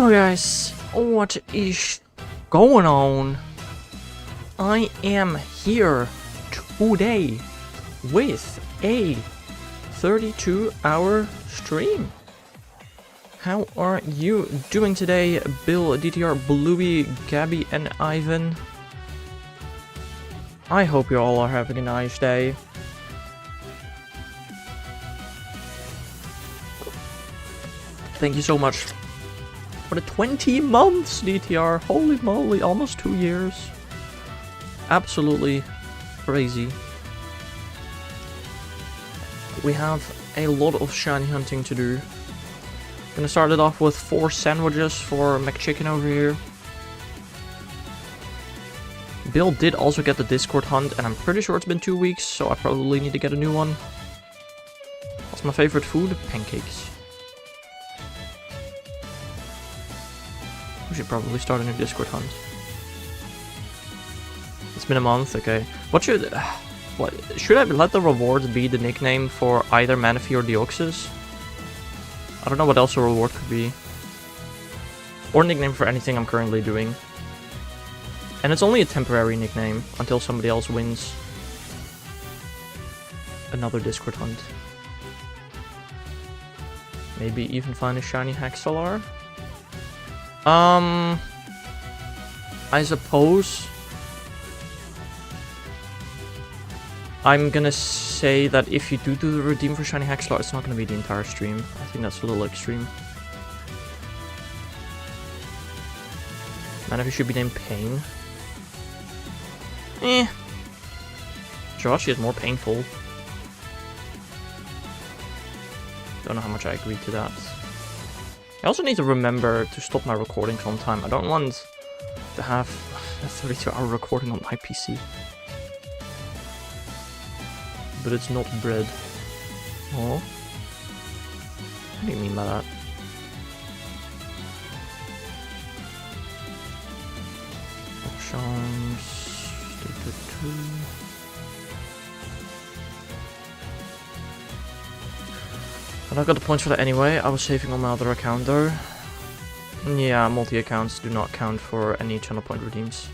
Hello guys, what is going on? I am here today with a 32-hour stream. How are you doing today, Bill, DTR, Bluey, Gabby, and Ivan? I hope you all are having a nice day. Thank you so much for the 20 months, DTR. Holy moly, almost 2 years. Absolutely crazy. We have a lot of shiny hunting to do. Gonna start it off with 4 sandwiches for McChicken over here. Bill did also get the Discord hunt, and I'm pretty sure it's been 2 weeks, so I probably need to get a new one. What's my favorite food? Pancakes. We should probably start a new Discord hunt. It's been a month, okay. What should I let the rewards be the nickname for either Manaphy or Deoxys? I don't know what else a reward could be. Or nickname for anything I'm currently doing. And it's only a temporary nickname until somebody else wins another Discord hunt. Maybe even find a shiny Hexalar. I suppose I'm gonna say that if you do the redeem for shiny Hexalar, it's not gonna be the entire stream. I think that's a little extreme. Man, if you should be named Pain. Josh is more painful. Don't know how much I agree to that. I also need to remember to stop my recording sometime. I don't want to have a 32-hour recording on my PC. But it's not bread. Oh. What do you mean by that? Options. But I got the points for that anyway. I was saving on my other account though. Yeah, multi-accounts do not count for any channel point redeems.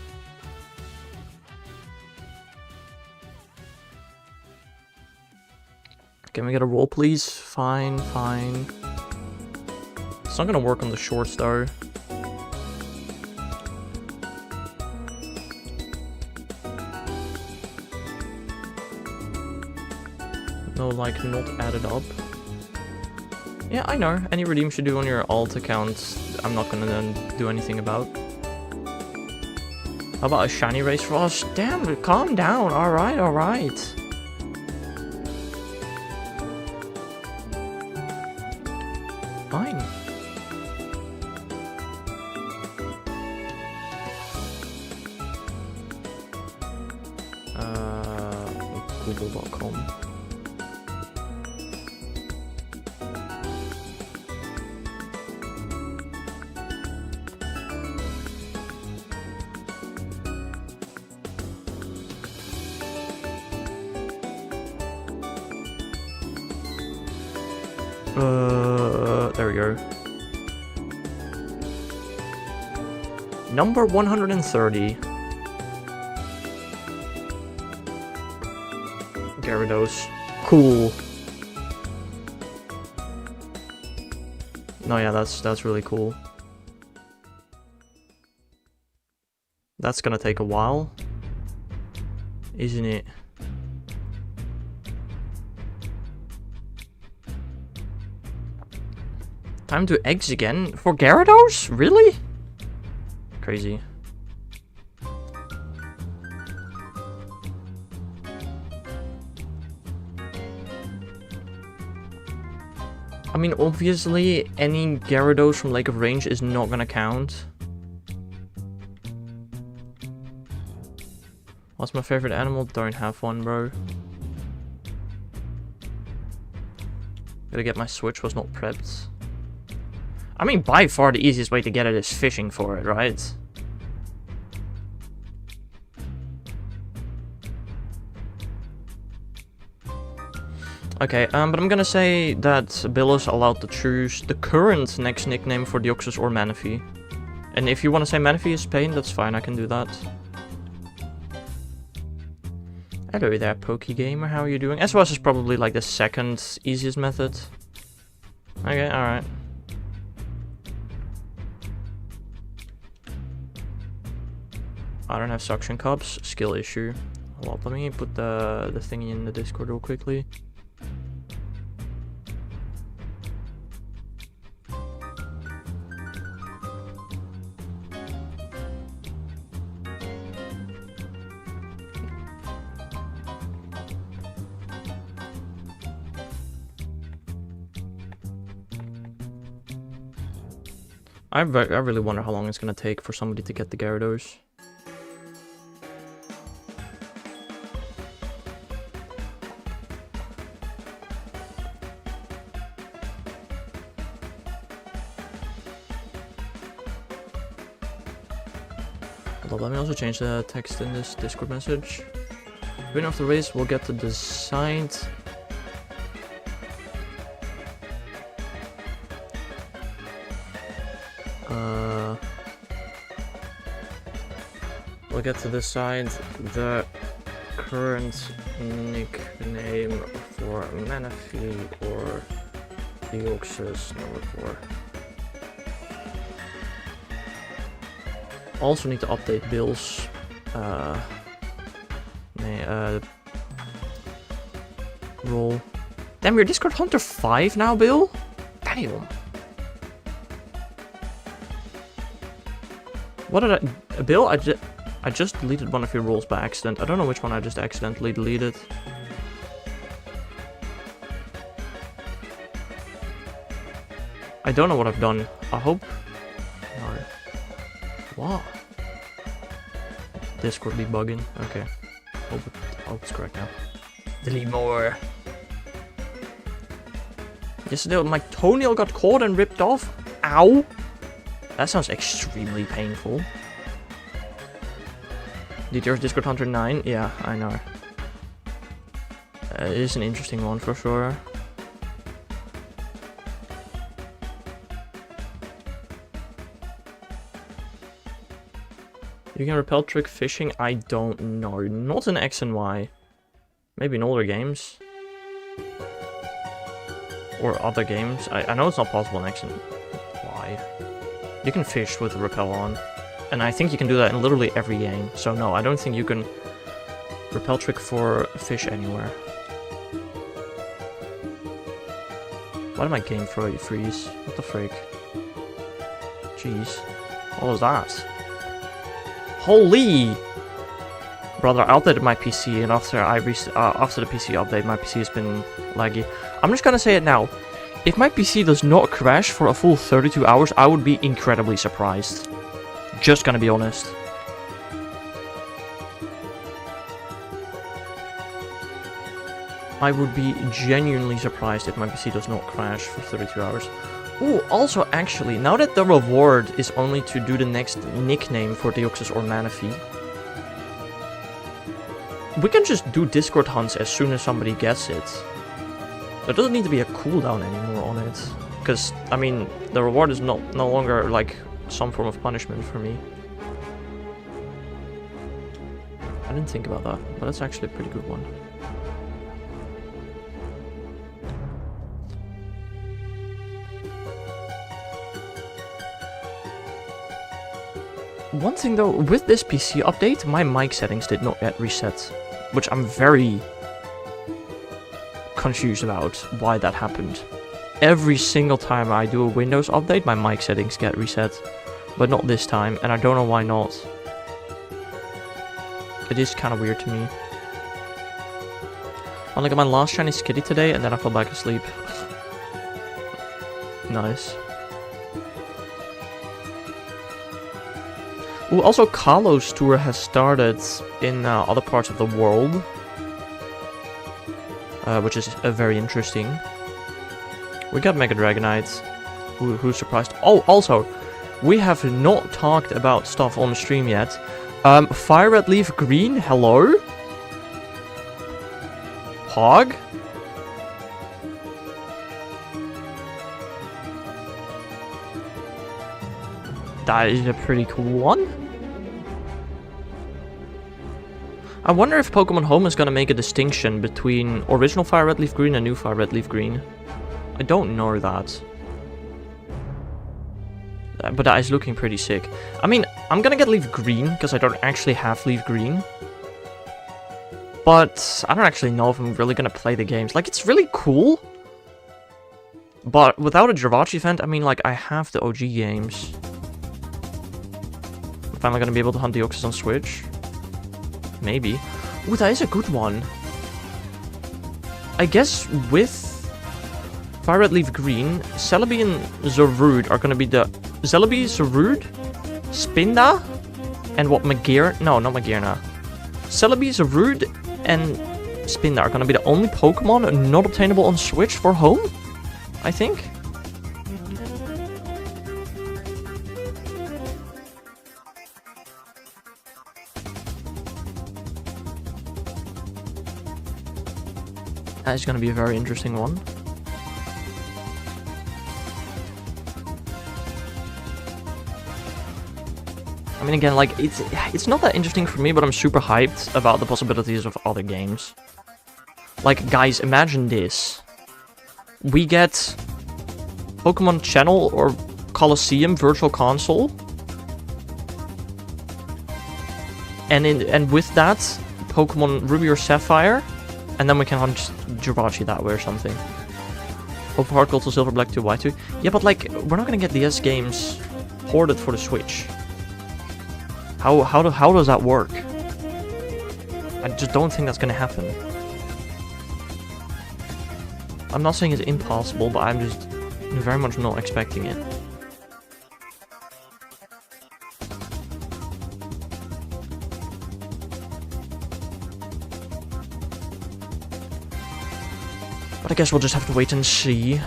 Can we get a roll, please? Fine, fine. It's not gonna work on the shorts though. No, like, not added up. Yeah, I know. Any redeem should do on your alt account, I'm not gonna then do anything about. How about a shiny race for us? Damn, calm down. Alright, alright. Fine. Google.com. There we go. Number 130. Gyarados. Cool. No, yeah, that's really cool. That's gonna take a while, isn't it? Time to eggs again? For Gyarados? Really? Crazy. I mean, obviously, any Gyarados from Lake of Range is not gonna count. What's my favorite animal? Don't have one, bro. Gotta get my Switch, was not prepped. I mean, by far the easiest way to get it is fishing for it, right? Okay, but I'm gonna say that Bill is allowed to choose the current next nickname for Deoxys or Manaphy. And if you want to say Manaphy is Pain, that's fine, I can do that. Hello there, Pokegamer, how are you doing? SOS is probably like the second easiest method. Okay, alright. I don't have suction cups, skill issue. Hold up, let me put the thingy in the Discord real quickly. I really wonder how long it's gonna take for somebody to get the Gyarados. Let me also change the text in this Discord message. Winner of the race will get to decide. We'll get to decide the current nickname for Manaphy or Deoxys number 4. Also need to update Bill's role. Damn, you're Discord Hunter 5 now, Bill? Damn. What did I... Bill, I just deleted one of your roles by accident. I don't know which one I just accidentally deleted. I don't know what I've done. I hope... No. What? Discord be bugging. Okay. Hope it's correct now. Delete more. Yesterday my toenail got caught and ripped off. Ow! That sounds extremely painful. Did yours Discord Hunter 9? Yeah, I know. It is an interesting one for sure. You can repel trick fishing? I don't know. Not in X and Y. Maybe in older games. Or other games. I know it's not possible in X and Y. You can fish with repel on. And I think you can do that in literally every game. So no, I don't think you can repel trick for fish anywhere. Why did my game freeze? What the freak? Jeez. What was that? Holy! Brother, I updated my PC, and after the PC update, my PC has been laggy. I'm just gonna say it now. If my PC does not crash for a full 32 hours, I would be incredibly surprised. Just gonna be honest. I would be genuinely surprised if my PC does not crash for 32 hours. Ooh, also actually, now that the reward is only to do the next nickname for Deoxys or Manaphy, we can just do Discord hunts as soon as somebody gets it. There doesn't need to be a cooldown anymore on it. Because, I mean, the reward is no longer like some form of punishment for me. I didn't think about that, but that's actually a pretty good one. One thing though, with this PC update, my mic settings did not get reset, which I'm very confused about why that happened. Every single time I do a Windows update, my mic settings get reset, but not this time, and I don't know why not. It is kind of weird to me. I got my last Chinese kitty today, and then I fell back asleep. Nice. Ooh, also, Carlos' tour has started in other parts of the world, which is very interesting. We got Mega Dragonite, who's surprised. Oh, also, we have not talked about stuff on the stream yet. Fire Red Leaf Green, hello? Hog? That is a pretty cool one. I wonder if Pokemon Home is gonna make a distinction between original Fire Red Leaf Green and new Fire Red Leaf Green. I don't know that. But that is looking pretty sick. I mean, I'm gonna get Leaf Green, because I don't actually have Leaf Green. But I don't actually know if I'm really gonna play the games. Like, it's really cool. But without a Jirachi event, I mean, like, I have the OG games. I'm finally gonna be able to hunt Deoxys on Switch. Maybe. Ooh, that is a good one. I guess with Fire Red Leaf Green, Celebi and Zarude are gonna be the... Celebi, Zarude, Spinda, and what, Magearna? No, not Magearna. Celebi, Zarude, and Spinda are gonna be the only Pokemon not obtainable on Switch for Home, I think. That is gonna be a very interesting one. I mean, again, like, it's not that interesting for me, but I'm super hyped about the possibilities of other games. Like, guys, imagine this. We get Pokemon Channel or Colosseum Virtual Console. And with that, Pokemon Ruby or Sapphire. And then we can hunt Jirachi that way or something. Hope for Heart Gold to Silver Black 2 White 2. Yeah, but like, we're not gonna get DS games ported for the Switch. How does that work? I just don't think that's gonna happen. I'm not saying it's impossible, but I'm just very much not expecting it. But I guess we'll just have to wait and see.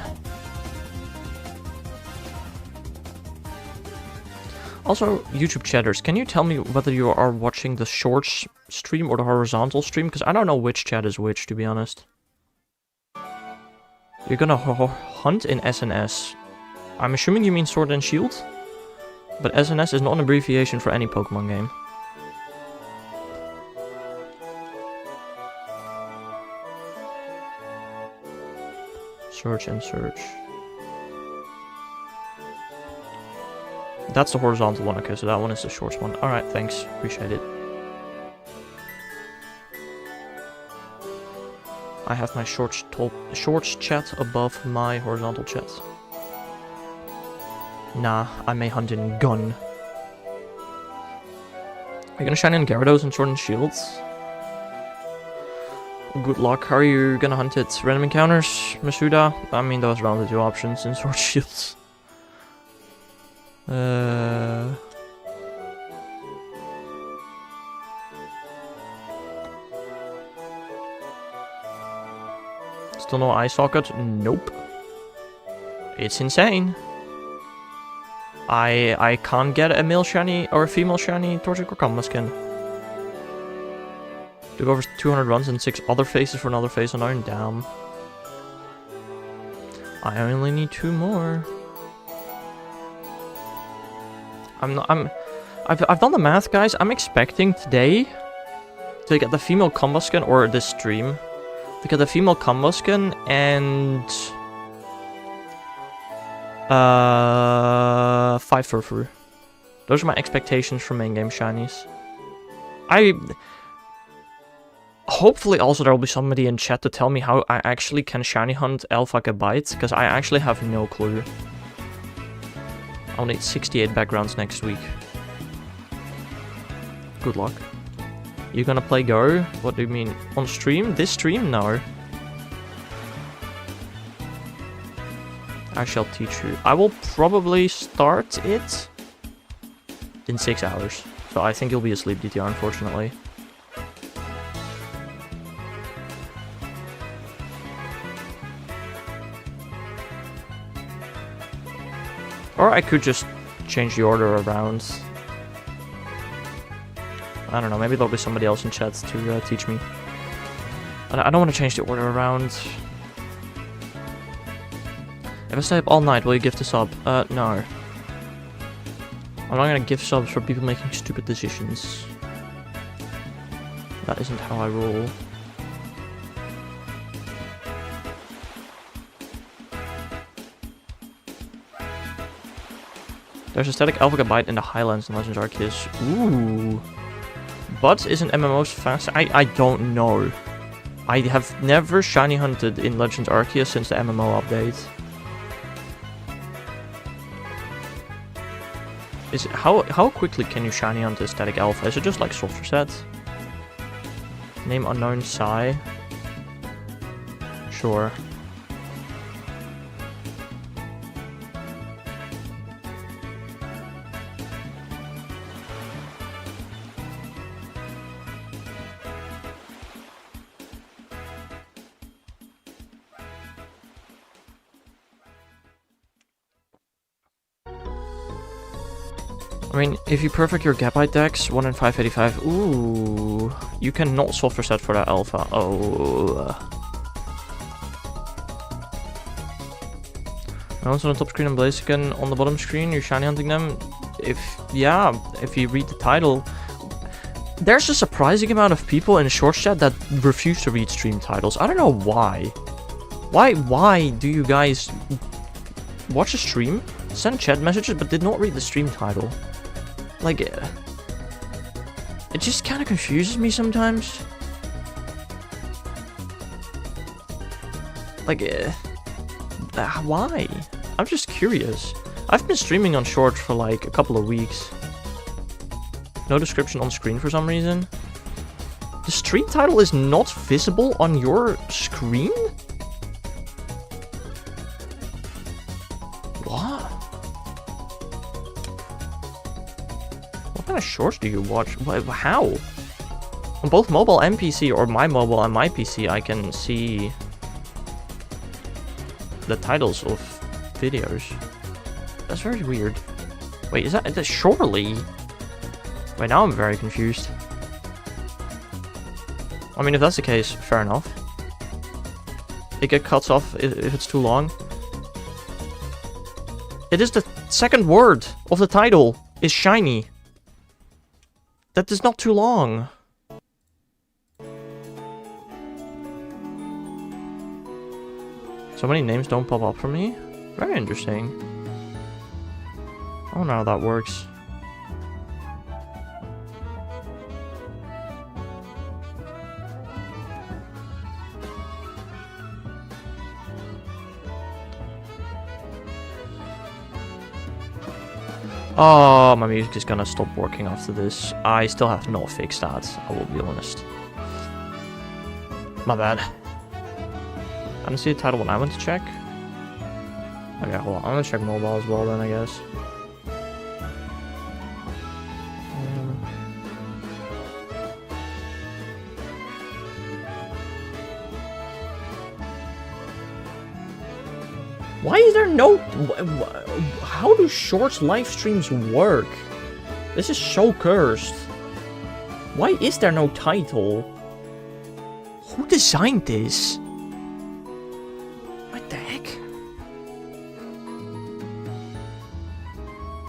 Also, YouTube chatters, can you tell me whether you are watching the shorts stream or the horizontal stream? Because I don't know which chat is which, to be honest. You're gonna hunt in SNS. I'm assuming you mean Sword and Shield? But SNS is not an abbreviation for any Pokemon game. Search and search. That's the horizontal one, okay, so that one is the shorts one. Alright, thanks. Appreciate it. I have my shorts chat above my horizontal chat. Nah, I may hunt in gun. Are you gonna shine in Gyarados and Sword and Shields? Good luck. How are you gonna hunt it? Random encounters? Masuda? I mean, those are the two options in Sword Shields. Still no eye socket? Nope. It's insane. I can't get a male shiny or a female shiny Torchic or Combo skin. Took over 200 runs and 6 other faces for another face unknown. Damn. I only need 2 more. I've done the math, guys. I'm expecting today to get the female combo skin, or this stream, to get the female combo skin and 5 Furfuru. Those are my expectations for main game shinies. Hopefully also there will be somebody in chat to tell me how I actually can shiny hunt Alphaka Bite, because I actually have no clue. I'll need 68 backgrounds next week. Good luck. You gonna play Go? What do you mean? On stream? This stream? No. I shall teach you. I will probably start it in 6 hours. So I think you'll be asleep, DTR, unfortunately. Or I could just change the order around. I don't know, maybe there'll be somebody else in chat to teach me. I don't want to change the order around. If I stay up all night, will you gift a sub? No. I'm not gonna give subs for people making stupid decisions. That isn't how I roll. There's a static alpha gigabyte in the Highlands in Legends Arceus. Ooh. But isn't MMOs fast? I don't know. I have never shiny hunted in Legends Arceus since the MMO update. Is it, how quickly can you shiny hunt a static alpha? Is it just like soft reset? Name unknown Psy. Sure. I mean, if you perfect your Gabite decks, 1 in 585, ooh, you cannot soft reset for that alpha. Oh. One's on the top screen and Blaziken on the bottom screen, you're shiny hunting them. If you read the title, there's a surprising amount of people in short chat that refuse to read stream titles. I don't know why. Why do you guys watch a stream, send chat messages, but did not read the stream title? Like, it just kind of confuses me sometimes. Like, why? I'm just curious. I've been streaming on short for like a couple of weeks. No description on screen for some reason. The stream title is not visible on your screen? What? What kind of shorts do you watch? How? On both mobile and PC, or my mobile and my PC, I can see the titles of videos. That's very weird. Wait, is that surely? Wait, now I'm very confused. I mean, if that's the case, fair enough. It gets cut off if it's too long. It is the second word of the title is shiny. That is not too long. So many names don't pop up for me. Very interesting. I don't know how that works. Oh, my music is gonna stop working after this. I still have not fixed that, I will be honest. My bad. I didn't see the title when I went to check. Okay, hold on. I'm gonna check mobile as well then, I guess. Why is there no... How do shorts live streams work? This is so cursed. Why is there no title? Who designed this? What the heck?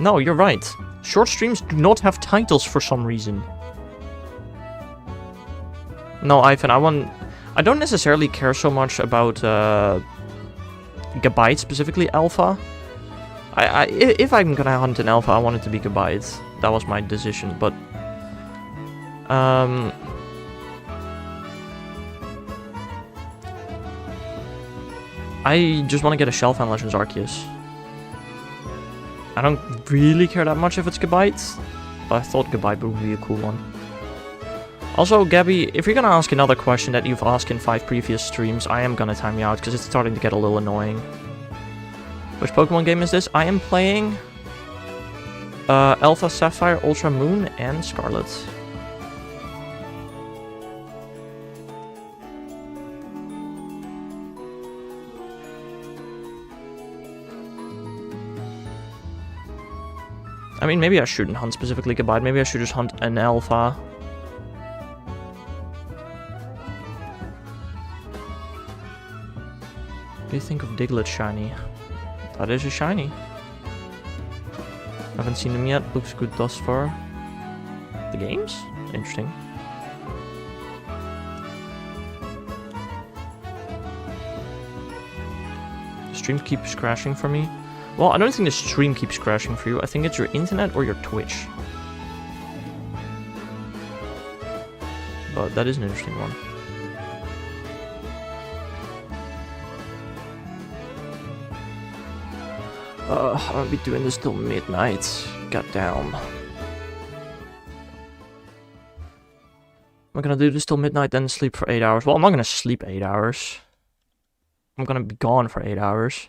No, you're right. Short streams do not have titles for some reason. No, Ivan, I don't necessarily care so much about Gabite, specifically Alpha. If I'm gonna hunt an Alpha, I want it to be Gabite. That was my decision, but I just want to get a Shelf and Legends Arceus. I don't really care that much if it's Gabite, but I thought Gabite would be a cool one. Also, Gabby, if you're gonna ask another question that you've asked in 5 previous streams, I am gonna time you out, because it's starting to get a little annoying. Which Pokemon game is this? I am playing Alpha Sapphire, Ultra Moon, and Scarlet. I mean, maybe I shouldn't hunt specifically Gabite, maybe I should just hunt an Alpha. What do you think of Diglett shiny? That is a shiny. Haven't seen them yet. Looks good thus far. The games? Interesting. Stream keeps crashing for me. Well, I don't think the stream keeps crashing for you. I think it's your internet or your Twitch. But that is an interesting one. I'll be doing this till midnight. Goddamn. I'm gonna do this till midnight, then sleep for 8 hours. Well, I'm not gonna sleep 8 hours. I'm gonna be gone for 8 hours.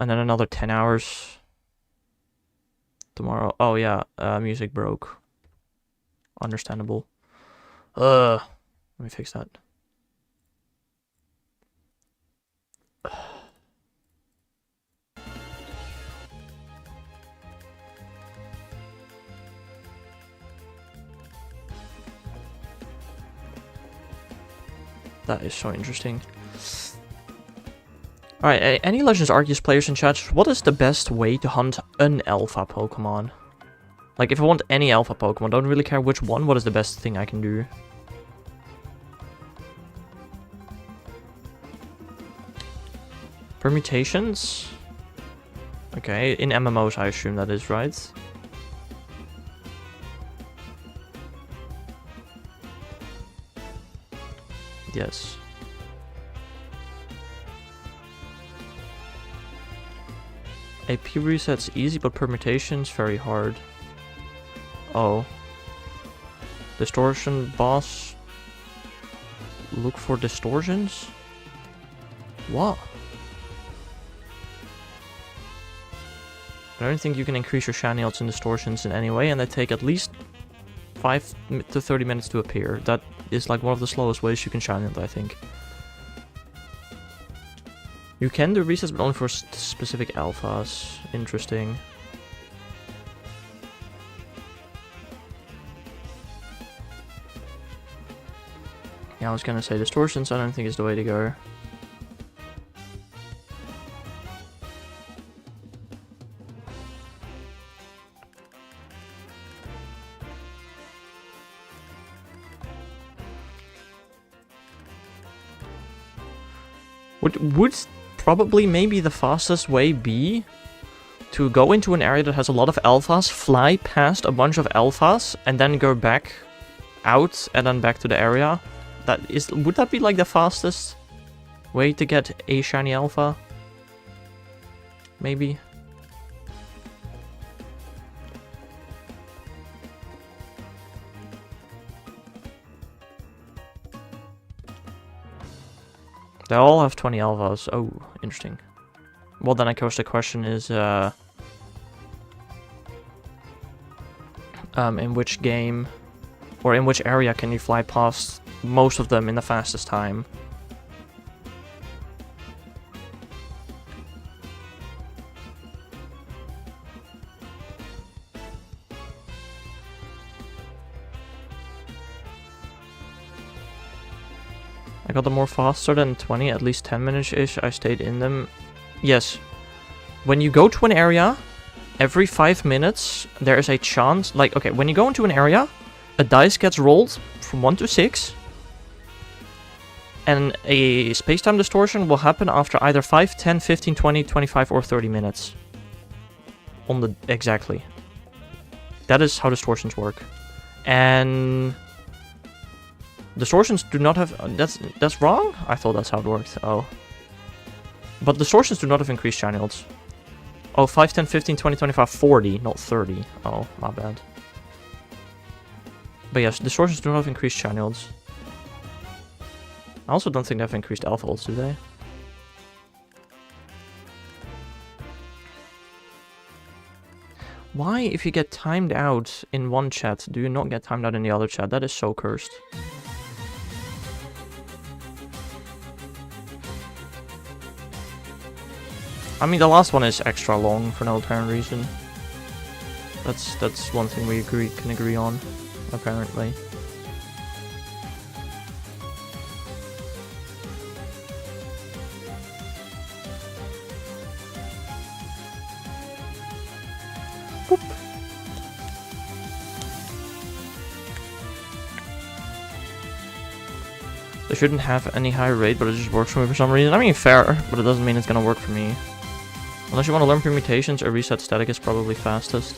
And then another 10 hours. Tomorrow. Oh yeah, music broke. Understandable. Let me fix that. That is so interesting. Alright, any Legends Arceus players in chat, what is the best way to hunt an alpha Pokemon? Like, if I want any alpha Pokemon, don't really care which one, what is the best thing I can do? Permutations? Okay, in MMOs I assume that is right. Yes. AP reset's easy, but permutations very hard. Oh. Distortion boss. Look for distortions? What? I don't think you can increase your shiny odds and distortions in any way, and they take at least 5 to 30 minutes to appear. That is like one of the slowest ways you can shine it, I think. You can do resets, but only for specific alphas. Interesting. Yeah, I was gonna say distortions, I don't think is the way to go. Would probably maybe the fastest way be to go into an area that has a lot of alphas, fly past a bunch of alphas, and then go back out and then back to the area? Would that be like the fastest way to get a shiny alpha? Maybe. They all have 20 alphas. Oh, interesting. Well, then I guess the question is, in which game or in which area can you fly past most of them in the fastest time? I got them more faster than 20, at least 10 minutes-ish. I stayed in them. Yes. When you go to an area, every 5 minutes, there is a chance... Like, okay, when you go into an area, a dice gets rolled from 1 to 6. And a space-time distortion will happen after either 5, 10, 15, 20, 25, or 30 minutes. Exactly. That is how distortions work. And... distortions do not have... That's wrong? I thought that's how it worked. Oh. But distortions do not have increased shiny odds. Oh, 5, 10, 15, 20, 25, 40, not 30. Oh, my bad. But yes, distortions do not have increased shiny odds. I also don't think they have increased alpha odds, do they? Why, if you get timed out in one chat, do you not get timed out in the other chat? That is so cursed. I mean, the last one is extra long for no apparent reason. That's one thing we can agree on, apparently. They shouldn't have any high rate, but it just works for me for some reason. I mean, fair, but it doesn't mean it's gonna work for me. Unless you want to learn permutations, a reset static is probably fastest.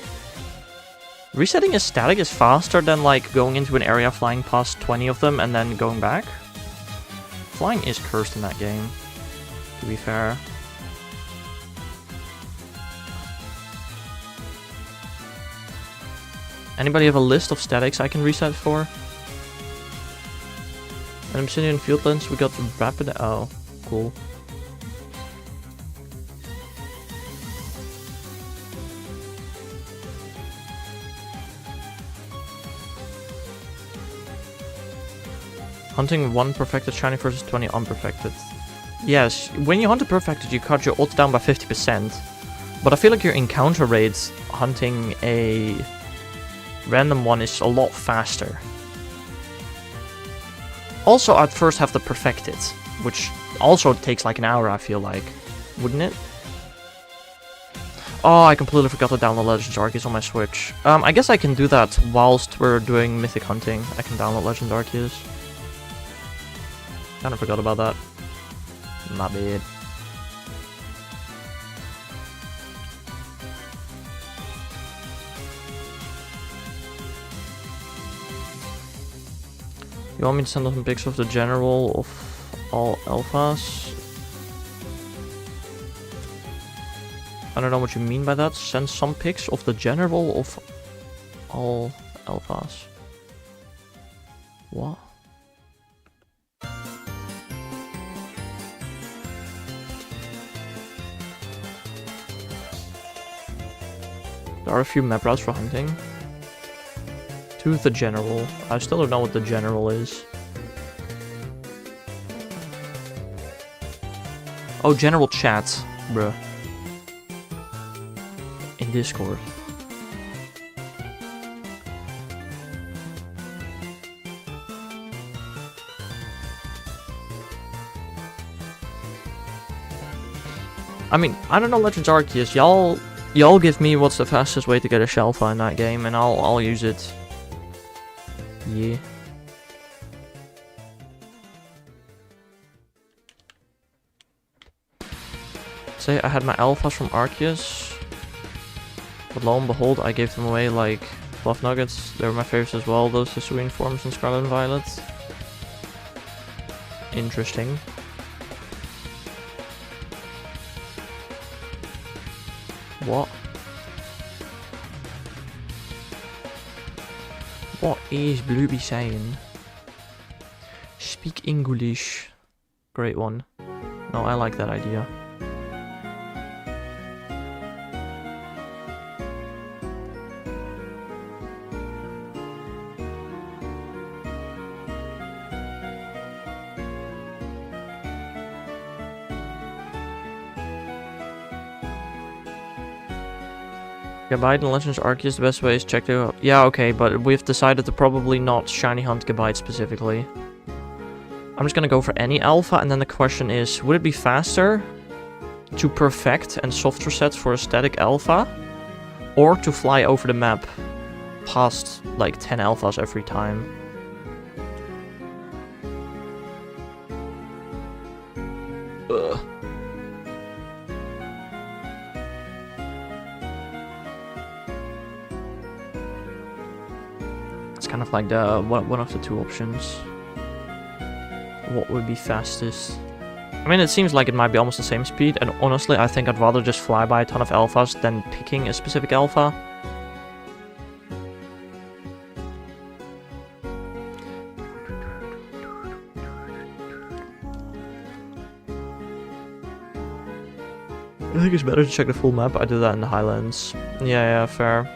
Resetting a static is faster than, like, going into an area, flying past 20 of them, and then going back. Flying is cursed in that game, to be fair. Anybody have a list of statics I can reset for? An obsidian field lens, we got the rapid... Oh, cool. Hunting 1 perfected shiny versus 20 unperfected. Yes, when you hunt a perfected, you cut your odds down by 50%. But I feel like your encounter rates hunting a random one is a lot faster. Also, I'd first have to perfect it, which also takes like an hour, I feel like. Wouldn't it? Oh, I completely forgot to download Legends Arceus on my Switch. I guess I can do that whilst we're doing Mythic Hunting. I can download Legends Arceus. Kinda forgot about that. My bad. You want me to send some pics of the general of all alphas? I don't know what you mean by that. Send some pics of the general of all alphas. What? There are a few map routes for hunting. To the general. I still don't know what the general is. Oh, general chat, bruh. In Discord. I mean, I don't know Legends Arceus. Y'all give me what's the fastest way to get a Shelfa in that game, and I'll use it. Yeah. Say I had my alphas from Arceus, but lo and behold, I gave them away like Fluff Nuggets. They were my favorites as well, those Hisuian forms in Scarlet and Violet. Interesting. What? What is Blueby saying? Speak English. Great one. No, I like that idea. Gabite and Legends Arceus, the best way is check the... Yeah, okay, but we've decided to probably not shiny hunt Gabite specifically. I'm just gonna go for any alpha, and then the question is, would it be faster to perfect and soft reset for a static alpha, or to fly over the map past like 10 alphas every time? Ugh. It's kind of like the one of the two options. What would be fastest? I mean, it seems like it might be almost the same speed, and honestly, I think I'd rather just fly by a ton of alphas than picking a specific alpha. I think it's better to check the full map. I did that in the Highlands. Yeah, fair.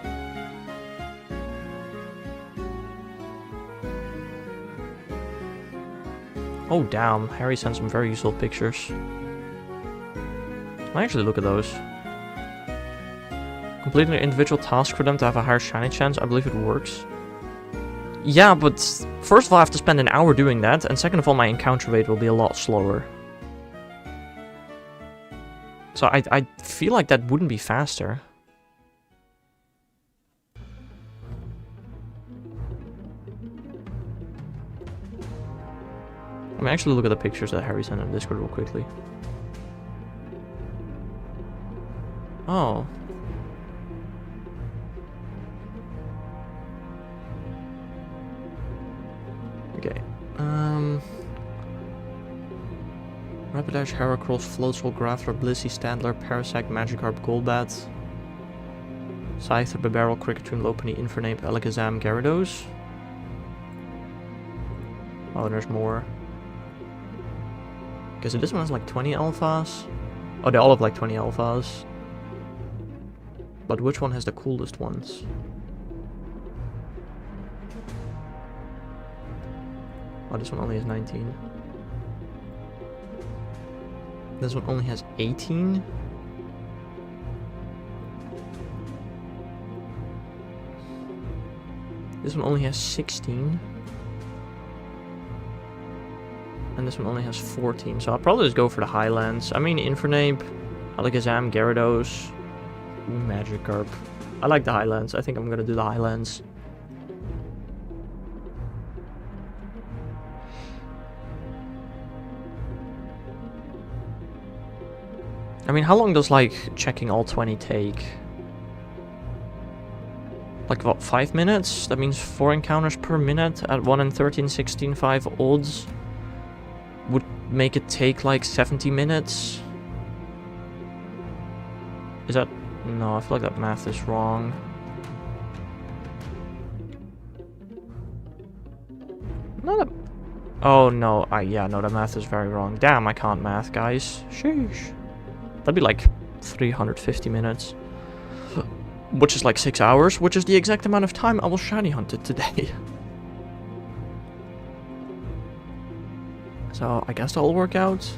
Oh damn, Harry sent some very useful pictures. I actually look at those. Completing an individual task for them to have a higher shiny chance, I believe it works. Yeah, but first of all I have to spend an hour doing that, and second of all my encounter rate will be a lot slower. So I feel like that wouldn't be faster. Let me actually look at the pictures that Harry sent on Discord real quickly. Oh. Okay. Rapidash, Heracross, Floatzel, Graveler, Blissey, Standler, Parasect, Magikarp, Golbat, Scyther, Bibarel, Kricketune, Lopunny, Infernape, Alakazam, Gyarados. Oh, there's more. Okay, so this one has like 20 alphas. Oh, they all have like 20 alphas. But which one has the coolest ones? Oh, this one only has 19. This one only has 18. This one only has 16. And this one only has 14. So I'll probably just go for the Highlands. I mean, Infernape, Alakazam, Gyarados, Magikarp. I like the Highlands. I think I'm gonna do the Highlands. I mean, how long does, like, checking all 20 take? Like, what, 5 minutes? That means 4 encounters per minute at 1 in 13, 16, 5 odds. Would make it take, like, 70 minutes. Is that... No, I feel like that math is wrong. Not a... Oh, no. Yeah, no, the math is very wrong. Damn, I can't math, guys. Sheesh. That'd be like 350 minutes. Which is like 6 hours, which is the exact amount of time I will shiny hunt it today. So I guess that'll work out.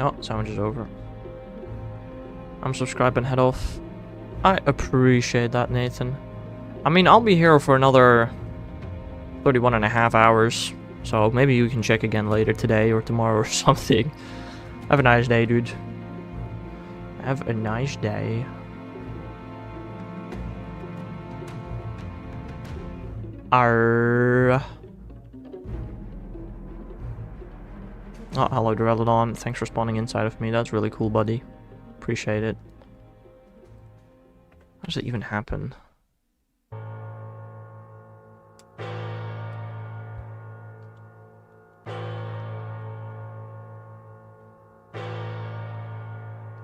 Oh, sandwich is over. I'm subscribed and head off. I appreciate that, Nathan. I mean, I'll be here for another 31.5 hours. So maybe you can check again later today or tomorrow or something. Have a nice day, dude. Have a nice day. Arr. Oh, hello, Duraludon. Thanks for spawning inside of me. That's really cool, buddy. Appreciate it. How does it even happen?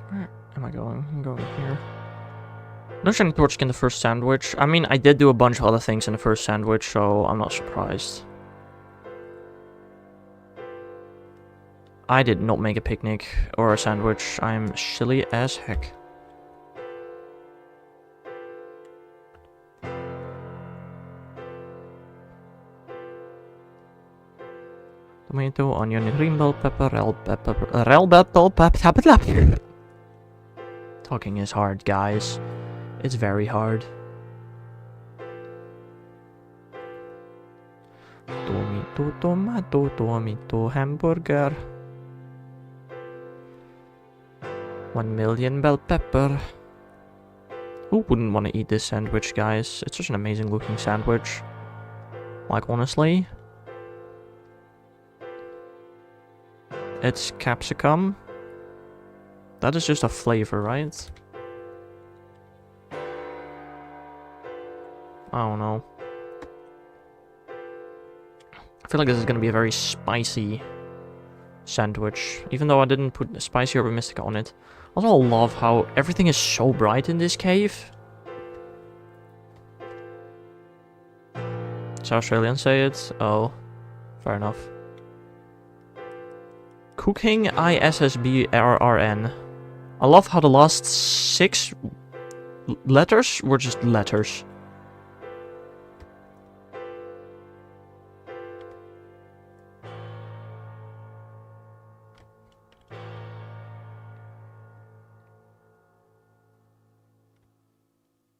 Where am I going? I'm going here. No shiny torch in the first sandwich. I mean, I did do a bunch of other things in the first sandwich, so I'm not surprised. I did not make a picnic or a sandwich. I'm silly as heck. Tomato, onion, green bell pepper, rel pepper. Talking is hard, guys. It's very hard. Tomato, tomato, tomato, hamburger. 1 million bell pepper. Who wouldn't want to eat this sandwich, guys? It's such an amazing looking sandwich. Like, honestly. It's capsicum. That is just a flavor, right? I don't know. I feel like this is going to be a very spicy sandwich. Even though I didn't put spicy or mystic on it. Also, I love how everything is so bright in this cave. Does Australians say it? Oh, fair enough. Cooking ISSBRRN. I love how the last 6 letters were just letters.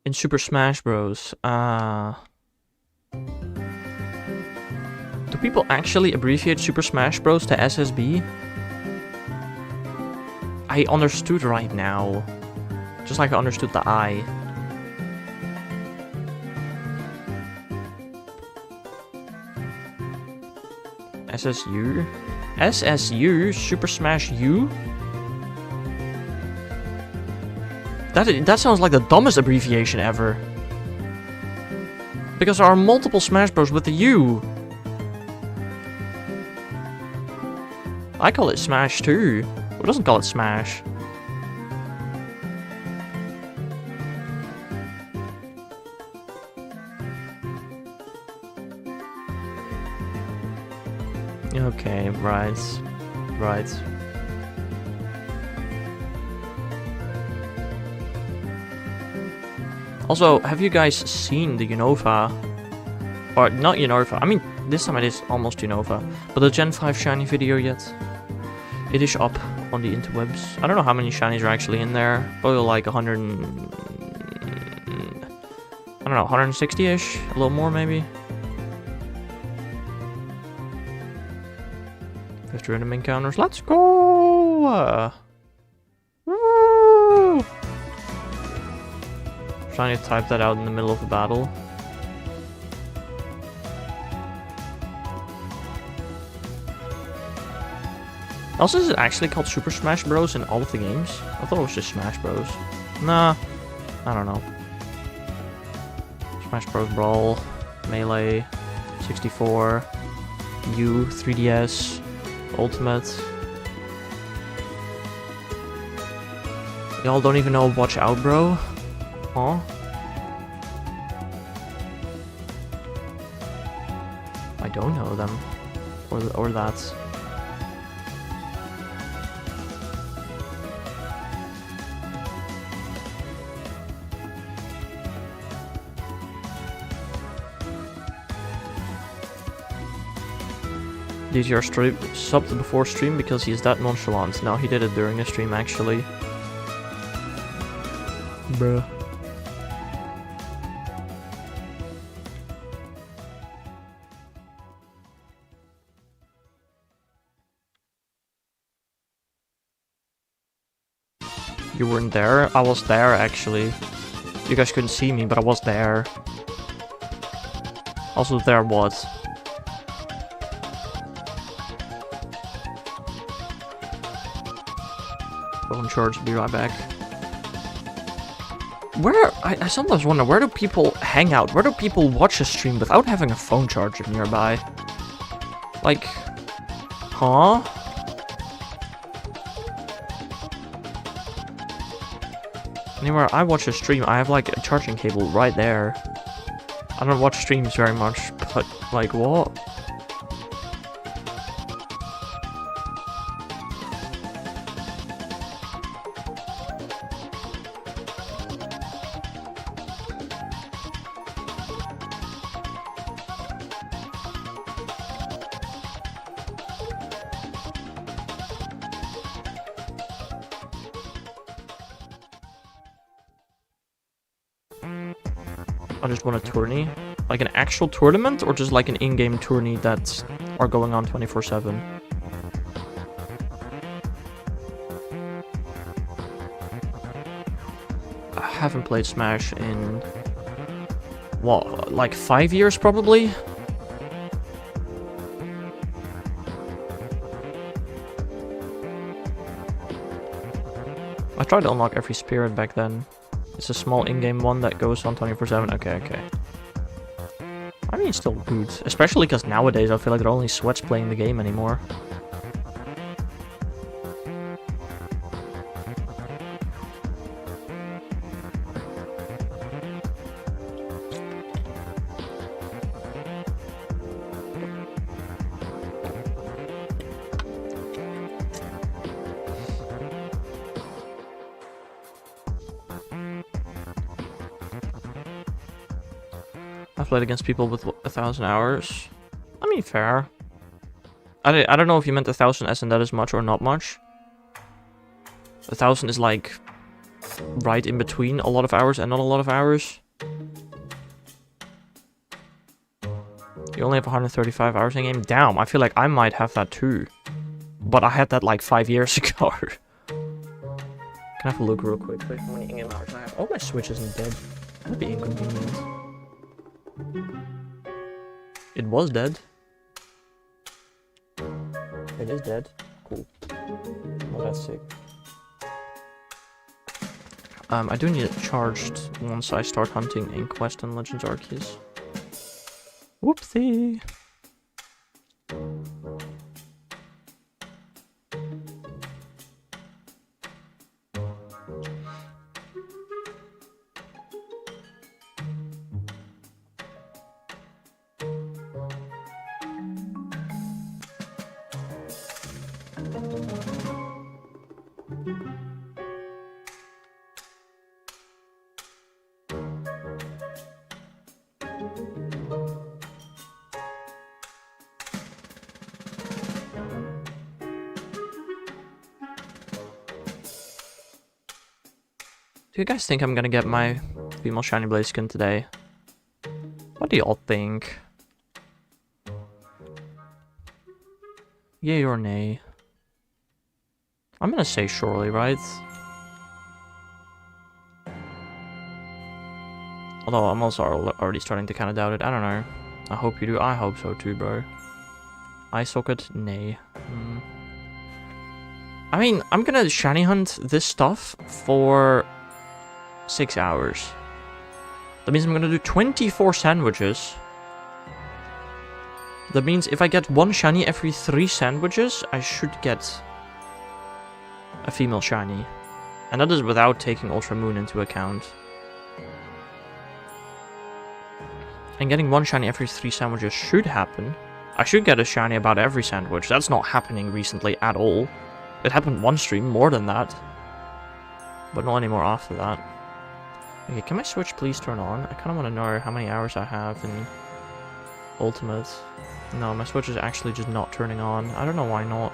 In Super Smash Bros. Do people actually abbreviate Super Smash Bros. To SSB? I understood right now. Just like I understood the I. SSU? SSU? Super Smash U? That sounds like the dumbest abbreviation ever. Because there are multiple Smash Bros. With the U. I call it Smash too. Who doesn't call it Smash? Okay, right. Right. Also, have you guys seen the Unova? Or not Unova, I mean, this time it is almost Unova. But the Gen 5 shiny video yet? It is up on the interwebs. I don't know how many shinies are actually in there. Probably like 100 and... I don't know, 160-ish? A little more maybe? 50 random encounters, let's go! Woo! Trying to type that out in the middle of a battle. Also, is it actually called Super Smash Bros. In all of the games? I thought it was just Smash Bros. Nah, I don't know. Smash Bros. Brawl, Melee, 64, U, 3DS, Ultimate. Y'all don't even know Watch Out, bro? Huh? I don't know them. Or that. DTR subbed before stream because he's that nonchalant. No, he did it during the stream actually. Bruh. You weren't there? I was there actually. You guys couldn't see me, but I was there. Also there what? Phone charge, be right back. Where, I sometimes wonder, where do people hang out? Where do people watch a stream without having a phone charger nearby? Like, huh? Anywhere I watch a stream, I have like a charging cable right there. I don't watch streams very much, but like what? I just won a tourney. Like an actual tournament or just like an in-game tourney that are going on 24/7? I haven't played Smash in what, like 5 years probably? I tried to unlock every spirit back then. It's a small in-game one that goes on 24/7. Okay. I mean, it's still good. Especially because nowadays I feel like there are only sweats playing the game anymore. I've played against people with 1,000 hours. I mean, fair. I don't know if you meant 1,000 as in that is much or not much. 1,000 is like right in between a lot of hours and not a lot of hours. You only have 135 hours in game? Damn, I feel like I might have that too. But I had that like 5 years ago. Can I have a look real quick? Wait, how many in-game hours I have? Oh, my Switch isn't dead. That'd be inconvenient. It was dead. It is dead. Cool. Well, that's sick. I do need it charged once I start hunting in Quest and Legends Arceus. Whoopsie! Do you guys think I'm gonna get my female shiny blade skin today? What do y'all think? Yay or nay? I'm gonna say surely, right? Although I'm also already starting to kind of doubt it. I don't know. I hope you do. I hope so too, bro. Eye socket? Nay. I mean, I'm gonna shiny hunt this stuff for 6 hours. That means I'm gonna do 24 sandwiches. That means if I get one shiny every 3 sandwiches, I should get a female shiny. And that is without taking Ultra Moon into account. And getting one shiny every 3 sandwiches should happen. I should get a shiny about every sandwich. That's not happening recently at all. It happened one stream, more than that. But not anymore after that. Okay, can my Switch please turn on? I kind of want to know how many hours I have in Ultimate. No, my Switch is actually just not turning on. I don't know why not.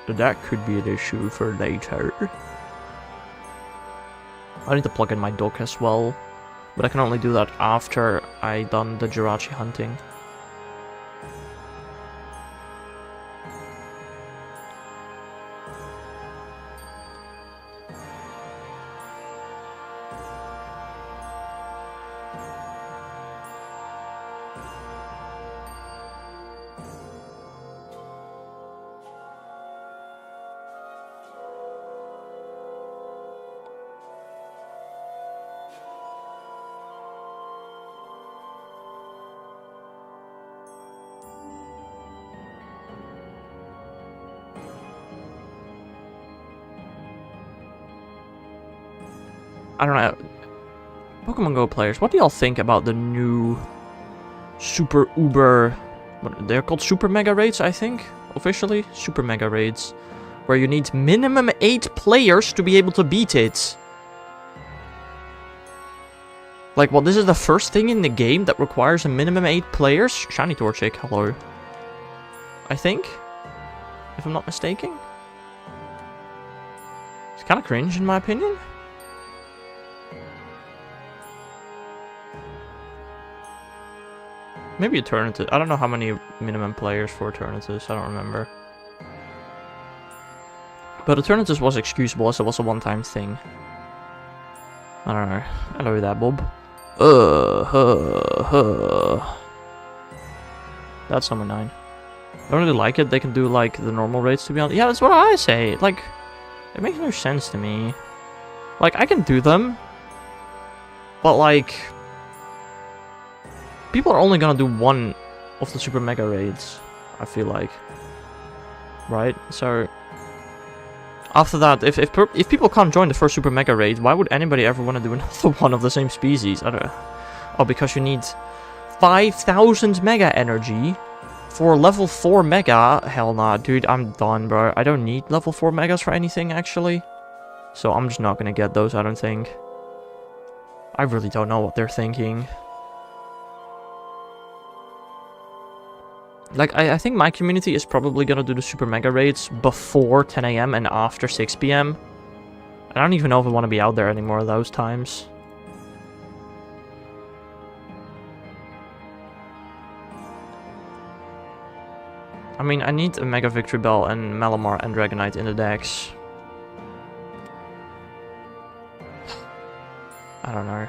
That could be an issue for later. I need to plug in my dock as well. But I can only do that after I done the Jirachi hunting. I don't know. Pokemon Go players, what do y'all think about the new super uber... What, they're called super mega raids, I think? Officially? Super mega raids. Where you need minimum 8 players to be able to beat it. Like, well, this is the first thing in the game that requires a minimum 8 players? Shiny Torchic, hello. I think? If I'm not mistaken? It's kind of cringe in my opinion. Maybe Eternatus. I don't know how many minimum players for Eternatus. I don't remember. But Eternatus was excusable as it was a one-time thing. I don't know. Hello there, Bob. That's number 9. I don't really like it. They can do like the normal raids, to be honest. Yeah, that's what I say. Like, it makes no sense to me. Like, I can do them. But like... people are only gonna do one of the super mega raids, I feel like. Right? So after that, if people can't join the first super mega raid, why would anybody ever want to do another one of the same species? I don't know. Oh, because you need 5,000 mega energy for level 4 mega? Hell nah, dude, I'm done, bro. I don't need level 4 megas for anything, actually. So I'm just not gonna get those, I don't think. I really don't know what they're thinking. Like, I think my community is probably gonna do the super mega raids before 10 AM and after 6 PM. I don't even know if I want to be out there anymore those times. I mean, I need a Mega Victory Bell and Malamar and Dragonite in the decks. I don't know.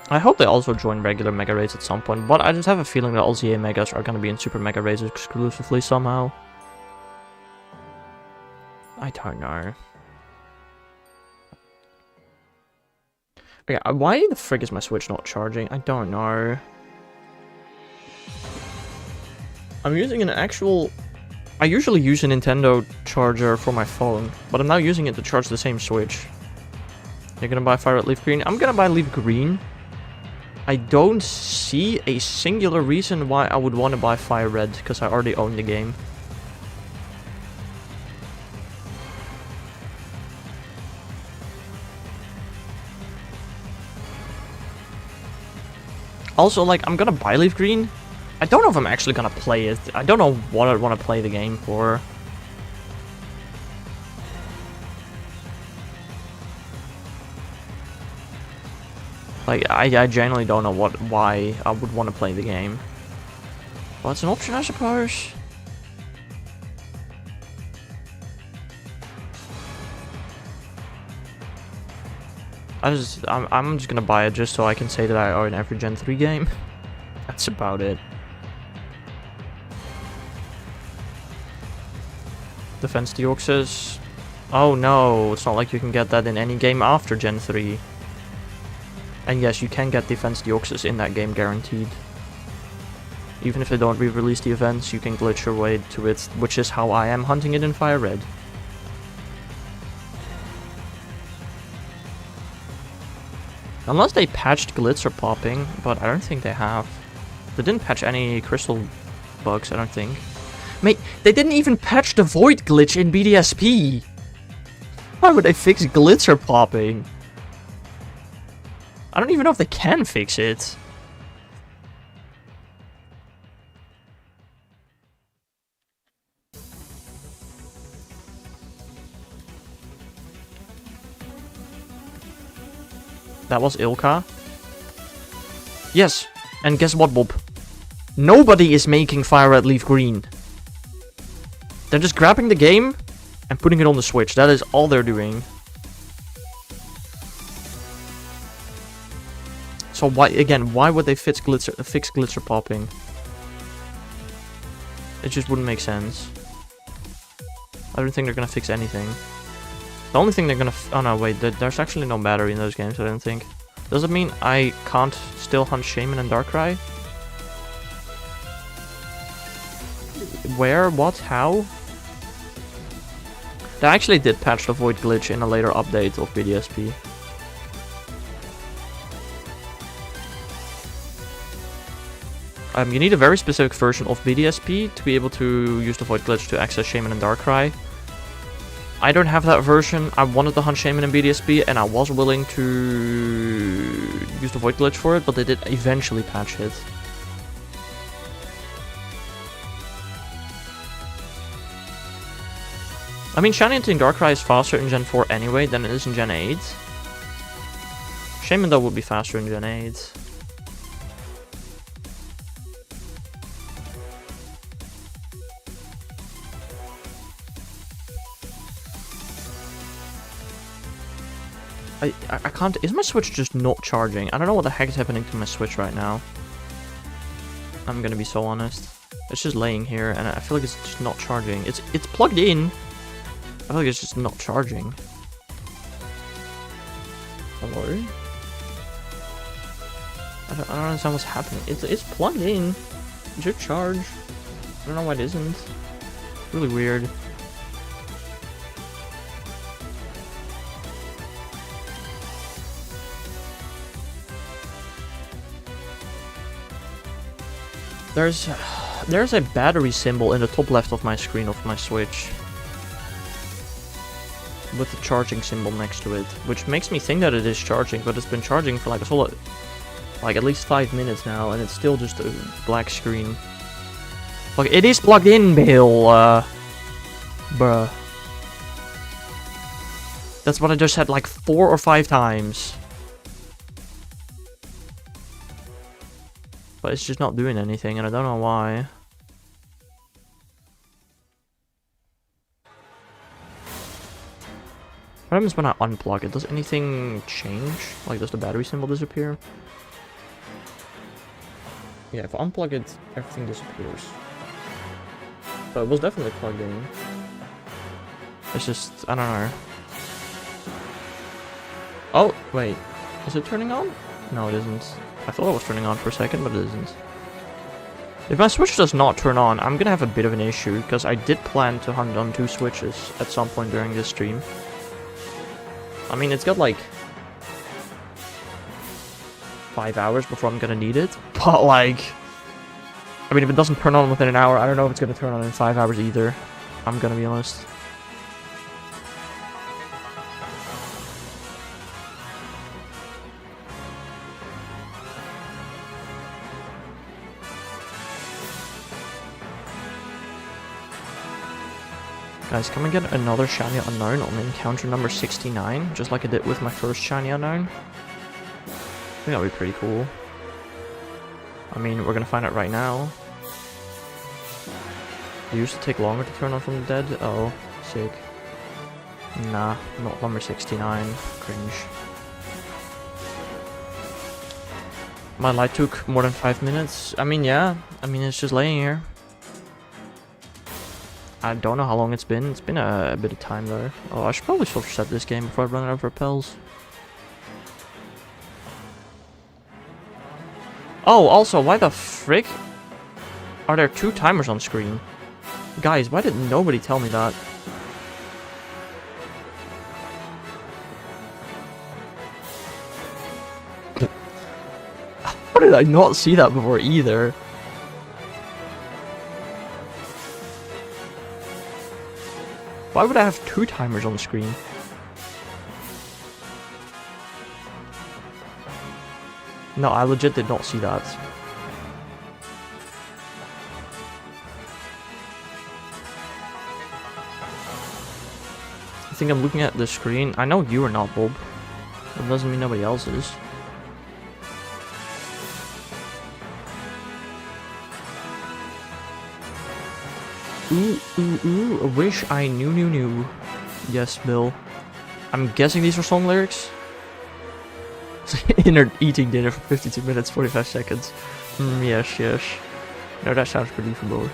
I hope they also join regular Mega Raids at some point, but I just have a feeling that all ZA Megas are gonna be in Super Mega Raids exclusively somehow. I don't know. Okay, why the frick is my Switch not charging? I don't know. I'm using an actual... I usually use a Nintendo charger for my phone, but I'm now using it to charge the same Switch. You're gonna buy Fire Red Leaf Green? I'm gonna buy Leaf Green. I don't see a singular reason why I would want to buy Fire Red, because I already own the game. Also, like, I'm gonna buy Leaf Green. I don't know if I'm actually gonna play it. I don't know what I want to play the game for. Like, I genuinely don't know why I would want to play the game. Well, it's an option, I suppose. I'm just gonna buy it just so I can say that I own every Gen 3 game. That's about it. Defense Deoxys. Oh no, it's not like you can get that in any game after Gen 3. And yes, you can get Defense Deoxys in that game, guaranteed. Even if they don't re-release the events, you can glitch your way to it, which is how I am hunting it in Fire Red. Unless they patched Glitzer popping, but I don't think they have. They didn't patch any crystal bugs, I don't think. Mate, they didn't even patch the Void glitch in BDSP! Why would they fix Glitzer popping? I don't even know if they can fix it. That was Ilka. Yes, and guess what, Bob? Nobody is making Fire Red Leaf Green. They're just grabbing the game and putting it on the Switch. That is all they're doing. So why would they fix glitzer popping? It just wouldn't make sense. I don't think they're gonna fix anything. The only thing they're gonna... oh no, wait, there's actually no battery in those games, I don't think. Does it mean I can't still hunt Shaman and Darkrai? Where? What? How? They actually did patch the Void glitch in a later update of BDSP. You need a very specific version of BDSP to be able to use the Void glitch to access Shaman and Darkrai. I don't have that version. I wanted to hunt Shaman in BDSP and I was willing to use the Void glitch for it, but they did eventually patch it. I mean, Shiny and Darkrai is faster in Gen 4 anyway than it is in Gen 8. Shaman though would be faster in Gen 8. I can't... is my Switch just not charging? I don't know what the heck is happening to my Switch right now. I'm gonna be so honest. It's just laying here and I feel like it's just not charging. It's plugged in. I feel like it's just not charging. Hello? I don't understand what's happening. It's plugged in. It should charge. I don't know why it isn't. Really weird. There's a battery symbol in the top left of my screen of my Switch. With the charging symbol next to it. Which makes me think that it is charging, but it's been charging for like a solid... like at least 5 minutes now, and it's still just a black screen. Like, it is plugged in, Bill! Bruh. That's what I just said like 4 or 5 times. but it's just not doing anything, and I don't know why. What happens when I unplug it? Does anything change? Like, does the battery symbol disappear? Yeah, if I unplug it, everything disappears. So it was definitely plugged in. It's just, I don't know. Oh, wait. Is it turning on? No, it isn't. I thought it was turning on for a second, but it isn't. If my switch does not turn on, I'm gonna have a bit of an issue, because I did plan to hunt on 2 switches at some point during this stream. I mean, it's got like 5 hours before I'm gonna need it, but like, I mean, if it doesn't turn on within an hour, I don't know if it's gonna turn on in 5 hours either. I'm gonna be honest. Guys, can we get another shiny unknown on encounter number 69, just like I did with my first shiny unknown? I think that would be pretty cool. I mean, we're gonna find out right now. It used to take longer to turn on from the dead. Oh, sick. Nah, not number 69. Cringe. My light took more than 5 minutes. I mean, yeah. I mean, it's just laying here. I don't know how long it's been. It's been a bit of time though. Oh, I should probably filter set this game before I run out of repels. Oh, also, why the frick are there 2 timers on screen? Guys, why did nobody tell me that? How did I not see that before either? Why would I have 2 timers on the screen? No, I legit did not see that. I think I'm looking at the screen. I know you are not, Bob. That doesn't mean nobody else is. Ooh, ooh, ooh, I wish I knew. Yes, Bill. I'm guessing these were song lyrics? Inner eating dinner for 52 minutes, 45 seconds. Yes. No, that sounds believable.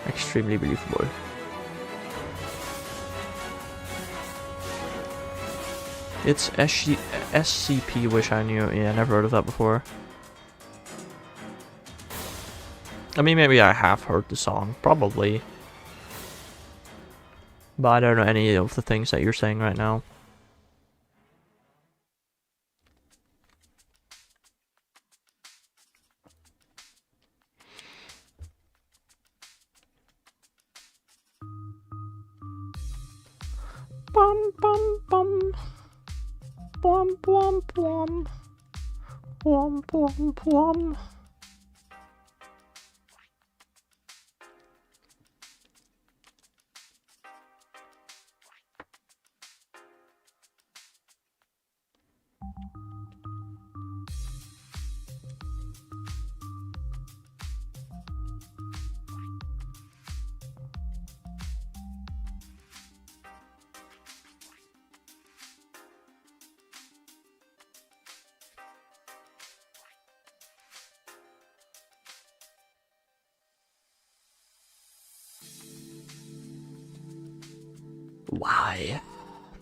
Extremely believable. It's SCP, wish I knew. Yeah, never heard of that before. I mean, maybe I have heard the song, probably. But I don't know any of the things that you're saying right now. Bum bum bum. Bum bum bum. Bum bum bum.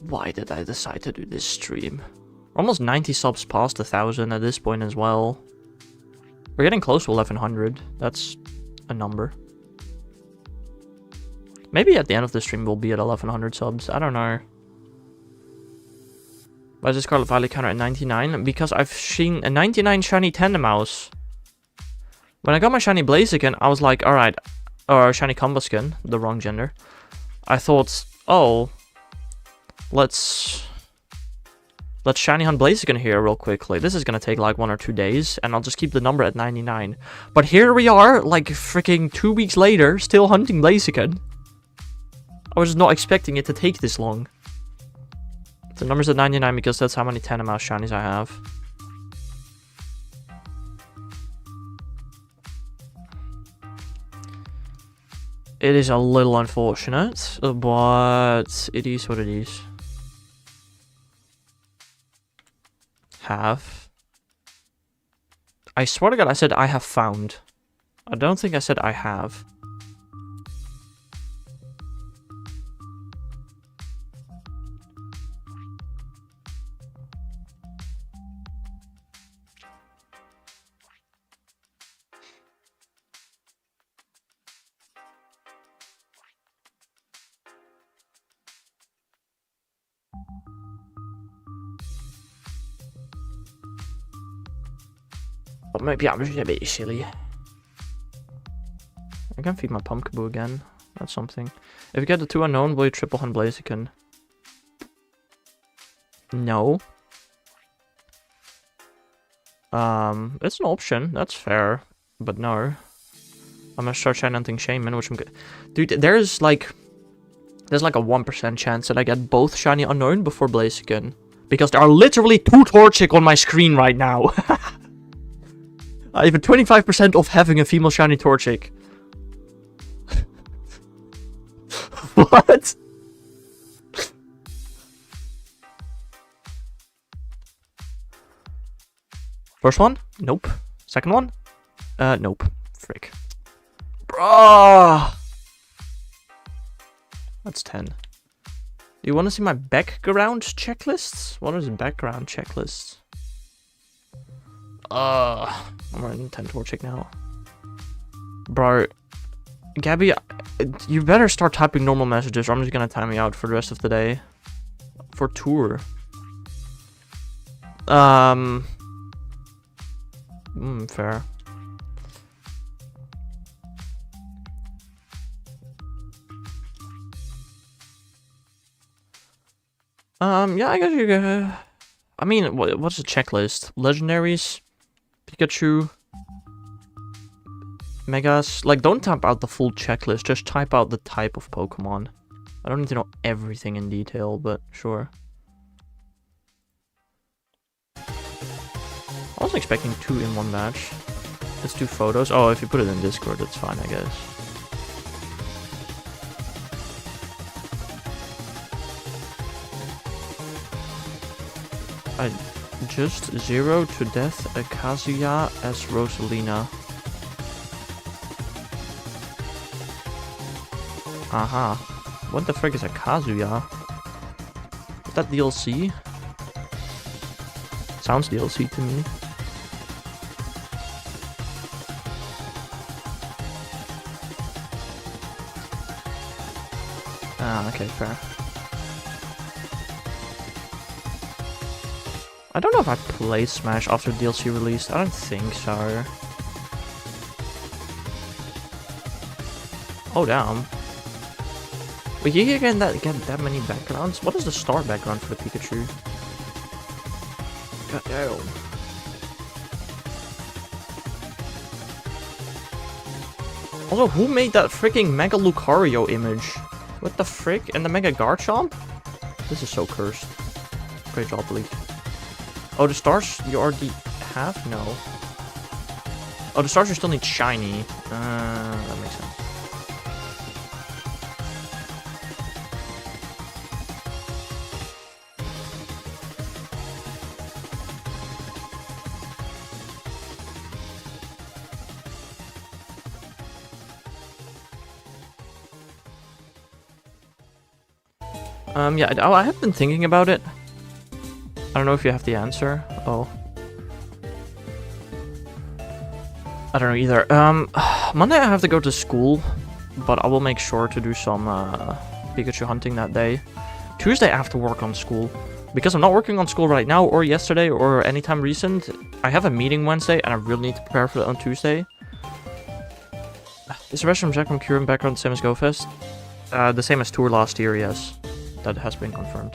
Why did I decide to do this stream? Almost 90 subs past 1,000 at this point as well. We're getting close to 1,100. That's a number. Maybe at the end of the stream we'll be at 1,100 subs. I don't know. Why is this Scarlet Violet counter at 99? Because I've seen a 99 shiny Tandemaus. When I got my shiny Blaziken, I was like, alright. Or shiny Combusken, the wrong gender. I thought, oh, let's shiny hunt Blaziken here real quickly. This is gonna take like 1 or 2 days, and I'll just keep the number at 99. But here we are, like freaking 2 weeks later, still hunting Blaziken. I was just not expecting it to take this long. The number's at 99 because that's how many Tandemaus shinies I have. It is a little unfortunate, but it is what it is. Have. I swear to God, I said I have found. I don't think I said I have. But maybe I'm just a bit silly. I can feed my Pumpkaboo again. That's something. If you get the 2 unknown, will you triple hunt Blaziken? No. It's an option. That's fair. But no. I'm gonna start shiny hunting Shaman, which I'm good. Dude, there's like a 1% chance that I get both shiny unknown before Blaziken. Because there are literally 2 Torchic on my screen right now. I have a 25% of having a female shiny Torchic. What? First one? Nope. Second one? Nope. Frick. Bruh! That's 10. Do you want to see my background checklists? What is background checklists? I'm running 10 Torchic now. Bro. Gabby, you better start typing normal messages or I'm just gonna time you out for the rest of the day. For tour. Fair. Yeah, I guess you go. I mean, what's the checklist? Legendaries? Pikachu? Megas? Like, don't type out the full checklist, just type out the type of Pokemon. I don't need to know everything in detail, but sure. I was expecting 2 in one match. Let's do photos. Oh, if you put it in Discord, that's fine, I guess. I just 0 to death a Kazuya as Rosalina. Aha. What the frick is a Kazuya? Is that DLC? Sounds DLC to me. Ah, okay, fair. I don't know if I played Smash after DLC released. I don't think so. Oh, damn. Wait, you get that many backgrounds? What is the star background for the Pikachu? God damn. Also, who made that freaking Mega Lucario image? What the frick? And the Mega Garchomp? This is so cursed. Great job, League. Oh, the stars you already have? No. Oh, the stars you still need shiny. That makes sense. Yeah, I have been thinking about it. I don't know if you have the answer. Oh. I don't know either. Monday I have to go to school, but I will make sure to do some Pikachu hunting that day. Tuesday I have to work on school. Because I'm not working on school right now, or yesterday, or anytime recent. I have a meeting Wednesday, and I really need to prepare for it on Tuesday. Is the rest from Jack from Curum background the same as GoFest? The same as Tour last year, yes. That has been confirmed.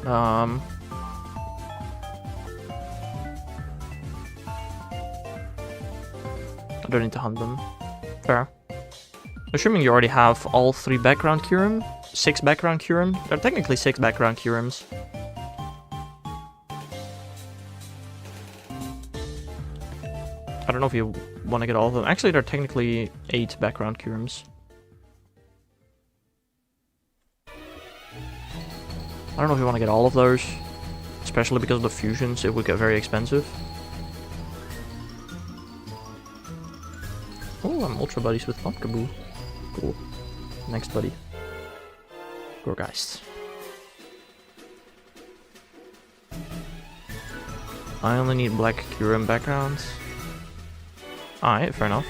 I don't need to hunt them. Fair. Assuming you already have all 3 background Kyurem, 6 background Kyurem. There are technically 6 background Kyurems. I don't know if you want to get all of them. Actually, there are technically 8 background Kurums. I don't know if you want to get all of those. Especially because of the fusions, it would get very expensive. Oh, I'm ultra buddies with Pumpkaboo. Cool. Next buddy. Gorgeist. I only need black Kurum backgrounds. Alright, fair enough.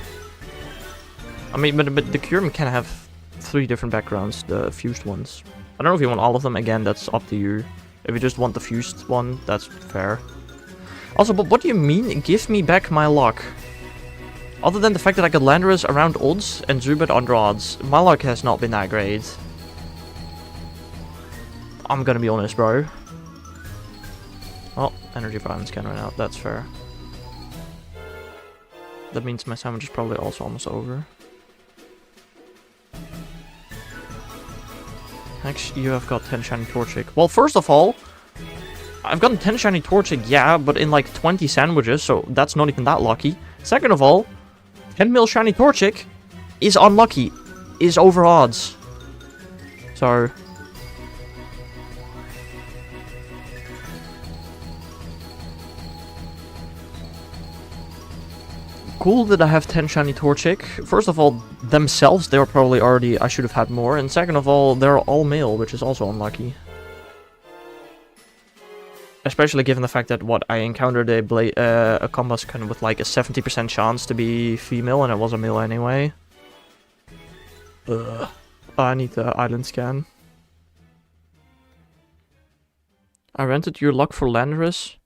I mean, but the Kurum can have 3 different backgrounds, the fused ones. I don't know if you want all of them, again, that's up to you. If you just want the fused one, that's fair. Also, but what do you mean, give me back my luck? Other than the fact that I got Landorus around odds and Zubat under odds, my luck has not been that great. I'm gonna be honest, bro. Oh, energy violence can run out, that's fair. That means my sandwich is probably also almost over. Next, you have got 10 shiny Torchic. Well, first of all, I've gotten 10 shiny Torchic, yeah, but in like 20 sandwiches, so that's not even that lucky. Second of all, 10 mil shiny Torchic is unlucky, is over odds. So... cool that I have 10 shiny Torchic. First of all, themselves, they were probably already... I should have had more. And second of all, they're all male, which is also unlucky. Especially given the fact that, what, I encountered a Combus kind of with like a 70% chance to be female, and it was a male anyway. Ugh. Oh, I need the island scan. I rented your luck for Landorus.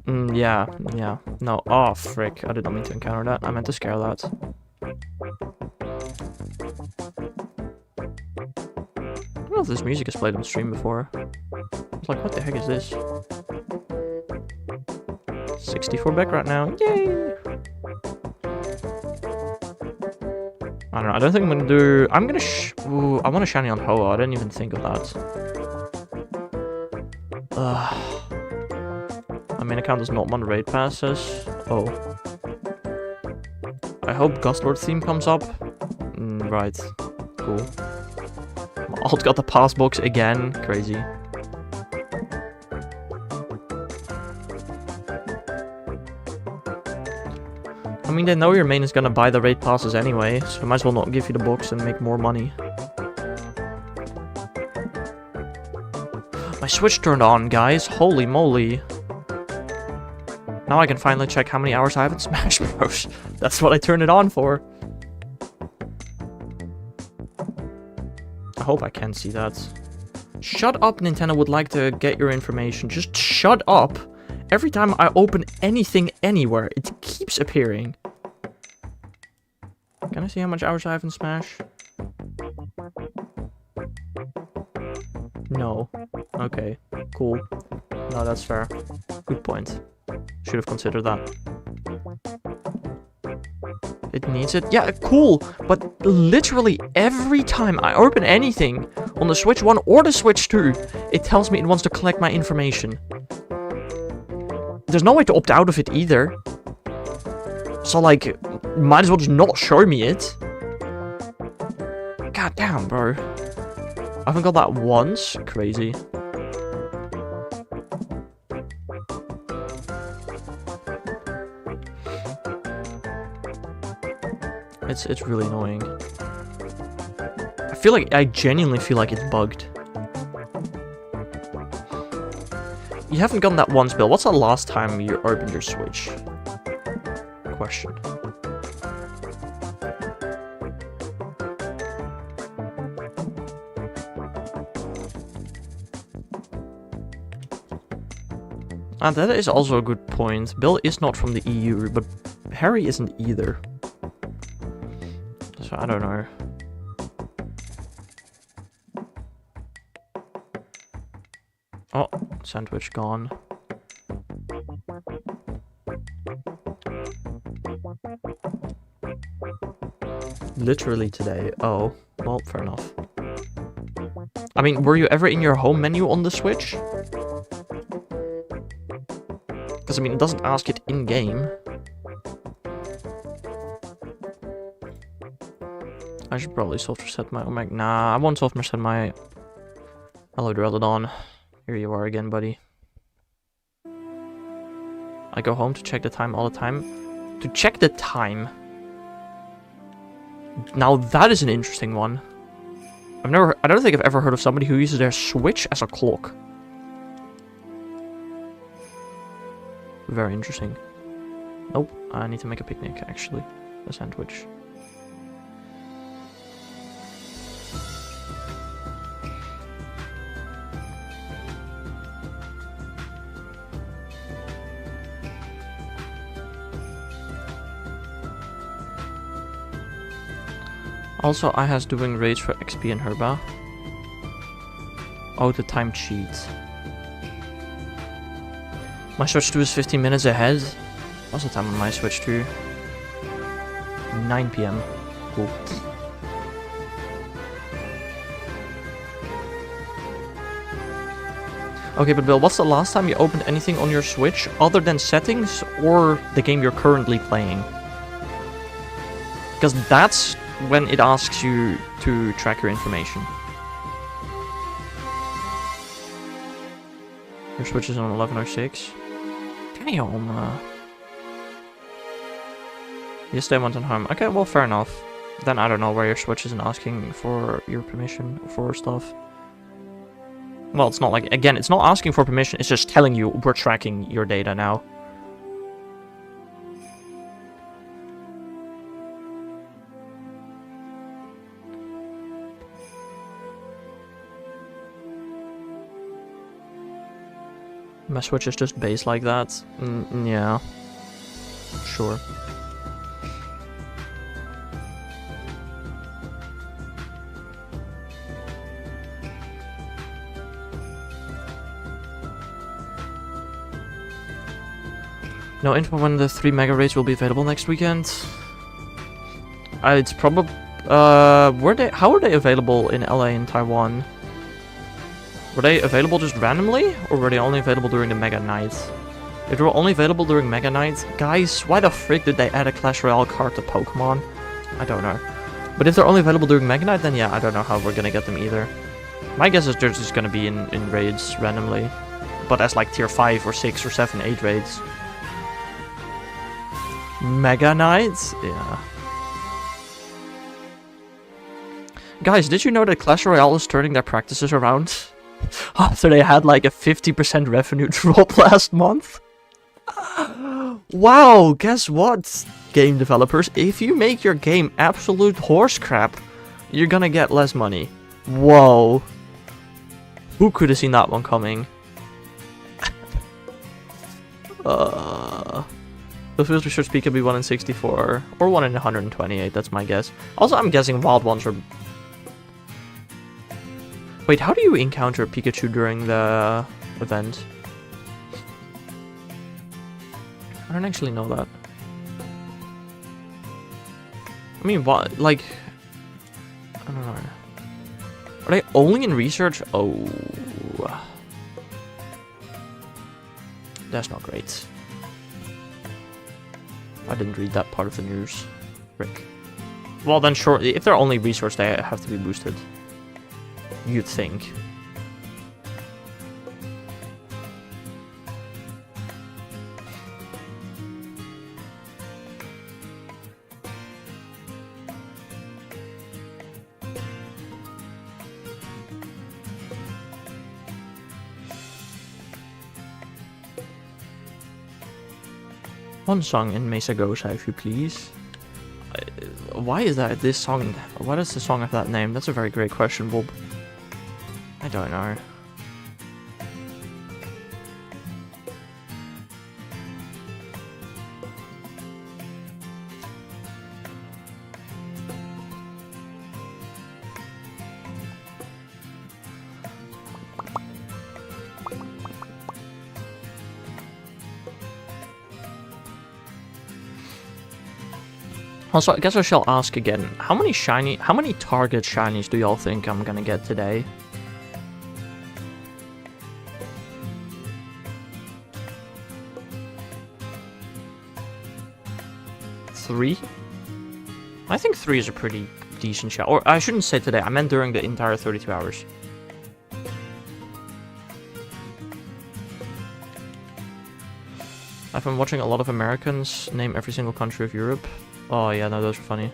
Yeah. No. Oh, frick. I did not mean to encounter that. I meant to scare that. I don't know if this music has played on stream before. It's like, what the heck is this? 64 back right now. Yay! I don't know. I don't think I'm gonna do... I'm gonna Ooh, I want a shiny on Hoa. I didn't even think of that. My main account does not want raid passes. Oh. I hope Gustlord theme comes up. Right. Cool. My alt got the pass box again. Crazy. I mean, they know your main is gonna buy the raid passes anyway, so I might as well not give you the box and make more money. My Switch turned on, guys. Holy moly. Now I can finally check how many hours I have in Smash Bros. That's what I turned it on for. I hope I can see that. Shut up, Nintendo would like to get your information. Just shut up. Every time I open anything anywhere, it keeps appearing. Can I see how much hours I have in Smash? No. Okay. Cool. No, that's fair. Good point. Should have considered that. It needs it? Yeah, cool! But literally every time I open anything on the Switch 1 or the Switch 2, it tells me it wants to collect my information. There's no way to opt out of it either. So, like, might as well just not show me it. God damn, bro. I haven't got that once. Crazy. It's really annoying. I genuinely feel like it's bugged. You haven't gotten that once, Bill. What's the last time you opened your Switch? Question. And that is also a good point. Bill is not from the EU, but Harry isn't either. So I don't know. Oh, sandwich gone. Literally today. Oh, well, fair enough. I mean, were you ever in your home menu on the Switch? Because, I mean, it doesn't ask it in-game. I should probably soft reset my Omega. Nah, I won't soft reset my... Hello, Duraludon. Here you are again, buddy. I go home to check the time all the time. To check the time. Now that is an interesting one. I don't think I've ever heard of somebody who uses their Switch as a clock. Very interesting. Nope, I need to make a picnic, actually. A sandwich. Also, I has doing raids for XP and Herba. Oh, the time cheat. My Switch 2 is 15 minutes ahead. What's the time on my Switch 2? 9 PM. Cool. Okay, but Bill, what's the last time you opened anything on your Switch other than settings or the game you're currently playing? Because that's when it asks you to track your information. Your Switch is on 1106. Damn. Yes, they went on home. Okay, well, fair enough. Then I don't know where your Switch isn't asking for your permission for stuff. Well, it's not like, again, it's not asking for permission, it's just telling you we're tracking your data now. My Switch is just based like that. Yeah. Sure. No info when the 3 mega raids will be available next weekend. It's probably how are they available in LA and Taiwan? Were they available just randomly, or were they only available during the Mega Night? If they were only available during Mega Night, guys, why the frick did they add a Clash Royale card to Pokemon? I don't know. But if they're only available during Mega Night, then yeah, I don't know how we're gonna get them either. My guess is they're just gonna be in raids randomly. But as like tier 5 or 6 or 7, 8 raids. Mega Nights? Yeah. Guys, did you know that Clash Royale is turning their practices around? After they had like a 50% revenue drop last month? Wow, guess what, game developers? If you make your game absolute horse crap, you're gonna get less money. Whoa. Who could have seen that one coming? The first research speed could be 1 in 64, or 1 in 128, that's my guess. Also, I'm guessing wild ones are... Wait, how do you encounter Pikachu during the event? I don't actually know that. I mean, what, like... I don't know. Are they only in research? Oh... That's not great. I didn't read that part of the news. Rick. Well then, sure, if they're only research, they have to be boosted. You'd think. One song in Mesa Gosa, if you please. Why is that this song? Why does the song have that name? That's a very great question, Bob. I don't know. Also, I guess I shall ask again, how many target shinies do y'all think I'm gonna get today? Three? I think 3 is a pretty decent shot. Or I shouldn't say today, I meant during the entire 32 hours. I've been watching a lot of Americans name every single country of Europe. Oh yeah, no, those are funny.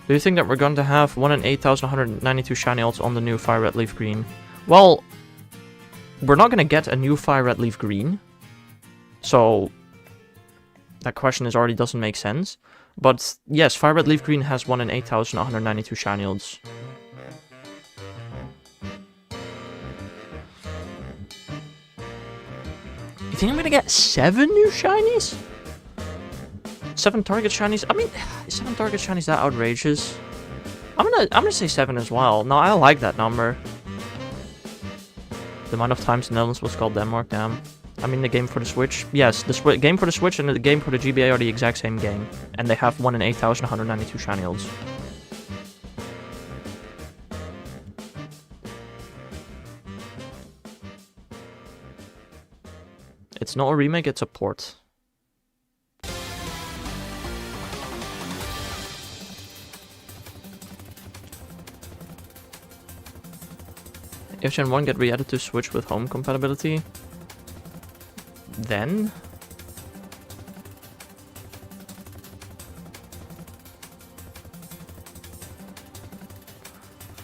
Do you think that we're going to have 1 in 8,192 shiny ults on the new Fire Red Leaf Green? Well, we're not going to get a new Fire Red Leaf Green. So, that question already doesn't make sense. But yes, Fire Red Leaf Green has 1 in 8,192 shiny ults. You think I'm going to get 7 new shinies? 7 target shinies? I mean, is 7 target shinies that outrageous? I'm gonna say 7 as well. No, I like that number. The amount of times the Netherlands was called Denmark, damn. I mean, the game for the Switch. Yes, the game for the Switch and the game for the GBA are the exact same game. And they have 1 in 8,192 shiny ults. It's not a remake, it's a port. If Gen 1 get re-added to Switch with home compatibility, then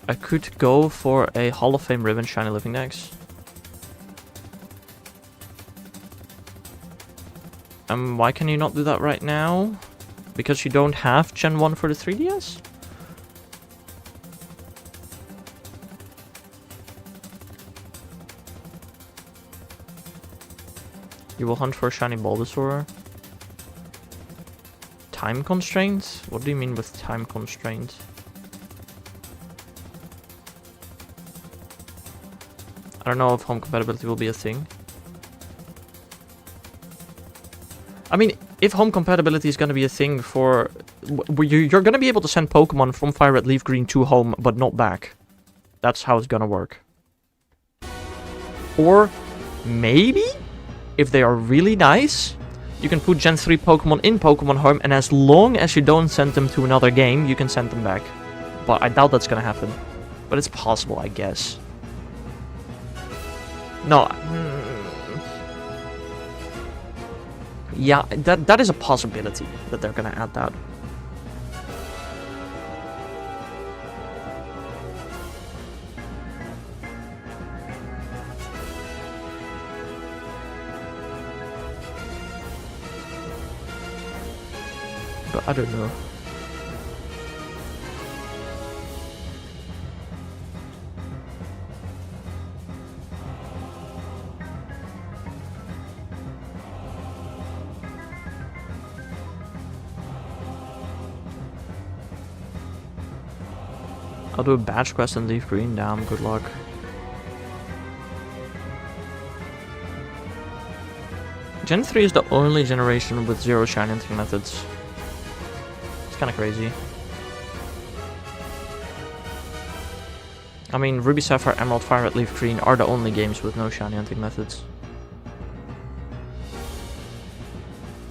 I could go for a Hall of Fame ribbon shiny living dex. Why can you not do that right now? Because you don't have Gen 1 for the 3DS? You will hunt for a shiny Bulbasaur. Time constraint? What do you mean with time constraint? I don't know if home compatibility will be a thing. I mean, if home compatibility is going to be a thing for... You're going to be able to send Pokemon from Fire Red Leaf Green to home, but not back. That's how it's going to work. Or maybe, if they are really nice, you can put Gen 3 Pokemon in Pokemon Home, and as long as you don't send them to another game, you can send them back. But I doubt that's going to happen. But it's possible, I guess. No. Yeah, that is a possibility that they're gonna add that. But I don't know. I'll do a badge quest and leave green. Damn, good luck. Gen 3 is the only generation with 0 shiny hunting methods. It's kinda crazy. I mean, Ruby, Sapphire, Emerald, Fire Red, Leaf Green are the only games with no shiny hunting methods.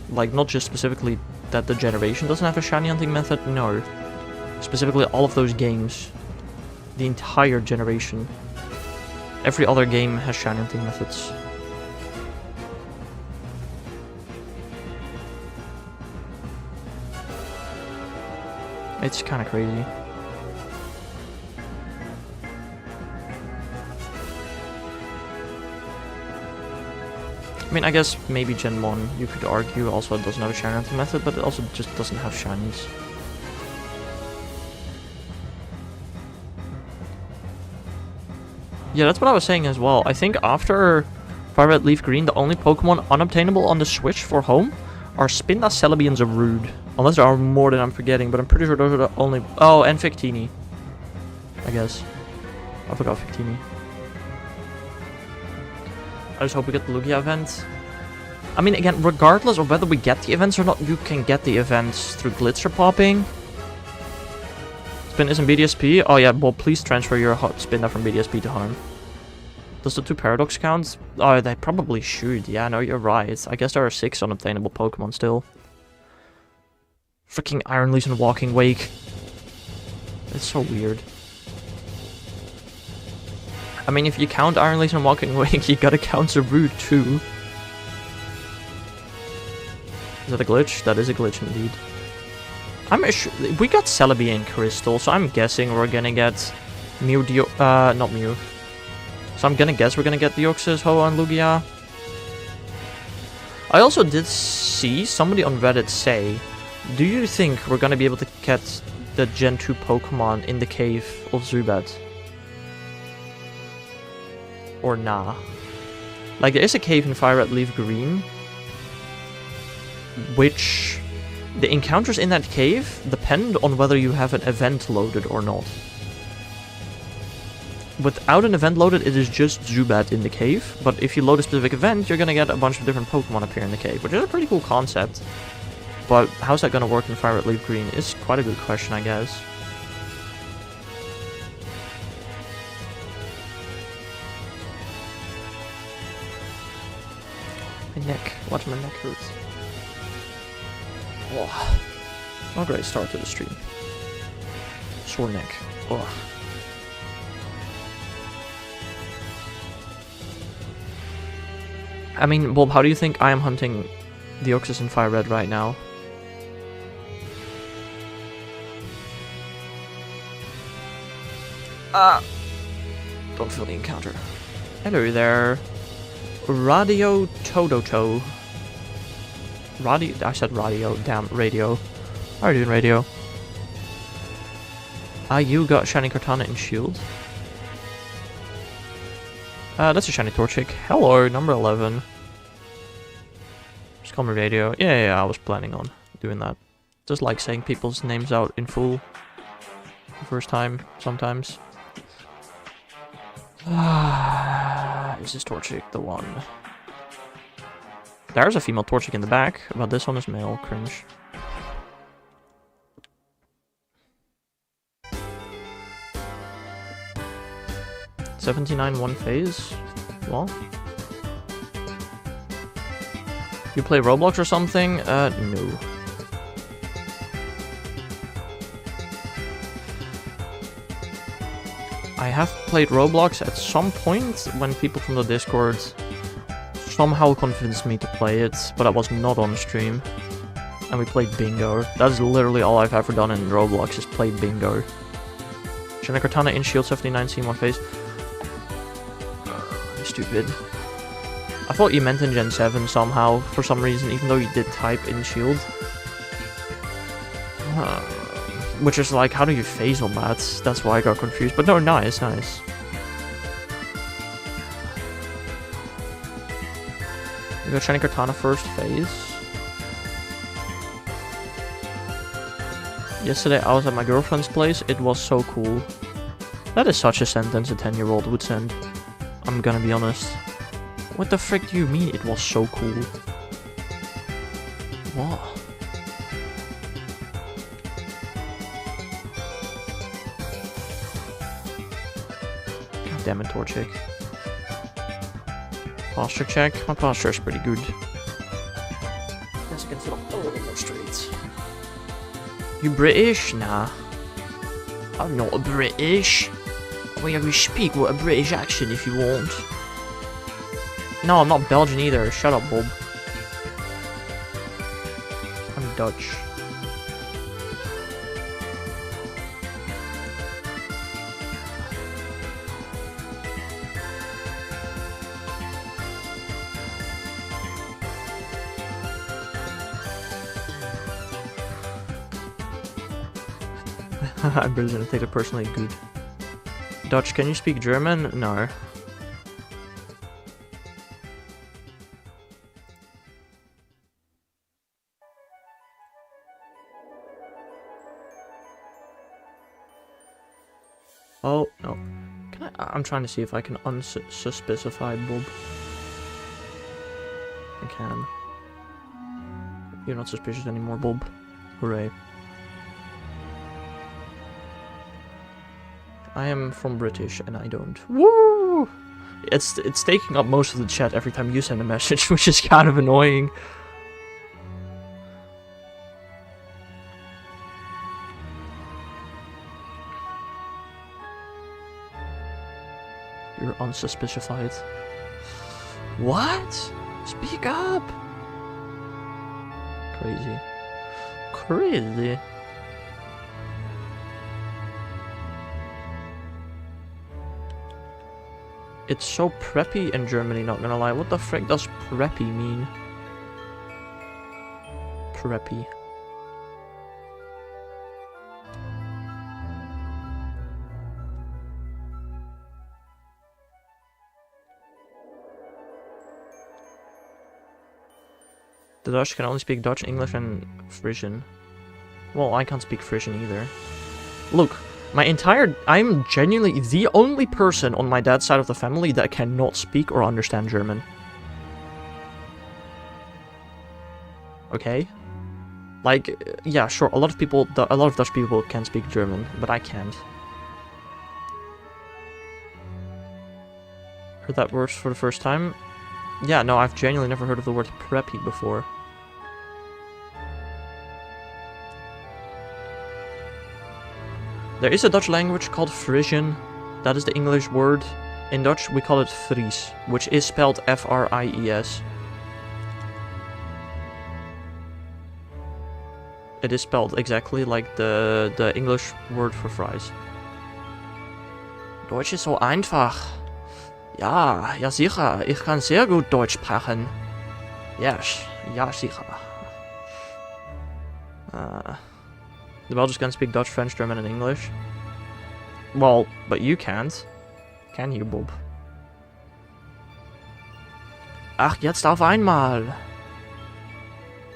Like, not just specifically that the generation doesn't have a shiny hunting method, no. Specifically all of those games. The entire generation. Every other game has shiny hunting methods. It's kinda crazy. I mean, I guess maybe Gen 1, you could argue, also it doesn't have a shiny hunting method, but it also just doesn't have shinies. Yeah, that's what I was saying as well. I think after Fire Red Leaf Green, the only Pokemon unobtainable on the Switch for home are Spinda, Celebi, and Zarude. Unless there are more that I'm forgetting, but I'm pretty sure those are the only... Oh, and Victini. I guess. I forgot Victini. I just hope we get the Lugia event. I mean, again, regardless of whether we get the events or not, you can get the events through Glitzer popping. Spin isn't BDSP? Oh yeah, well please transfer your Spinda from BDSP to home. Does the 2 Paradox count? Oh, they probably should. Yeah, no, you're right. I guess there are 6 unobtainable Pokemon still. Freaking Iron Leaf and Walking Wake. It's so weird. I mean, if you count Iron Lace and Walking Wing, you gotta count Zarude too. Is that a glitch? That is a glitch indeed. We got Celebi and Crystal, so I'm guessing we're gonna get not Mew. So I'm gonna guess we're gonna get Deoxys, Ho-Oh, and Lugia. I also did see somebody on Reddit say, do you think we're gonna be able to catch the Gen 2 Pokemon in the cave of Zubat? Or nah? Like, there is a cave in Fire Red Leaf Green, which the encounters in that cave depend on whether you have an event loaded or not. Without an event loaded, it is just Zubat in the cave, but if you load a specific event, you're gonna get a bunch of different Pokemon appear in the cave, which is a pretty cool concept. But how's that gonna work in Fire Red Leaf Green is quite a good question, I guess. My neck. Watch my neck hurts. Oh. Not a great start to the stream. Sore neck. Oh. I mean, Bob, how do you think I am hunting Deoxys in Fire Red right now? Don't feel the encounter. Hello there. Radio Todoto. I said radio. Damn, radio. How are you doing, radio? You got Shiny Cortana in Shield. That's a Shiny Torchic. Hello, number 11. Just call me radio. Yeah, I was planning on doing that. Just like saying people's names out in full. The first time, sometimes. Is this Torchic the one? There's a female Torchic in the back, but this one is male. Cringe. $79 one phase? Well. You play Roblox or something? No. I have played Roblox at some point when people from the Discord somehow convinced me to play it, but I was not on stream. And we played bingo. That's literally all I've ever done in Roblox, is play bingo. Shiny Cortana in Shield, 79 C1 phase. Stupid. I thought you meant in Gen 7 somehow, for some reason, even though you did type in Shield. Which is like, how do you phase on that? That's why I got confused. But no, nice. You got Shiny Cortana first phase. Yesterday I was at my girlfriend's place. It was so cool. That is such a sentence a 10-year-old would send. I'm gonna be honest. What the frick do you mean it was so cool? What? God damn it, Torchic. Posture check. My posture is pretty good. Guess I can sit up a little more straight. You British? Nah. I'm not a British. Well, you can speak with a British accent if you want. No, I'm not Belgian either. Shut up, Bob. I'm Dutch. I'm really gonna take it personally. Good. Dutch, can you speak German? No. Oh, no. Can I'm trying to see if I can unsuspecify Bob. I can. You're not suspicious anymore, Bob. Hooray. I am from British and I don't. Woo! It's taking up most of the chat every time you send a message, which is kind of annoying. You're unsuspicified. What? Speak up! Crazy. Crazy. It's so preppy in Germany, not gonna lie. What the frick does preppy mean? Preppy. The Dutch can only speak Dutch, English, and Frisian. Well, I can't speak Frisian either. Look, I'm genuinely the only person on my dad's side of the family that cannot speak or understand German. Okay? Like, yeah, sure, a lot of Dutch people can speak German, but I can't. Heard that word for the first time? Yeah, no, I've genuinely never heard of the word preppy before. There is a Dutch language called Frisian. That is the English word. In Dutch, we call it Fries, which is spelled F-R-I-E-S. It is spelled exactly like the English word for fries. Deutsch ist so einfach. Ja, ja sicher. Ich kann sehr gut Deutsch sprechen. Yes, ja sicher. The Belgians can speak Dutch, French, German, and English. Well, but you can't. Can you, Bob? Ach, jetzt auf einmal.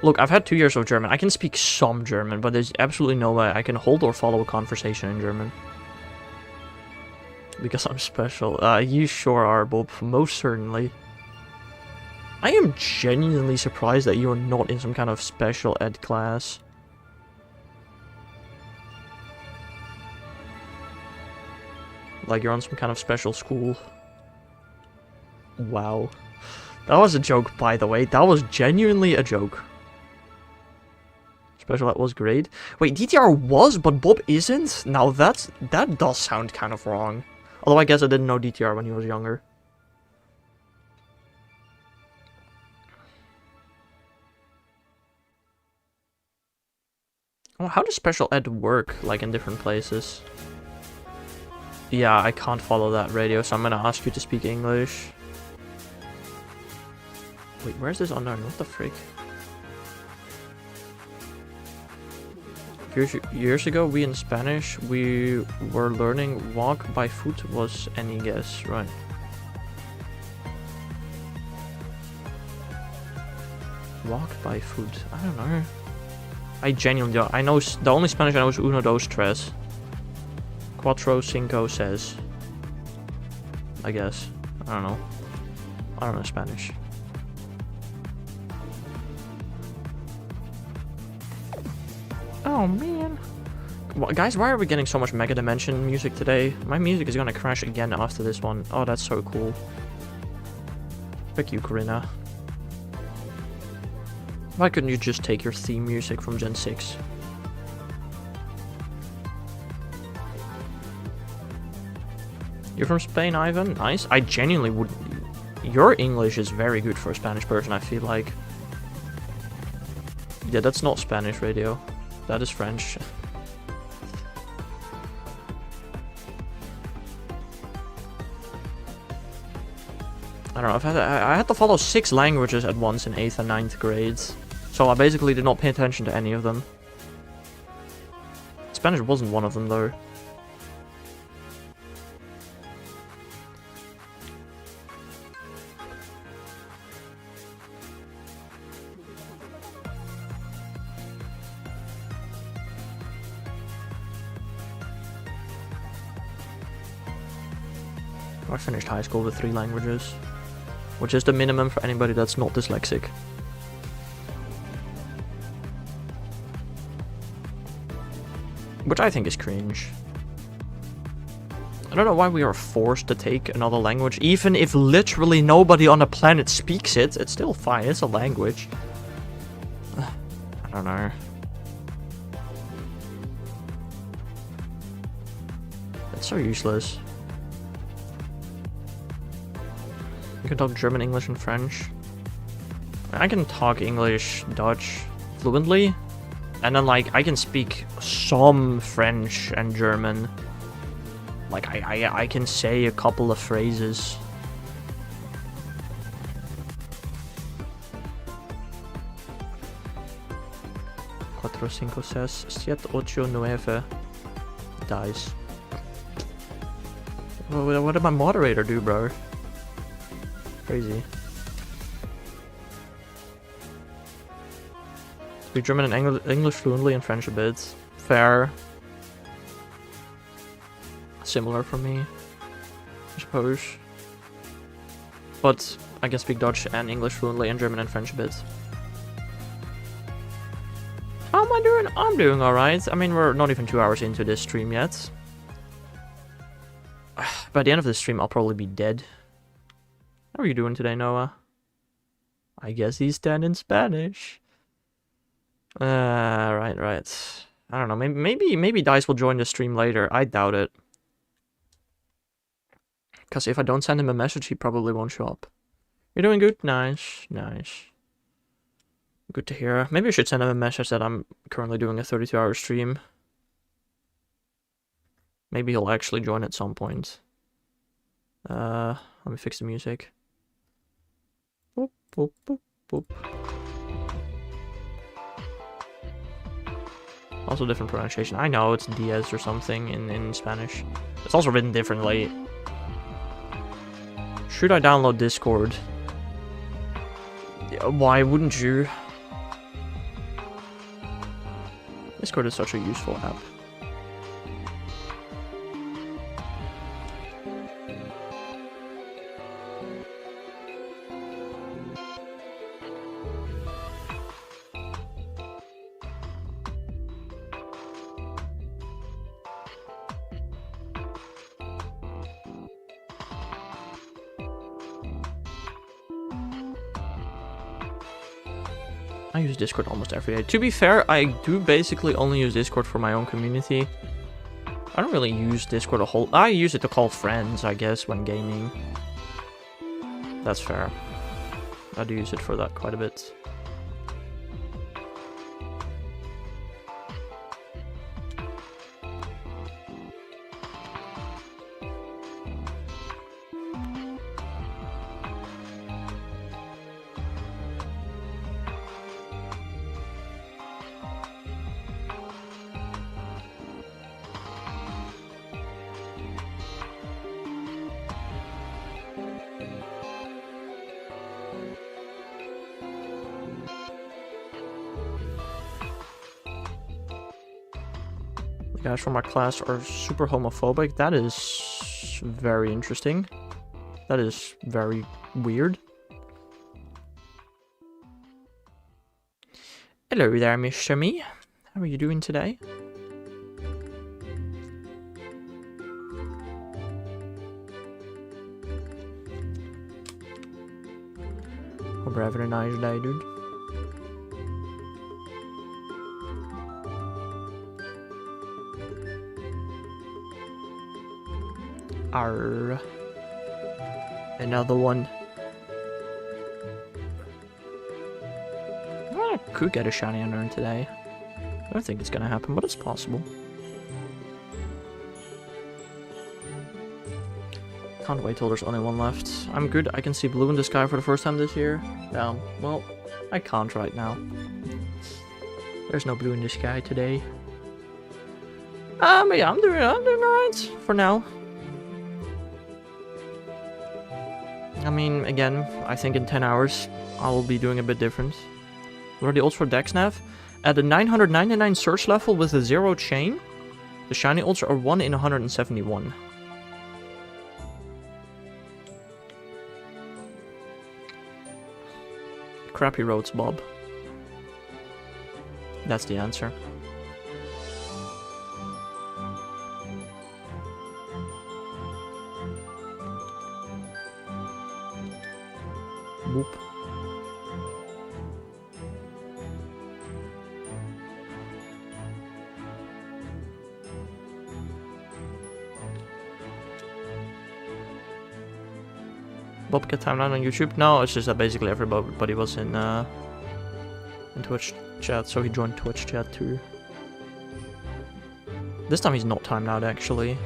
Look, I've had 2 years of German. I can speak some German, but there's absolutely no way I can hold or follow a conversation in German. Because I'm special. You sure are, Bob. Most certainly. I am genuinely surprised that you are not in some kind of special ed class. Like you're on some kind of special school. Wow. That was a joke, by the way. That was genuinely a joke. Special ed was great. Wait, DTR was, but Bob isn't? Now that does sound kind of wrong. Although I guess I didn't know DTR when he was younger. Oh, how does special ed work, like, in different places? Yeah, I can't follow that radio, so I'm gonna ask you to speak English. Wait, where's this unknown? What the frick? Years ago, we in Spanish, we were learning walk by foot was any guess, right? Walk by foot, I don't know. I genuinely don't. I know the only Spanish I know is uno, dos, tres. Cuatro, cinco, seis. I guess. I don't know. I don't know Spanish. Oh man. Well, guys, why are we getting so much Mega Dimension music today? My music is gonna crash again after this one. Oh, that's so cool. Frick you, Corinna. Why couldn't you just take your theme music from Gen 6? You're from Spain, Ivan? Nice. I genuinely would... Your English is very good for a Spanish person, I feel like. Yeah, that's not Spanish radio. That is French. I don't know, I had to follow 6 languages at once in 8th and 9th grades. So I basically did not pay attention to any of them. Spanish wasn't one of them, though. I finished high school with 3 languages, which is the minimum for anybody that's not dyslexic. Which I think is cringe. I don't know why we are forced to take another language, even if literally nobody on the planet speaks it. It's still fine, it's a language. I don't know. That's so useless. I can talk German, English, and French. I can talk English, Dutch fluently. And then, like, I can speak some French and German. Like, I can say a couple of phrases. Cuatro, cinco, seis, siete, ocho, nueve. Dice. What did my moderator do, bro? Crazy. Speak German and English fluently and French a bit. Fair. Similar for me, I suppose. But I can speak Dutch and English fluently and German and French a bit. How am I doing? I'm doing alright. I mean, we're not even 2 hours into this stream yet. By the end of this stream, I'll probably be dead. How are you doing today, Noah? I guess he's dead in Spanish. Right. I don't know. Maybe Dice will join the stream later. I doubt it. Because if I don't send him a message, he probably won't show up. You're doing good? Nice. Good to hear. Maybe I should send him a message that I'm currently doing a 32-hour stream. Maybe he'll actually join at some point. Let me fix the music. Boop, boop, boop, boop. Also different pronunciation. I know it's Diaz or something in Spanish. It's also written differently. Should I download Discord? Why wouldn't you? Discord is such a useful app. I use Discord almost every day. To be fair, I do basically only use Discord for my own community. I don't really use Discord a whole... I use it to call friends, I guess, when gaming. That's fair. I do use it for that quite a bit. Guys from my class are super homophobic. That is very interesting. That is very weird. Hello there, Miss Shami. How are you doing today? Hope you're having a nice day, dude. Arr. Another one. I could get a shiny unearned today. I don't think it's gonna happen, but it's possible. Can't wait till there's only one left. I'm good. I can see blue in the sky for the first time this year. Yeah, well, I can't right now. There's no blue in the sky today. But yeah, I'm doing alright for now. I mean, again, I think in 10 hours, I will be doing a bit different. What are the ults for Dexnav? At the 999 search level with a 0 chain, the shiny ults are 1 in 171. Crappy roads, Bob. That's the answer. Boop. Bob get timed out on YouTube? No, it's just that basically everybody was in Twitch chat, so he joined Twitch chat too. This time he's not timed out actually.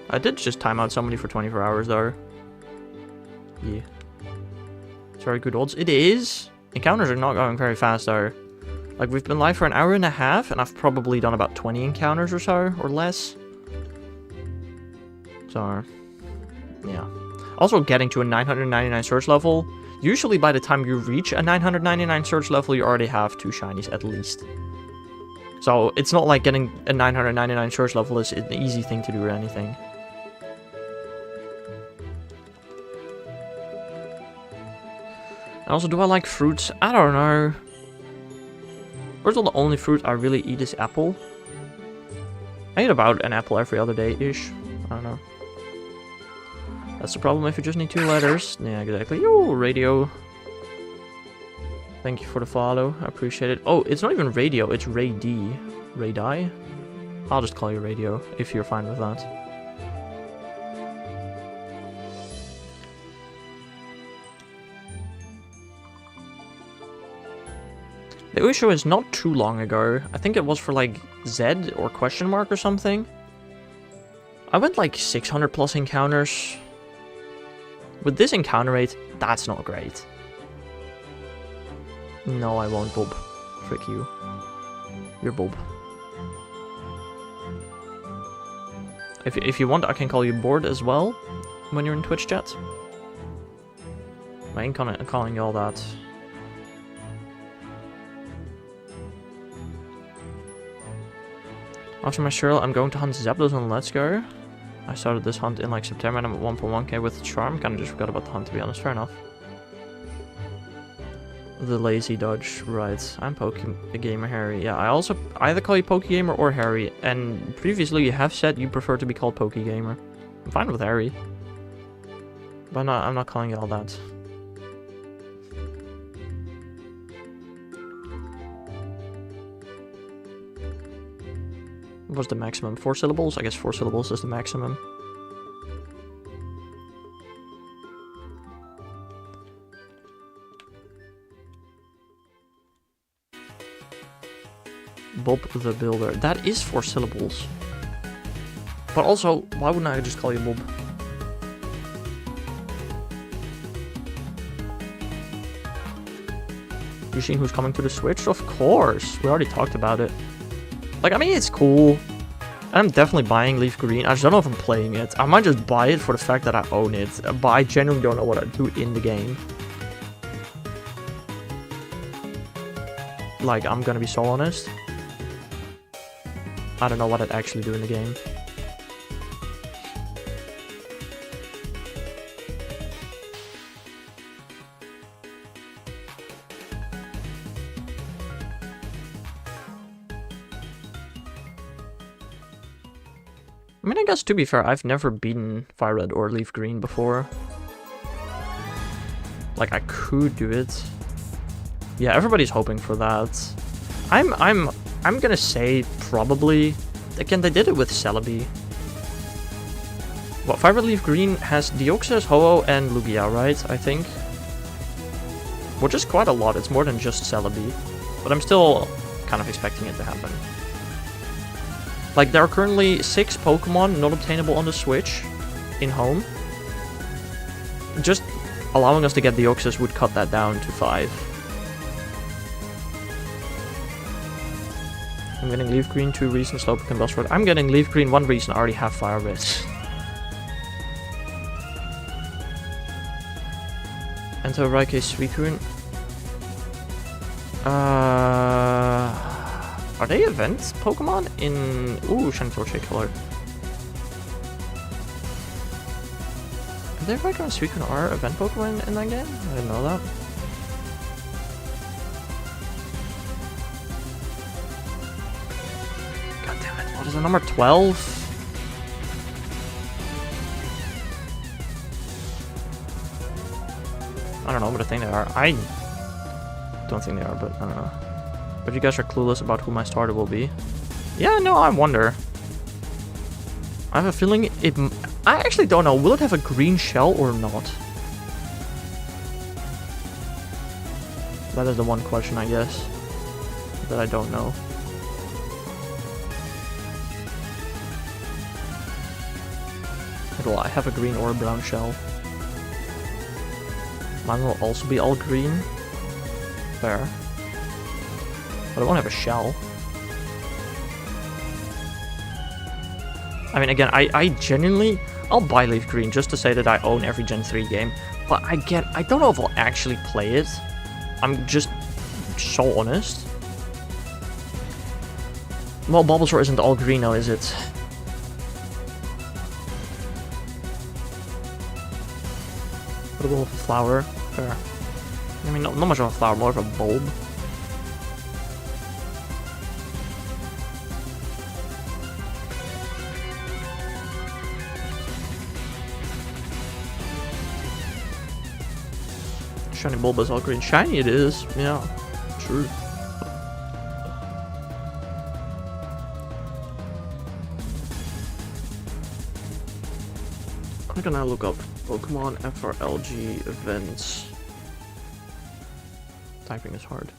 I did just time out somebody for 24 hours though. Yeah. It's very good odds. It is! Encounters are not going very fast though. Like, we've been live for an hour and a half, and I've probably done about 20 encounters or so, or less. So, yeah. Also, getting to a 999 search level, usually by the time you reach a 999 search level, you already have 2 shinies at least. So, it's not like getting a 999 search level is an easy thing to do or anything. And also, do I like fruits? I don't know. First of all, the only fruit I really eat is apple. I eat about an apple every other day-ish. I don't know. That's the problem if you just need 2 letters. Yeah, exactly. Yo, radio. Thank you for the follow. I appreciate it. Oh, it's not even radio. It's Ray D. Ray Die? I'll just call you radio, if you're fine with that. The issue is not too long ago. I think it was for like Z or question mark or something. I went like 600 plus encounters. With this encounter rate, that's not great. No, I won't, Bob. Frick you. You're Bob. If you want, I can call you Bored as well when you're in Twitch chat. I ain't calling you all that. After my Cheryl, I'm going to hunt Zapdos on Let's Go. I started this hunt in like September and I'm at 1.1k with Charm. Kinda just forgot about the hunt, to be honest. Fair enough. The lazy dodge, right. I'm Pokegamer Harry. Yeah, I also either call you Pokegamer or Harry. And previously you have said you prefer to be called Pokegamer. I'm fine with Harry. But I'm not calling you all that. What's the maximum? 4 syllables? I guess 4 syllables is the maximum. Bob the Builder. That is 4 syllables. But also, why wouldn't I just call you Bob? You seen who's coming to the Switch? Of course! We already talked about it. Like, I mean, it's cool. I'm definitely buying Leaf Green. I just don't know if I'm playing it. I might just buy it for the fact that I own it. But I genuinely don't know what I do in the game. Like, I'm gonna be so honest. I don't know what I'd actually do in the game. I mean, I guess to be fair, I've never beaten Fire Red or Leaf Green before. Like, I could do it. Yeah, everybody's hoping for that. I'm gonna say probably. Again, they did it with Celebi. Well, Fire Red Leaf Green has Deoxys, Ho-Oh, and Lugia, right? I think. Which is quite a lot. It's more than just Celebi. But I'm still kind of expecting it to happen. Like, there are currently 6 Pokemon not obtainable on the Switch in home. Just allowing us to get Deoxys would cut that down to 5. I'm getting Leaf Green 2 reasons, Slowpoke and Buzzword. I'm getting Leaf Green 1 reason, I already have Fire Red. Enter Raikei Suicune. Are they events Pokemon in... Ooh, Shiny Torchic color. Are they Raikei and Suicune are event Pokemon in that game? I didn't know that. God damn it, what is the number 12? I don't know, but I think they are. I don't think they are, but I don't know. But you guys are clueless about who my starter will be. Yeah, no, I wonder. I have a feeling it... I actually don't know. Will it have a green shell or not? That is the one question, I guess, that I don't know. Will I have a green or a brown shell? Mine will also be all green. Fair. But I won't have a shell. I mean, again, I genuinely... I'll buy Leaf Green just to say that I own every Gen 3 game. But I don't know if I'll actually play it. I'm just so honest. Well, Bulbasaur isn't all green now, is it? Put a little flower. Fair. I mean, not much of a flower, more of a bulb. Shiny Bulbasaur green. Shiny it is. Yeah, true. I'm gonna look up Pokemon FRLG events. Typing is hard.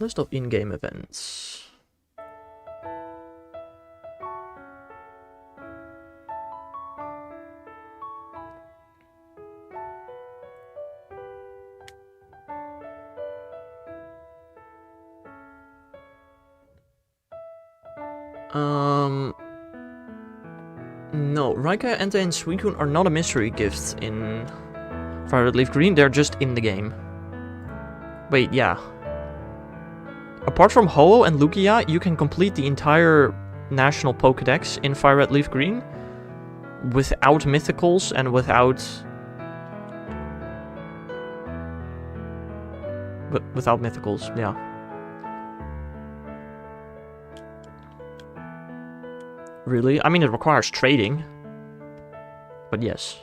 List of in-game events. No, Raikou, Entei, and Suicune are not a mystery gift in Violet Leaf Green, they're just in the game. Wait, yeah. Apart from Ho-Oh and Lugia, you can complete the entire National Pokédex in Fire Red Leaf Green without mythicals and without... without mythicals, yeah. Really? I mean, it requires trading. But yes.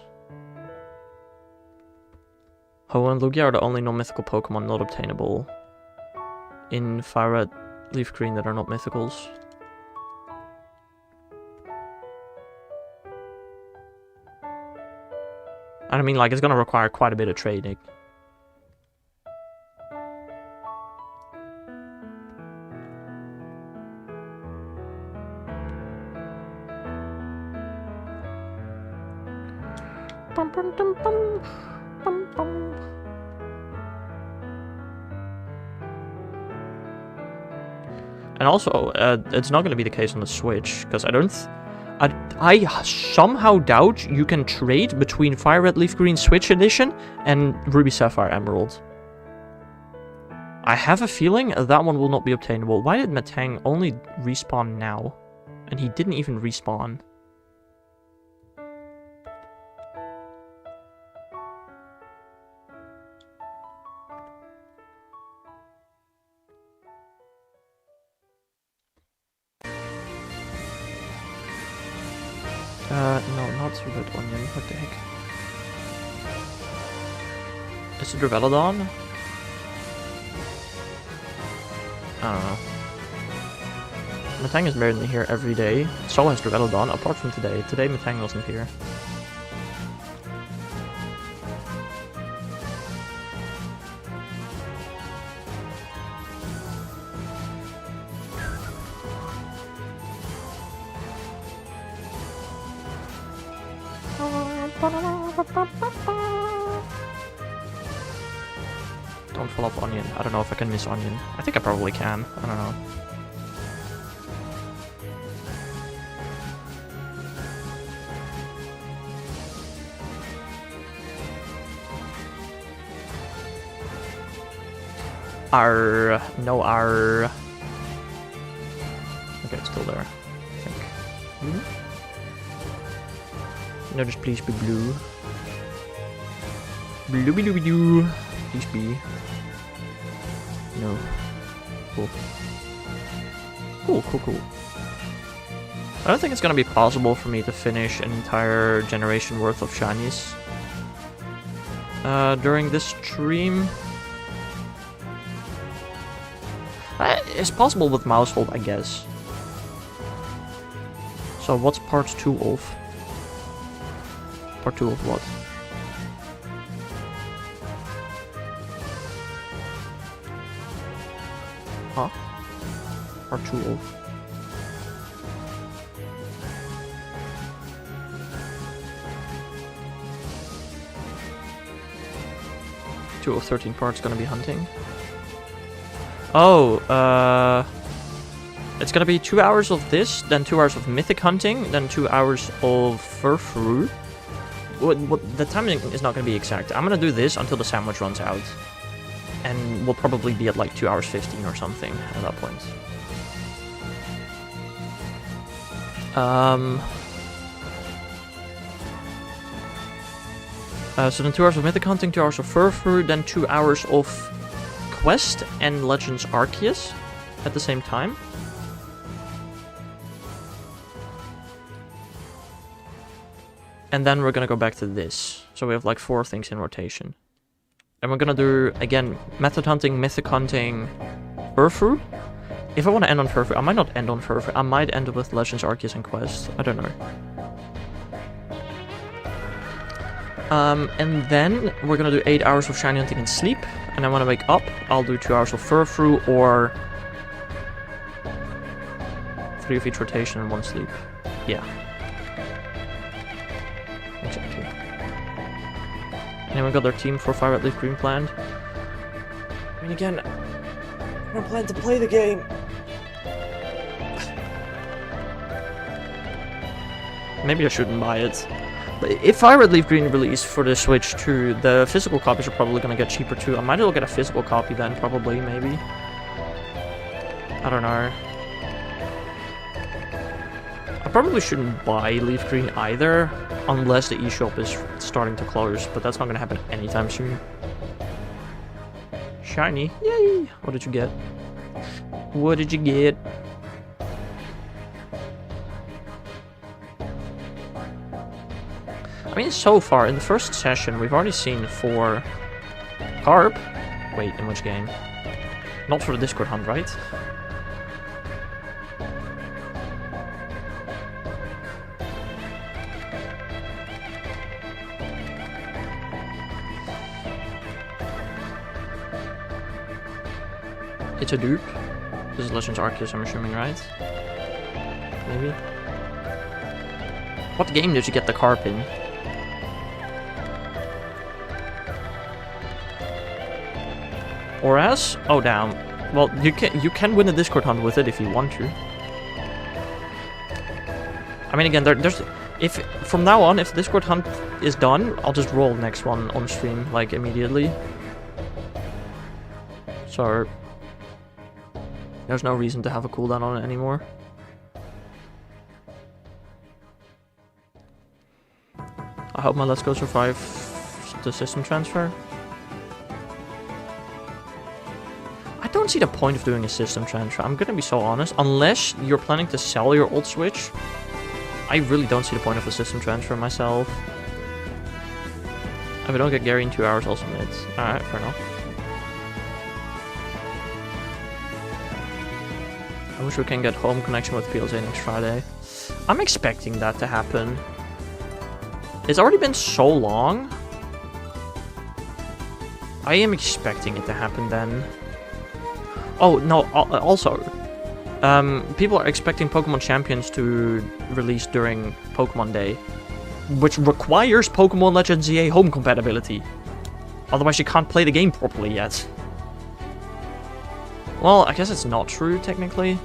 Ho and Lugia are the only non-mythical Pokemon not obtainable in Fire Red Leaf Green that are not mythicals. And I mean, like, it's gonna require quite a bit of trading. And also, it's not going to be the case on the Switch, because I somehow doubt you can trade between Fire Red Leaf Green Switch Edition and Ruby Sapphire Emerald. I have a feeling that one will not be obtainable. Why did Metang only respawn now? And he didn't even respawn. No, not Red Onion. What the heck? Is it Revelodon? I don't know. Metang is barely here every day. So has Revelodon, apart from today. Today Metang wasn't here. Don't fall off Onion. I don't know if I can miss Onion. I think I probably can. I don't know. R. No R. Okay, it's still there. I think. No, just please be blue. Blooby dooby doo. Please be. No. Cool. Cool, cool, cool. I don't think it's gonna be possible for me to finish an entire generation worth of shinies during this stream. It's possible with Mousehold, I guess. So what's part 2 of? Part 2 of what? Huh? Part 2 of... 2 of 13 parts gonna be hunting. Oh, it's gonna be 2 hours of this, then 2 hours of mythic hunting, then 2 hours of fur-through. The timing is not gonna be exact. I'm gonna do this until the sandwich runs out. And we'll probably be at like 2 hours 15 or something at that point. So then 2 hours of mythic hunting, 2 hours of fur-through, then 2 hours of quest and Legends Arceus at the same time. And then we're gonna go back to this. So we have like 4 things in rotation. And we're gonna do, again, method hunting, mythic hunting, fur-through. If I want to end on fur-through, I might not end on fur-through. I might end with Legends Arceus and quest. I don't know. And then we're gonna do 8 hours of shiny hunting and sleep. And then when I wake up, I'll do 2 hours of fur-through or 3 of each rotation and 1 sleep. Yeah. Exactly. Anyone got their team for Fire Red Leaf Green planned? I mean, again, I don't plan to play the game. Maybe I shouldn't buy it. If Fire Red Leaf Green release for the Switch 2, the physical copies are probably going to get cheaper too. I might as well get a physical copy then, probably, maybe. I don't know. I probably shouldn't buy Leaf Green either, unless the eShop is starting to close, but that's not going to happen anytime soon. Shiny. Yay! What did you get? What did you get? I mean, so far, in the first session, we've already seen 4 carp. Wait, in which game? Not for the Discord hunt, right? It's a dupe. This is Legends Arceus, I'm assuming, right? Maybe? What game did you get the carp in? Oraz? Oh damn. Well, you can win a Discord hunt with it if you want to. I mean, again, if from now on, if the Discord hunt is done, I'll just roll the next one on stream, like, immediately. So there's no reason to have a cooldown on it anymore. I hope my Let's Go survive the system transfer. I don't see the point of doing a system transfer, I'm gonna be so honest. Unless you're planning to sell your old Switch, I really don't see the point of a system transfer myself. If I don't get Gary in 2 hours, I'll submit. Alright, fair enough. I wish we can get home connection with PLJ next Friday. I'm expecting that to happen. It's already been so long. I am expecting it to happen then. Oh, no, also, people are expecting Pokemon Champions to release during Pokemon Day, which requires Pokemon Legends ZA home compatibility. Otherwise you can't play the game properly yet. Well, I guess it's not true, technically.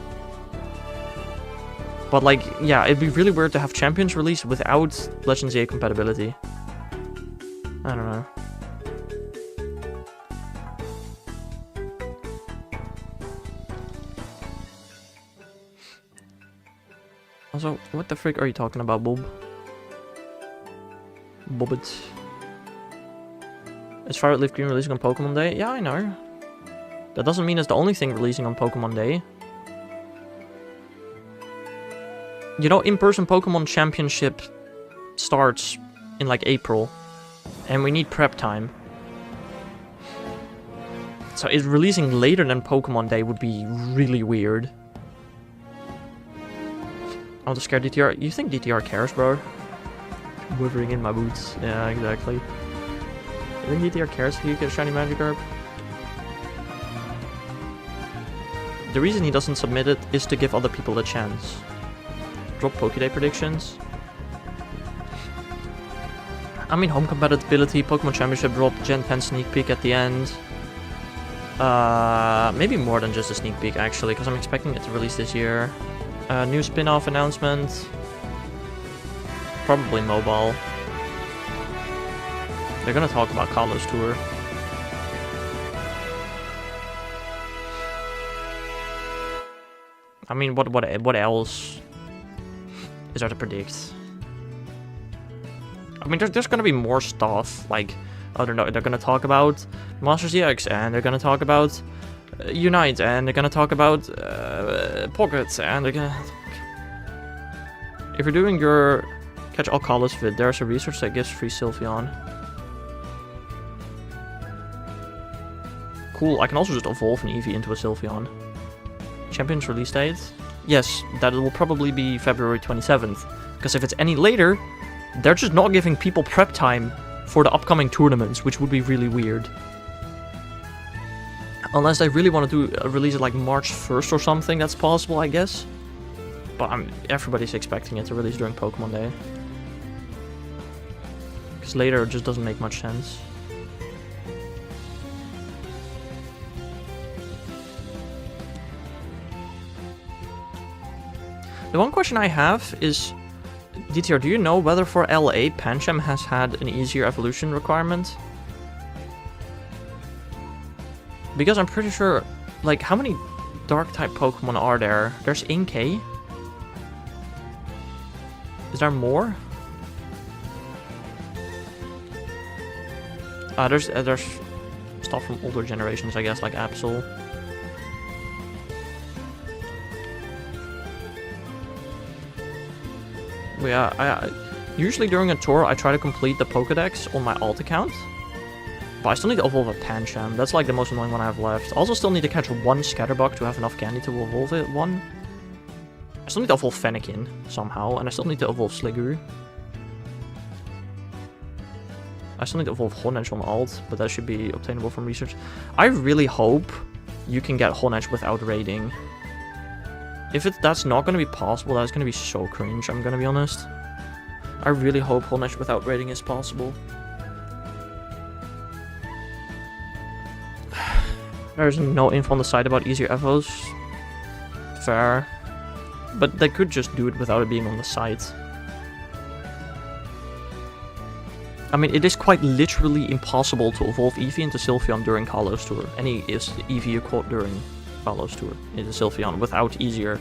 But, like, yeah, it'd be really weird to have Champions release without Legends ZA compatibility. I don't know. Also, what the frick are you talking about, Bob? Bobbit. Is Fire Red Leaf Green releasing on Pokemon Day? Yeah, I know. That doesn't mean it's the only thing releasing on Pokemon Day. You know, in-person Pokemon Championship starts in like April. And we need prep time. So it's releasing later than Pokemon Day would be really weird. I want to scare DTR. You think DTR cares, bro? Withering in my boots. Yeah, exactly. You think DTR cares if you get a shiny Magikarp? The reason he doesn't submit it is to give other people a chance. Drop Pokéday predictions. I mean, home compatibility, Pokemon Championship drop, Gen 10 sneak peek at the end. Maybe more than just a sneak peek, actually, because I'm expecting it to release this year. New spin-off announcement. Probably mobile. They're gonna talk about Kalos Tour. I mean, what else is there to predict? I mean, there's gonna be more stuff, like, I don't know, they're gonna talk about Masters EX, and they're gonna talk about Unite, and they're gonna talk about Pockets, and they're gonna... If you're doing your Catch All Kalos vid, there's a research that gives free Sylveon. Cool, I can also just evolve an Eevee into a Sylveon. Champions release date? Yes, that will probably be February 27th. Because if it's any later, they're just not giving people prep time for the upcoming tournaments, which would be really weird. Unless they really want to do release it like March 1st or something, that's possible, I guess. But everybody's expecting it to release during Pokemon Day. Because later it just doesn't make much sense. The one question I have is, DTR, do you know whether for LA Pancham has had an easier evolution requirement? Because I'm pretty sure, like, how many Dark-type Pokemon are there? There's Inkay. Is there more? There's stuff from older generations, I guess, like Absol. Yeah, usually during a tour, I try to complete the Pokédex on my alt account. But I still need to evolve a Pancham. That's like the most annoying one I have left. I also still need to catch one Scatterbug to have enough candy to evolve it one. I still need to evolve Fennekin somehow, and I still need to evolve Sliggoo. I still need to evolve Honedge on alt, but that should be obtainable from research. I really hope you can get Honedge without raiding. If that's not going to be possible, that's going to be so cringe, I'm going to be honest. I really hope Honedge without raiding is possible. There's no info on the site about easier evos. Fair. But they could just do it without it being on the site. I mean, it is quite literally impossible to evolve Eevee into Sylveon during Kalos Tour. Any is Eevee you caught during Kalos Tour into Sylveon without easier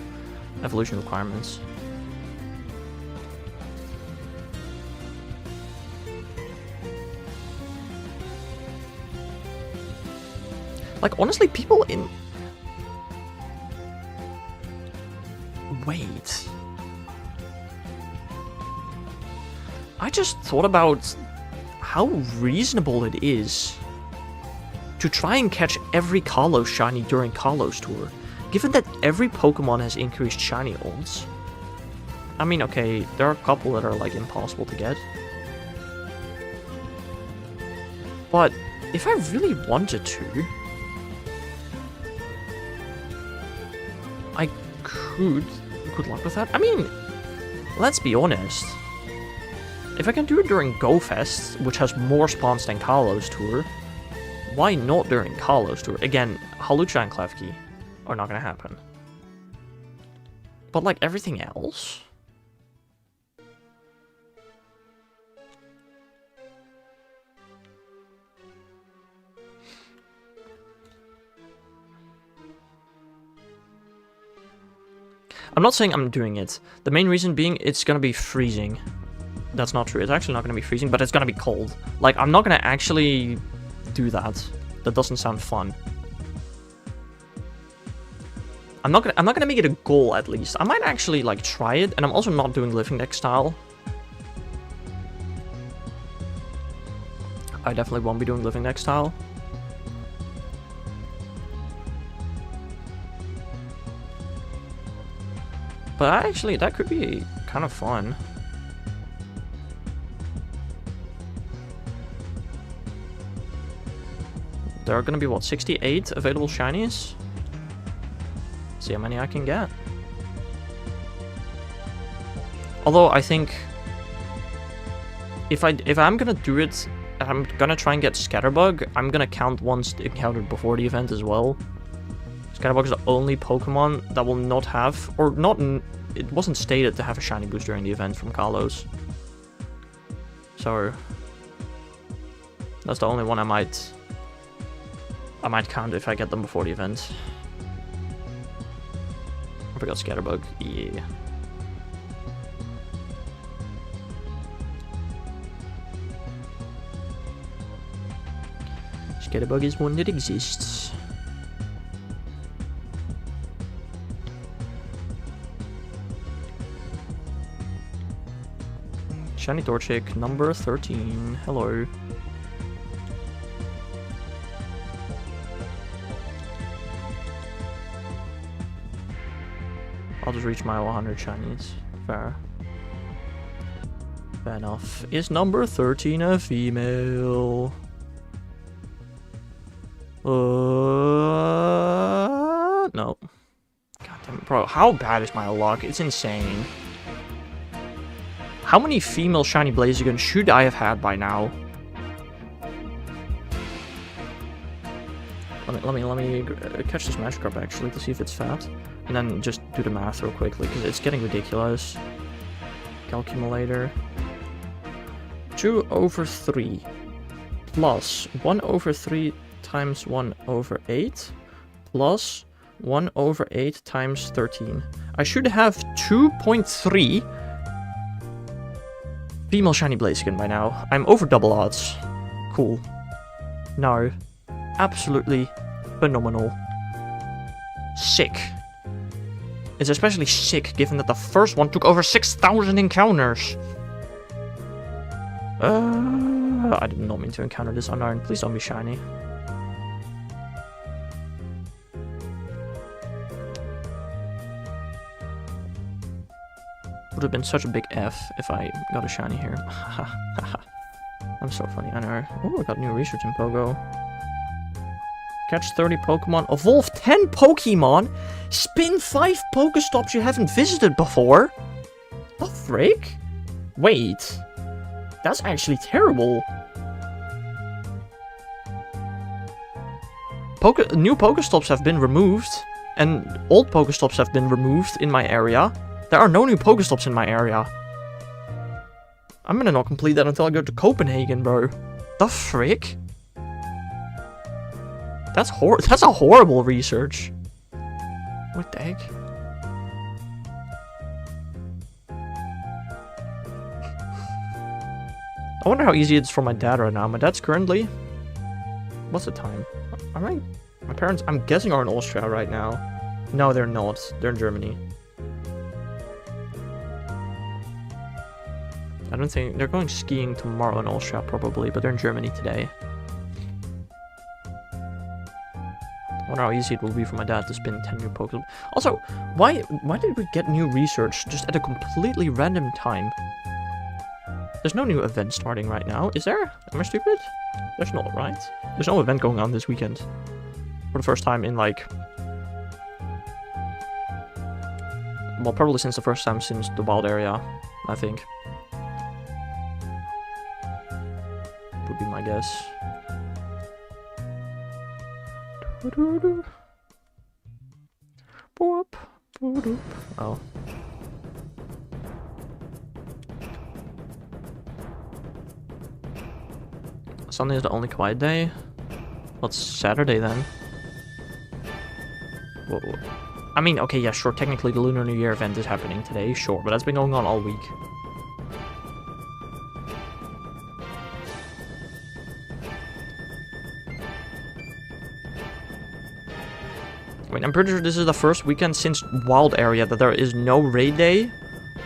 evolution requirements. Like, honestly, people in... Wait. I just thought about how reasonable it is to try and catch every Kalos shiny during Kalos Tour, given that every Pokemon has increased shiny odds. I mean, okay, there are a couple that are, like, impossible to get. But if I really wanted to, I could. Good luck with that. I mean, let's be honest. If I can do it during GoFest, which has more spawns than Kalos Tour, why not during Kalos Tour? Again, Halucha and Klefki are not gonna happen. But like everything else? I'm not saying I'm doing it. The main reason being it's gonna be freezing. That's not true. It's actually not gonna be freezing, but it's gonna be cold. Like, I'm not gonna actually do that. That doesn't sound fun. I'm not gonna make it a goal, at least. I might actually, like, try it, and I'm also not doing Living Deck style. I definitely won't be doing Living Deck style. But actually, that could be kind of fun. There are gonna be, what, 68 available shinies? See how many I can get. Although, I think... If I'm gonna do it, I'm gonna try and get Scatterbug, I'm gonna count ones encountered before the event as well. Scatterbug is the only Pokemon that will not have, or not, it wasn't stated to have a shiny boost during the event from Kalos. So, that's the only one I might count if I get them before the event. I forgot Scatterbug, yeah. Scatterbug is one that exists. Shiny Torchic, number 13. Hello. I'll just reach my 100 shinies. Fair. Fair enough. Is number 13 a female? No. God damn it, bro. How bad is my luck? It's insane. How many female shiny Blaziken should I have had by now? Let me catch this Magikarp actually to see if it's fat, and then just do the math real quickly because it's getting ridiculous. Calculator. 2/3 plus 1/3 times 1/8 plus 1/8 times 13. I should have 2.3 female shiny Blaziken by now. I'm over double odds. Cool. No. Absolutely phenomenal. Sick. It's especially sick given that the first one took over 6,000 encounters. I did not mean to encounter this unknown. Please don't be shiny. Would have been such a big F if I got a shiny here. I'm so funny, I know. Oh, I got new research in Pogo. Catch 30 Pokemon, evolve 10 Pokemon, spin 5 Pokestops you haven't visited before? The frick? Wait. That's actually terrible. New Pokestops have been removed, and old Pokestops have been removed in my area. There are no new Pokestops in my area. I'm gonna not complete that until I go to Copenhagen, bro. The frick? That's a horrible research. What the heck? I wonder how easy it's for my dad right now. My dad's currently... What's the time? My parents, I'm guessing, are in Austria right now. No, they're not. They're in Germany. I don't think... They're going skiing tomorrow in Austria, probably, but they're in Germany today. I wonder how easy it will be for my dad to spin 10 new Pokestops. Also, why did we get new research just at a completely random time? There's no new event starting right now, is there? Am I stupid? There's not, right? There's no event going on this weekend. For the first time in, like... Well, probably since the first time since the wild area, I think. Would be my guess. Oh. Sunday is the only quiet day? What's Saturday then? Whoa. I mean, okay, yeah, sure, technically the Lunar New Year event is happening today, sure, but that's been going on all week. I mean, I'm pretty sure this is the first weekend since Wild Area that there is no raid day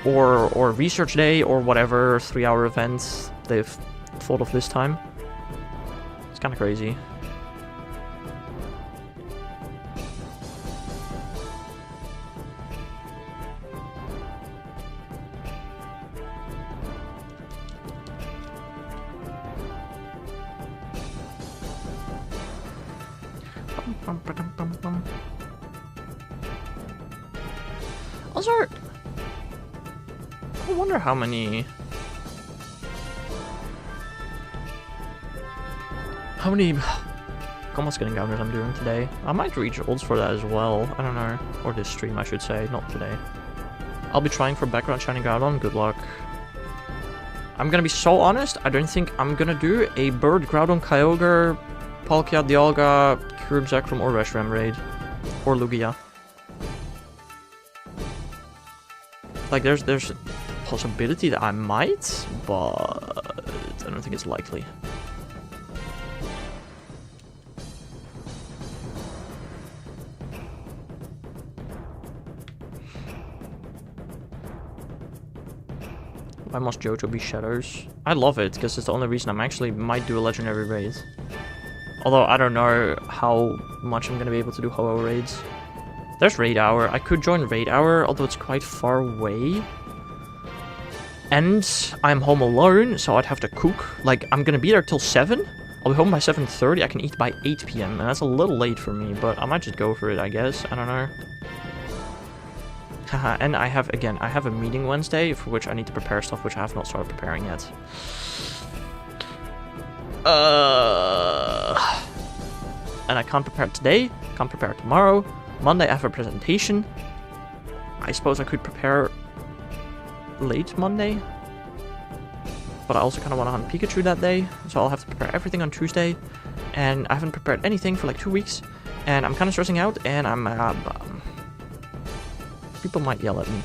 or research day or whatever 3-hour events they've thought of this time. It's kind of crazy. Also, I wonder how many Combat getting encounters I'm doing today. I might reach ults for that as well. I don't know. Or this stream, I should say. Not today. I'll be trying for background shining Groudon. Good luck. I'm gonna be so honest. I don't think I'm gonna do a Bird, Groudon, Kyogre, Palkia, Dialga, Kyurem, Zekrom, or Reshiram raid. Or Lugia. Like, there's a possibility that I might, but I don't think it's likely. Why must Johto be Shadows? I love it, because it's the only reason I'm actually might do a legendary raid. Although, I don't know how much I'm going to be able to do Ho-Oh raids. There's Raid Hour. I could join Raid Hour, although it's quite far away. And I'm home alone, so I'd have to cook. Like, I'm going to be there till 7. I'll be home by 7:30. I can eat by 8 PM, and that's a little late for me, but I might just go for it, I guess. I don't know. Haha, and I have a meeting Wednesday for which I need to prepare stuff which I have not started preparing yet. And I can't prepare it today, can't prepare it tomorrow. Monday I have a presentation. I suppose I could prepare late Monday. But I also kind of want to hunt Pikachu that day, so I'll have to prepare everything on Tuesday. And I haven't prepared anything for like 2 weeks. And I'm kind of stressing out, and I'm people might yell at me.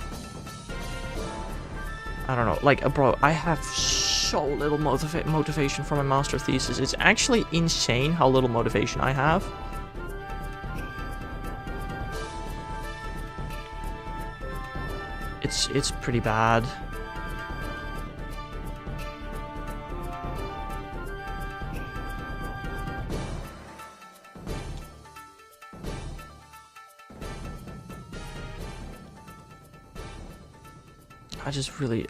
I don't know. Like, bro, I have so little motivation for my master thesis. It's actually insane how little motivation I have. It's pretty bad. I just really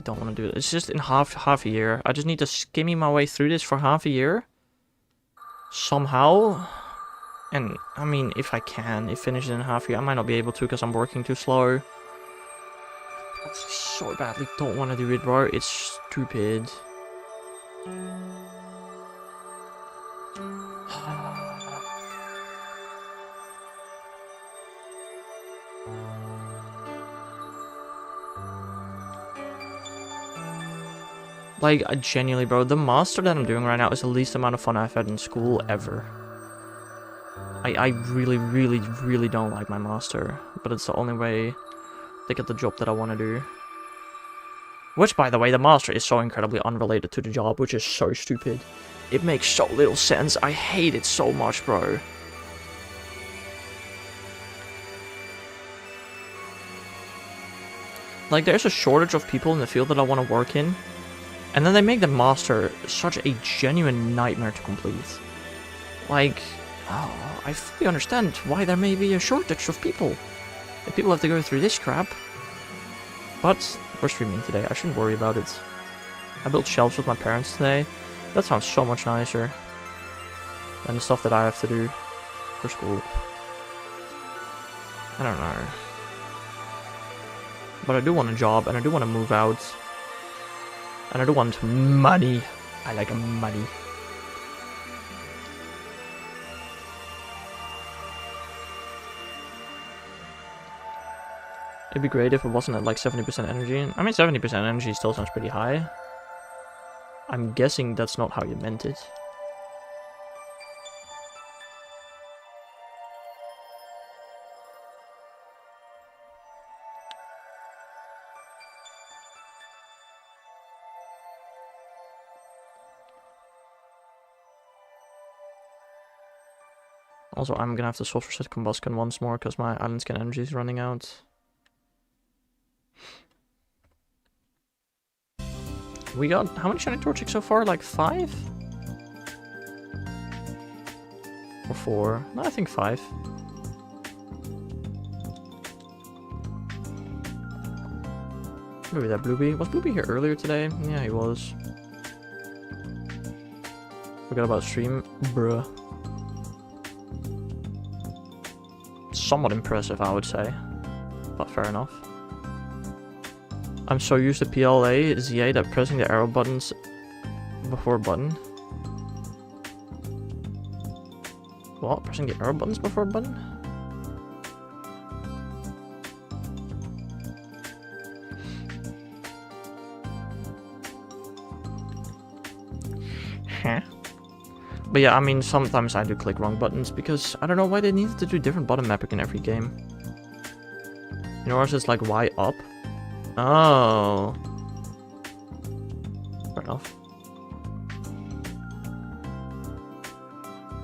don't want to do it. It's just in half a year. I just need to skimmy my way through this for half a year. Somehow. And, I mean, if I finish it in half a year. I might not be able to because I'm working too slow. I so badly don't want to do it, bro. It's stupid. Like, genuinely, bro, the master that I'm doing right now is the least amount of fun I've had in school ever. I really don't like my master, but it's the only way to get the job that I want to do. Which, by the way, the master is so incredibly unrelated to the job, which is so stupid. It makes so little sense. I hate it so much, bro. Like, there's a shortage of people in the field that I want to work in. And then they make the master such a genuine nightmare to complete. Like, oh, I fully understand why there may be a shortage of people. If people have to go through this crap. But we're streaming today, I shouldn't worry about it. I built shelves with my parents today. That sounds so much nicer than the stuff that I have to do for school. I don't know. But I do want a job, and I do want to move out. And I do want money. I like money. It'd be great if it wasn't at like 70% energy. I mean, 70% energy still sounds pretty high. I'm guessing that's not how you meant it. Also, I'm gonna have to sulfur set combustion once more because my island scan energy is running out. We got how many shiny Torchic so far? Like 5? Or 4? No, I think 5. Maybe that Bluebee. Was Bluebee here earlier today? Yeah, he was. Forgot about stream. Bruh. somewhat impressive, I would say. But fair enough. I'm so used to PLA, ZA that pressing the arrow buttons before button. What? Pressing the arrow buttons before button? Huh? But yeah, I mean, sometimes I do click wrong buttons because I don't know why they needed to do different button mapping in every game. You know, ours is like Y up. Oh. Fair enough.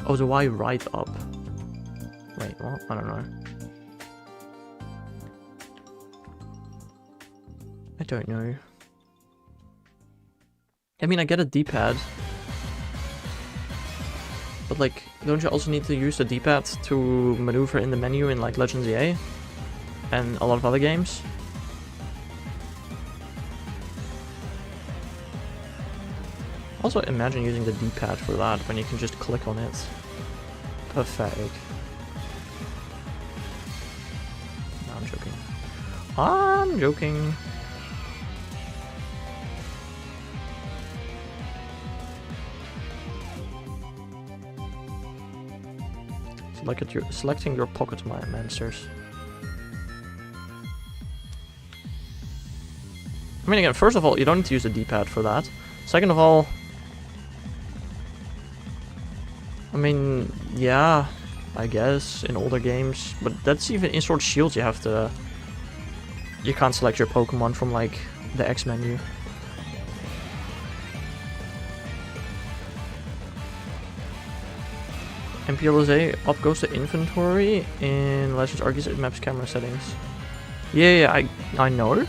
Oh, the Y right up. Wait, what? I don't know. I don't know. I mean, I get a D-pad. But like, don't you also need to use the D-pad to maneuver in the menu in like Legends EA? And a lot of other games? Also, imagine using the D-pad for that when you can just click on it. Pathetic. No, I'm joking. I'm joking. Selecting your pocket monsters. I mean, again, first of all, you don't need to use the D-pad for that. Second of all, I mean, yeah, I guess in older games, but that's even in Sword Shield. You have to. You can't select your Pokemon from like the X menu. MPLSA up goes to inventory in Legends Arceus. It maps camera settings. Yeah, I know.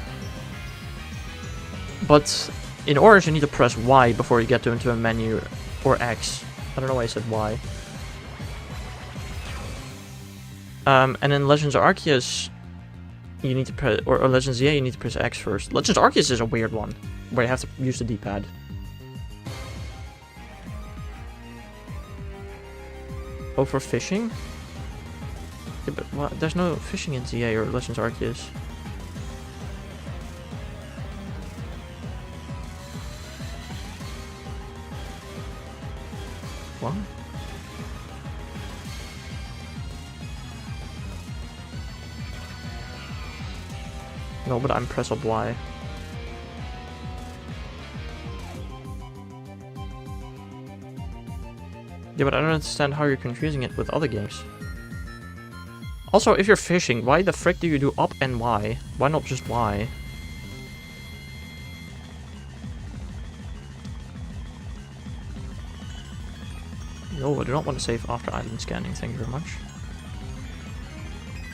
But in Orange you need to press Y before you get into a menu, or X. I don't know why I said Y. And in Legends Arceus you need to press, or Legends ZA you need to press X first. Legends Arceus is a weird one, where you have to use the D-pad. Oh, for fishing? Yeah, but well, there's no fishing in ZA or Legends Arceus. What? No, but I'm press up Y. Yeah, but I don't understand how you're confusing it with other games. Also, if you're fishing, why the frick do you do up and Y? Why not just Y? No, I do not want to save after island scanning, thank you very much.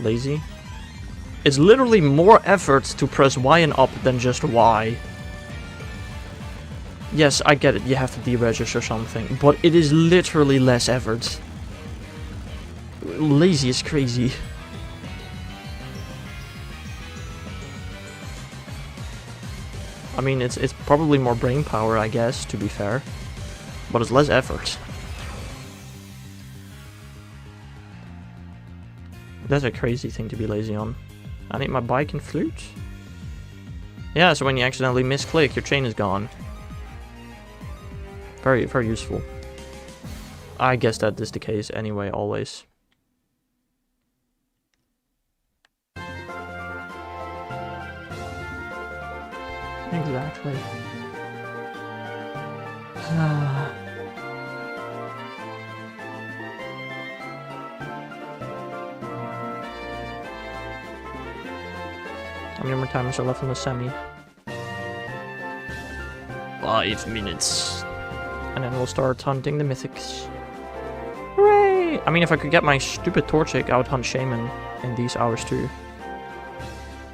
Lazy. It's literally more effort to press Y and up than just Y. Yes, I get it, you have to deregister something, but it is literally less effort. Lazy is crazy. I mean, it's probably more brain power, I guess, to be fair. But it's less effort. That's a crazy thing to be lazy on. I need my bike and flute? Yeah, so when you accidentally misclick, your chain is gone. Very, very useful. I guess that is the case anyway, always. Exactly. How many more times are left on the semi? 5 minutes. And then we'll start hunting the mythics. Hooray! I mean, if I could get my stupid Torchic, I would hunt Shaman in these hours too.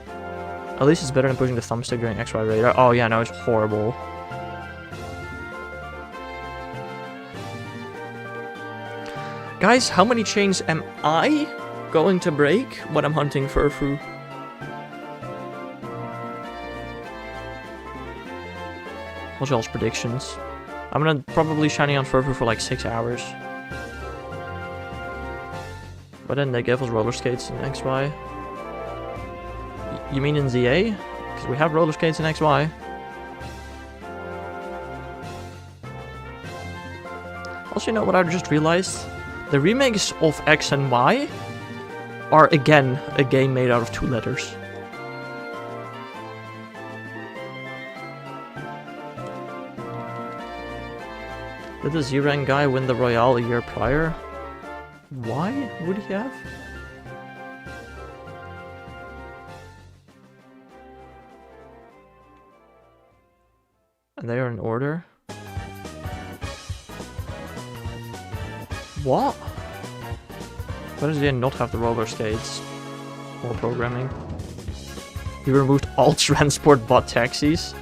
At least it's better than pushing the thumbstick during XY radar. Oh yeah, no, it's horrible. Guys, how many chains am I going to break when I'm hunting Furfu? What's y'all's predictions? I'm gonna probably shiny on Furfu for like 6 hours. Why didn't they give us roller skates in XY? You mean in ZA? Because we have roller skates in XY. Also, you know what I just realized? The remakes of X and Y are again a game made out of 2 letters. Did the Z-Rank guy win the Royale a year prior? Why would he have? And they are in order. What? Why does he not have the roller skates? Or programming? He removed all transport but taxis?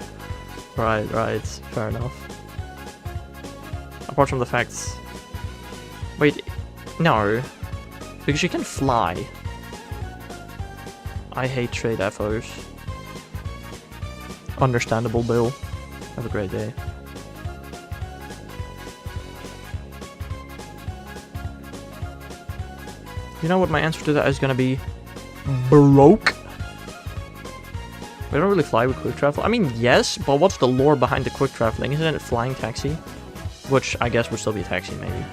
Right, fair enough. Apart from the fact... Wait, no. Because you can fly. I hate trade FOs. Understandable, Bill. Have a great day. You know what my answer to that is gonna be? Broke? We don't really fly with quick travel. I mean, yes, but what's the lore behind the quick traveling? Isn't it flying taxi? Which I guess would still be a taxi, maybe.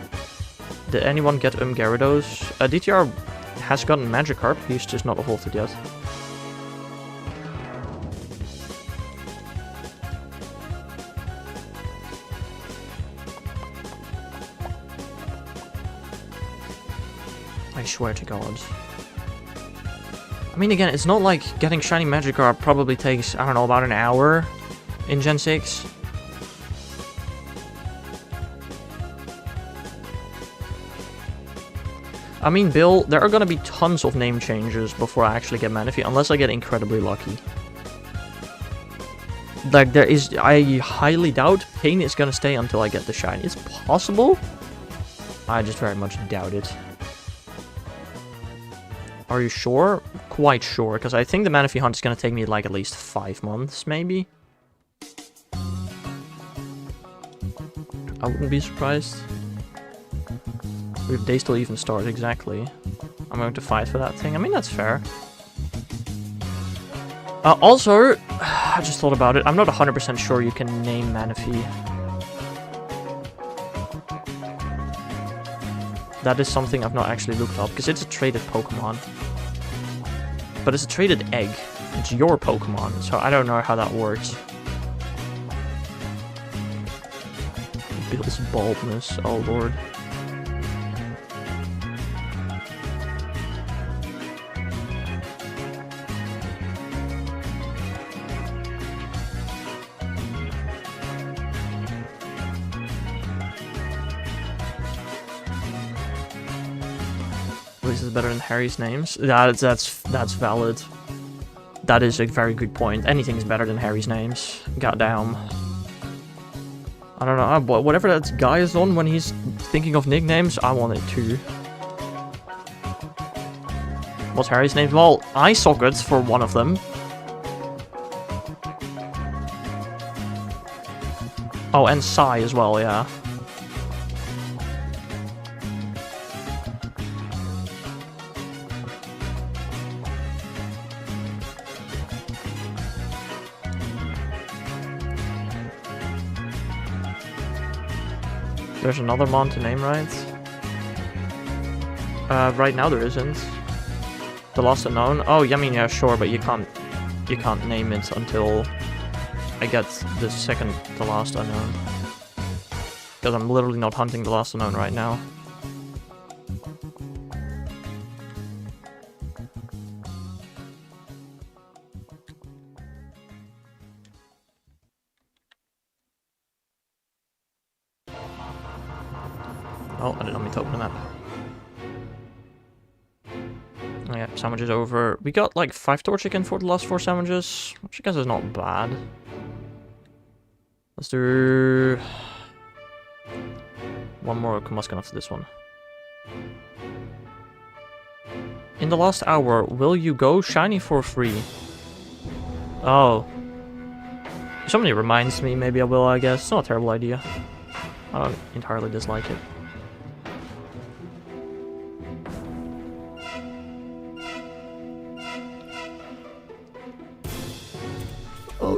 Did anyone get Gyarados? DTR has gotten Magikarp, he's just not evolved it yet. I swear to God. I mean, again, it's not like getting shiny Magikarp probably takes, I don't know, about an hour in Gen 6. I mean, Bill, there are gonna be tons of name changes before I actually get Manaphy, unless I get incredibly lucky. Like, I highly doubt Pain is gonna stay until I get the shiny. It's possible. I just very much doubt it. Are you sure? Quite sure, because I think the Manaphy hunt is gonna take me like at least 5 months, maybe. I wouldn't be surprised. We have days till even start, exactly. I'm going to fight for that thing. I mean, that's fair. Also, I just thought about it. I'm not 100% sure you can name Manaphy. That is something I've not actually looked up, because it's a traded Pokemon. But it's a traded egg. It's your Pokemon, so I don't know how that works. Bill's baldness, oh lord. This is better than Harry's names. That's valid. That is a very good point. Anything's better than Harry's names. Goddamn. I don't know. Whatever that guy is on when he's thinking of nicknames, I want it too. What's Harry's name? Well, eye sockets for one of them. Oh, and Psy as well, yeah. There's another Mon to name, right? Right now there isn't. The Lost Unknown? Oh, yeah, I mean, yeah, sure, but you can't name it until I get the second The Last Unknown. Because I'm literally not hunting The Last Unknown right now. Oh, I didn't mean to open the map. Oh, yeah, sandwiches over. We got like 5 Torchic chicken for the last 4 sandwiches, which I guess is not bad. Let's do one more Kamuskan after this one. In the last hour, will you go shiny for free? Oh. If somebody reminds me, maybe I will, I guess. It's not a terrible idea. I don't entirely dislike it.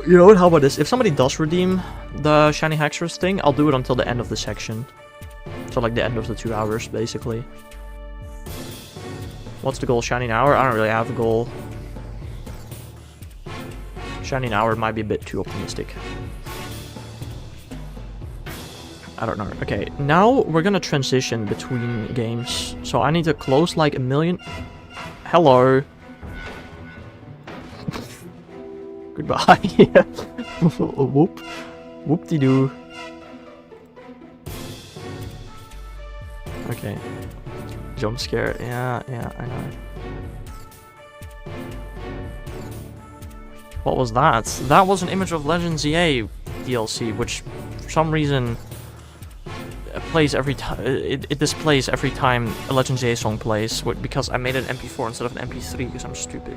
You know what, how about this? If somebody does redeem the Shiny Haxorus thing, I'll do it until the end of the section. So like the end of the 2 hours, basically. What's the goal? Shiny an hour? I don't really have a goal. Shiny an hour might be a bit too optimistic. I don't know. Okay, now we're gonna transition between games. So I need to close like a million... Hello. Goodbye. Whoop. Whoop-de-doo. Okay. Jump scare. Yeah, I know. What was that? That was an Image of Legends EA DLC, which for some reason plays every time. It displays every time a Legends EA song plays, because I made an MP4 instead of an MP3 because I'm stupid.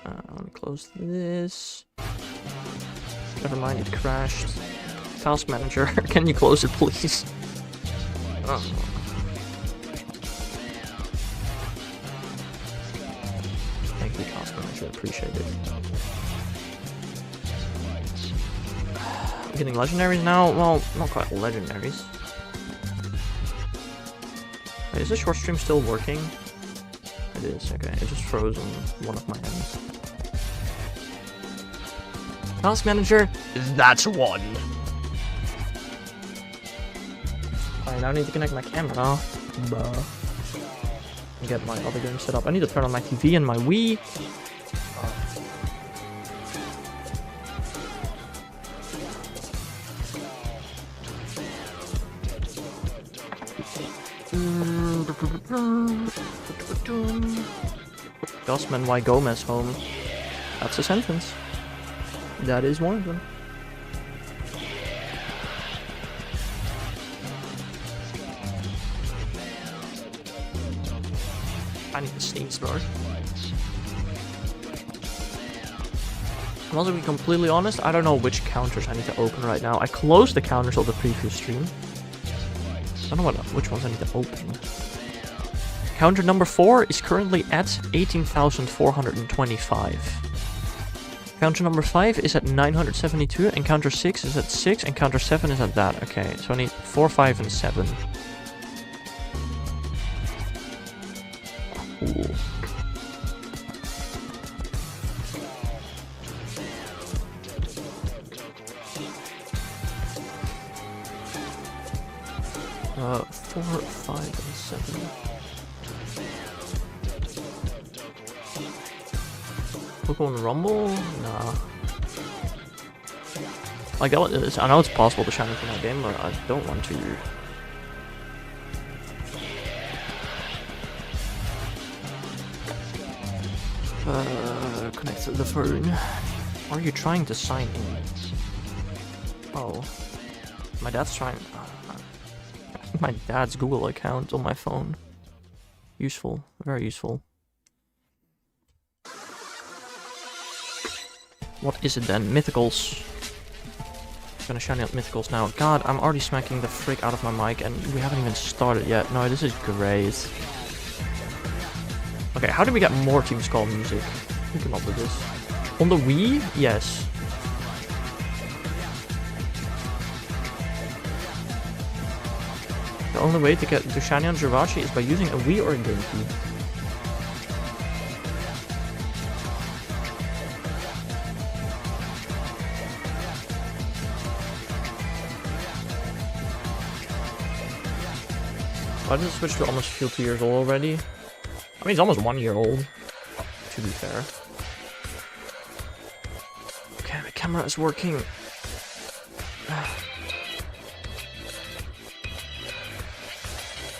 Let me close this. Never mind, it crashed. Task manager, can you close it, please? Oh. Thank you, task manager. Appreciate it. I'm getting legendaries now. Well, not quite legendaries. Wait, is this short stream still working? It is. Okay, it just froze on one of my ends. Task manager, that's one. I now need to connect my camera. And get my other game set up. I need to turn on my TV and my Wii. Gosman, why Gomez home? That's a sentence. That is one of them. I need to sneeze start. I'm also to be completely honest, I don't know which counters I need to open right now. I closed the counters of the previous stream. I don't know which ones I need to open. Counter number 4 is currently at 18,425. Counter number 5 is at 972, and counter 6 is at 6, and counter 7 is at that. Okay, so I need 4, 5, and 7. Cool. Uh, 4, 5, and 7. Pokemon Rumble? Nah. Like, I know it's possible to shine into that game, but I don't want to. Connect to the phone. Are you trying to sign in? Oh. My dad's trying... my dad's Google account on my phone. Useful. Very useful. What is it then? Mythicals. I'm gonna shiny out Mythicals now. God, I'm already smacking the frick out of my mic and we haven't even started yet. No, this is great. Okay, how did we get more Team Skull music? Who came up with this? On the Wii? Yes. The only way to get to shiny on Jirachi is by using a Wii or a GameCube. Why did it switch to almost feel 2 years old already? I mean, it's almost 1 year old, to be fair. Okay, the camera is working.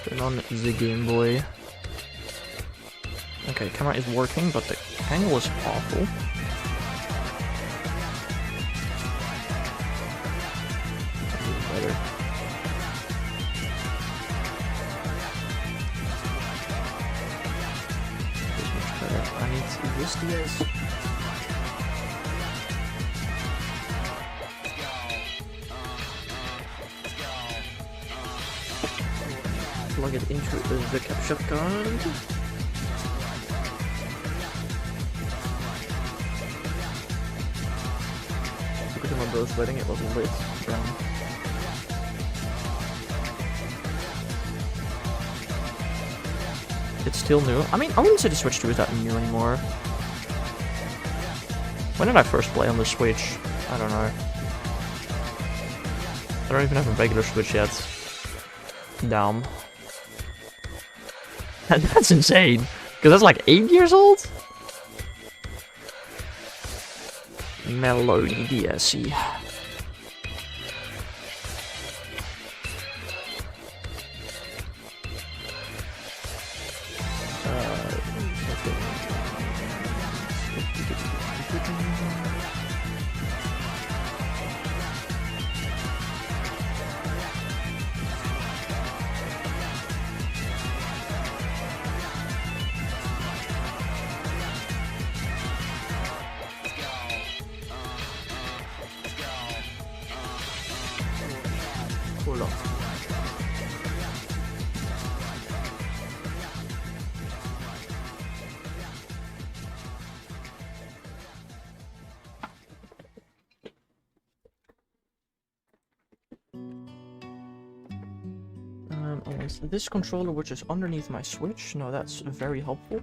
Turn on the Game Boy. Okay, camera is working, but the angle is awful. Better. I need to use this. get into the capture card. Look at them both letting it was lit. It's still new. I mean, I wouldn't say the Switch 2 is that new anymore. When did I first play on the Switch? I don't know. I don't even have a regular Switch yet. Damn. That's insane. Because that's like 8 years old? Melody DSC. Hold on. Is this controller which is underneath my Switch? No, that's very helpful.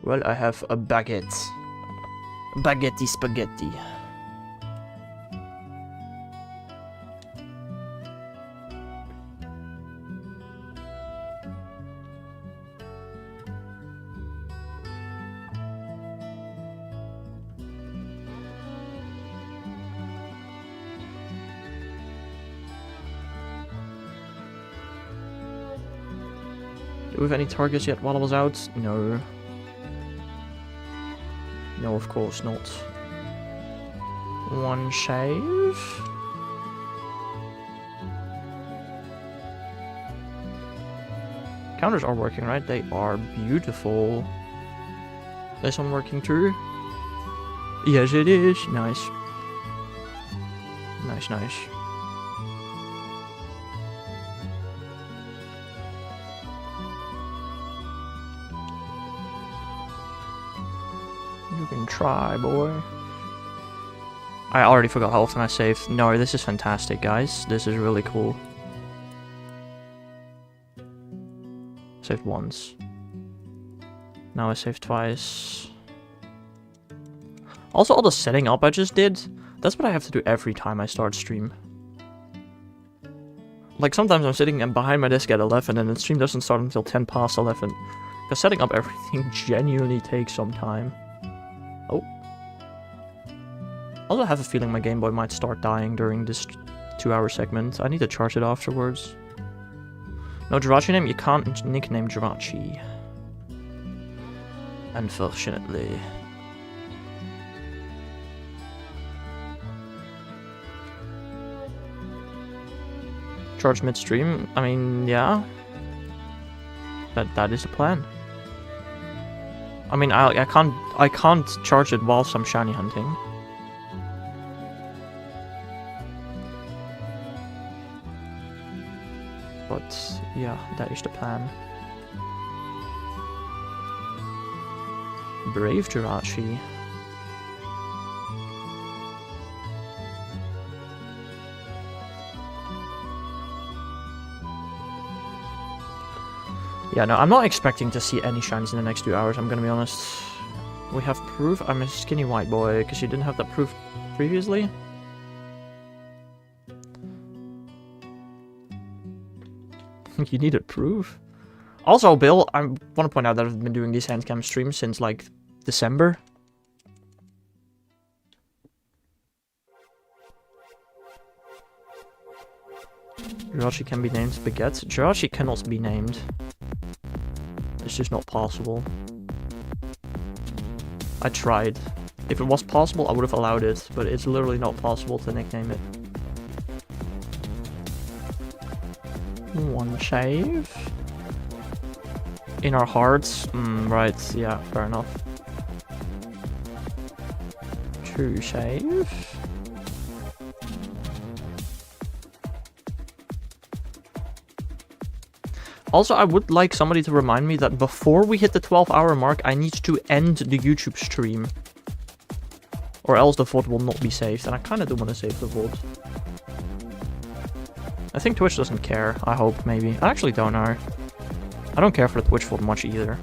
Well, I have a baguette. Baguette spaghetti. Do we have any targets yet while I was out? No. No, of course not. One shave. Counters are working, right? They are beautiful. This one working too? Yes, it is. Nice. Nice, nice. You can try, boy. I already forgot how often I saved. No, this is fantastic, guys. This is really cool. Saved once. Now I saved twice. Also, all the setting up I just did, that's what I have to do every time I start stream. Like, sometimes I'm sitting behind my desk at 11 and the stream doesn't start until 10 past 11. Because setting up everything genuinely takes some time. Oh. I also have a feeling my Game Boy might start dying during this 2-hour segment. I need to charge it afterwards. No Jirachi name? You can't nickname Jirachi. Unfortunately. Charge midstream? I mean, yeah. That is the plan. I mean, I can't charge it whilst I'm shiny hunting. But yeah, that is the plan. Brave Jirachi. Yeah, no, I'm not expecting to see any shinies in the next 2 hours, I'm gonna be honest. We have proof? I'm a skinny white boy, because you didn't have that proof previously? You needed proof? Also, Bill, I want to point out that I've been doing these handcam streams since, like, December. Jirachi can be named Baguette. Jirachi cannot be named. It's just not possible. I tried. If it was possible, I would have allowed it, but it's literally not possible to nickname it. One shave. In our hearts? Right, yeah, fair enough. 2 save. Also, I would like somebody to remind me that before we hit the 12-hour mark, I need to end the YouTube stream. Or else the VOD will not be saved, and I kind of do want to save the VOD. I think Twitch doesn't care, I hope, maybe. I actually don't know. I don't care for the Twitch VOD much either.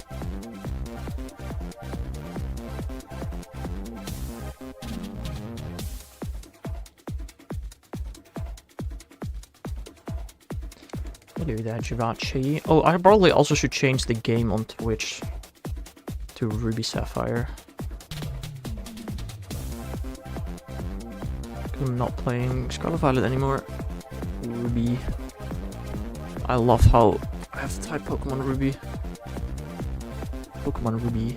Hello there, Jirachi. Oh, I probably also should change the game on Twitch to Ruby Sapphire. I'm not playing Scarlet Violet anymore. Ruby. I love how I have to type Pokemon Ruby. Pokemon Ruby.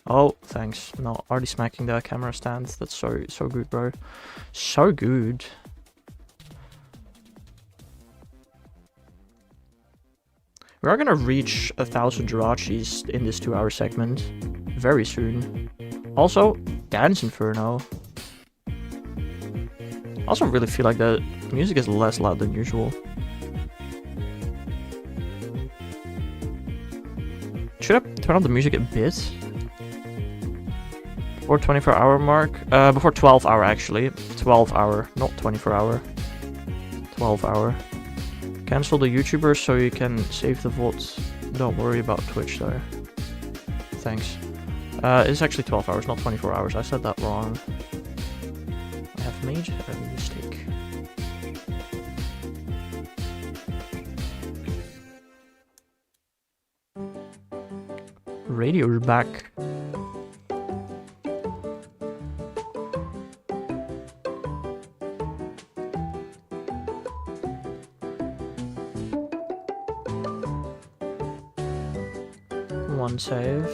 Oh, thanks. No, already smacking the camera stand. That's so good, bro. So good. We are gonna reach 1,000 Jirachis in this 2-hour segment very soon. Also, Dance Inferno. I also really feel like the music is less loud than usual. Should I turn up the music a bit? Before 24-hour mark? Before 12-hour actually. 12-hour, not 24-hour. 12-hour. Cancel the YouTubers so you can save the VODs. Don't worry about Twitch though. Thanks. It's actually 12 hours, not 24 hours. I said that wrong. I have made a mistake. Radio's back. One save.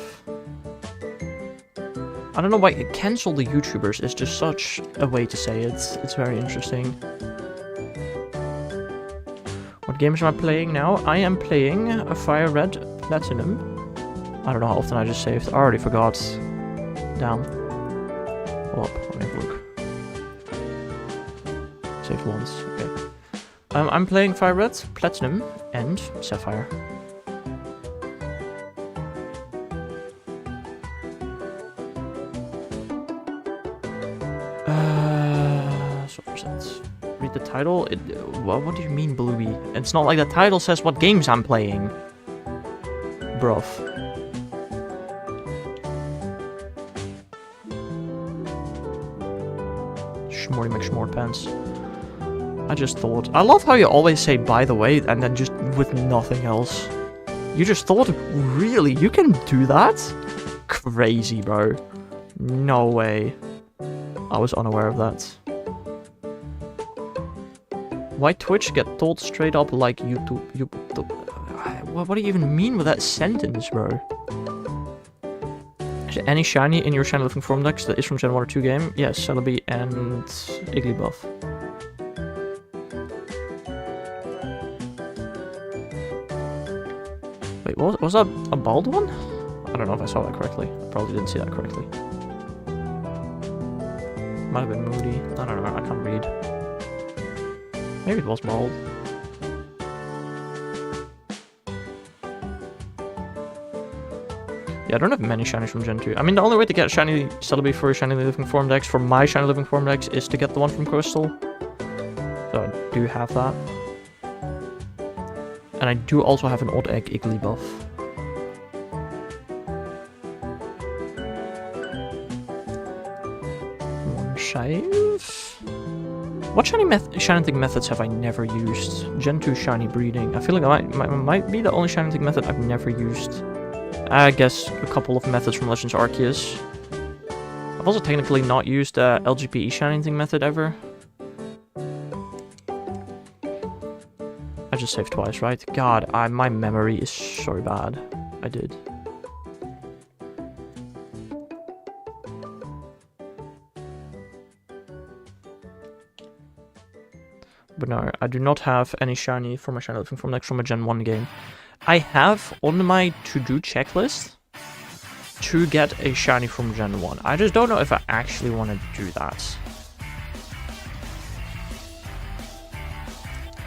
I don't know why cancel the YouTubers is just such a way to say it. It's very interesting. What games am I playing now? I am playing a Fire Red Platinum. I don't know how often I just saved. I already forgot. Damn. Hold up, let me have a look. Saved once, okay. I'm playing Fire Red, Platinum, and Sapphire. Read the title? What do you mean, Bluey? It's not like the title says what games I'm playing. Bruv. Schmorty McSmortpants. I just thought. I love how you always say by the way and then just with nothing else. You just thought, really? You can do that? Crazy, bro. No way. I was unaware of that. Why Twitch get told straight up like YouTube? What do you even mean with that sentence, bro? Is there any shiny in your shiny looking form decks that is from Gen 1 or 2 game? Yes, Celebi and Igglybuff. Wait, was that a bald one? I don't know if I saw that correctly. I probably didn't see that correctly. Might have been Moody. I don't know, I can't read. Maybe it was bald. Yeah, I don't have many shinies from Gen 2. I mean, the only way to get shiny Celebi for shiny living form decks, for my shiny living form decks, is to get the one from Crystal. So I do have that. And I do also have an odd egg Igglybuff. One save. What shiny methods have I never used? Gen 2 shiny breeding. I feel like I might be the only shiny method I've never used. I guess a couple of methods from Legends Arceus. I've also technically not used the LGPE shiny method ever. I just saved twice, right? God, my memory is so bad. I did. But no, I do not have any shiny for my shiny looking form decks from a Gen 1 game. I have on my to-do checklist to get a shiny from Gen 1. I just don't know if I actually want to do that.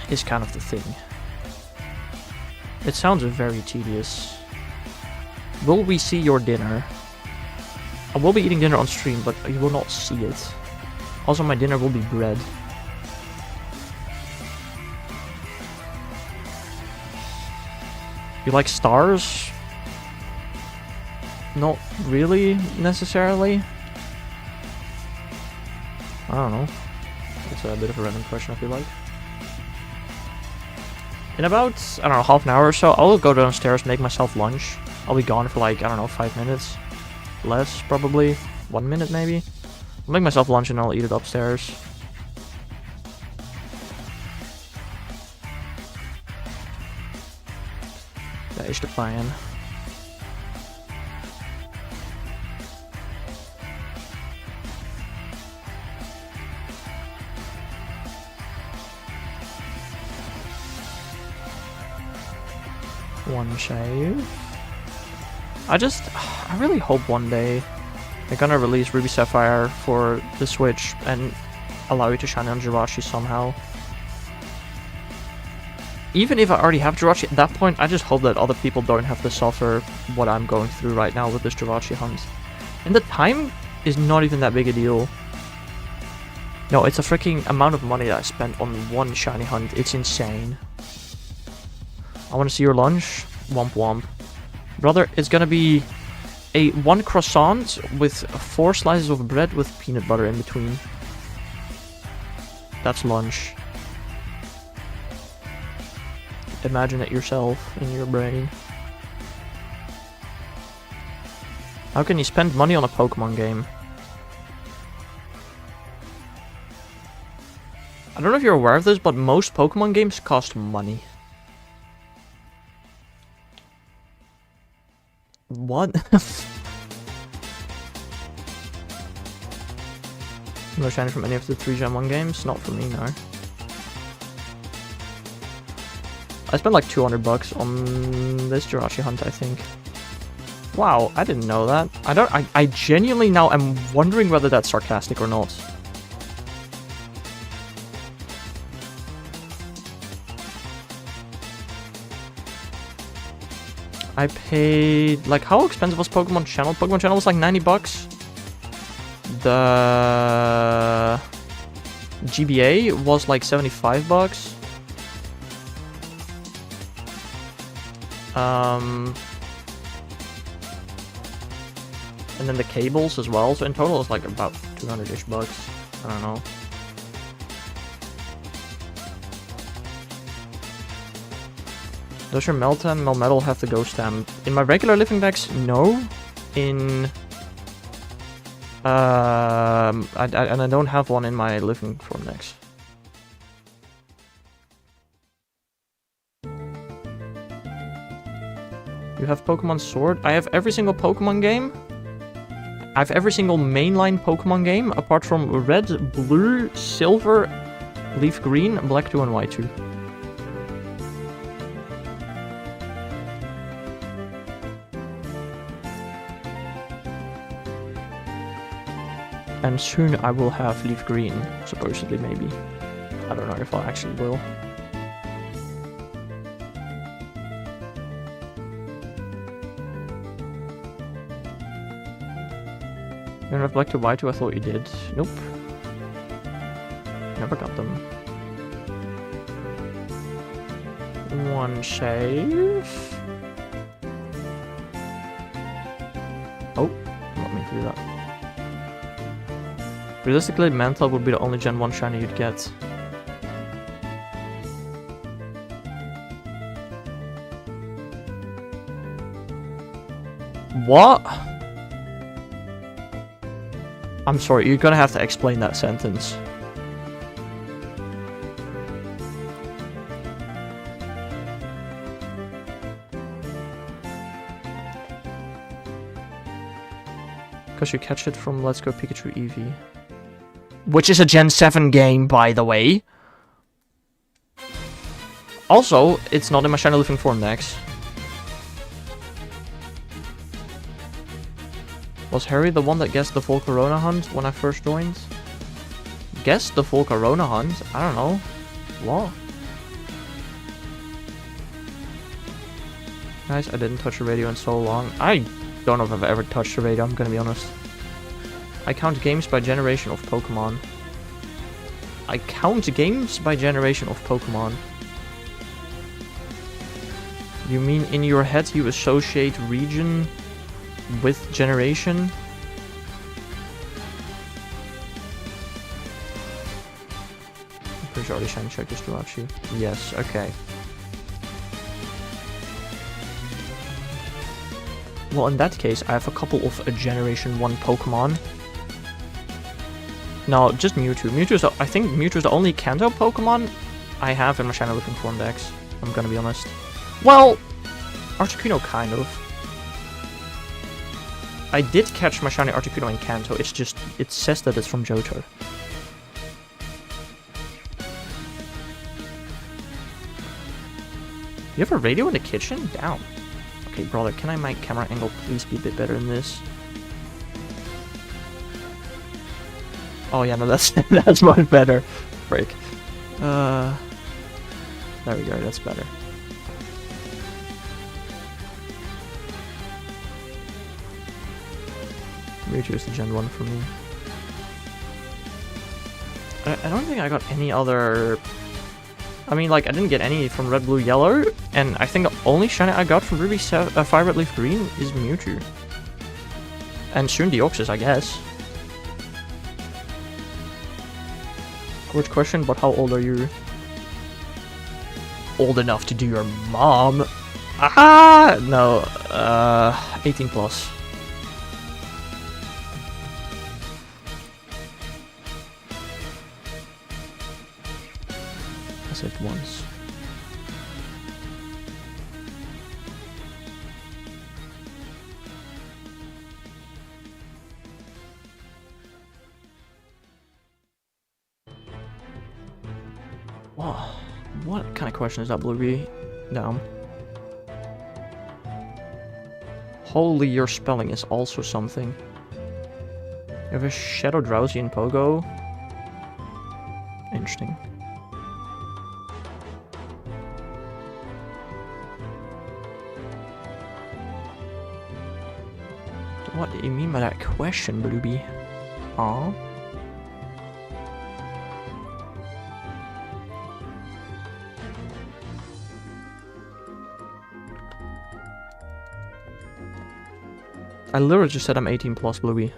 Is kind of the thing. It sounds very tedious. Will we see your dinner? I will be eating dinner on stream, but you will not see it. Also, my dinner will be bread. You like stars? Not really, necessarily. I don't know. It's a bit of a random question, I feel like. In about, I don't know, half an hour or so, I'll go downstairs, make myself lunch. I'll be gone for like, I don't know, 5 minutes. Less, probably. 1 minute, maybe. I'll make myself lunch and I'll eat it upstairs. That is the plan. One shave. I really hope one day they're gonna release Ruby Sapphire for the Switch and allow you to shine on Jirachi somehow. Even if I already have Jirachi at that point, I just hope that other people don't have to suffer what I'm going through right now with this Jirachi hunt. And the time is not even that big a deal. No, it's a freaking amount of money that I spent on one shiny hunt. It's insane. I want to see your lunch. Womp womp. Brother, it's gonna be a 1 croissant with 4 slices of bread with peanut butter in between. That's lunch. Imagine it yourself in your brain. How can you spend money on a Pokemon game? I don't know if you're aware of this, but most Pokemon games cost money. What? No shiny from any of the 3 Gen 1 games? Not for me, no. I spent like 200 bucks on this Jirachi hunt, I think. Wow, I didn't know that. I genuinely now am wondering whether that's sarcastic or not. I paid, like, how expensive was Pokemon Channel? Pokemon Channel was like 90 bucks. The GBA was like 75 bucks. And then the cables as well. So in total it's like about 200-ish bucks. I don't know. Does your Melta and Melmetal have the ghost stamp? In my regular living decks, no. In... and I don't have one in my living form decks. You have Pokemon Sword? I have every single Pokemon game. I have every single mainline Pokemon game, apart from Red, Blue, Silver, Leaf Green, Black 2, and White 2. And soon I will have Leaf Green, supposedly, maybe. I don't know if I actually will. You don't have Black to White 2? I thought you did. Nope. Never got them. One save. Oh, I don't mean to do that. Realistically, Mantle would be the only Gen 1 shiny you'd get. What? I'm sorry, you're gonna have to explain that sentence. Because you catch it from Let's Go Pikachu Eevee. Which is a Gen 7 game, by the way. Also, it's not in my shiny living form decks. Was Harry the one that guessed the full Corona hunt when I first joined? Guessed the full Corona hunt? I don't know. What? Guys, I didn't touch the radio in so long. I don't know if I've ever touched the radio, I'm gonna be honest. I count games by generation of Pokemon. I count games by generation of Pokemon. You mean in your head you associate region with generation? I'm pretty sure I shiny check this to actually. Yes, okay. Well, in that case, I have a couple of Generation 1 Pokemon. No, just Mewtwo. I think Mewtwo is the only Kanto Pokemon I have in my Shiny Looking Form decks. I'm gonna be honest. Well, Articuno kind of. I did catch my Shiny Articuno in Kanto, it's just, it says that it's from Johto. You have a radio in the kitchen? Down. Okay, brother, can I make camera angle please be a bit better than this? Oh yeah, no, that's that's much better. Break. There we go, that's better. Mewtwo is the Gen 1 for me. I don't think I got any other... I mean, like, I didn't get any from Red, Blue, Yellow, and I think the only shiny I got from Ruby 5 Red Leaf Green is Mewtwo. And soon Deoxys, I guess. Which question, but how old are you? Old enough to do your mom? Ah! No, 18 plus. I said once. Wow, what kind of question is that, Bluey? Down. Holy, your spelling is also something. You have a Shadow Drowsy in Pogo? Interesting. What do you mean by that question, Bluey? Aw. I literally just said I'm 18 plus, Bluey.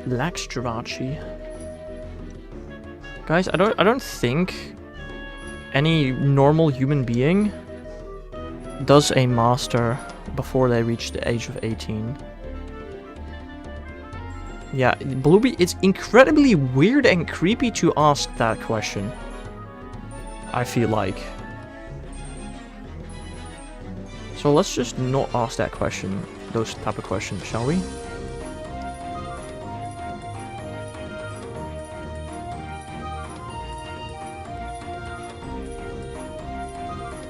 Laxtravachi. Guys, I don't think any normal human being does a master before they reach the age of 18. Yeah, Bluey, it's incredibly weird and creepy to ask that question. I feel like. So let's just not ask that question, those type of questions, shall we?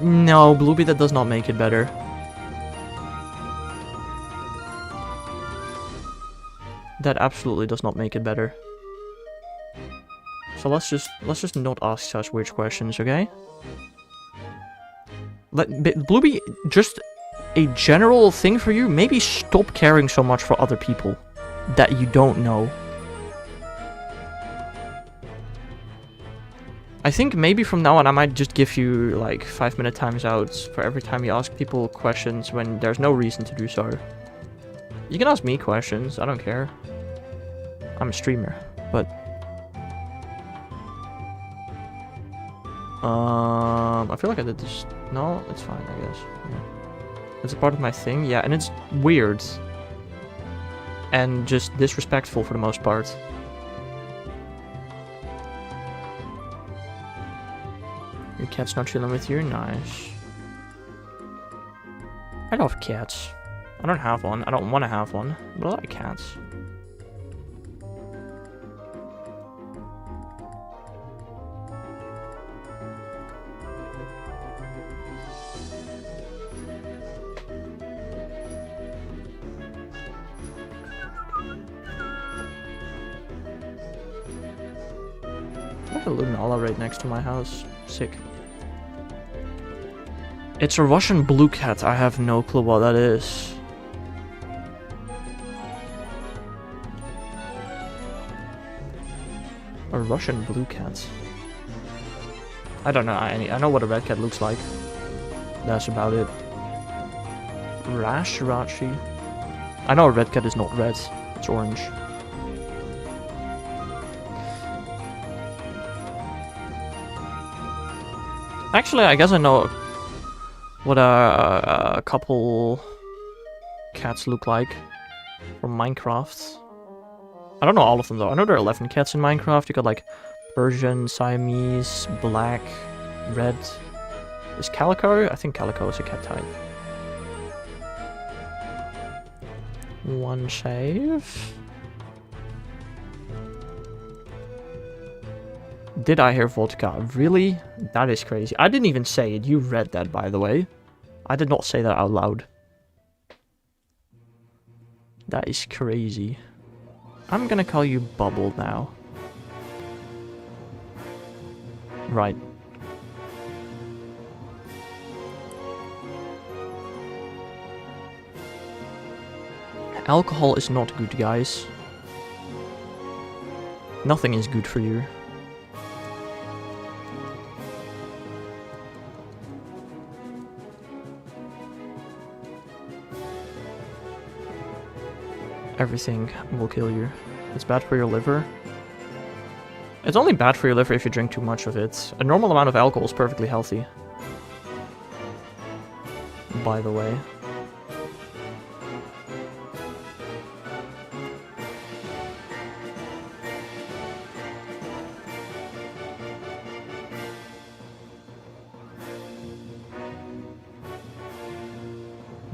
No, Bluey, that does not make it better. That absolutely does not make it better. So let's just not ask such weird questions, okay? Bluey, just a general thing for you, maybe stop caring so much for other people that you don't know. I think maybe from now on I might just give you like 5-minute times outs for every time you ask people questions when there's no reason to do so. You can ask me questions, I don't care. I'm a streamer, but... I feel like I did this... No, it's fine, I guess. Yeah. It's a part of my thing, yeah, and it's weird. And just disrespectful for the most part. Your cat's not chilling with you? Nice. I love cats. I don't have one. I don't want to have one, but I like cats. a Lunala right next to my house. Sick. It's a Russian blue cat. I have no clue what that is. A Russian blue cat. I don't know. I know what a red cat looks like. That's about it. Rashi. I know a red cat is not red. It's orange. Actually, I guess I know what a couple cats look like from Minecraft. I don't know all of them though. I know there are 11 cats in Minecraft. You got like Persian, Siamese, black, red. Is Calico? I think Calico is a cat type. One save. Did I hear vodka? Really? That is crazy. I didn't even say it. You read that, by the way. I did not say that out loud. That is crazy. I'm gonna call you Bubble now. Right. Alcohol is not good, guys. Nothing is good for you. Everything will kill you. It's bad for your liver. It's only bad for your liver if you drink too much of it. A normal amount of alcohol is perfectly healthy. By the way.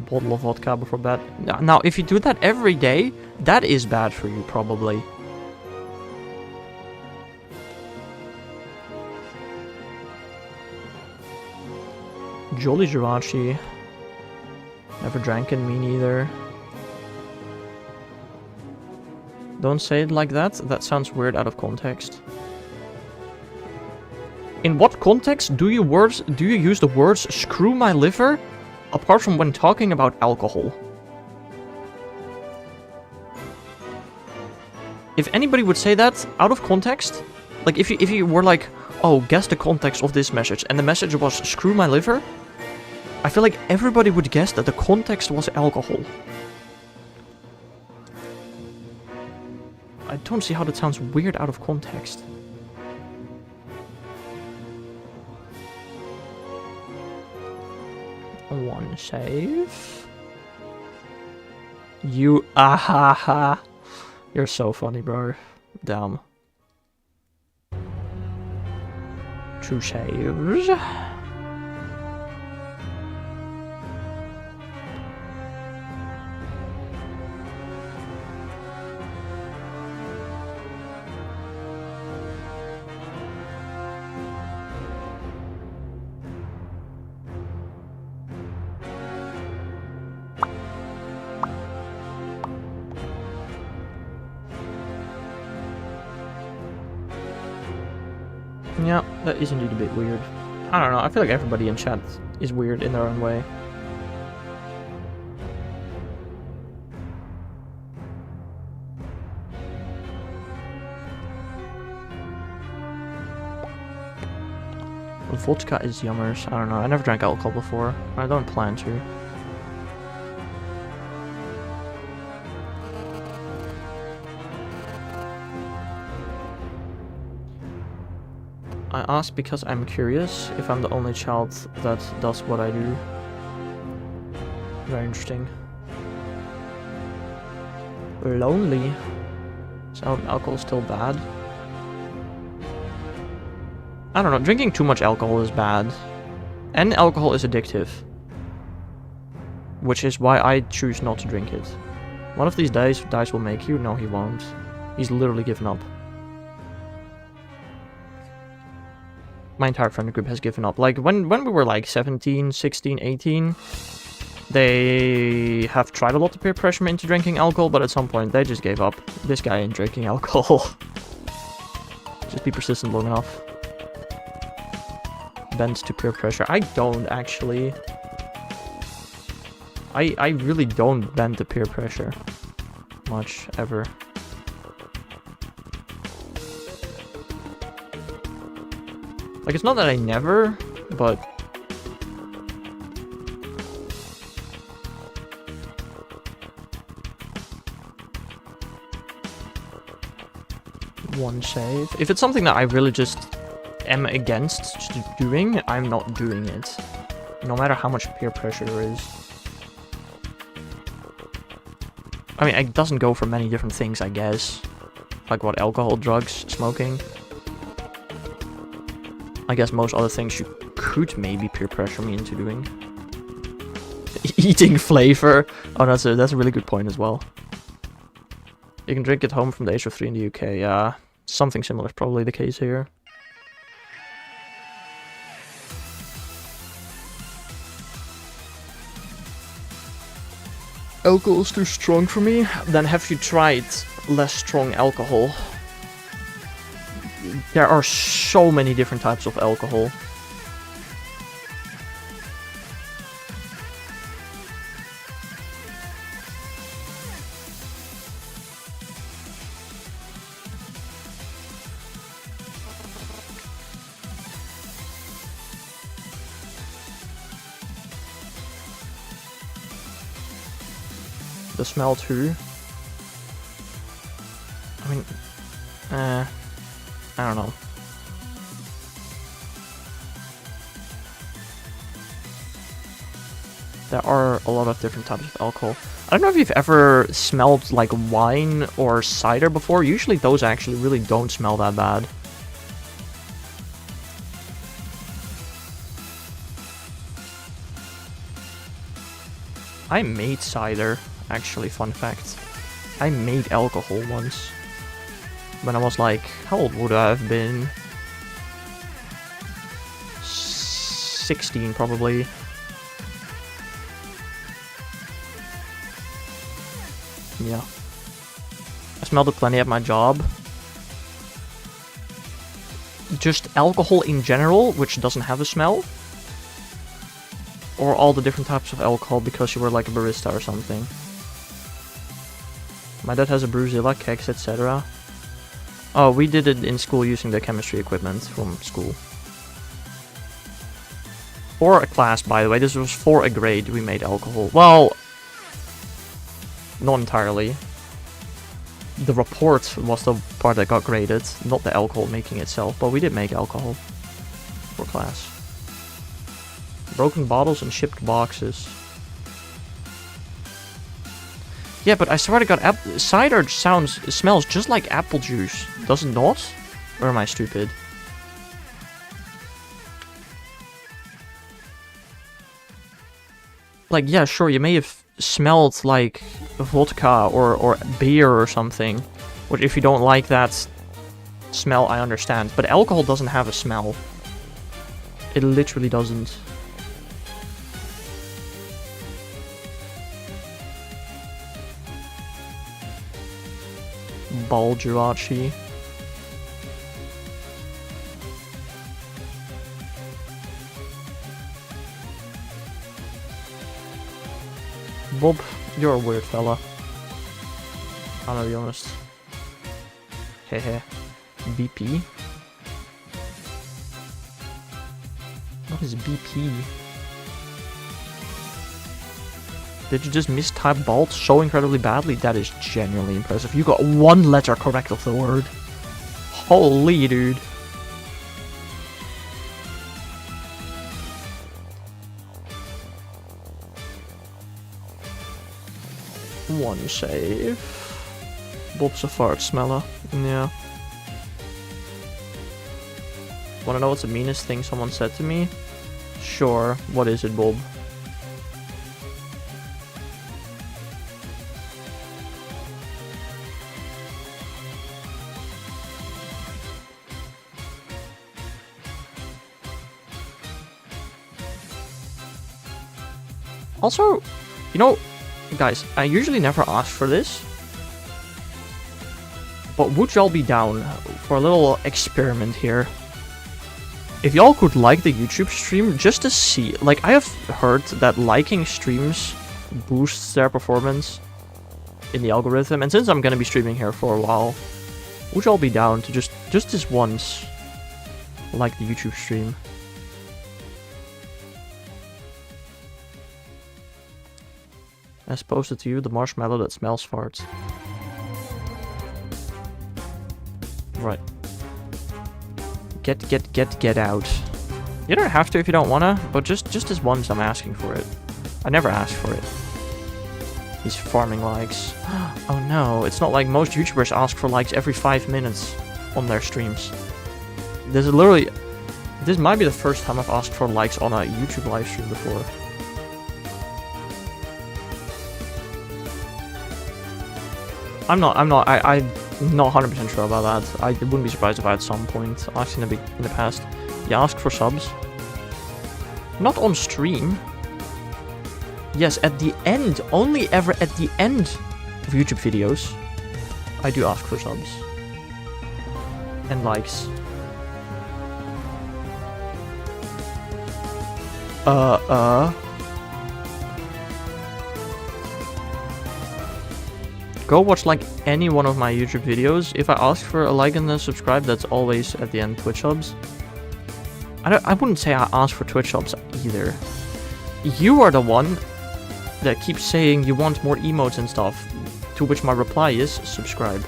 Bottle of vodka before bed. Now, if you do that every day, that is bad for you, probably. Jolly Jirachi. Never drank it, me neither. Don't say it like that. That sounds weird out of context. In what context do you use the words "screw my liver"? Apart from when talking about alcohol. If anybody would say that out of context, like if you were like, oh, guess the context of this message, and the message was "screw my liver," I feel like everybody would guess that the context was alcohol. I don't see how that sounds weird out of context. One save. You ahaha. You're so funny, bro. Damn. Two saves. Yeah, that is indeed a bit weird. I don't know, I feel like everybody in chat is weird in their own way. Vodka is yummers. I don't know, I never drank alcohol before. I don't plan to. I ask because I'm curious if I'm the only child that does what I do. Very interesting. Lonely. So alcohol is still bad. I don't know, drinking too much alcohol is bad. And alcohol is addictive. Which is why I choose not to drink it. One of these days, Dice will make you. No, he won't. He's literally given up. My entire friend group has given up. Like, when we were like 17, 16, 18, they have tried a lot to peer pressure me into drinking alcohol, but at some point they just gave up. This guy ain't drinking alcohol. Just be persistent long enough. bend to peer pressure. I don't, actually. I really don't bend to peer pressure. Much, ever. Like, it's not that I never, but... One save. If it's something that I really just am against doing, I'm not doing it. No matter how much peer pressure there is. I mean, it doesn't go for many different things, I guess. Like what, alcohol, drugs, smoking. I guess most other things you could maybe peer pressure me into doing. Eating flavor. Oh, that's a really good point as well. You can drink at home from the age of 3 in the UK. Yeah, something similar is probably the case here. Alcohol is too strong for me. Then have you tried less strong alcohol? There are so many different types of alcohol. The smell too. I mean, I don't know. There are a lot of different types of alcohol. I don't know if you've ever smelled like wine or cider before. Usually those actually really don't smell that bad. I made cider. Actually, fun fact. I made alcohol once. When I was like, how old would I have been? 16 probably. Yeah. I smelled it plenty at my job. Just alcohol in general, which doesn't have a smell. Or all the different types of alcohol because you were like a barista or something. My dad has a Brewzilla, kegs, etc. Oh, we did it in school using the chemistry equipment from school. For a class, by the way, this was for a grade, we made alcohol. Well, not entirely. The report was the part that got graded, not the alcohol making itself, but we did make alcohol for class. Broken bottles and shipped boxes. Yeah, but I swear to God, cider smells just like apple juice. Does it not? Or am I stupid? Like, yeah, sure, you may have smelled like vodka or beer or something. Which, if you don't like that smell, I understand. But alcohol doesn't have a smell. It literally doesn't. Balgirachi. Bob, you're a weird fella. I'm gonna be honest. Hehe. BP? What is BP? Did you just mistype Balt so incredibly badly? That is genuinely impressive. You got one letter correct of the word. Holy dude. One save. Bob's a fart smeller. Yeah. Wanna know what's the meanest thing someone said to me? Sure. What is it, Bob? Also, you know, guys, I usually never ask for this, but would y'all be down for a little experiment here? If y'all could like the YouTube stream just to see, like, I have heard that liking streams boosts their performance in the algorithm, and since I'm gonna be streaming here for a while, would y'all be down to just this once like the YouTube stream? As posted to you, the marshmallow that smells farts. Right. Get out. You don't have to if you don't wanna, but just as once I'm asking for it. I never asked for it. He's farming likes. Oh no, it's not like most YouTubers ask for likes every 5 minutes on their streams. This might be the first time I've asked for likes on a YouTube live stream before. I'm not 100% sure about that. I wouldn't be surprised if I at some point asked in the past. You ask for subs? Not on stream. Yes, at the end, only ever at the end of YouTube videos, I do ask for subs. And likes. Go watch like any one of my YouTube videos. If I ask for a like and a subscribe, that's always at the end Twitch subs. I wouldn't say I ask for Twitch subs either. You are the one that keeps saying you want more emotes and stuff, to which my reply is subscribe.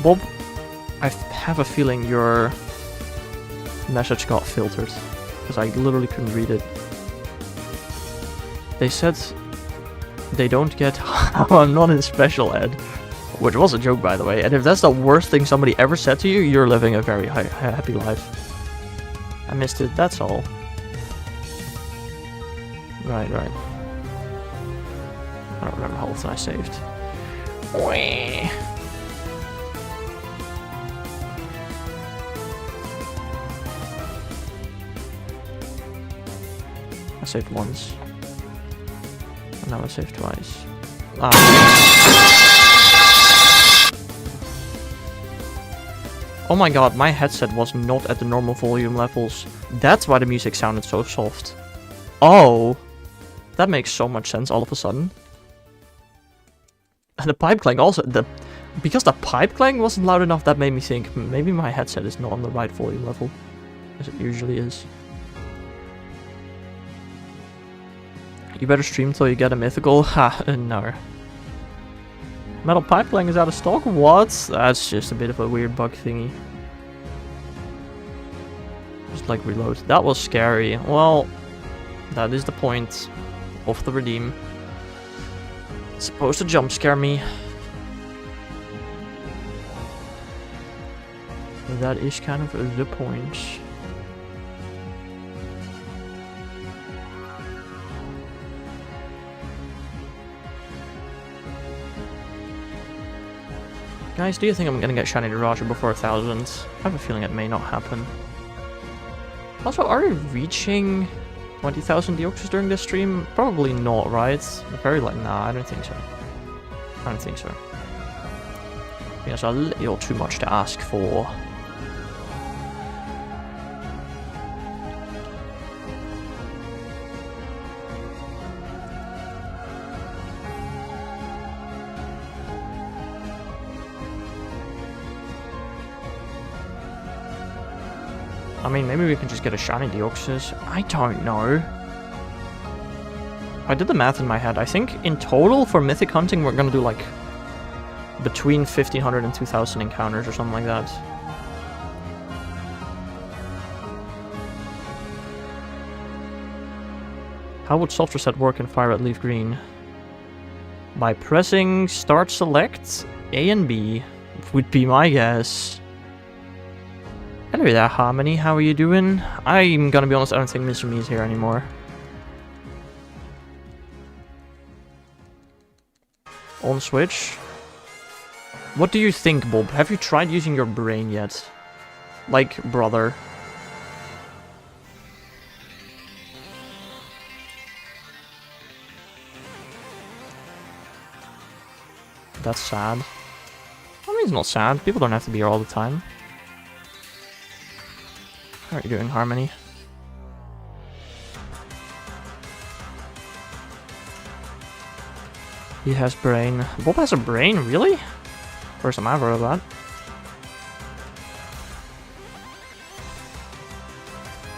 Bob, I have a feeling your message got filtered, because I literally couldn't read it. They said they don't get how I'm not in special ed. Which was a joke, by the way. And if that's the worst thing somebody ever said to you, you're living a very happy life. I missed it, that's all. Right. I don't remember how often I saved. Whee. I saved once. And now I saved twice. Oh my god, my headset was not at the normal volume levels. That's why the music sounded so soft. Oh! That makes so much sense all of a sudden. And the pipe clang also... Because the pipe clang wasn't loud enough, that made me think maybe my headset is not on the right volume level. As it usually is. You better stream till you get a mythical. Ha, no. Metal pipe clang is out of stock? What? That's just a bit of a weird bug thingy. Just like reload. That was scary. Well, that is the point of the redeem. It's supposed to jump scare me. That is kind of the point. Guys, do you think I'm gonna get Shiny Roger before 1000? I have a feeling it may not happen. Also, are we reaching 20,000 Deoxys during this stream? Probably not, right? Very like, nah, I don't think so. I don't think so. I think that's a little too much to ask for. I mean, maybe we can just get a shiny Deoxys. I don't know. I did the math in my head. I think in total for mythic hunting, we're gonna do like between 1500 and 2000 encounters or something like that. How would soft reset work in Fire Red Leaf Green? By pressing start select A and B would be my guess. Hello there, Harmony. How are you doing? I'm gonna be honest, I don't think Mr. Me is here anymore. On Switch. What do you think, Bob? Have you tried using your brain yet? Like, brother. That's sad. I mean, Harmony's not sad. People don't have to be here all the time. How are you doing, Harmony? He has brain. Bob has a brain? Really? First time I've heard of that.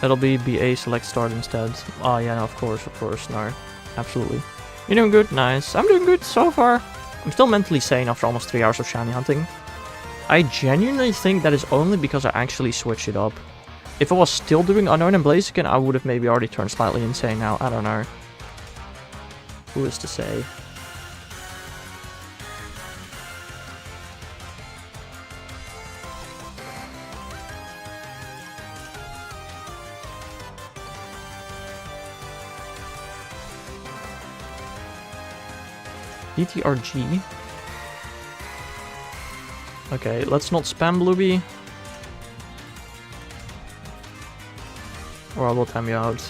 It'll be BA select start instead. Oh yeah, no, of course, no. Absolutely. You're doing good? Nice. I'm doing good so far. I'm still mentally sane after almost 3 hours of shiny hunting. I genuinely think that is only because I actually switched it up. If I was still doing Unknown and Blaziken, I would have maybe already turned slightly insane now. I don't know. Who is to say? DTRG. Okay, let's not spam Blueby. Or I will time you out.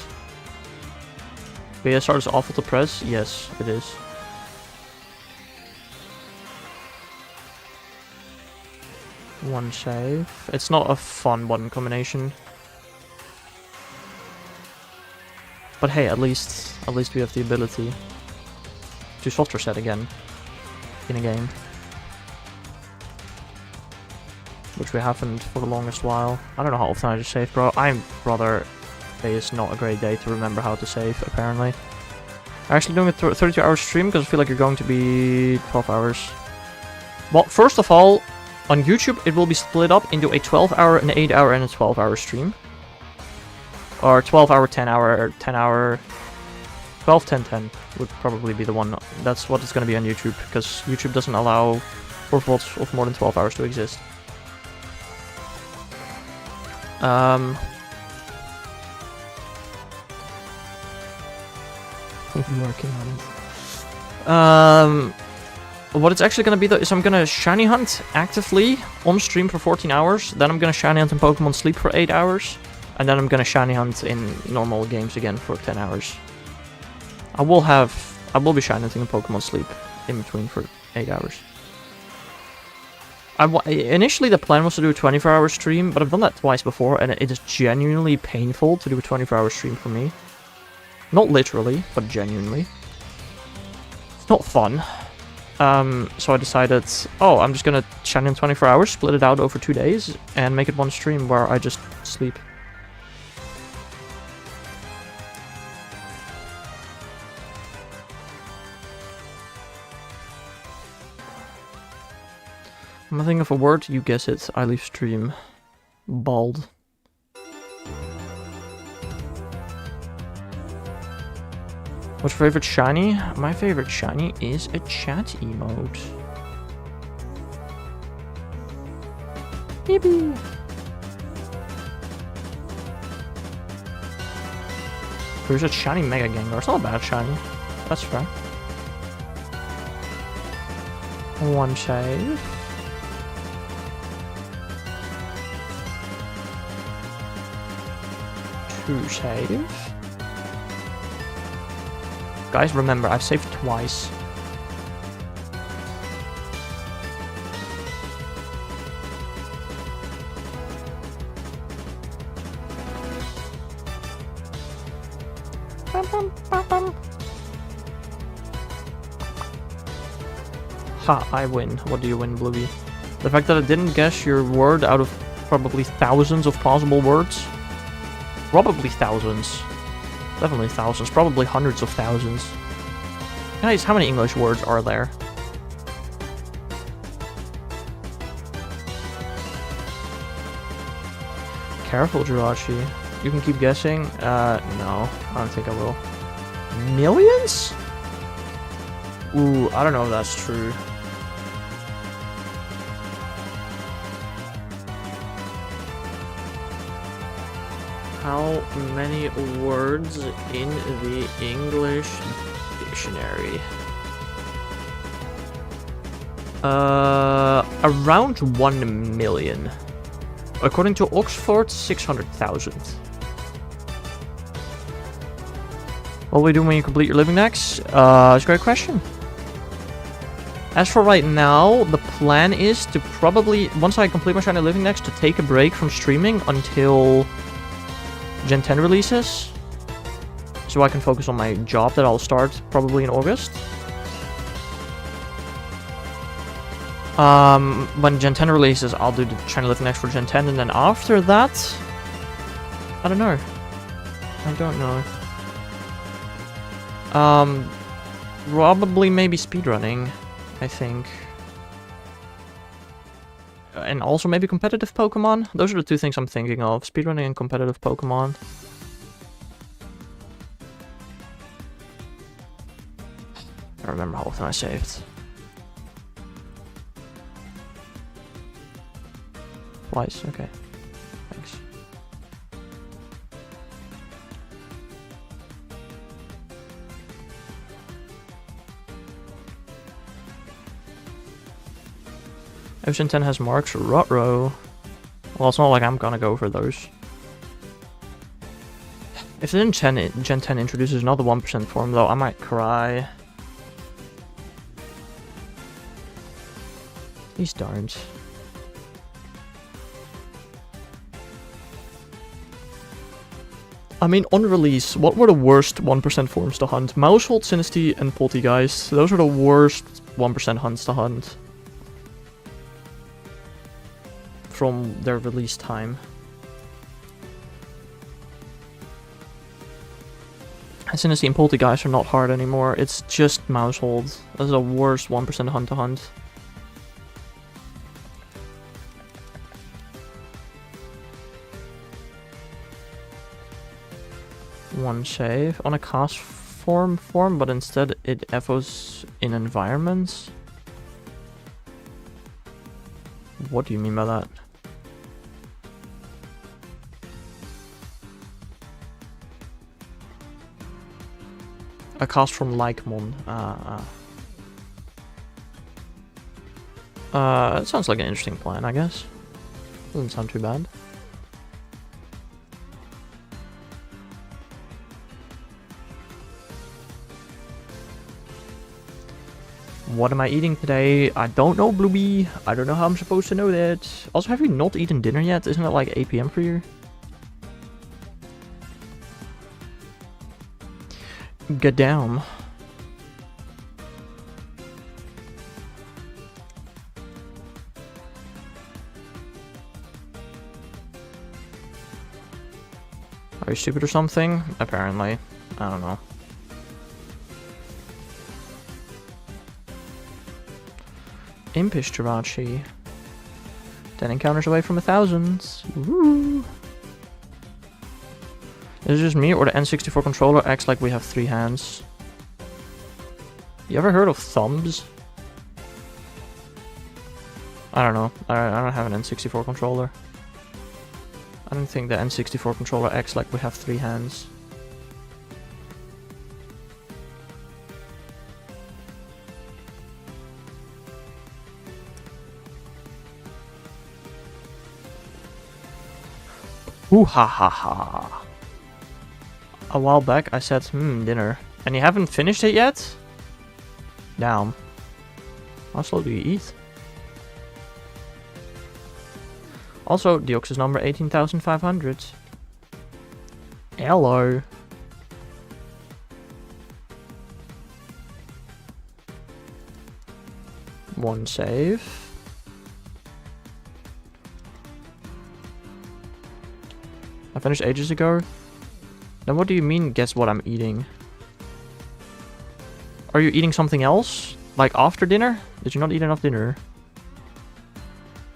BSR is awful to press? Yes, it is. One save. It's not a fun button combination. But hey, at least we have the ability to soft reset again in a game, which we haven't for the longest while. I don't know how often I just save, bro. Today is not a great day to remember how to save, apparently. I'm actually doing a 32-hour stream because I feel like you're going to be 12 hours. Well, first of all, on YouTube it will be split up into a 12-hour, an 8-hour, and a 12-hour stream. Or 12-hour, 10-hour, 10-hour... 12, 10, 10 would probably be the one. That's what it's going to be on YouTube, because YouTube doesn't allow VODs of more than 12 hours to exist. I'm working on it. What it's actually going to be though is I'm going to shiny hunt actively on stream for 14 hours, then I'm going to shiny hunt in Pokemon Sleep for 8 hours, and then I'm going to shiny hunt in normal games again for 10 hours. I will be shiny hunting in Pokemon Sleep in between for 8 hours. Initially the plan was to do a 24-hour stream, but I've done that twice before, and it is genuinely painful to do a 24-hour stream for me. Not literally, but genuinely. It's not fun. So I decided, oh, I'm just gonna shiny in 24 hours, split it out over 2 days, and make it one stream where I just sleep. I'm gonna think of a word, you guess it. I leave stream. Bald. What's your favorite shiny? My favorite shiny is a chat emote. Yippee! There's a shiny Mega Gengar. It's not a bad shiny. That's fair. One save. Two save. Guys, remember, I've saved twice. Ha, I win. What do you win, Bluey? The fact that I didn't guess your word out of probably thousands of possible words? Probably thousands. Definitely thousands. Probably hundreds of thousands. Guys, how many English words are there? Careful, Jirachi. You can keep guessing. No. I don't think I will. Millions? Ooh, I don't know if that's true. How many words in the English dictionary? Around 1 million. According to Oxford, 600,000. What will you do when you complete your living next? It's a great question. As for right now, the plan is to probably, once I complete my Shiny Living Next, to take a break from streaming until Gen 10 releases. So I can focus on my job that I'll start probably in August. When Gen 10 releases, I'll do the Shiny Living Next for Gen 10, and then after that, I don't know. I don't know. Probably maybe speedrunning, I think. And also maybe competitive Pokemon. Those are the two things I'm thinking of. Speedrunning and competitive Pokemon. I don't remember how often I saved. Twice, okay. Thanks. Ocean 10 has marks, ruh-roh. Well, it's not like I'm gonna go for those. If then Gen 10 introduces another 1% form though, I might cry. Please don't. I mean, on release, what were the worst 1% forms to hunt? Mousehold, Sinistea, and Poltegeist. Those are the worst 1% hunts to hunt. From their release time. Sinistea and Poltegeist are not hard anymore. It's just Mousehold. That's the worst 1% hunt to hunt. One save on a cast form, but instead it echoes in environments. What do you mean by that? A cast from Lycamon. It sounds like an interesting plan, I guess. Doesn't sound too bad. What am I eating today? I don't know, Bluebee. I don't know how I'm supposed to know that. Also, have you not eaten dinner yet? Isn't it like 8 PM for you? Get down. Are you stupid or something? Apparently. I don't know. Impish Jirachi. 10 encounters away from 1,000. Woo! Is it just me, or the N64 controller acts like we have 3 hands? You ever heard of thumbs? I don't know. I don't have an N64 controller. I don't think the N64 controller acts like we have 3 hands. Ooh ha ha ha. A while back I said, dinner. And you haven't finished it yet? Damn. How slow do you eat? Also, Deoxys number 18,500. Hello. One save. I finished ages ago. Then what do you mean, guess what I'm eating? Are you eating something else? Like after dinner? Did you not eat enough dinner?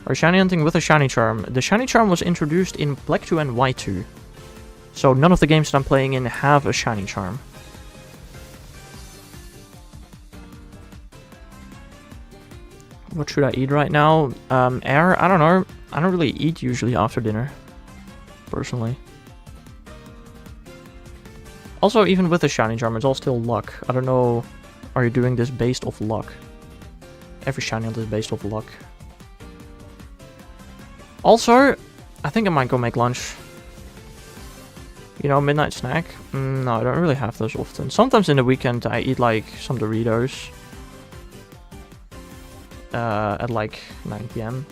Are you shiny hunting with a shiny charm? The shiny charm was introduced in Black 2 and White 2. So none of the games that I'm playing in have a shiny charm. What should I eat right now? Air? I don't know. I don't really eat usually after dinner. Personally. Also, even with the shiny charm, it's all still luck. I don't know. Are you doing this based off luck? Every shiny hunt is based off luck. Also, I think I might go make lunch. You know, midnight snack? No, I don't really have those often. Sometimes in the weekend I eat like some Doritos. at like 9 p.m.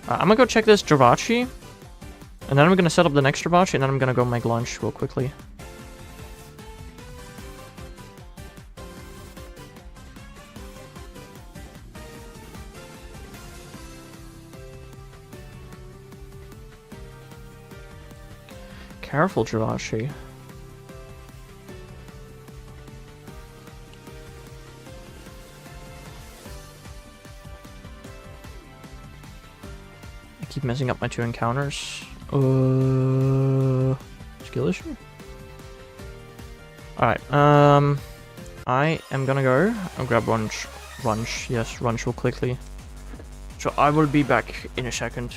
I'm gonna go check this Jirachi, and then I'm gonna set up the next Jirachi, and then I'm gonna go make lunch real quickly. Careful, Jirachi. I keep messing up my 2 encounters. Skill issue? Alright, I am gonna go and grab Runch. Yes, Runch real quickly. So I will be back in a second.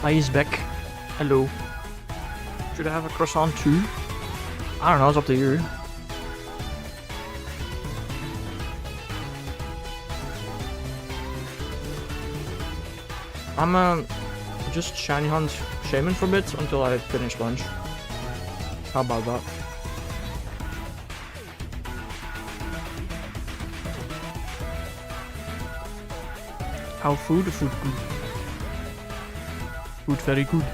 Hi, he's back. Hello. Should I have a croissant too? I don't know, it's up to you. I'm just shiny hunt shaman for a bit until I finish lunch. How about that? How food? Food good. Food very good.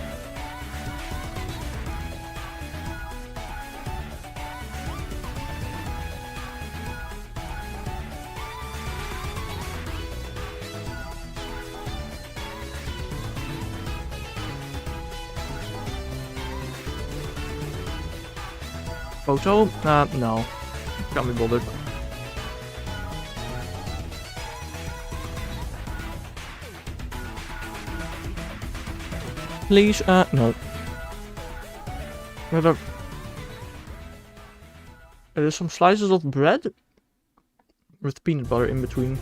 Photo? No. Can't be bothered. Please, no. There's some slices of bread with peanut butter in between.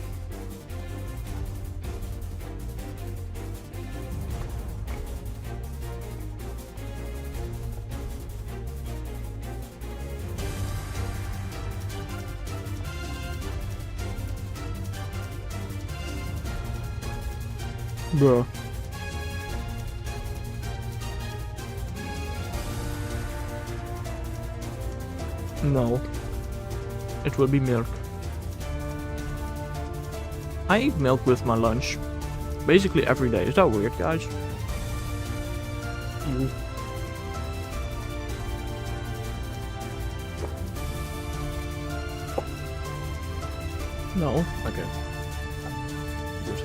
Bruh. No. It will be milk. I eat milk with my lunch. Basically every day. Is that weird, guys? Ew. No? Okay. Good.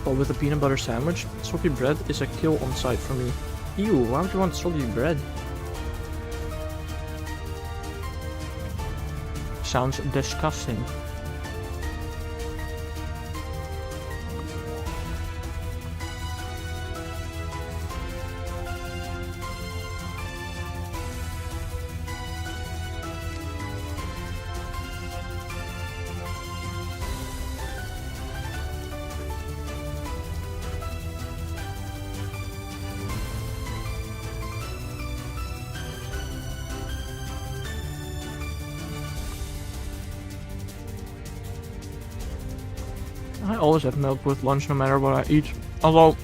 But with a peanut butter sandwich, soggy bread is a kill on sight for me. Ew, why would you want soggy bread? Sounds disgusting. I always have milk with lunch no matter what I eat. Although,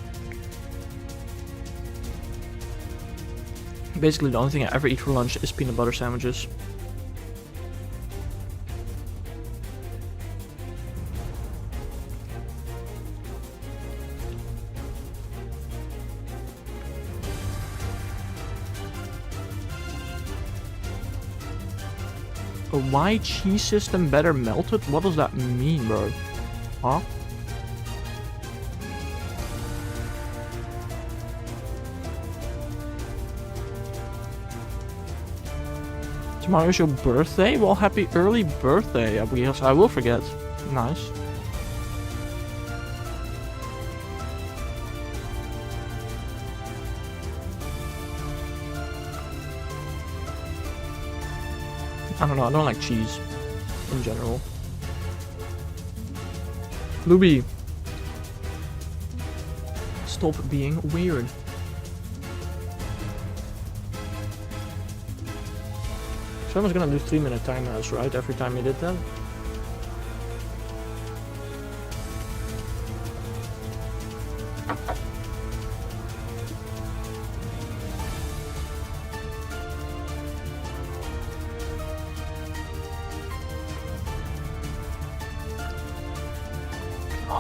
basically the only thing I ever eat for lunch is peanut butter sandwiches. Why cheese system better melted? What does that mean, bro? Huh? Tomorrow is your birthday? Well, happy early birthday. I will forget. Nice. I don't know, I don't like cheese in general. Luby, stop being weird. Someone's gonna do 3-minute timeouts, right? Every time you did that?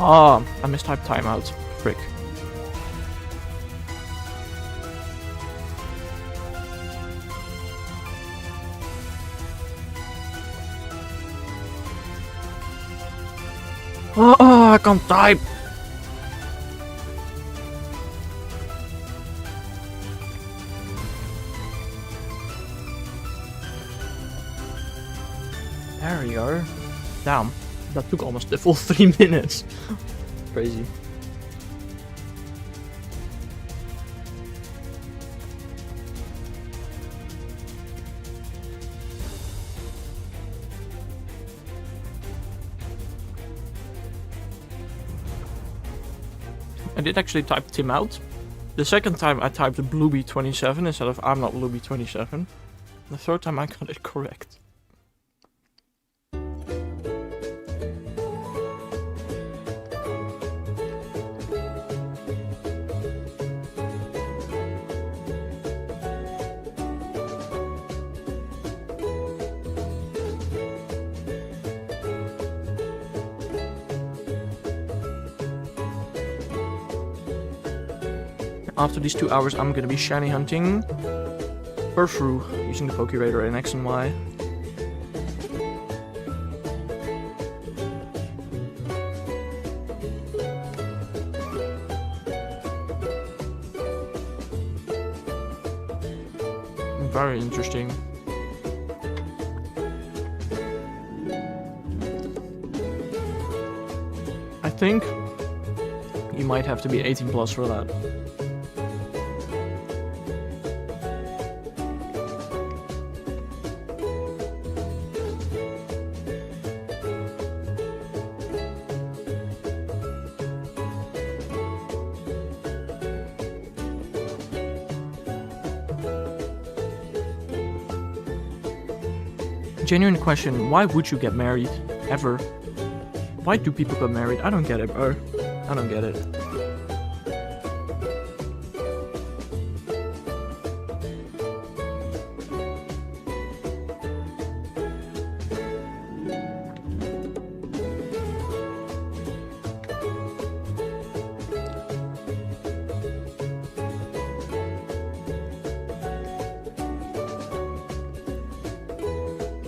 Ah, I mistyped timeout. Frick. Oh, I can't type. There we go. Damn. That took almost the full 3 minutes. Crazy. I did actually type Tim out. The second time I typed Blueby27 instead of I'm not Blueby27. The third time I got it correct. After these 2 hours, I'm gonna be shiny hunting Perthrough using the Pokeraider in X and Y. Very interesting. I think you might have to be 18 plus for that. Genuine question, why would you get married? Ever? Why do people get married? I don't get it, bro. I don't get it.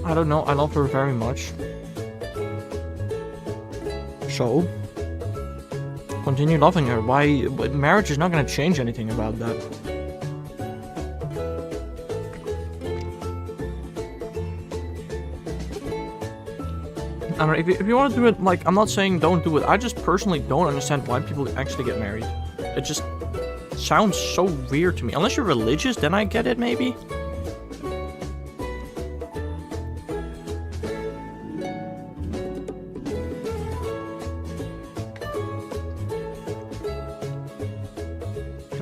I don't know, I love her very much. So, continue loving her. Why? Marriage is not gonna change anything about that. I mean, if you want to do it, like, I'm not saying don't do it. I just personally don't understand why people actually get married. It just sounds so weird to me. Unless you're religious, then I get it, maybe.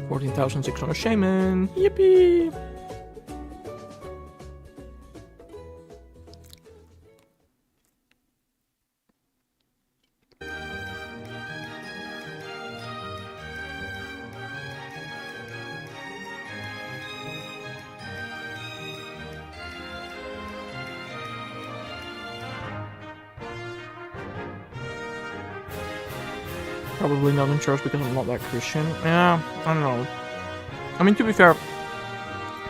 $14,600 shaman. Yippee! Probably not in church because I'm not that Christian. Yeah, I don't know. I mean, to be fair,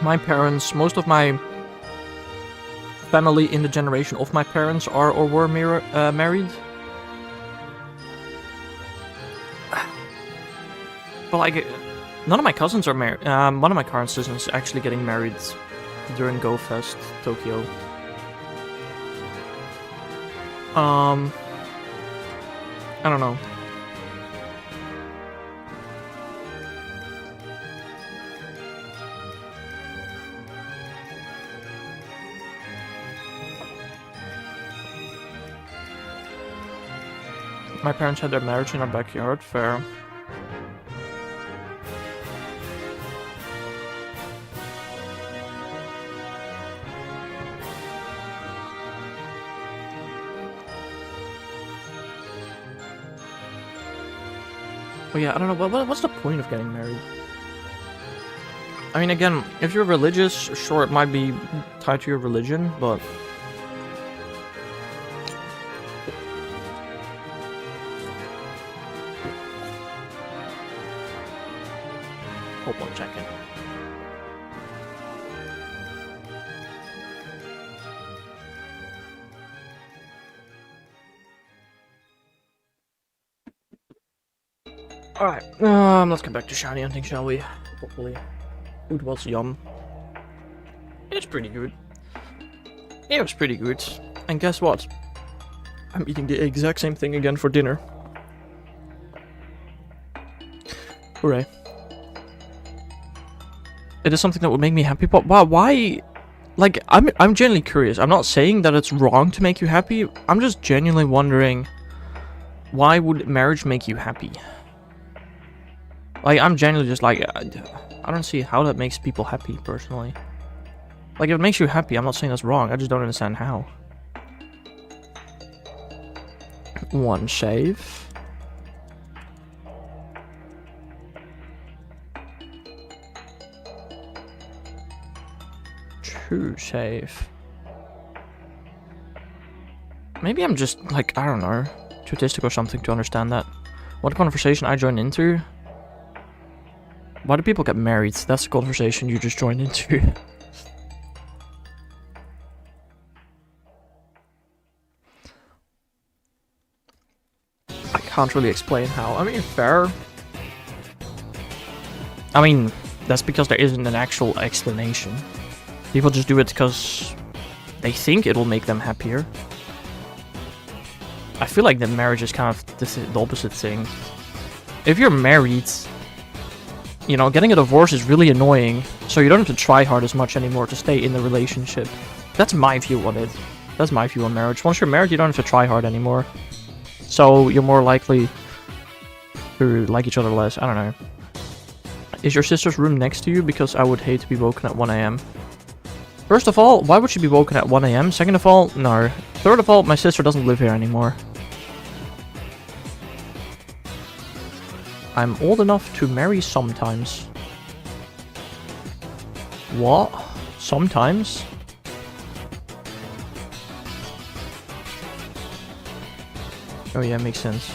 my parents, most of my family in the generation of my parents are or were married. But like, none of my cousins are married. One of my current cousins is actually getting married during Go Fest Tokyo. I don't know. My parents had their marriage in our backyard, fair. But yeah, I don't know, what's the point of getting married? I mean, again, if you're religious, sure, it might be tied to your religion, but... Hold on a second. Alright, let's get back to shiny hunting, shall we? Hopefully. Food was yum. It's pretty good. It was pretty good. And guess what? I'm eating the exact same thing again for dinner. Hooray. It is something that would make me happy, but why? Like, I'm genuinely curious. I'm not saying that it's wrong to make you happy. I'm just genuinely wondering, why would marriage make you happy? Like, I'm genuinely just like, I don't see how that makes people happy, personally. Like, if it makes you happy, I'm not saying that's wrong. I just don't understand how. One save. Two save. Maybe I'm just, like, I don't know, too autistic or something to understand that. What conversation I joined into? Why do people get married? That's the conversation you just joined into. I can't really explain how. I mean, fair. I mean, that's because there isn't an actual explanation. People just do it because they think it'll make them happier. I feel like that marriage is kind of the opposite thing. If you're married, you know, getting a divorce is really annoying, so you don't have to try hard as much anymore to stay in the relationship. That's my view on it. That's my view on marriage. Once you're married, you don't have to try hard anymore. So you're more likely to like each other less. I don't know. Is your sister's room next to you? Because I would hate to be woken at 1 AM. First of all, why would she be woken at 1 AM? Second of all, no. Third of all, my sister doesn't live here anymore. I'm old enough to marry sometimes. What? Sometimes? Oh yeah, makes sense.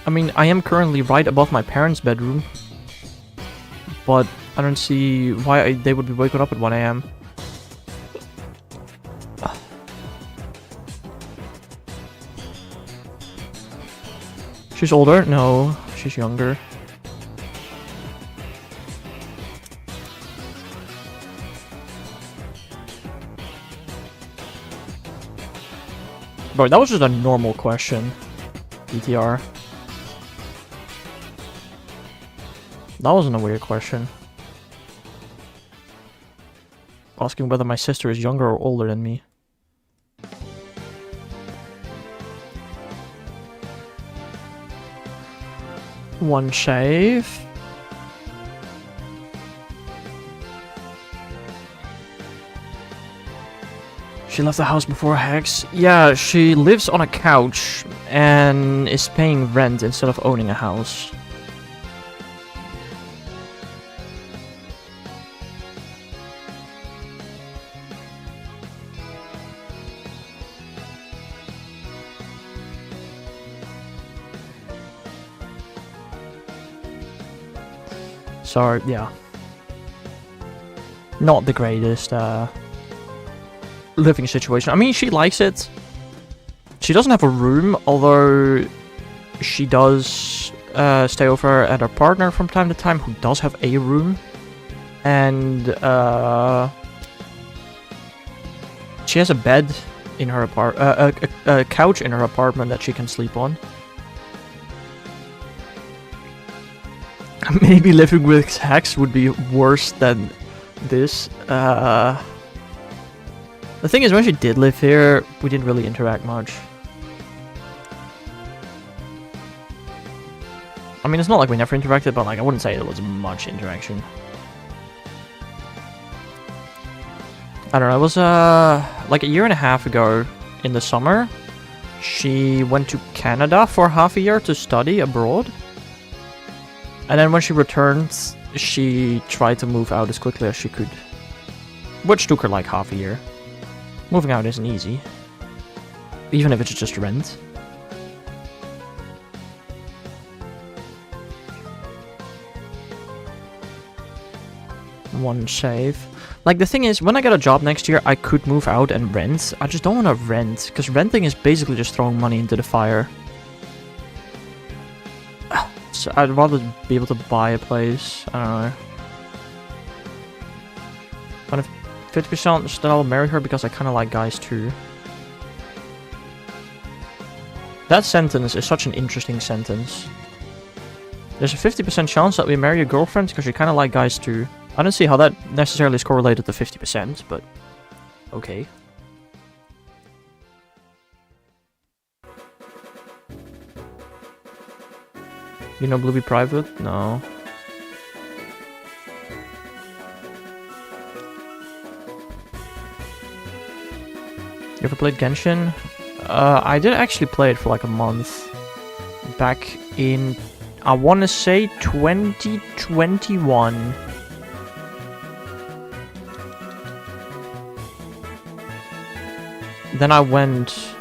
I mean, I am currently right above my parents' bedroom, but I don't see why they would be waking up at 1 AM. She's older? No, she's younger. Bro, that was just a normal question. BTR. That wasn't a weird question. Asking whether my sister is younger or older than me. One shave. She left the house before Hex. Yeah, she lives on a couch and is paying rent instead of owning a house. So, yeah. Not the greatest, living situation. I mean, she likes it. She doesn't have a room, although she does stay over at her partner from time to time, who does have a room. And she has a bed in her a couch in her apartment that she can sleep on. Maybe living with Hex would be worse than this. The thing is, when she did live here, we didn't really interact much. I mean, it's not like we never interacted, but like I wouldn't say there was much interaction. I don't know, it was like a year and a half ago in the summer. She went to Canada for half a year to study abroad. And then when she returned, she tried to move out as quickly as she could. Which took her like half a year. Moving out isn't easy. Even if it's just rent. One save. Like, the thing is, when I get a job next year, I could move out and rent. I just don't want to rent, because renting is basically just throwing money into the fire. So I'd rather be able to buy a place. I don't know. 50% that I'll marry her because I kind of like guys too. That sentence is such an interesting sentence. There's a 50% chance that we marry your girlfriend because you kind of like guys too. I don't see how that necessarily is correlated to 50%, but okay. You know Bluey Private? No. You ever played Genshin? I did actually play it for like a month. Back in, I want to say 2021. Then I went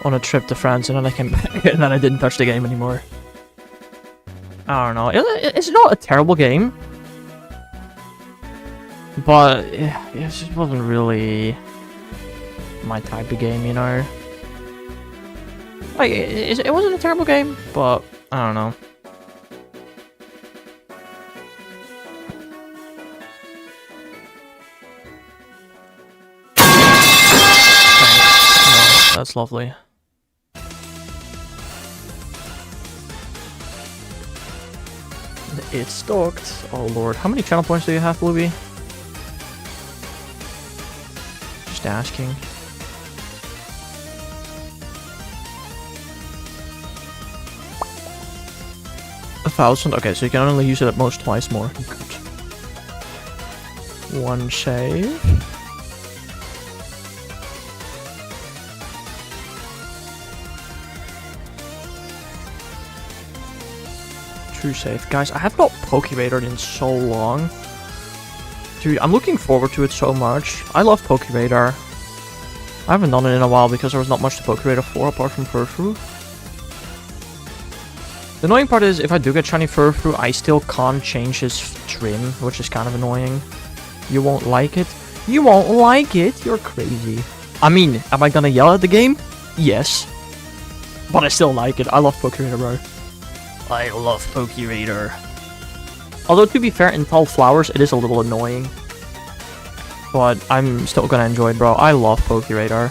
on a trip to France and then I came back and then I didn't touch the game anymore. I don't know. It's not a terrible game. But it just wasn't really my type of game, you know? Like, it wasn't a terrible game, but I don't know. Thanks. No, that's lovely. It's stocked. Oh lord. How many channel points do you have, Bluey? Just asking. A 1,000? Okay, so you can only use it at most twice more. Good. One save. True save. Guys, I have not Pokeradared in so long. Dude, I'm looking forward to it so much. I love Pokeradar. I haven't done it in a while because there was not much to Pokerada for apart from Furfrou. The annoying part is if I do get shiny Furfrou, I still can't change his trim, which is kind of annoying. You won't like it? You won't like it? You're crazy. I mean, am I gonna yell at the game? Yes. But I still like it. I love Pokerada, bro. I love Pokerada. Although, to be fair, in Tall Flowers, it is a little annoying. But I'm still gonna enjoy it, bro. I love Pokerada.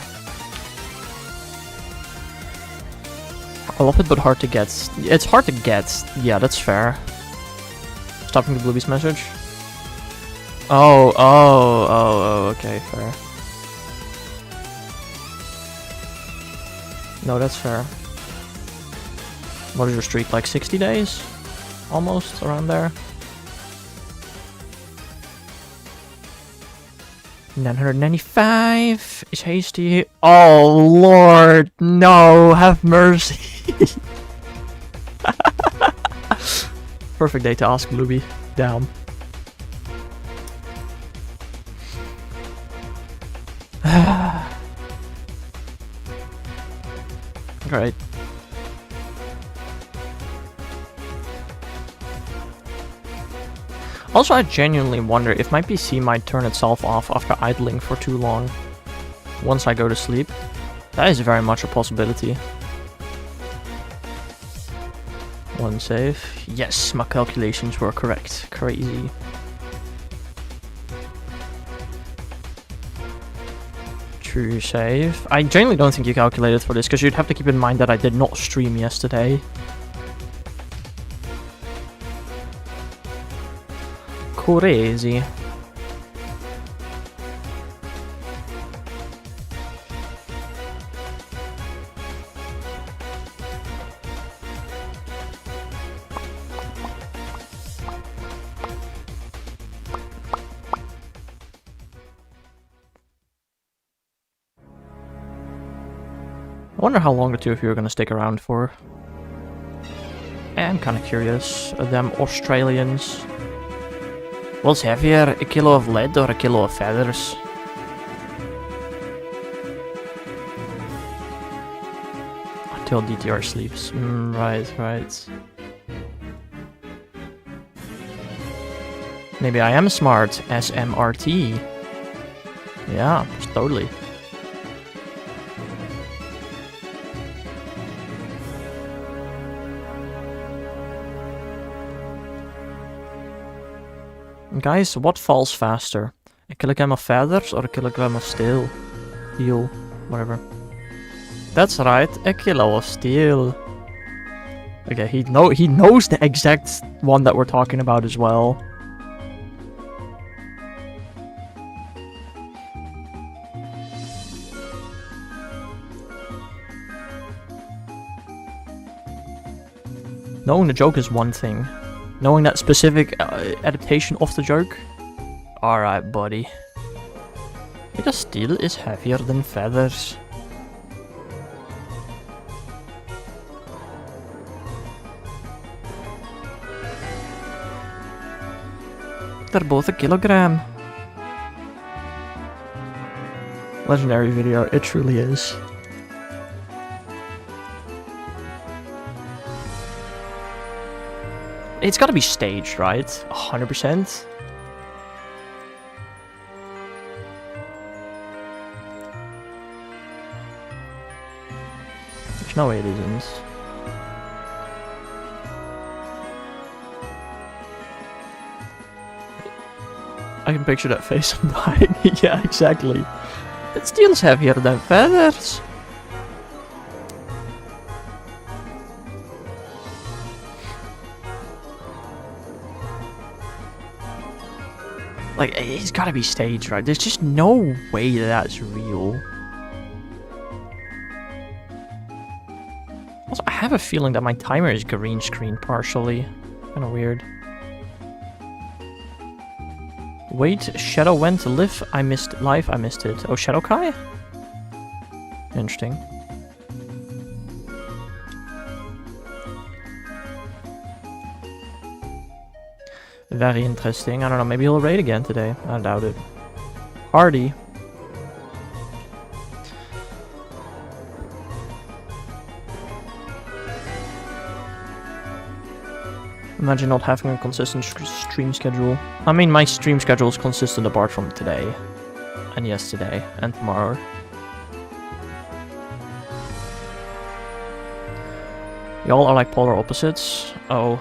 I love it, but hard to get. It's hard to get. Yeah, that's fair. Stopping the Bluebee's message. Oh, okay, fair. No, that's fair. What is your streak, like 60 days? Almost, around there. 995 is hasty. Oh lord, no, have mercy. Perfect day to ask Bluebee. Damn. Alright. Also, I genuinely wonder if my PC might turn itself off after idling for too long. Once I go to sleep. That is very much a possibility. One save. Yes, my calculations were correct. Crazy. True save. I genuinely don't think you calculated for this, because you'd have to keep in mind that I did not stream yesterday. Crazy. I wonder how long the two of you are gonna stick around for. I'm kinda curious. Them Australians. What's heavier, a kilo of lead or a kilo of feathers? Until DTR sleeps. Right. Maybe I am smart. SMRT. Yeah, totally. Guys, what falls faster? A kilogram of feathers or a kilogram of steel? Steel, whatever. That's right, a kilo of steel. Okay, he knows the exact one that we're talking about as well. Knowing the joke is one thing. Knowing that specific adaptation of the joke? Alright, buddy. Because steel is heavier than feathers. They're both a kilogram. Legendary video, it truly is. It's gotta be staged, right? 100%. There's no way it isn't. I can picture that face of dying. Yeah, exactly. It steel's heavier than feathers. Like, it's gotta be staged, right? There's just no way that that's real. Also, I have a feeling that my timer is green screen partially. Kinda weird. Wait, Shadow went live, I missed it. Oh, Shadow Kai? Interesting. Very interesting. I don't know, maybe he'll raid again today. I doubt it. Hardy. Imagine not having a consistent stream schedule. I mean, my stream schedule is consistent apart from today. And yesterday. And tomorrow. Y'all are like polar opposites. Oh.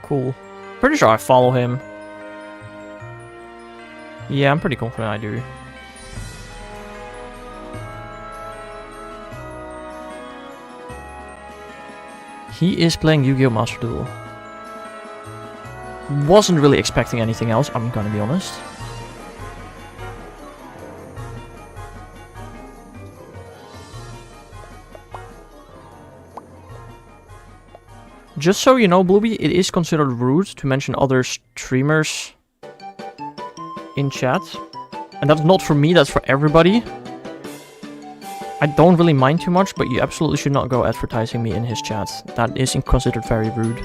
Cool. Pretty sure I follow him. Yeah, I'm pretty confident I do. He is playing Yu-Gi-Oh! Master Duel. Wasn't really expecting anything else, I'm gonna be honest. Just so you know, Blueby, it is considered rude to mention other streamers in chat. And that's not for me, that's for everybody. I don't really mind too much, but you absolutely should not go advertising me in his chat. That is considered very rude.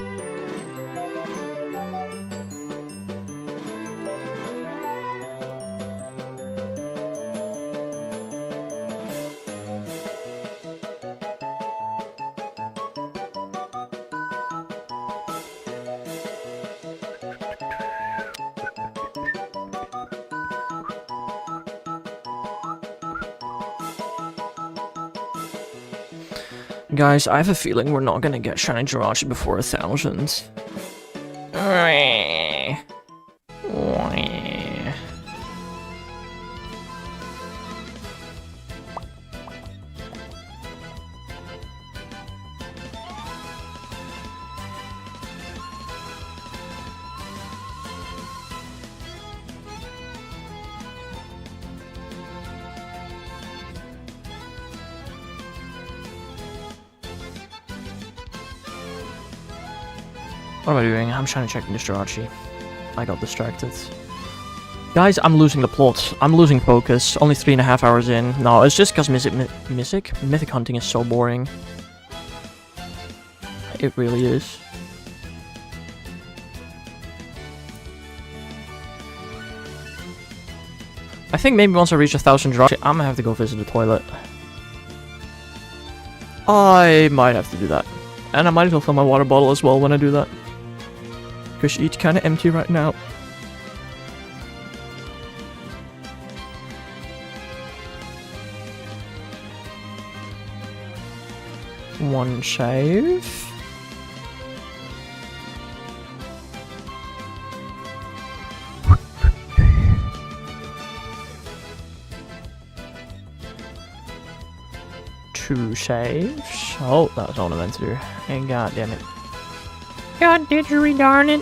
Guys, I have a feeling we're not gonna get Shiny Jirachi before 1,000. What am I doing? I'm trying to check this Jirachi. I got distracted. Guys, I'm losing the plot. I'm losing focus. Only 3.5 hours in. No, it's just because mythic hunting is so boring. It really is. I think maybe once I reach 1,000 Jirachi, I'm gonna have to go visit the toilet. I might have to do that. And I might as well fill my water bottle as well when I do that. Because each kind of empty right now. One save. 2 saves. Oh, that was all I meant to do. And god damn it. God didgery darn it.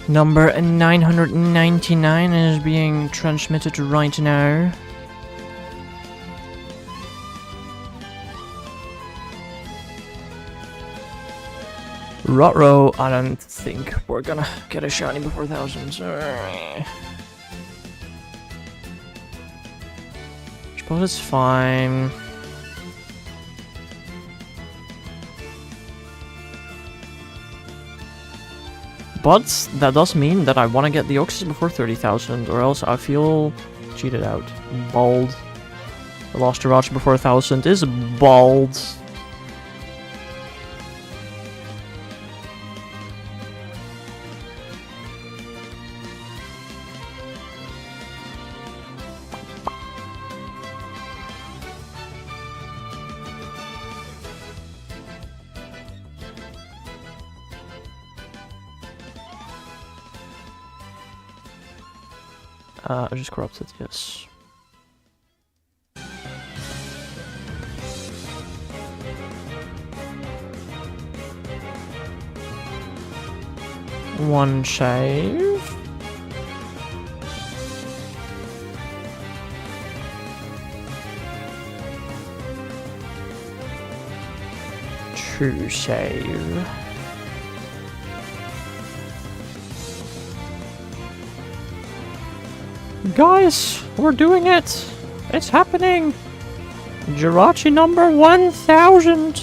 Number 999 is being transmitted right now. Ruh-roh, I don't think we're gonna get a shiny before 1000. Suppose it's fine. But that does mean that I want to get the Oxys before 30,000, or else I feel cheated out. Bald. The last Jirachi before 1000 is bald. I just corrupted, yes. One save. Two save. Guys, we're doing it! It's happening! Jirachi number 1000!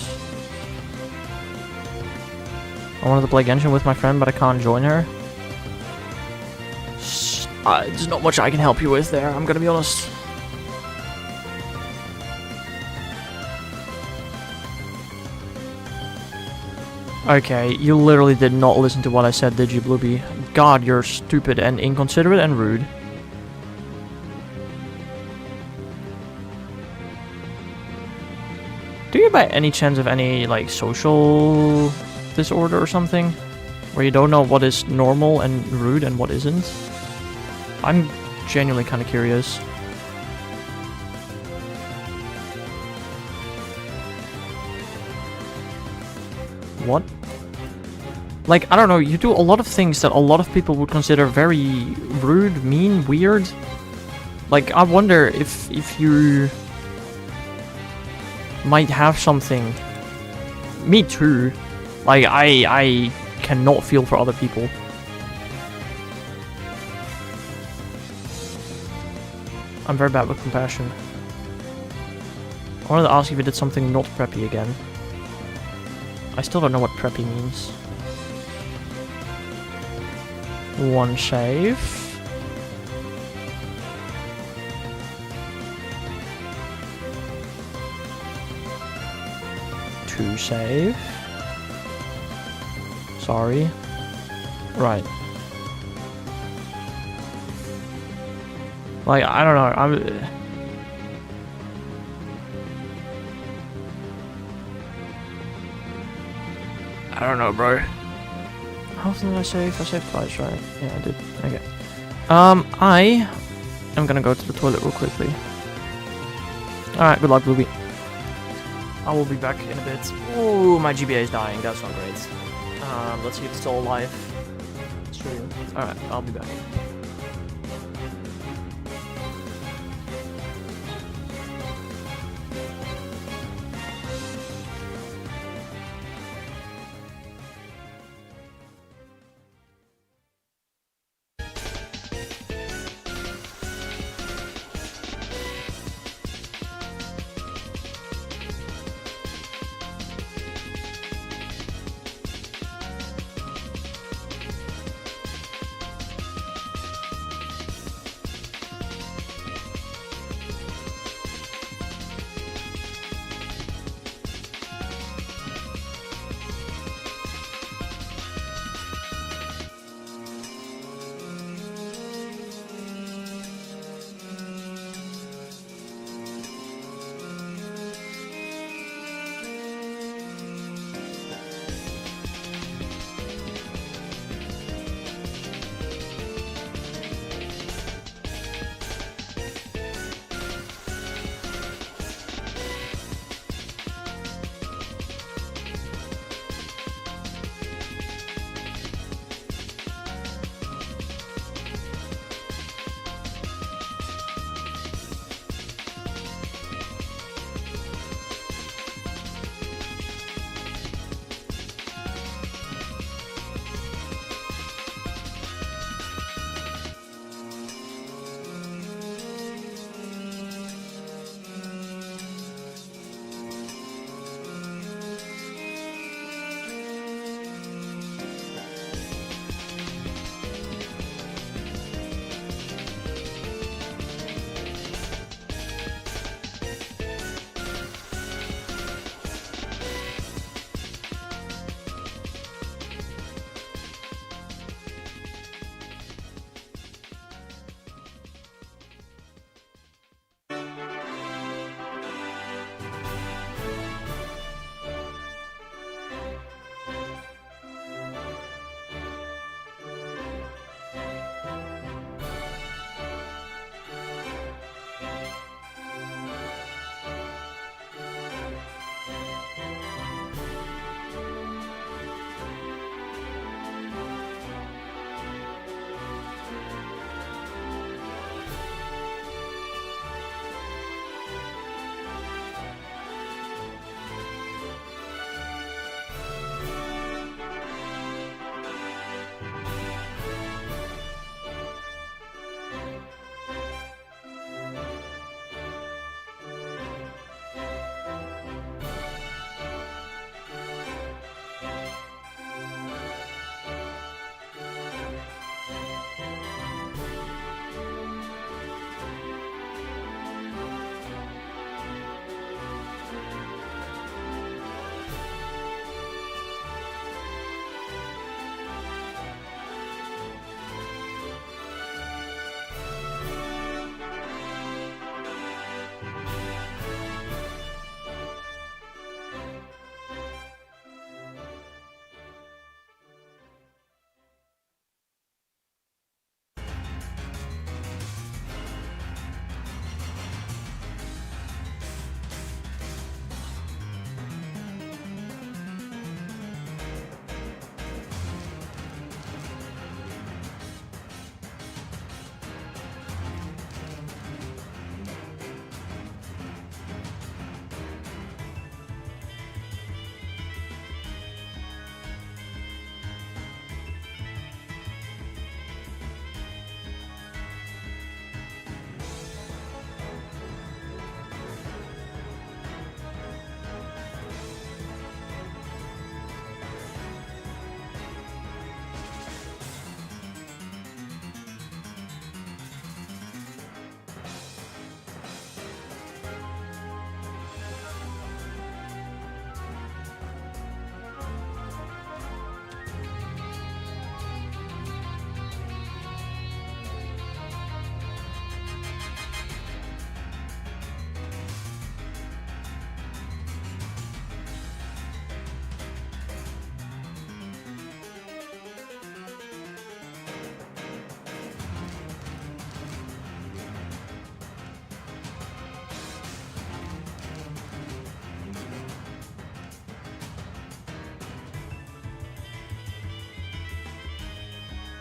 I wanted to play Genshin with my friend, but I can't join her. There's not much I can help you with there, I'm gonna be honest. Okay, you literally did not listen to what I said, did you, Blueby? God, you're stupid and inconsiderate and rude. Do you by any chance have any, like, social disorder or something? Where you don't know what is normal and rude and what isn't? I'm genuinely kind of curious. What? Like, I don't know, you do a lot of things that a lot of people would consider very rude, mean, weird. Like, I wonder if you might have something. Me too. Like, I cannot feel for other people. I'm very bad with compassion. I wanted to ask if you did something not preppy again. I still don't know what preppy means. One save. Two save. Sorry. Right. Like, I don't know, I don't know, bro. How often did I save? I saved twice, right? Yeah, I did. Okay. I am gonna go to the toilet real quickly. Alright, good luck, Blueby. I will be back in a bit. Ooh, my GBA is dying. That's not great. Let's see if it's still alive. Stream. Alright, I'll be back.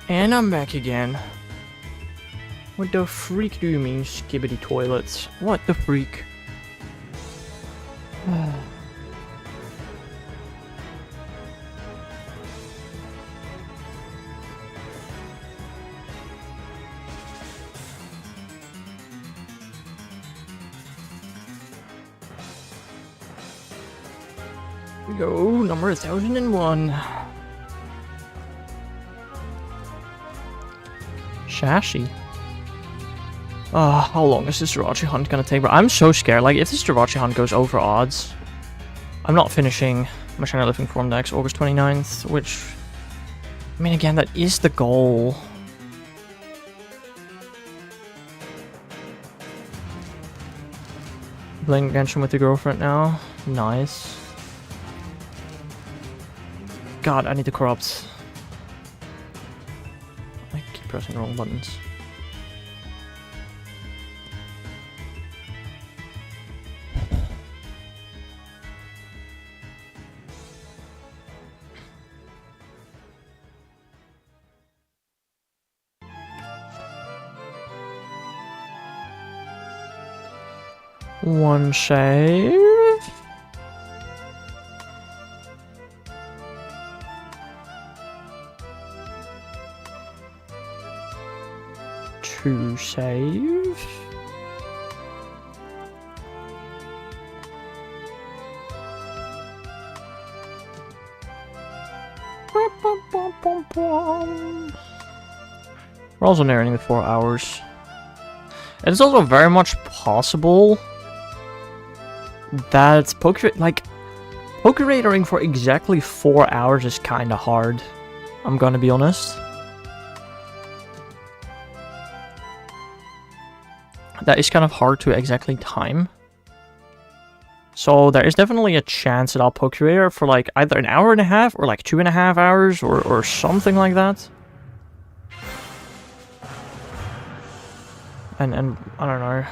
And I'm back again. What the freak do you mean, skibbity toilets? What the freak? We go, number 1001. Shashi. How long is this Jirachi hunt gonna take? Bro, I'm so scared. Like, if this Jirachi hunt goes over odds, I'm not finishing my Shiny Living Form Dex August 29th, which, I mean, again, that is the goal. Playing Genshin with your girlfriend now. Nice. God, I need to corrupt. I keep pressing the wrong buttons. One save. Two save. We're also nearing the 4 hours. It is also very much possible that Pokeratoring for exactly 4 hours is kinda hard. I'm gonna be honest. That is kind of hard to exactly time. So there is definitely a chance that I'll Pokerator for like either an hour and a half or like 2.5 hours or something like that. And I don't know.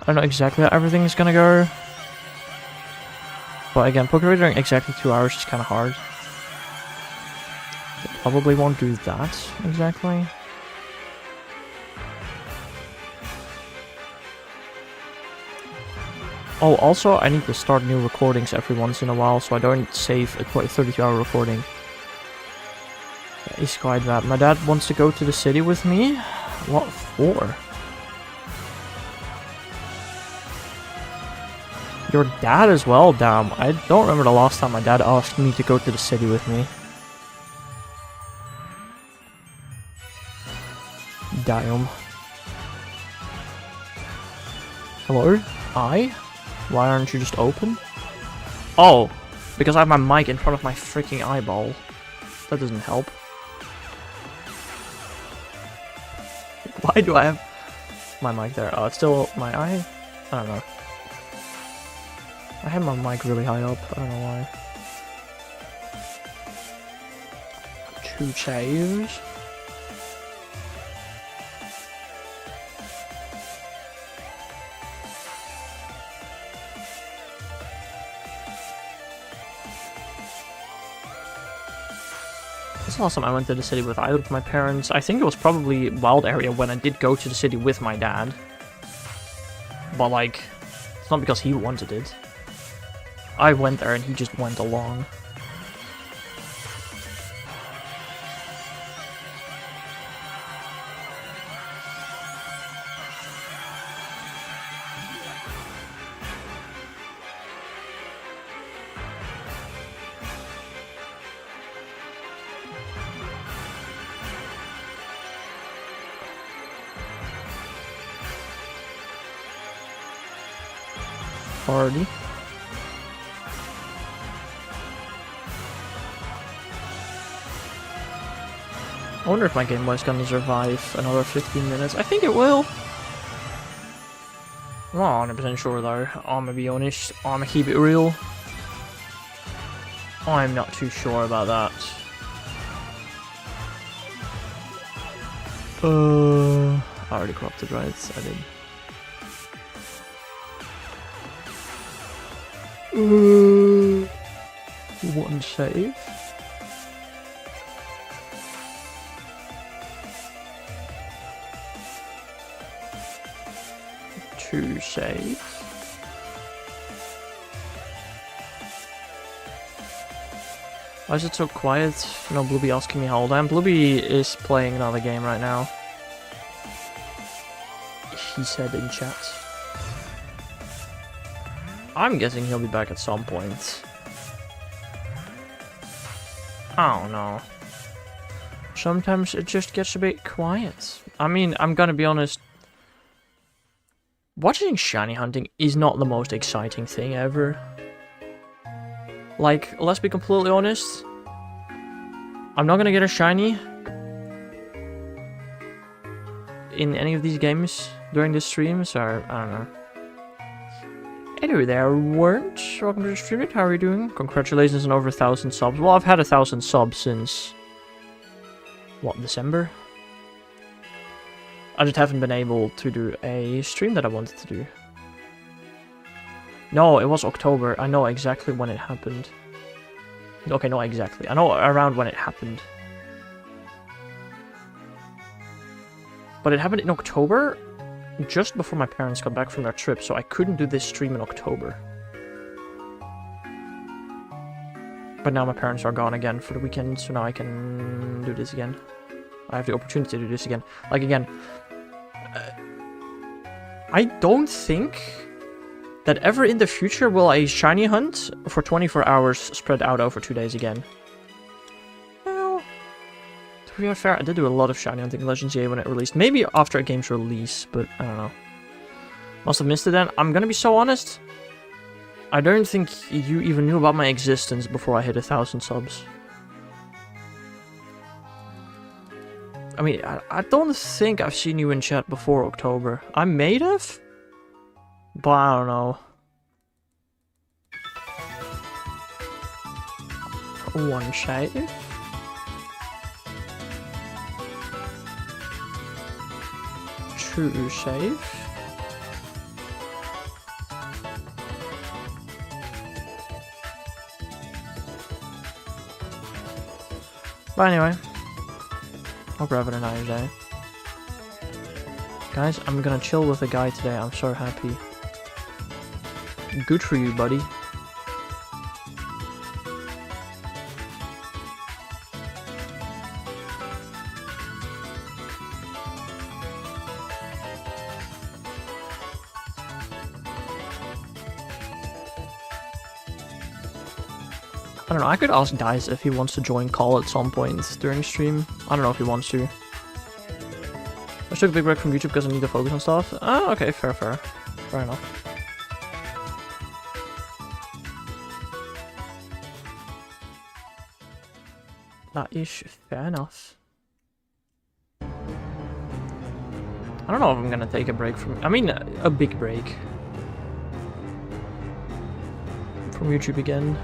I don't know exactly how everything is gonna go. But again, Pokeratoring exactly 2 hours is kind of hard. Probably won't do that exactly. Oh, also, I need to start new recordings every once in a while, so I don't save a 32-hour recording. That is quite bad. My dad wants to go to the city with me? What for? Your dad as well? Damn, I don't remember the last time my dad asked me to go to the city with me. Damn. Hello? Why aren't you just open? Oh, because I have my mic in front of my freaking eyeball. That doesn't help. Why do I have my mic there? Oh, it's still my eye? I don't know. I have my mic really high up. I don't know why. 2 chairs. This is the last time I went to the city with either of my parents. I think it was probably Wild Area when I did go to the city with my dad. But like, it's not because he wanted it. I went there and he just went along. Party. I wonder if my Game Boy's gonna survive another 15 minutes. I think it will. I'm not 100% sure though. I'm gonna be honest. I'm gonna keep it real. I'm not too sure about that. I already corrupted, right? I did. One save. to save. Why is it so quiet? No, Blueby asking me how old I am. Blueby is playing another game right now. He said in chat. I'm guessing he'll be back at some point. I don't know. Sometimes it just gets a bit quiet. I mean, I'm gonna be honest. Watching shiny hunting is not the most exciting thing ever. Like, let's be completely honest. I'm not gonna get a shiny in any of these games during the stream, so I don't know. Anyway there, Weren't. Welcome to the stream. How are you doing? Congratulations on over 1,000 subs. Well, I've had 1,000 subs since... what, December? I just haven't been able to do a stream that I wanted to do. No, it was October. I know exactly when it happened. Okay, not exactly. I know around when it happened. But it happened in October, just before my parents got back from their trip, so I couldn't do this stream in October. But now my parents are gone again for the weekend, so now I can do this again. I have the opportunity to do this again. Like, again, I don't think that ever in the future will a shiny hunt for 24 hours spread out over 2 days again. Well, to be fair, I did do a lot of shiny hunting in Legends EA when it released. Maybe after a game's release, but I don't know. Must have missed it then. I'm gonna be so honest. I don't think you even knew about my existence before I hit 1,000 subs. I mean, I don't think I've seen you in chat before October. I may have, but I don't know. One save. Two save. But anyway, hope you're having a nice day. Guys, I'm gonna chill with a guy today. I'm so happy. Good for you, buddy. I don't know, I could ask Dice if he wants to join call at some point during stream. I don't know if he wants to. I took a big break from YouTube because I need to focus on stuff. Oh, okay, fair. Fair enough. That is fair enough. I don't know if I'm gonna take a break from... I mean, a big break. From YouTube again.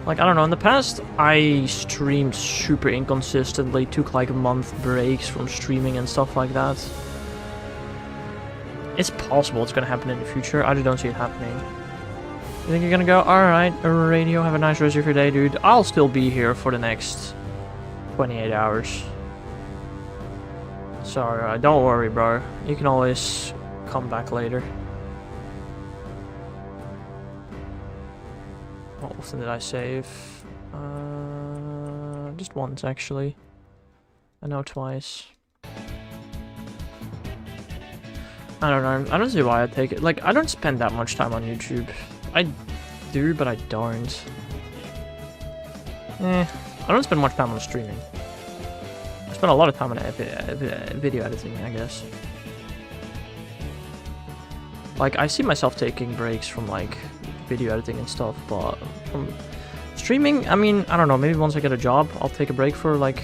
Like, I don't know, in the past, I streamed super inconsistently, took like month breaks from streaming and stuff like that. It's possible it's gonna happen in the future, I just don't see it happening. You think you're gonna go? Alright, Radio, have a nice rest of your day, dude. I'll still be here for the next 28 hours. So, don't worry, bro. You can always come back later. How often did I save? Just once, actually. I know twice. I don't know. I don't see why I take it. Like, I don't spend that much time on YouTube. I do, but I don't. I don't spend much time on streaming. I spend a lot of time on video editing, I guess. Like, I see myself taking breaks from, like, video editing and stuff, but from streaming, I mean, I don't know, maybe once I get a job, I'll take a break for, like,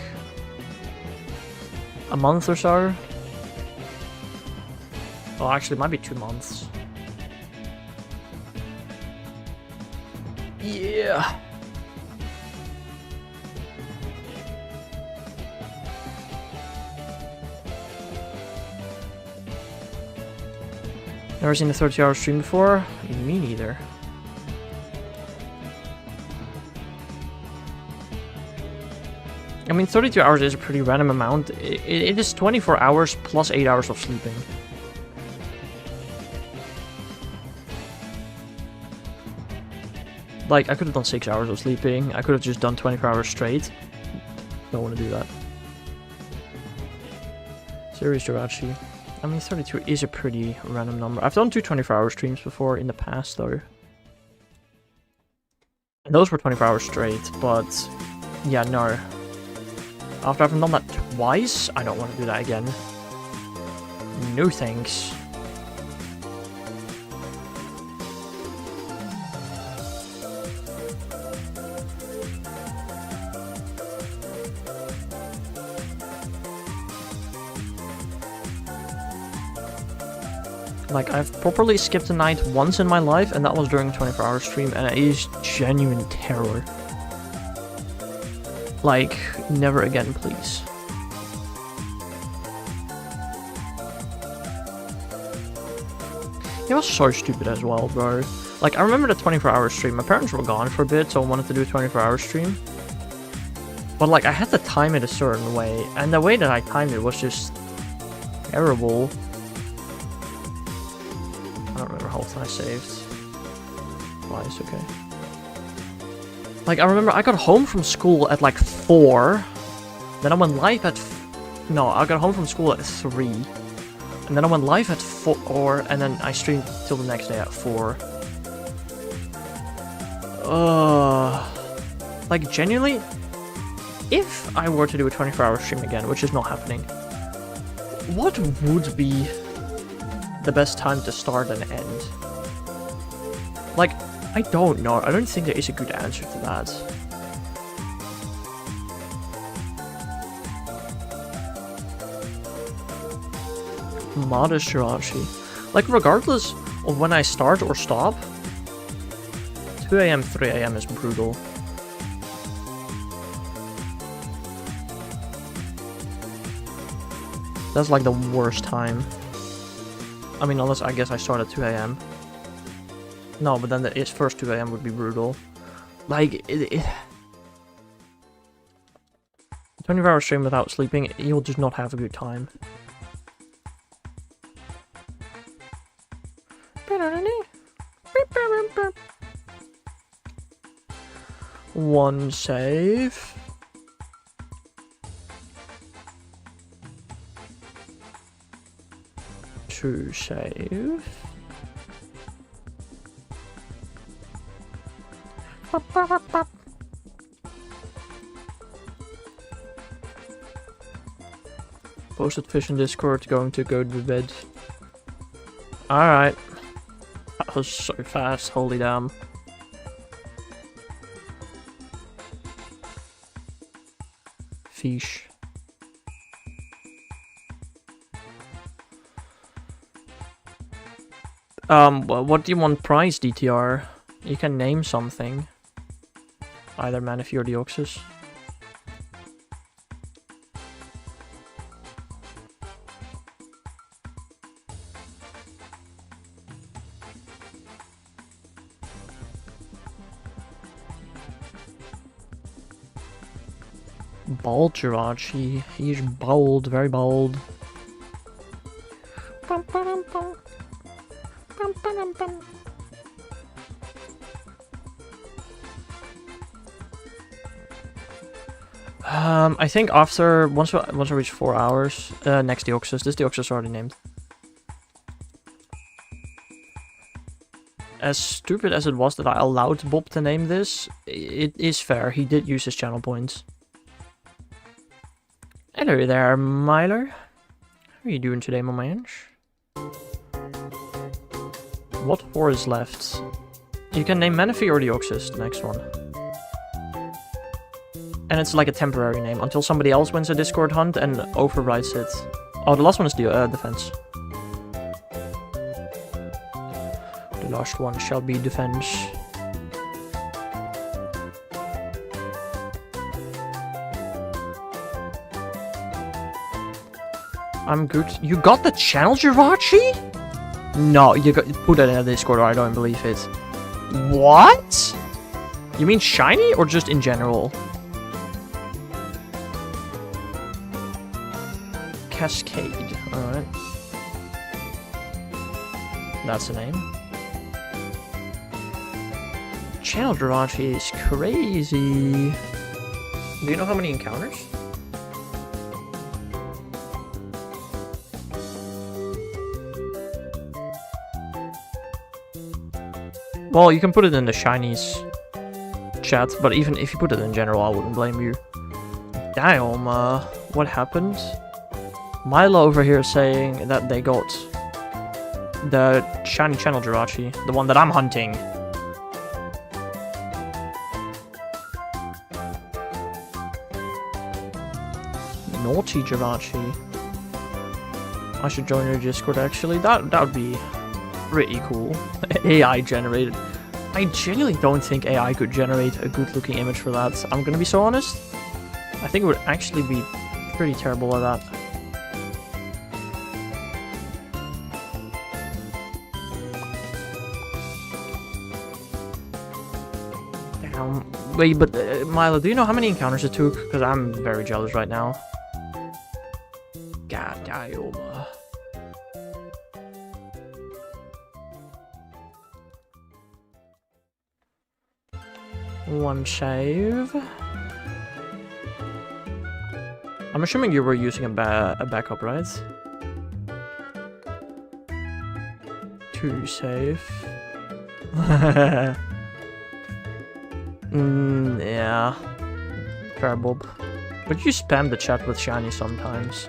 a month or so. Well, actually, it might be 2 months. Yeah. Never seen a 30-hour stream before? Me neither. I mean, 32 hours is a pretty random amount. It is 24 hours plus 8 hours of sleeping. Like, I could have done 6 hours of sleeping. I could have just done 24 hours straight. Don't want to do that. Serious Jirachi. I mean, 32 is a pretty random number. I've done 2 24-hour streams before in the past, though. And those were 24 hours straight, but... yeah, no. After having done that twice, I don't want to do that again. No thanks. Like, I've properly skipped a night once in my life, and that was during a 24-hour stream, and it is genuine terror. Like, never again, please. It was so stupid as well, bro. Like, I remember the 24-hour stream. My parents were gone for a bit, so I wanted to do a 24-hour stream. But, like, I had to time it a certain way, and the way that I timed it was just terrible. I don't remember how often I saved. Twice, okay. Like, I remember I got home from school at like 4. Then I went live at... no, I got home from school at 3. And then I went live at 4, and then I streamed till the next day at 4. Like, genuinely, if I were to do a 24-hour stream again, which is not happening, what would be the best time to start and end? Like, I don't know. I don't think there is a good answer to that. Modest Jirachi. Like, regardless of when I start or stop, 2 AM, 3 AM is brutal. That's like the worst time. I mean, unless I guess I start at 2 AM. No, but then the first 2 AM would be brutal. Like, 24-hour stream without sleeping, you'll just not have a good time. One save. Two save. Posted fish in Discord, going to go to bed. Alright. That was so fast, holy damn. Fish. What do you want prize, DTR? You can name something. Either Manaphy or Deoxys. Bald Jirachi. He's bold, very bold. I think after once I reach 4 hours, next Deoxys. This Deoxys is already named. As stupid as it was that I allowed Bob to name this, it is fair. He did use his channel points. Hello there, Milo. How are you doing today, my man? What 4 is left? You can name Manaphy or Deoxys, the next one. And it's like a temporary name until somebody else wins a Discord hunt and overwrites it. Oh, the last one is the defense. The last one shall be defense. I'm good. You got the channel, Jirachi? No, you got put that in the Discord or I don't believe it. What? You mean shiny or just in general? Cascade. Alright. That's the name. Channel Jirachi is crazy. Do you know how many encounters? Well, you can put it in the shinies chat, but even if you put it in general, I wouldn't blame you. Damn, what happened? Milo over here saying that they got the shiny Channel Jirachi, the one that I'm hunting. Naughty Jirachi. I should join your Discord actually. That would be pretty cool. AI generated. I genuinely don't think AI could generate a good looking image for that. I'm gonna be so honest. I think it would actually be pretty terrible at that. Damn. Wait, but Milo, do you know how many encounters it took? Because I'm very jealous right now. God damn. One save. I'm assuming you were using a backup, right? 2 save. Yeah. Fair Bob. But you spam the chat with shiny sometimes.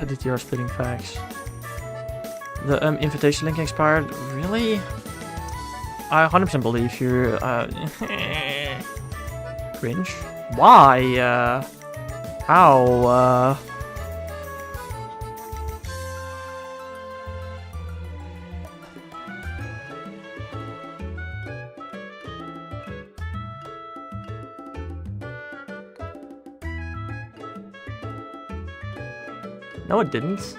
DTR splitting facts. The invitation link expired? Really? I 100% believe you. Cringe? Why? How? No, it didn't.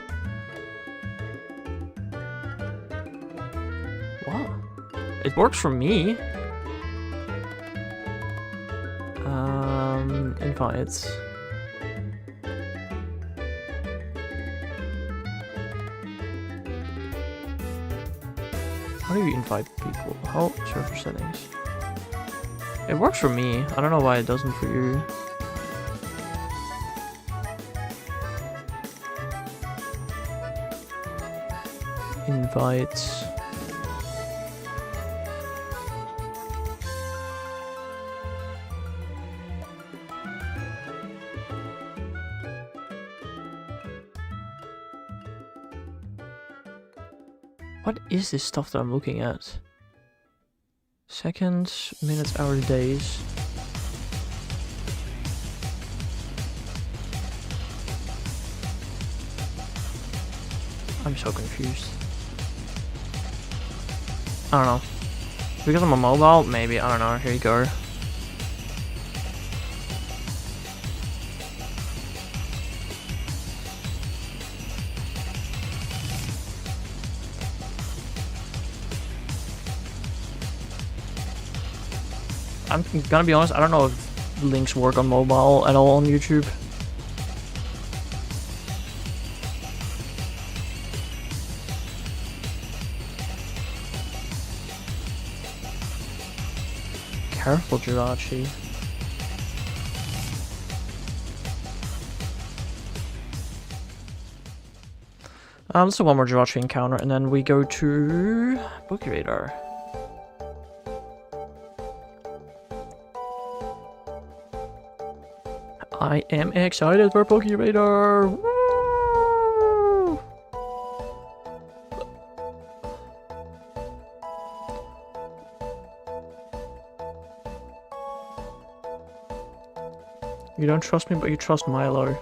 What? It works for me. Invites. How do you invite people? Oh, server settings. It works for me. I don't know why it doesn't for you. Invites. What is this stuff that I'm looking at? Seconds, minutes, hours, days. I'm so confused. I don't know. Because I'm a mobile? Maybe. I don't know. Here you go. I'm gonna be honest, I don't know if links work on mobile at all on YouTube. Careful, Jirachi. Let's do one more Jirachi encounter and then we go to Poke Radar. I am excited for Poke Radar. Woo! You don't trust me, but you trust Milo.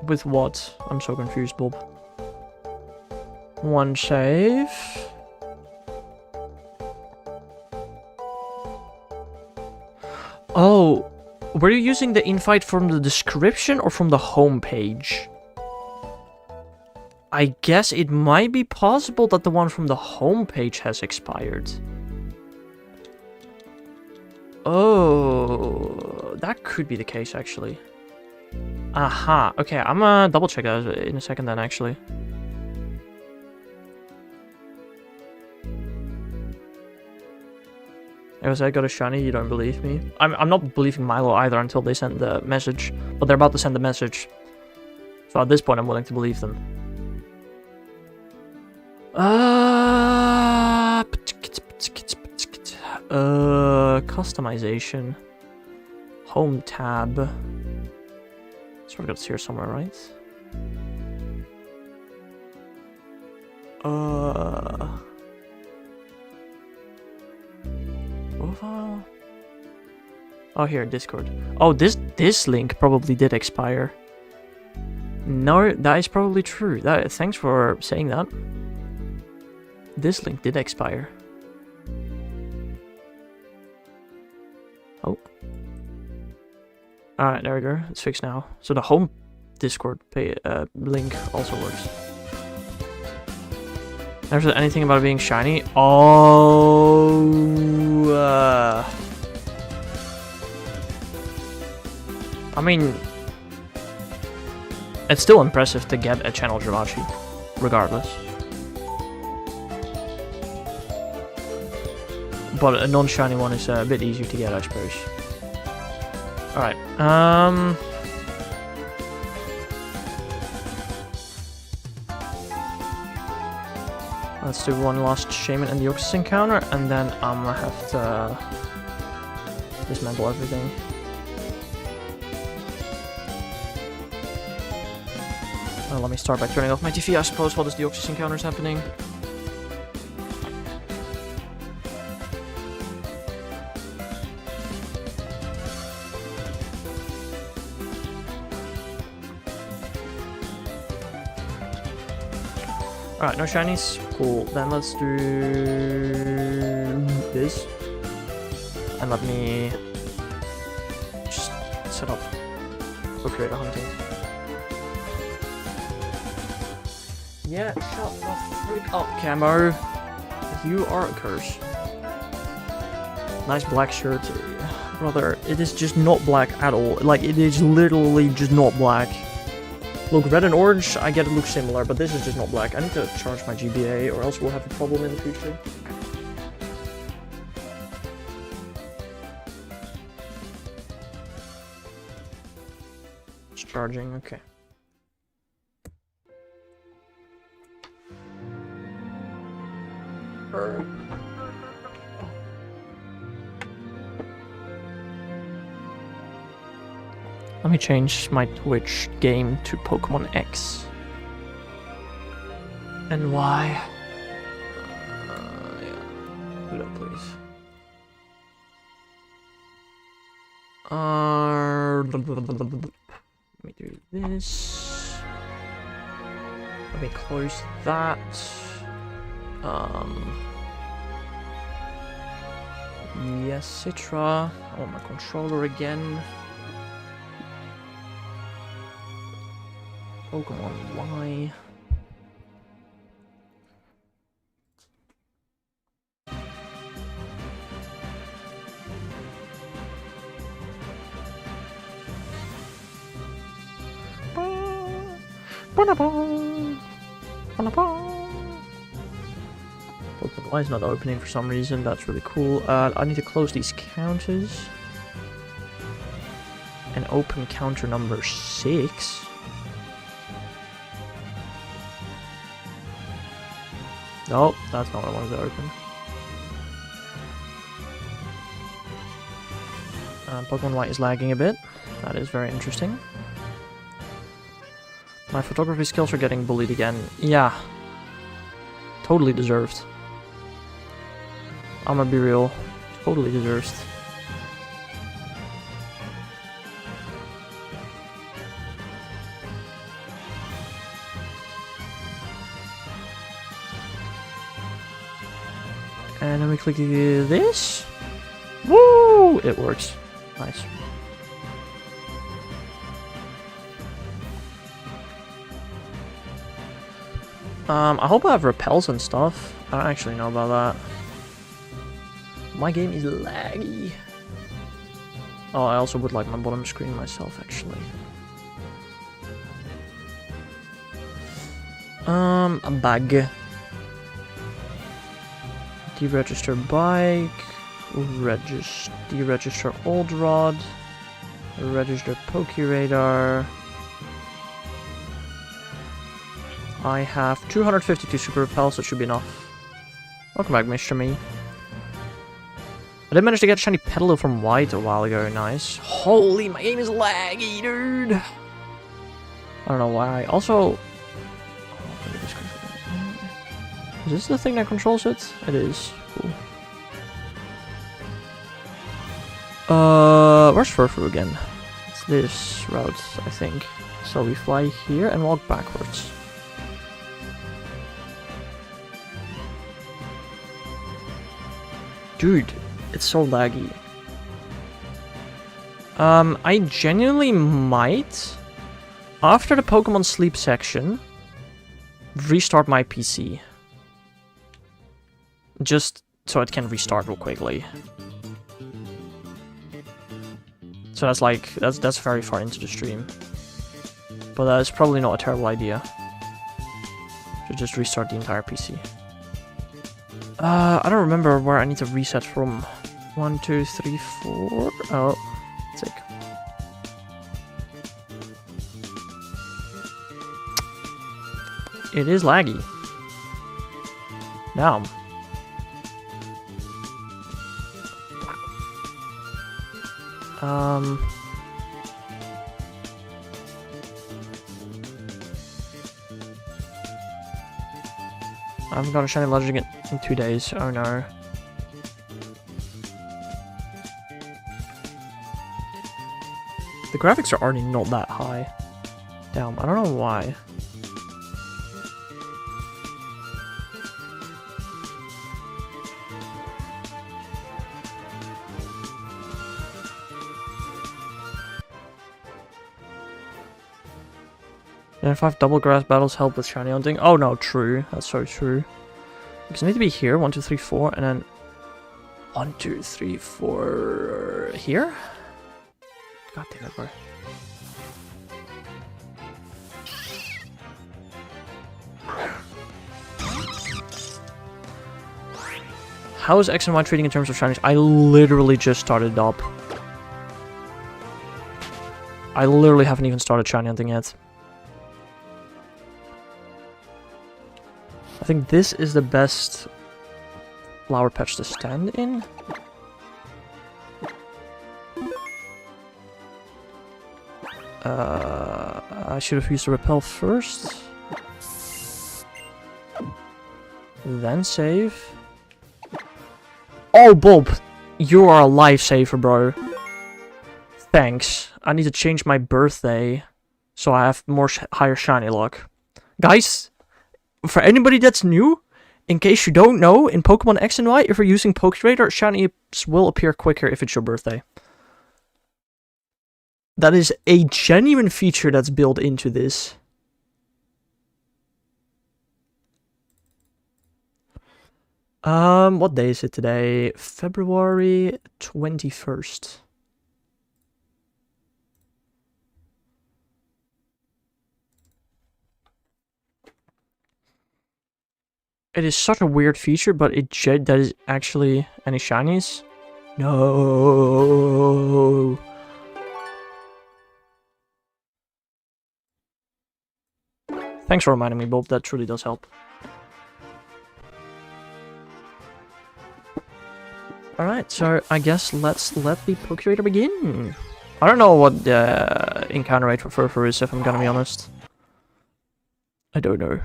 With what? I'm so confused, Bob. One save. Oh, were you using the invite from the description or from the home page? I guess it might be possible that the one from the home page has expired. Oh, that could be the case, actually. Aha. Okay, I'm gonna double check that in a second then, actually. As I got a shiny, you don't believe me? I'm not believing Milo either until they send the message. But they're about to send the message. So at this point, I'm willing to believe them. Customization. Home tab. So I've got this here somewhere, right? Profile. Oh, here, Discord. Oh, this link probably did expire. No, that is probably true. Thanks for saying that. This link did expire. Oh. Alright, there we go. It's fixed now. So the home Discord link also works. Never said anything about it being shiny. Oh. I mean, it's still impressive to get a channel Jirachi, regardless. But a non-shiny one is a bit easier to get, I suppose. Alright, let's do one last Shaman and Deoxys encounter, and then I'm gonna have to dismantle everything. Well, let me start by turning off my TV, I suppose, while this Deoxys encounter is happening. Alright, no shinies. Cool. Then let's do this. And let me just set up for creator hunting. Yeah, shut the freak up, Camo. You are a curse. Nice black shirt. Brother, it is just not black at all. Like, it is literally just not black. Look, red and orange, I get it looks similar, but this is just not black. I need to charge my GBA, or else we'll have a problem in the future. It's charging, okay. Let me change my Twitch game to Pokemon X. And Y. Yeah. Do that, please. Let me do this. Let me close that. Yes, Citra. I want my controller again. Pokemon Y. Pokemon Y is not opening for some reason. That's really cool. I need to close these counters and open counter number 6. Nope, that's not what I wanted to open. Pokemon White is lagging a bit. That is very interesting. My photography skills are getting bullied again. Yeah. Totally deserved. I'm gonna be real. Totally deserved. And then we click this. Woo! It works. Nice. I hope I have repels and stuff. I don't actually know about that. My game is laggy. Oh, I also would like my bottom screen myself, actually. A bag. Deregister bike. Deregister old rod. Register Pokeradar. I have 252 super repels, so it should be enough. Welcome back, Mr. Me. I did manage to get a shiny Petalil from White a while ago, nice. Holy, my game is laggy, dude! I don't know why. Also... Is this the thing that controls it? It is. Cool. Where's Furfru again? It's this route, I think. So we fly here and walk backwards. Dude, it's so laggy. I genuinely might, after the Pokemon Sleep section, restart my PC. Just so it can restart real quickly. So that's like, that's very far into the stream. But that's probably not a terrible idea. To just restart the entire PC. I don't remember where I need to reset from. 1, 2, 3, 4. Oh, sick. It is laggy. Damn. I haven't got a shiny legend again in 2 days. Oh no. The graphics are already not that high. Damn, I don't know why. And 5 double grass battles help with shiny hunting. Oh no, true. That's so true. Because I need to be here. 1, 2, 3, 4, and then 1, 2, 3, 4 here. God damn it, bro. How is X and Y treating in terms of shinies? I literally just started up. I literally haven't even started shiny hunting yet. I think this is the best flower patch to stand in. I should have used the repel first. Then save. Oh, Bob! You are a lifesaver, bro. Thanks. I need to change my birthday so I have more higher shiny luck. Guys, for anybody that's new, in case you don't know, in Pokemon X and Y, if you're using Pokeradar, shinies will appear quicker if it's your birthday. That is a genuine feature that's built into this. What day is it today? February 21st. It is such a weird feature, but it does actually any shinies? No. Thanks for reminding me, Bob. That truly does help. Alright, so I guess let's let the Pokeradar begin. I don't know what the encounter rate for Furfur is, if I'm gonna be honest. I don't know.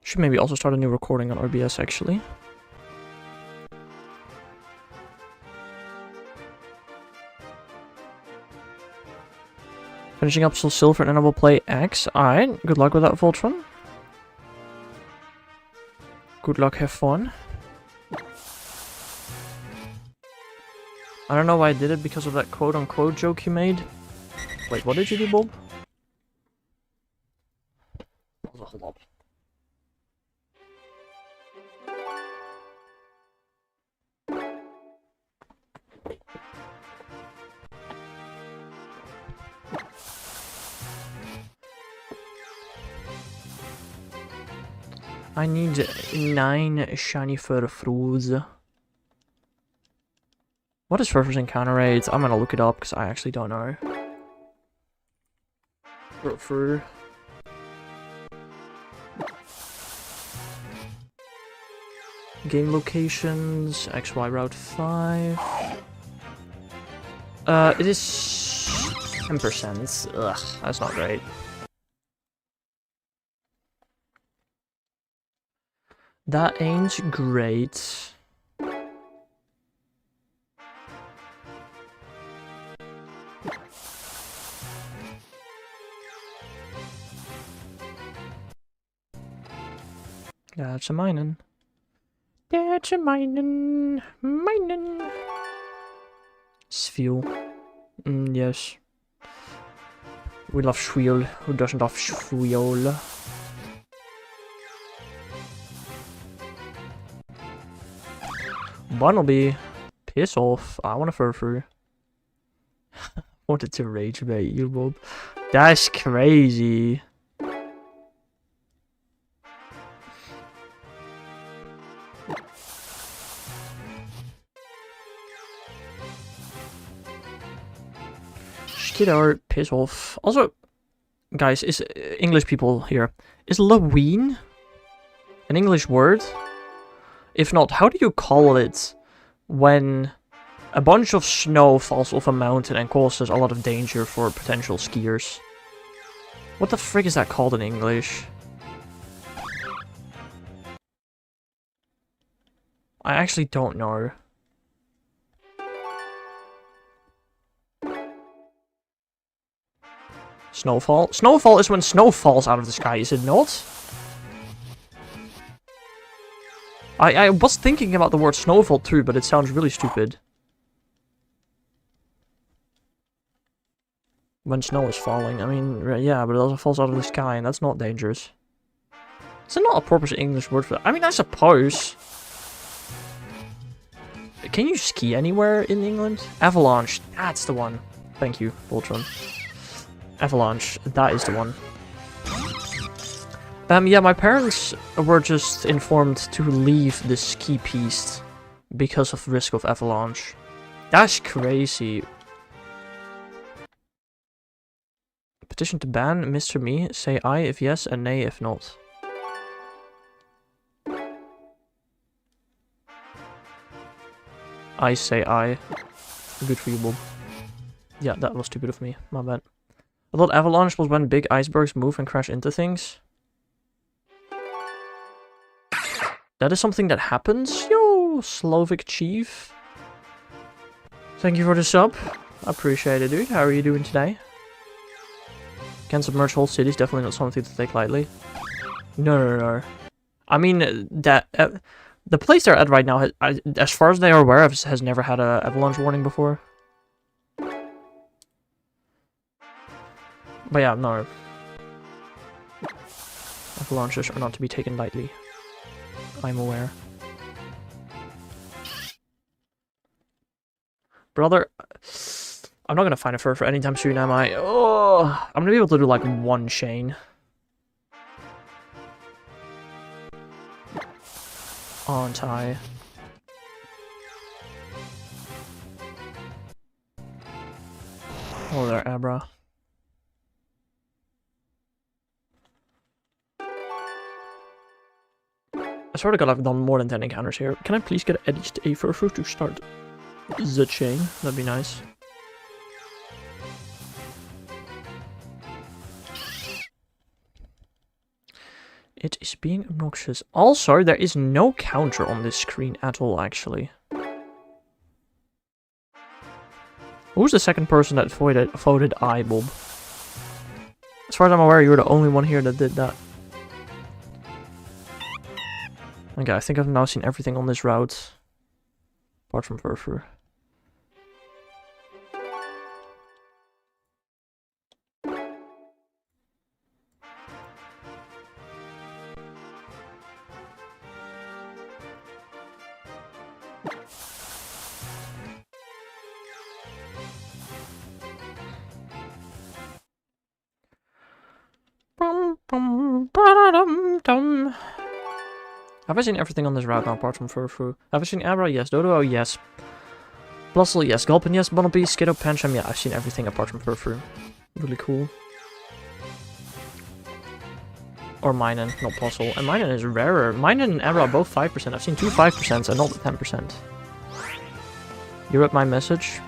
Should maybe also start a new recording on OBS, actually. Finishing up Soul Silver and then I will play X. Alright, good luck with that, Voltron. Good luck, have fun. I don't know why I did it because of that quote-unquote joke you made. Wait, what did you do, Bob? Hold up. I need 9 shiny furfroos. What is Furfur's encounter rate? I'm gonna look it up because I actually don't know. Furfur. Game locations, XY Route 5. It is 10%. Ugh, that's not great. That ain't great. That's a minin'. That's a minin'. Minin'. Sviel. Yes. We love Schwiel. Who doesn't love Schwiel? Barnaby. Piss off. I want a Furfur. Wanted to rage bait you, Bob. That's crazy. Skidar, piss off. Also, guys, is English people here. Is Laween an English word? If not, how do you call it when a bunch of snow falls off a mountain and causes a lot of danger for potential skiers? What the frick is that called in English? I actually don't know. Snowfall? Snowfall is when snow falls out of the sky, is it not? I was thinking about the word snowfall too, but it sounds really stupid. When snow is falling, I mean, yeah, but it also falls out of the sky, and that's not dangerous. Is it not a proper English word for that? I mean, I suppose. Can you ski anywhere in England? Avalanche, that's the one. Thank you, Voltron. Avalanche, that is the one. Yeah, my parents were just informed to leave the ski piste because of risk of avalanche. That's crazy. Petition to ban Mr. Me. Say aye if yes and nay if not. I say aye. Good for you, Bob. Yeah, that was stupid of me. My bad. I thought avalanche was when big icebergs move and crash into things. That is something that happens? Yo, Slavic Chief. Thank you for the sub. I appreciate it, dude. How are you doing today? Can submerge whole cities, definitely not something to take lightly. No. I mean, that the place they're at right now, as far as they are aware of, has never had an avalanche warning before. But yeah, no. Avalanches are not to be taken lightly. I'm aware. Brother, I'm not gonna find a fur for anytime soon, am I? Oh, I'm gonna be able to do like one chain. Aren't I? Oh there, Abra. I swear to God, I've done more than 10 encounters here. Can I please get at least a furfur to start the chain? That'd be nice. It is being obnoxious. Also, there is no counter on this screen at all, actually. Who's the second person that voted I, Bob? As far as I'm aware, you're the only one here that did that. Okay, I think I've now seen everything on this route. Apart from Furfur. Bum, bum, ba-da-dum, dum. Have I seen everything on this route now apart from Furfru? Have I seen Abra? Yes. Dodo? Yes. Blustle? Yes. Gulpin? Yes. Bunnelby? Skiddo? Pancham? Yeah, I've seen everything apart from Furfru. Really cool. Or Minun, not Puzzle. And Minun is rarer. Minun and Abra are both 5%. I've seen two 5% and not the 10%. You read my message?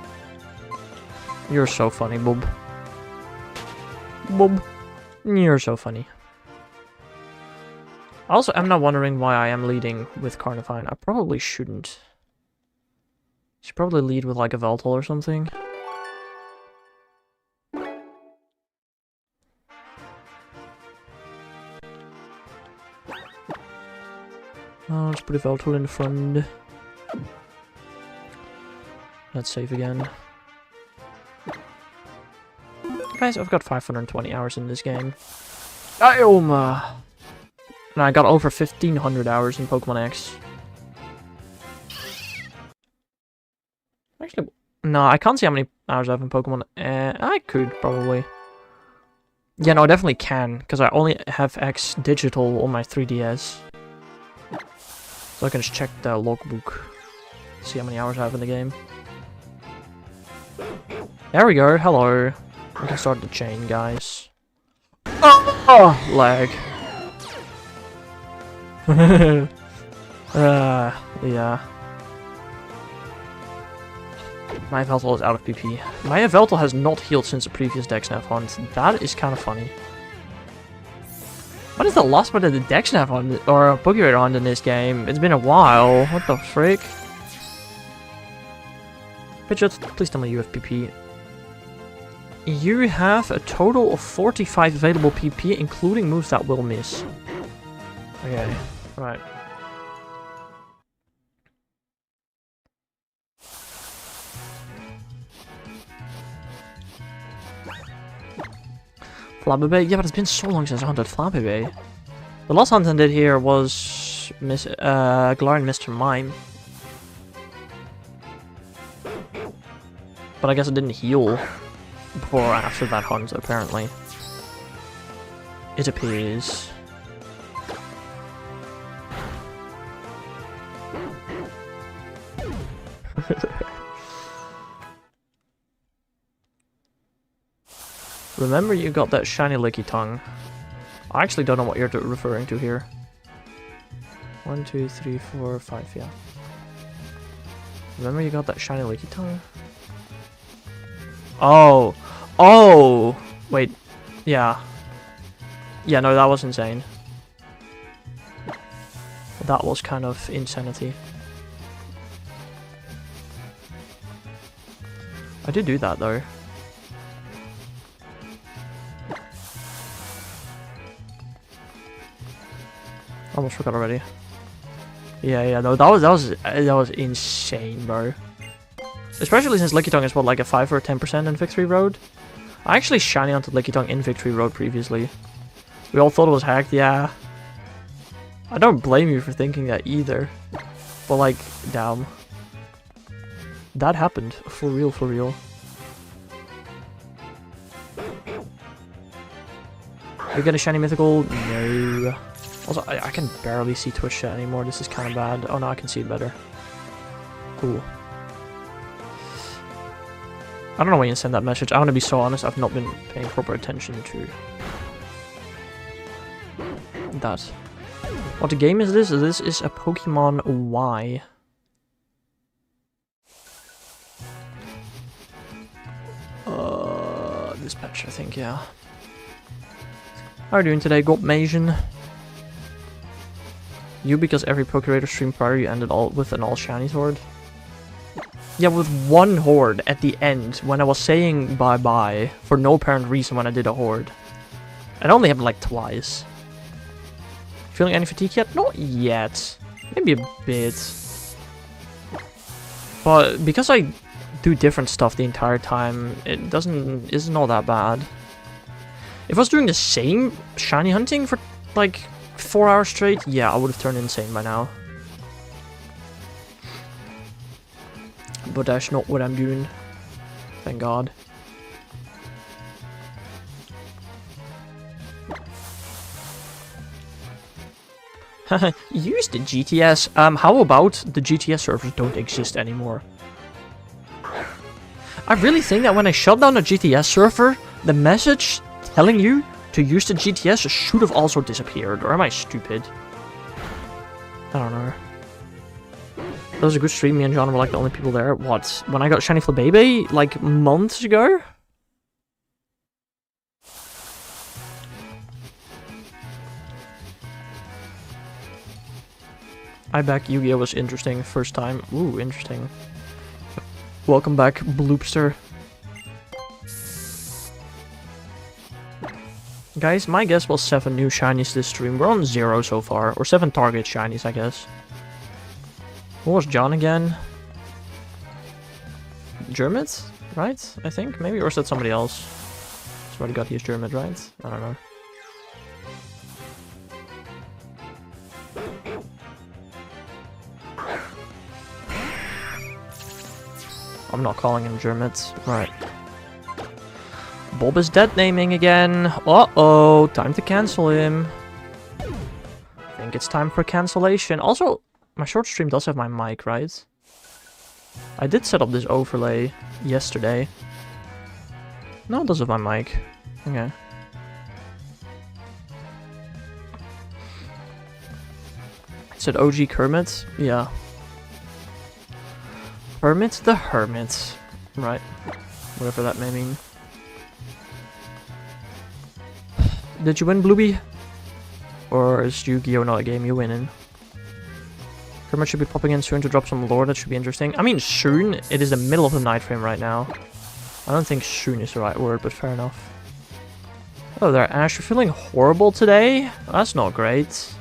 You're so funny, Bob. Bob. You're so funny. Also, I'm not wondering why I am leading with Carnivine. I probably shouldn't. Should probably lead with like a Veltal or something. Oh, let's put a Veltal in front. Let's save again. Guys, I've got 520 hours in this game. And I got over 1500 hours in Pokemon X. Actually, no, I can't see how many hours I have in Pokemon. I could, probably. Yeah, no, I definitely can, because I only have X digital on my 3DS. So I can just check the logbook. See how many hours I have in the game. There we go, hello. We can start the chain, guys. Oh, lag. Yeah. My Veltal is out of PP. My Veltal has not healed since the previous Dexnav hunt. That is kind of funny. What is the last part of the Dexnav hunt, or Pokerator hunt in this game? It's been a while. What the frick? Pidgeot, please tell me you have PP. You have a total of 45 available PP, including moves that will miss. Okay, right. Flabébé? Yeah, but it's been so long since I hunted Flabébé. The last hunt I did here was Galarian Mr. Mime. But I guess it didn't heal before or after that hunt, apparently. It appears. Remember you got that shiny licky tongue. I actually don't know what you're referring to here. 1, 2, 3, 4, 5, yeah. Remember you got that shiny licky tongue? Oh! Oh! Wait. Yeah. Yeah, no, that was insane. That was kind of insanity. I did do that, though. Almost forgot already. Yeah, no, that was insane, bro. Especially since Lickitung is what, like a 5 or 10% in Victory Road? I actually shiny onto Lickitung in Victory Road previously. We all thought it was hacked, yeah. I don't blame you for thinking that either. But like, damn. That happened. For real, for real. You get a shiny mythical? No. Also, I can barely see Twitch chat anymore. This is kind of bad. Oh no, I can see it better. Cool. I don't know why you send that message. I want to be so honest, I've not been paying proper attention to that. What game is this? This is a Pokemon Y. This patch, I think, yeah. How are you doing today, Gopmasian? You, because every Pokerator stream prior you ended all with an all shiny sword? Yeah, with one horde at the end, when I was saying bye-bye, for no apparent reason when I did a horde. It only happened like twice. Feeling any fatigue yet? Not yet. Maybe a bit. But because I do different stuff the entire time, it isn't all that bad. If I was doing the same shiny hunting for like 4 hours straight, yeah, I would have turned insane by now. But that's not what I'm doing. Thank God. Use the GTS. How about the GTS servers don't exist anymore? I really think that when I shut down a GTS server, the message telling you to use the GTS should have also disappeared. Or am I stupid? I don't know. That was a good stream. Me and John were like the only people there. What? When I got Shiny Flabébé like months ago? I back Yu-Gi-Oh! Was interesting first time. Ooh, interesting. Welcome back, Bloopster. Guys, my guess was 7 new shinies this stream. We're on 0 so far. Or 7 target shinies, I guess. What was John again? Germit? Right? I think? Maybe? Or is that somebody else? Somebody got his Germit, right? I don't know. I'm not calling him Germit. Right. Bob is dead naming again. Uh-oh. Time to cancel him. I think it's time for cancellation. Also, my short stream does have my mic, right? I did set up this overlay yesterday. No, it does have my mic. Okay. It said OG Kermit? Yeah. Hermit the Hermit. Right. Whatever that may mean. Did you win, Blueby? Or is Yu-Gi-Oh! Not a game you win in? Kermit should be popping in soon to drop some lore. That should be interesting. I mean, soon. It is the middle of the night frame right now. I don't think soon is the right word, but fair enough. Hello there, Ash. You're feeling horrible today? That's not great.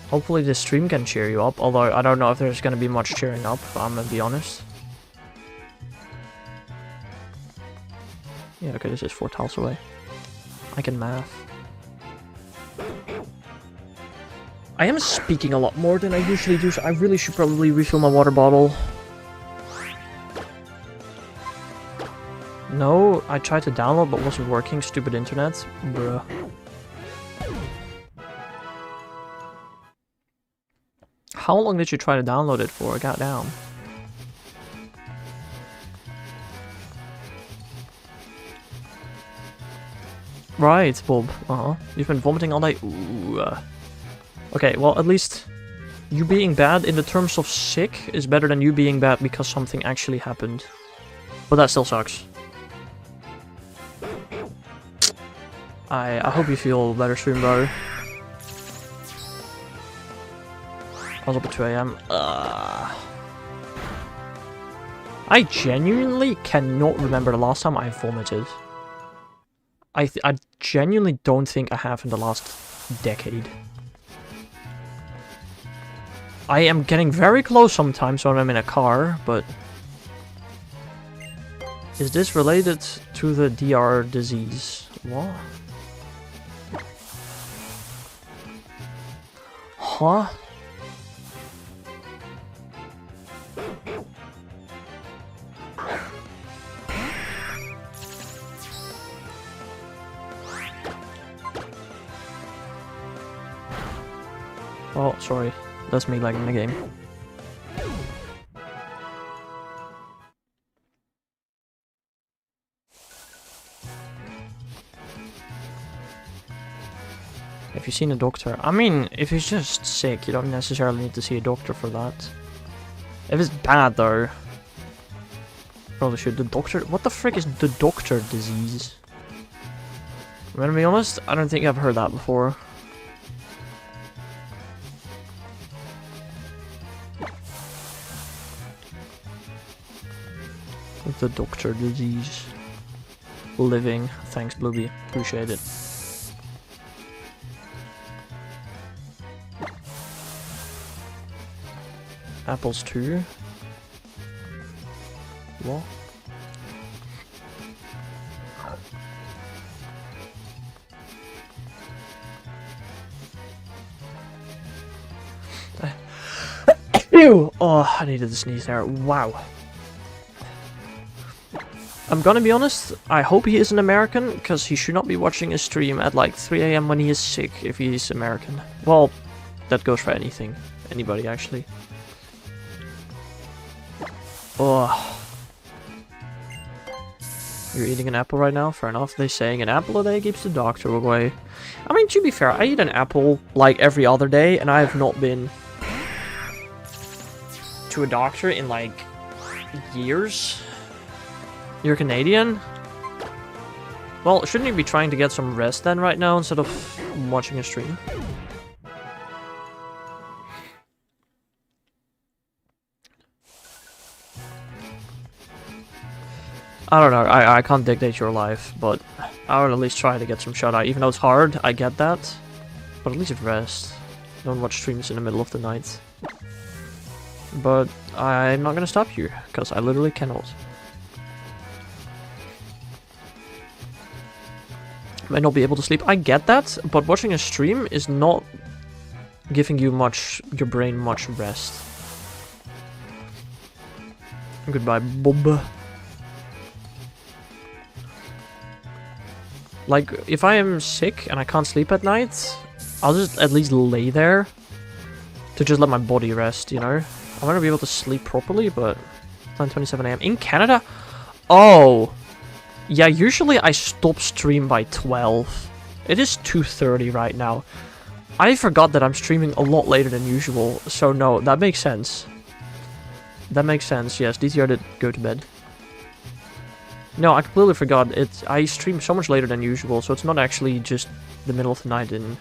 Hopefully this stream can cheer you up, although I don't know if there's going to be much cheering up, if I'm going to be honest. Yeah, okay, this is 4 tiles away. I can math. I am speaking a lot more than I usually do, so I really should probably refill my water bottle. No, I tried to download but wasn't working. Stupid internet. Bruh. How long did you try to download it for? Goddamn. Right, Bob. You've been vomiting all day. Ooh. Okay, well, at least you being bad in the terms of sick is better than you being bad because something actually happened. But that still sucks. I hope you feel better soon, bro. I was up at 2 AM. I genuinely cannot remember the last time I vomited. I genuinely don't think I have in the last decade. I am getting very close sometimes when I'm in a car, but... Is this related to the DR disease? What? Huh? Oh, sorry. That's me lagging the game. Have you seen a doctor? I mean, if he's just sick, you don't necessarily need to see a doctor for that. If it's bad, though... Probably should. The doctor... What the frick is the doctor disease? I'm gonna be honest, I don't think I've heard that before. The doctor disease. Living. Thanks, Blueby. Appreciate it. Apples too. What? Ew! Oh, I needed to sneeze there. Wow. I'm gonna be honest, I hope he is an American, because he should not be watching a stream at like 3 AM when he is sick if he's American. Well, that goes for anything. Anybody, actually. Oh. You're eating an apple right now? Fair enough. They're saying an apple a day keeps the doctor away. I mean, to be fair, I eat an apple like every other day, and I have not been to a doctor in like years. You're Canadian? Well, shouldn't you be trying to get some rest then right now instead of watching a stream? I don't know, I can't dictate your life, but I would at least try to get some shut-eye. Even though it's hard, I get that. But at least rest. Don't watch streams in the middle of the night. But I'm not gonna stop you, because I literally cannot. Might not be able to sleep. I get that, but watching a stream is not giving you your brain much rest. Goodbye, Bob. Like, if I am sick and I can't sleep at night, I'll just at least lay there to just let my body rest, you know? I'm gonna be able to sleep properly, but 9:27 AM in Canada? Oh! Yeah, usually I stop stream by 12. It is 2:30 right now. I forgot that I'm streaming a lot later than usual, so no, that makes sense. That makes sense, yes, DTR did go to bed. No, I completely forgot. I stream so much later than usual, so it's not actually just the middle of the night in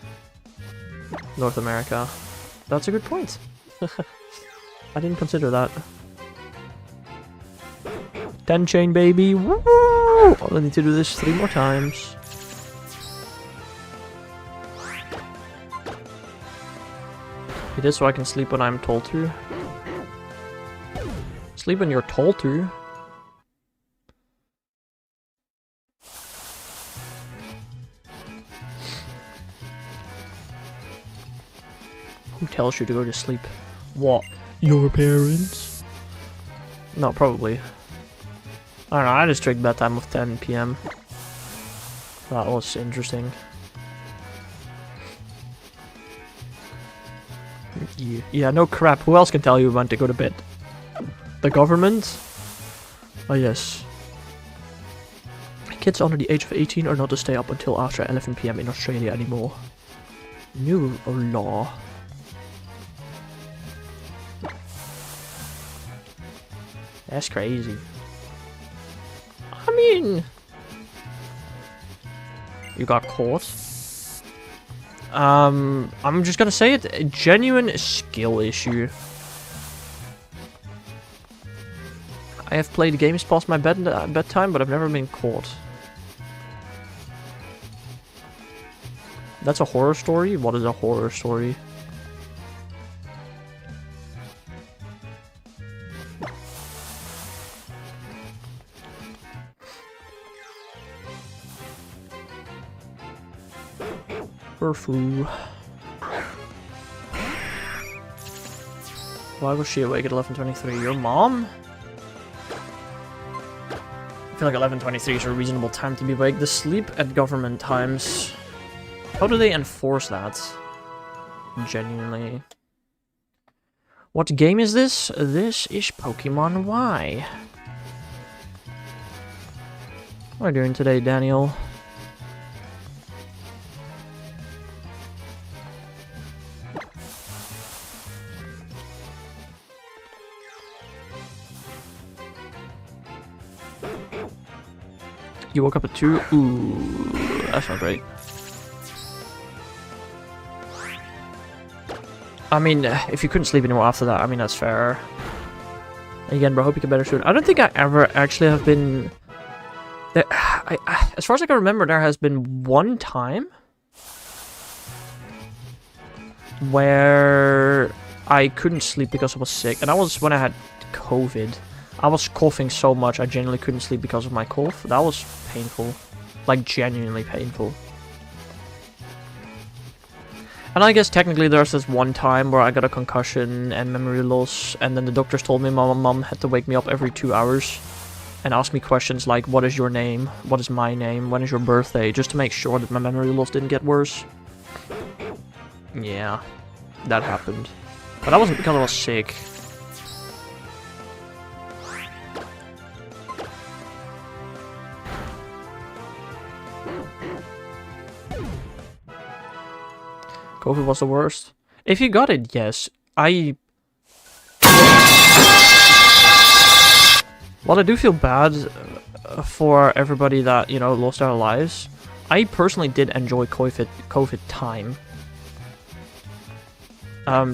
North America. That's a good point. I didn't consider that. 10 chain, baby! Woo! I need to do this 3 more times. It is so I can sleep when I'm told to. Sleep when you're told to. Who tells you to go to sleep? What? Your parents? No, probably. I don't know, I had a strict bedtime of 10 PM. That was interesting. Yeah, no crap. Who else can tell you when to go to bed? The government? Oh, yes. Kids under the age of 18 are not to stay up until after 11 PM in Australia anymore. New law. That's crazy. I mean... You got caught? I'm just gonna say it, a genuine skill issue. I have played games past my bedtime, but I've never been caught. That's a horror story? What is a horror story? Foo. Why was she awake at 11:23? Your mom? I feel like 11:23 is a reasonable time to be awake. The sleep at government times. How do they enforce that? Genuinely. What game is this? This is Pokemon Y. What are you doing today, Daniel? You woke up at 2? Ooh, that's not great. I mean, if you couldn't sleep anymore after that, I mean, that's fair. Again, bro, hope you get better soon. I don't think I ever actually have been... There, as far as I can remember, there has been one time where I couldn't sleep because I was sick. And that was when I had COVID. I was coughing so much, I genuinely couldn't sleep because of my cough. That was painful. Like, genuinely painful. And I guess technically there's this one time where I got a concussion and memory loss, and then the doctors told me my mom had to wake me up every 2 hours and ask me questions like, what is your name? What is my name? When is your birthday? Just to make sure that my memory loss didn't get worse. Yeah, that happened. But that wasn't because I was sick. COVID was the worst. If you got it, yes. While I do feel bad for everybody that, you know, lost their lives, I personally did enjoy COVID time.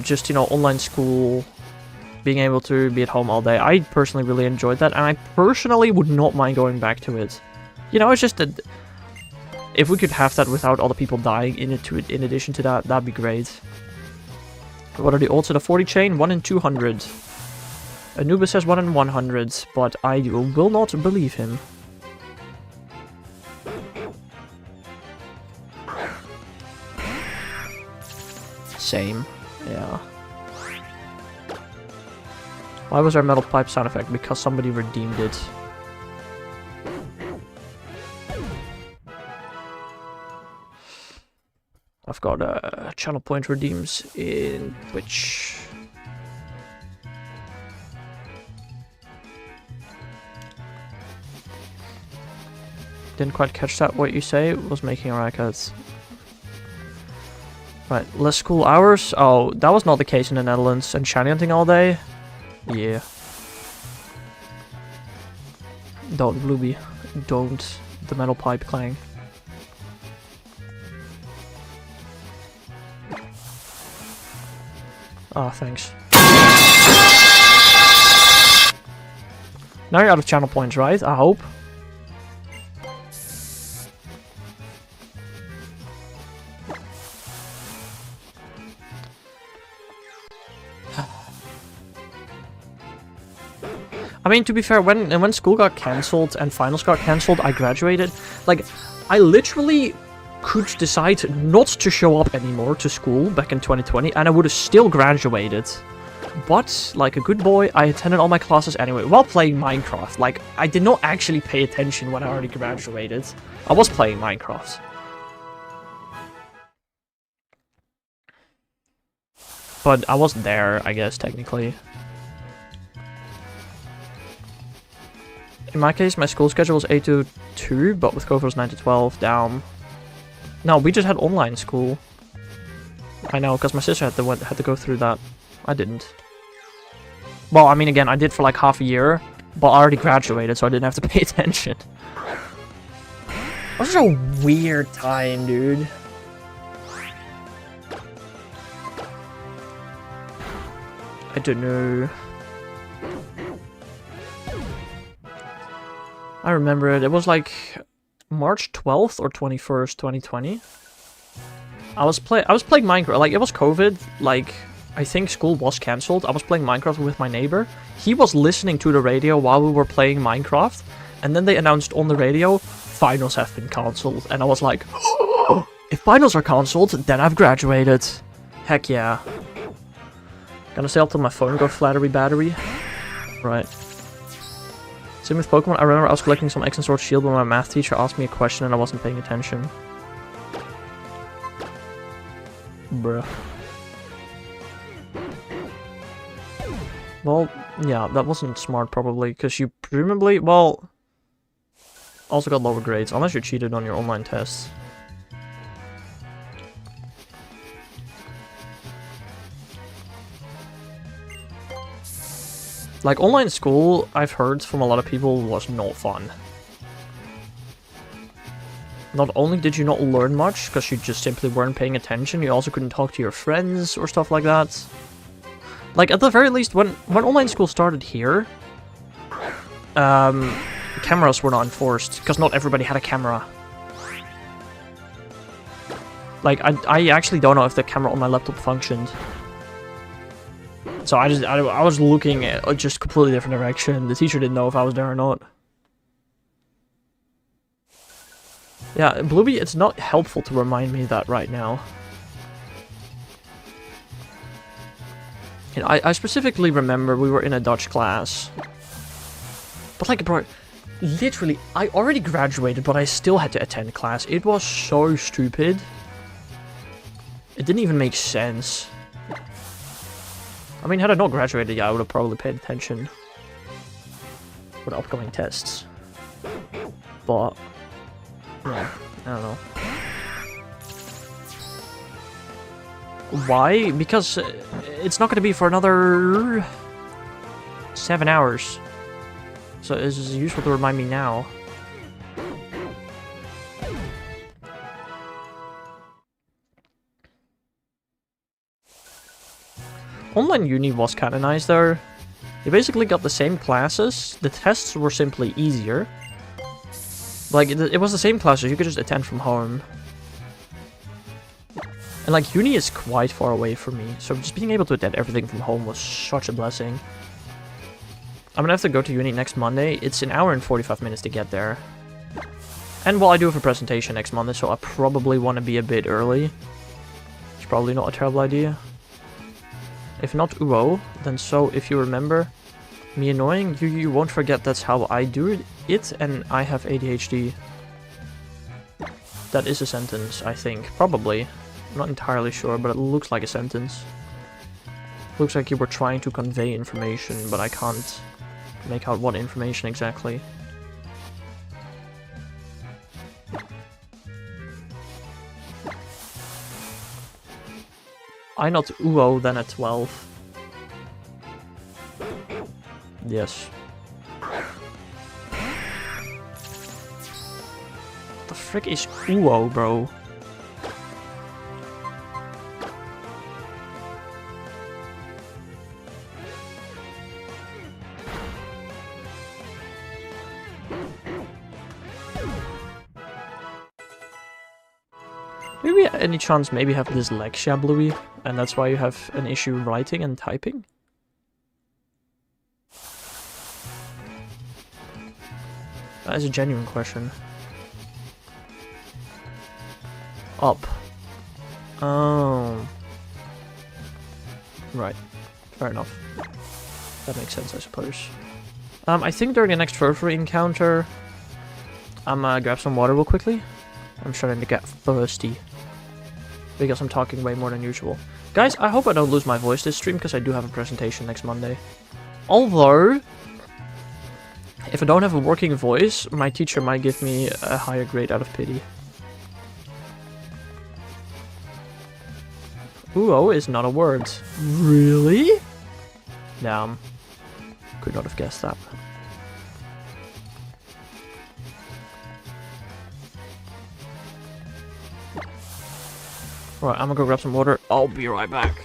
Just, you know, online school, being able to be at home all day. I personally really enjoyed that, and I personally would not mind going back to it. You know, it's just that if we could have that without all the people dying in addition to that, that'd be great. What are the odds of the 40 chain? 1 in 200. Anubis says 1 in 100, but I will not believe him. Same, yeah. Why was there a metal pipe sound effect? Because somebody redeemed it. I've got channel point redeems in Twitch. Didn't quite catch that. What you say was making a racket. Right, less school hours. Oh, that was not the case in the Netherlands. And shiny hunting all day? Yeah. Don't, Blueby. Don't. The metal pipe clang. Ah, thanks. Now you're out of channel points, right? I hope. I mean, to be fair, when school got cancelled and finals got cancelled, I graduated. Like, I literally could decide not to show up anymore to school back in 2020, and I would have still graduated. But, like a good boy, I attended all my classes anyway, while playing Minecraft. Like, I did not actually pay attention when I already graduated. I was playing Minecraft. But I wasn't there, I guess, technically. In my case, my school schedule was 8 to 2, but with COVID it was 9 to 12, down. No, we just had online school. I know, because my sister had to go through that. I didn't. Well, I mean, again, I did for like half a year, but I already graduated, so I didn't have to pay attention. It was such a weird time, dude. I don't know. I remember it. It was like March 12th or 21st, 2020. I was playing Minecraft. Like, it was COVID. Like, I think school was cancelled. I was playing Minecraft with my neighbor. He was listening to the radio while we were playing Minecraft, and then they announced on the radio, finals have been cancelled. And I was like, oh, if finals are cancelled, then I've graduated. Heck yeah. Gonna stay up till my phone go flattery battery. Right. Same with Pokemon. I remember I was collecting some X and Sword Shield when my math teacher asked me a question and I wasn't paying attention. Bruh. Well, yeah, that wasn't smart probably, because you presumably, well, also got lower grades, unless you cheated on your online tests. Like, online school, I've heard from a lot of people, was not fun. Not only did you not learn much, because you just simply weren't paying attention, you also couldn't talk to your friends or stuff like that. Like, at the very least, when online school started here, cameras were not enforced, because not everybody had a camera. Like, I actually don't know if the camera on my laptop functioned. So I was looking at just completely different direction. The teacher didn't know if I was there or not. Yeah, Blueby, it's not helpful to remind me that right now. You know, I specifically remember we were in a Dutch class. But like, bro, Literally, I already graduated, but I still had to attend class. It was so stupid. It didn't even make sense. I mean, had I not graduated, yeah, I would have probably paid attention for the upcoming tests. But, yeah, I don't know. Why? Because it's not going to be for another 7 hours. So it's useful to remind me now. Online uni was kind of nice though. You basically got the same classes. The tests were simply easier. Like, it was the same classes, you could just attend from home. And like, uni is quite far away from me, so just being able to attend everything from home was such a blessing. I'm gonna have to go to uni next Monday. It's an hour and 45 minutes to get there. And well, I do have a presentation next Monday, so I probably want to be a bit early. It's probably not a terrible idea. If not UO, then so if you remember me annoying, you won't forget that's how I do it, and I have ADHD. That is a sentence, I think. Probably. I'm not entirely sure, but it looks like a sentence. Looks like you were trying to convey information, but I can't make out what information exactly. I not UO then at 12. Yes. What the frick is UO, bro? Do we any chance maybe have dyslexia, Bluey? And that's why you have an issue writing and typing? That is a genuine question. Up. Oh. Right. Fair enough. That makes sense, I suppose. I think during the next further encounter, I'm gonna grab some water real quickly. I'm starting to get thirsty. Because I'm talking way more than usual. Guys, I hope I don't lose my voice this stream, because I do have a presentation next Monday. Although, if I don't have a working voice, my teacher might give me a higher grade out of pity. Uo is not a word. Really? Damn. Could not have guessed that. Alright, I'm gonna go grab some water. I'll be right back.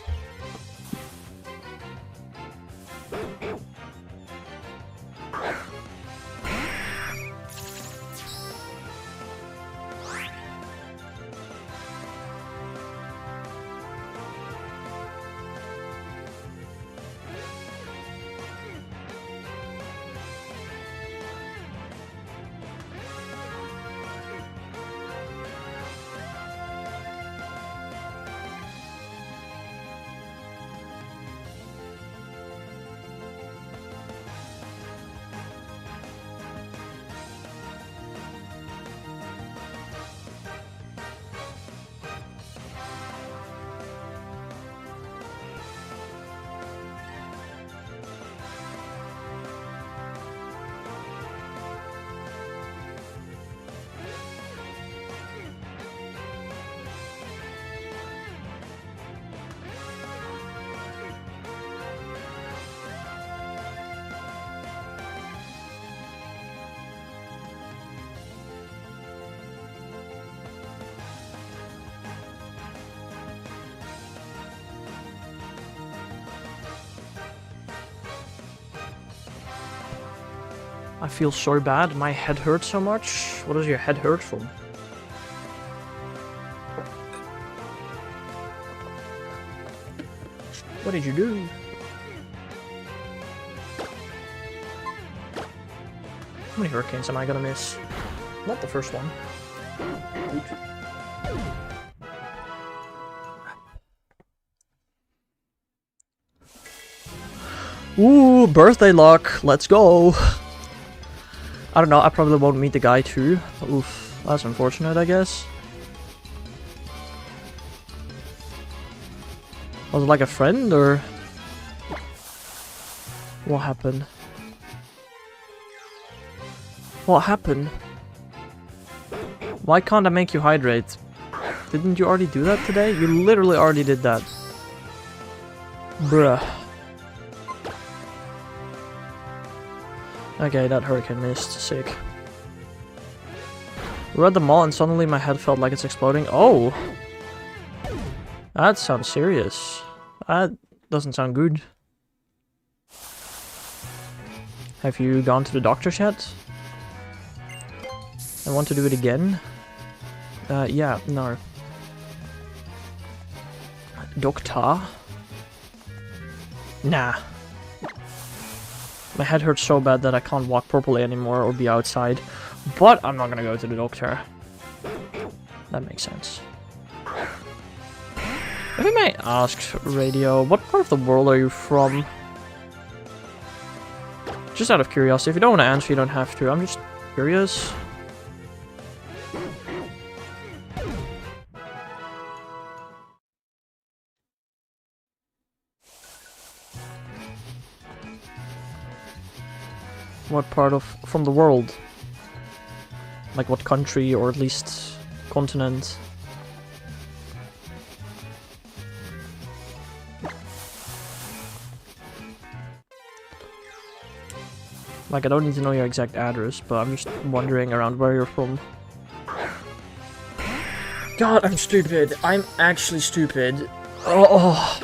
I feel so bad. My head hurts so much. What does your head hurt from? What did you do? How many hurricanes am I gonna miss? Not the first one. Ooh, birthday luck. Let's go. I don't know, I probably won't meet the guy too. Oof, that's unfortunate, I guess. Was it like a friend, or... What happened? What happened? Why can't I make you hydrate? Didn't you already do that today? You literally already did that. Bruh. Okay, that hurricane missed. Sick. We're at the mall and suddenly my head felt like it's exploding. Oh! That sounds serious. That doesn't sound good. Have you gone to the doctor's yet? I want to do it again? Yeah, no. Doctor? Nah. My head hurts so bad that I can't walk properly anymore or be outside. But I'm not gonna go to the doctor. That makes sense. If I may ask, Radio, what part of the world are you from? Just out of curiosity. If you don't want to answer, you don't have to. I'm just curious. What part of from the world? Like what country, or at least continent? Like, I don't need to know your exact address, but I'm just wondering around where you're from. God, I'm stupid. I'm actually stupid. Oh.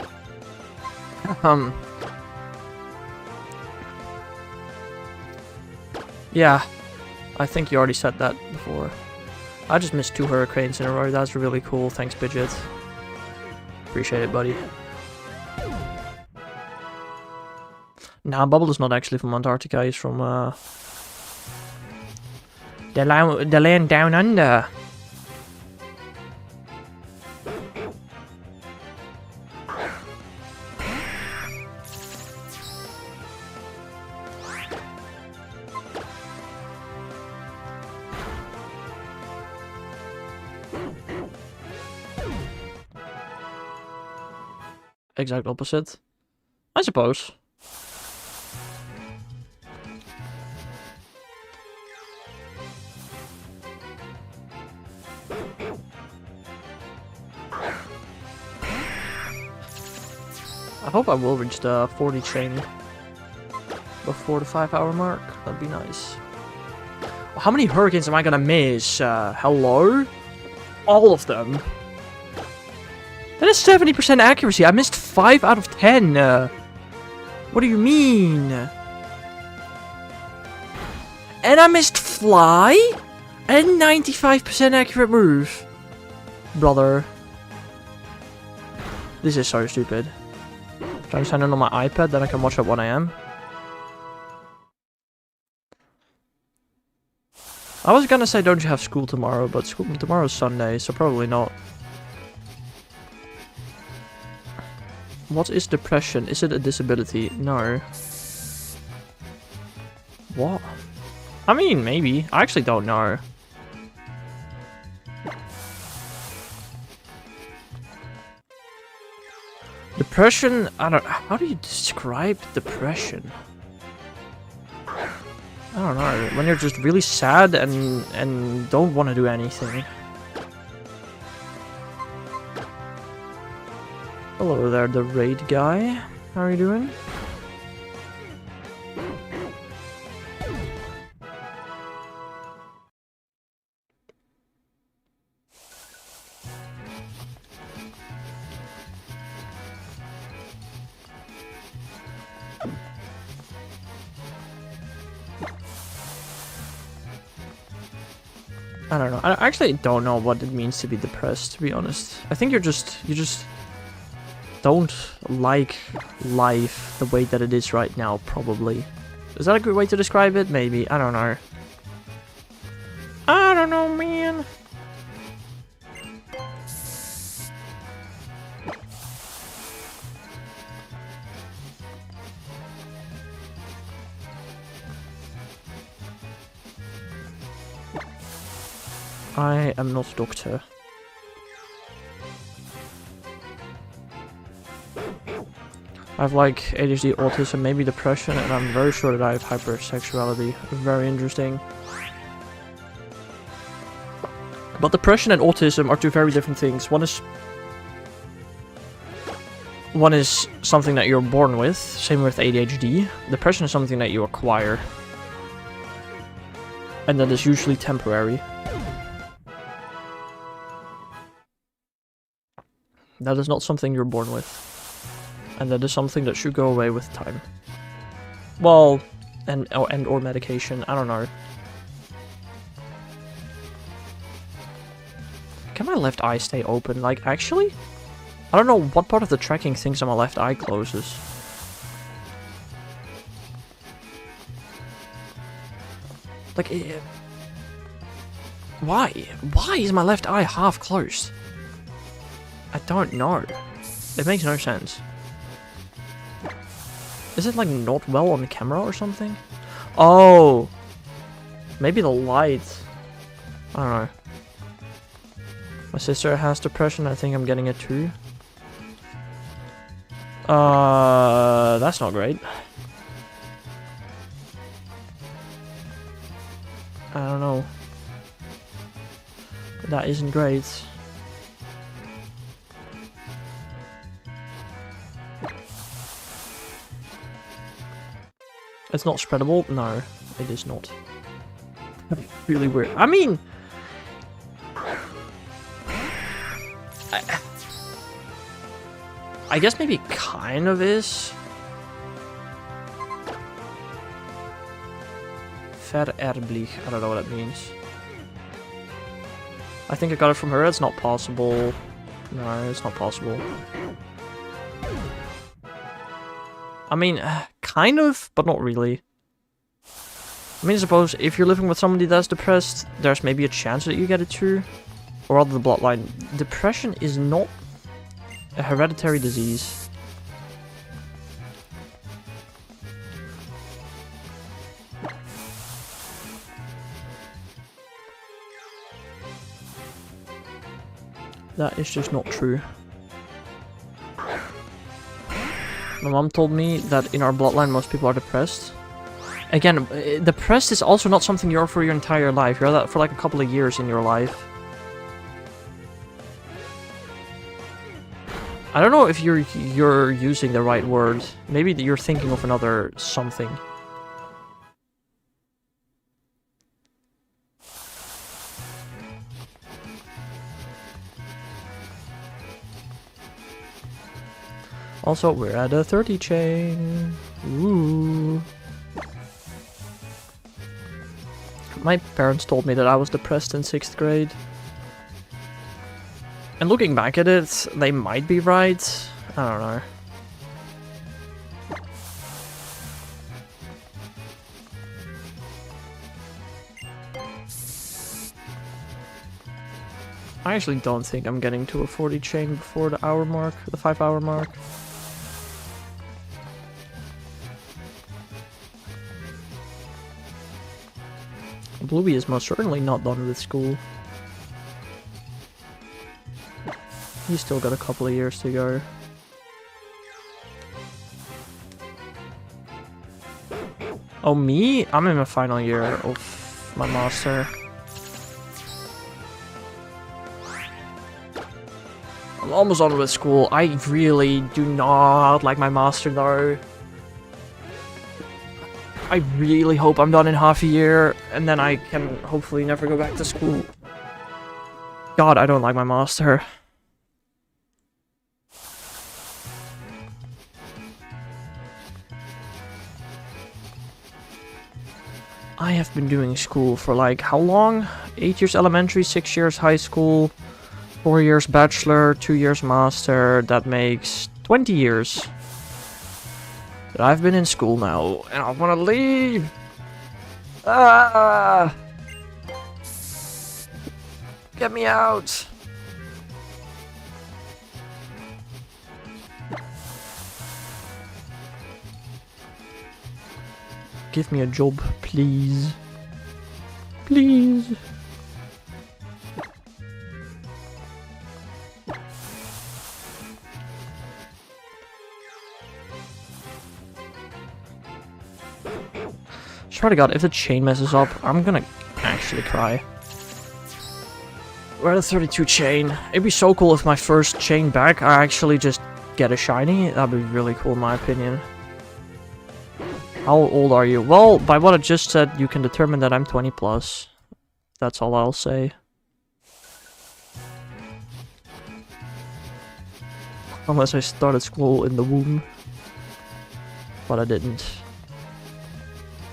Yeah. I think you already said that before. I just missed 2 hurricanes in a row. That's really cool. Thanks, Bidget. Appreciate it, buddy. Nah, Bubble is not actually from Antarctica. He's from, the land down under. Exact opposite, I suppose. I hope I will reach the 40 chain before the 5-hour mark. That'd be nice. How many hurricanes am I gonna miss? Hello? All of them. That is 70% accuracy. I missed 5 out of 10. What do you mean? And I missed fly? And 95% accurate move. Brother. This is so stupid. Trying to sign in on my iPad, then I can watch at 1 AM. I was gonna say, don't you have school tomorrow? But school tomorrow's Sunday, so probably not. What is depression? Is it a disability? No. What? I mean, maybe. I actually don't know. Depression? I don't... How do you describe depression? I don't know. When you're just really sad and don't want to do anything. Hello there, the raid guy. How are you doing? I don't know. I actually don't know what it means to be depressed, to be honest. I think you just don't like life the way that it is right now, probably. Is that a good way to describe it? Maybe. I don't know. I don't know, man. I am not a doctor. I have like ADHD, autism, maybe depression, and I'm very sure that I have hypersexuality. Very interesting. But depression and autism are two very different things. One is something that you're born with, same with ADHD. Depression is something that you acquire. And that is usually temporary. That is not something you're born with. And that is something that should go away with time. Well, or medication, I don't know. Can my left eye stay open? Like, actually? I don't know what part of the tracking thinks that my left eye closes. Like, why? Why is my left eye half closed? I don't know. It makes no sense. Is it like not well on the camera or something? Oh! Maybe the light. I don't know. My sister has depression, I think I'm getting it too. That's not great. I don't know. That isn't great. It's not spreadable? No, it is not. Really weird. I mean... I guess maybe it kind of is. Vererblich. I don't know what that means. I think I got it from her. It's not possible. No, it's not possible. I mean, kind of, but not really. I mean, suppose if you're living with somebody that's depressed, there's maybe a chance that you get it too. Or rather the bloodline. Depression is not a hereditary disease. That is just not true. My mom told me that in our bloodline most people are depressed. Again, depressed is also not something you're for your entire life. You're that for like a couple of years in your life. I don't know if you're using the right word. Maybe you're thinking of another something. Also, we're at a 30 chain. Ooh. My parents told me that I was depressed in 6th grade. And looking back at it, they might be right. I don't know. I actually don't think I'm getting to a 40 chain before the hour mark, the 5-hour mark. Bluey is most certainly not done with school. He's still got a couple of years to go. Oh, me? I'm in my final year of my master. I'm almost done with school. I really do not like my master though. I really hope I'm done in half a year, and then I can hopefully never go back to school. God, I don't like my master. I have been doing school for like, how long? 8 years elementary, 6 years high school, 4 years bachelor, 2 years master. That makes 20 years that I've been in school now, and I want to leave. Ah! Get me out. Give me a job, please. Please. Swear to God, if the chain messes up, I'm gonna actually cry. We're at a 32 chain. It'd be so cool if my first chain back, I actually just get a shiny. That'd be really cool in my opinion. How old are you? Well, by what I just said, you can determine that I'm 20 plus. That's all I'll say. Unless I started school in the womb. But I didn't.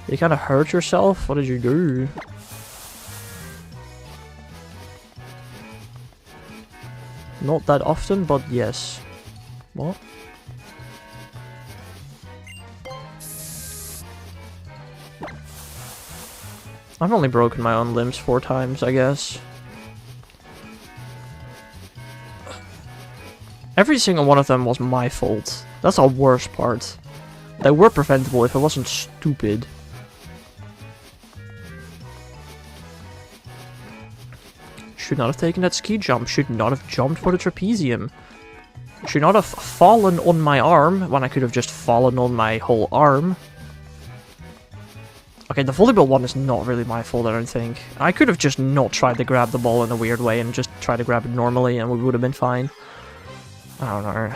You kind of hurt yourself? What did you do? Not that often, but yes. What? I've only broken my own limbs 4 times, I guess. Every single one of them was my fault. That's the worst part. They were preventable if I wasn't stupid. Should not have taken that ski jump. Should not have jumped for the trapezium. Should not have fallen on my arm when I could have just fallen on my whole arm. Okay, the volleyball one is not really my fault, I don't think. I could have just not tried to grab the ball in a weird way and just tried to grab it normally and we would have been fine. I don't know.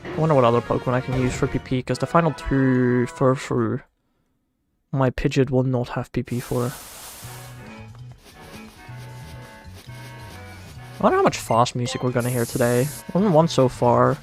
I wonder what other Pokemon I can use for PP, because the final 2 Furfru, my Pidgeot will not have PP for. I wonder how much fast music we're gonna hear today. Only one so far.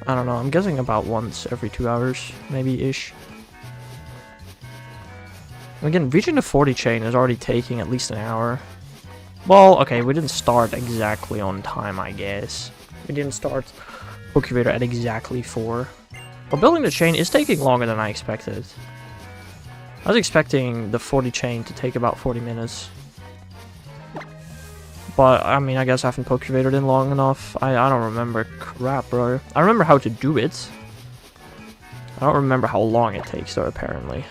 I don't know, I'm guessing about once every 2 hours, maybe-ish. Again, reaching the 40 chain is already taking at least an hour. Well, okay, we didn't start exactly on time, I guess. We didn't start Pokerator at exactly 4. But building the chain is taking longer than I expected. I was expecting the 40 chain to take about 40 minutes. But, I mean, I guess I haven't Pokerated in long enough. I don't remember crap, bro. I remember how to do it. I don't remember how long it takes, though, apparently.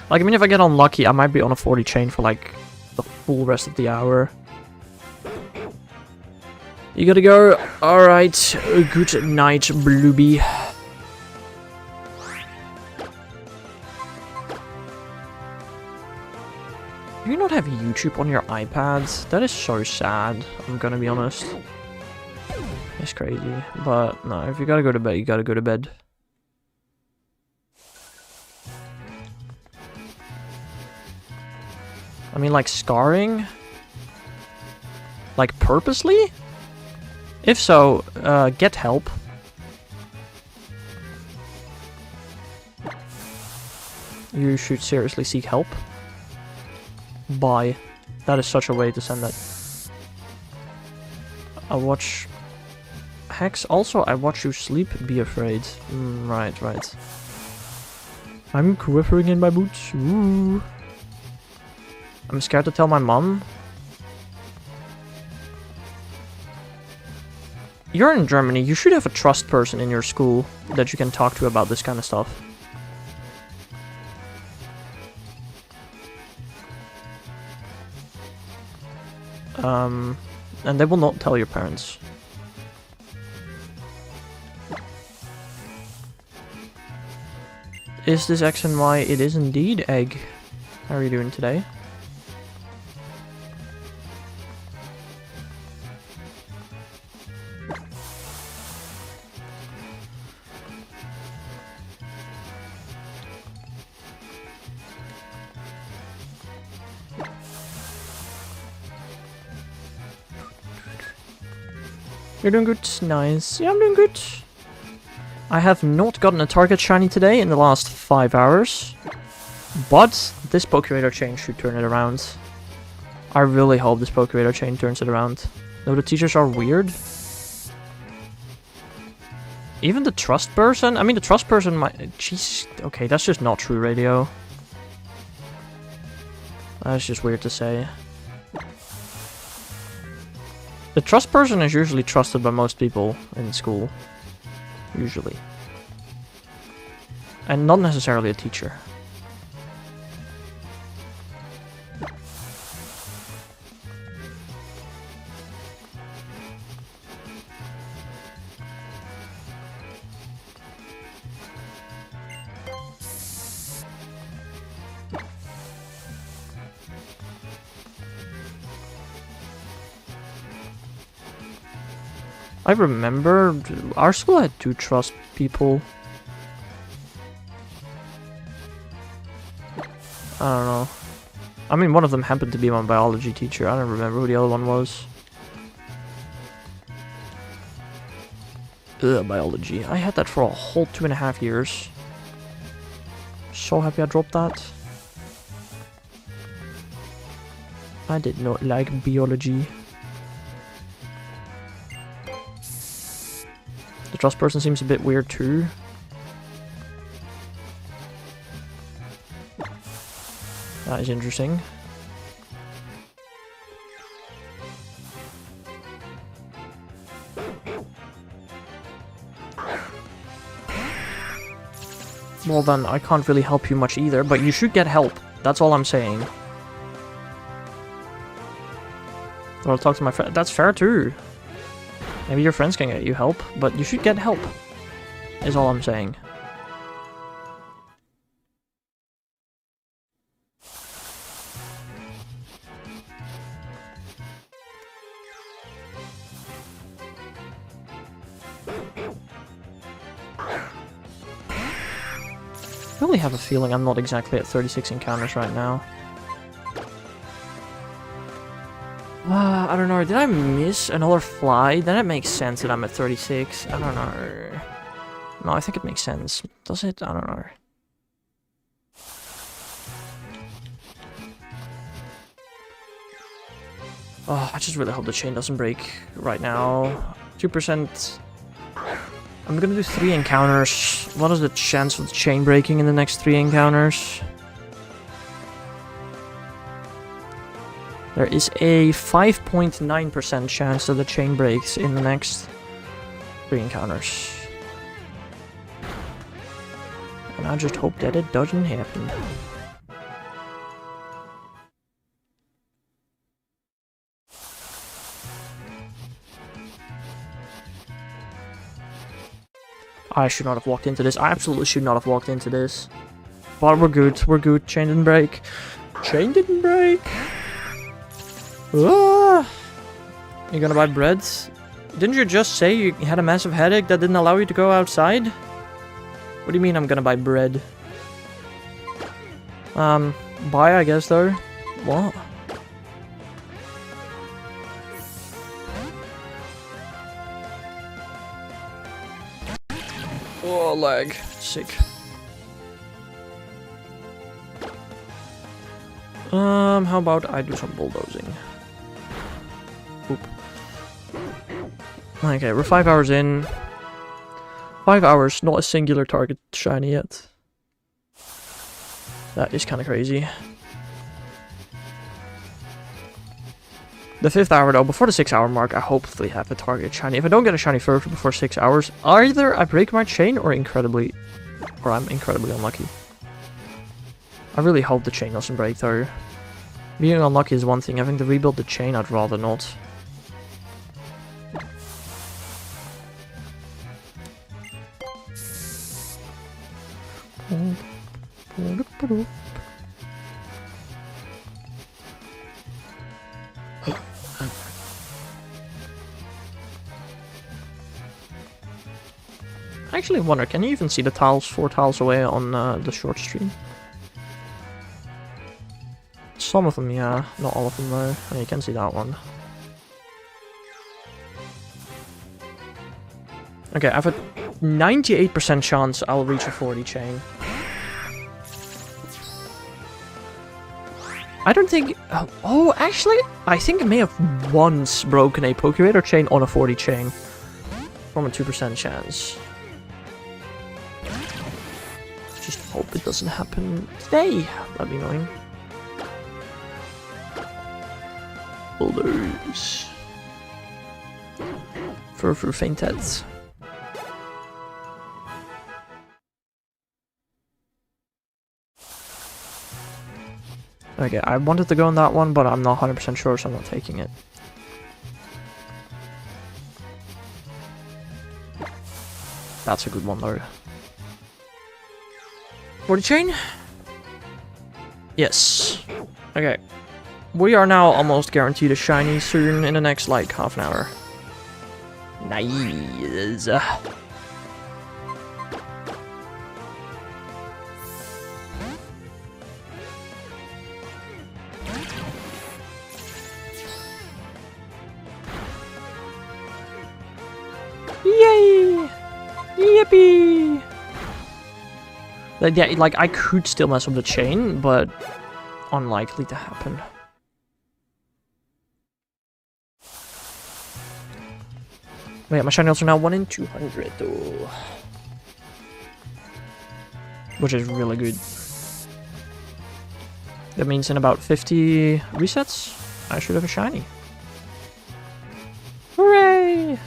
Like, I mean, if I get unlucky, I might be on a 40 chain for, like, the full rest of the hour. You gotta go. Alright. Good night, Blueby. Do you not have YouTube on your iPad? That is so sad, I'm gonna be honest. It's crazy. But, no, if you gotta go to bed, you gotta go to bed. I mean, like, scarring? Like, purposely? If so, get help. You should seriously seek help. Bye. That is such a way to send that. I watch... Hex, also, I watch you sleep, be afraid. Right, right. I'm quivering in my boots. Ooh. I'm scared to tell my mom. You're in Germany, you should have a trust person in your school that you can talk to about this kind of stuff. And they will not tell your parents. Is this X and Y? It is indeed, Egg. How are you doing today? You're doing good? Nice. Yeah, I'm doing good. I have not gotten a target shiny today in the last 5 hours. But this Pokerator chain should turn it around. I really hope this Pokerado chain turns it around. No, the teachers are weird. Even the trust person? I mean, the trust person might... Jeez. Okay, that's just not true radio. That's just weird to say. The trust person is usually trusted by most people in school. Usually. And not necessarily a teacher. I remember our school had 2 trust people. I don't know. I mean, one of them happened to be my biology teacher. I don't remember who the other one was. Ugh, biology. I had that for a whole 2.5 years. So happy I dropped that. I did not like biology. The trust person seems a bit weird too. That is interesting. Well then, I can't really help you much either, but you should get help. That's all I'm saying. I'll talk to my friend. That's fair too. Maybe your friends can get you help, but you should get help. Is all I'm saying. I really have a feeling I'm not exactly at 36 encounters right now. I don't know, did I miss another fly? Then it makes sense that I'm at 36. I don't know. No, I think it makes sense. Does it? I don't know. Oh, I just really hope the chain doesn't break right now. 2%. I'm gonna do 3 encounters. What is the chance of the chain breaking in the next 3 encounters? There is a 5.9% chance that the chain breaks in the next 3 encounters. And I just hope that it doesn't happen. I should not have walked into this. I absolutely should not have walked into this. But we're good. We're good. Chain didn't break. Chain didn't break. Ah! You gonna buy bread? Didn't you just say you had a massive headache that didn't allow you to go outside? What do you mean I'm gonna buy bread? Buy I guess though. What? Oh, lag. Sick. How about I do some bulldozing? Oop. Okay, we're 5 hours in. 5 hours, not a singular target shiny yet. That is kind of crazy. The 5th hour though, before the 6 hour mark, I hopefully have a target shiny. If I don't get a shiny first before 6 hours, either I break my chain or I'm incredibly unlucky. I really hope the chain doesn't break though. Being unlucky is one thing, having to rebuild the chain I'd rather not. I actually wonder, can you even see the tiles 4 tiles away on the short stream? Some of them, yeah. Not all of them, though. Oh, you can see that one. Okay, I have a 98% chance I'll reach a 40 chain. I don't think... Oh, actually, I think I may have once broken a Pokeradar chain on a 40 chain. From a 2% chance. Just hope it doesn't happen today. That'd be annoying. Boulders. For fainted. Okay, I wanted to go on that one, but I'm not 100% sure, so I'm not taking it. That's a good one, though. 40 chain? Yes. Okay. We are now almost guaranteed a shiny soon in the next, like, half an hour. Nice. Yay! Yippee! Yeah, like, I could still mess up the chain, but unlikely to happen. Wait, my shiny also now 1 in 200, though. Which is really good. That means in about 50 resets, I should have a shiny. Hooray!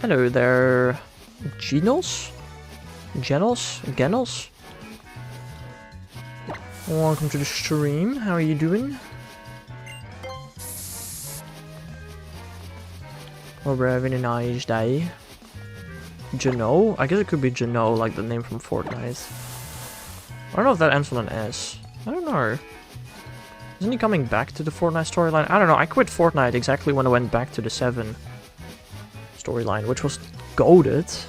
Hello there, Genos? Genos? Welcome to the stream, how are you doing? Hope we're having a nice day. Geno? I guess it could be Geno, like the name from Fortnite. I don't know if that ends with an S. I don't know. Isn't he coming back to the Fortnite storyline? I don't know, I quit Fortnite exactly when I went back to the 7 storyline, which was goated.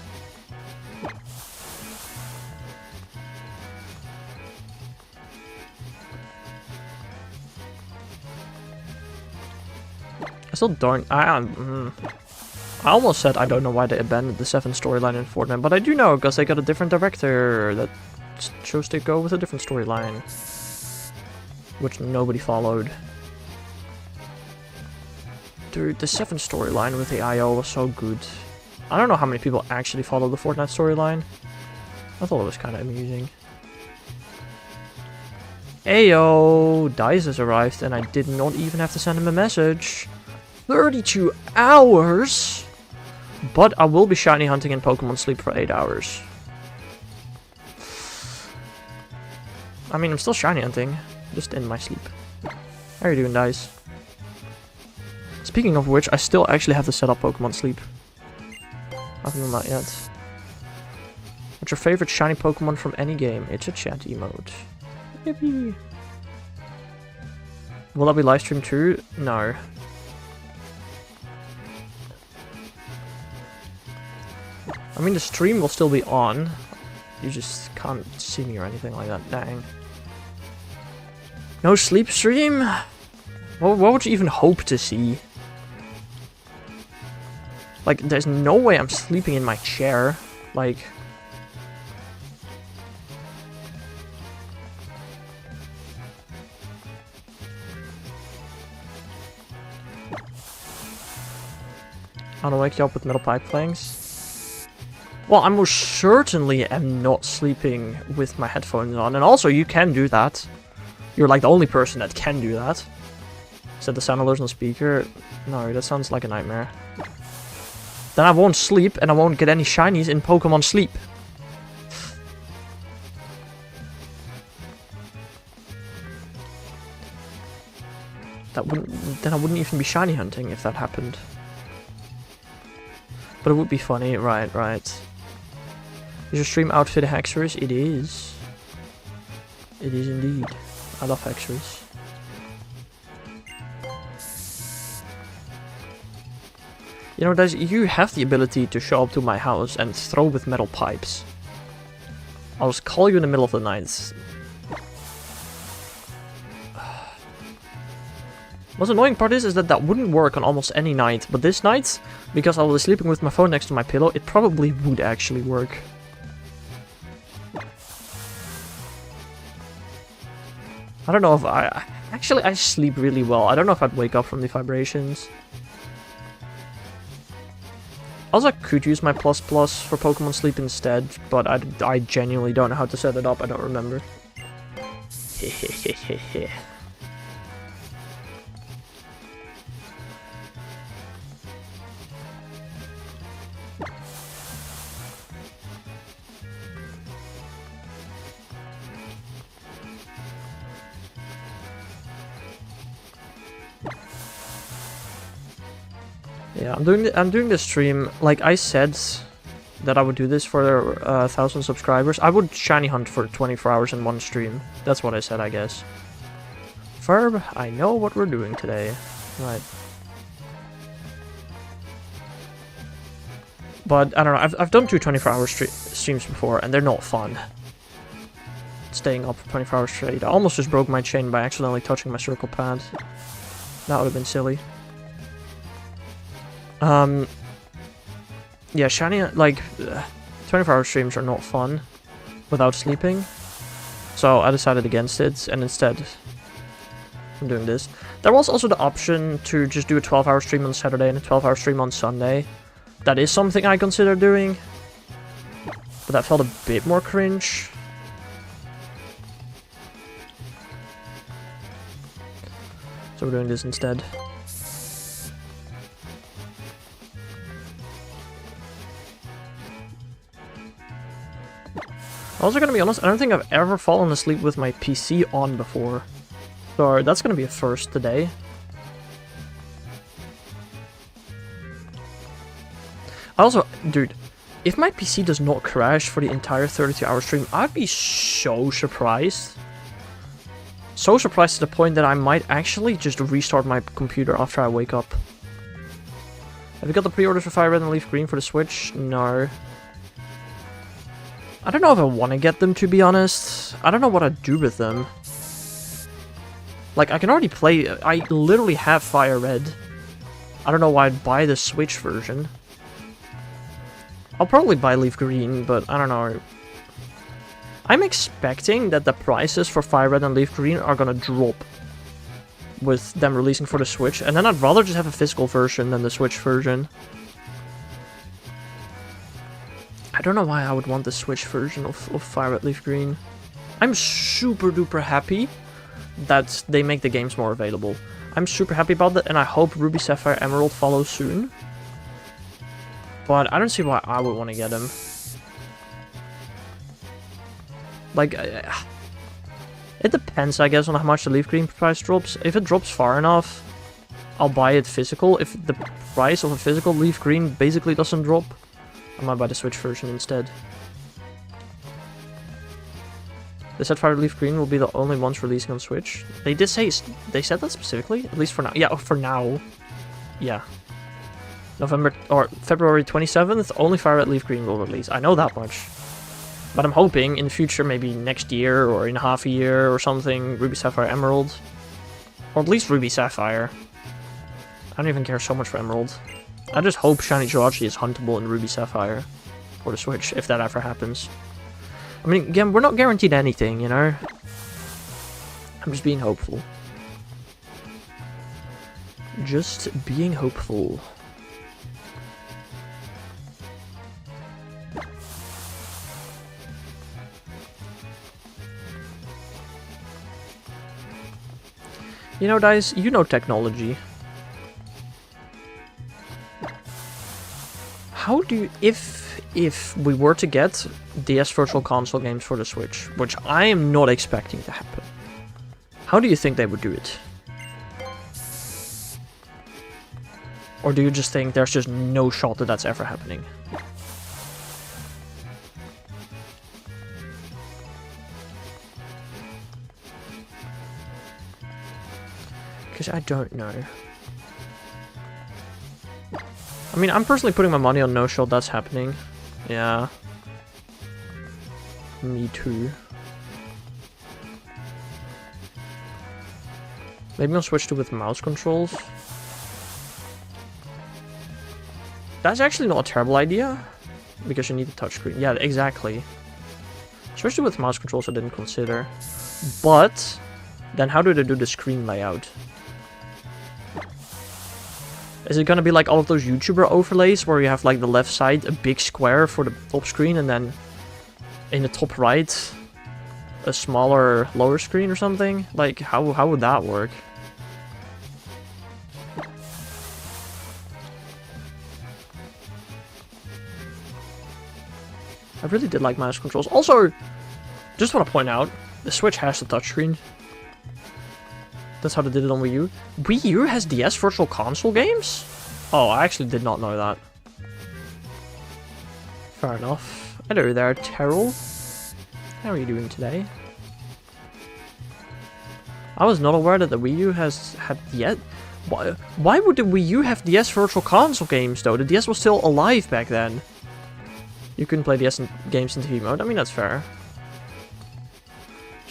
I still don't. I almost said I don't know why they abandoned the 7 storyline in Fortnite, but I do know because they got a different director that chose to go with a different storyline, which nobody followed. Dude, the 7 storyline with the IO was so good. I don't know how many people actually follow the Fortnite storyline. I thought it was kind of amusing. Ayo, Dice has arrived and I did not even have to send him a message. 32 hours? But I will be shiny hunting in Pokemon Sleep for 8 hours. I mean, I'm still shiny hunting, just in my sleep. How are you doing, Dice? Speaking of which, I still actually have to set up Pokemon Sleep. I haven't done that yet. What's your favorite shiny Pokemon from any game? It's a chat emote. Yippee! Will that be live streamed too? No. I mean, the stream will still be on. You just can't see me or anything like that. Dang. No sleep stream? What would you even hope to see? Like, there's no way I'm sleeping in my chair. Like... I don't wake you up with metal pipe clangs. Well, I most certainly am not sleeping with my headphones on. And also, you can do that. You're like the only person that can do that. Set the sound alerts on speaker. No, that sounds like a nightmare. Then I won't sleep and I won't get any shinies in Pokemon Sleep. That wouldn't... Then I wouldn't even be shiny hunting if that happened. But it would be funny. Right, right. Is your stream outfit a Hexerus? It is. It is indeed. I love Hexerus. You know, guys, you have the ability to show up to my house and throw with metal pipes. I'll just call you in the middle of the night. Most annoying part is that that wouldn't work on almost any night, but this night, because I was sleeping with my phone next to my pillow, it probably would actually work. I don't know if I... Actually, I sleep really well. I don't know if I'd wake up from the vibrations. Also, I could use my plus plus for Pokemon Sleep instead, but I genuinely don't know how to set it up. I don't remember. Hehehehe. Yeah, I'm doing this stream, like I said that I would do this for 1,000 subscribers. I would shiny hunt for 24 hours in one stream. That's what I said, I guess. Ferb, I know what we're doing today. Right. But, I don't know, I've done two 24-hour streams before, and they're not fun. Staying up for 24 hours straight. I almost just broke my chain by accidentally touching my circle pad. That would have been silly. Yeah, shiny, like, 24-hour streams are not fun without sleeping. So I decided against it, and instead I'm doing this. There was also the option to just do a 12-hour stream on Saturday and a 12-hour stream on Sunday. That is something I consider doing, but that felt a bit more cringe. So we're doing this instead. Also, gonna be honest, I don't think I've ever fallen asleep with my PC on before. So that's gonna be a first today. Also, dude, if my PC does not crash for the entire 32-hour stream, I'd be so surprised. So surprised to the point that I might actually just restart my computer after I wake up. Have you got the pre-orders for Fire Red and Leaf Green for the Switch? No. I don't know if I want to get them, to be honest. I don't know what I'd do with them. Like, I can already play... I literally have Fire Red. I don't know why I'd buy the Switch version. I'll probably buy Leaf Green, but I don't know. I'm expecting that the prices for Fire Red and Leaf Green are gonna drop with them releasing for the Switch, and then I'd rather just have a physical version than the Switch version. I don't know why I would want the Switch version of Fire Red Leaf Green. I'm super duper happy that they make the games more available. I'm super happy about that, and I hope Ruby Sapphire Emerald follows soon. But I don't see why I would want to get them. Like, it depends, I guess, on how much the Leaf Green price drops. If it drops far enough, I'll buy it physical. If the price of a physical Leaf Green basically doesn't drop, I might buy the Switch version instead. They said Fire Leaf Green will be the only ones releasing on Switch. They did say, they said that specifically? At least for now. Yeah, for now. Yeah. November, or February 27th, only Fire Red Leaf Green will release. I know that much. But I'm hoping in the future, maybe next year or in half a year or something, Ruby Sapphire Emerald. Or at least Ruby Sapphire. I don't even care so much for Emerald. I just hope Shiny Jirachi is huntable in Ruby Sapphire for the Switch, if that ever happens. I mean, again, we're not guaranteed anything, you know? I'm just being hopeful. Just being hopeful. You know, guys, you know technology. How do you, if we were to get DS Virtual Console games for the Switch, which I am not expecting to happen, how do you think they would do it? Or do you just think there's just no shot that that's ever happening? Because I don't know. I mean, I'm personally putting my money on no shot that's happening. Yeah. Me too. Maybe I'll switch to with mouse controls. That's actually not a terrible idea. Because you need the touchscreen. Yeah, exactly. Switch to with mouse controls I didn't consider. But then how do they do the screen layout? Is it gonna be like all of those YouTuber overlays where you have like the left side a big square for the top screen and then in the top right a smaller lower screen or something? Like how would that work? I really did like mouse controls. Also, just want to point out, the Switch has the touchscreen. That's how they did it on Wii U. Wii U has DS Virtual Console games? Oh, I actually did not know that. Fair enough. Hello there, Terrell. How are you doing today? I was not aware that the Wii U has had yet. Why would the Wii U have DS Virtual Console games though? The DS was still alive back then. You couldn't play DS games in TV mode. I mean, that's fair.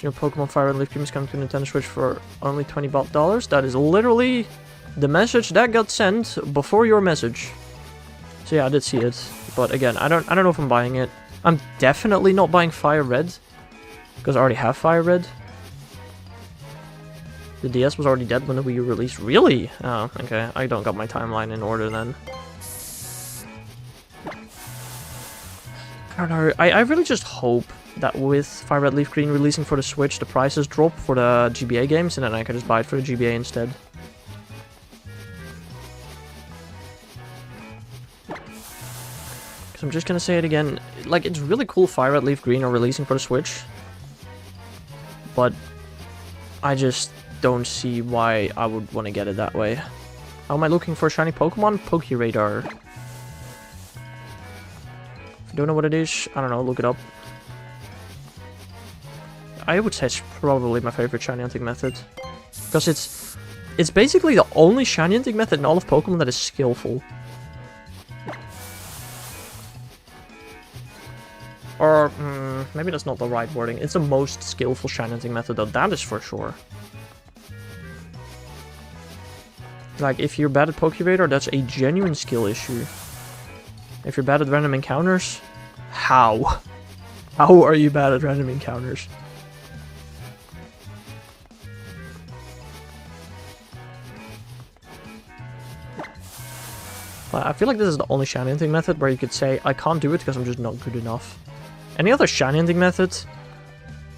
You know, Pokemon Fire Red Leaf Cream is coming to Nintendo Switch for only $20. That is literally the message that got sent before your message. So yeah, I did see it. But again, I don't know if I'm buying it. I'm definitely not buying Fire Red. Because I already have Fire Red. The DS was already dead when the Wii U released. Really? Oh, okay. I don't got my timeline in order then. I don't know. I really just hope that with Fire Red Leaf Green releasing for the Switch, the prices drop for the GBA games, and then I can just buy it for the GBA instead. Because I'm just gonna say it again, like, it's really cool Fire Red Leaf Green are releasing for the Switch, but I just don't see why I would want to get it that way. How am I looking for a shiny Pokemon? Pokeradar. If you don't know what it is, I don't know, look it up. I would say it's probably my favorite shiny hunting method. Because it's basically the only shiny hunting method in all of Pokemon that is skillful. Or, maybe that's not the right wording. It's the most skillful shiny hunting method though, that is for sure. Like, if you're bad at Pokeradar, that's a genuine skill issue. If you're bad at random encounters, how? How are you bad at random encounters? I feel like this is the only shiny hunting method where you could say, I can't do it because I'm just not good enough. Any other shiny hunting method,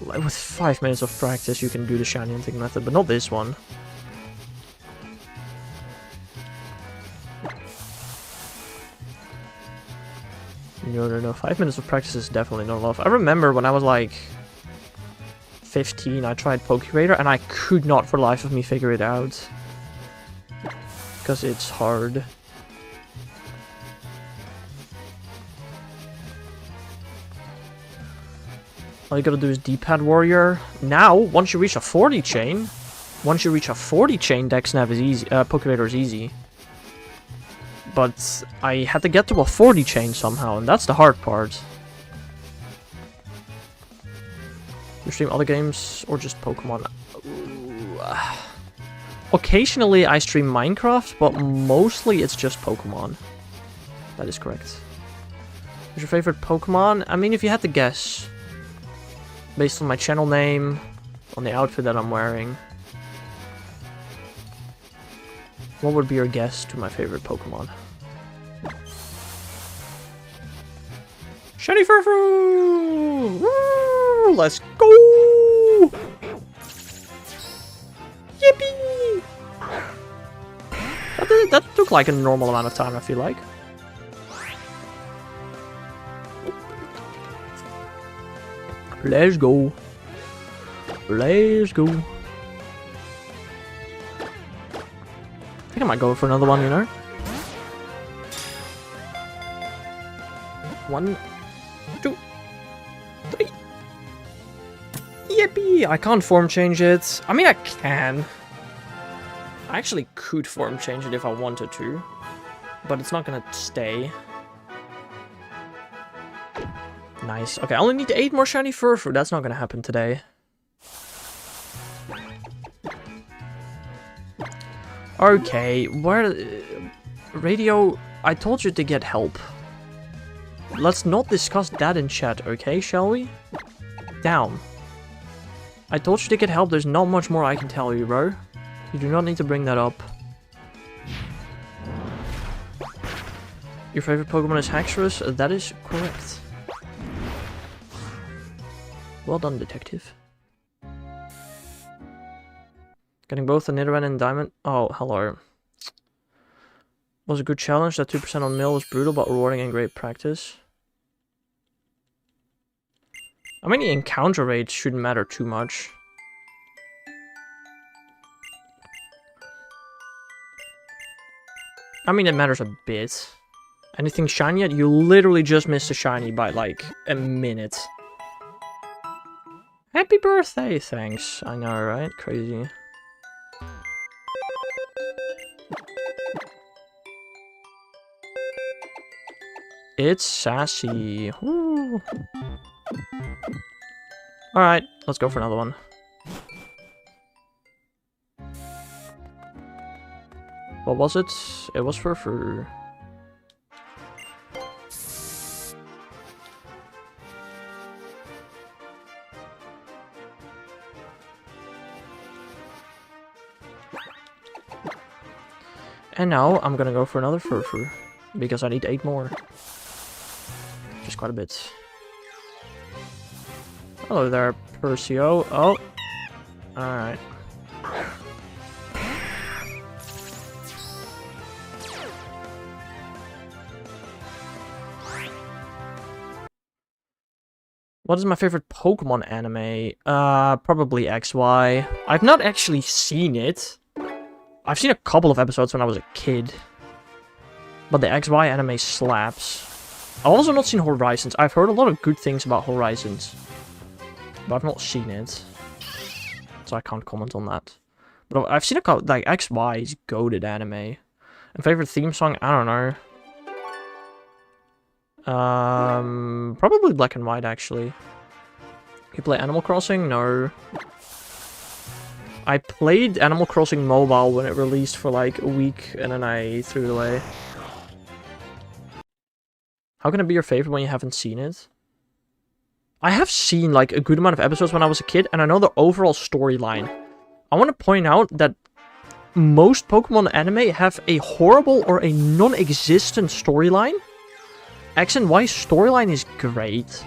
like with 5 minutes of practice you can do the shiny hunting method, but not this one. No, 5 minutes of practice is definitely not enough. I remember when I was like 15, I tried Pokeradar and I could not for the life of me figure it out. Because it's hard. All you gotta do is D-pad warrior. Now, once you reach a 40 chain, Dex Nav is easy, Pokeradar is easy. But I had to get to a 40 chain somehow, and that's the hard part. You stream other games, or just Pokemon? Occasionally I stream Minecraft, but mostly it's just Pokemon. That is correct. What's your favorite Pokemon? I mean, if you had to guess, based on my channel name, on the outfit that I'm wearing, what would be your guess to my favorite Pokemon? Shiny Furfrou! Woo! Let's go! Yippee! That took like a normal amount of time, I feel like. Let's go. Let's go. I think I might go for another one, you know? 1, 2, 3. Yippee! I can't form change it. I mean, I can. I actually could form change it if I wanted to. but it's not gonna stay. Nice. Okay, I only need 8 more shiny Furfrou. That's not gonna happen today. Okay, where... Radio, I told you to get help. Let's not discuss that in chat, okay, shall we? Down. I told you to get help, there's not much more I can tell you, bro. You do not need to bring that up. Your favorite Pokemon is Haxorus? That is correct. Well done, detective. Getting both the Nidoran and Diamond... Oh, hello. Was a good challenge. That 2% on Mill was brutal but rewarding and great practice. I mean, the encounter rates shouldn't matter too much. I mean, it matters a bit. Anything shiny yet? You literally just missed a shiny by, like, a minute. Happy birthday, thanks. I know, right? Crazy. It's sassy. Alright, let's go for another one. What was it? It was for... And now I'm gonna go for another Furfrou, because I need 8 more. Just quite a bit. Hello there, Percio. Oh! Alright. What is my favorite Pokemon anime? Probably XY. I've not actually seen it. I've seen a couple of episodes when I was a kid. But the XY anime slaps. I've also not seen Horizons. I've heard a lot of good things about Horizons. But I've not seen it. So I can't comment on that. But I've seen a couple, like, XY is goated anime. And favorite theme song? I don't know. Probably Black and White, actually. You play Animal Crossing? No. I played Animal Crossing Mobile when it released for like a week, and then I threw it away. How can it be your favorite when you haven't seen it? I have seen like a good amount of episodes when I was a kid, and I know the overall storyline. I want to point out that most Pokemon anime have a horrible or a non-existent storyline. X and Y storyline is great.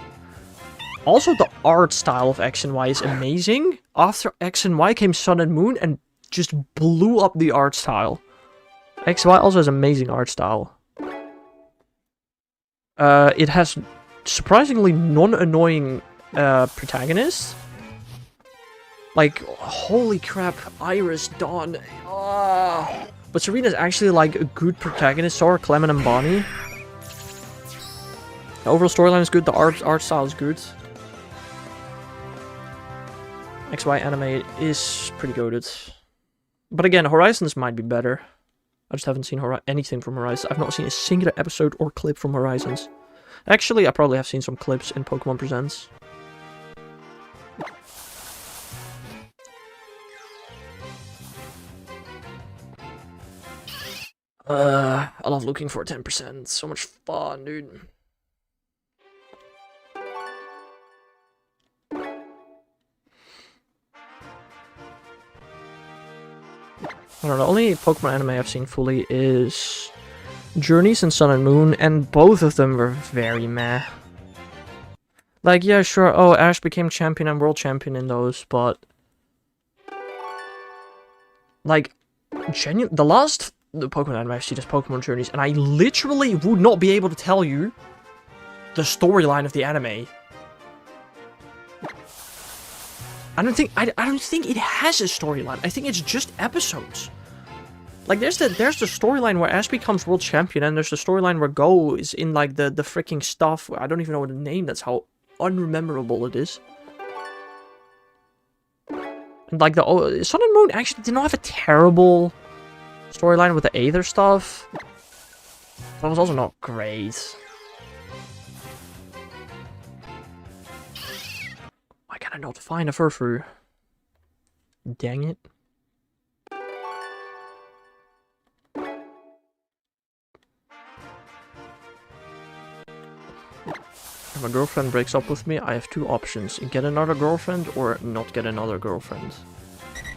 Also, the art style of X and Y is amazing. After X and Y came Sun and Moon and just blew up the art style. XY also has amazing art style. It has surprisingly non-annoying protagonists. Like, holy crap, Iris, Dawn. But Serena's actually like a good protagonist. So are Clement and Bonnie. The overall storyline is good, the art style is good. XY anime is pretty goated. But again, Horizons might be better. I just haven't seen anything from Horizons. I've not seen a singular episode or clip from Horizons. Actually, I probably have seen some clips in Pokemon Presents. I love looking for 10%. So much fun, dude. I don't know, the only Pokemon anime I've seen fully is Journeys and Sun and Moon, and both of them were very meh. Like, yeah, sure, oh, Ash became champion and world champion in those, but... Like, the last Pokemon anime I've seen is Pokemon Journeys, and I literally would not be able to tell you the storyline of the anime. I don't think it has a storyline. I think it's just episodes. Like there's the storyline where Ash becomes world champion, and there's the storyline where Go is in like the freaking stuff. I don't even know the name. That's how unrememberable it is. And like the Sun and Moon actually did not have a terrible storyline with the Aether stuff. That was also not great. Why can I not find a furfru? Dang it. If my girlfriend breaks up with me, I have two options. Get another girlfriend or not get another girlfriend.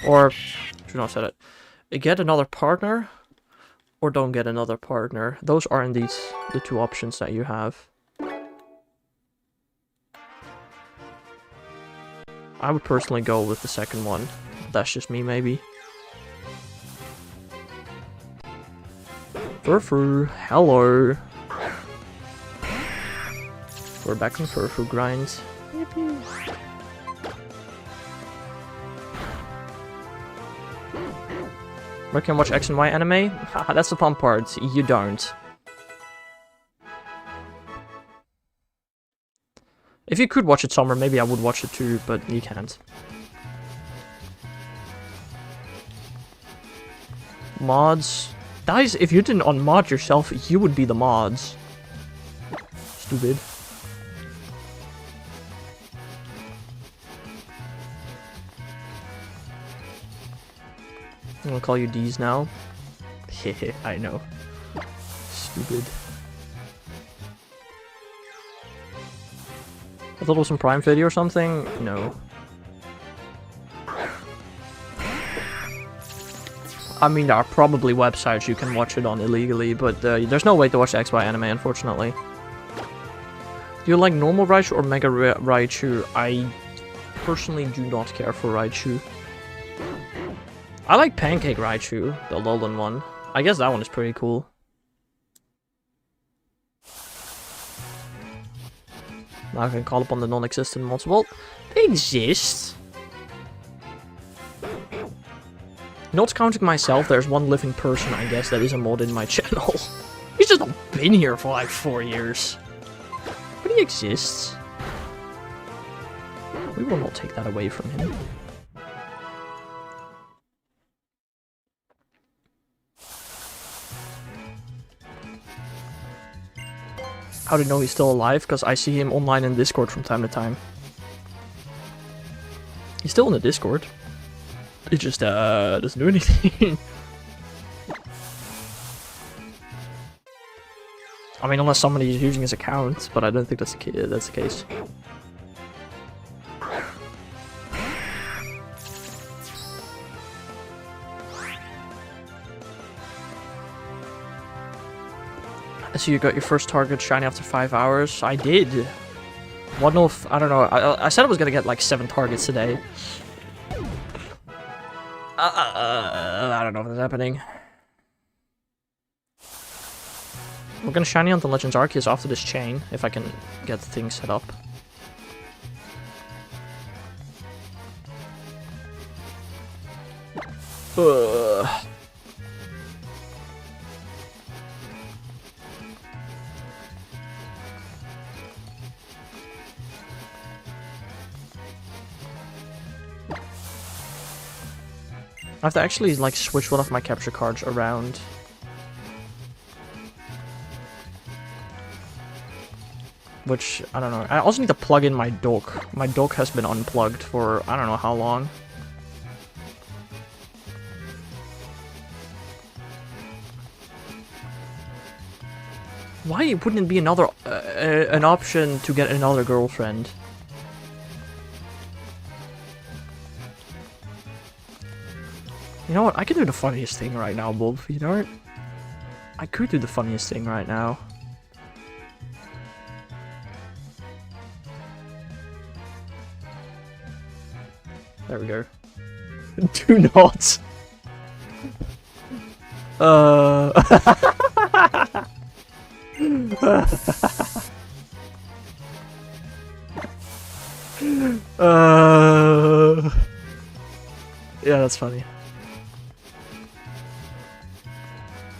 Or, should not say that. Get another partner or don't get another partner. Those are indeed the two options that you have. I would personally go with the second one. That's just me, maybe. Furfru, hello. We're back on Furfru grinds. Yippee. Where can I watch X and Y anime? Haha, that's the fun part. You don't. If you could watch it somewhere, maybe I would watch it too, but you can't. Mods. Guys, if you didn't unmod yourself, you would be the mods. Stupid. I'm gonna call you D's now. Hehe, I know. Stupid. I thought it was some Prime Video or something. No. I mean, there are probably websites you can watch it on illegally, but there's no way to watch XY anime, unfortunately. Do you like normal Raichu or Mega Raichu? I personally do not care for Raichu. I like Pancake Raichu, the Alolan one. I guess that one is pretty cool. Now I can call upon the non-existent mods. Well, they exist. Not counting myself, there's one living person, I guess, that is a mod in my channel. He's just not been here for like 4 years. But he exists. We will not take that away from him. How do you know he's still alive? Because I see him online in Discord from time to time. He's still in the Discord. He just doesn't do anything. I mean, unless somebody is using his account, but I don't think that's the case. So you got your first target shiny after 5 hours? I did. One of, I don't know, I said I was gonna get like 7 targets today. I don't know if that's happening. We're gonna shiny on the Legends Arceus after this chain, if I can get things set up. I have to actually like switch one of my capture cards around. Which, I don't know. I also need to plug in my dock. My dock has been unplugged for I don't know how long. Why wouldn't it be another an option to get another girlfriend? You know what? I could do the funniest thing right now, Bob. You know what? I could do the funniest thing right now. There we go. Do not. Yeah, that's funny.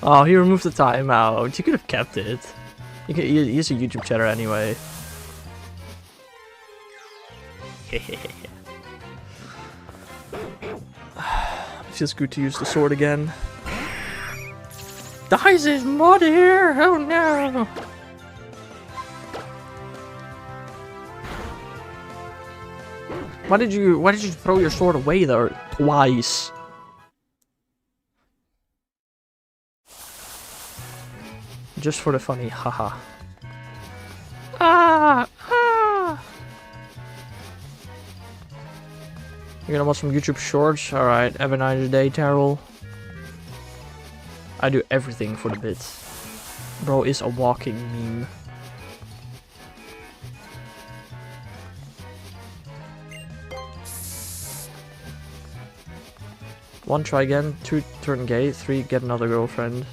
Oh, he removed the timeout. You could have kept it. He's a YouTube chatter anyway. Feels good to use the sword again. Dice is mud here! Oh no! Why did you throw your sword away there twice? Just for the funny, haha. Ah! Ah! You're gonna watch some YouTube shorts? Alright, have a nice day, Terrell. I do everything for the bit. Bro is a walking meme. One, try again. 2, turn gay. 3, get another girlfriend.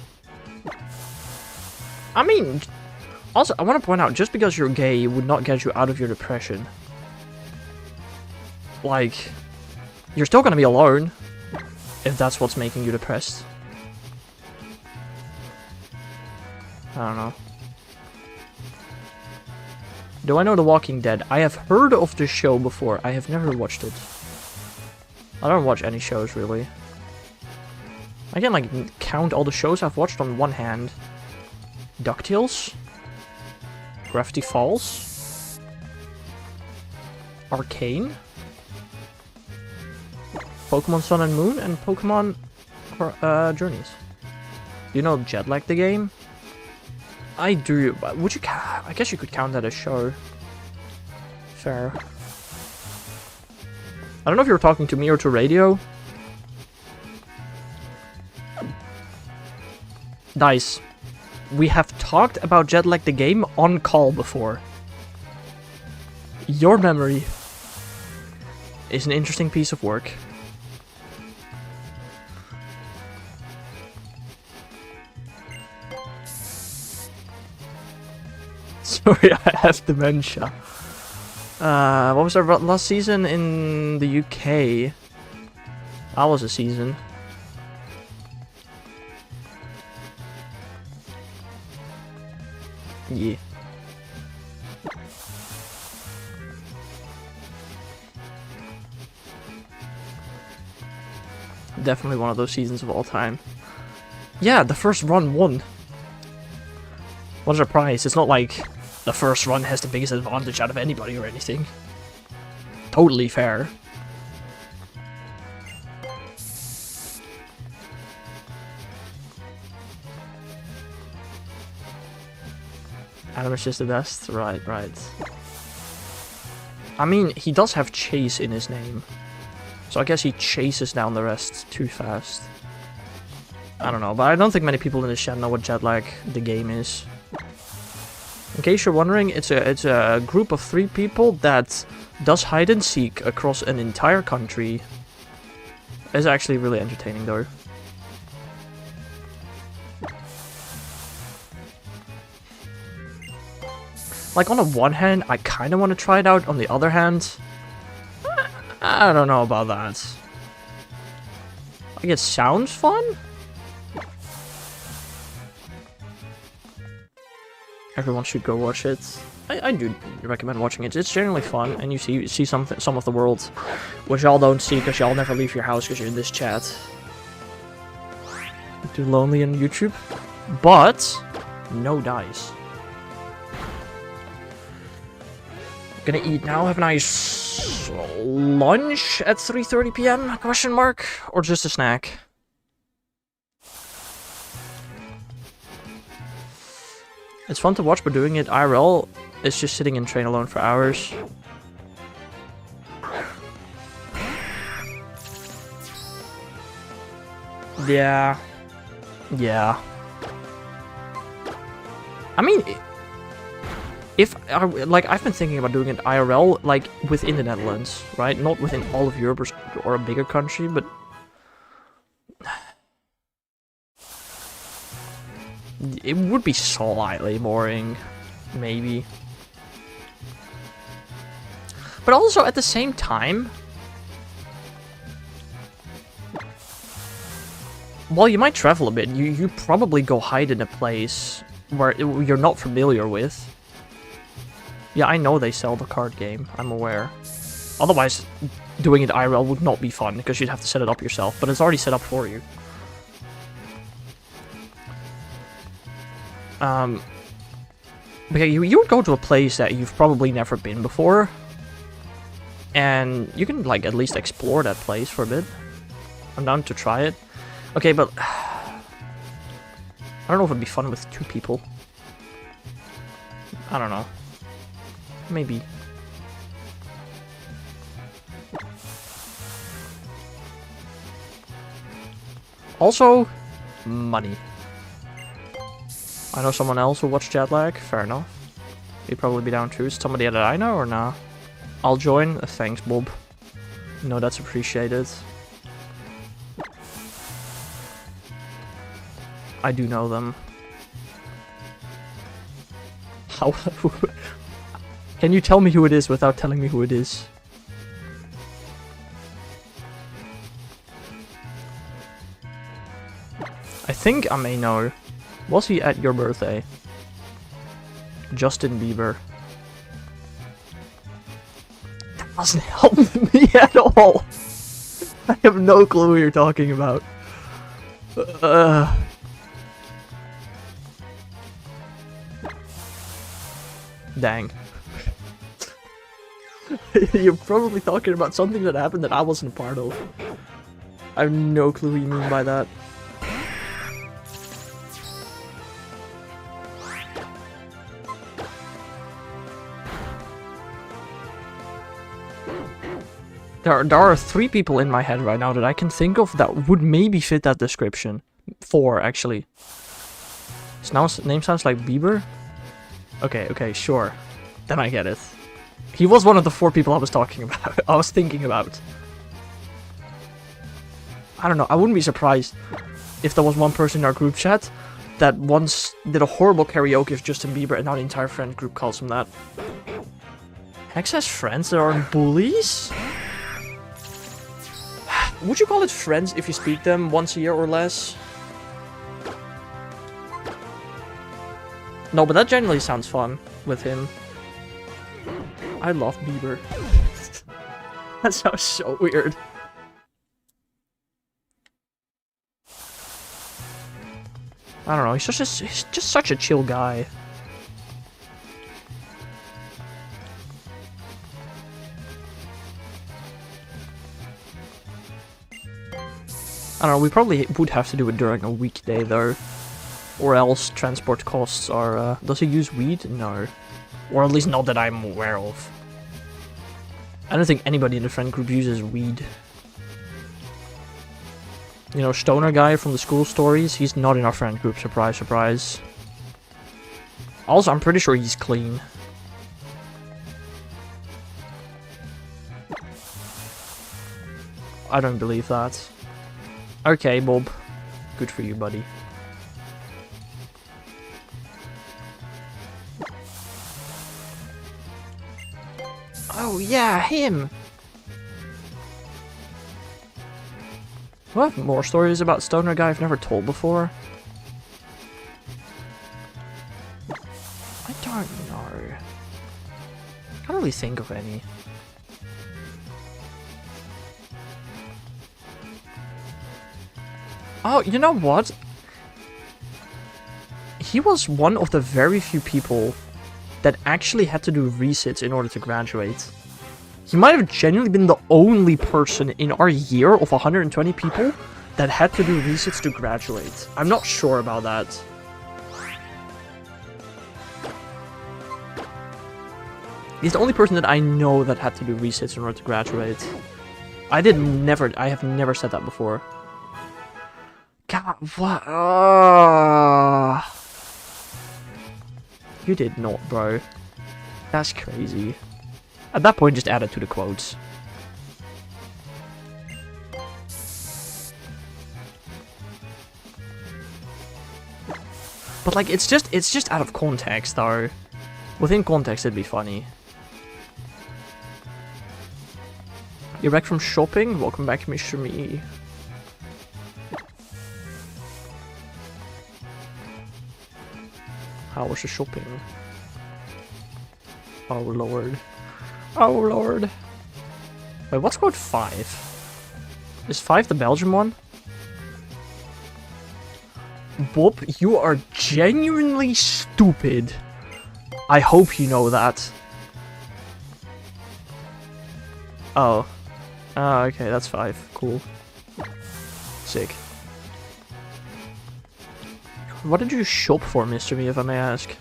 I mean, also, I want to point out, just because you're gay would not get you out of your depression. Like, you're still gonna be alone, if that's what's making you depressed. I don't know. Do I know The Walking Dead? I have heard of the show before. I have never watched it. I don't watch any shows, really. I can, like, count all the shows I've watched on one hand. DuckTales? Gravity Falls? Arcane? Pokemon Sun and Moon? And Pokemon Journeys. Do you know Jetlag the game? I do. Would you? I guess you could count that as show. Fair. I don't know if you were talking to me or to radio. Dice. We have talked about Jetlag the game on call before. Your memory is an interesting piece of work. Sorry, I have dementia. What was our last season in the UK? That was a season. Yeah. Definitely one of those seasons of all time. Yeah, the first run won. What is our prize? It's not like the first run has the biggest advantage out of anybody or anything. Totally fair. Adam is just the best? Right, right. I mean, he does have Chase in his name. So I guess he chases down the rest too fast. I don't know, but I don't think many people in this chat know what Jetlag the game is. In case you're wondering, it's a group of 3 people that does hide and seek across an entire country. It's actually really entertaining though. Like, on the one hand, I kind of want to try it out. On the other hand, I don't know about that. Like, it sounds fun? Everyone should go watch it. I do recommend watching it. It's generally fun, and you see some of the world, which y'all don't see because y'all never leave your house because you're in this chat. Too lonely on YouTube, but no dice. Gonna eat now. Have a nice lunch at 3:30 p.m. question mark, or just a snack. It's fun to watch, but doing it IRL is just sitting in train alone for hours. Yeah. Yeah. I mean, if, like, I've been thinking about doing it IRL, like, within the Netherlands, right? Not within all of Europe or a bigger country, but it would be slightly boring, maybe. But also, at the same time, while you might travel a bit, you probably go hide in a place where you're not familiar with. Yeah, I know they sell the card game, I'm aware. Otherwise, doing it IRL would not be fun, because you'd have to set it up yourself, but it's already set up for you. Because you would go to a place that you've probably never been before, and you can like at least explore that place for a bit. I'm down to try it. Okay, but I don't know if it'd be fun with 2 people. I don't know. Maybe. Also, money. I know someone else who watched Jetlag. Fair enough. He'd probably be down too. Somebody that I know or nah? I'll join. Thanks, Bob. No, that's appreciated. I do know them. How? Can you tell me who it is without telling me who it is? I think I may know. Was he at your birthday? Justin Bieber. That doesn't help me at all. I have no clue who you're talking about. Dang. You're probably talking about something that happened that I wasn't a part of. I have no clue what you mean by that. There are 3 people in my head right now that I can think of that would maybe fit that description. 4, actually. His name sounds like Bieber? Okay, sure. Then I get it. He was one of the 4 people I was talking about. I was thinking about. I don't know, I wouldn't be surprised if there was one person in our group chat that once did a horrible karaoke of Justin Bieber and now the entire friend group calls him that. Hex has friends that aren't bullies? Would you call it friends if you speak them once a year or less? No, but that generally sounds fun with him. I love Bieber. That sounds so weird. I don't know, he's just such a chill guy. I don't know, we probably would have to do it during a weekday though. Or else transport costs are, does he use weed? No. Or at least not that I'm aware of. I don't think anybody in the friend group uses weed. You know, stoner guy from the school stories, he's not in our friend group, surprise, surprise. Also, I'm pretty sure he's clean. I don't believe that. Okay, Bob. Good for you, buddy. Oh yeah, him! Do I have more stories about stoner guy I've never told before? I don't know. Can't really think of any. Oh, you know what? He was one of the very few people that actually had to do resits in order to graduate. He might have genuinely been the only person in our year of 120 people that had to do resits to graduate. I'm not sure about that. He's the only person that I know that had to do resits in order to graduate. I have never said that before. God, what? You did not, bro. That's crazy. At that point, just add it to the quotes. But like, it's just out of context, though. Within context, it'd be funny. You're back from shopping? Welcome back, Mr. Me. How was the shopping? Oh lord. Oh lord. Wait, what's code 5? Is 5 the Belgian one? Bob, you are genuinely stupid. I hope you know that. Oh. Oh, okay, that's 5. Cool. Sick. What did you shop for, Mr. Me, if I may ask?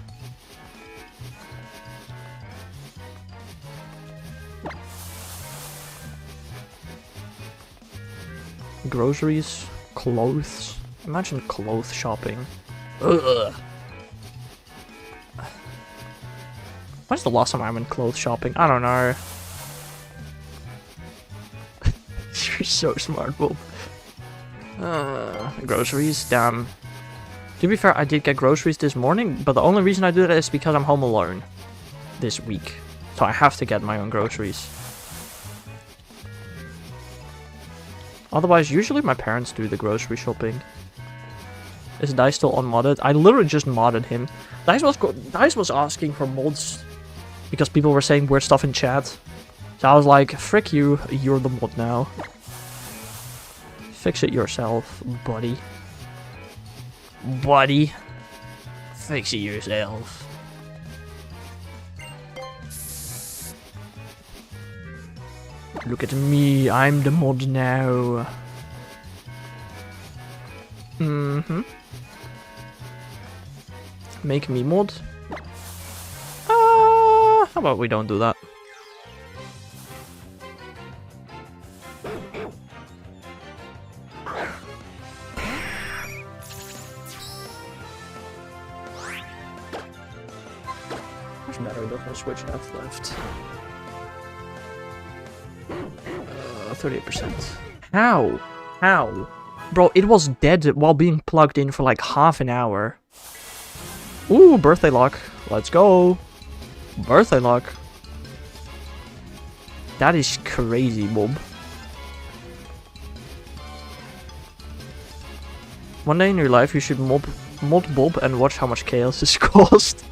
Groceries? Clothes? Imagine clothes shopping. Ugh. When's the last time I went clothes shopping? I don't know. You're so smart, Bob. Groceries? Damn. To be fair, I did get groceries this morning, but the only reason I do that is because I'm home alone this week. So I have to get my own groceries. Otherwise, usually my parents do the grocery shopping. Is Dice still unmodded? I literally just modded him. Dice was asking for mods because people were saying weird stuff in chat. So I was like, frick you, you're the mod now. Fix it yourself, buddy. Buddy. Fix it yourself. Look at me, I'm the mod now. Mm-hmm. Make me mod. How about we don't do that? Much better than Switch have left. 38%. How? How? Bro, it was dead while being plugged in for like half an hour. Ooh, birthday luck. Let's go. Birthday luck. That is crazy, Bob. One day in your life, you should mod Bob and watch how much chaos this cost.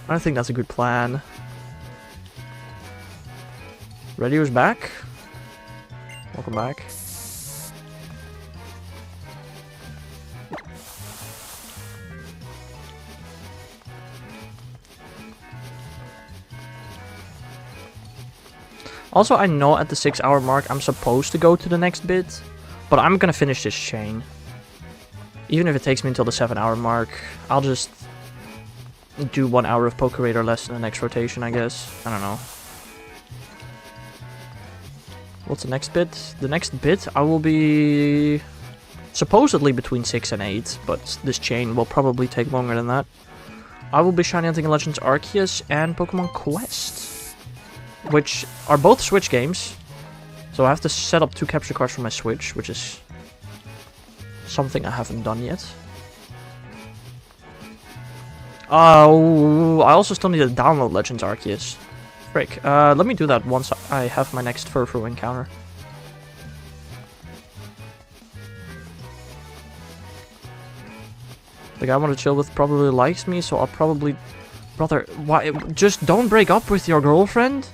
I think that's a good plan. Radio's back. Welcome back. Also, I know at the 6-hour mark I'm supposed to go to the next bit, but I'm gonna finish this chain. Even if it takes me until the 7-hour mark, I'll just do 1 hour of Poker Raider less in the next rotation, I guess. I don't know. What's the next bit? The next bit I will be supposedly between 6 and 8, but this chain will probably take longer than that. I will be Shiny Hunting Legends Arceus and Pokemon Quest, which are both Switch games. So I have to set up 2 capture cards for my Switch, which is something I haven't done yet. Oh, I also still need to download Legends Arceus. Frick. Let me do that once I have my next Furfru encounter. The guy I want to chill with probably likes me, so I'll probably... Brother, why? Just don't break up with your girlfriend?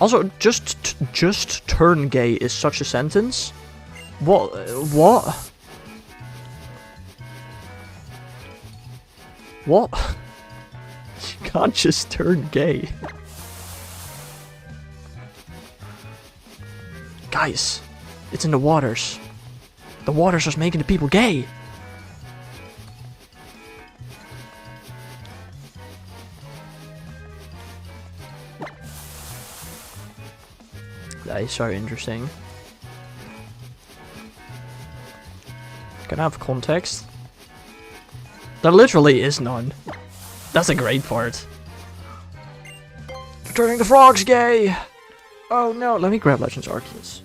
Also, just turn gay is such a sentence. What? What? What? You can't just turn gay. Guys, it's in the waters. The water's just making the people gay. That is so interesting. Can I have context? There literally is none. That's a great part. Turning the frogs gay! Oh no, let me grab Legends Arceus.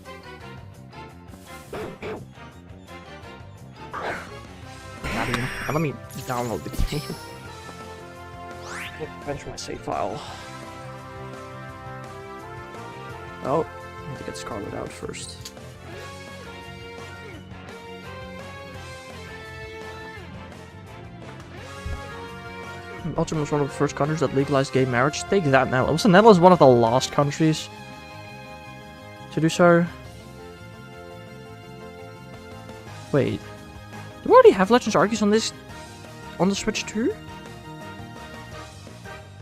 Let me download the game. Enter my save file. Oh, I need to get Scarlet out first. Belgium was one of the first countries that legalized gay marriage. Take that now. Was the Netherlands one of the last countries to do so? Wait. Do we already have Legends Arceus on this... on the Switch too?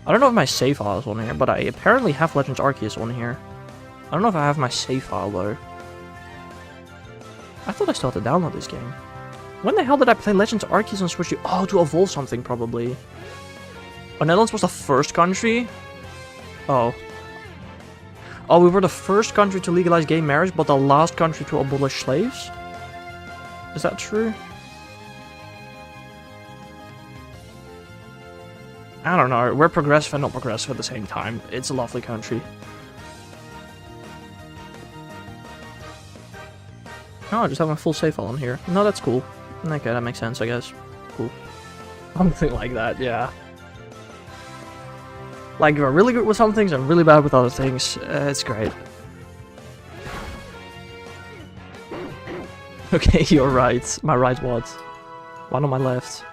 I don't know if my save file is on here, but I apparently have Legends Arceus on here. I don't know if I have my save file though. I thought I still had to download this game. When the hell did I play Legends Arceus on Switch 2? Oh, to evolve something probably. Oh, Netherlands was the first country? Oh. Oh, we were the first country to legalize gay marriage, but the last country to abolish slaves? Is that true? I don't know. We're progressive and not progressive at the same time. It's a lovely country. Oh, I just have my full save file on here. No, that's cool. Okay, that makes sense, I guess. Cool. Something like that, yeah. Like, we're really good with some things and really bad with other things. It's great. Okay, you're right. My right what? One on my left.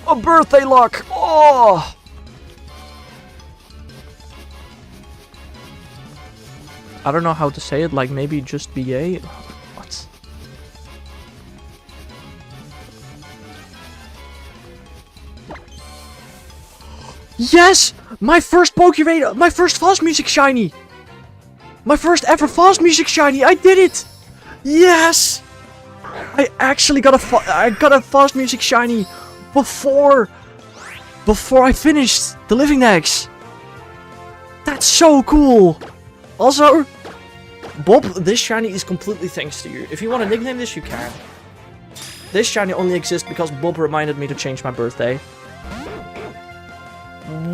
A birthday luck! Oh! I don't know how to say it, like maybe just BA? What? Yes! My first Pokerade, my first Fast Music Shiny! My first ever Fast Music Shiny, I did it! Yes! I actually got a Fast Music Shiny before I finished the Living Next. That's so cool! Also, Bob, this shiny is completely thanks to you. If you want to nickname this, you can. This shiny only exists because Bob reminded me to change my birthday.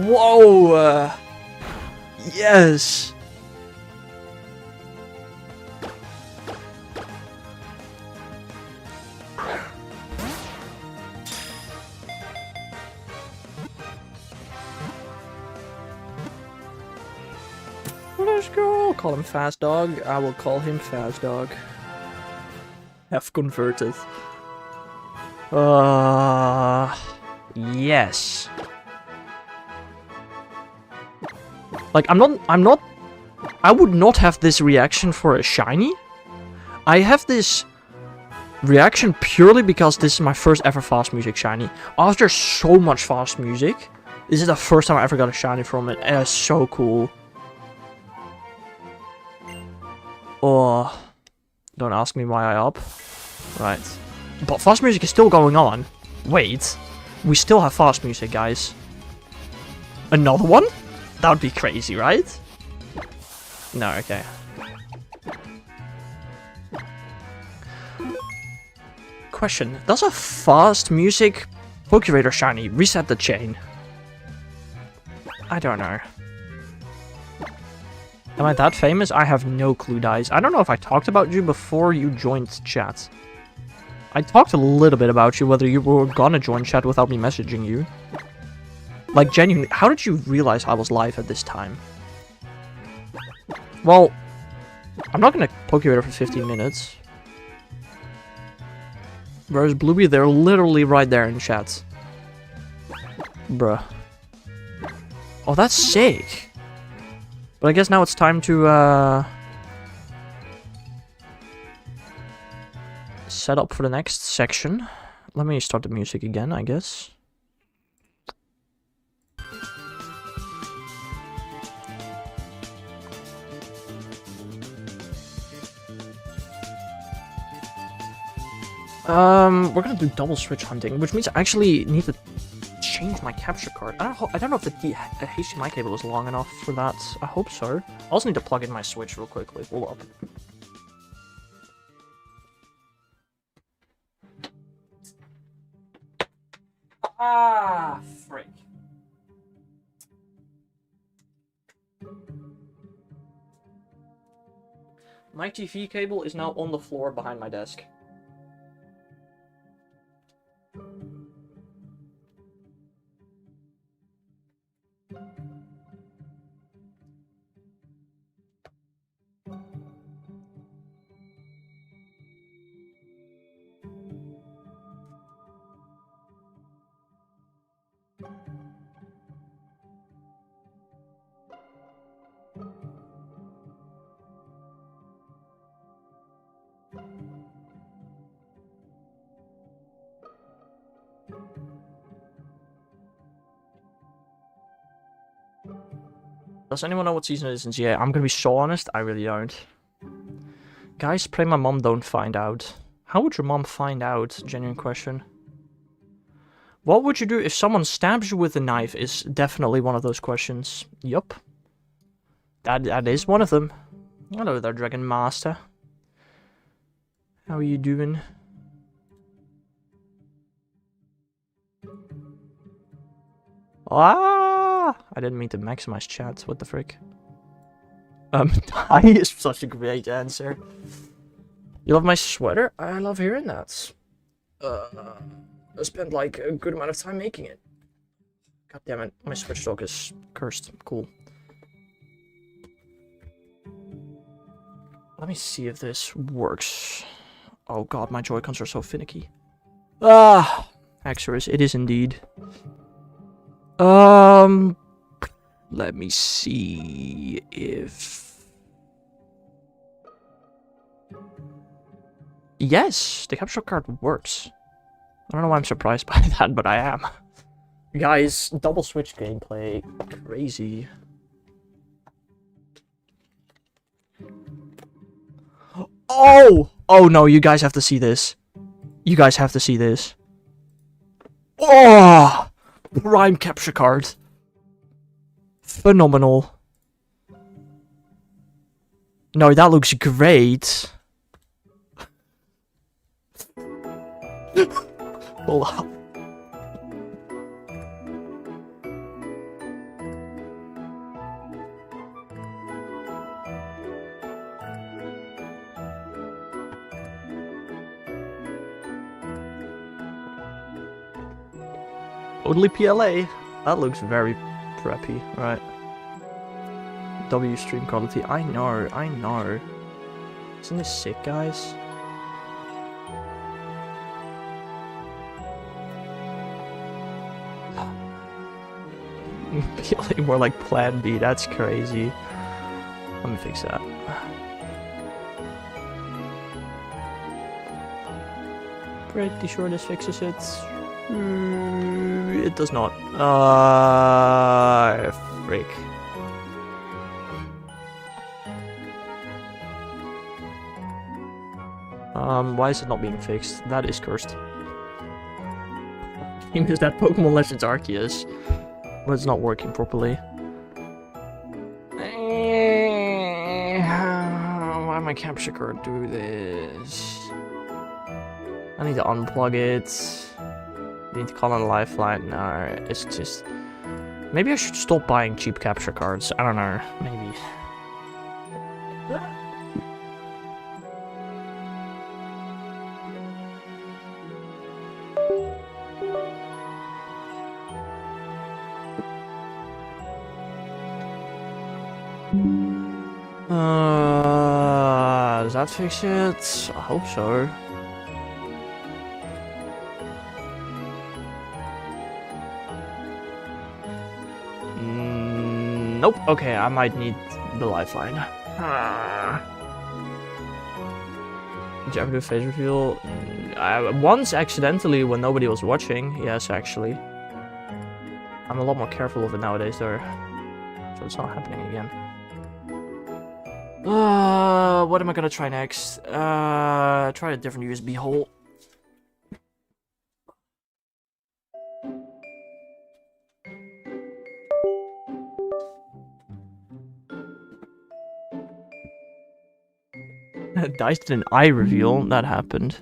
Whoa! Yes! Let's go! I'll call him Fast Dog. I will call him Fast Dog. Have converted. Yes. Like, I would not have this reaction for a shiny. I have this reaction purely because this is my first ever Fast Music shiny. After so much Fast Music, this is the first time I ever got a shiny from it, and it's so cool. Oh, don't ask me why I up. Right. But Fast Music is still going on. Wait. We still have Fast Music, guys. Another one? That would be crazy, right? No, okay. Question. Does a Fast Music Pokerator shiny reset the chain? I don't know. Am I that famous? I have no clue, guys. I don't know if I talked about you before you joined chat. I talked a little bit about you, whether you were gonna join chat without me messaging you. Like, genuinely, how did you realize I was live at this time? Well, I'm not gonna Pokerator for 15 minutes. Whereas Bluey, they're literally right there in chat. Bruh. Oh, that's sick. But I guess now it's time to, set up for the next section. Let me start the music again, I guess. We're gonna do double switch hunting, which means I actually need to change my capture card. I don't know if the HDMI cable is long enough for that. I hope so. I also need to plug in my Switch real quickly. Hold up. Ah, frick. My TV cable is now on the floor behind my desk. Does anyone know what season it is in GA? I'm gonna be so honest, I really don't. Guys, pray my mom don't find out. How would your mom find out? Genuine question. What would you do if someone stabs you with a knife is definitely one of those questions. Yup. That is one of them. Hello there, Dragon Master. How are you doing? Ah! I didn't mean to maximize chat. What the frick? Die is such a great answer. You love my sweater? I love hearing that. I spent like a good amount of time making it. God damn it, my Switch dock is cursed. Cool. Let me see if this works. Oh god, my Joy-Cons are so finicky. Ah! Axorus, it is indeed. Let me see if... Yes, the capture card works. I don't know why I'm surprised by that, but I am. Guys, double switch gameplay. Crazy. Oh! Oh no, you guys have to see this. You guys have to see this. Oh! Prime capture card. Phenomenal. No, that looks great. Hold up. Only PLA. That looks very preppy, right? W stream quality. I know, I know. Isn't this sick, guys? PLA more like Plan B. That's crazy. Let me fix that. Pretty sure this fixes it. It does not. Frick. Why is it not being fixed? That is cursed. Game is that Pokemon Legends Arceus, but it's not working properly. Why my capture card do this? I need to unplug it. Need to call on a lifeline. No, it's just... Maybe I should stop buying cheap capture cards. I don't know. Maybe. Does that fix it? I hope so. Nope. Okay, I might need the lifeline. Did you ever do a face reveal? Once accidentally when nobody was watching. Yes, actually. I'm a lot more careful of it nowadays, though. So it's not happening again. What am I gonna try next? Try a different USB hole. Dice did an eye reveal. That happened.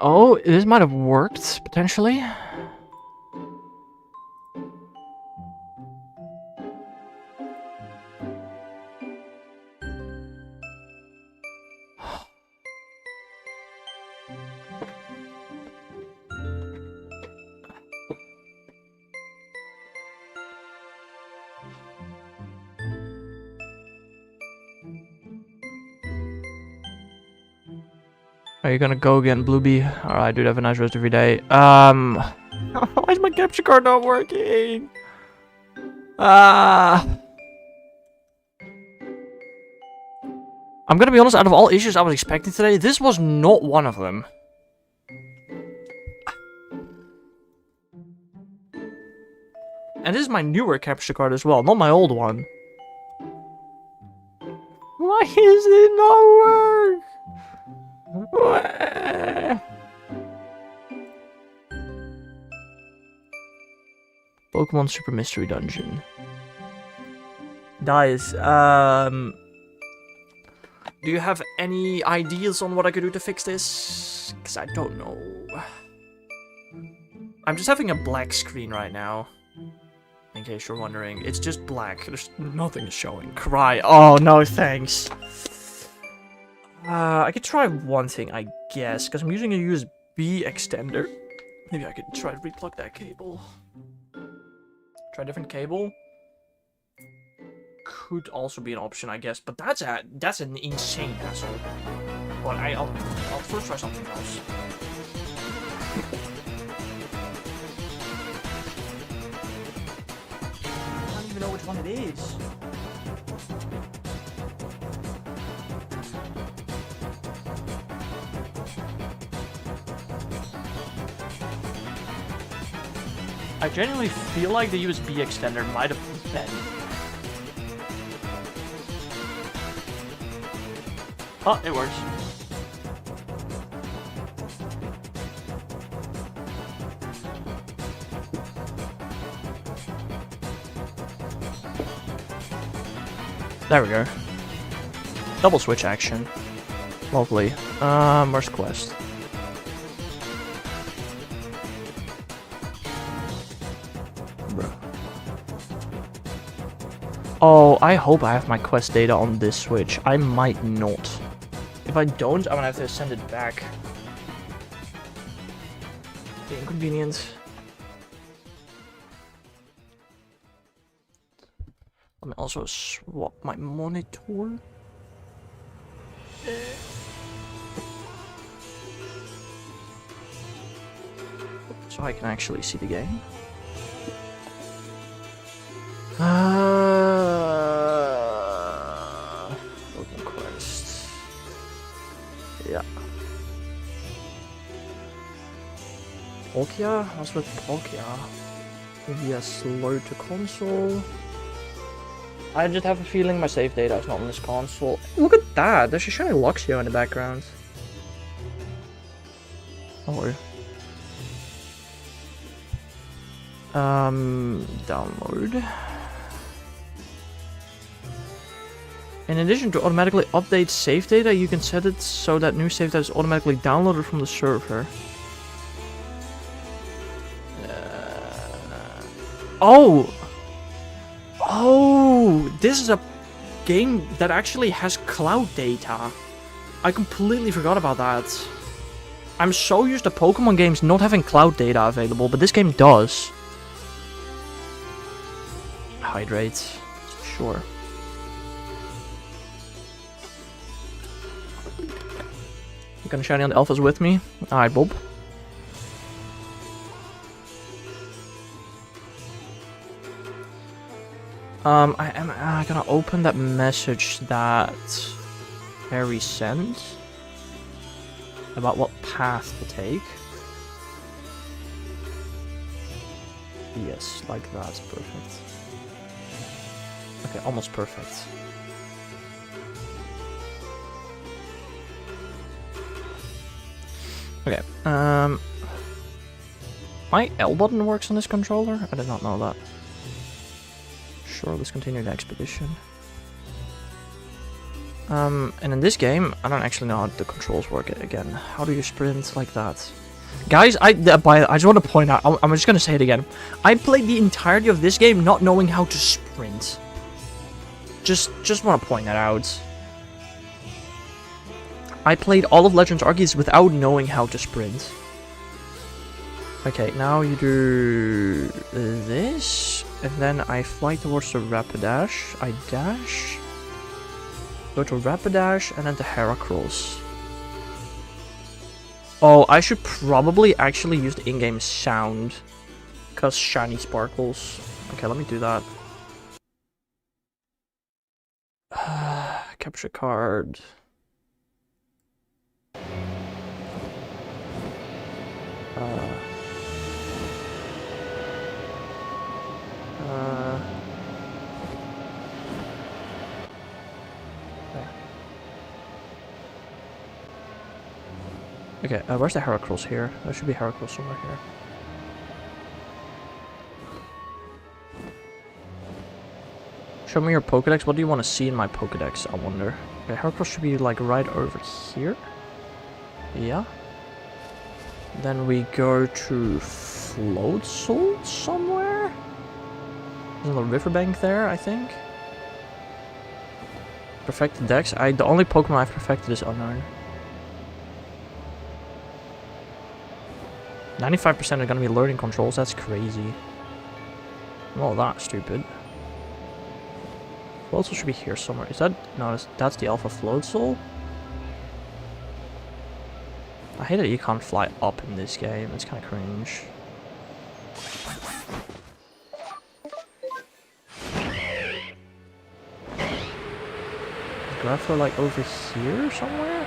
Oh, this might have worked, potentially. Are you gonna go again, Bluebee? Alright, dude, have a nice rest of your day. Why is my capture card not working? I'm gonna be honest, out of all issues I was expecting today, this was not one of them. And this is my newer capture card as well, not my old one. Why is it not work? Pokemon Super Mystery Dungeon. Guys, do you have any ideas on what I could do to fix this? Because I don't know. I'm just having a black screen right now. In case you're wondering. It's just black. There's nothing showing. Cry. Oh, no thanks. I could try one thing, I guess. Because I'm using a USB extender. Maybe I could try to replug that cable. Try a different cable. Could also be an option, I guess, but that's an insane hassle. But I'll first try something else. I don't even know which one it is. I genuinely feel like the USB extender might have been. Oh, it works. There we go. Double switch action. Lovely. Where's quest? Bro. Oh, I hope I have my quest data on this switch. I might not. If I don't, I'm gonna have to send it back. The inconvenience. Let me also swap my monitor. So I can actually see the game. Open quest. Yeah. Palkia? What's with Palkia? Maybe a slow to console. I just have a feeling my save data is not on this console. Look at that! There's a shiny Luxio in the background. Oh. Download. In addition to automatically update save data, you can set it so that new save data is automatically downloaded from the server. Oh! Oh! This is a game that actually has cloud data. I completely forgot about that. I'm so used to Pokemon games not having cloud data available, but this game does. Hydrate. Sure. You gonna shiny on the alphas with me? Alright, Bob. I am gonna open that message that Harry sent about what path to take. Yes, like that, perfect. Okay, almost perfect. Okay, my L button works on this controller? I did not know that. Sure, let's continue the expedition. And in this game, I don't actually know how the controls work again. How do you sprint like that? Guys, I just want to point out, I'm just gonna say it again. I played the entirety of this game not knowing how to sprint. Just want to point that out. I played all of Legends Arceus without knowing how to sprint. Okay, now you do this, and then I fly towards the Rapidash. I dash, go to Rapidash, and then to Heracross. Oh, I should probably actually use the in-game sound, because shiny sparkles. Okay, let me do that. Capture card. Okay, where's the Heracross here? There should be Heracross somewhere here. Show me your Pokedex. What do you want to see in my Pokedex, I wonder? Okay, Heracross should be like right over here. Yeah. Then we go to Floatzel somewhere? There's a riverbank there, I think. Perfected Dex. The only Pokemon I've perfected is Unknown. 95% are gonna be learning controls. That's crazy. Not that stupid. Floatzel should be here somewhere. Is that... No, that's the Alpha Floatzel? I hate that you can't fly up in this game. It's kind of cringe. Is Graffler like over here somewhere?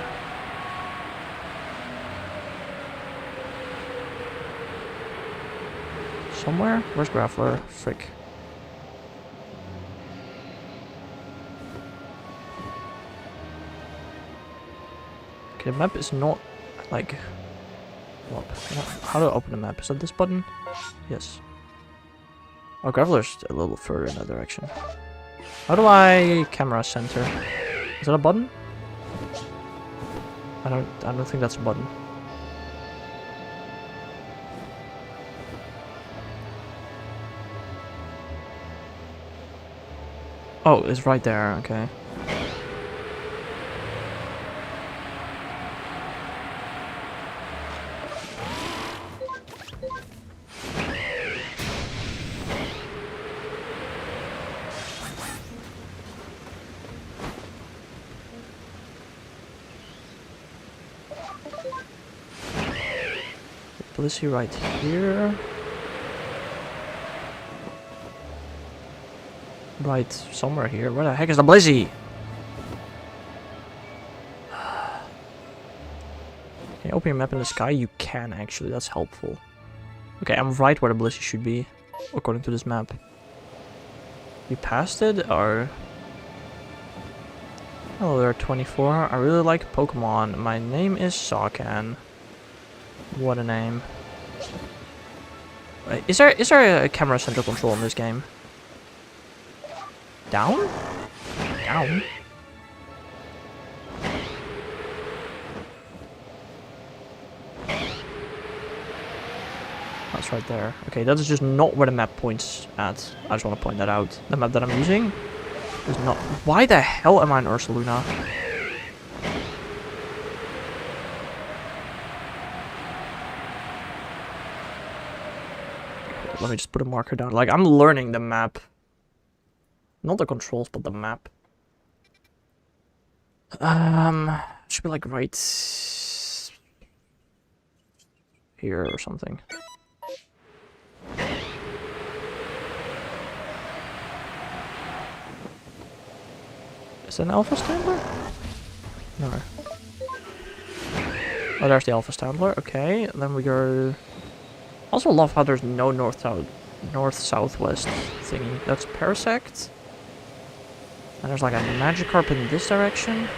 Somewhere? Where's Graffler? Frick. Okay, the map is not like... What? How do I open the map? Is that this button? Yes. Oh, Graveler's a little further in that direction. How do I camera center? Is that a button? I don't think that's a button. Oh, it's right there, okay. Blissey right here. Right somewhere here. Where the heck is the Blissey? Can you open your map in the sky? You can actually, that's helpful. Okay, I'm right where the Blissey should be, according to this map. We passed it, or... Oh, there are 24. I really like Pokemon. My name is Sakan. What a name. Wait, is there a camera center control in this game? Down? Down? That's right there. Okay, that is just not where the map points at. I just want to point that out. The map that I'm using is not... Why the hell am I in Ursaluna? Let me just put a marker down. Like, I'm learning the map. Not the controls, but the map. Should be like right here or something. Is that an Alpha Standler? No. Oh, there's the Alpha Standler. Okay, then we go... Also love how there's no north-southwest thingy. That's Parasect. And there's like a Magikarp in this direction.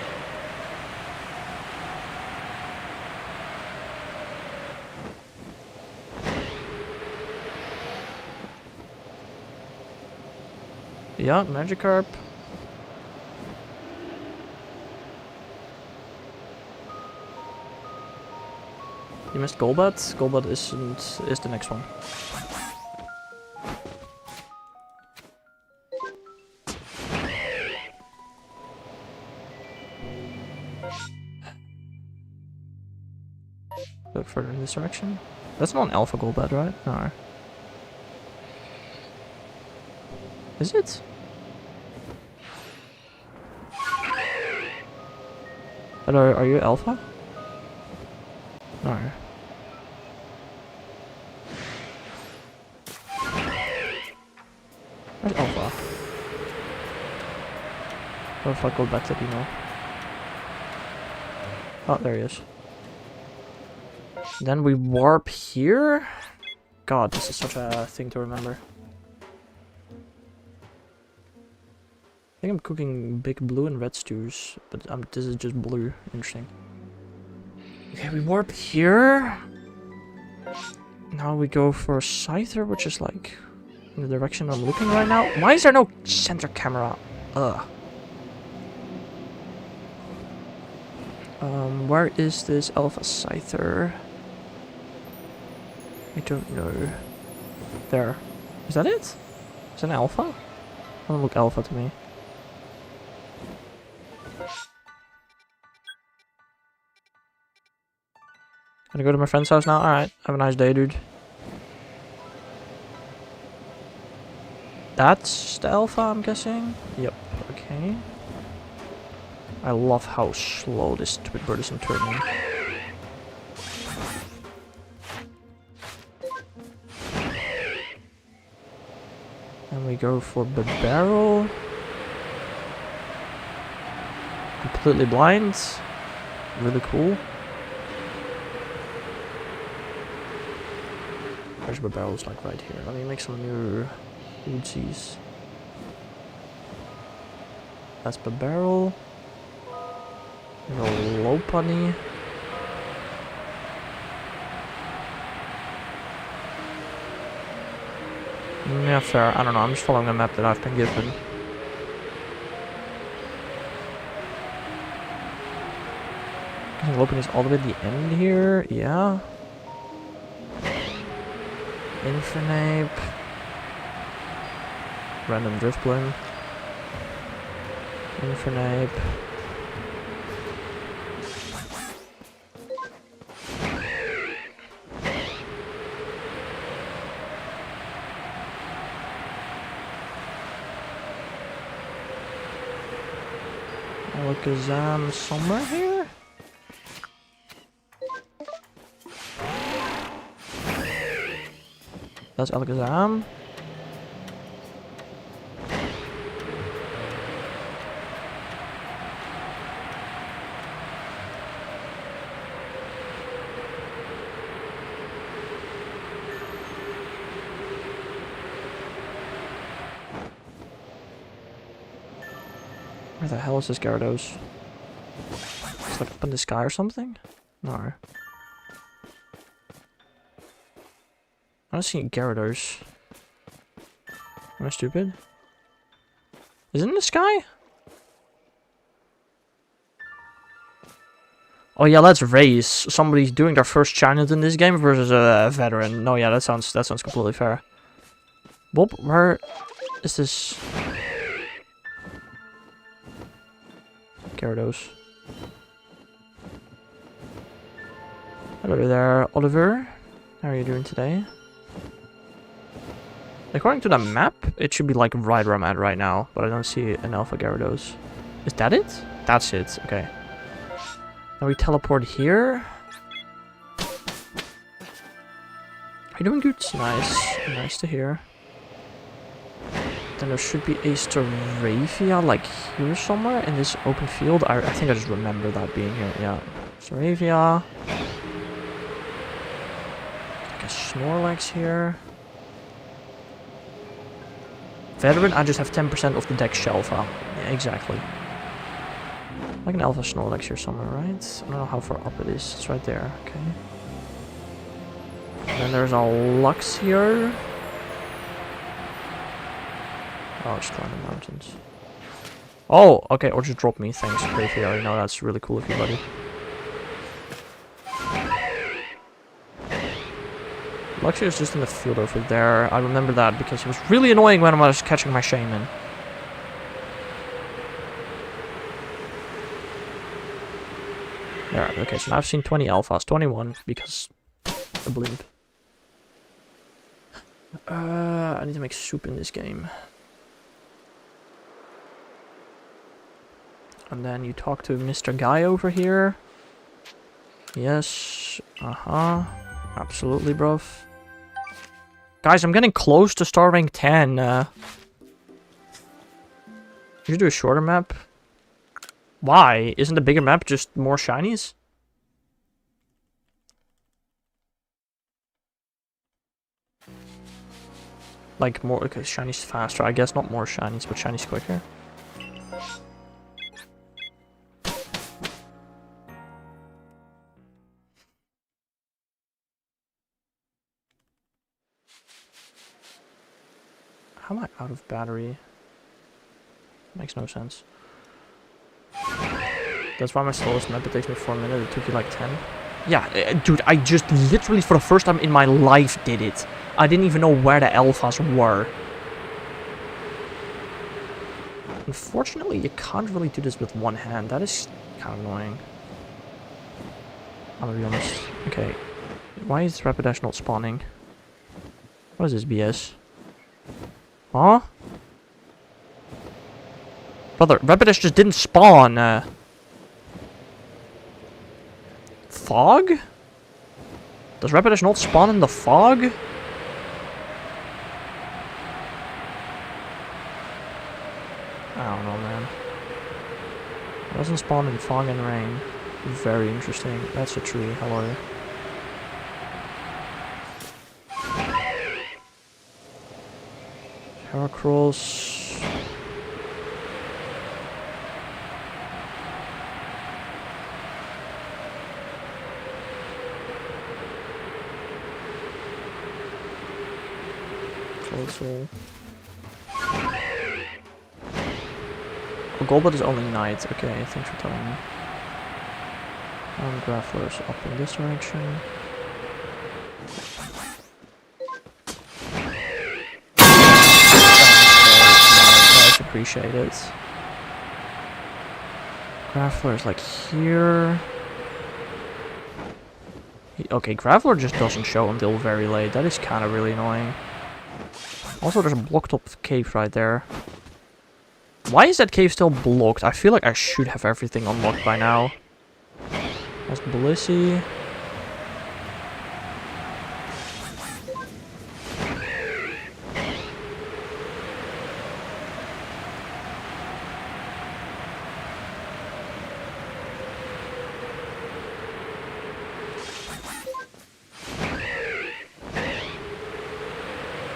Yeah, Magikarp. You missed Golbat. Golbat is the next one. Look further in this direction. That's not an Alpha Golbat, right? No. Is it? Hello, are you Alpha? No. Where's Alpha? What if I go back to the email? Oh, there he is. Then we warp here? God, this is such a thing to remember. I think I'm cooking big blue and red stews, but this is just blue. Interesting. Okay, we warp here. Now we go for Scyther, which is like in the direction I'm looking right now. Why is there no center camera? Ugh. Where is this Alpha Scyther? I don't know. There. Is that it? Is it an Alpha? Doesn't look Alpha to me. Gonna go to my friend's house now? Alright, have a nice day, dude. That's the Alpha, I'm guessing? Yep, okay. I love how slow this stupid bird is in turning. And we go for the barrel. Completely blind. Really cool. Where's the barrels? Like right here. Let me make some new Uzis. That's the barrel. A low bunny. Yeah, fair. I don't know. I'm just following a map that I've been given. Low bunny is all the way at the end here. Yeah. Infernape. Random drift bloom. Infernape. Alakazam somewhere here? That's Alakazam. Where the hell is this Gyarados? It's like up in the sky or something? No. I don't see Gyarados. Am I stupid? Is it in the sky? Oh yeah, let's race. Somebody's doing their first challenge in this game versus a veteran. No, yeah, that sounds completely fair. Bob, where is this? Gyarados. Hello there, Oliver. How are you doing today? According to the map, it should be like right where I'm at right now, but I don't see an Alpha Gyarados. Is that it? That's it, okay. Now we teleport here. Are you doing good? Nice. Nice to hear. Then there should be a Staravia like here somewhere in this open field. I think I just remember that being here. Yeah. Staravia. Like a Snorlax here. Veteran, I just have 10% of the deck shelf. Yeah, exactly. Like an Alpha Snorlax here somewhere, right? I don't know how far up it is. It's right there. Okay. And then there's a Lux here. Oh, just climbing mountains. Oh, okay, or just drop me. Thanks, Bravey. I know that's really cool of you, buddy. Luxio is just in the field over there. I remember that because it was really annoying when I was catching my Shaman. There, okay, so now I've seen 20 alphas, 21 because a blimp. I need to make soup in this game. And then you talk to Mr. Guy over here. Yes. Absolutely, bruv. Guys, I'm getting close to star rank 10. You should do a shorter map. Why? Isn't the bigger map just more shinies? Like more, okay, shinies faster. I guess not more shinies, but shinies quicker. How am I out of battery? Makes no sense. That's why my slowest map, it takes me 4 minutes. It took you like 10. Yeah, dude, I just literally for the first time in my life did it. I didn't even know where the alphas were. Unfortunately, you can't really do this with one hand. That is kind of annoying. I'm gonna be honest. Okay. Why is Rapidash not spawning? What is this BS? Huh? Brother, Rapidash just didn't spawn. Fog? Does Rapidash not spawn in the fog? I don't know, man. It doesn't spawn in fog and rain. Very interesting. That's a tree. Hello. Heracross. Colossal. Oh, Golbat is only night. Okay, thanks for telling me. Grappler's up in this direction. That's appreciated. Grappler's like here. Okay, Graveler just doesn't show until very late. That is kind of really annoying. Also, there's a blocked up cave right there. Why is that cave still blocked? I feel like I should have everything unlocked by now. That's Blissey.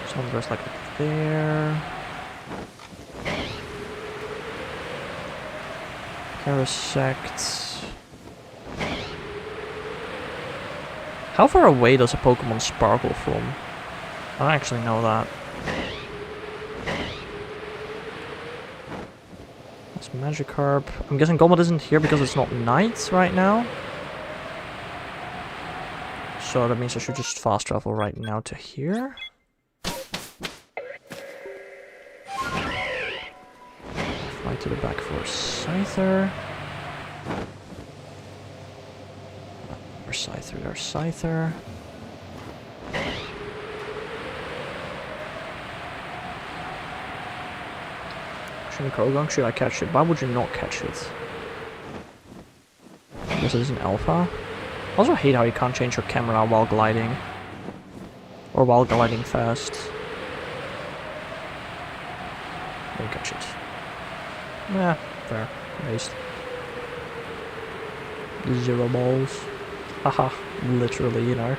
Somewhere's like up there. Parasect. How far away does a Pokemon sparkle from? I don't actually know that. That's Magikarp. I'm guessing Golbat isn't here because it's not night right now. So that means I should just fast travel right now to here. Fly to the back for Scyther. There's Scyther. Krogang, should I catch it? Why would you not catch it? This is an alpha. I also hate how you can't change your camera while gliding. Or while gliding fast. Don't catch it. Yeah, fair. Based. 0 balls. Haha, literally, you know.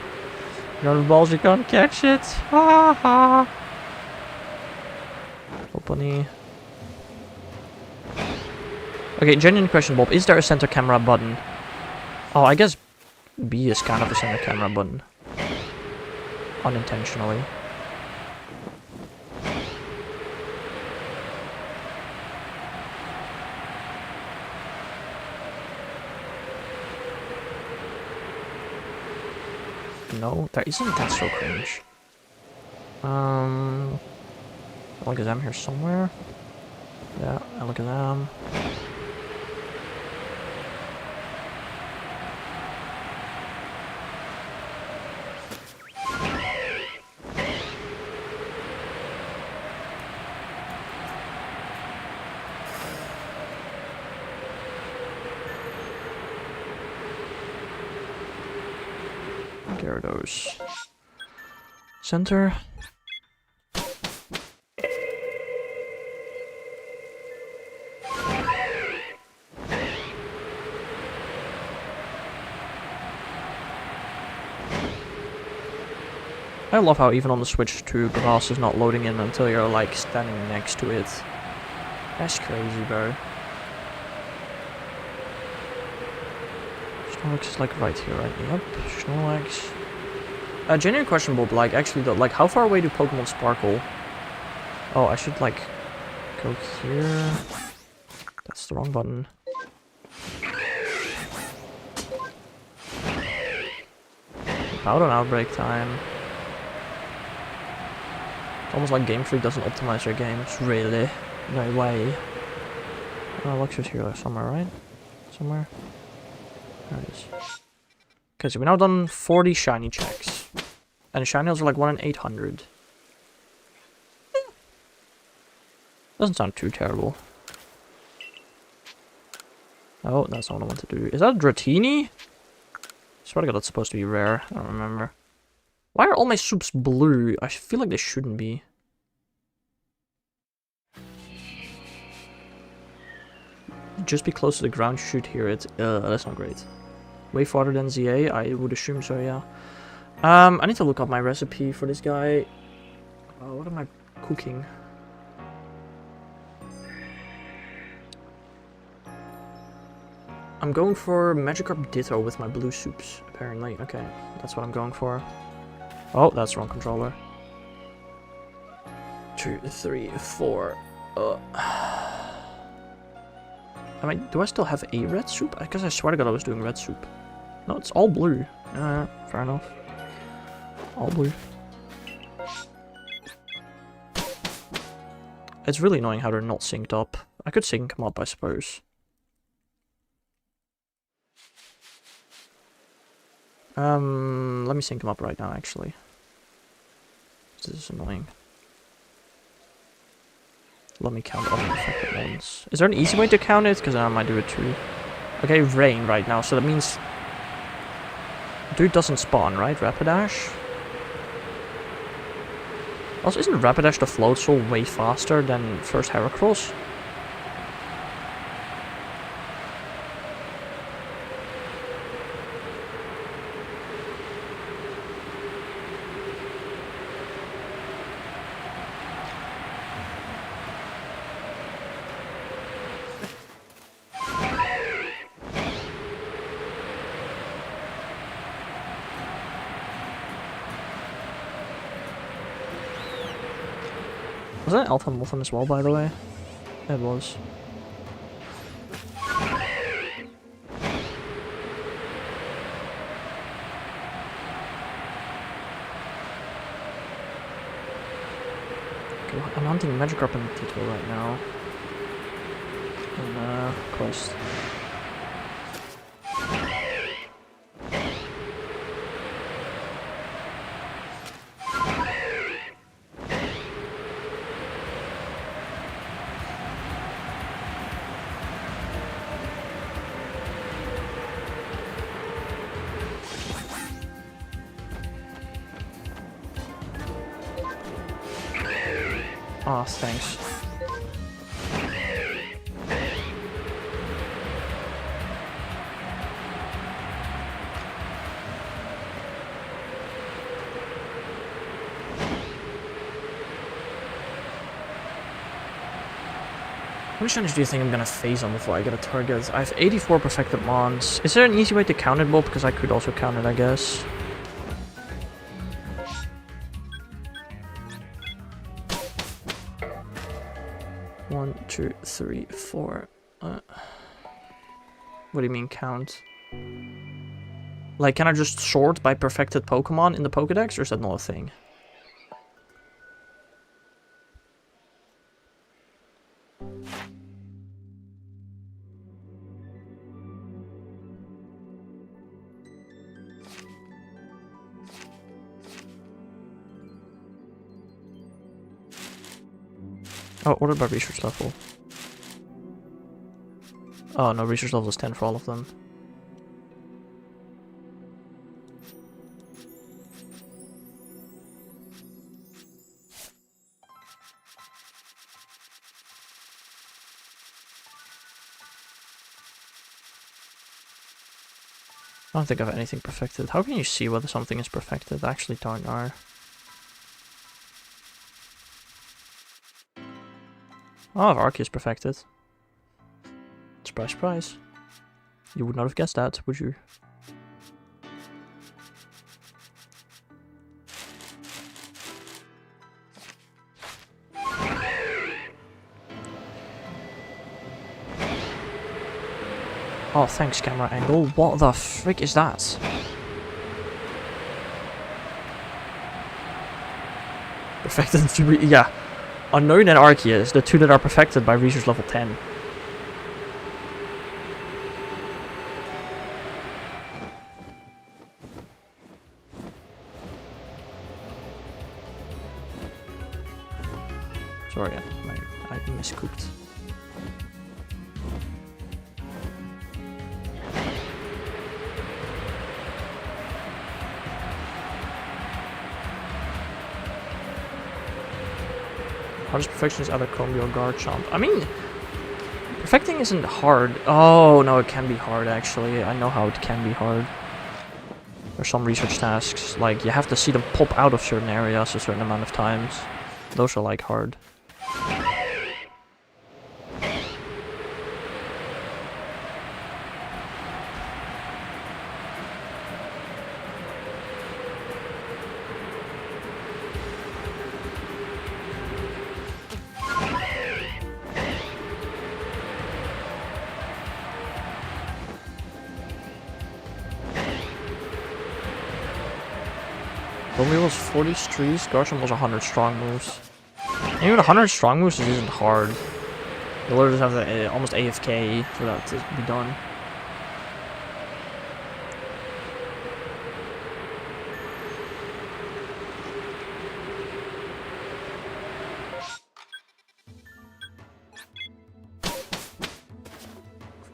No balls, you can't catch it. Haha. Opening. Okay, genuine question, Bob. Is there a center camera button? Oh, I guess B is kind of a center camera button. Unintentionally. No, there isn't. That so cringe. Alakazam here somewhere. Yeah, Alakazam. Gyarados. Center. I love how even on the Switch 2, grass is not loading in until you're like standing next to it. That's crazy, bro. Snorlax is like right here, right? Yep, Snorlax. Genuine question, Bob, like actually though, like how far away do Pokemon sparkle? Oh, I should like go here. That's the wrong button. About an outbreak time. It's almost like Game Freak doesn't optimize their games, really. No way. Luxury's here somewhere, right? Somewhere? There it is. Okay, so we've now done 40 shiny checks. And shinies are like 1 in 800. Doesn't sound too terrible. Oh, that's not what I want to do. Is that a Dratini? I swear to God, that's supposed to be rare. I don't remember. Why are all my soups blue? I feel like they shouldn't be. Just be close to the ground, you should hear it. That's not great. Way farther than ZA? I would assume so, yeah. I need to look up my recipe for this guy. What am I cooking? I'm going for Magikarp Ditto with my blue soups, apparently. Okay, that's what I'm going for. Oh, that's the wrong controller. 2, 3, 4. Do I still have a red soup? Because I swear to God I was doing red soup. No, it's all blue. Fair enough. All blue. It's really annoying how they're not synced up. I could sync them up, I suppose. Let me sync them up right now, actually. This is annoying. Let me count all the affected ones. Is there an easy way to count it? Because I might do it too. Okay, rain right now, so that means... Dude doesn't spawn, right? Rapidash? Also, isn't Rapidash the float soul way faster than first Heracross? Was that Alpha Muffin as well, by the way? It was. Okay, I'm hunting Magikarp and Tito right now. And, quest. Ah, thanks. How many shinies do you think I'm gonna phase on before I get a target? I have 84 perfected mons. Is there an easy way to count it, Bob? Because I could also count it, I guess. One, 2, 3, 4. What do you mean count? Like, can I just sort by perfected Pokemon in the Pokedex, or is that not a thing? Oh, ordered by research level. Oh no, research level is 10 for all of them. I don't think I have anything perfected. How can you see whether something is perfected? I actually don't know. Oh, Arceus perfected. Surprise, surprise. You would not have guessed that, would you? Oh, thanks, camera angle. What the frick is that? Perfected, yeah. Unknown and Arceus, the two that are perfected by research level 10. Sorry, I miscooked. Hardest perfection is either combi or guard chomp. I mean, perfecting isn't hard. Oh, no, it can be hard, actually. I know how it can be hard. There's some research tasks, like, you have to see them pop out of certain areas a certain amount of times. Those are, like, hard. Romeo was 40 trees, Garchomp was 100 strong moves. And even 100 strong moves isn't hard. You literally just have to almost AFK for that to be done.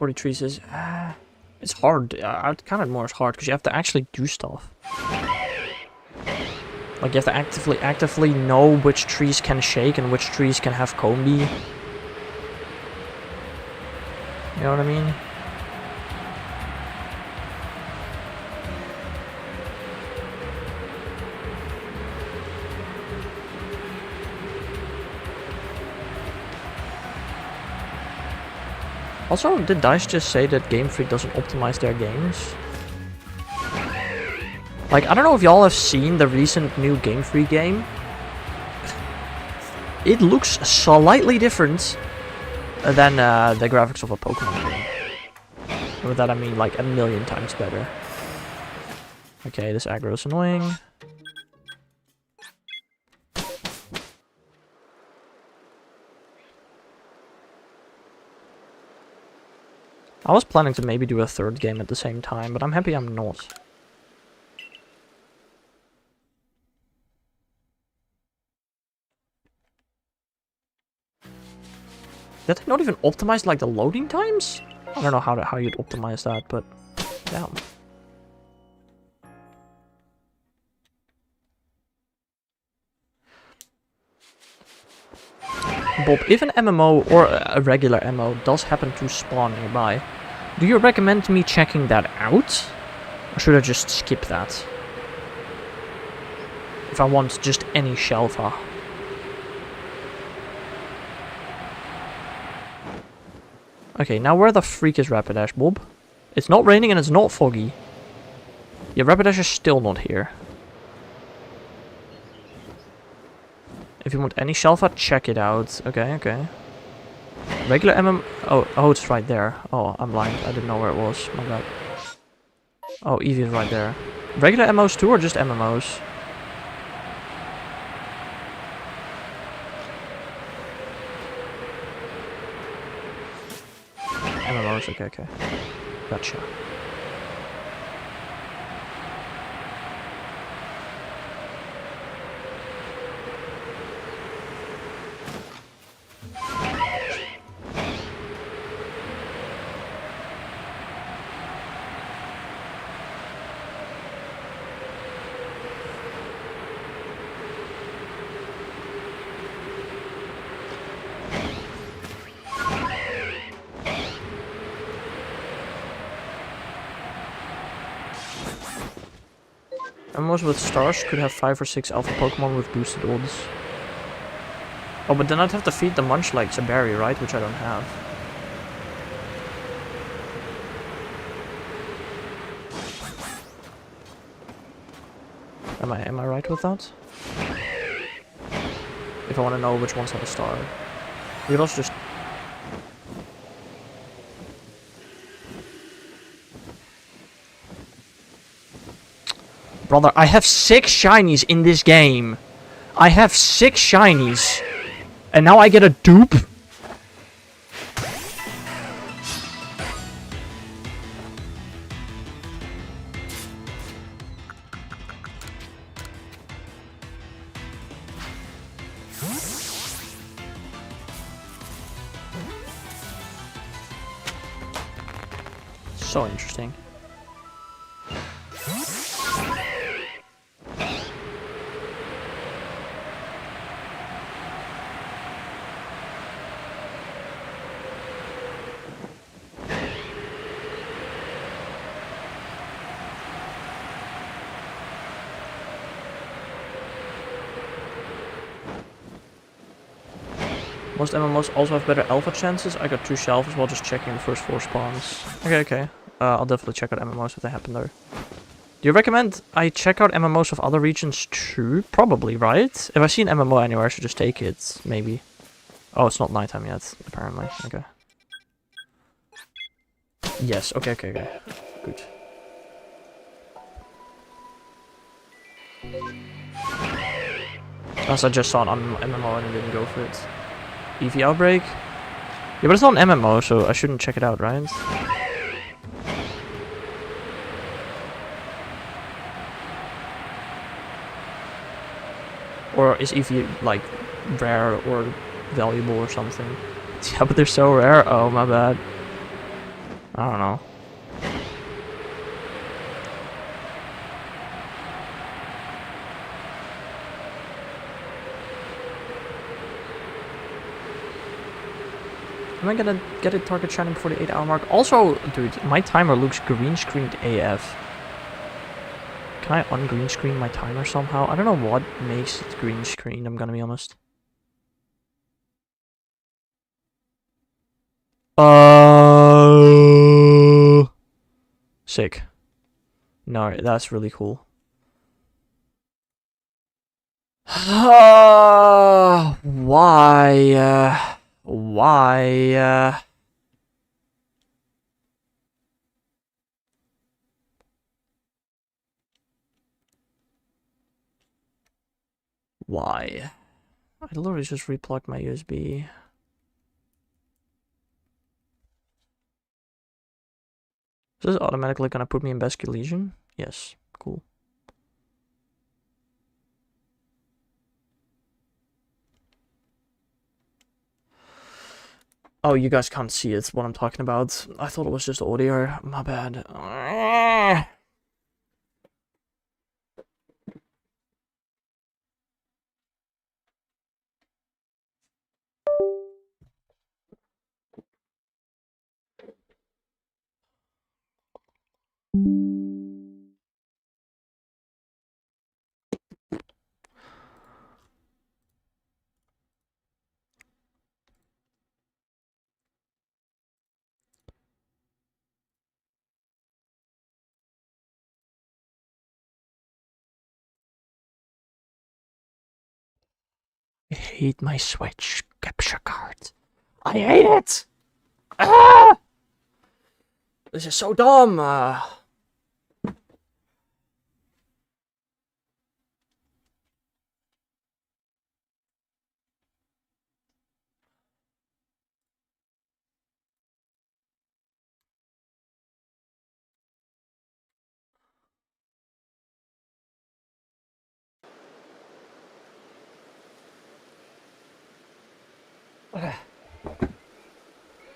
$40 is it's hard. I'd count it more as hard because you have to actually do stuff. Like, you have to actively know which trees can shake and which trees can have combi. You know what I mean? Also, did DICE just say that Game Freak doesn't optimize their games? Like, I don't know if y'all have seen the recent new Game Freak game. It looks slightly different than the graphics of a Pokemon game. And with that I mean like a million times better. Okay, this aggro is annoying. I was planning to maybe do a third game at the same time, but I'm happy I'm not. Did they not even optimize like the loading times? I don't know how you'd optimize that, but damn. Bob, if an MMO or a regular MMO does happen to spawn nearby, do you recommend me checking that out? Or should I just skip that? If I want just any shelfa. Okay, now where the freak is Rapidash, Bob? It's not raining and it's not foggy. Yeah, Rapidash is still not here. If you want any shelfa, check it out. Okay, okay. Regular MM... Oh, it's right there. Oh, I'm blind. I didn't know where it was. My bad. Oh, Eevee is right there. Regular MMOs too, or just MMOs? MMOs, okay, okay. Gotcha. MMOs with stars could have 5 or 6 alpha Pokemon with boosted odds. Oh, but then I'd have to feed the Munchlax a berry, right? Which I don't have. Am I right with that? If I want to know which ones have a star. We could also just... Brother, I have 6 shinies in this game. I have 6 shinies. And now I get a dupe? So interesting. Most MMOs also have better alpha chances. I got 2 shelves while just checking the first 4 spawns. Okay. I'll definitely check out MMOs if they happen there. Do you recommend I check out MMOs of other regions too? Probably, right? If I see an MMO anywhere, I should just take it, maybe. Oh, it's not nighttime yet, apparently. Okay. Yes, okay. Good. As I just saw an MMO and I didn't go for it. EV Outbreak? Yeah, but it's not an MMO, so I shouldn't check it out, right? Or is EV, like, rare or valuable or something? Yeah, but they're so rare. Oh, my bad. I don't know. Am I gonna get a target shining before the 8-hour mark? Also, dude, my timer looks green screened AF. Can I ungreen screen my timer somehow? I don't know what makes it green screen, I'm gonna be honest. Sick. No, that's really cool. Why? Why? Why? I literally just replugged my USB. Is this automatically gonna put me in Basque Legion? Yes. Cool. Oh, you guys can't see it, what I'm talking about. I thought it was just audio. My bad. I hate my Switch capture card. I hate it! Ah! This is so dumb!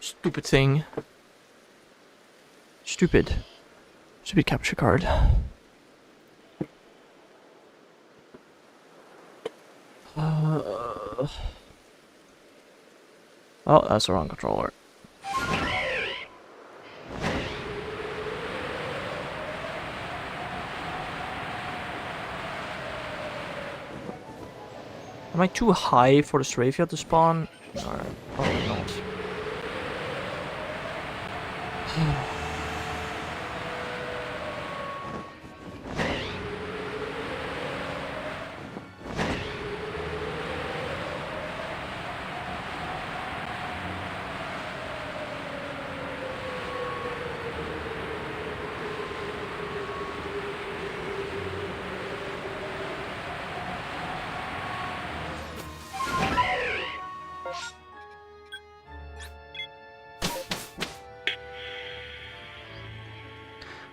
Stupid thing. Stupid capture card. Oh, that's the wrong controller. Am I too high for the Stravia to spawn? Alright, probably not.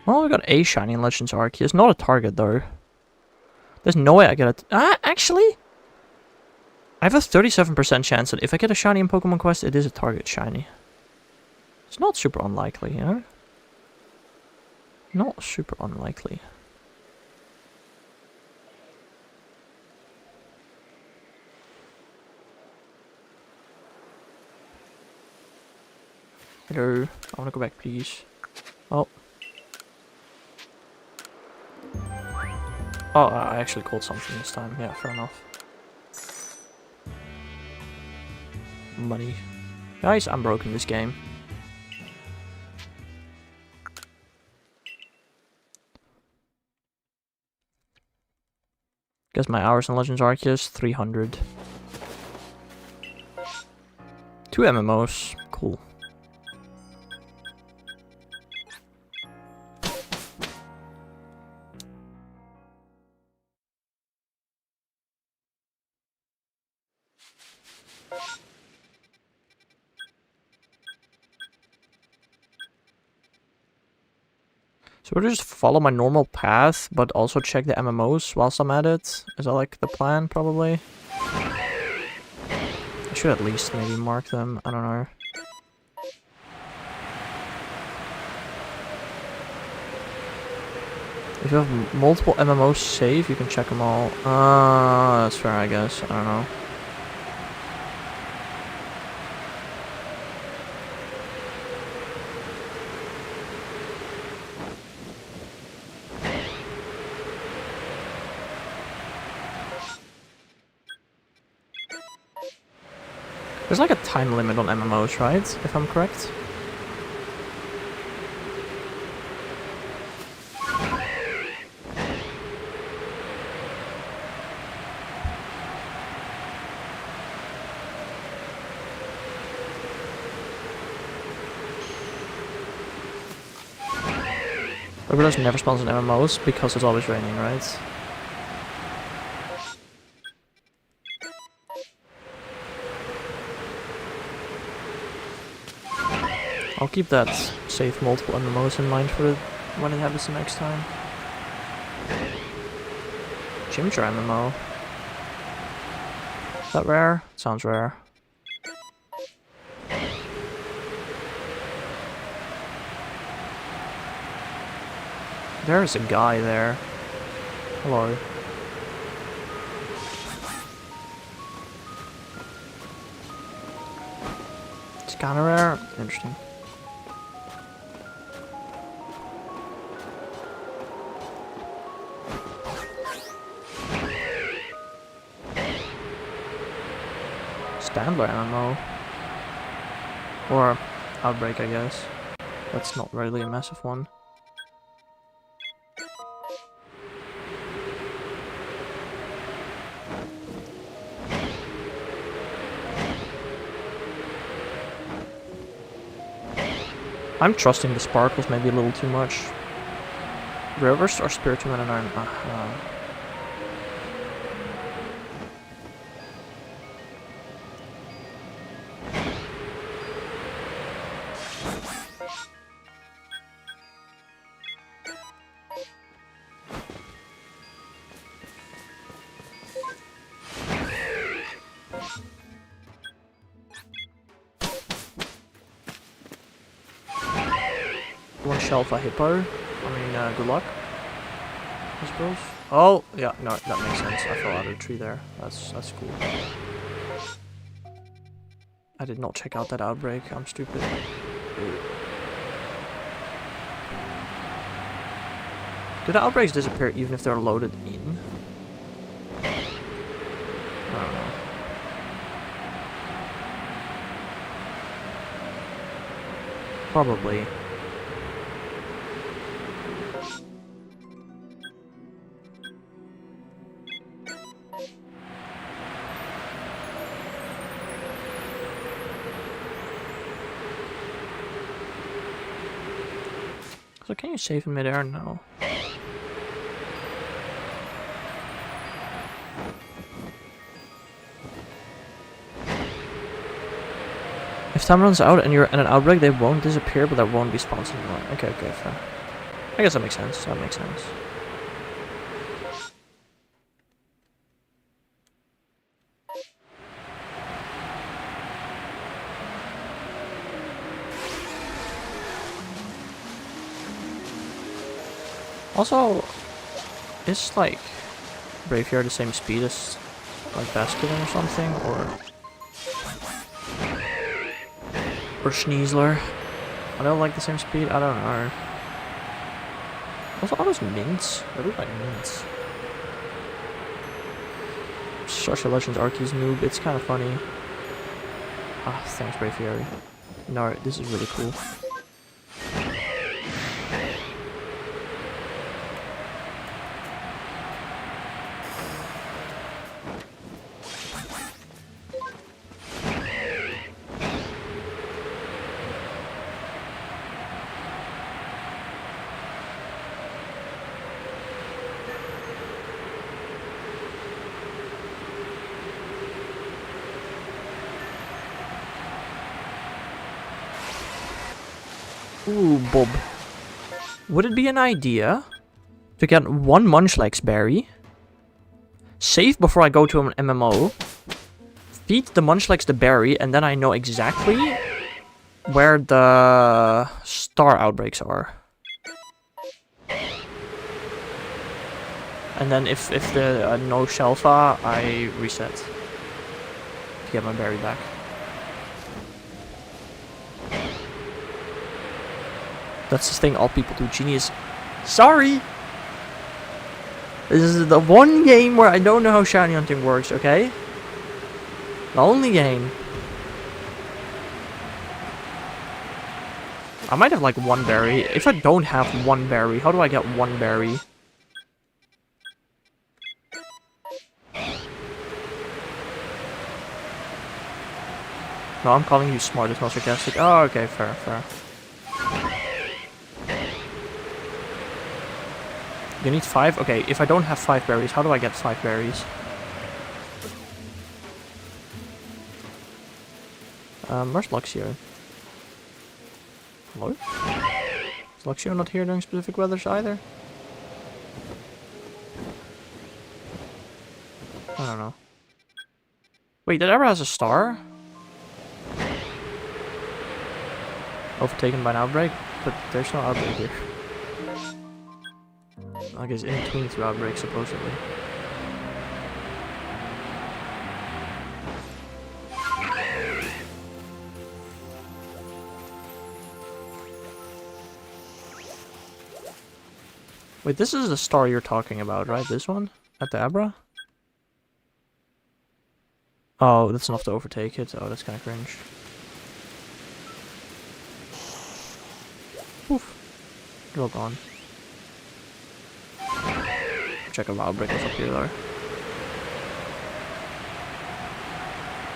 Well, we got a shiny in Legends Arceus. Not a target, though. There's no way I get it. Actually? I have a 37% chance that if I get a shiny in Pokemon Quest, it is a target shiny. It's not super unlikely, you know? Not super unlikely. Hello. I wanna go back, please. Oh. Oh, I actually called something this time. Yeah, fair enough. Money. Guys, I'm broken this game. Guess my hours in Legends Arceus, 300. 2 MMOs. Cool. So we'll just follow my normal path, but also check the MMOs whilst I'm at it. Is that like the plan, probably? I should at least maybe mark them, I don't know. If you have multiple MMOs saved, you can check them all. That's fair, I guess. I don't know. There's like a time limit on MMOs, right? If I'm correct. I realize never spawns in MMOs because it's always raining, right? I'll keep that save multiple MMOs in mind for when it happens the next time. Chimchar MMO. Is that rare? Sounds rare. There's a guy there. Hello. It's kinda rare. Interesting. Standler MMO. Or Outbreak, I guess. That's not really a massive one. I'm trusting the sparkles maybe a little too much. Reverse or Spiritomb and Iron? One shelf a hippo. I mean, good luck, I suppose. Oh, yeah, no, that makes sense. I fell out of the tree there. That's cool. I did not check out that outbreak. I'm stupid. Do the outbreaks disappear even if they're loaded in? I don't know. Probably. So can you save in midair? No. If time runs out and you're in an outbreak, they won't disappear, but there won't be spawns anymore. Okay, fair. I guess that makes sense. That makes sense. Also, is like Braviary the same speed as like Basculin or something, or Sneasler? Are they like the same speed? I don't know. Also, all those mints. They look like mints. Such a Legends Arceus noob. It's kind of funny. Ah, thanks, Braviary. No, this is really cool. Ooh, Bob. Would it be an idea to get one Munchlax berry, save before I go to an MMO, feed the Munchlax the berry, and then I know exactly where the star outbreaks are? And then if the no Shelfa, I reset to get my berry back. That's the thing all people do. Genius. Sorry! This is the one game where I don't know how shiny hunting works, okay? The only game. I might have like one berry. If I don't have one berry, how do I get one berry? No, I'm calling you smart. It's not sarcastic. Oh, okay, fair, fair. You need 5? Okay, if I don't have 5 berries, how do I get 5 berries? Where's Luxio? Hello? Is Luxio not here during specific weathers either? I don't know. Wait, that ever has a star? Overtaken by an outbreak? But there's no outbreak here. I guess in between 2 outbreaks, supposedly. Wait, this is the star you're talking about, right? This one? At the Abra? Oh, that's enough to overtake it. Oh, that's kind of cringe. Poof. They're all gone. Check a wild break up here though.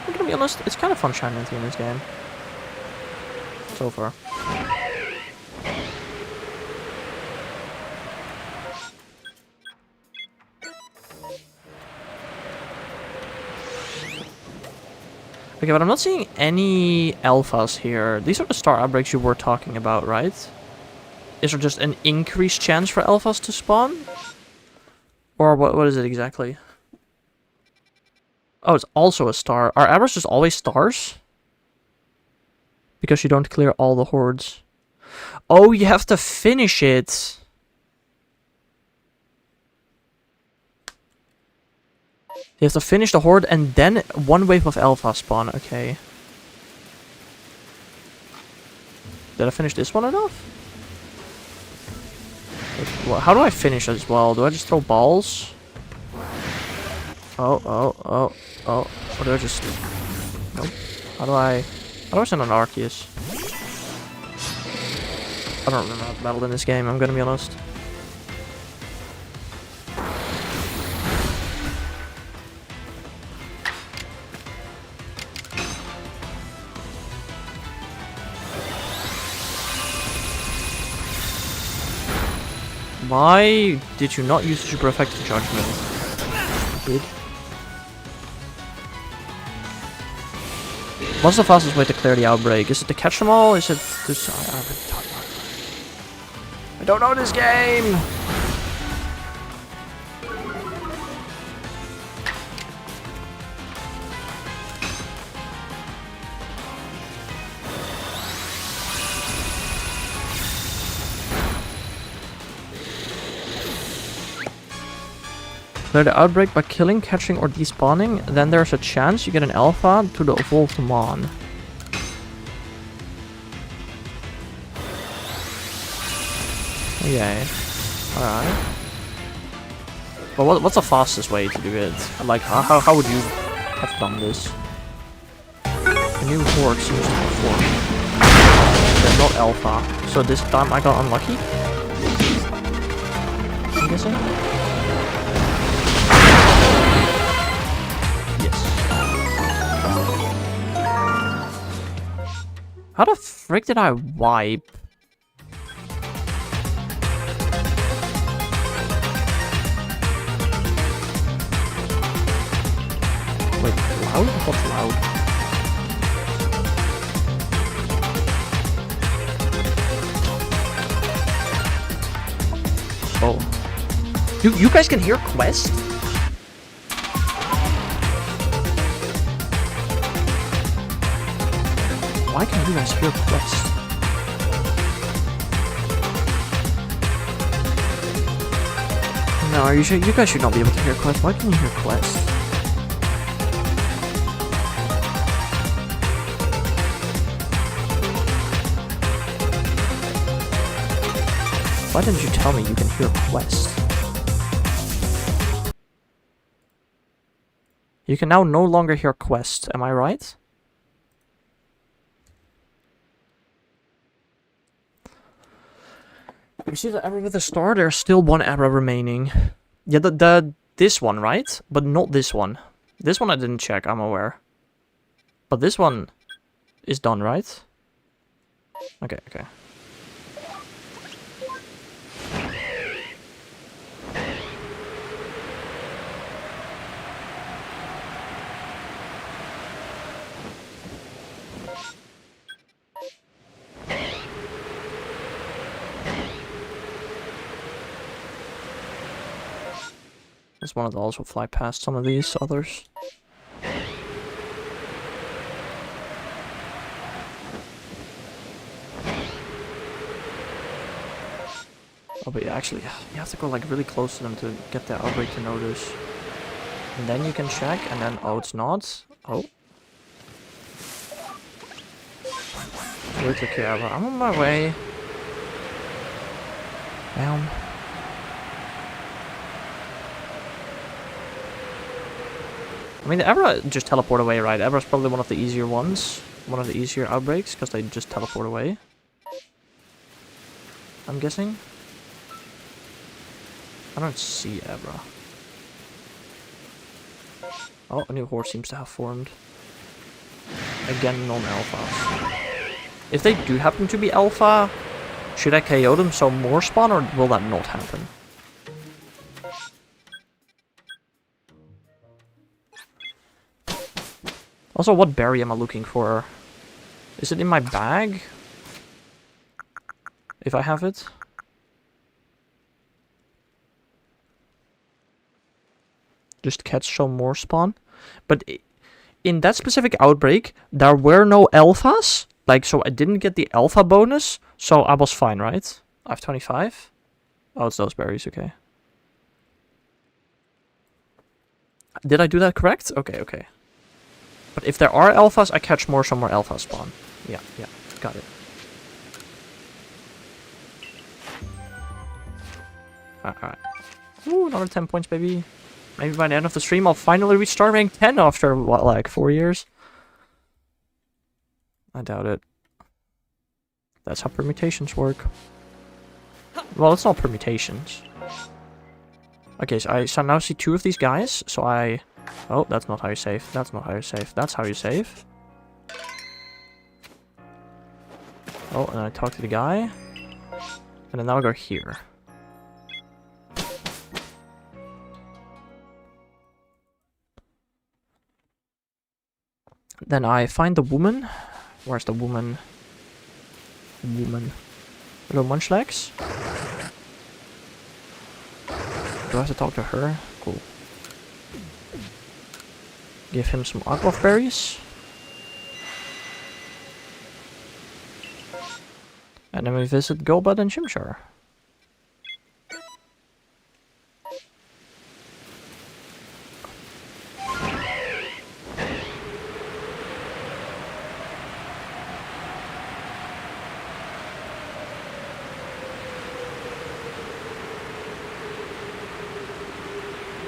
I'm gonna be honest, it's kind of fun shining in this game. So far. Okay, but I'm not seeing any alphas here. These are the star outbreaks you were talking about, right? Is there just an increased chance for alphas to spawn? Or what is it exactly? Oh, it's also a star. Are Abras just always stars? Because you don't clear all the hordes. Oh, you have to finish it. You have to finish the horde and then one wave of alpha spawn. Okay. Did I finish this one enough? How do I finish as well? Do I just throw balls? Oh. Or do I just... Nope. How do I send an Arceus? I don't remember how to battle in this game, I'm gonna be honest. Why did you not use super effective judgment? Dude. What's the fastest way to clear the outbreak? Is it to catch them all? Is it to... I don't know this game! Clear the outbreak by killing, catching, or despawning. Then there's a chance you get an alpha to the evolved mon. Okay. Alright. But what's the fastest way to do it? Like, how would you have done this? A new horde seems to have formed. They're not alpha. So this time I got unlucky? I'm guessing? How the frick did I wipe? Wait, loud? What's loud? Oh. You guys can hear Quest? Why can you guys hear Quest? No, are you sure? You guys should not be able to hear Quest. Why can you hear Quest? Why didn't you tell me you can hear Quest? You can now no longer hear Quest, am I right? You see the error with the star? There's still one error remaining. Yeah, this one, right? But not this one. This one I didn't check, I'm aware. But this one is done, right? Okay, okay. This one of those will fly past some of these others. Oh, but yeah, actually, you have to go like really close to them to get the outbreak to notice. And then you can check, and then, oh, it's not. Oh. We took care of it. I'm on my way. Down. I mean, the Evra just teleport away, right? Evra's probably one of the easier ones. One of the easier outbreaks, because they just teleport away. I'm guessing. I don't see Evra. Oh, a new horde seems to have formed. Again, non-alphas. If they do happen to be alpha, should I KO them so more spawn, or will that not happen? Also, what berry am I looking for? Is it in my bag? If I have it? Just catch some more spawn. But in that specific outbreak, there were no alphas. Like, so I didn't get the alpha bonus. So I was fine, right? I have 25. Oh, it's those berries, okay. Did I do that correct? Okay, okay. But if there are alphas, I catch more, so more alphas spawn. Yeah, yeah, got it. Alright. Ooh, another 10 points, baby. Maybe by the end of the stream, I'll finally reach star rank 10 after, what, like 4 years? I doubt it. That's how permutations work. Well, it's not permutations. Okay, so I now see 2 of these guys, so I... Oh, that's not how you save. That's not how you save. That's how you save. Oh, and I talk to the guy. And then now I go here. Then I find the woman. Where's the woman? Woman. Hello, Munchlax. have to talk to her? Cool. Give him some aqua berries. And then we visit Golbat and Chimchar.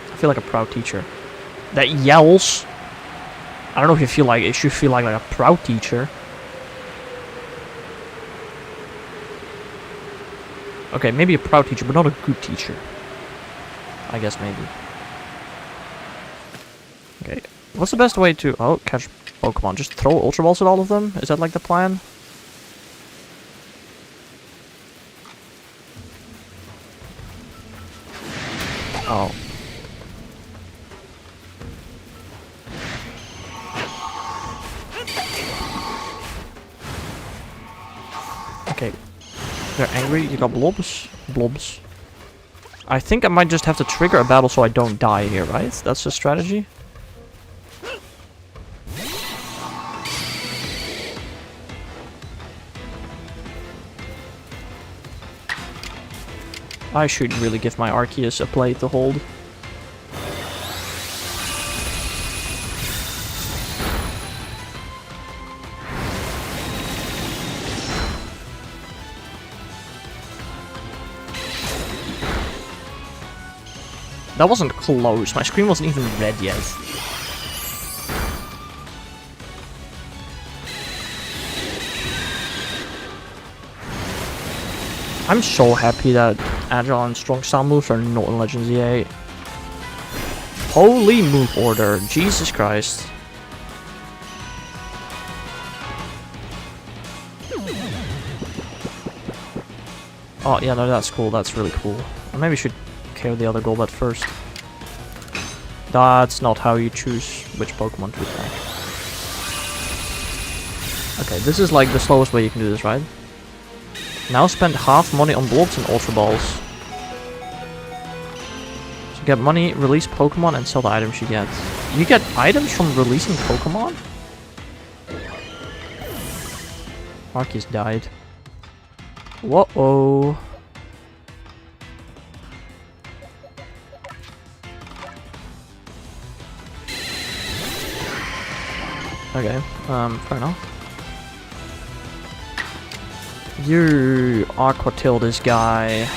I feel like a proud teacher that yells. I don't know if you feel like it. Should feel like a proud teacher. Okay, maybe a proud teacher, but not a good teacher. I guess maybe. Okay, what's the best way to catch Pokemon? Just throw Ultra Balls at all of them? Is that like the plan? Oh. Okay. They're angry. You got blobs. Blobs. I think I might just have to trigger a battle so I don't die here, right? That's the strategy. I should really give my Arceus a play to hold. That wasn't close. My screen wasn't even red yet. I'm so happy that Agile and Strong Sound moves are not in Legends EA. Holy move order. Jesus Christ. Oh, yeah, no, that's cool. That's really cool. Or maybe we should KO the other Golbat first. That's not how you choose which Pokemon to attack. Okay, this is like the slowest way you can do this, right? Now spend half money on Blobs and Ultra Balls. So get money, release Pokemon, and sell the items you get. You get items from releasing Pokemon? Arceus died. Whoa-oh. Okay, fair enough. You Aqua Tail this guy.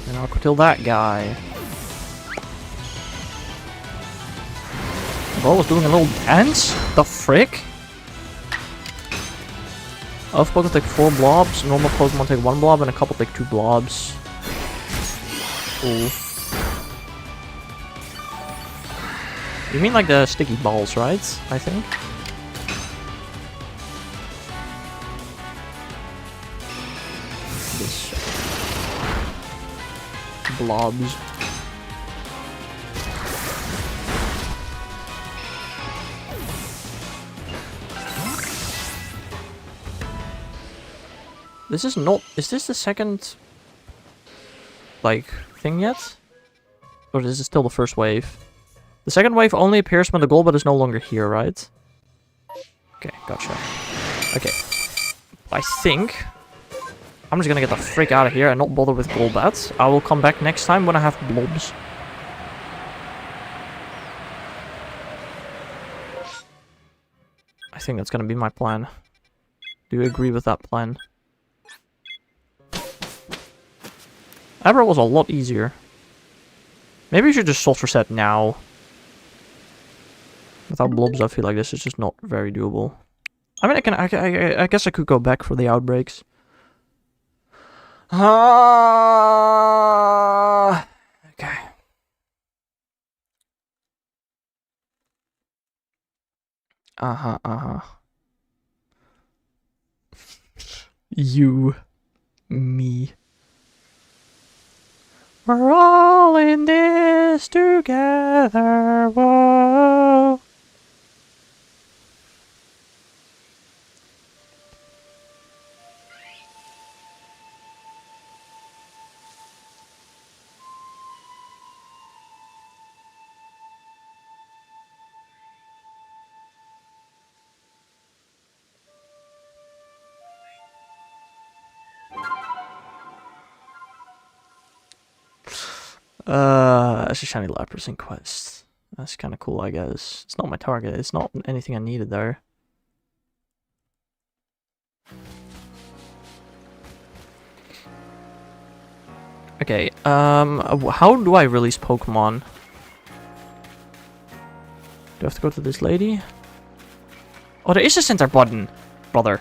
And Aqua Tail that guy. Bro was doing a little dance? The frick? Elf Pokemon take 4 blobs, normal Pokemon take 1 blob, and a couple take 2 blobs. Cool. You mean like the sticky balls, right? I think? This. Blobs. This is not... Is this the second... like, thing yet? Or is this still the first wave? The second wave only appears when the Golbat is no longer here, right? Okay, gotcha. Okay. I think... I'm just gonna get the frick out of here and not bother with Golbat. I will come back next time when I have Blobs. I think that's gonna be my plan. Do you agree with that plan? Ever was a lot easier. Maybe we should just soft reset now. Without Blobs, I feel like this is just not very doable. I mean, I guess I could go back for the outbreaks. Okay. You. Me. We're all in this together, whoa. That's a shiny leprosy quest. That's kind of cool, I guess. It's not my target. It's not anything I needed there. Okay, how do I release Pokemon? Do I have to go to this lady? Oh, there is a center button, brother.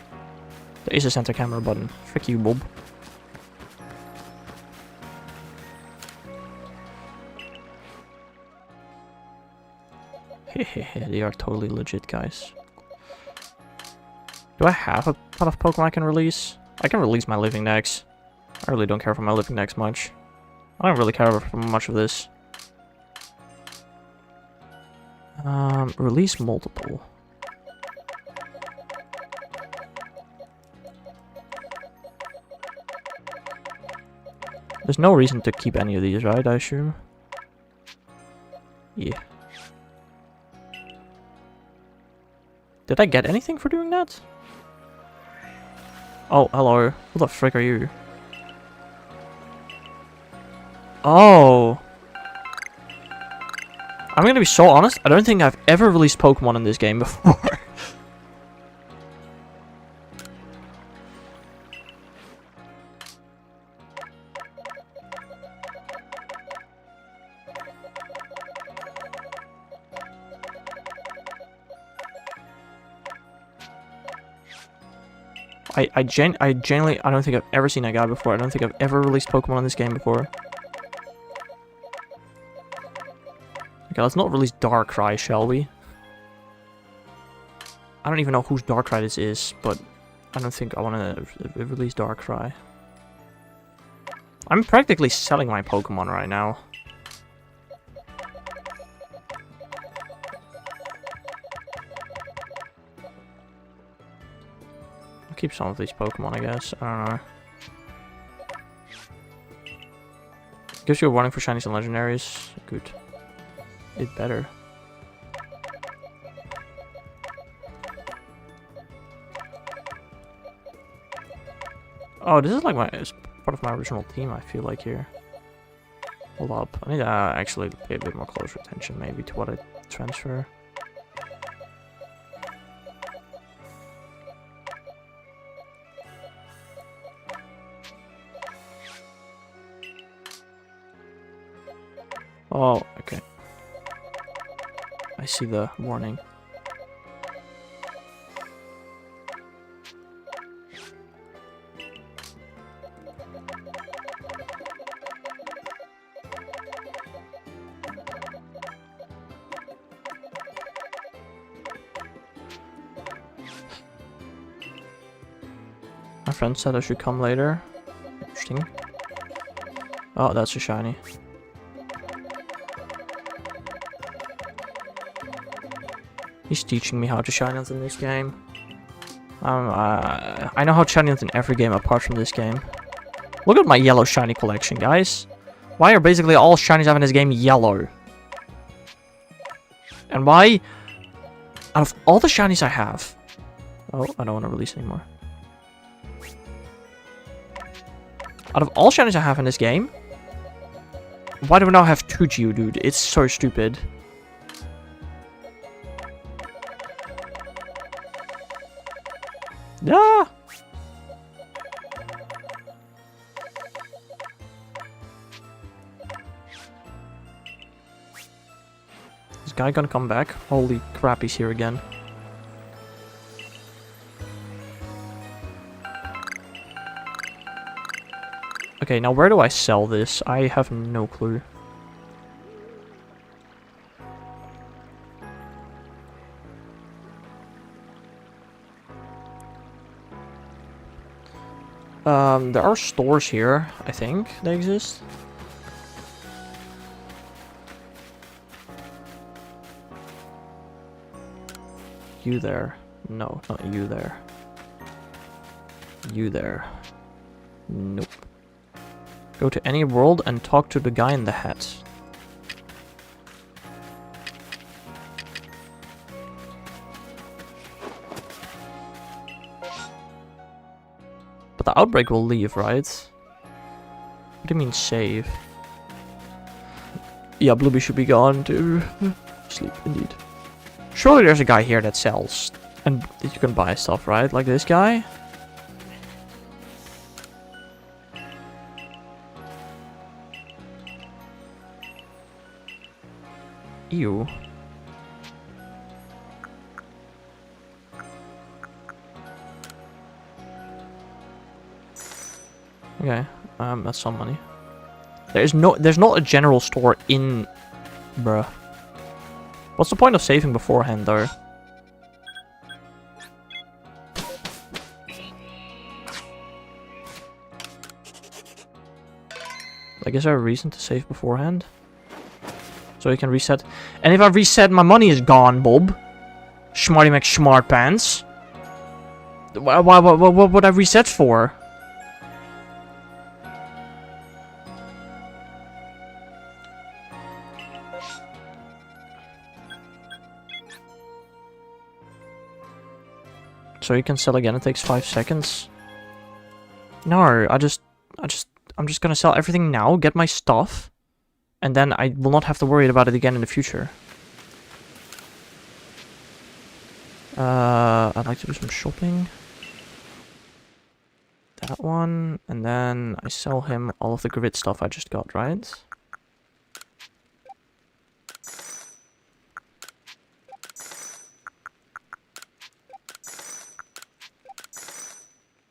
There is a center camera button. Frick you, Bob. Hehehe, they are totally legit, guys. Do I have a ton of Pokemon I can release? I can release my Living Dex. I really don't care for my Living Dex much. I don't really care for much of this. Release multiple. There's no reason to keep any of these, right? I assume. Yeah. Did I get anything for doing that? Oh, hello. Who the frick are you? Oh. I'm gonna be so honest, I don't think I've ever released Pokemon in this game before. I genuinely, I don't think I've ever seen that guy before. I don't think I've ever released Pokemon in this game before. Okay, let's not release Darkrai, shall we? I don't even know whose Darkrai this is, but I don't think I want to release Darkrai. I'm practically selling my Pokemon right now. I'll keep some of these Pokemon, I guess. I don't know. Gives you a warning for shinies and legendaries. Good. It better. Oh, this is like it's part of my original team, I feel like here. Hold up. I need to actually pay a bit more closer attention maybe to what I transfer. Oh, okay. I see the warning. My friend said I should come later. Interesting. Oh, that's a shiny. He's teaching me how to shine in this game. I know how to shine in every game apart from this game. Look at my yellow shiny collection, guys. Why are basically all shinies I have in this game yellow? And why, out of all the shinies I have... Oh, I don't want to release anymore. Out of all shinies I have in this game, why do we now have 2 Geodude? It's so stupid. Ah! Is this guy gonna come back? Holy crap, he's here again. Okay, now where do I sell this? I have no clue. There are stores here, I think they exist. You there. No, not you there. You there. Nope. Go to any world and talk to the guy in the hat. But the outbreak will leave, right? What do you mean save? Yeah, Blueby should be gone too. Sleep, indeed. Surely there's a guy here that sells. And you can buy stuff, right? Like this guy? Ew. Okay, that's some money. There's not a general store in... Bruh. What's the point of saving beforehand, though? Like, is there a reason to save beforehand? So you can reset. And if I reset, my money is gone, Bob. Smarty McSmartpants. What would I reset for? So you can sell again, it takes 5 seconds. No, I'm just gonna sell everything now, get my stuff, and then I will not have to worry about it again in the future. I'd like to do some shopping. That one, and then I sell him all of the grid stuff I just got, right?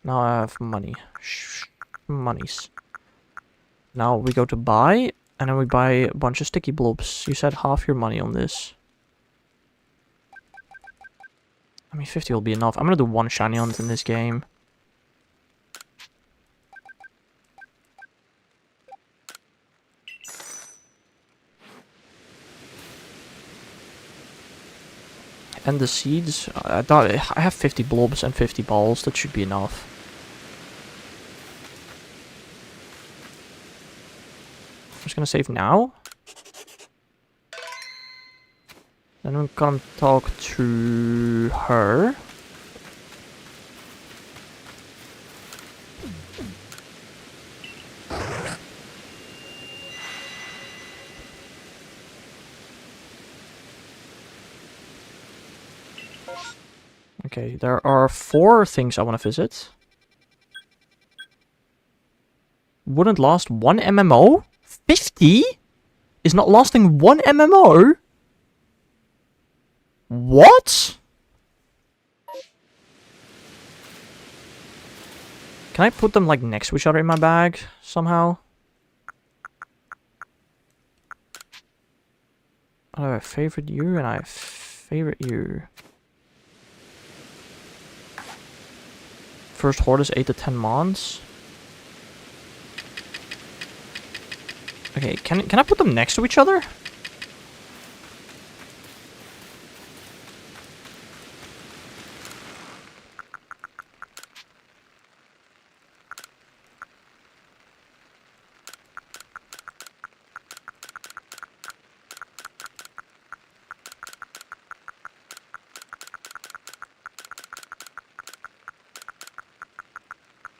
Now I have money. Monies. Now we go to buy, and then we buy a bunch of sticky blobs. You said half your money on this. I mean, 50 will be enough. I'm gonna do 1 shiny hunt in this game. And the seeds, I have 50 blobs and 50 balls, that should be enough. I'm just gonna save now. Then I'm gonna talk to her. Okay, there are 4 things I want to visit. Wouldn't last 1 MMO? 50? Is not lasting 1 MMO? What? Can I put them like next to each other in my bag somehow? I have favorite you and I favorite you. First horde is 8 to 10 mons. Okay, can I put them next to each other?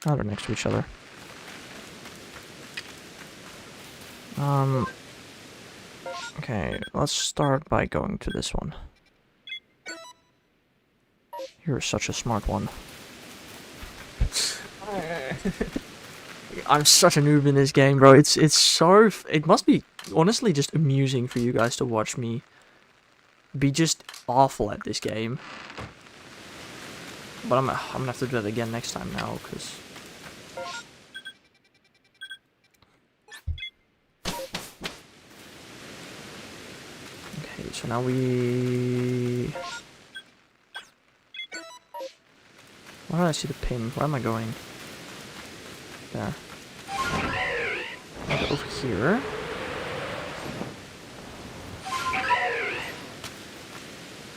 Oh, they're next to each other. Okay, let's start by going to this one. You're such a smart one. I'm such a noob in this game, bro. It's so... It must be honestly just amusing for you guys to watch me be just awful at this game. But I'm gonna have to do that again next time now, because... Okay, so now we... Why don't I see the ping? Where am I going? There. I'll go over here.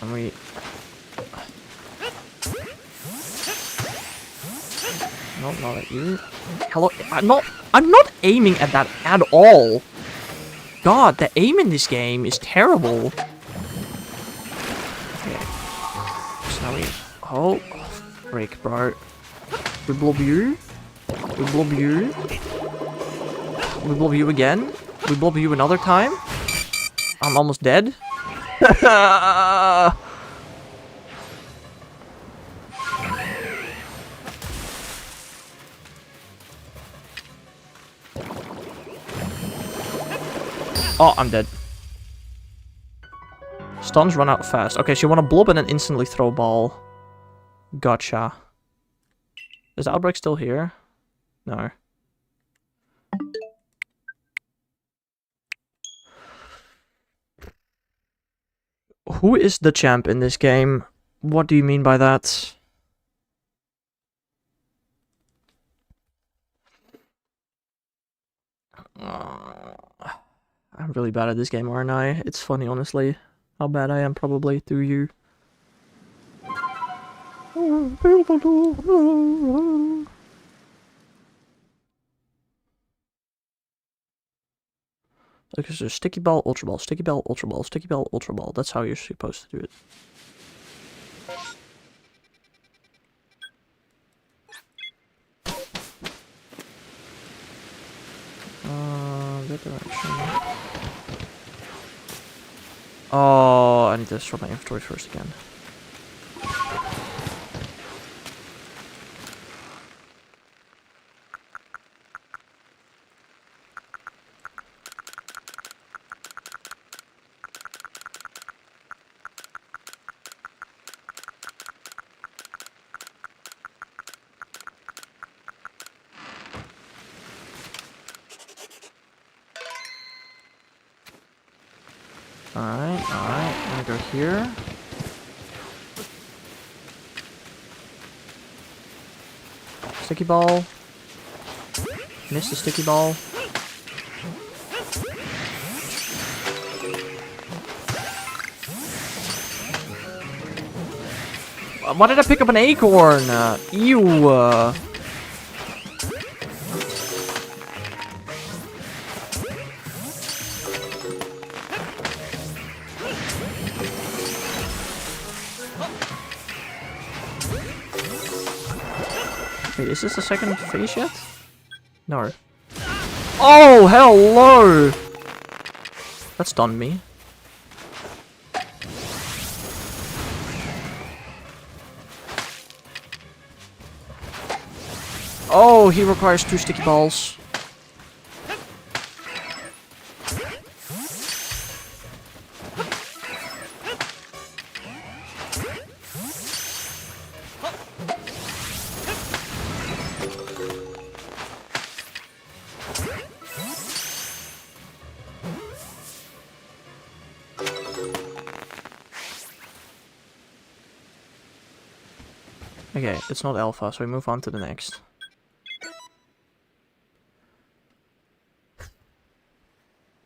And we... No, not at you. Hello, I'm not aiming at that at all. God, the aim in this game is terrible. Okay. So now we... Oh, break, bro. We blob you. We blob you. We blob you again. We blob you another time. I'm almost dead. Oh, I'm dead. Stuns run out fast. Okay, so you want to blob and then instantly throw a ball. Gotcha. Is the outbreak still here? No. Who is the champ in this game? What do you mean by that? I'm really bad at this game, aren't I? It's funny, honestly, how bad I am probably through you. Okay, so sticky ball, ultra ball, sticky ball, ultra ball, sticky ball, ultra ball. That's how you're supposed to do it. That direction. Oh, I need to sort my inventory first again. Alright, I'm gonna go here. Sticky ball. Missed the sticky ball. Why did I pick up an acorn? Ew. Wait, is this the second phase yet? No. Oh, hello! That stunned me. Oh, he requires 2 sticky balls. Okay, it's not alpha, so we move on to the next.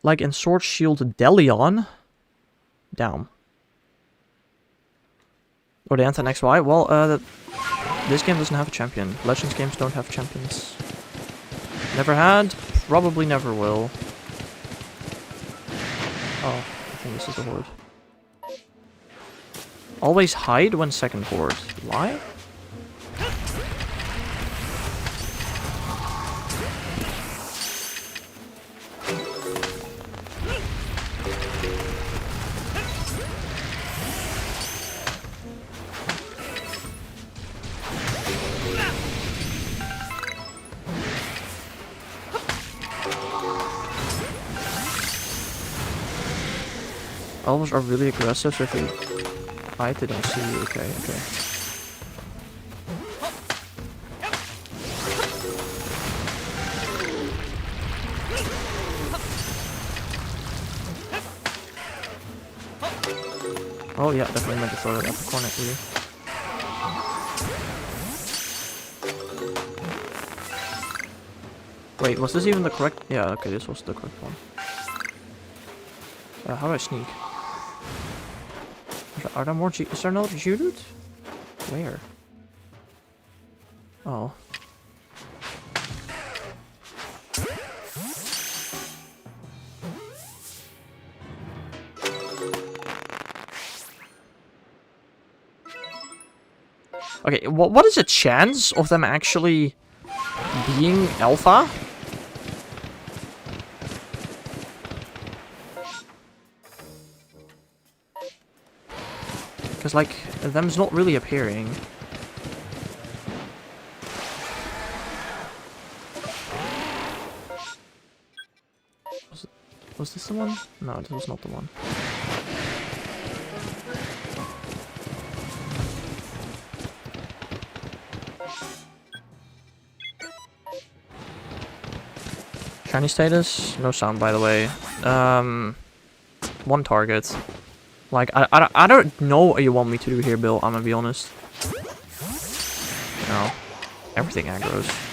Like in Sword Shield Delion. Down. Or the Anthem XY? Well, this game doesn't have a champion. Legends games don't have champions. Never had, probably never will. Oh, I think this is the horde. Always hide when second horde. Why? Elves are really aggressive, so if you fight, they don't see you. Okay, okay. Oh yeah, definitely meant to throw that apricorn at you. Wait, was this even the correct? Yeah, okay, this was the correct one. How do I sneak? Are there more is there another Judith? Where? Oh. Okay, what is the chance of them actually being alpha? Because, like, them's not really appearing. Was this the one? No, this was not the one. Shiny status? No sound, by the way. One target. Like, I don't know what you want me to do here, Bill. I'm gonna be honest. No. Everything aggroes.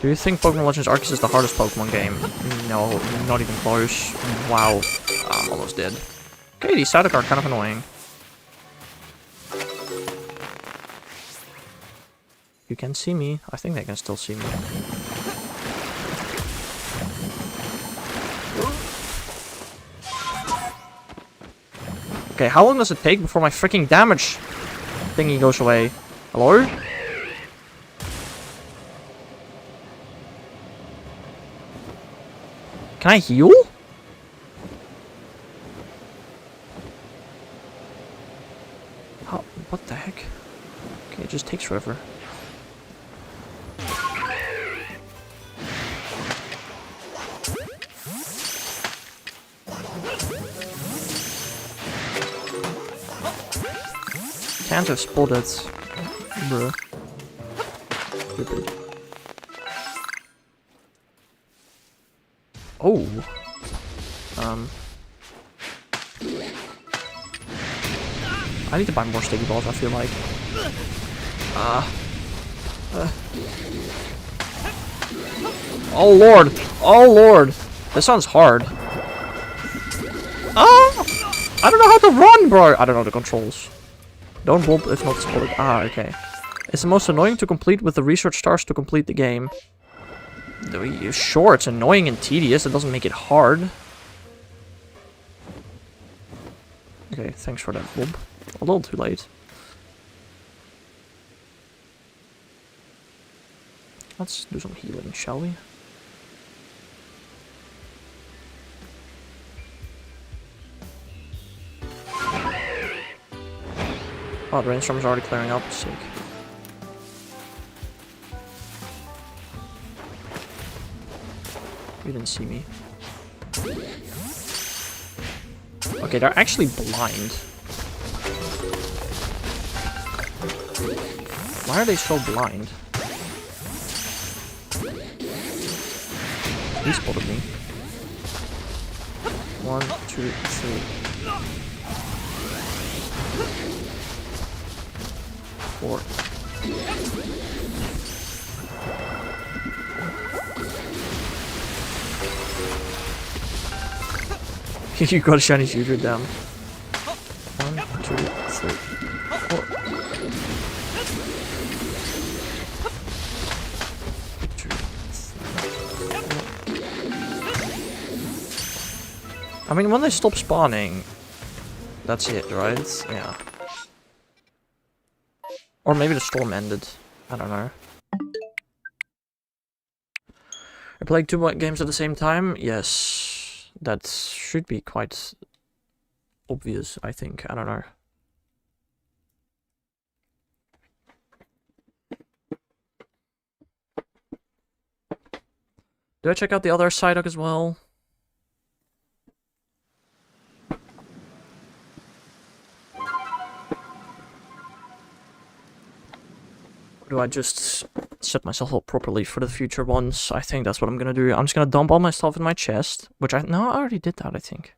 Do you think Pokemon Legends Arceus is the hardest Pokemon game? No, not even close. Wow. I'm almost dead. Okay, these Psyduck are kind of annoying. You can see me. I think they can still see me. Okay, how long does it take before my freaking damage thingy goes away? Hello? Can I heal? How, what the heck? Okay, it just takes forever. Can't have spotted. Bruh. Stupid. Oh. I need to buy more sticky balls, I feel like. Oh lord! Oh lord! This sounds hard. Ah! I don't know how to run, bro! I don't know the controls. Don't bulb if not spotted. Ah, okay. It's the most annoying to complete with the research stars to complete the game. Sure, it's annoying and tedious. It doesn't make it hard. Okay, thanks for that, bulb. A little too late. Let's do some healing, shall we? Oh, the rainstorm is already clearing up. Sick. You didn't see me. Okay, they're actually blind. Why are they so blind? He spotted me. 1, 2, 3. 4. You got a shiny shooter down. 1, 2, 3, 4. 2, 3, 4. I mean, when they stop spawning, that's it, right? Yeah. Or maybe the storm ended. I don't know. I played 2 games at the same time? Yes. That should be quite obvious, I think. I don't know. Do I check out the other Psyduck as well? Or do I just set myself up properly for the future ones? I think that's what I'm gonna do. I'm just gonna dump all my stuff in my chest, which I already did that, I think.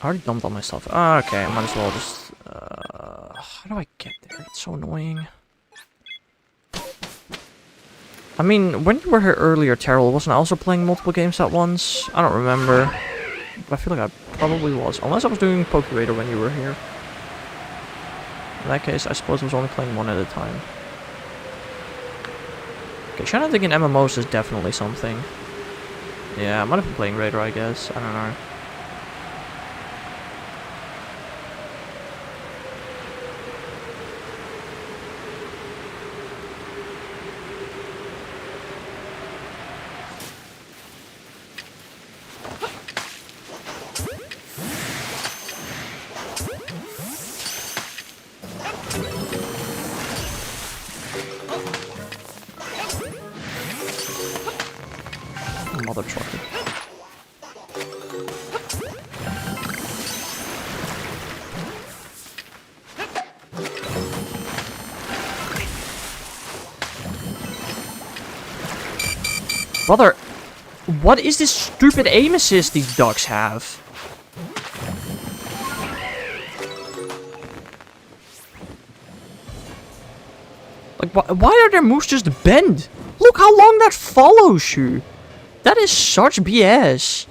I already dumped all my stuff. Ah, okay, I might as well just how do I get there? It's so annoying. I mean, when you were here earlier, Terrell, wasn't I also playing multiple games at once? I don't remember. I feel like I probably was. Unless I was doing Poke Raider when you were here. In that case, I suppose I was only playing one at a time. Okay, chanting in MMOs is definitely something. Yeah, I might have been playing Raider, I guess. I don't know. Mother trucker. Brother, what is this stupid aim assist these ducks have? Like, why are their moves just bend? Look how long that follows you. That is such BS.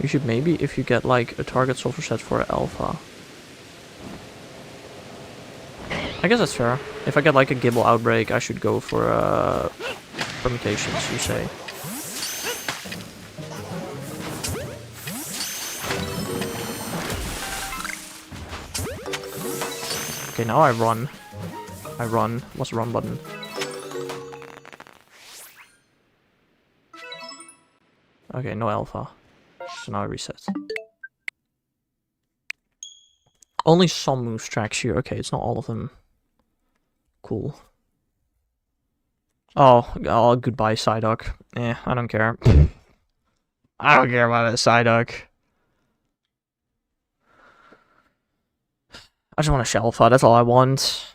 You should maybe, if you get like a target sulfur set for alpha. I guess that's fair. If I get like a Gibble outbreak, I should go for permutations, you say. Okay, now I run. I run. What's the run button? Okay, no alpha. So now I reset. Only some moves tracks you. Okay, it's not all of them. Cool. Oh, goodbye, Psyduck. Eh, I don't care. I don't care about that Psyduck. I just want a Shelfa, that's all I want.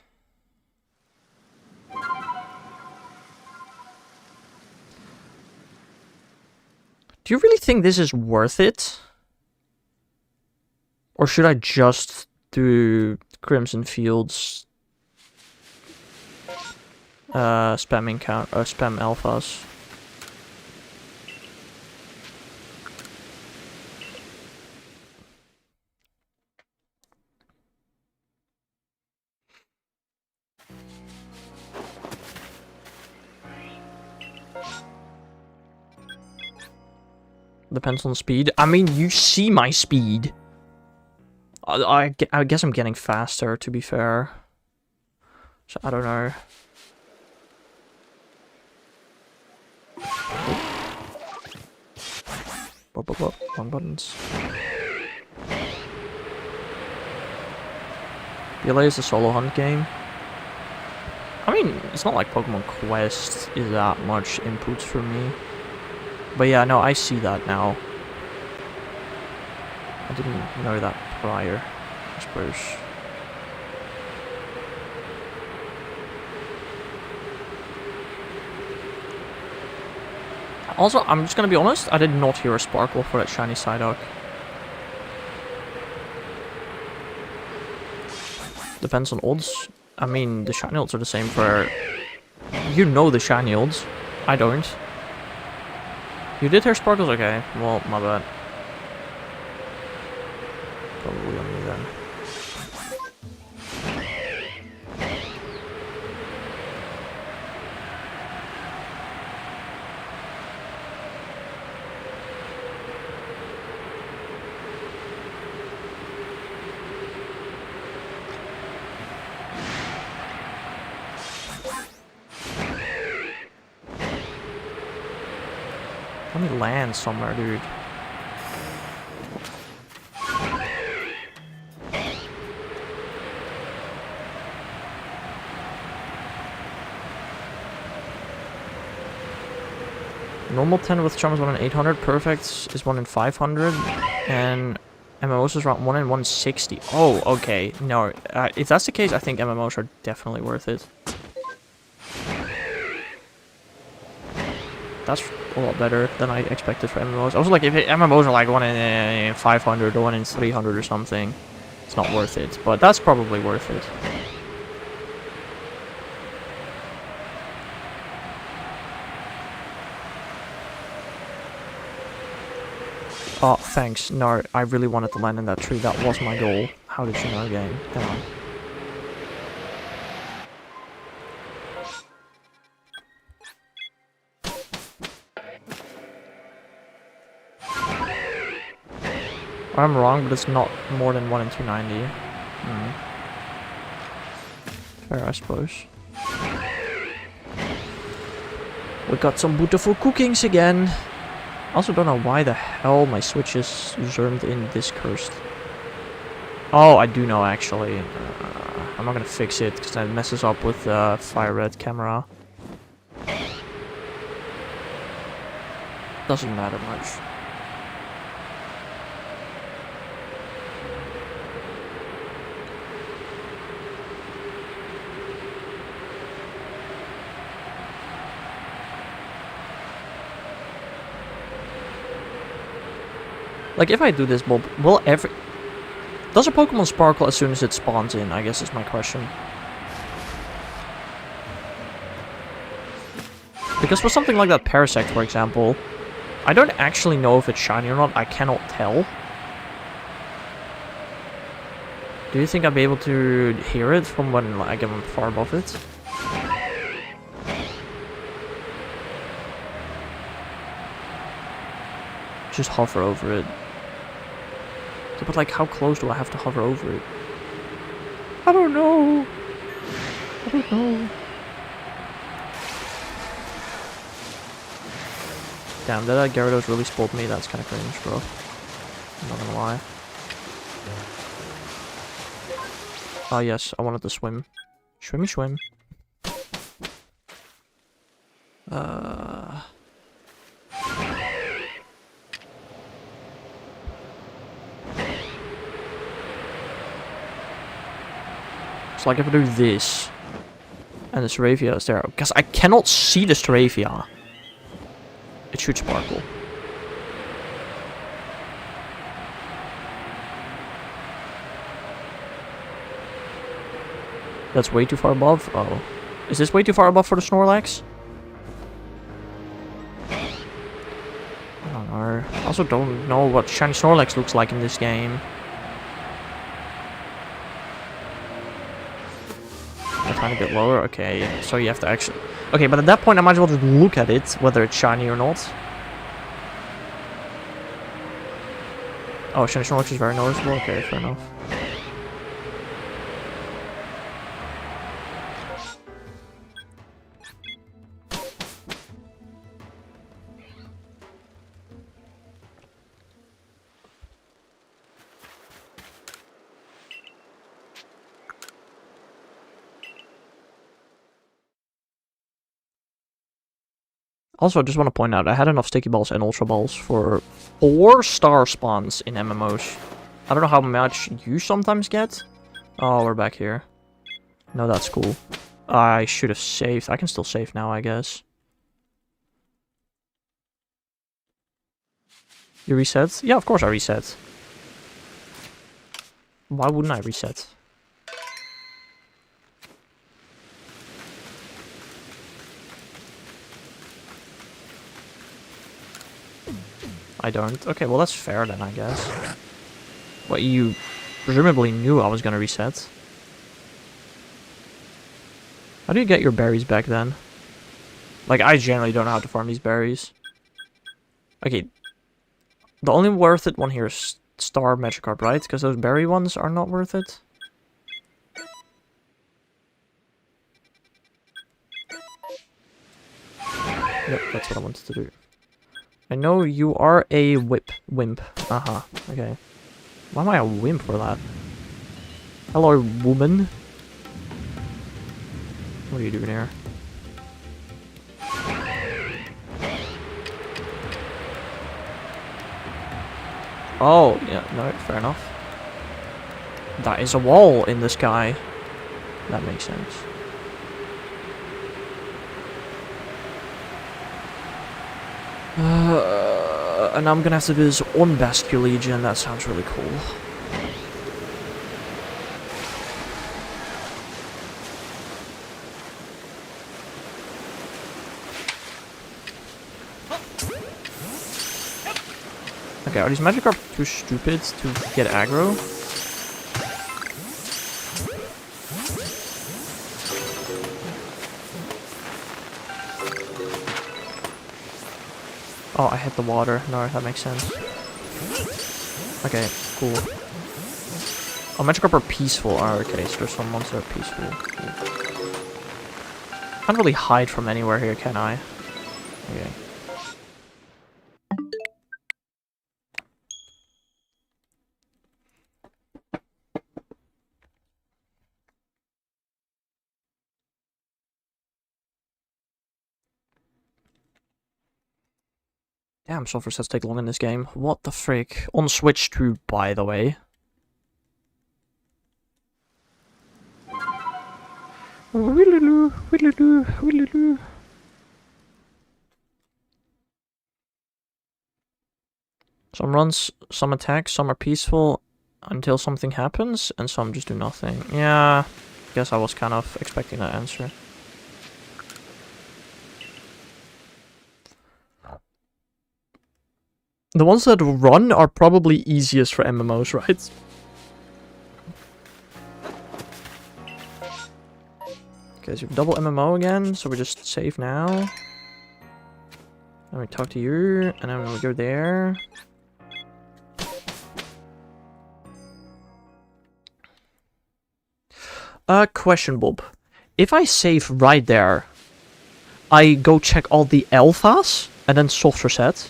Do you really think this is worth it? Or should I just do Crimson Fields spam alphas? Depends on speed. I mean, you see my speed. I guess I'm getting faster, to be fair. So, I don't know. Wrong buttons. BLA is a solo hunt game. I mean, it's not like Pokemon Quest is that much inputs for me. But yeah, no, I see that now. I didn't know that prior, I suppose. Also, I'm just gonna be honest, I did not hear a sparkle for that shiny Psyduck. Depends on odds. I mean, the shiny odds are the same for... You know the shiny odds. I don't. You did hear sparkles? Okay, well, my bad. Probably on me then. Let me land somewhere, dude. Normal 10 with charm is 1 in 800, perfect is 1 in 500, and MMOs is around 1 in 160. Oh, okay. No, if that's the case, I think MMOs are definitely worth it. That's a lot better than I expected for MMOs. I was like, if MMOs are like 1 in 500 or 1 in 300 or something, it's not worth it. But that's probably worth it. Oh, thanks. No, I really wanted to land in that tree. That was my goal. How did you know, game? Come on. I'm wrong, but it's not more than 1 in 290. Fair, I suppose. We got some beautiful cookings again. I also don't know why the hell my Switch is zoomed in this cursed. Oh, I do know actually. I'm not gonna fix it because that messes up with the fire red camera. Doesn't matter much. Like, if I do this, will every... Does a Pokemon sparkle as soon as it spawns in, I guess is my question. Because for something like that Parasect, for example, I don't actually know if it's shiny or not. I cannot tell. Do you think I'll be able to hear it from when I get far above it? Just hover over it. But like, how close do I have to hover over it? I don't know. I don't know. Damn, that Gyarados really spoiled me. That's kind of cringe, bro. I'm not gonna lie. Ah, yes, I wanted to swim. Swimmy swim. So like if I do this, and the Staravia is there, because I cannot see the Staravia, it should sparkle. That's way too far above? Oh. Is this way too far above for the Snorlax? I don't know. I also don't know what shiny Snorlax looks like in this game. A tiny bit lower? Okay, so you have to actually... Okay, but at that point I might as well just look at it, whether it's shiny or not. Oh, shiny Snorlax is very noticeable? Okay, fair enough. Also, I just want to point out, I had enough Sticky Balls and Ultra Balls for 4-star spawns in MMOs. I don't know how much you sometimes get. Oh, we're back here. No, that's cool. I should have saved. I can still save now, I guess. You reset? Yeah, of course I reset. Why wouldn't I reset? I don't. Okay, well that's fair then, I guess. What, you presumably knew I was gonna reset. How do you get your berries back then? Like, I generally don't know how to farm these berries. Okay. The only worth it one here is Star Magikarp, right? Because those berry ones are not worth it. Yep, that's what I wanted to do. I know you are a wimp. Uh-huh. Okay. Why am I a wimp for that? Hello, woman. What are you doing here? Oh, yeah, no, fair enough. That is a wall in the sky. That makes sense. And I'm gonna have to do this on Bascule Legion. That sounds really cool. Okay, are these Magikarp too stupid to get aggro? Oh, I hit the water. No, that makes sense. Okay, cool. Oh, Magikarp are peaceful. Oh, okay, so there's some monsters that are peaceful. Cool. Can't really hide from anywhere here, can I? Okay. Damn, software sets take long in this game. What the frick? On Switch too, by the way. Whittleloo, whittleloo, whittleloo. Some runs, some attack, some are peaceful until something happens, and some just do nothing. Yeah, guess I was kind of expecting that answer. The ones that run are probably easiest for MMOs, right? Okay, so double MMO again, so we just save now. Then we talk to you, and then we go there. Question, Bob. If I save right there, I go check all the alphas, and then soft reset.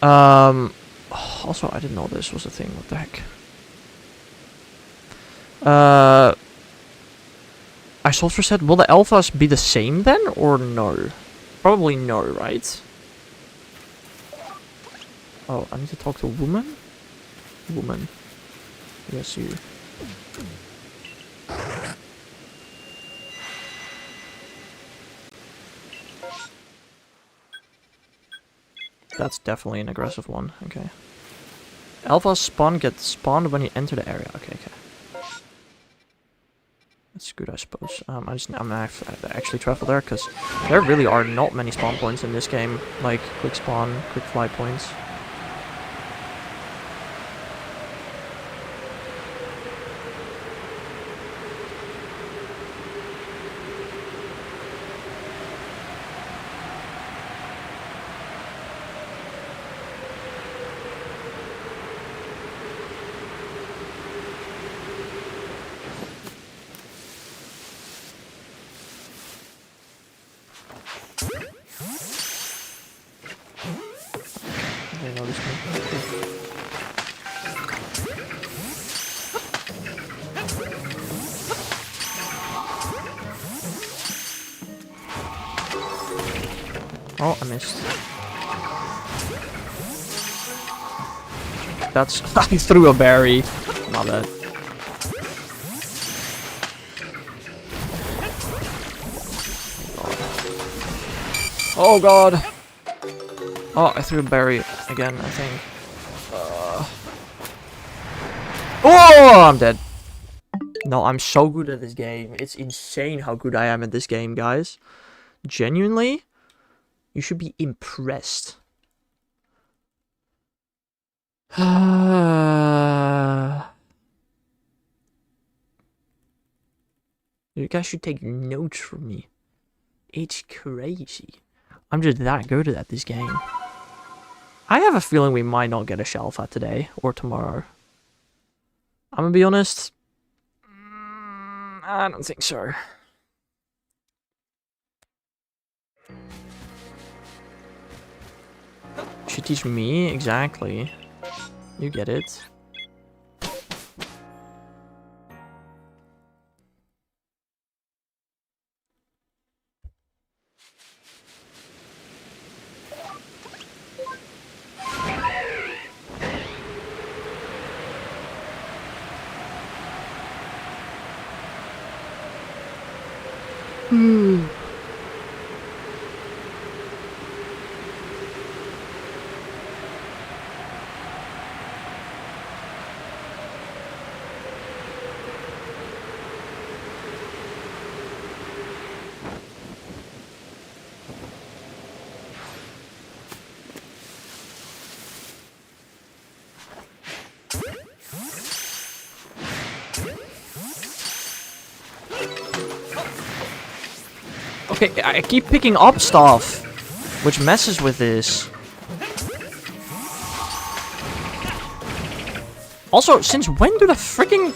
Also, I didn't know this was a thing. What the heck? I soft reset. Will the alphas be the same then, or no? Probably no, right? Oh, I need to talk to a woman? Woman. Yes, you. That's definitely an aggressive one. Okay. Alpha spawn gets spawned when you enter the area. Okay, okay. That's good, I suppose. I'm gonna actually travel there because there really are not many spawn points in this game, like quick spawn, quick fly points. They noticed me. Oh, I missed. That's... I threw a berry. My bad. Oh god! Oh, I threw a berry again, I think. Oh, I'm dead. No, I'm so good at this game. It's insane how good I am at this game, guys. Genuinely, you should be impressed. You guys should take notes from me. It's crazy. I'm just that good at this game. I have a feeling we might not get a Shalfa today or tomorrow. I'm gonna be honest. I don't think so. Should teach me exactly. You get it. Okay, I keep picking up stuff, which messes with this. Also, since when do the freaking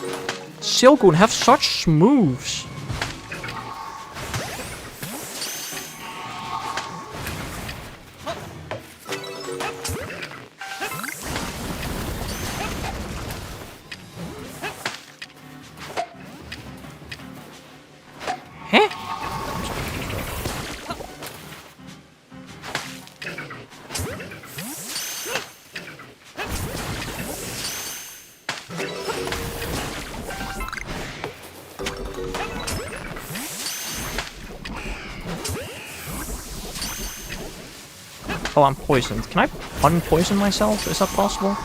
Silcoon have such moves? Huh? Oh, I'm poisoned. Can I unpoison myself? Is that possible?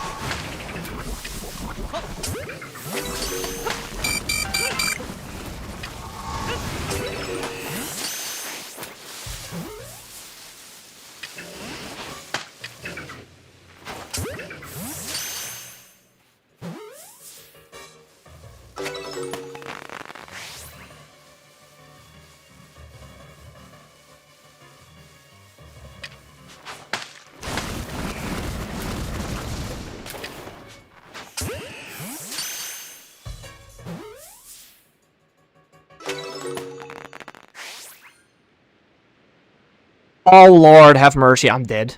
Oh Lord, have mercy, I'm dead.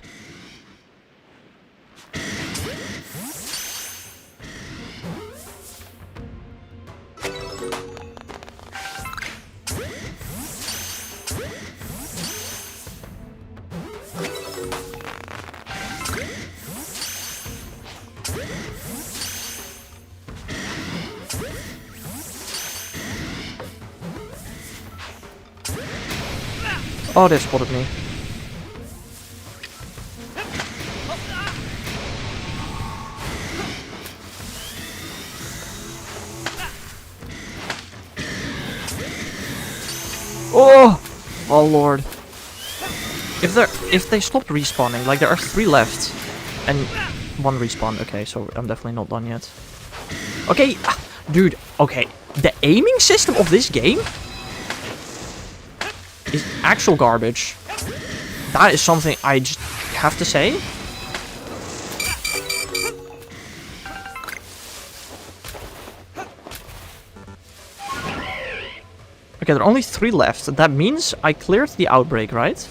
Oh, they spotted me. Oh! Oh Lord. If they stopped respawning, like there are 3 left, and 1 respawn. Okay, so I'm definitely not done yet. Okay, dude. Okay, the aiming system of this game is actual garbage. That is something I just have to say. Okay, there are only 3 left. That means I cleared the outbreak, right?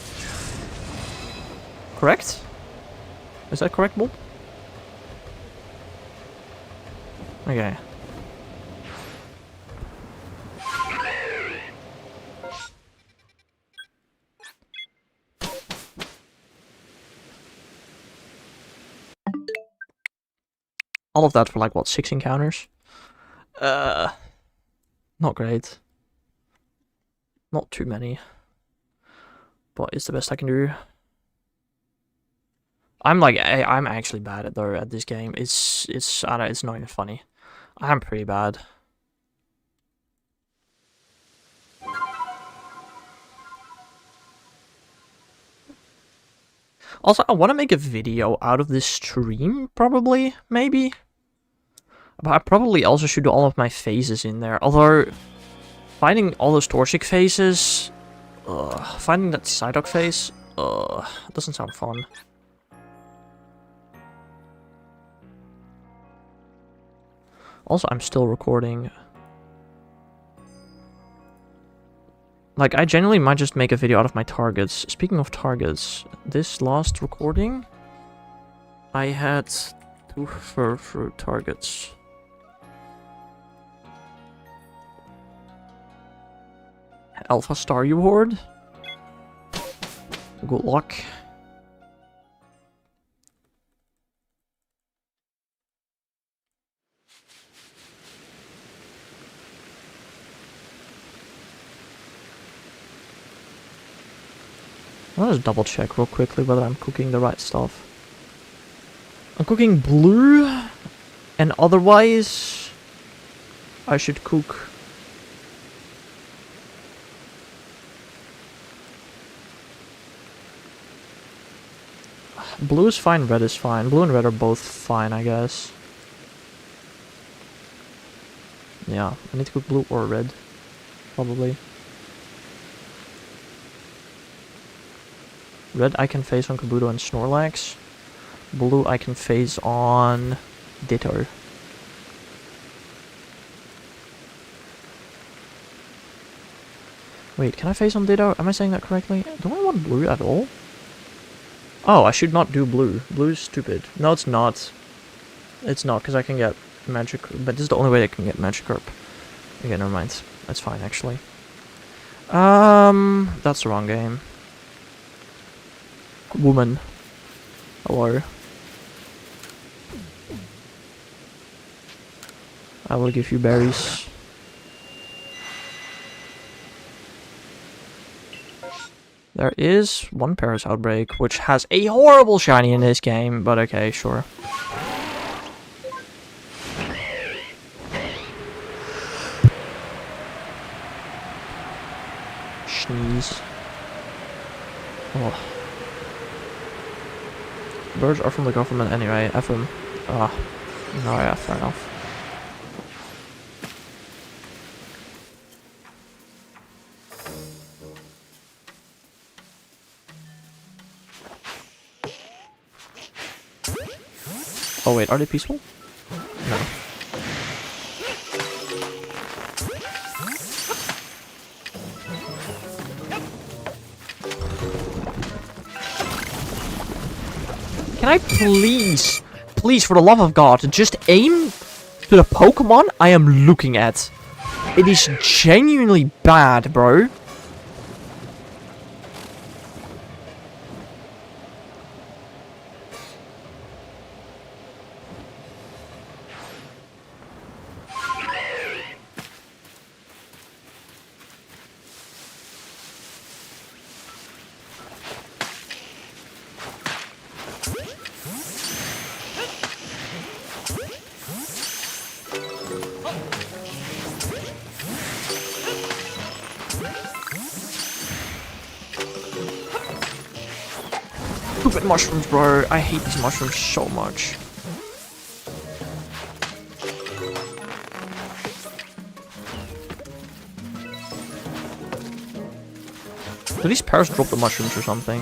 Correct? Is that correct, Bob? Okay. All of that for like, what, 6 encounters? Not great. Not too many. But it's the best I can do. I'm actually bad at this game. It's I don't know, it's not even funny. I'm pretty bad. Also, I want to make a video out of this stream, probably, maybe. But I probably also should do all of my phases in there. Although, finding all those Torchic phases, finding that Psyduck phase, doesn't sound fun. Also, I'm still recording. Like, I genuinely might just make a video out of my targets. Speaking of targets, this last recording, I had 2 fur fruit targets. Alpha Star Reward. Good luck. I'll just double check real quickly whether I'm cooking the right stuff. I'm cooking blue, and otherwise I should cook. Blue is fine, red is fine. Blue and red are both fine, I guess. Yeah, I need to cook blue or red, probably. Red I can phase on Kabuto and Snorlax. Blue I can phase on Ditto. Wait, can I phase on Ditto? Am I saying that correctly? Do I want blue at all? Oh, I should not do blue. Blue is stupid. No, it's not. It's not, because I can get Magic... But this is the only way I can get Magikarp. Okay, never mind. That's fine, actually. That's the wrong game. Woman. Hello. I will give you berries. There is one Paris Outbreak, which has a horrible shiny in this game, but okay, sure. Sneeze. Oh. Birds are from the government anyway, F them. Ah. No, yeah, fair enough. Oh wait, are they peaceful? No. Can I please, for the love of God, just aim to the Pokemon I am looking at? It is genuinely bad, bro. Stupid mushrooms, bro. I hate these mushrooms so much. Do these pairs drop the mushrooms or something?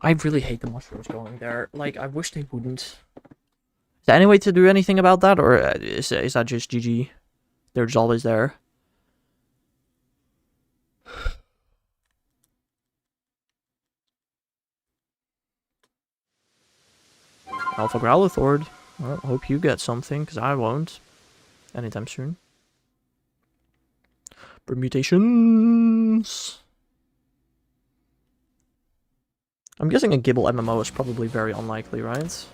I really hate the mushrooms going there. Like, I wish they wouldn't. Is there any way to do anything about that, or is that just GG? They're just always there. Alpha Growlithord. Well, hope you get something, because I won't. Anytime soon. Permutations! I'm guessing a Gibble MMO is probably very unlikely, right?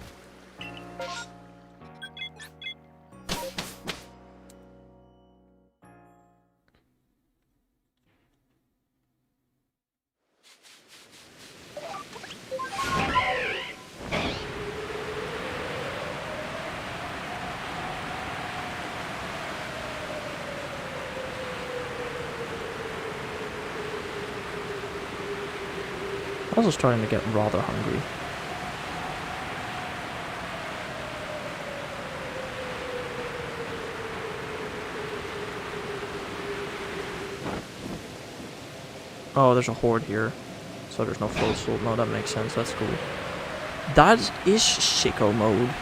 I was just starting to get rather hungry. Oh, there's a horde here. So there's no full assault. No, that makes sense. That's cool. That is sicko mode.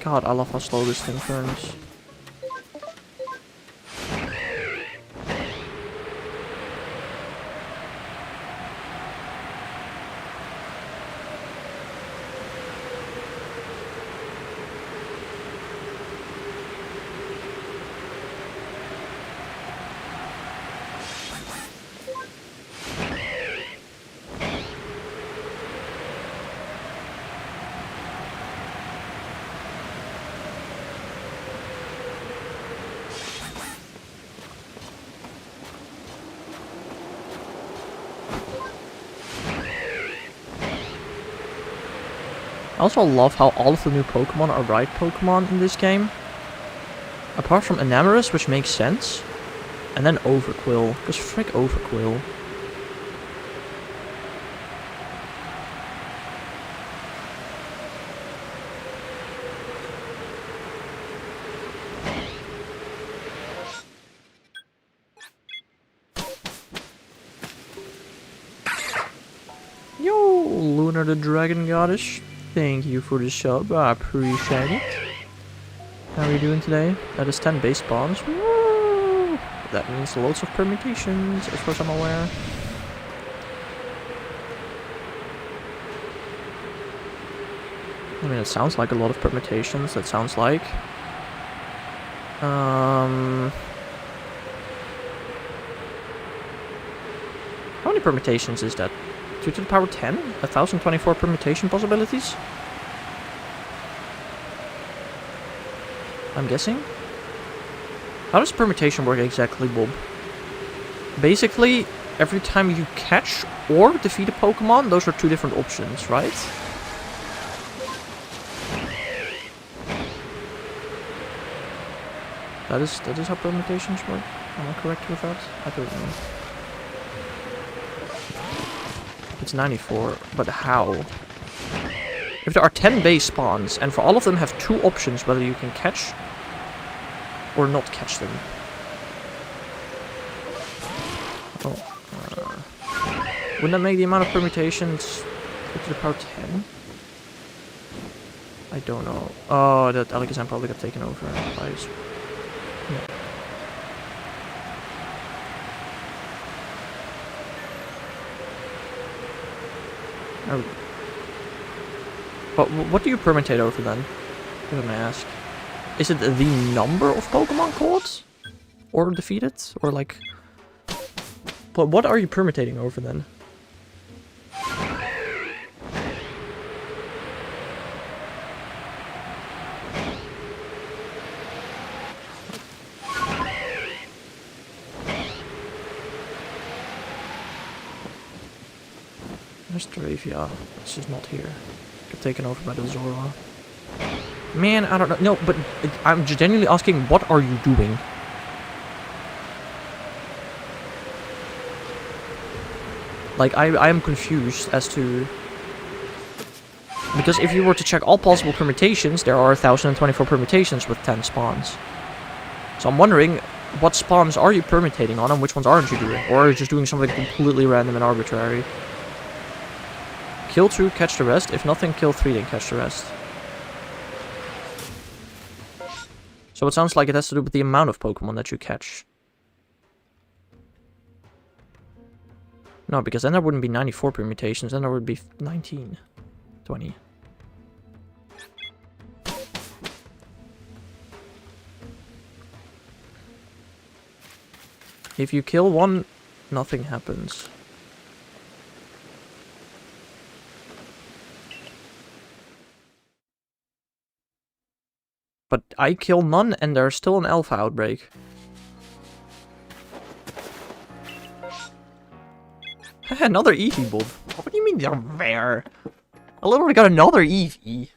God, I love how slow this thing turns. I also love how all of the new Pokemon are right Pokemon in this game. Apart from Enamorus, which makes sense. And then Overquill, because frick Overquill. Yo, Lunar the Dragon Goddess. Thank you for the sub, I appreciate it. How are you doing today? That is 10 base spawns. Woo! That means loads of permutations, as far as I'm aware. I mean, it sounds like a lot of permutations, that sounds like. How many permutations is that? 2 to the power 10? 1024 permutation possibilities? I'm guessing? How does permutation work exactly, Bob? Basically, every time you catch or defeat a Pokemon, those are 2 different options, right? That is how permutations work? Am I correct with that? I don't know. It's 94, but how? If there are 10 base spawns, and for all of them have 2 options whether you can catch or not catch them. Oh. Wouldn't that make the amount of permutations to the power 10? I don't know. Oh, that Alakazam probably got taken over by... Yeah. Oh. But what do you permutate over then? If I may ask. Is it the number of Pokemon caught? Or defeated? Or like... But what are you permutating over then? Mr. Avia, she's not here. Got taken over by the Zora. Man, I don't know. No, but I'm genuinely asking, what are you doing? Like, I am confused as to... Because if you were to check all possible permutations, there are 1024 permutations with 10 spawns. So I'm wondering, what spawns are you permutating on and which ones aren't you doing? Or are you just doing something completely random and arbitrary? Kill 2, catch the rest. If nothing, kill 3, then catch the rest. So it sounds like it has to do with the amount of Pokemon that you catch. No, because then there wouldn't be 94 permutations, then there would be 19. 20. If you kill one, nothing happens. But I kill none and there's still an alpha outbreak. Another Eevee, Bob. What do you mean they're rare? I literally got another Eevee.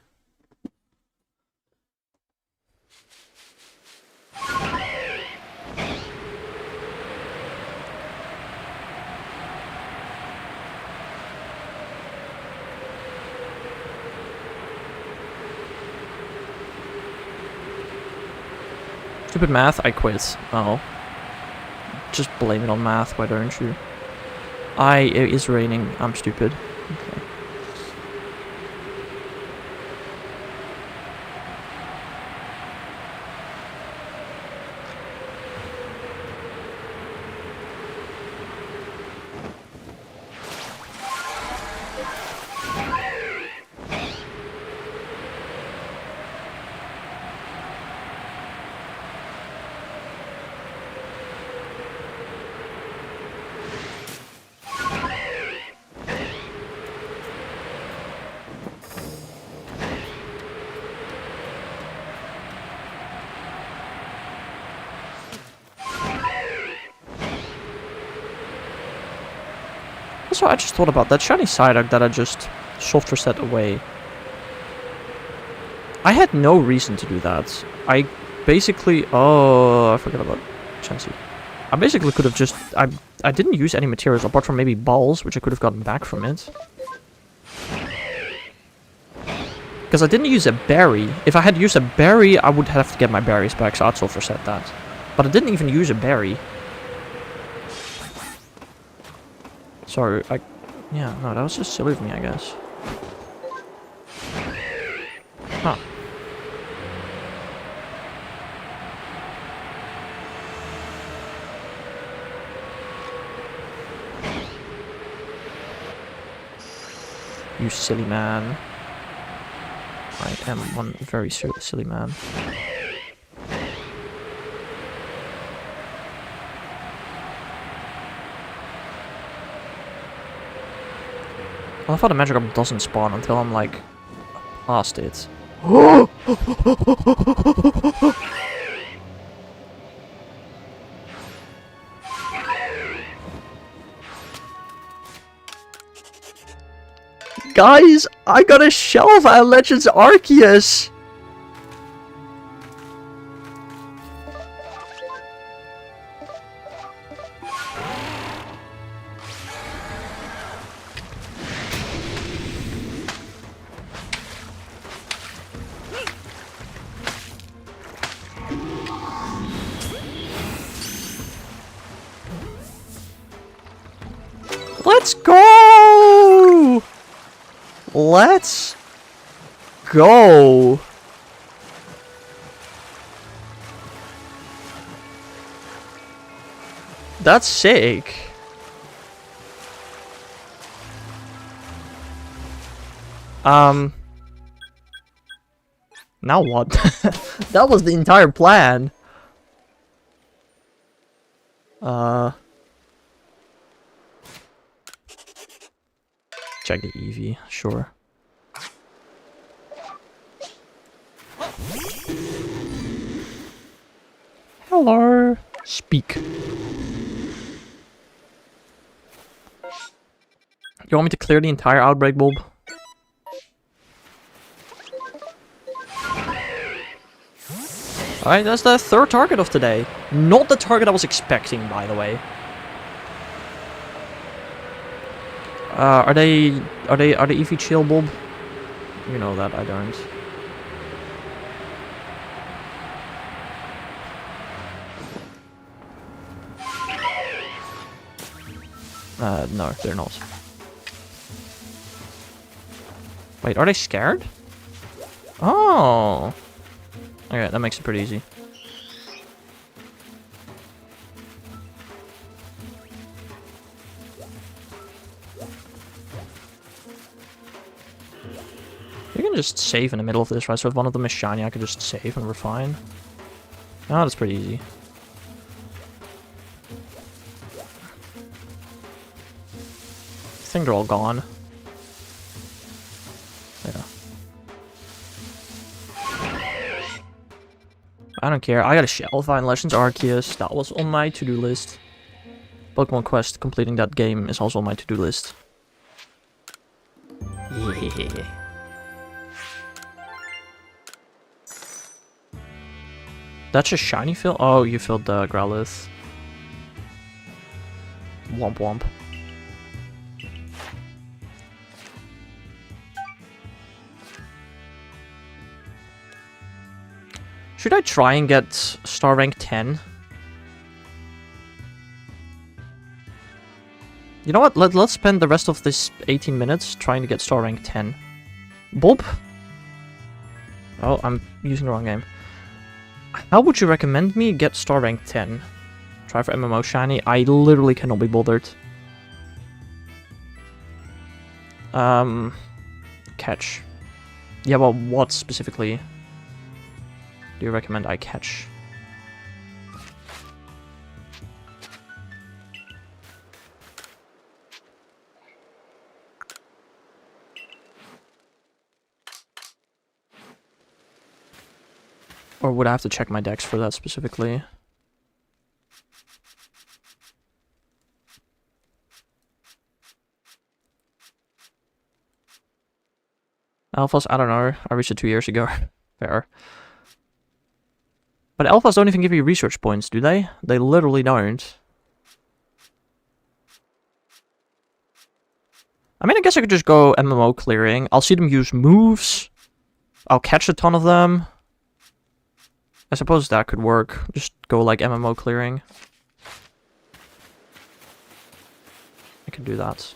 Stupid math, I quit. Oh. Just blame it on math, why don't you? It is raining, I'm stupid. Okay. Also, I just thought about that shiny Psyduck that I just soft reset away. I had no reason to do that. I basically... Oh, I forgot about Chansey. I basically could have just... I didn't use any materials apart from maybe balls, which I could have gotten back from it. Because I didn't use a berry. If I had used a berry, I would have to get my berries back, so I'd also said that. But I didn't even use a berry. So, yeah, no, that was just silly of me, I guess. Huh. You silly man. I am one very silly man. I thought the magic orb doesn't spawn until I'm like past it. Guys, I got a shelf at Legends Arceus! Let's go! Let's go! That's sick. Now what? That was the entire plan. Check the Eevee, sure. Hello. Speak. You want me to clear the entire outbreak, bulb? Alright, that's the third target of today. Not the target I was expecting, by the way. Are they Eevee chill, bulb? You know that, I don't. No, they're not. Wait, are they scared? Oh! Okay, that makes it pretty easy. You can just save in the middle of this, right? So if one of them is shiny, I could just save and we're fine. Oh, that's pretty easy. I think they're all gone. Yeah. I don't care. I got a shelf in Legends Arceus. That was on my to-do list. Pokemon Quest completing that game is also on my to-do list. Yeah. That's a shiny fill? Oh, you filled the Growlithe. Womp womp. Should I try and get star rank 10? You know what? Let's spend the rest of this 18 minutes trying to get star rank 10. Bulb? Oh, I'm using the wrong game. How would you recommend me get star rank 10? Try for MMO shiny? I literally cannot be bothered. Catch. Yeah, well, what specifically do you recommend I catch? Or would I have to check my decks for that specifically? Alphas, I don't know. I reached it 2 years ago. Fair. But alphas don't even give you research points, do they? They literally don't. I mean, I guess I could just go MMO clearing. I'll see them use moves. I'll catch a ton of them. I suppose that could work. Just go like MMO clearing. I can do that.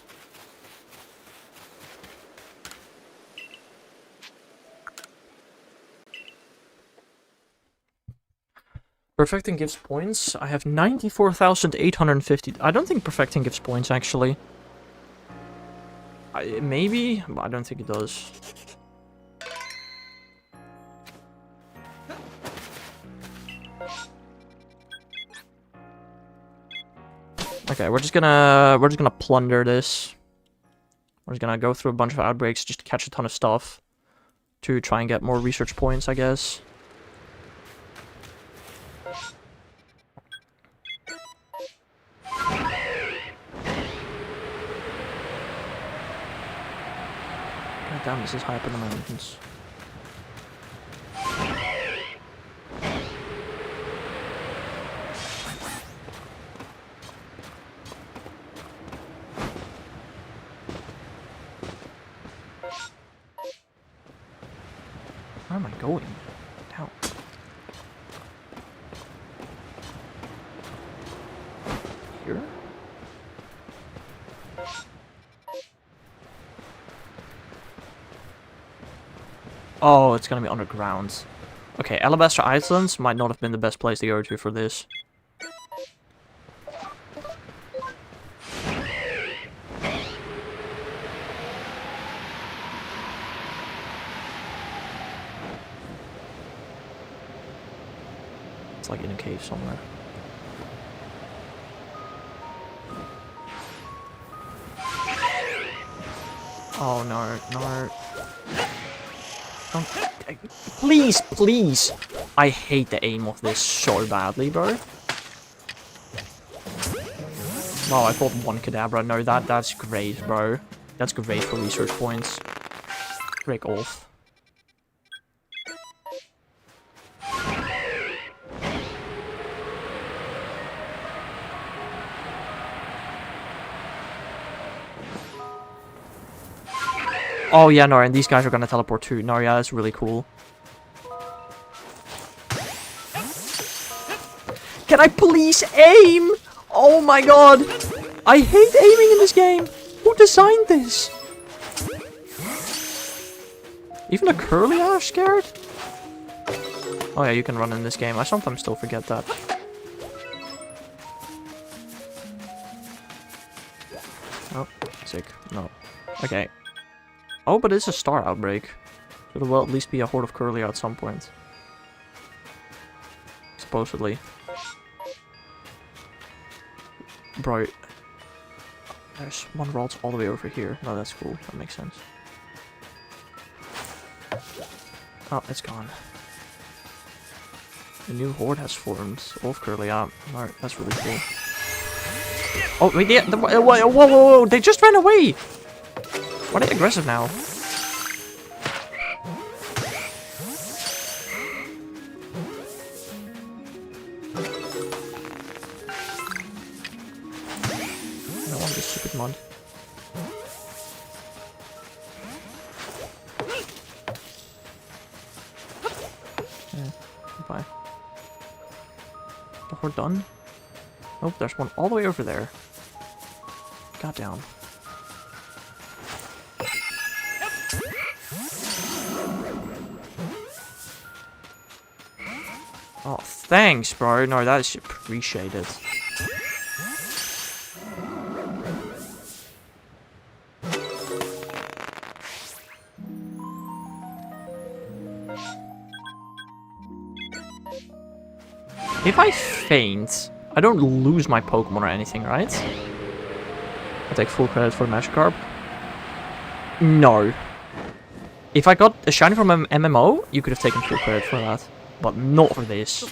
Perfecting gives points. I have 94,850. I don't think perfecting gives points, actually. Maybe, but I don't think it does. Okay, we're just gonna plunder this. We're just gonna go through a bunch of outbreaks, just catch a ton of stuff to try and get more research points, I guess. God damn, this is high up in the mountains. Where am I going? Down. Here? Oh, it's gonna be underground. Okay, Alabaster Islands might not have been the best place to go to for this. It's like in a cave somewhere. Oh no, no. Don't, please, please! I hate the aim of this so badly, bro. Oh, I thought one Kadabra. No, that's great, bro. That's great for research points. Break off. Oh yeah, no, and these guys are gonna teleport too. No, yeah, that's really cool. Can I please aim? Oh my god! I hate aiming in this game! Who designed this? Even a curly are scared? Oh yeah, you can run in this game. I sometimes still forget that. Oh, sick. No. Okay. Oh, but it's a star outbreak. So there will at least be a horde of curly at some point. Supposedly. Bro. There's one rod all the way over here. No, that's cool. That makes sense. Oh, it's gone. A new horde has formed. Of curly out. Alright, that's really cool. Oh, wait, yeah, whoa, whoa, whoa, whoa, they just ran away! Why are they aggressive now? I don't want this stupid mud. Yeah, goodbye. The horde done? Oh, there's one all the way over there. Goddamn. Oh, thanks, bro. No, that is appreciated. If I faint, I don't lose my Pokemon or anything, right? I take full credit for the Magikarp. No. If I got a shiny from an MMO, you could have taken full credit for that. But not for this.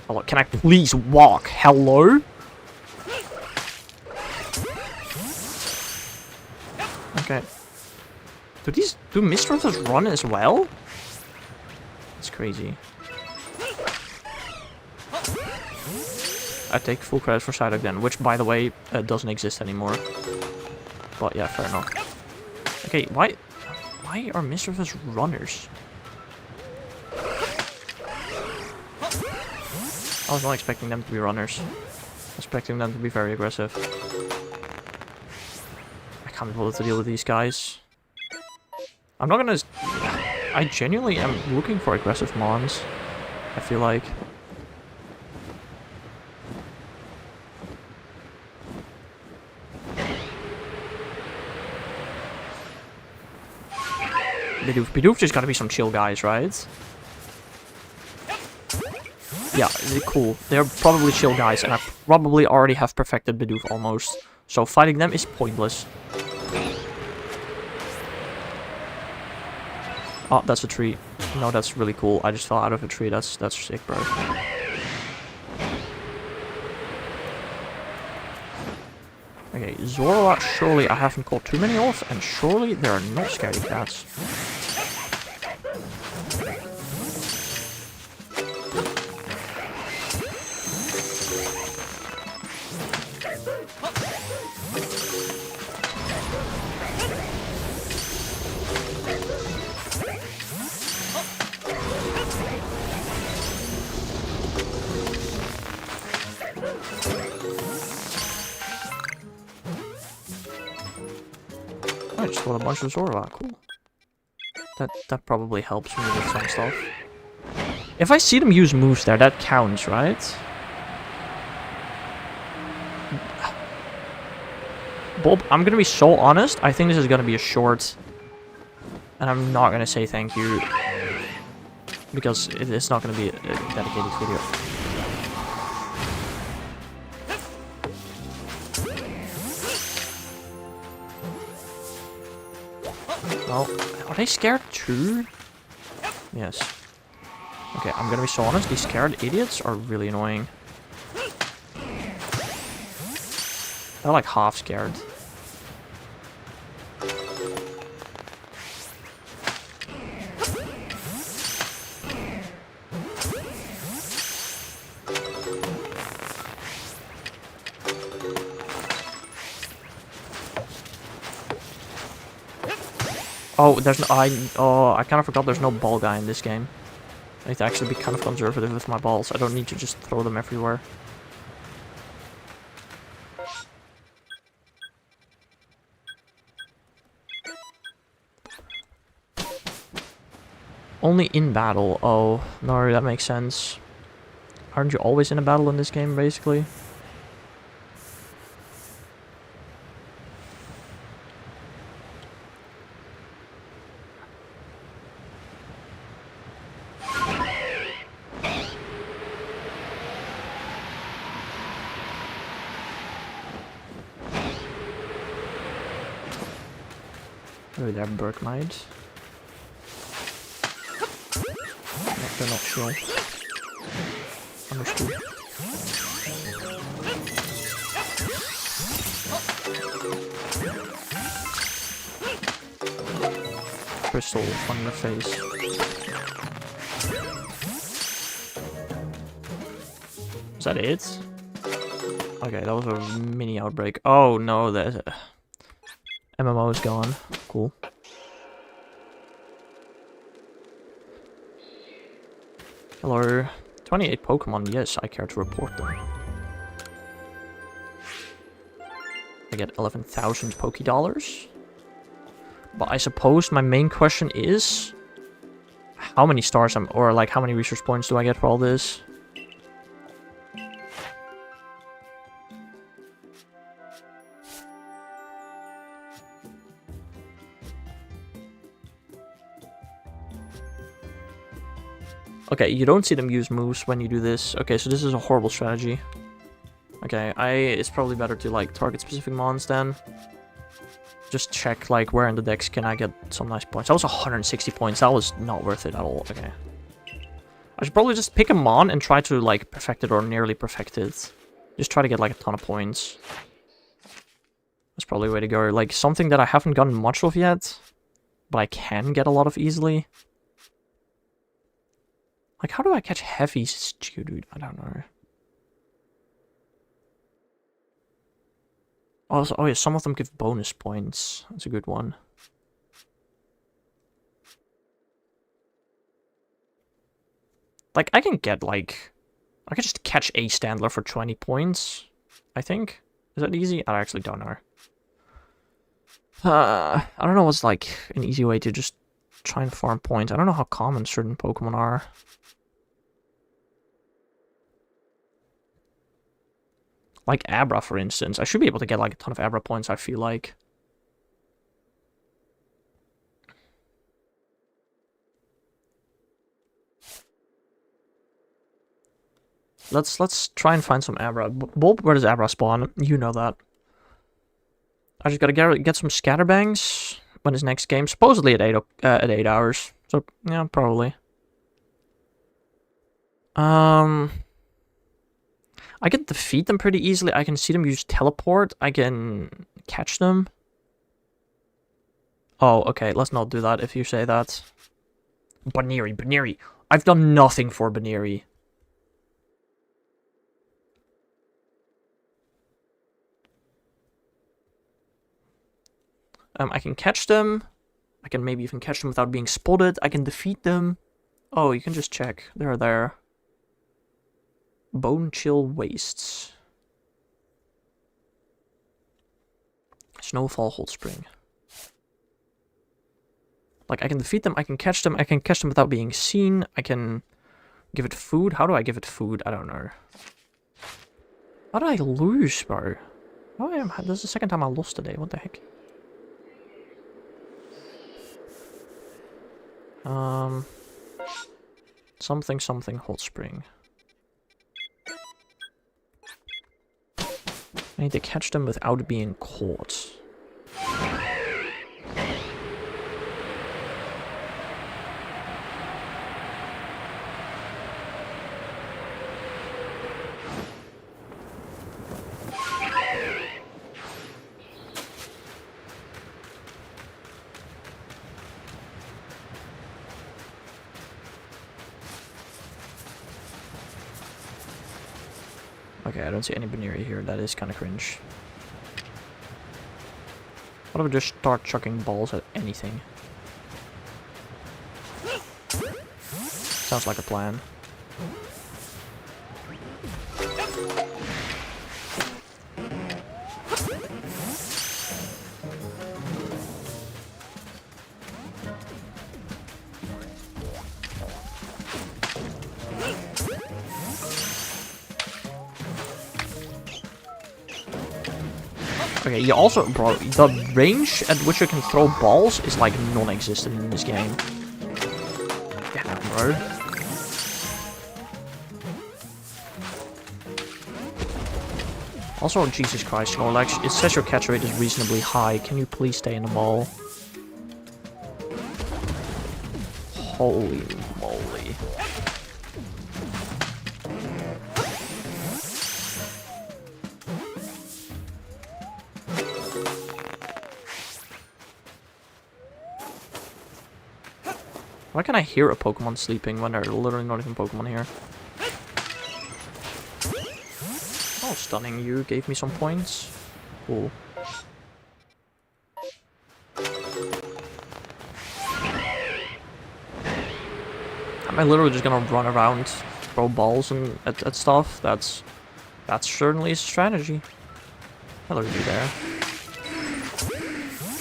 Hello, can I please walk? Hello? Okay. Do mistresses run as well? It's crazy. I take full credit for Psyduck then, which by the way doesn't exist anymore. But yeah, fair enough. Okay, why are mistresses runners? I was not expecting them to be runners. I was expecting them to be very aggressive. I can't bother to deal with these guys. I'm not gonna... I genuinely am looking for aggressive mons, I feel like. Bidoof just gotta be some chill guys, right? Yeah, cool. They're probably chill guys, and I probably already have perfected Bidoof almost. So fighting them is pointless. Oh, that's a tree. No, that's really cool. I just fell out of a tree. That's sick, bro. Okay, Zoroark, surely I haven't caught too many of, and surely there are not scaredy cats. I just got a bunch of Zoroark, cool. That probably helps me with some stuff. If I see them use moves there, that counts, right? Bob, I'm gonna be so honest, I think this is gonna be a short. And I'm not gonna say thank you. Because it's not gonna be a dedicated video. Oh, are they scared too? Yes. Okay, I'm gonna be so honest, these scared idiots are really annoying. They're like half scared. Oh, there's no... I kind of forgot there's no ball guy in this game. I need to actually be kind of conservative with my balls. I don't need to just throw them everywhere. Only in battle. Oh, no, that makes sense. Aren't you always in a battle in this game, basically? Maybe they're Berkmite. They're not sure. Understood. Crystal on your face. Is that it? Okay, that was a mini outbreak. Oh no, the MMO is gone. Cool. Hello. 28 Pokemon, yes, I care to report them. I get 11,000 Pokédollars. But I suppose my main question is... how many stars or like how many research points do I get for all this? Okay, you don't see them use moves when you do this. Okay, so this is a horrible strategy. Okay, it's probably better to like target specific mons then. Just check like where in the decks can I get some nice points. That was 160 points. That was not worth it at all. Okay. I should probably just pick a mon and try to, like, perfect it or nearly perfect it. Just try to get, like, a ton of points. That's probably the way to go. Like, something that I haven't gotten much of yet, but I can get a lot of easily. Like, how do I catch heavy stew, dude? I don't know. Also, oh yeah, some of them give bonus points. That's a good one. Like, I can get, like... I can just catch a Standler for 20 points, I think. Is that easy? I actually don't know. I don't know what's, like, an easy way to just try and farm points. I don't know how common certain Pokemon are. Like Abra, for instance. I should be able to get, like, a ton of Abra points, I feel like. Let's try and find some Abra. Bulb, where does Abra spawn? You know that. I just gotta get some Scatterbangs when his next game, supposedly at 8 hours. So yeah, probably. I can defeat them pretty easily. I can see them use teleport. I can catch them. Oh, okay. Let's not do that if you say that. Baneri. I've done nothing for Baneri. I can catch them. I can maybe even catch them without being spotted. I can defeat them. Oh, you can just check. They're there. Bone Chill Wastes. Snowfall Hold Spring. Like, I can defeat them, I can catch them without being seen. I can give it food. How do I give it food? I don't know. How did I lose, bro? Oh, this is the second time I lost today. What the heck? Something Hot Spring. I need to catch them without being caught. Okay, I don't see any Baneri here. That is kind of cringe. What if I just start chucking balls at anything? Sounds like a plan. Okay, you also, bro, the range at which you can throw balls is like non-existent in this game. Yeah, bro. Also, Jesus Christ, Snorlax, it says your catch rate is reasonably high. Can you please stay in the ball? Holy moly. Why can I hear a Pokemon sleeping when there are literally not even Pokemon here? Oh, stunning you gave me some points. Cool. Am I literally just gonna run around, throw balls and at stuff? That's certainly a strategy. Hello, you there.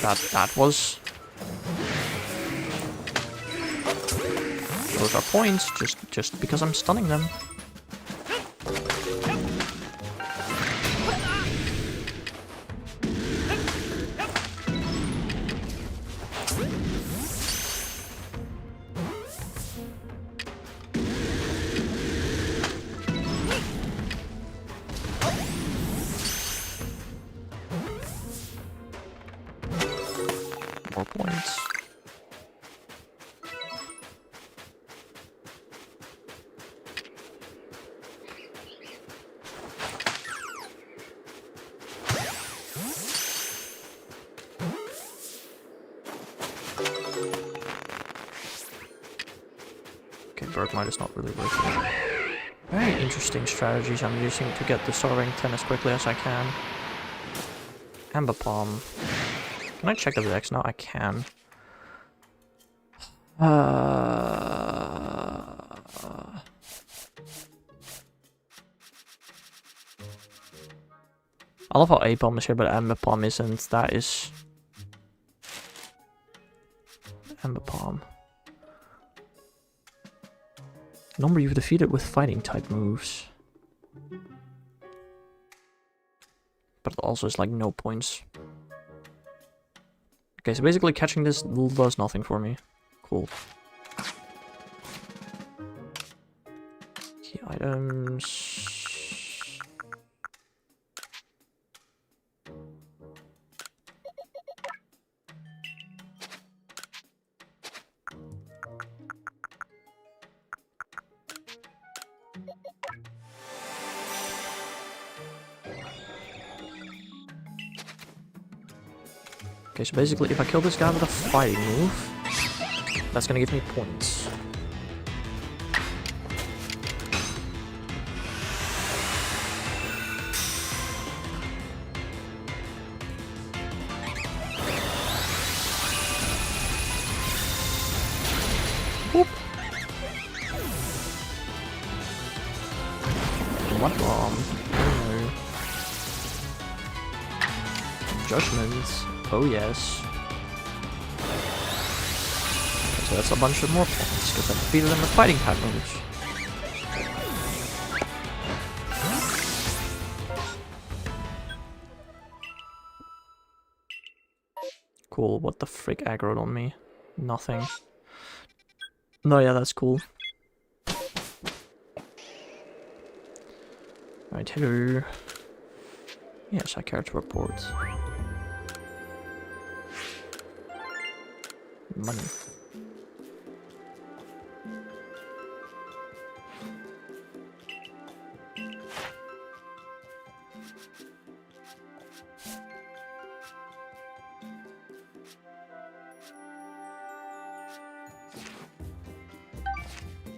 That was. Those are points, just because I'm stunning them. More points. bird mite is not really worth it. Very interesting strategies I'm using to get the star rank 10 as quickly as I can. Amber Palm. Can I check the dex now? I can. I love how A Palm is here, but Amber Palm isn't. That is... Amber Palm. Number you've defeated with fighting type moves. But it also is like no points. Okay, so basically catching this does nothing for me. Cool. Key items. Okay, so basically if I kill this guy with a fighting move, that's gonna give me points. Whoop. What bomb? Oh no. Judgments. Oh yes. So that's a bunch of more points, because I defeated them with fighting type moves. Cool, what the frick aggroed on me? Nothing. No, yeah, that's cool. Right, hello. Yes, I care to report. Money.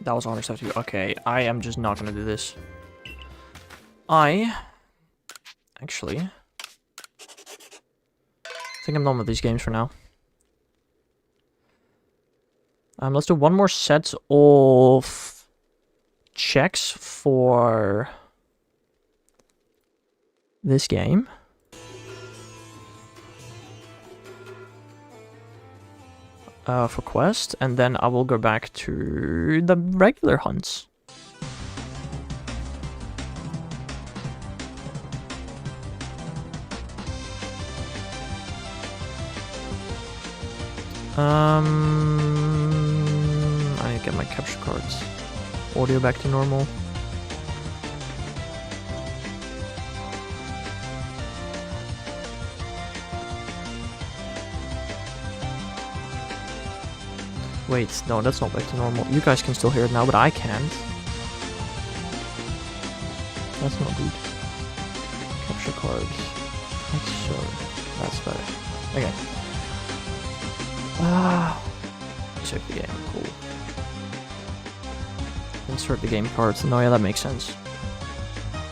That was 172. Okay, I am just not gonna do this. Actually, I think I'm done with these games for now. Let's do one more set of checks for this game. For quest, and then I will go back to the regular hunts. I need to get my capture cards. Audio back to normal. Wait, no, that's not back to normal. You guys can still hear it now, but I can't. That's not good. Capture cards. That's better. Okay. Save the game, cool. Insert the game cards. No, yeah, that makes sense.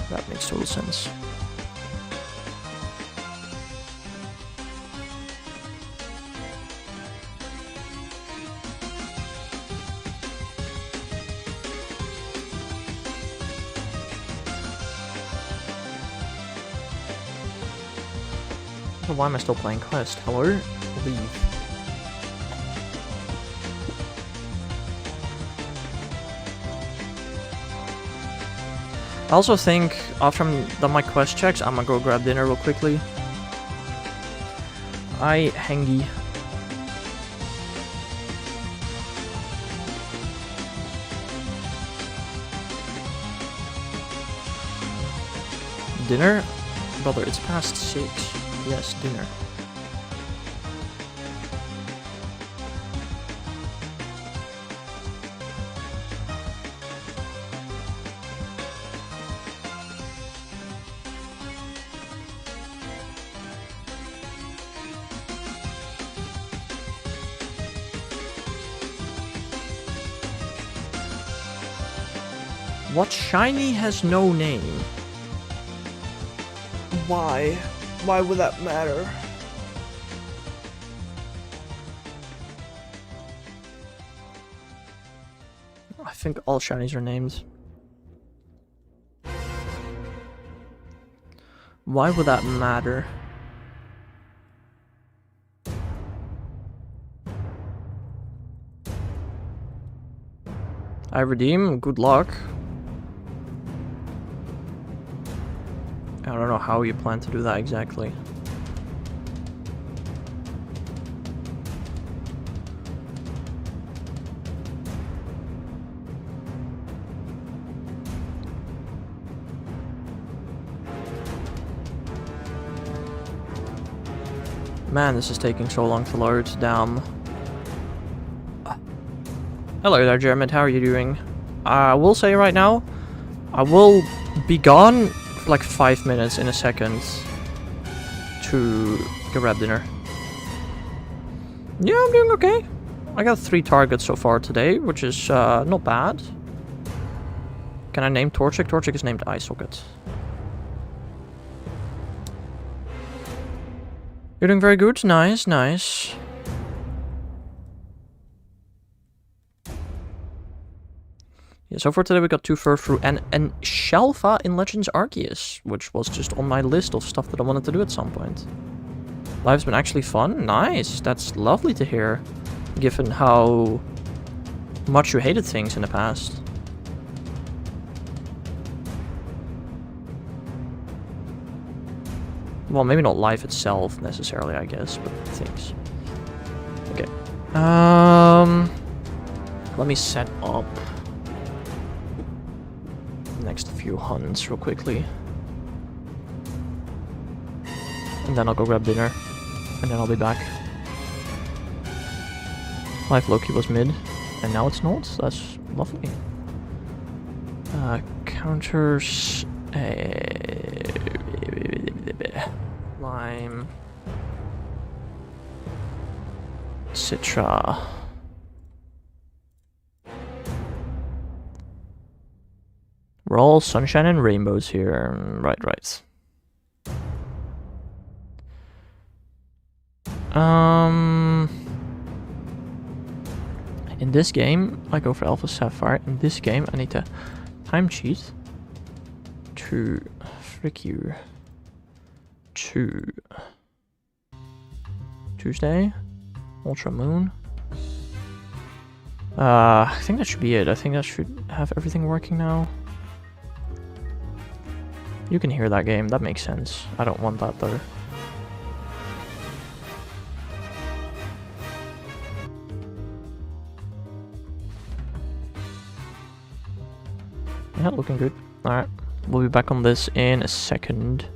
That makes total sense. Why am I still playing Quest? Hello? Leave. I also think after I'm done my quest checks, I'm gonna go grab dinner real quickly. Hangy. Dinner? Brother, it's past 6. Yes, dinner. What shiny has no name? Why? Why would that matter? I think all shinies are named. Why would that matter? I redeem, good luck. I don't know how you plan to do that exactly. Man, this is taking so long to load. Damn. Hello there, Jermid. How are you doing? I will say right now, I will be gone for like 5 minutes in a second to go grab dinner. Yeah, I'm doing okay. I got 3 targets so far today, which is not bad. Can I name Torchic? Torchic is named Eye Socket. You're doing very good. Nice, nice. Yeah, so for today we got 2 Furfrou and an Shelfa in Legends Arceus, which was just on my list of stuff that I wanted to do at some point. Life's been actually fun. Nice. That's lovely to hear, given how much you hated things in the past. Well, maybe not life itself necessarily, I guess, but things. Okay. Let me set up the next few hunts real quickly. And then I'll go grab dinner. And then I'll be back. Life Loki was mid, and now it's not. That's lovely. Counters... Lime, Citra, we're all sunshine and rainbows here. Right. In this game, I go for Alpha Sapphire. In this game, I need to time cheat to frick you. To Tuesday, Ultra Moon. I think that should be it. I think that should have everything working now. You can hear that game. That makes sense. I don't want that though. Yeah, looking good. Alright, we'll be back on this in a second.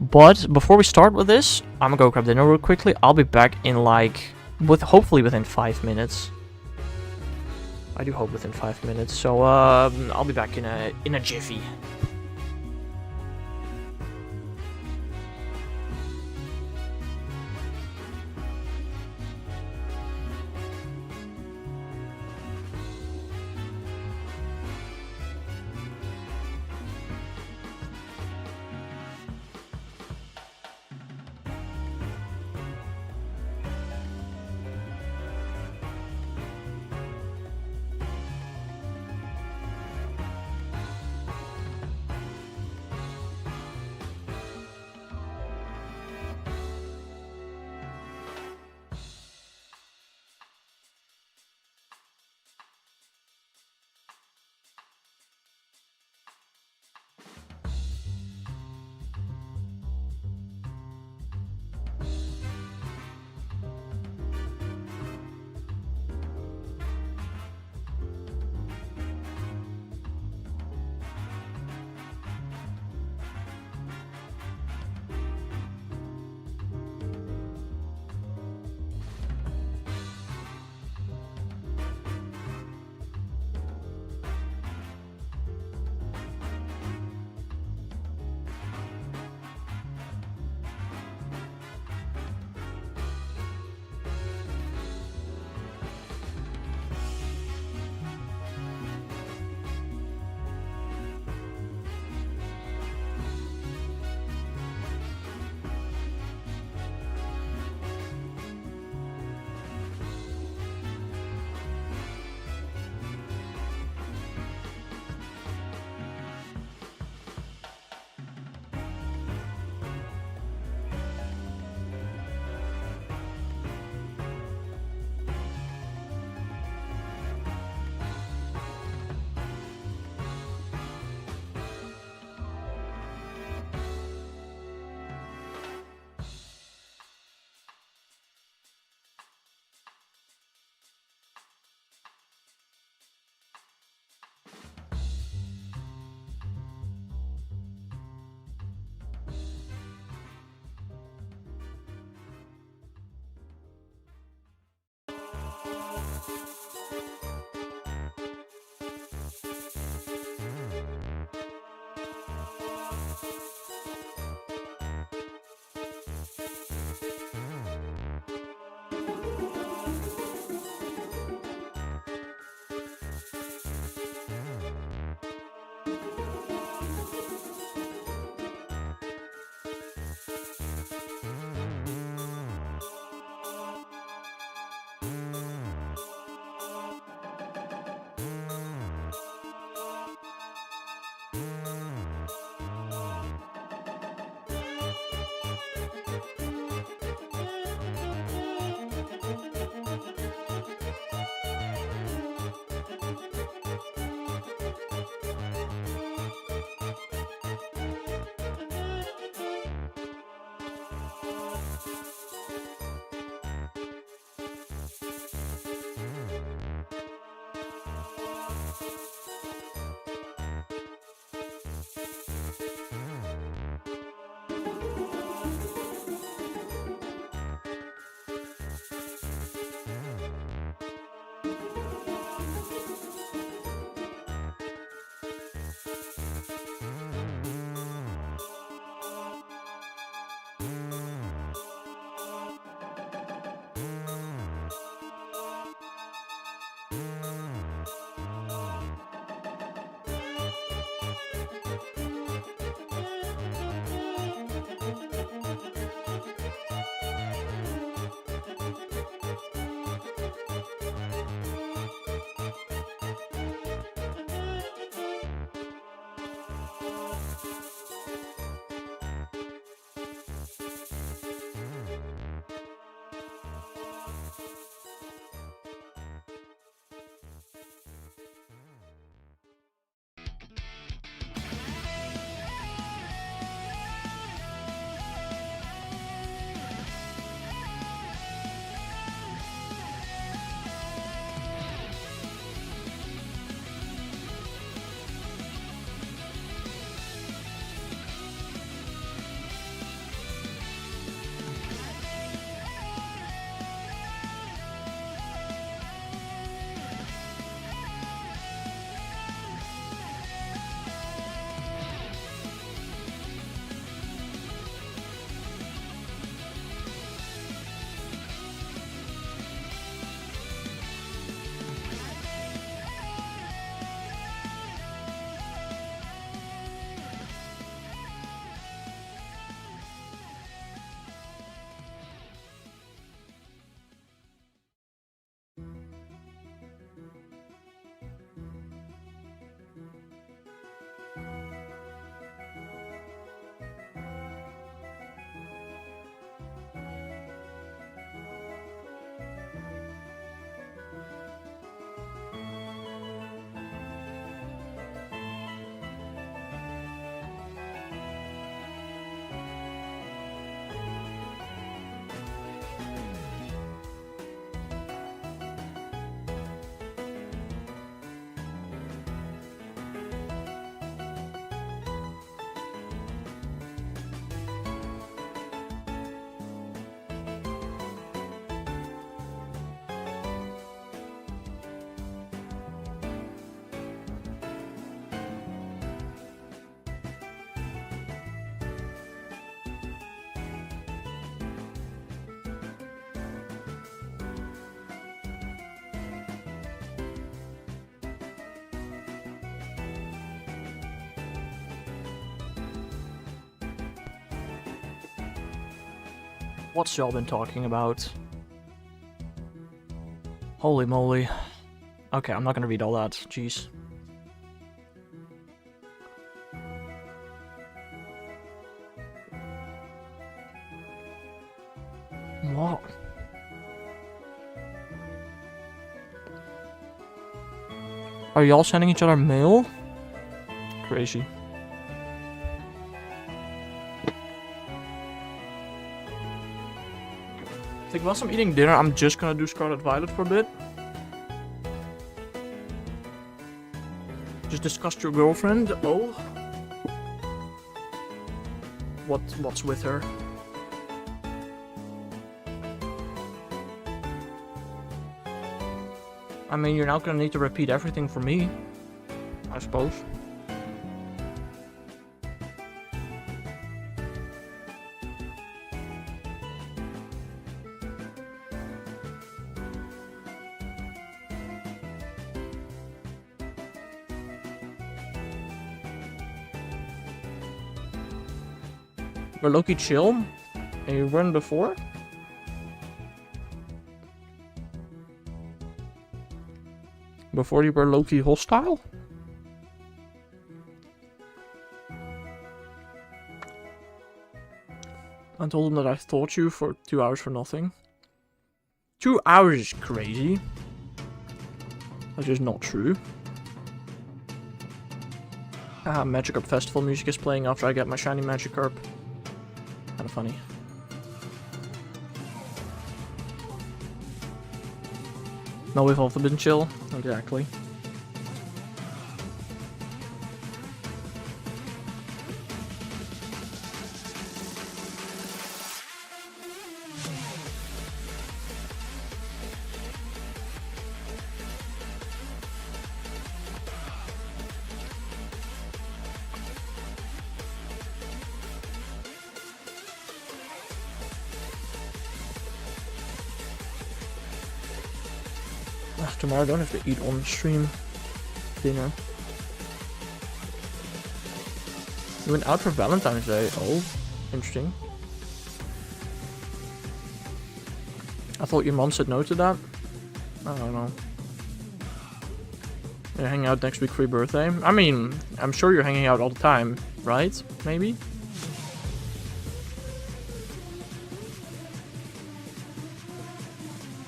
But before we start with this, I'm gonna go grab dinner real quickly. I'll be back in hopefully within 5 minutes. I do hope within 5 minutes. So I'll be back in a jiffy. What's y'all been talking about? Holy moly. Okay, I'm not gonna read all that. Jeez. What? Are y'all sending each other mail? Crazy. I think whilst I'm eating dinner, I'm just gonna do Scarlet Violet for a bit. Just discussed your girlfriend. Oh. What's with her? I mean, you're not gonna need to repeat everything for me, I suppose. We're low-key chill, and you weren't before? Before you were low-key hostile? I told him that I taught you for 2 hours for nothing. 2 hours is crazy. That's just not true. Magikarp Festival music is playing after I get my shiny Magikarp. Kinda funny. No, we've also been chill. Exactly. Tomorrow I don't have to eat on stream dinner. You went out for Valentine's Day. Oh, interesting. I thought your mom said no to that. I don't know. You're hanging out next week for your birthday? I mean, I'm sure you're hanging out all the time, right? Maybe?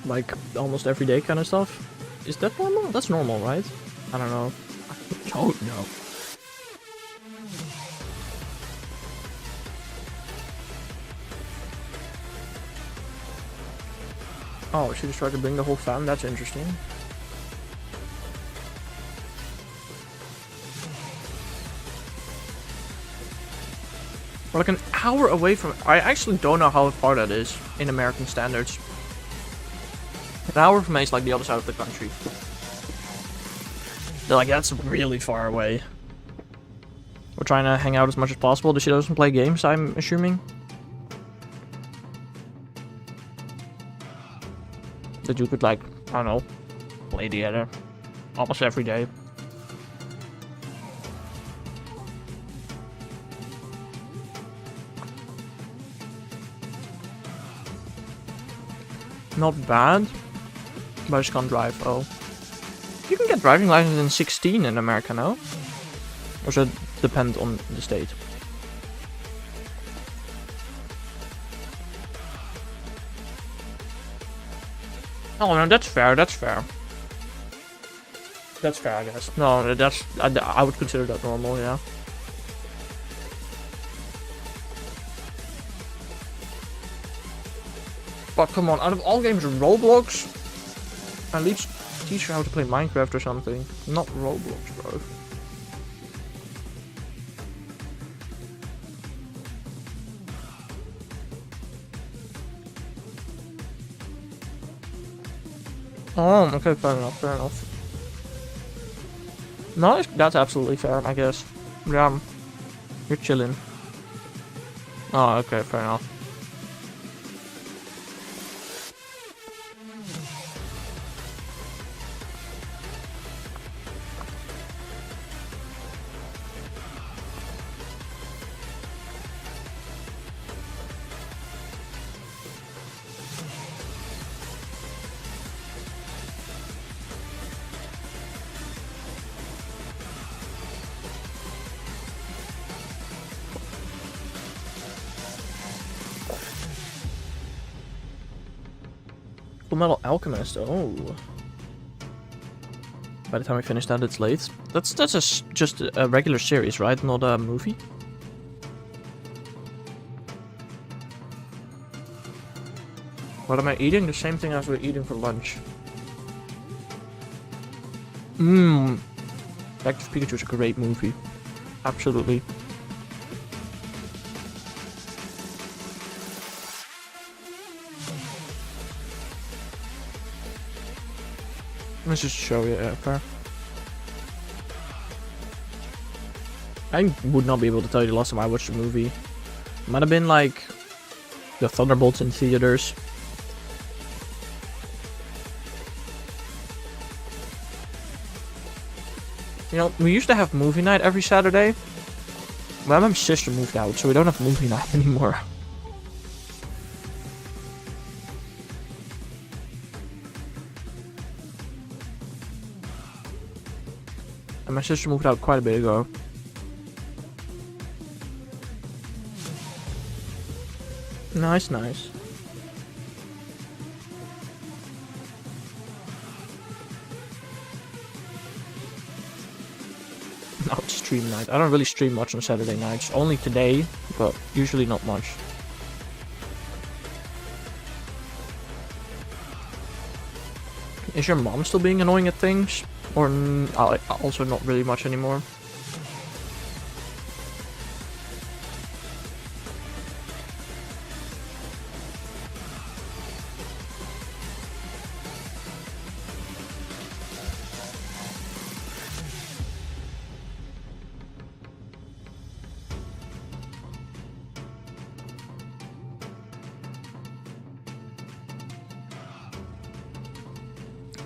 Like, almost every day kind of stuff? Is that normal? That's normal, right? I don't know. I don't know. Oh, she just tried to bring the whole fam? That's interesting. We're like an hour away from... I actually don't know how far that is in American standards. An hour from me is like the other side of the country. They're like, that's really far away. We're trying to hang out as much as possible. She doesn't play games, I'm assuming. That you could, like, I don't know, play together almost every day. Not bad. But I just can't drive. Oh. You can get driving license in 16 in America now. Or does it depend on the state? Oh no, that's fair, that's fair. That's fair, I guess. No, that's... I would consider that normal, yeah. But come on, out of all games, Roblox? At least teach her how to play Minecraft or something. Not Roblox, bro. Oh, okay, fair enough, fair enough. No, that's absolutely fair, I guess. Yeah, you're chilling. Oh, okay, fair enough. Full Metal Alchemist. Oh. By the time we finish that, it's late. That's just a regular series, right? Not a movie. What am I eating? The same thing as we're eating for lunch. Back to Pikachu is a great movie. Absolutely. Let's just show you fair. I would not be able to tell you the last time I watched a movie. It might have been like the Thunderbolts in theaters. You know, we used to have movie night every Saturday. My mom's sister moved out, so we don't have movie night anymore. And my sister moved out quite a bit ago. Nice, nice. No, it's stream night. I don't really stream much on Saturday nights. Only today, but usually not much. Is your mom still being annoying at things? Or also not really much anymore?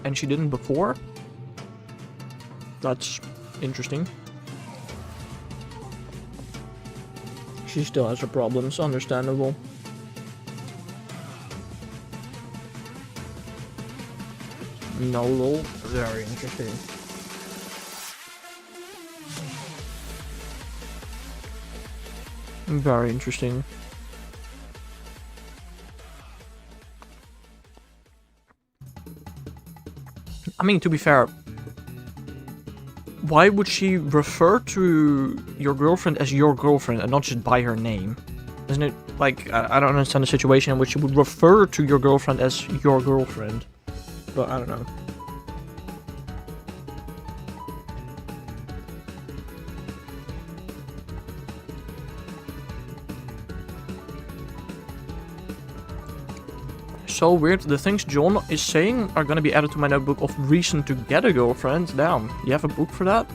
And she didn't before? That's interesting. She still has her problems, understandable. No lol, very interesting. Very interesting. I mean, to be fair, why would she refer to your girlfriend as your girlfriend and not just by her name? Isn't it, like, I don't understand the situation in which you would refer to your girlfriend as your girlfriend. But I don't know. So weird, the things John is saying are gonna be added to my notebook of reason to get a girlfriend. Damn, you have a book for that?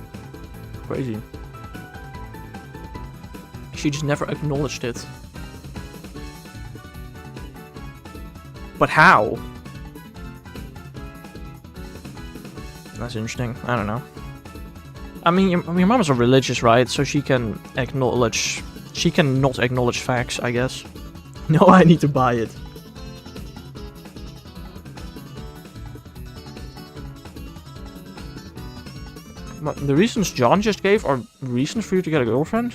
Crazy. She just never acknowledged it. But how? That's interesting, I don't know. I mean, your mom is a religious, right? So she can acknowledge... She can not acknowledge facts, I guess. No, I need to buy it. The reasons John just gave are reasons for you to get a girlfriend?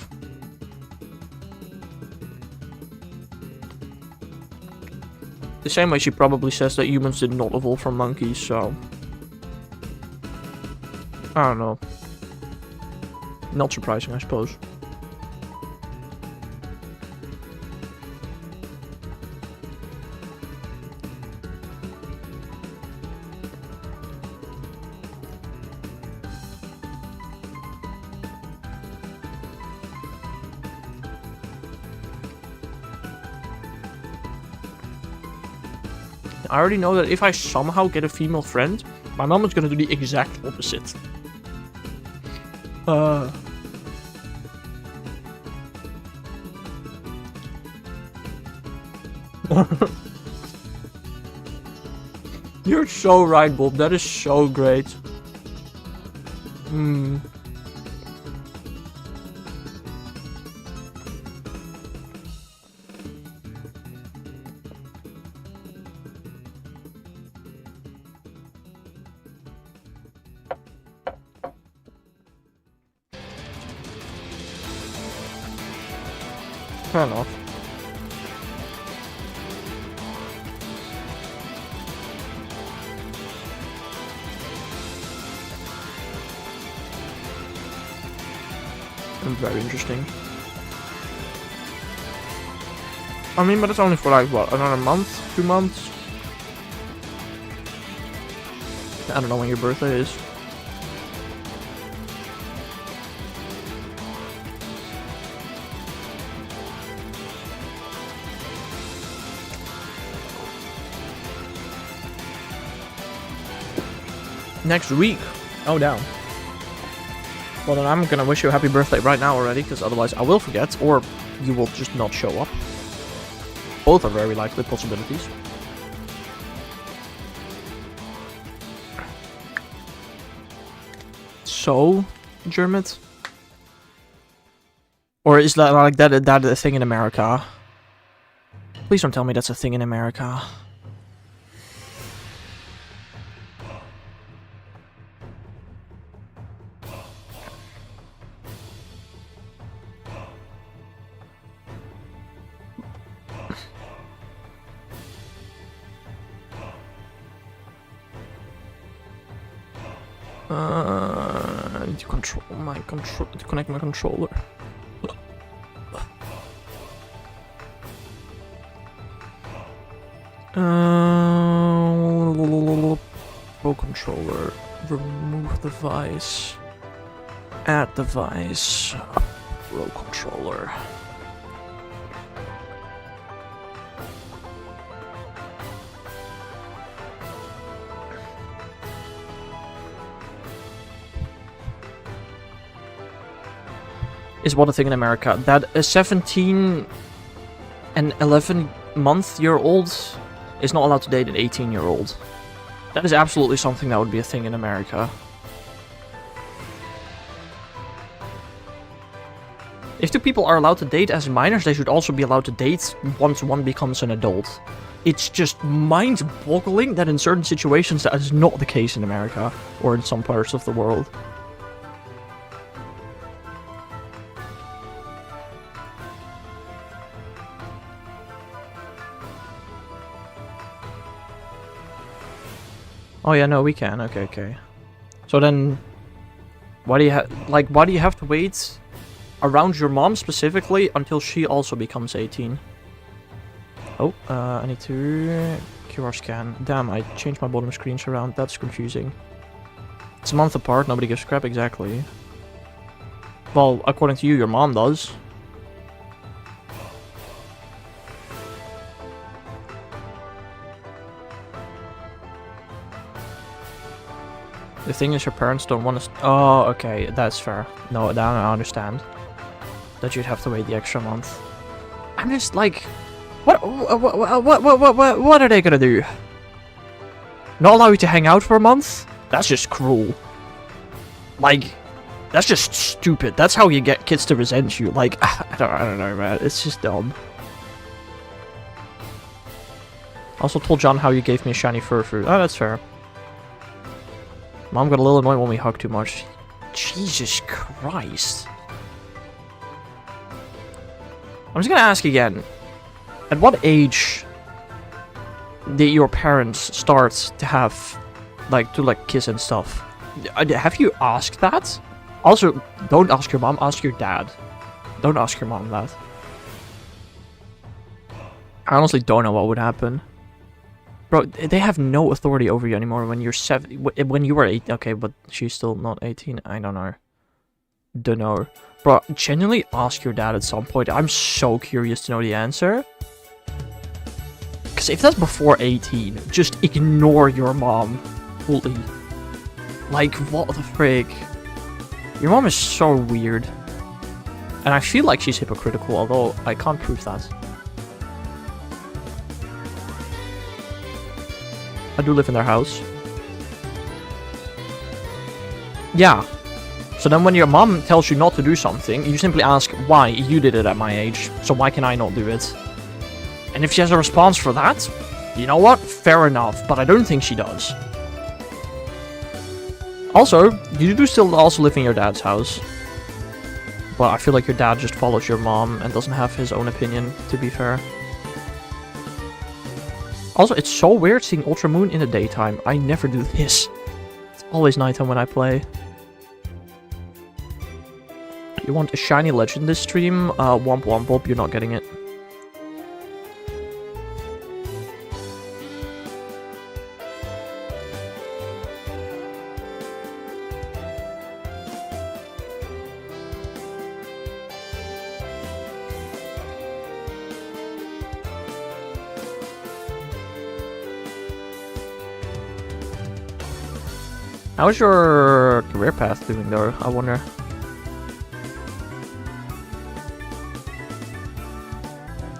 The same way she probably says that humans did not evolve from monkeys, so... I don't know. Not surprising, I suppose. I already know that if I somehow get a female friend, my mom is gonna do the exact opposite. You're so right, Bob. That is so great. Fair enough. Very interesting. I mean, but it's only for like, what, another month? 2 months? I don't know when your birthday is. Next week. Oh, damn. Well, then I'm gonna wish you a happy birthday right now already, because otherwise I will forget, or you will just not show up. Both are very likely possibilities. So, German? Or is that like that a thing in America? Please don't tell me that's a thing in America. I need to to connect my controller. Pro controller. Remove device. Add device. Pro controller. Is what a thing in America that a 17 and 11-month-year-old is not allowed to date an 18-year-old. That is absolutely something that would be a thing in America. If two people are allowed to date as minors, they should also be allowed to date once one becomes an adult. It's just mind-boggling that in certain situations that is not the case in America or in some parts of the world. Oh yeah, no, we can. Okay, okay. So then, why do you have to wait around your mom specifically until she also becomes 18? Oh, I need to QR scan. Damn, I changed my bottom screens around. That's confusing. It's a month apart. Nobody gives a crap exactly. Well, according to you, your mom does. The thing is, your parents don't want to. Oh, okay, that's fair. No, now I understand that you'd have to wait the extra month. I'm just like, what are they gonna do? Not allow you to hang out for a month? That's just cruel. Like, that's just stupid. That's how you get kids to resent you. Like, I don't know, man. It's just dumb. Also told John how you gave me a shiny fur fruit. Oh, that's fair. Mom got a little annoyed when we hugged too much. Jesus Christ. I'm just gonna ask again. At what age did your parents start to have, to kiss and stuff? Have you asked that? Also, don't ask your mom, ask your dad. Don't ask your mom that. I honestly don't know what would happen. Bro, they have no authority over you anymore when you're 7. When you were 8. Okay, but she's still not 18. I don't know. Don't know. Bro, genuinely ask your dad at some point. I'm so curious to know the answer. Because if that's before 18, just ignore your mom fully. Like, what the frick? Your mom is so weird. And I feel like she's hypocritical, although I can't prove that. I do live in their house. Yeah. So then when your mom tells you not to do something, you simply ask, why? You did it at my age, so why can I not do it? And if she has a response for that, you know what? Fair enough, but I don't think she does. Also, you do still also live in your dad's house. But I feel like your dad just follows your mom and doesn't have his own opinion, to be fair. Also, it's so weird seeing Ultra Moon in the daytime. I never do this. It's always nighttime when I play. You want a shiny legend this stream? Womp womp womp, you're not getting it. How's your career path doing though, I wonder?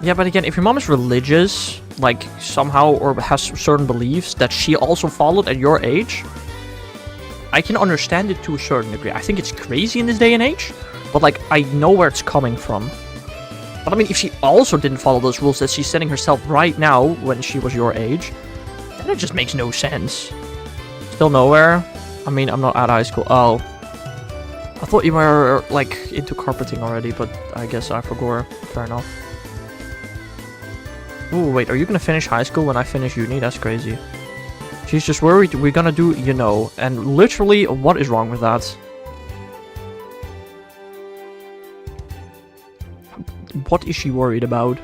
Yeah, but again, if your mom is religious, like, somehow, or has certain beliefs that she also followed at your age, I can understand it to a certain degree. I think it's crazy in this day and age, but, like, I know where it's coming from. But, I mean, if she also didn't follow those rules that she's setting herself right now when she was your age, then it just makes no sense. Still nowhere? I mean, I'm not at high school. Oh. I thought you were, like, into carpeting already, but I guess I forgot. Fair enough. Ooh, wait, are you gonna finish high school when I finish uni? That's crazy. She's just worried we're gonna do, you know, and literally, what is wrong with that? What is she worried about?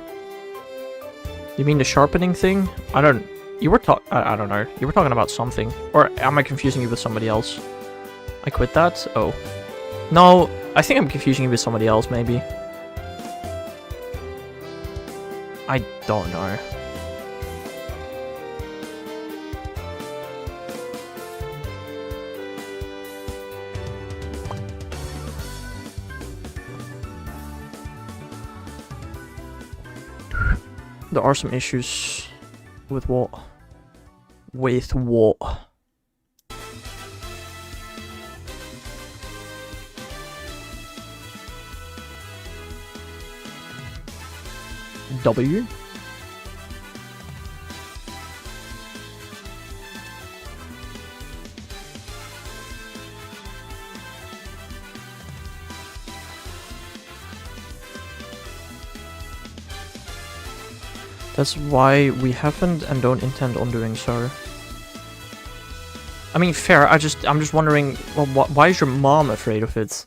You mean the sharpening thing? I don't know. You were talking about something. Or am I confusing you with somebody else? I quit that? Oh. No, I think I'm confusing you with somebody else, maybe. I don't know. There are some issues with what? With what? W? That's why we haven't and don't intend on doing so. I mean, fair, I'm just wondering, well, why is your mom afraid of it?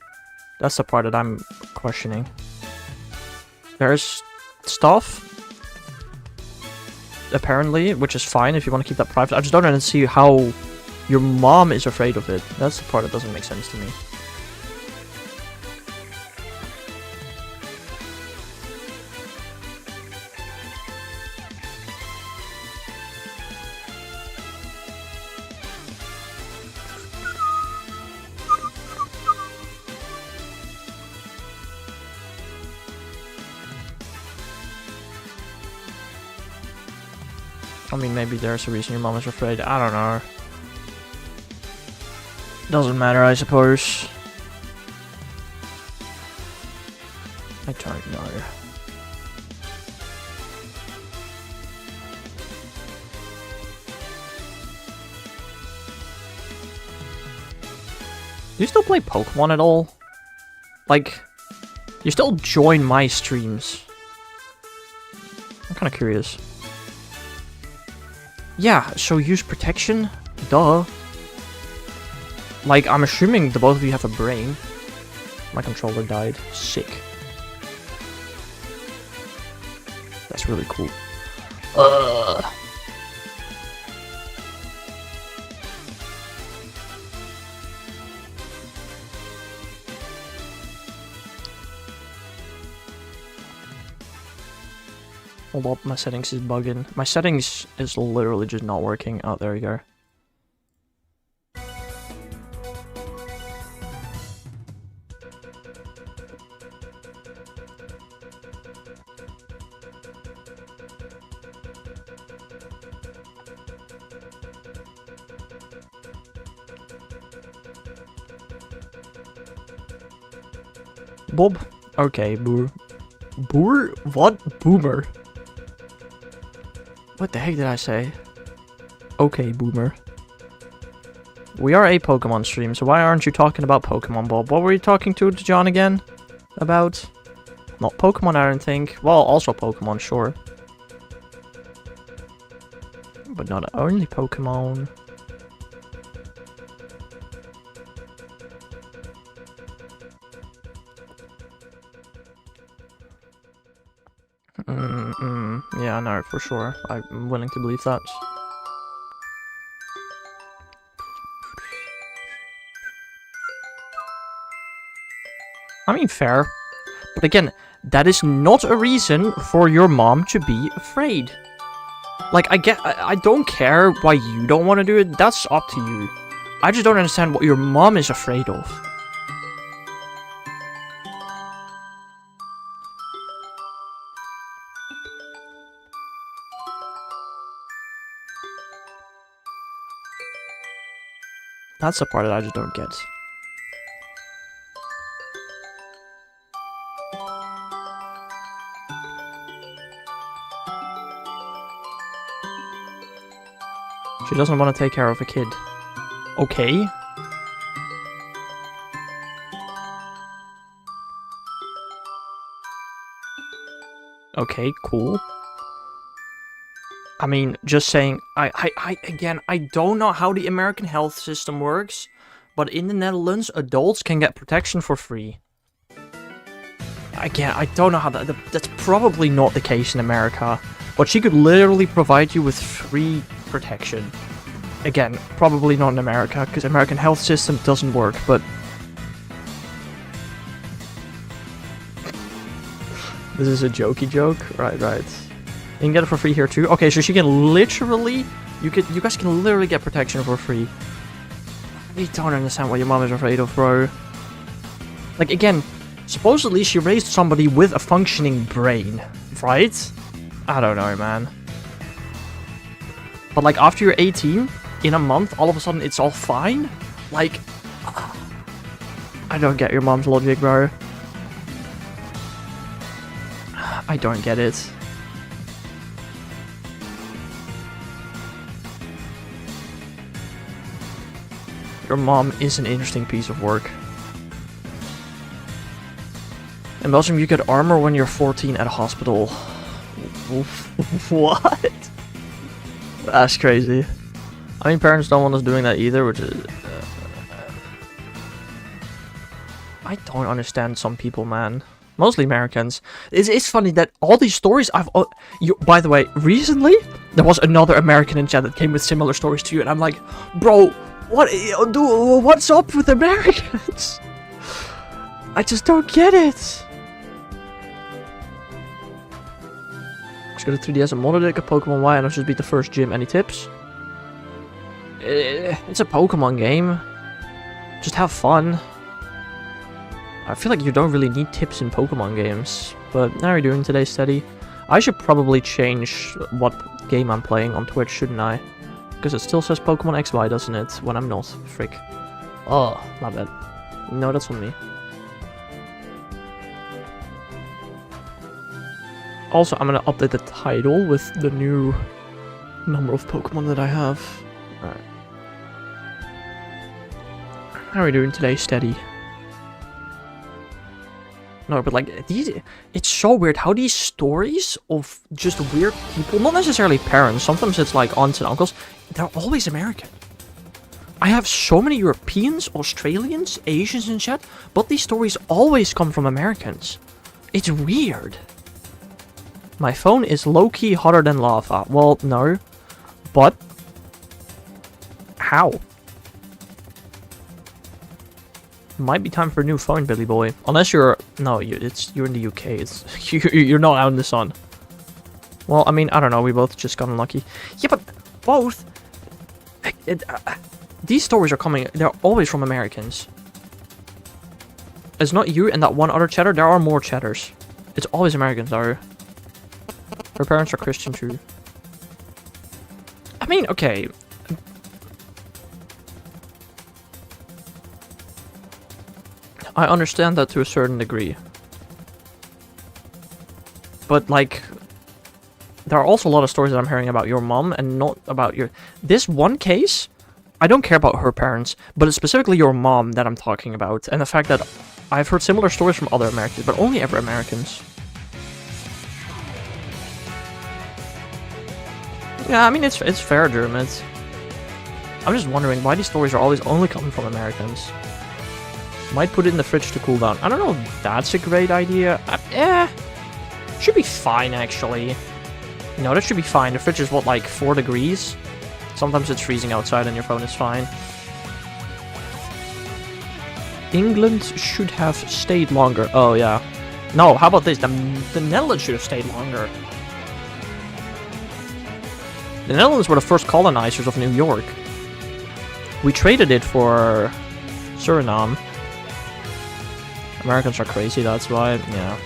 That's the part that I'm questioning. There's stuff, apparently, which is fine if you want to keep that private. I just don't see how your mom is afraid of it. That's the part that doesn't make sense to me. I mean, maybe there's a reason your mom is afraid. I don't know. Doesn't matter, I suppose. I don't know. Do you still play Pokemon at all? Like, you still join my streams? I'm kind of curious. Yeah, so use protection? Duh. Like, I'm assuming the both of you have a brain. My controller died. Sick. That's really cool. Hold up, my settings is bugging. My settings is literally just not working. Oh, there you go. Bob? Okay, Boor. Boor? What? Boomer? What the heck did I say? Okay, Boomer. We are a Pokemon stream, so why aren't you talking about Pokemon, Bob? What were you talking to John again? About? Not Pokemon, I don't think. Well, also Pokemon, sure. But not only Pokemon. Yeah, no, for sure. I'm willing to believe that. I mean, fair. But again, that is not a reason for your mom to be afraid. Like, I don't care why you don't want to do it. That's up to you. I just don't understand what your mom is afraid of. That's the part that I just don't get. She doesn't want to take care of a kid. Okay. Okay, cool. I mean, just saying, again, I don't know how the American health system works, but in the Netherlands, adults can get protection for free. Again, I don't know how that's probably not the case in America, but she could literally provide you with free protection. Again, probably not in America, because American health system doesn't work, but... This is a jokey joke? Right. You can get it for free here too. Okay, so she can literally... You guys can literally get protection for free. I don't understand what your mom is afraid of, bro. Like, again, supposedly she raised somebody with a functioning brain, right? I don't know, man. But, like, after you're 18, in a month, all of a sudden it's all fine? Like... I don't get your mom's logic, bro. I don't get it. Your mom is an interesting piece of work. In Belgium, you get armor when you're 14 at a hospital. What? That's crazy. I mean, parents don't want us doing that either, which is... I don't understand some people, man. Mostly Americans. It's funny that all these stories I've... by the way, recently, there was another American in chat that came with similar stories to you, and I'm like, bro, what's up with Americans? I just don't get it. Just go to 3DS and modded it, got Pokemon Y, and I'll just beat the first gym. Any tips? It's a Pokemon game. Just have fun. I feel like you don't really need tips in Pokemon games. But how are you doing today, Steady? I should probably change what game I'm playing on Twitch, shouldn't I? Because it still says Pokemon XY, doesn't it? When I'm not. Frick. Oh, my bad. No, that's on me. Also, I'm gonna update the title with the new number of Pokemon that I have. Alright. How are we doing today, Steady? No, but like, it's so weird how these stories of just weird people, not necessarily parents, sometimes it's like aunts and uncles, they're always American. I have so many Europeans, Australians, Asians in chat, but these stories always come from Americans. It's weird. My phone is low-key hotter than lava. Well, no. But... how? Might be time for a new phone, Billy boy. Unless you're... no, you're in the UK. It's you're not out in the sun. Well, I mean, I don't know. We both just got unlucky. Yeah, but both... these stories are coming... they're always from Americans. It's not you and that one other chatter. There are more chatters. It's always Americans, though. Her parents are Christian, too. I mean, okay... I understand that to a certain degree. But, like, there are also a lot of stories that I'm hearing about your mom and not about your... this one case, I don't care about her parents, but it's specifically your mom that I'm talking about. And the fact that I've heard similar stories from other Americans, but only ever Americans. Yeah, I mean, it's fair, Dermot. I'm just wondering why these stories are always only coming from Americans. Might put it in the fridge to cool down. I don't know if that's a great idea. Should be fine, actually. No, that should be fine. The fridge is, what, like 4 degrees? Sometimes it's freezing outside and your phone is fine. England should have stayed longer. Oh, yeah. No, how about this? The Netherlands should have stayed longer. The Netherlands were the first colonizers of New York. We traded it for Suriname. Americans are crazy, that's why. Yeah.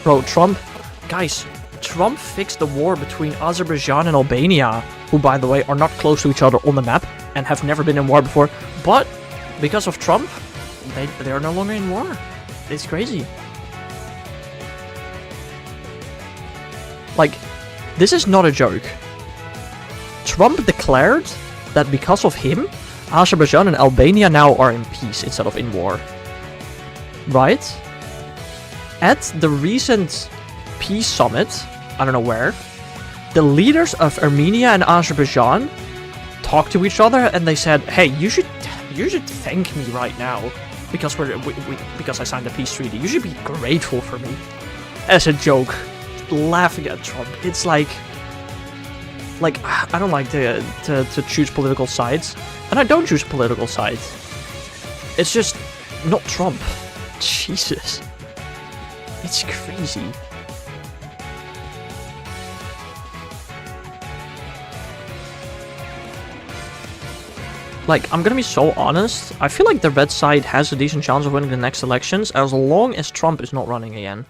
Bro, Trump... Guys, Trump fixed the war between Azerbaijan and Albania, who, by the way, are not close to each other on the map and have never been in war before. But, because of Trump, they are no longer in war. It's crazy. Like, this is not a joke. Trump declared that because of him, Azerbaijan and Albania now are in peace instead of in war. Right? At the recent peace summit, I don't know where, the leaders of Armenia and Azerbaijan talked to each other and they said, hey, you should thank me right now because because I signed a peace treaty. You should be grateful for me. As a joke, laughing at Trump. It's like I don't like to choose political sides, and I don't choose political sides. It's just not Trump. Jesus, it's crazy. Like, I'm gonna be so honest, I feel like the red side has a decent chance of winning the next elections as long as Trump is not running again.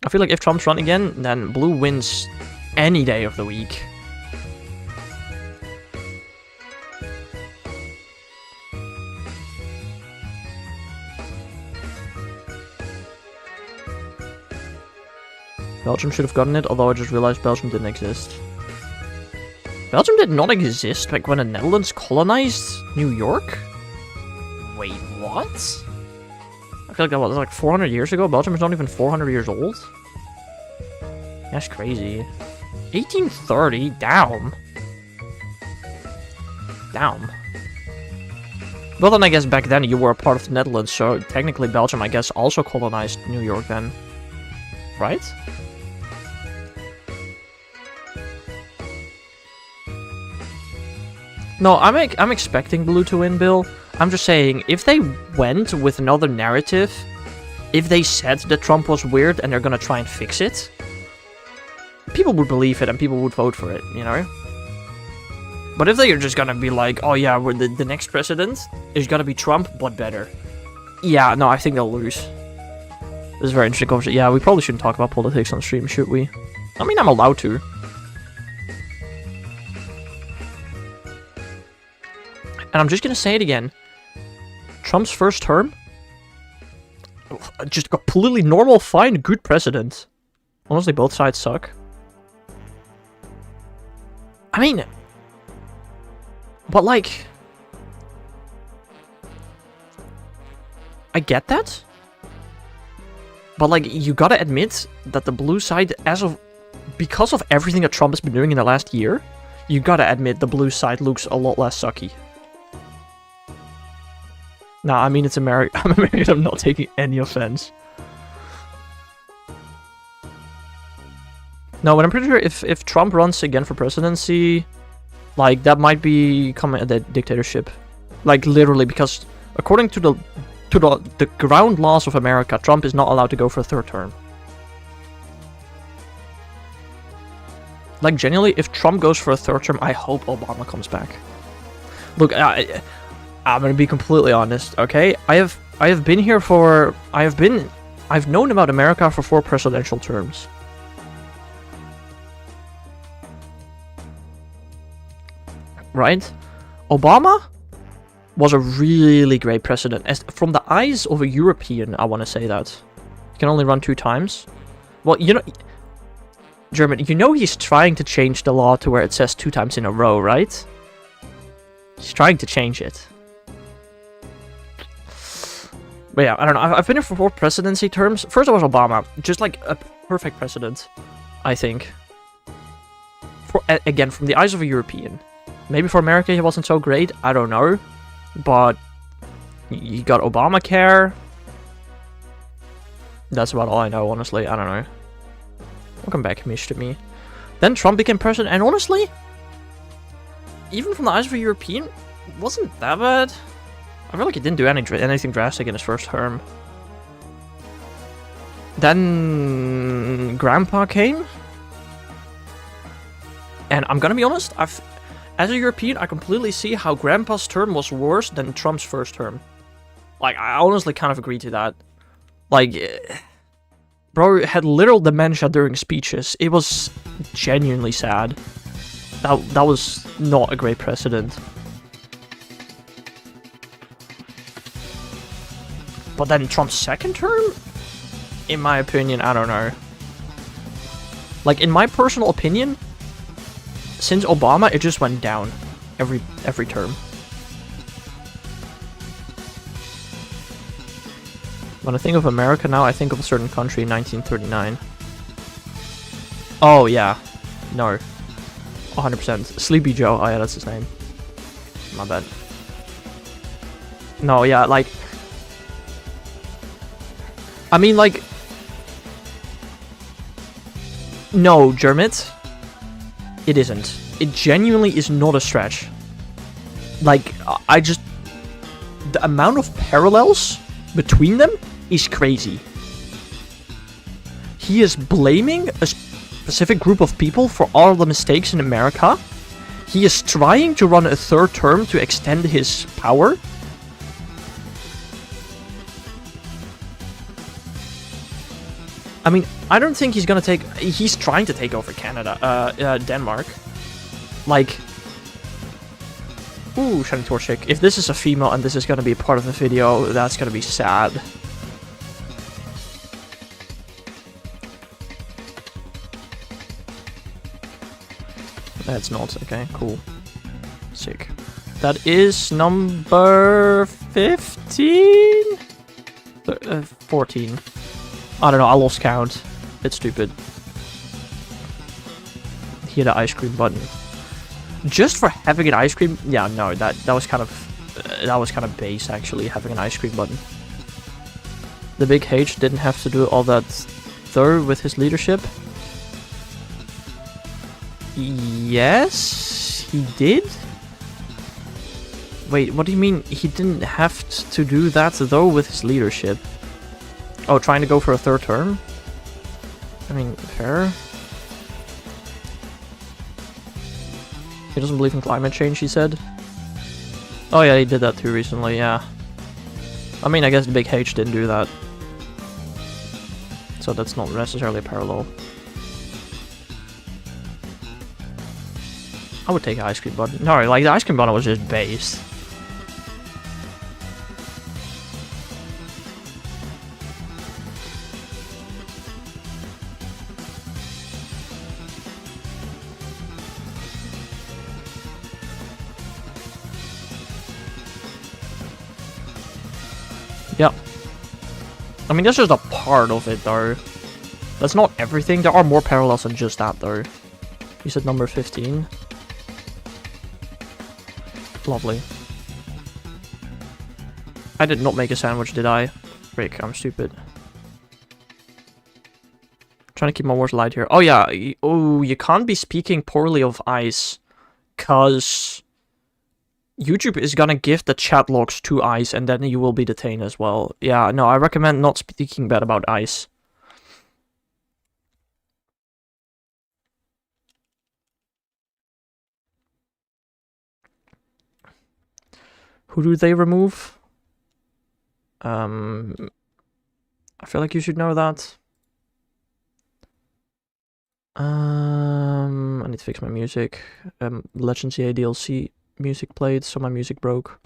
I feel like if Trump's running again, then blue wins any day of the week. Belgium should have gotten it, although I just realized Belgium didn't exist. Belgium did not exist back when the Netherlands colonized New York? Wait, what? I feel like that was like 400 years ago. Belgium is not even 400 years old. That's crazy. 1830? Damn. Damn. Well, then I guess back then you were a part of the Netherlands, so technically Belgium, I guess, also colonized New York then. Right? No, I'm expecting blue to win, Bill. I'm just saying, if they went with another narrative, if they said that Trump was weird and they're gonna try and fix it, people would believe it and people would vote for it, you know? But if they are just gonna be like, oh yeah, we're the next president is gonna be Trump, but better. Yeah, no, I think they'll lose. This is a very interesting conversation. Yeah, we probably shouldn't talk about politics on stream, should we? I mean, I'm allowed to. And I'm just gonna say it again. Trump's first term? Just a completely normal, fine, good president. Honestly, both sides suck. I mean... But like... I get that. But like, you gotta admit that the blue side, because of everything that Trump has been doing in the last year, you gotta admit the blue side looks a lot less sucky. Nah, I mean, it's America. I'm American, I'm not taking any offense. No, but I'm pretty sure if Trump runs again for presidency, like, that might become a dictatorship. Like, literally, because according to the ground laws of America, Trump is not allowed to go for a third term. Like, genuinely, if Trump goes for a third term, I hope Obama comes back. Look, I'm gonna be completely honest, okay? I've known about America for 4 presidential terms. Right? Obama was a really great president. As from the eyes of a European, I want to say that. He can only run 2 times. Well, you know... German, you know he's trying to change the law to where it says 2 times in a row, right? He's trying to change it. But yeah, I don't know. I've been here for 4 presidency terms. First, it was Obama. Just like a perfect president, I think. Again, from the eyes of a European. Maybe for America he wasn't so great. I don't know. But you got Obamacare. That's about all I know, honestly. I don't know. Welcome back, Mish, to me. Then Trump became president, and honestly, even from the eyes of a European, wasn't that bad. I feel like he didn't do anything drastic in his first term. Then Grandpa came. And I'm gonna be honest, as a European, I completely see how Grandpa's term was worse than Trump's first term. Like, I honestly kind of agree to that. Like, bro had literal dementia during speeches. It was genuinely sad. That was not a great precedent. But then Trump's second term? In my opinion, I don't know. Like, in my personal opinion, since Obama, it just went down every term. When I think of America now, I think of a certain country in 1939. Oh, yeah. No. 100%. Sleepy Joe. Oh, yeah, that's his name. My bad. No, yeah, like... I mean, like... No, Jermit. It isn't. It genuinely is not a stretch. Like, I just... The amount of parallels between them is crazy. He is blaming a specific group of people for all the mistakes in America. He is trying to run a third term to extend his power. I mean, I don't think he's gonna take... He's trying to take over Canada, Denmark. Like... Ooh, Shining Torch chick. If this is a female and this is gonna be a part of the video, that's gonna be sad. That's not. Okay, cool. Sick. That is number 15? 14. I don't know, I lost count. It's stupid. Hit the ice cream button. Just for having an ice cream? Yeah, no, that was kind of base actually, having an ice cream button. The Big H didn't have to do all that though with his leadership. Yes, he did? Wait, what do you mean he didn't have to do that though with his leadership? Oh, trying to go for a third term? I mean, fair. He doesn't believe in climate change, he said. Oh yeah, he did that too recently, yeah. I mean, I guess the Big H didn't do that. So that's not necessarily a parallel. I would take an ice cream button. No, like, the ice cream button was just based. Yep. I mean, that's just a part of it, though. That's not everything. There are more parallels than just that, though. You said number 15. Lovely. I did not make a sandwich, did I? Frick, I'm stupid. Trying to keep my words light here. Oh, yeah. Oh, you can't be speaking poorly of Ice. Because... YouTube is gonna give the chat logs to Ice, and then you will be detained as well. Yeah, no, I recommend not speaking bad about Ice. Who do they remove? I feel like you should know that. I need to fix my music. Legends EA DLC music played, so my music broke.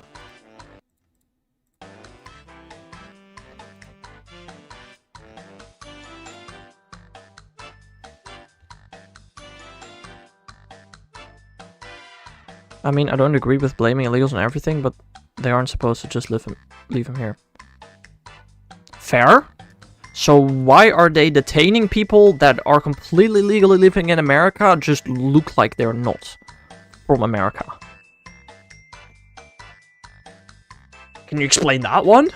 I mean, I don't agree with blaming illegals on everything, but they aren't supposed to just leave him here. Fair? So why are they detaining people that are completely legally living in America just look like they're not from America? Can you explain that one?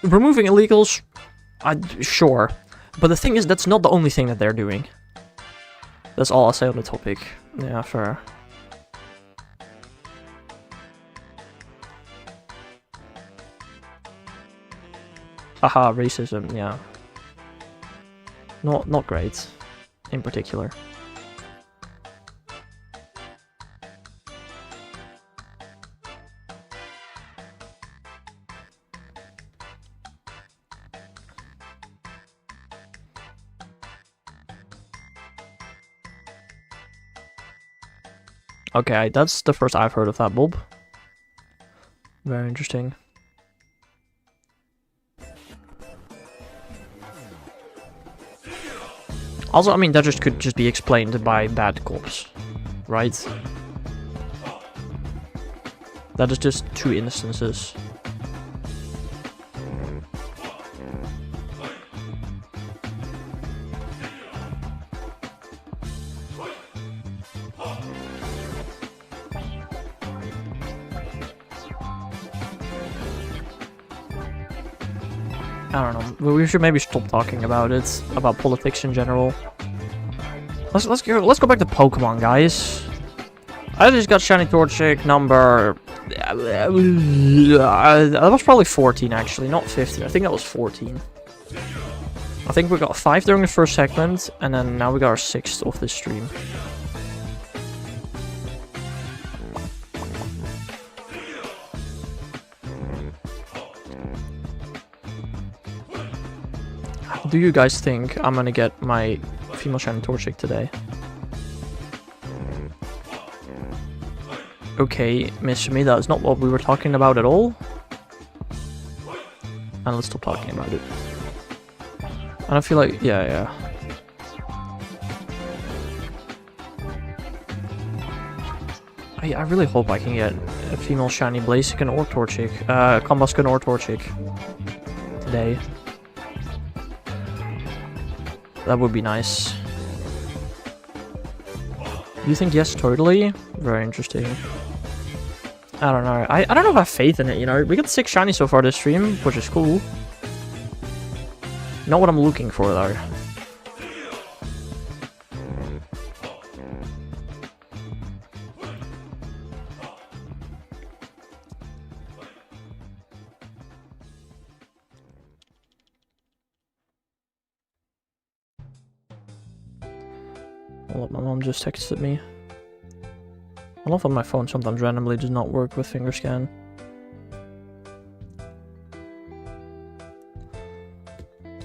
removing illegals, sure. But the thing is, that's not the only thing that they're doing. That's all I'll say on the topic. Yeah, fair. Haha, racism, yeah. Not great, in particular. Okay, that's the first I've heard of that, Bob. Very interesting. Also, I mean, that just could just be explained by bad cops, right? That is just 2 instances. I don't know. We should maybe stop talking about it, about politics in general. Let's go back to Pokemon, guys. I just got Shiny Torchic number. That was probably 14 actually, not 15. I think that was 14. I think we got 5 during the first segment, and then now we got our 6th of this stream. Do you guys think I'm gonna get my female Shiny Torchic today? Okay, Miss Me, that's not what we were talking about at all. And let's stop talking about it. And I feel like, yeah. I really hope I can get a female Shiny Blaziken or Torchic, Combusken or Torchic today. That would be nice. You think yes, totally? Very interesting. I don't know. I don't know if I have faith in it, you know? We got 6 shiny so far this stream, which is cool. Not what I'm looking for, though. Hold up, my mom just texted me. I love how my phone sometimes randomly does not work with finger scan.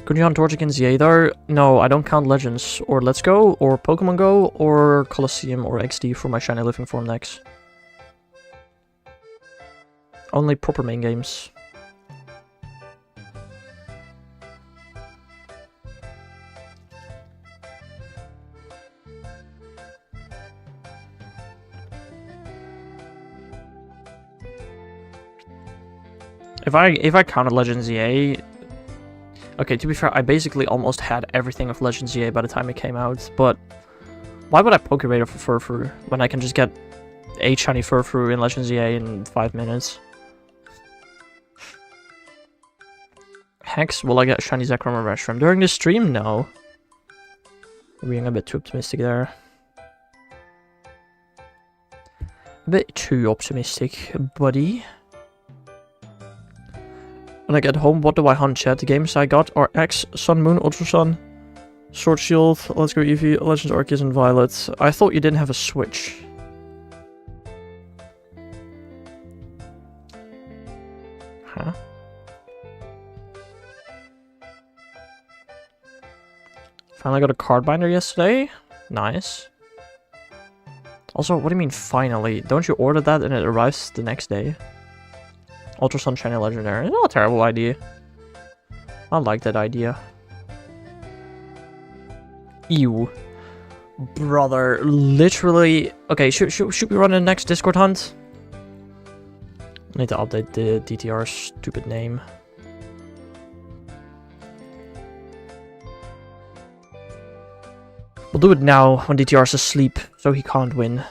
Could you hunt Torchic in ZA though? No, I don't count Legends, or Let's Go, or Pokemon Go, or Colosseum, or XD for my shiny living form next. Only proper main games. If I counted Legends ZA, okay, to be fair, I basically almost had everything of Legends ZA by the time it came out, but why would I Pokerade for Furfru when I can just get 8 shiny Furfru in Legends ZA in 5 minutes? Hex, will I get shiny Zekrom or Reshiram during this stream? No. Being a bit too optimistic there. A bit too optimistic, buddy. When I get home, what do I hunt, chat? The games I got are X, Sun, Moon, Ultra Sun, Sword Shield, Let's Go Eevee, Legends Arceus, and Violet. I thought you didn't have a Switch. Huh? Finally got a card binder yesterday. Nice. Also, what do you mean finally? Don't you order that and it arrives the next day? Ultra Sun Shiny Legendary. Not a terrible idea. I like that idea. Ew. Brother, literally... Okay, should we run the next Discord hunt? I need to update the DTR's stupid name. We'll do it now when DTR's asleep, so he can't win.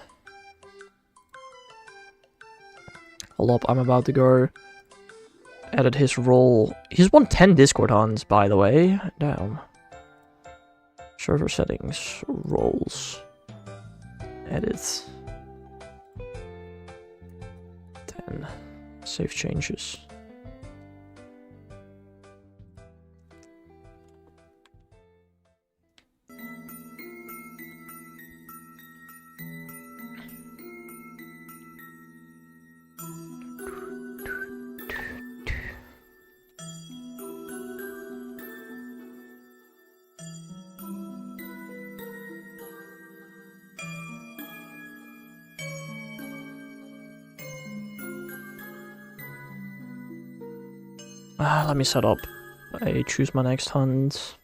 Hold up, I'm about to go Edit his role. He's won 10 Discord hunts, by the way. Damn. Server settings. Roles. Edit. 10. Save changes. Let me set up. I choose my next hunt.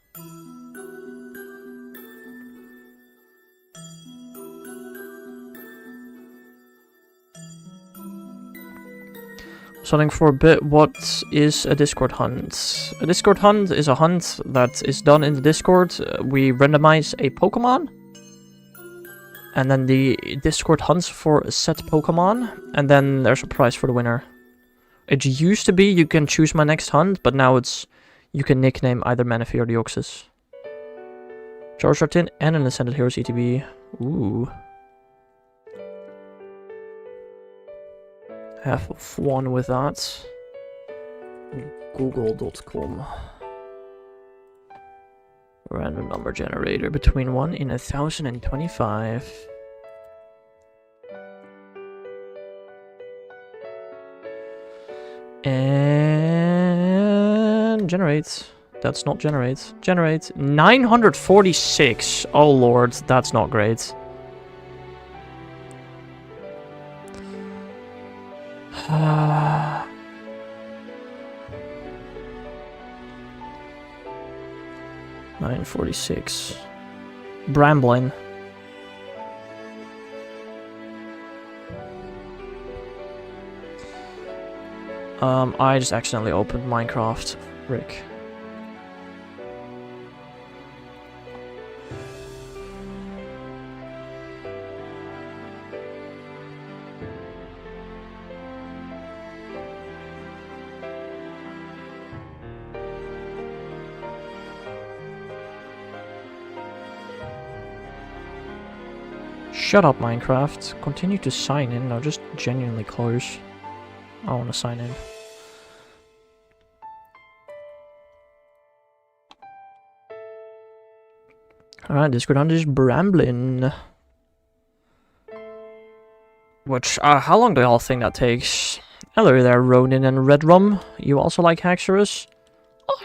Starting for a bit, what is a Discord hunt? A Discord hunt is a hunt that is done in the Discord. We randomize a Pokemon. And then the Discord hunts for a set Pokemon. And then there's a prize for the winner. It used to be you can choose my next hunt, but now it's you can nickname either Manaphy or Deoxys. Charizard Tin and an Ascended Heroes ETB. Ooh. Half of one with that. Google.com. Random number generator between 1 in 1025. And generate. That's not generate. Generate. 946. Oh lord, that's not great. Uh, 946. Bramblin. I just accidentally opened Minecraft. Rick. Shut up, Minecraft. Continue to sign in. No, just genuinely close. I want to sign in. Alright, Discord hunt is Bramblin. Which, how long do y'all think that takes? Hello there, Ronin and Redrum. You also like Haxorus?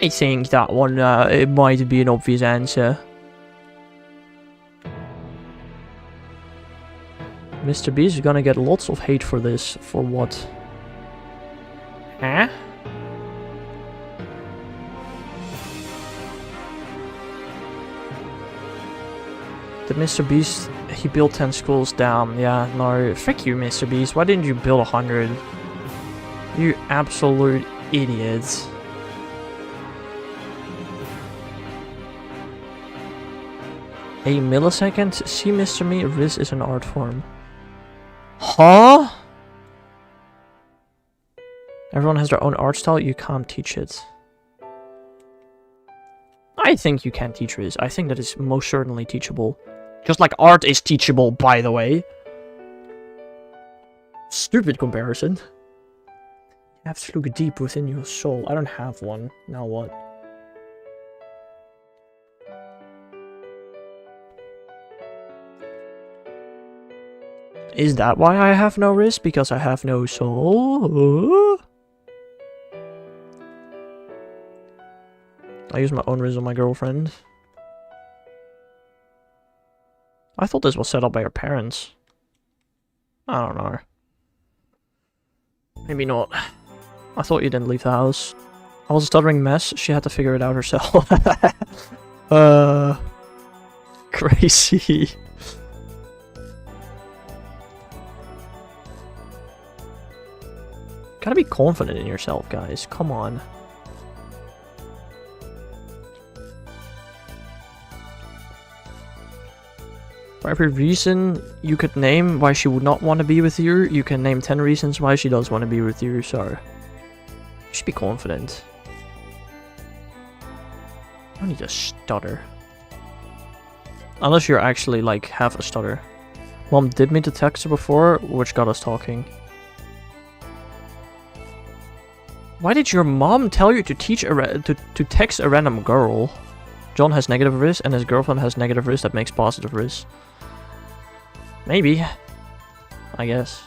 I think that one, it might be an obvious answer. Mr. Beast is gonna get lots of hate for this. For what? Huh? The Mr. Beast, he built 10 schools down. Yeah, no. Frick you, Mr. Beast. Why didn't you build 100? You absolute idiots. A millisecond? See, Mr. Me, Riz is an art form. Huh? Everyone has their own art style, you can't teach it. I think you can teach Riz. I think that is most certainly teachable. Just like art is teachable, by the way. Stupid comparison. You have to look deep within your soul. I don't have one. Now what? Is that why I have no Riz? Because I have no soul? I use my own Riz on my girlfriend. I thought this was set up by your parents. I don't know. Maybe not. I thought you didn't leave the house. I was a stuttering mess. She had to figure it out herself. Crazy. Gotta be confident in yourself, guys. Come on. For every reason you could name why she would not want to be with you, you can name 10 reasons why she does want to be with you, so... You should be confident. I don't need to stutter. Unless you're actually like have a stutter. Mom did me to text her before, which got us talking. Why did your mom tell you to text a random girl? John has negative risk and his girlfriend has negative risk that makes positive risk. Maybe. I guess.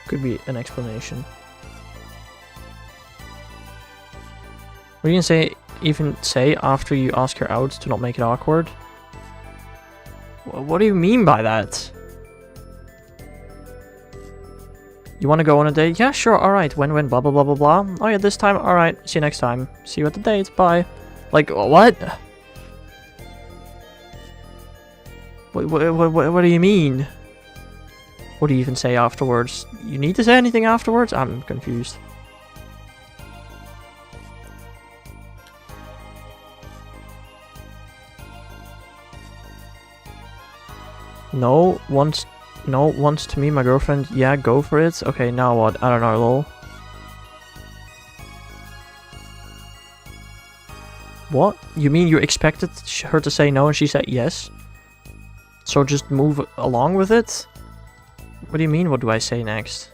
Could be an explanation. What do you even say after you ask her out to not make it awkward? What do you mean by that? You want to go on a date? Yeah, sure, alright. When, blah, blah, blah, blah, blah. Oh yeah, this time, alright. See you next time. See you at the date. Bye. Like, what? What do you mean? What do you even say afterwards? You need to say anything afterwards? I'm confused. No, wants to meet my girlfriend. Yeah, go for it. Okay, now what? I don't know, lol. What? You mean you expected her to say no and she said yes? So just move along with it? What do you mean, what do I say next?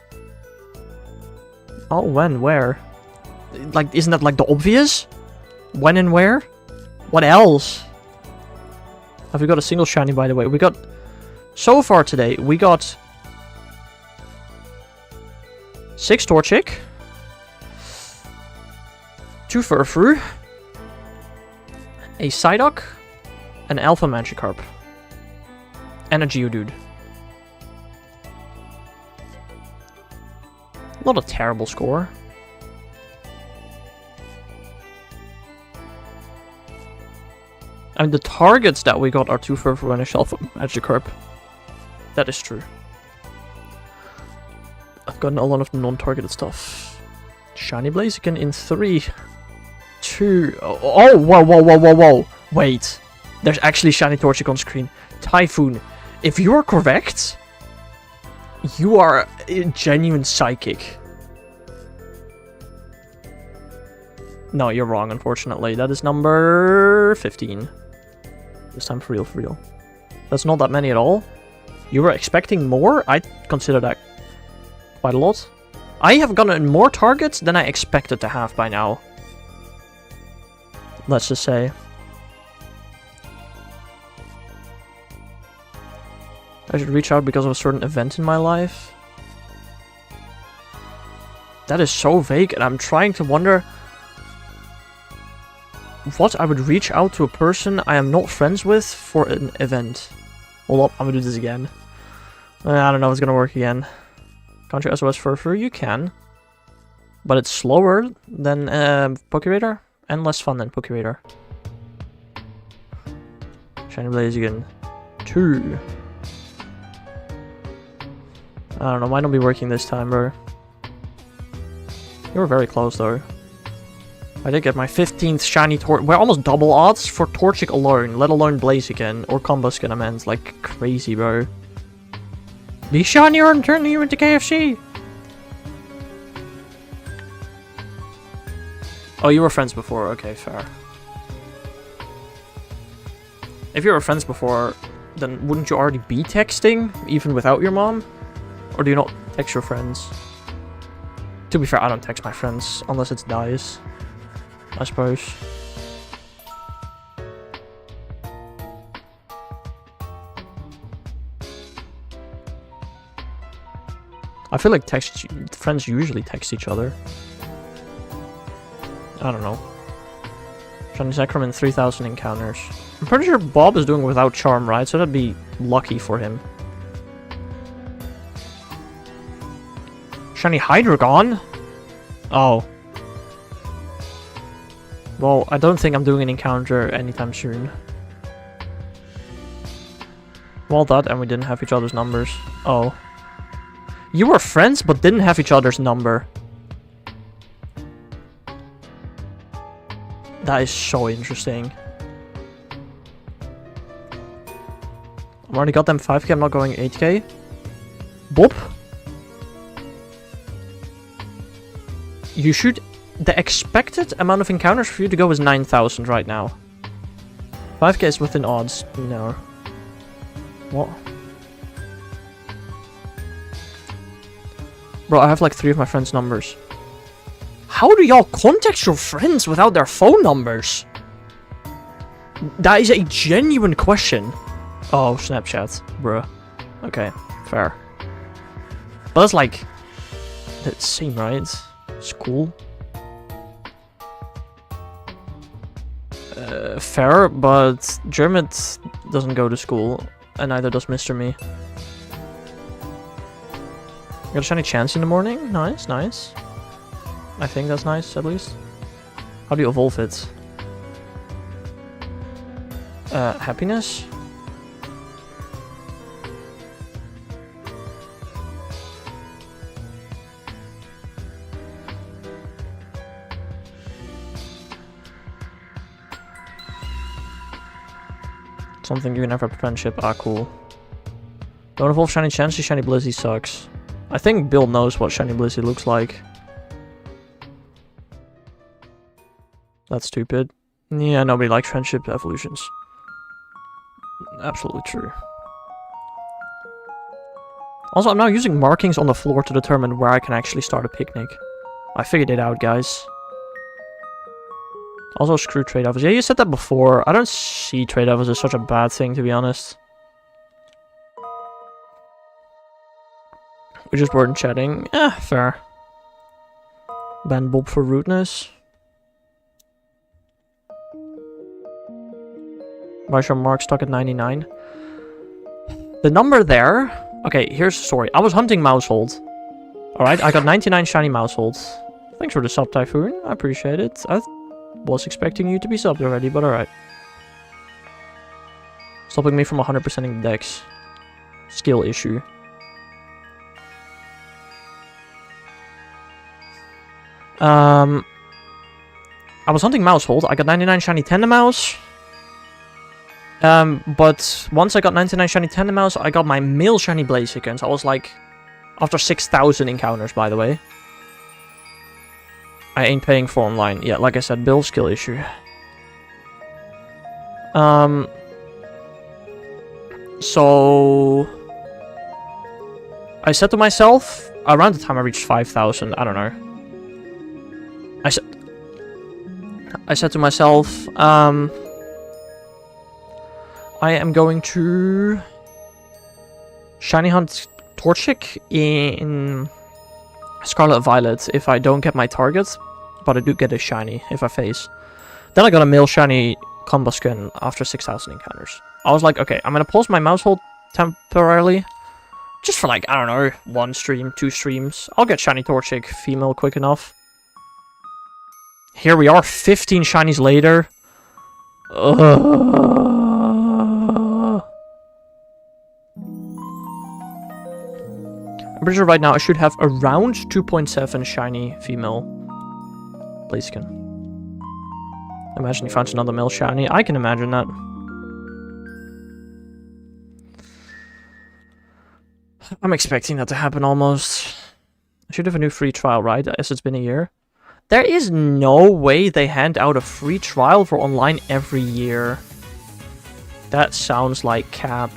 Oh, when? Where? Like, isn't that like the obvious? When and where? What else? Have we got a single shiny, by the way? We got... So far today, we got... 6 Torchic. 2 Furfru. A Psyduck. An Alpha Magikarp. And a Geodude. Not a terrible score. I mean, the targets that we got are 2 Furfru and a Alpha Magikarp. That is true. I've gotten a lot of non-targeted stuff. Shiny Blaziken in 3, 2... Oh, whoa. Wait. There's actually Shiny Torchic on screen. Typhoon. If you're correct, you are a genuine psychic. No, you're wrong, unfortunately. That is number 15. This time for real. That's not that many at all. You were expecting more? I consider that quite a lot. I have gotten more targets than I expected to have by now. Let's just say. I should reach out because of a certain event in my life. That is so vague, and I'm trying to wonder what I would reach out to a person I am not friends with for an event. Hold up, I'm gonna do this again. I don't know if it's gonna work again. Can't you SOS Furfur? You can. But it's slower than Pokerator and less fun than Pokerator. Shiny Blaziken 2. I don't know, might not be working this time, bro. You were very close, though. I did get my 15th shiny Torchic. We're almost double odds for Torchic alone, let alone Blaziken, or Combusken, I meant. Like, crazy, bro. Be shiny or I'm turning you into KFC! Oh, you were friends before, okay, fair. If you were friends before, then wouldn't you already be texting, even without your mom? Or do you not text your friends? To be fair, I don't text my friends, unless it's dies. I suppose. I feel like friends usually text each other. I don't know. Shiny Sacrament 3000 encounters. I'm pretty sure Bob is doing without charm, right? So that'd be lucky for him. Shiny Hydreigon? Oh. Well, I don't think I'm doing an encounter anytime soon. Well, that, and we didn't have each other's numbers. Oh. You were friends, but didn't have each other's number. That is so interesting. I've already got them 5k, I'm not going 8k. Bob? You should the expected amount of encounters for you to go is 9,000 right now. 5k is within odds. No. What? Bro, I have like 3 of my friends' numbers. How do y'all contact your friends without their phone numbers? That is a genuine question. Oh, Snapchat, bruh. Okay, fair. But that's like... That's same, right? School? Fair, but Jermit doesn't go to school, and neither does Mr. Me. Got a shiny chance in the morning? Nice, nice. I think that's nice, at least. How do you evolve it? Happiness? Something you can never friendship. Ah, cool. Don't evolve Shiny Chansey, Shiny Blizzy sucks. I think Bill knows what Shiny Blizzy looks like. That's stupid. Yeah, nobody likes friendship evolutions. Absolutely true. Also, I'm now using markings on the floor to determine where I can actually start a picnic. I figured it out, guys. Also, screw trade offers. Yeah, you said that before. I don't see trade offers as such a bad thing, to be honest. We just weren't chatting. Fair. Ban Bob for rudeness. Why is your mark stuck at 99? The number there... Okay, here's the story. I was hunting Mousehold. Alright, I got 99 shiny Mouseholds. Thanks for the sub, Typhoon. I appreciate it. I was expecting you to be subbed already, but alright. Stopping me from 100%ing decks. Skill issue. I was hunting Mousehold. I got 99 shiny Tandemaus. But once I got 99 shiny Tandemaus, I got my male shiny Blaziken. So I was like, after 6,000 encounters, by the way. I ain't paying for online. Yeah, like I said, Bill skill issue. So I said to myself, around the time I reached 5,000, I don't know. I said to myself, I am going to shiny hunt Torchic in Scarlet Violet if I don't get my target, but I do get a shiny if I face. Then I got a male shiny Combusken after 6,000 encounters. I was like, okay, I'm gonna pause my Mousehold temporarily, just for like, I don't know, 1 stream, 2 streams. I'll get shiny Torchic female quick enough. Here we are, 15 shinies later. I'm pretty sure right now I should have around 2.7 shiny female Blaziken. Imagine he finds another male shiny. I can imagine that. I'm expecting that to happen almost. I should have a new free trial, right? As it's been a year. There is no way they hand out a free trial for online every year. That sounds like cap.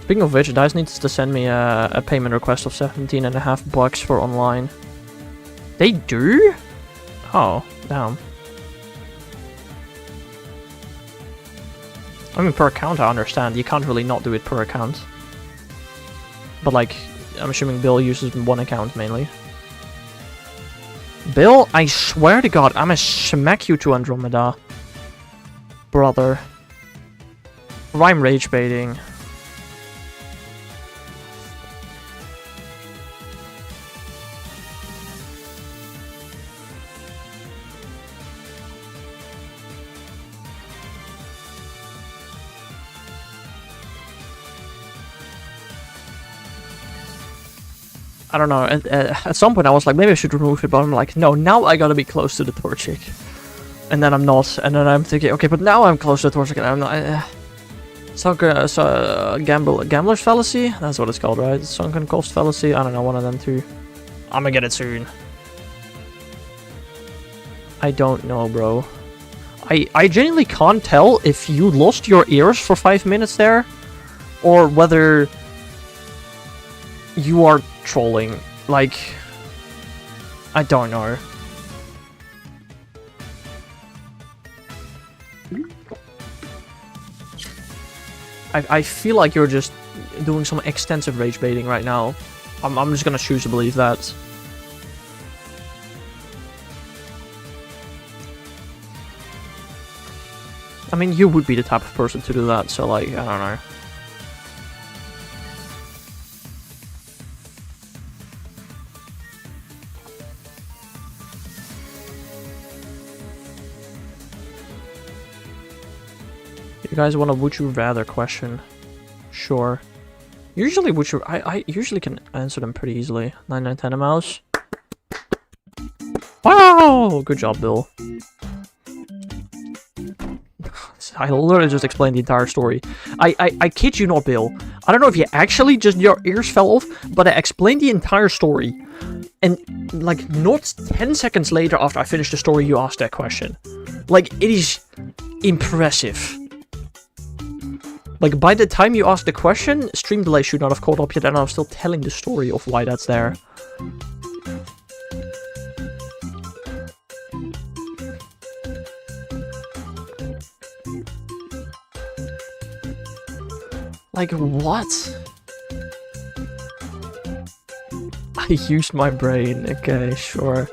Speaking of which, Dice needs to send me a payment request of $17.50 for online. They do? Oh, damn. I mean, per account, I understand. You can't really not do it per account. But, like, I'm assuming Bill uses one account mainly. Bill, I swear to God, I'm gonna smack you to Andromeda. Brother. Rhyme rage baiting. I don't know, at some point I was like, maybe I should remove it, but I'm like, no, now I gotta be close to the Torchic. And then I'm not, and then I'm thinking, okay, but now I'm close to the Torchic, and I'm not... Gambler's fallacy? That's what it's called, right? Sunken cost fallacy? I don't know, one of them two. I'm gonna get it soon. I don't know, bro. I genuinely can't tell if you lost your ears for 5 minutes there, or whether you are trolling. Like, I don't know. I feel like you're just doing some extensive rage baiting right now. I'm just gonna choose to believe that. I mean, you would be the type of person to do that, so like, I don't know. You guys want a would you rather question? Sure. Usually would you... I usually can answer them pretty easily. 9, 9, 10 a mouse. Wow! Good job, Bill. I literally just explained the entire story. I kid you not, Bill. I don't know if you actually just... your ears fell off, but I explained the entire story. And, like, not 10 seconds later after I finished the story, you asked that question. Like, it is impressive. Like, by the time you asked the question, stream delay should not have caught up yet, and I'm still telling the story of why that's there. Like, what? I used my brain. Okay, sure.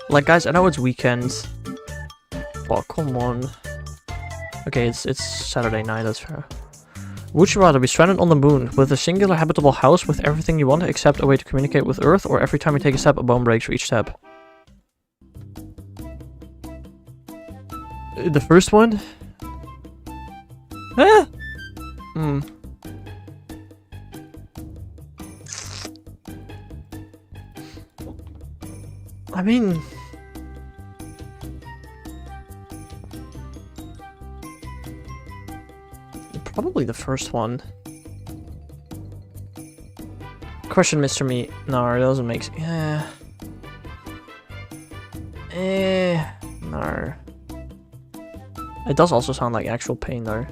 Like, guys, I know it's weekend. Oh, come on. Okay, it's Saturday night, that's fair. Would you rather be stranded on the moon with a singular habitable house with everything you want except a way to communicate with Earth, or every time you take a step, a bone breaks for each step? The first one? Ah! I mean... probably the first one. Question, Mr. Me. No, it doesn't make sense. No. It does also sound like actual pain, though.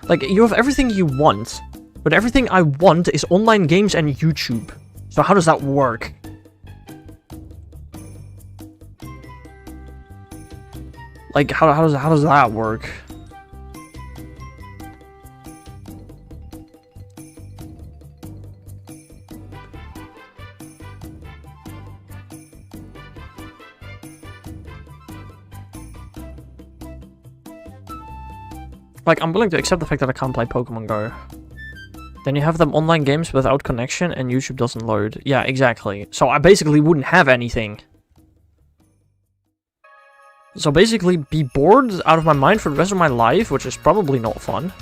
Like, you have everything you want, but everything I want is online games and YouTube. So how does that work? Like, how does that work? Like, I'm willing to accept the fact that I can't play Pokemon Go. Then you have them online games without connection and YouTube doesn't load. Yeah, exactly. So I basically wouldn't have anything. So basically be bored out of my mind for the rest of my life, which is probably not fun.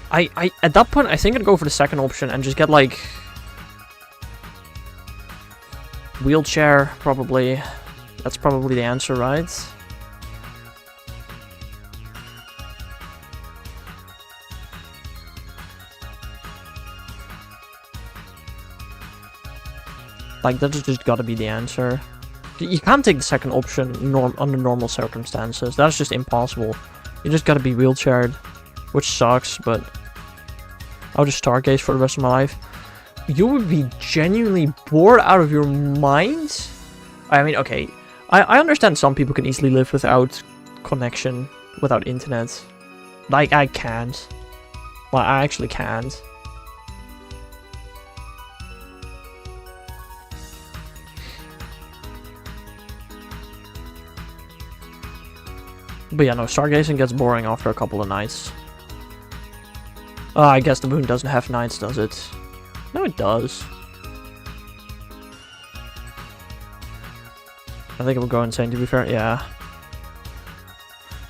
At that point, I think I'd go for the second option and just get, like... wheelchair, probably. That's probably the answer, right? Like, that's just gotta be the answer. You can't take the second option under normal circumstances. That's just impossible. You just gotta be wheelchaired. Which sucks, but... I'll just stargaze for the rest of my life. You would be genuinely bored out of your mind? I mean, okay. I understand some people can easily live without connection, without internet. Like, I can't. Well, I actually can't. But yeah, no, stargazing gets boring after a couple of nights. I guess the moon doesn't have nights, does it? No, it does. I think it would go insane, to be fair. Yeah.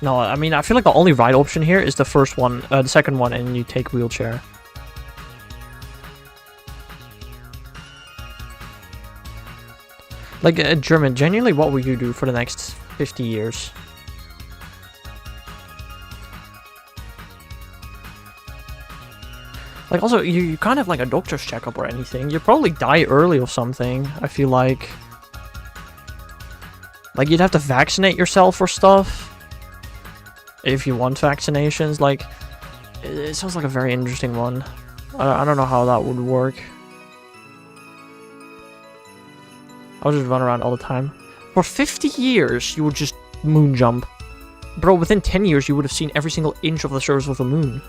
No, I mean, I feel like the only right option here is the first one, the second one, and you take wheelchair. Like, German, genuinely, what will you do for the next 50 years? Like, also, you can't have, like, a doctor's checkup or anything. You'd probably die early or something, I feel like. Like, you'd have to vaccinate yourself or stuff. If you want vaccinations. Like, it sounds like a very interesting one. I don't know how that would work. I'll just run around all the time. For 50 years, you would just moon jump. Bro, within 10 years, you would have seen every single inch of the surface of the moon.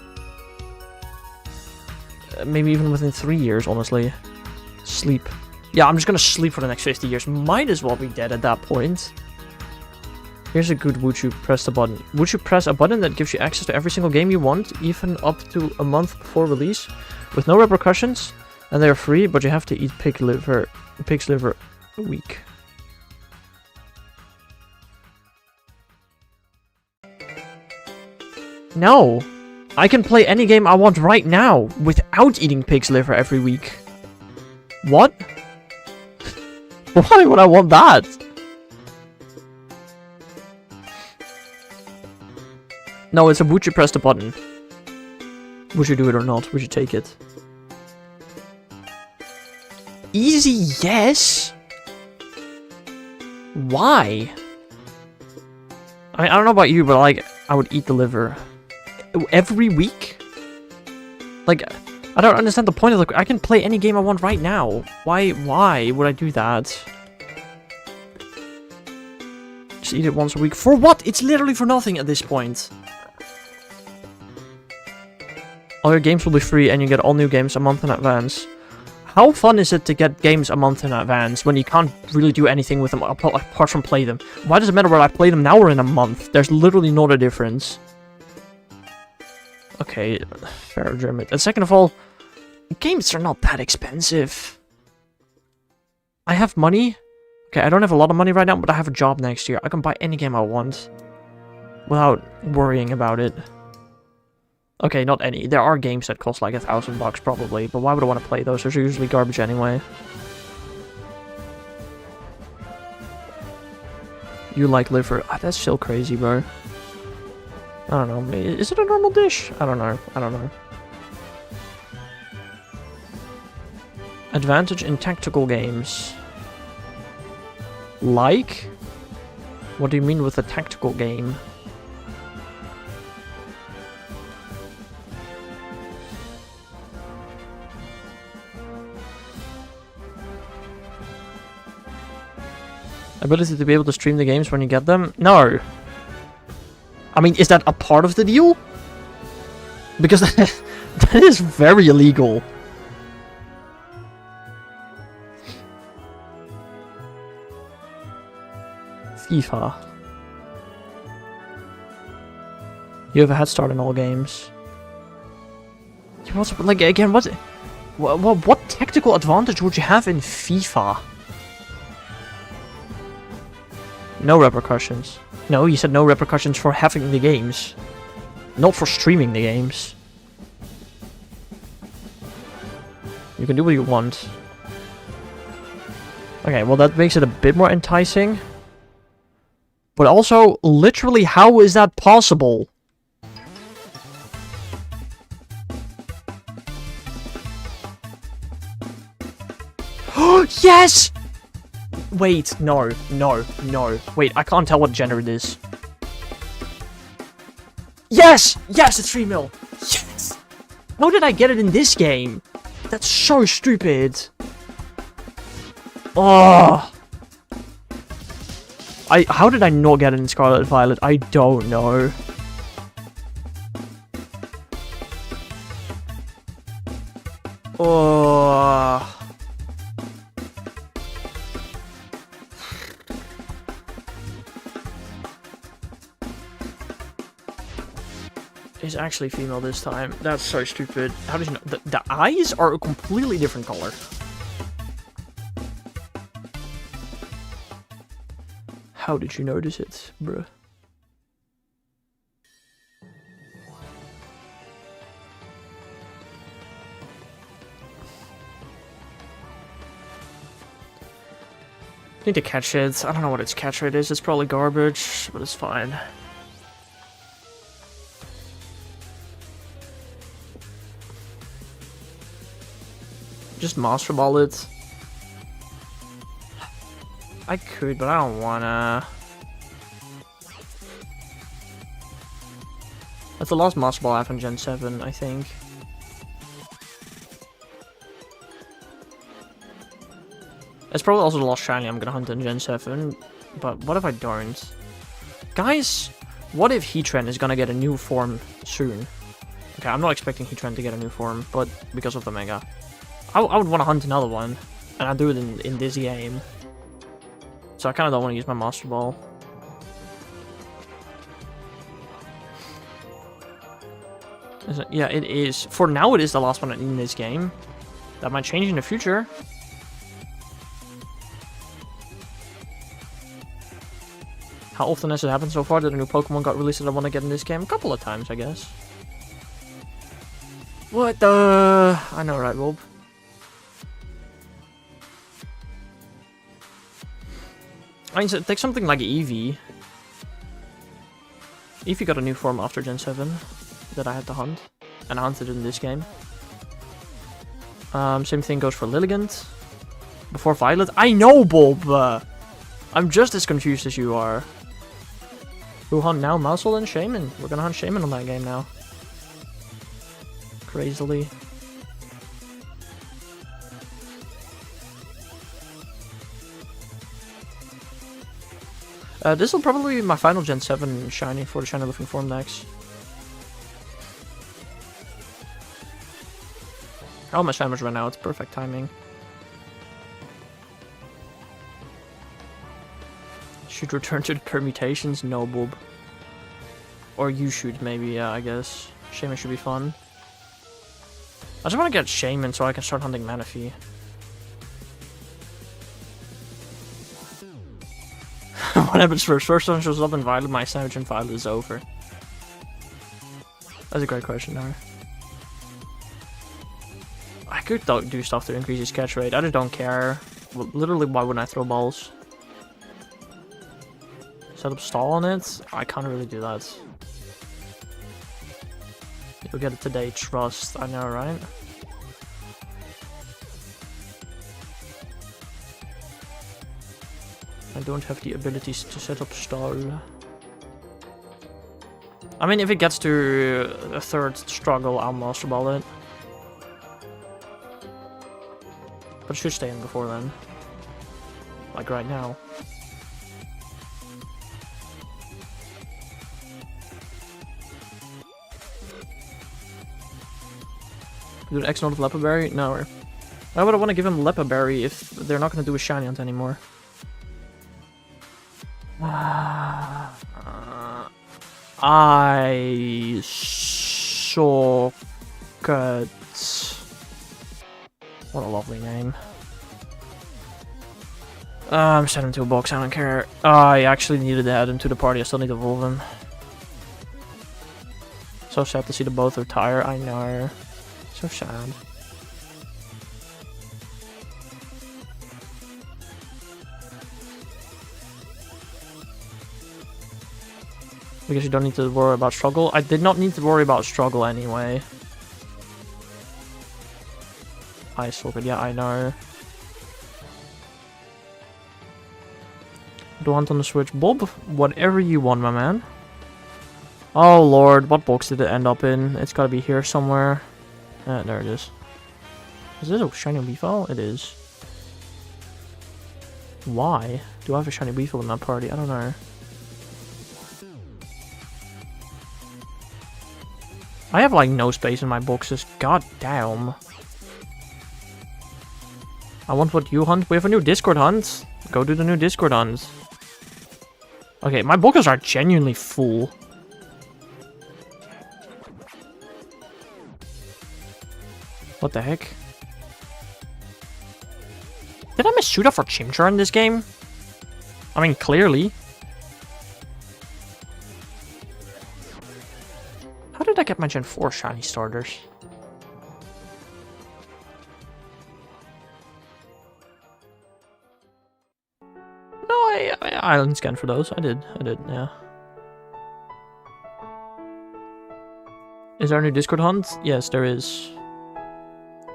Maybe even within 3 years, honestly. Sleep. Yeah, I'm just gonna sleep for the next 50 years. Might as well be dead at that point. Here's a good would you press the button. Would you press a button that gives you access to every single game you want, even up to a month before release, with no repercussions, and they're free, but you have to eat pig's liver a week. No! I can play any game I want right now, without eating pig's liver every week. What? Why would I want that? No, it's a would you press the button. Would you do it or not? Would you take it? Easy yes! Why? I mean, I don't know about you, but like, I would eat the liver. Every week? Like, I don't understand the point of I can play any game I want right now. Why would I do that? Just eat it once a week. For what? It's literally for nothing at this point. All your games will be free and you get all new games a month in advance. How fun is it to get games a month in advance when you can't really do anything with them apart from play them? Why does it matter whether I play them now or in a month? There's literally not a difference. Okay, fair German. And second of all, games are not that expensive. I have money. Okay, I don't have a lot of money right now, but I have a job next year. I can buy any game I want without worrying about it. Okay, not any. There are games that cost like $1,000 probably, but why would I want to play those? Those are usually garbage anyway. You like liver? Ah, that's still crazy, bro. I don't know. Is it a normal dish? I don't know. I don't know. Advantage in tactical games. Like? What do you mean with a tactical game? Ability to be able to stream the games when you get them? No. I mean, is that a part of the deal? Because that is very illegal. FIFA. You have a head start in all games. Like, again, what tactical advantage would you have in FIFA? No repercussions. No, you said no repercussions for having the games. Not for streaming the games. You can do what you want. Okay, well that makes it a bit more enticing. But also, literally, how is that possible? Yes! Wait, no. Wait, I can't tell what gender it is. Yes! Yes, it's 3 mil! Yes! How did I get it in this game? That's so stupid. Oh! How did I not get it in Scarlet Violet? I don't know. Oh. It's actually female this time. That's so stupid. How did you know? The eyes are a completely different color. How did you notice it, bruh? Need to catch it. I don't know what its catch rate is. It's probably garbage, but it's fine. Just Master Ball it. I could, but I don't wanna. That's the last Master Ball I have in Gen 7, I think. It's probably also the last shiny I'm gonna hunt in Gen 7, but what if I don't? Guys, what if Heatran is gonna get a new form soon? Okay, I'm not expecting Heatran to get a new form, but because of the Mega. I would want to hunt another one, and I'll do it in this game. So I kind of don't want to use my Master Ball. Yeah, it is. For now, it is the last one in this game. That might change in the future. How often has it happened so far that a new Pokemon got released that I want to get in this game? A couple of times, I guess. What the... I know, right, Bob? I mean, so take something like Eevee. Eevee got a new form after Gen 7 that I had to hunt. And I hunted in this game. Same thing goes for Lilligant. Before Violet. I know, Bob! I'm just as confused as you are. Who hunt now? Mousel and Shaman. We're gonna hunt Shaman on that game now. Crazily. This will probably be my final Gen 7 shiny for the Shiny Looking Form next. Oh, my Shaman's run out. Perfect timing. Should return to the permutations? No, Bob. Or you should, maybe, yeah, I guess. Shaman should be fun. I just want to get Shaman so I can start hunting Manaphy. What happens first? First one shows up in Violet, my sandwich in Violet is over. That's a great question, there. I could do stuff to increase his catch rate. I just don't care. Well, literally, why wouldn't I throw balls? Set up stall on it? I can't really do that. You'll get it today, trust. I know, right? I don't have the abilities to set up stall. I mean, if it gets to a third struggle, I'll Master Ball it. But it should stay in before then. Like right now. Do the X-Note of Lepa Berry? No. Why would I want to give him Lepa Berry if they're not going to do a shiny hunt anymore? I suck at... What a lovely name. I'm sending him to a box, I don't care. I actually needed to add him to the party, I still need to evolve him. So sad to see the both retire, I know. So sad. Because you don't need to worry about struggle. I did not need to worry about struggle anyway. Ice Orchid, yeah, I know. Do hunt on the Switch. Bob, whatever you want, my man. Oh lord, what box did it end up in? It's gotta be here somewhere. There it is. Is this a shiny Weefile? It is. Why do I have a shiny Weefile in that party? I don't know. I have like no space in my boxes. God damn. I want what you hunt. We have a new Discord hunt. Go do the new Discord hunt. Okay, my boxes are genuinely full. What the heck? Did I miss Shooter for Chimchar in this game? I mean, clearly. How did I get my Gen 4 shiny starters? No, I island scanned for those. I did, yeah. Is there a new Discord hunt? Yes, there is.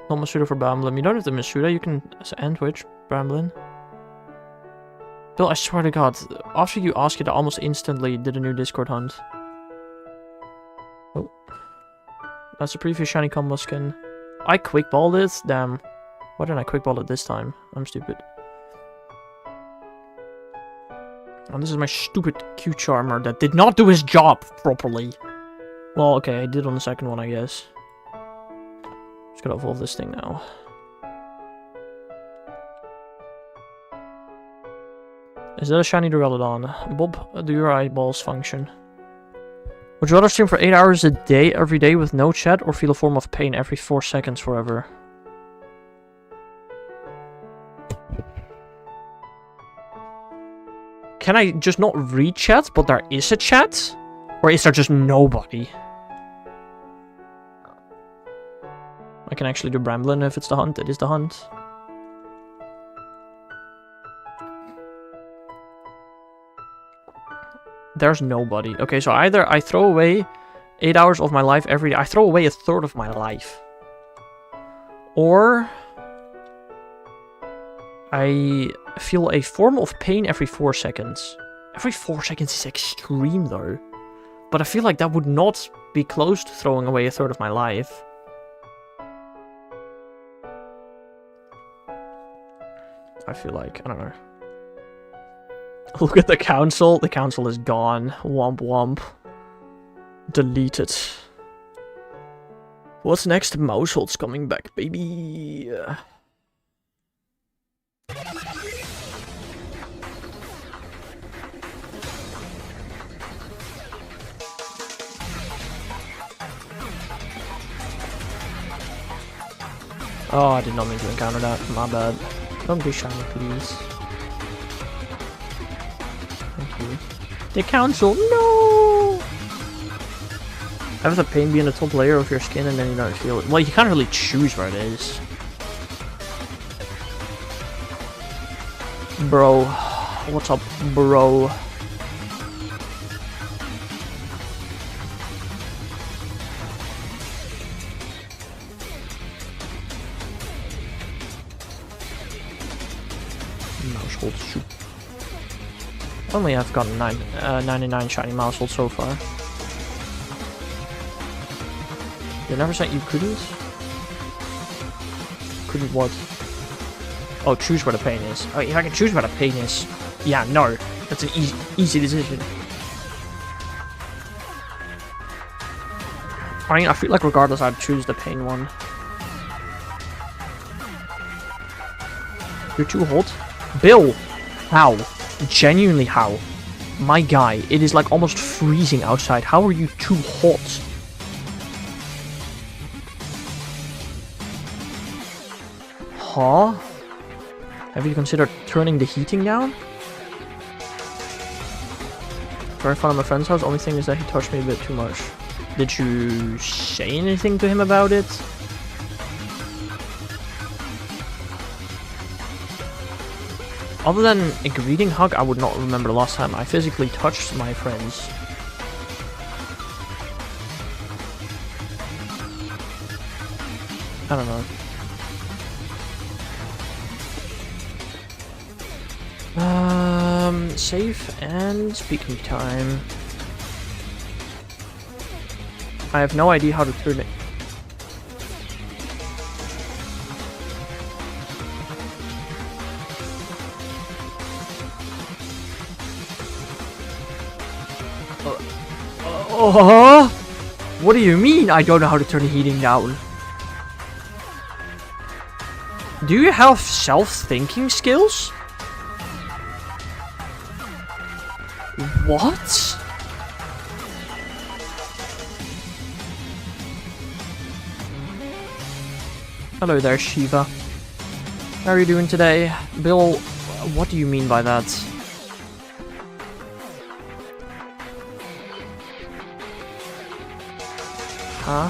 Not Masuda for Bramblin. You don't have the Masuda, you can end which Bramblin. Bill, I swear to God, after you ask it, I almost instantly did a new Discord hunt. Oh. That's a previous shiny combo skin. I quickballed it? Damn. Why didn't I quickball it this time? I'm stupid. And this is my stupid Q-Charmer that did not do his job properly. Well, okay, I did on the second one, I guess. Just gotta evolve this thing now. Is that a shiny Duraludon? Bob, do your eyeballs function? Would you rather stream for 8 hours a day, every day with no chat, or feel a form of pain every 4 seconds forever? Can I just not read chat, but there is a chat? Or is there just nobody? I can actually do Bramblin if it's the hunt. It is the hunt. There's nobody. Okay, so either I throw away 8 hours of my life every day. I throw away a third of my life. Or I feel a form of pain every 4 seconds. Every 4 seconds is extreme though. But I feel like that would not be close to throwing away a third of my life. I feel like, I don't know. Look at the council. The council is gone. Womp womp. Deleted. What's next? Mousehold's coming back, baby. Oh, I did not mean to encounter that. My bad. Don't be shiny, please. Thank you. The council, no! Have the pain be in the top layer of your skin and then you don't feel it. Well, you can't really choose where it is. Bro. What's up, bro? Mousehold soup. Only I've gotten 99 shiny Mousehold so far. You never said you couldn't? Couldn't what? Oh, choose where the pain is. Oh, if I can choose where the pain is. Yeah, no. That's an easy decision. I mean, I feel like regardless I'd choose the pain one. You're too hot? Bill! How? Genuinely how? My guy, it is like almost freezing outside. How are you too hot? Huh? Have you considered turning the heating down? Very fun at my friend's house. Only thing is that he touched me a bit too much. Did you say anything to him about it? Other than a greeting hug, I would not remember the last time I physically touched my friends. I don't know. Save and speaking time. I have no idea how to turn it. What do you mean I don't know how to turn the heating down? Do you have self-thinking skills? What? Hello there, Shiva. How are you doing today? Bill, what do you mean by that? Huh?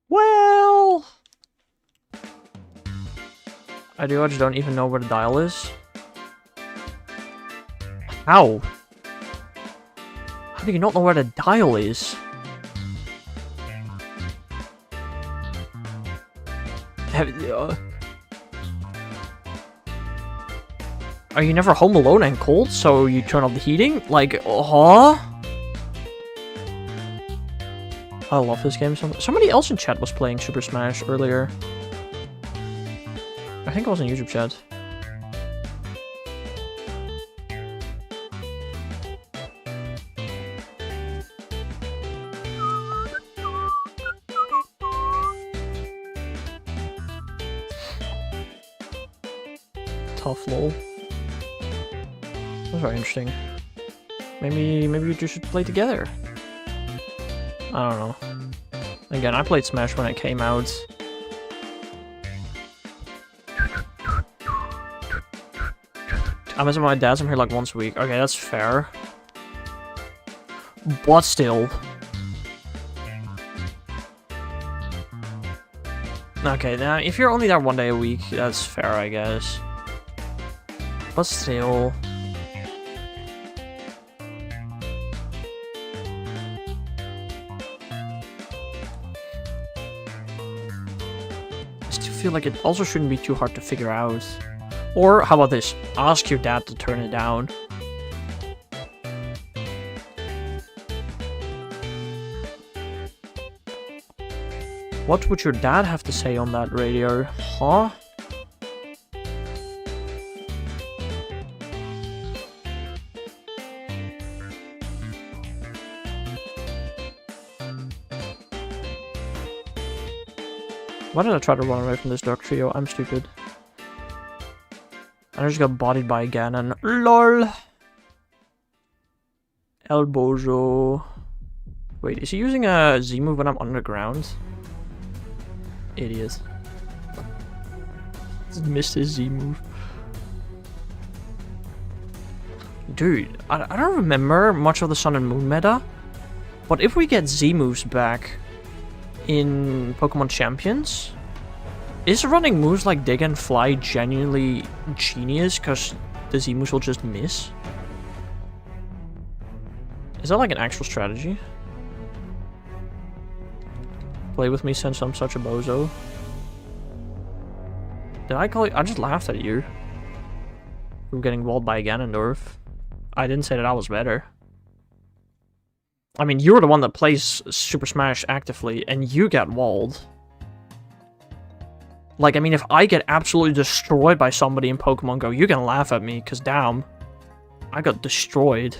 Well, I just don't even know where the dial is. How? How do you not know where the dial is? Are you never home alone and cold, so you turn off the heating? Like, huh? I love this game. Somebody else in chat was playing Super Smash earlier. I think it was in YouTube chat. Tough lol. That's very interesting. Maybe we just should play together. I don't know. Again, I played Smash when it came out. I'm messing with my dad's. I'm here like once a week. Okay, that's fair. But still. Okay, now if you're only there one day a week, that's fair, I guess. But still. I still feel like it also shouldn't be too hard to figure out. Or, how about this? Ask your dad to turn it down. What would your dad have to say on that radio? Huh? Why did I try to run away from this Dark Trio? I'm stupid. I just got bodied by Ganon. LOL! El Bozo. Wait, is he using a Z move when I'm underground? Idiot. Just missed his Z move. Dude, I don't remember much of the Sun and Moon meta. But if we get Z moves back in Pokemon Champions, is running moves like Dig and Fly genuinely genius because the Z moves will just miss? Is that like an actual strategy? Play with me since I'm such a bozo. Did I call you? I just laughed at you. You were getting walled by Ganondorf. I didn't say that I was better. I mean, you're the one that plays Super Smash actively, and you get walled. Like, I mean, if I get absolutely destroyed by somebody in Pokemon Go, you can laugh at me, because damn, I got destroyed.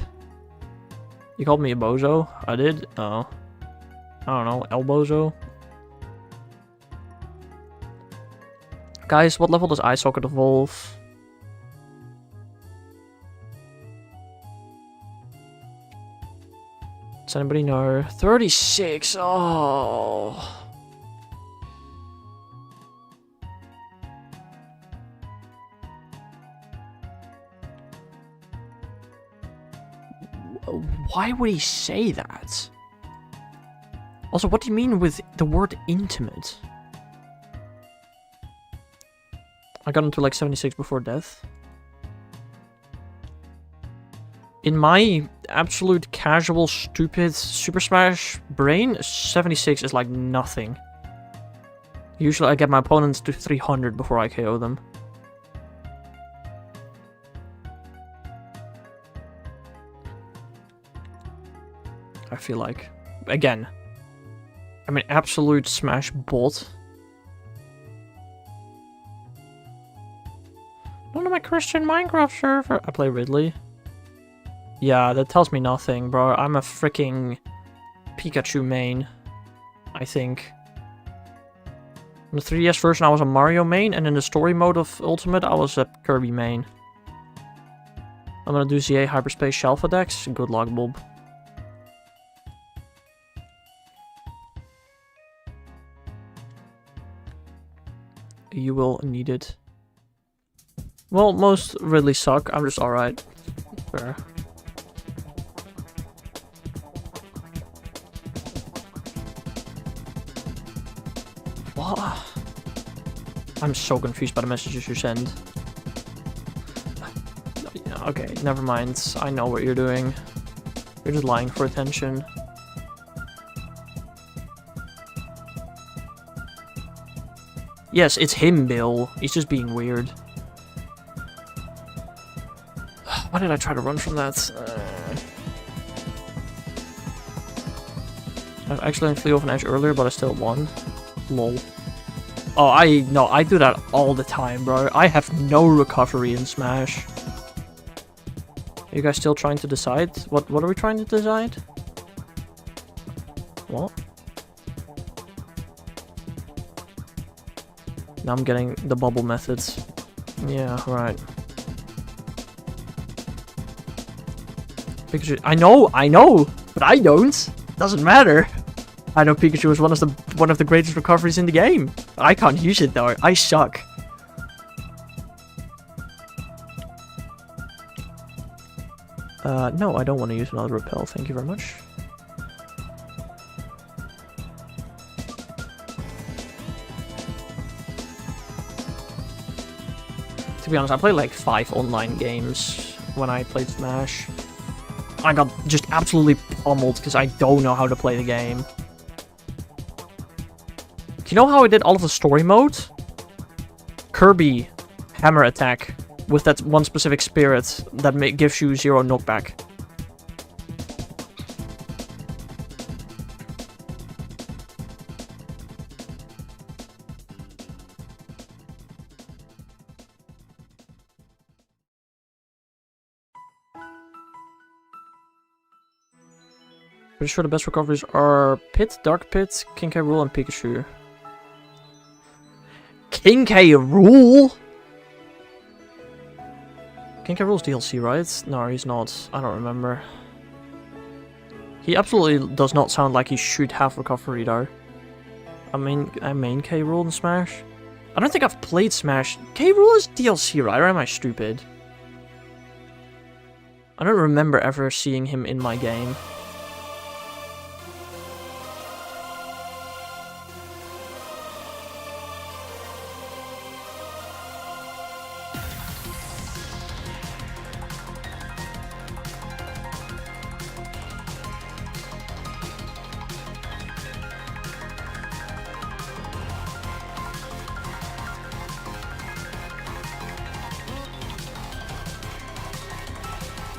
You called me a bozo? I did? Oh. I don't know, El Bozo? Guys, what level does Eye Socket evolve? Does anybody know? 36! Oh. Why would he say that? Also, what do you mean with the word intimate? I got into like 76 before death. In my absolute casual, stupid Super Smash brain, 76 is like nothing. Usually I get my opponents to 300 before I KO them. I feel like. Again, I'm an absolute Smash bot. None of my Christian Minecraft server. I play Ridley. Yeah, that tells me nothing, bro. I'm a freaking Pikachu main, I think. In the 3DS version, I was a Mario main, and in the story mode of Ultimate, I was a Kirby main. I'm gonna do ZA Hyperspace Shelfa Dex. Good luck, Bob. You will need it. Well, most Ridley suck. I'm just alright. Fair. What? I'm so confused by the messages you send. Okay, never mind. I know what you're doing. You're just lying for attention. Yes, it's him, Bill. He's just being weird. Why did I try to run from that? I actually flew off an edge earlier, but I still won. Lol. Oh, I do that all the time, bro. I have no recovery in Smash. Are you guys still trying to decide? What are we trying to decide? What? Now I'm getting the bubble methods. Yeah, right. Pikachu. I know, but I don't. Doesn't matter. I know Pikachu is one of the greatest recoveries in the game. I can't use it though. I suck. No, I don't want to use another repel. Thank you very much. To be honest, I played like 5 online games when I played Smash. I got just absolutely pummeled because I don't know how to play the game. Do you know how I did all of the story mode? Kirby hammer attack with that one specific spirit that gives you 0 knockback. Pretty sure the best recoveries are Pit, Dark Pit, King K. Rool, and Pikachu. King K. Rool? King K. Rool's DLC, right? No, he's not. I don't remember. He absolutely does not sound like he should have recovery, though. I mean K. Rool in Smash? I don't think I've played Smash. K. Rool is DLC, right? Or am I stupid? I don't remember ever seeing him in my game.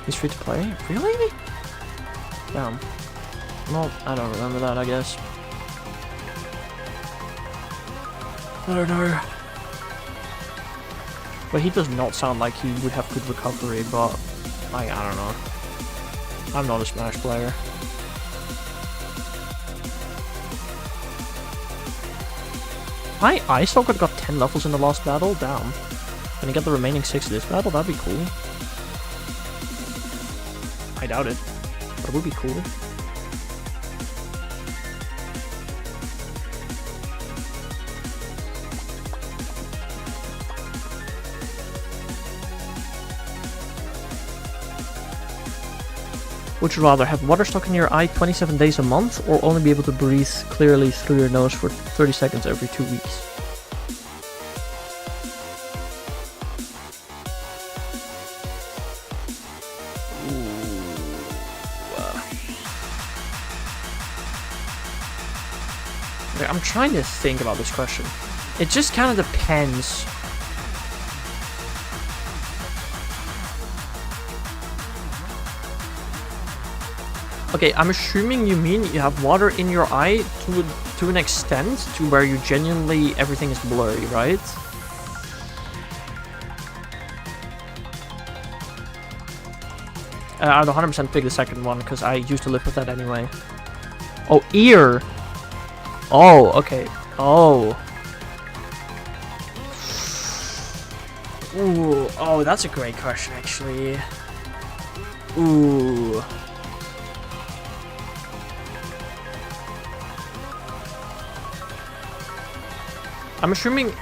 He's free to play? Really? Damn. Well, I don't remember that, I guess. I don't know. But he does not sound like he would have good recovery, but I don't know. I'm not a Smash player. I still got 10 levels in the last battle? Damn. Can I get the remaining 6 of this battle? That'd be cool. I doubt it, but it would be cool. Would you rather have water stuck in your eye 27 days a month, or only be able to breathe clearly through your nose for 30 seconds every 2 weeks? I'm trying to think about this question. It just kind of depends. Okay, I'm assuming you mean you have water in your eye to an extent to where you genuinely everything is blurry, right? I'd 100% pick the second one because I used to live with that anyway. Oh, ear! Oh, okay. Oh. Ooh. Oh, that's a great question, actually. Ooh. I'm assuming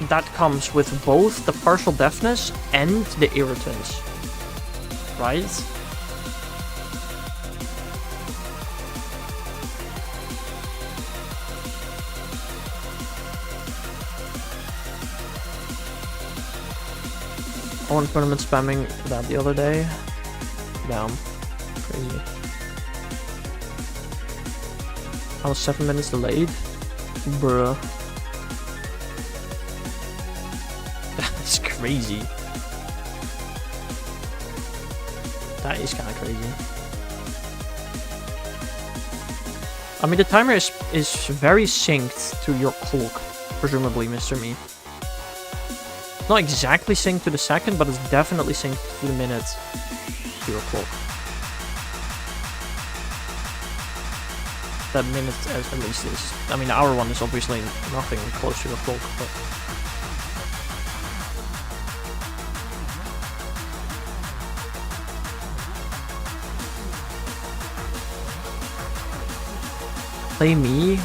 that comes with both the partial deafness and the irritants. Right? I went tournament spamming that the other day. Damn. Crazy. I was 7 minutes delayed. Bruh. That's crazy. That is kind of crazy. I mean, the timer is very synced to your clock, presumably, Mr. Me. Not exactly synced to the second, but it's definitely synced to the minute to your clock. That minute at least is. I mean, the hour one is obviously nothing close to your clock, but. Play me? Ooh.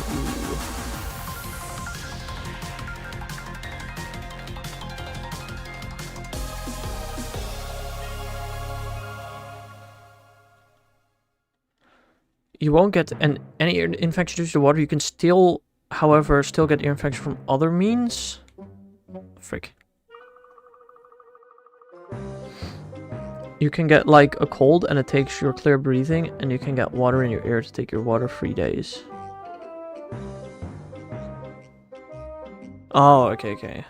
You won't get any ear infection due to water. You can still, however, get ear infection from other means. Frick. You can get like a cold and it takes your clear breathing, and you can get water in your ear to take your water-free days. Oh, okay.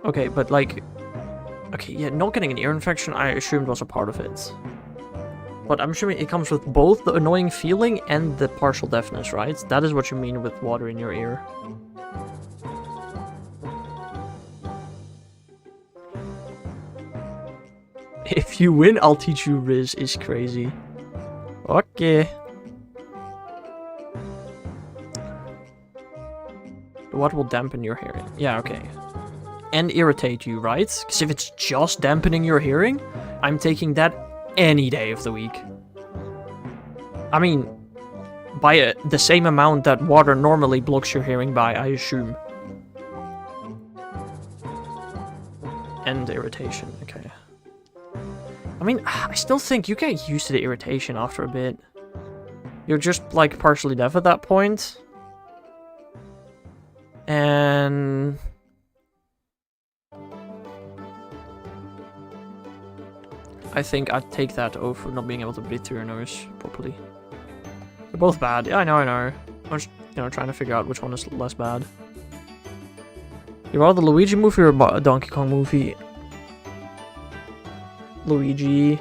Okay, but like... Okay, yeah, not getting an ear infection I assumed was a part of it. But I'm assuming it comes with both the annoying feeling and the partial deafness, right? That is what you mean with water in your ear. If you win, I'll teach you Riz is crazy. Okay. What will dampen your hearing? Yeah, okay. And irritate you, right? Because if it's just dampening your hearing, I'm taking that any day of the week. I mean, by the same amount that water normally blocks your hearing by, I assume. And irritation, okay. I mean, I still think you get used to the irritation after a bit. You're just, like, partially deaf at that point. And... I think I'd take that over not being able to breathe through your nose properly. They're both bad. Yeah, I know. I'm just, trying to figure out which one is less bad. You rather the Luigi movie or a Donkey Kong movie? Luigi.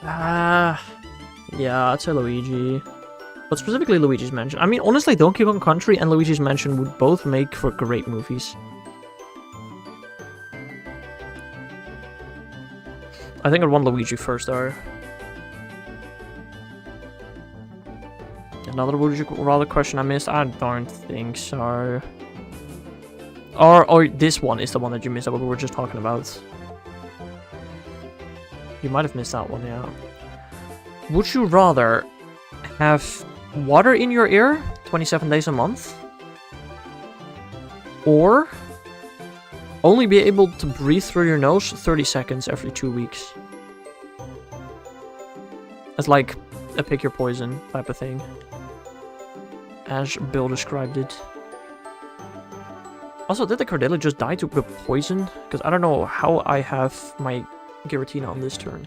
Yeah, I'd say Luigi. But specifically Luigi's Mansion. I mean, honestly, Donkey Kong Country and Luigi's Mansion would both make for great movies. I think I'd want Luigi first, though. Another would you rather question I missed? I don't think so. Or this one is the one that you missed that we were just talking about. You might have missed that one, yeah. Would you rather have water in your ear 27 days a month? Or only be able to breathe through your nose 30 seconds every 2 weeks? As like a pick your poison type of thing. As Bill described it. Also, did the Cordella just die to the poison? Because I don't know how I have my Giratina on this turn.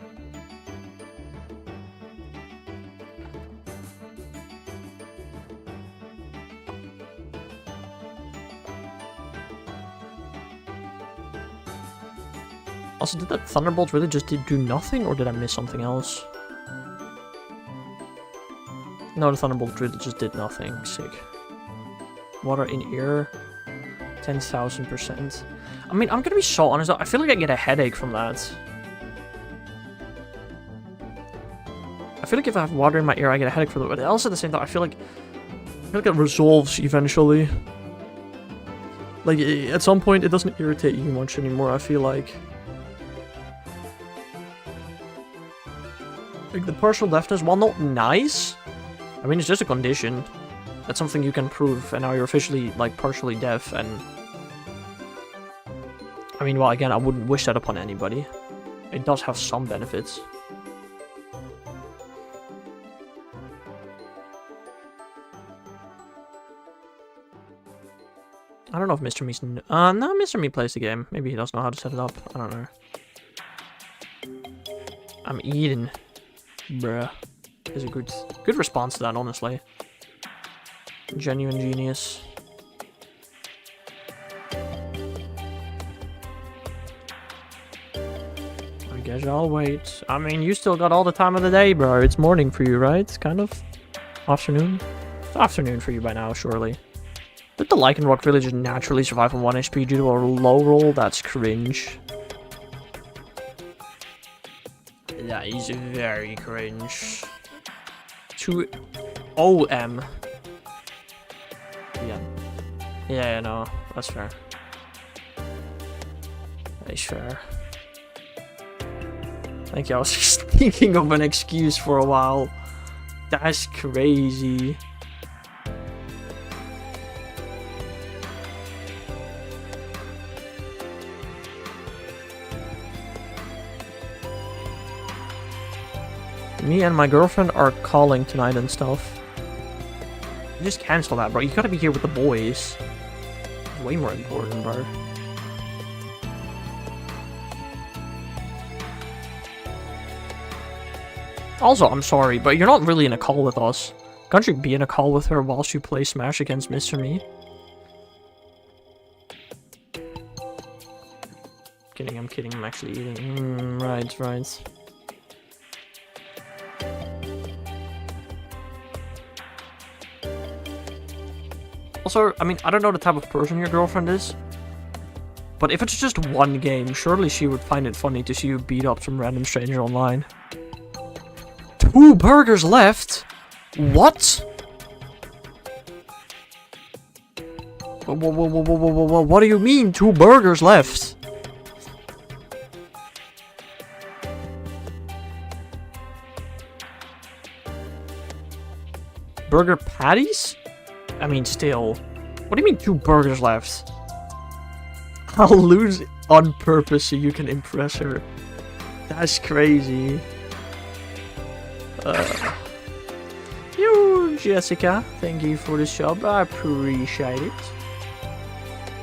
Also, did that Thunderbolt really just do nothing, or did I miss something else? No, the Thunderbolt really just did nothing. Sick. Water in ear. 10,000%. I mean, I'm gonna be so honest, I feel like I get a headache from that. I feel like if I have water in my ear, I get a headache from it. But also at the same time, I feel like it resolves eventually. Like, at some point, it doesn't irritate you much anymore, I feel like. Like, the partial deafness, while not nice, I mean, it's just a condition. That's something you can prove, and now you're officially, like, partially deaf, and... I mean, well, again, I wouldn't wish that upon anybody. It does have some benefits. I don't know if Mr. Me's... no, Mr. Me plays the game. Maybe he doesn't know how to set it up. I don't know. I'm eating. Bruh. Is a good response to that, honestly. Genuine genius. I guess I'll wait. I mean, you still got all the time of the day, bro. It's morning for you, right? It's kind of afternoon. It's afternoon for you by now, surely. Did the Lycan Rock Village naturally survive on 1 HP due to a low roll? That's cringe. That is very cringe. 2 OM. Yeah. Yeah, no, that's fair. That's fair. Thank you, I was just thinking of an excuse for a while. That's crazy. Me and my girlfriend are calling tonight and stuff. You just cancel that, bro. You gotta be here with the boys. It's way more important, bro. Also, I'm sorry, but you're not really in a call with us. Can't you be in a call with her whilst you play Smash against Mr. Me? Kidding, I'm kidding. I'm actually eating. Right, right. Also, I mean, I don't know the type of person your girlfriend is, but if it's just one game, surely she would find it funny to see you beat up some random stranger online. 2 burgers left? What? What do you mean 2 burgers left? Burger patties? I mean, still. What do you mean 2 burgers left? I'll lose on purpose so you can impress her. That's crazy. You, Jessica, thank you for the sub. I appreciate it.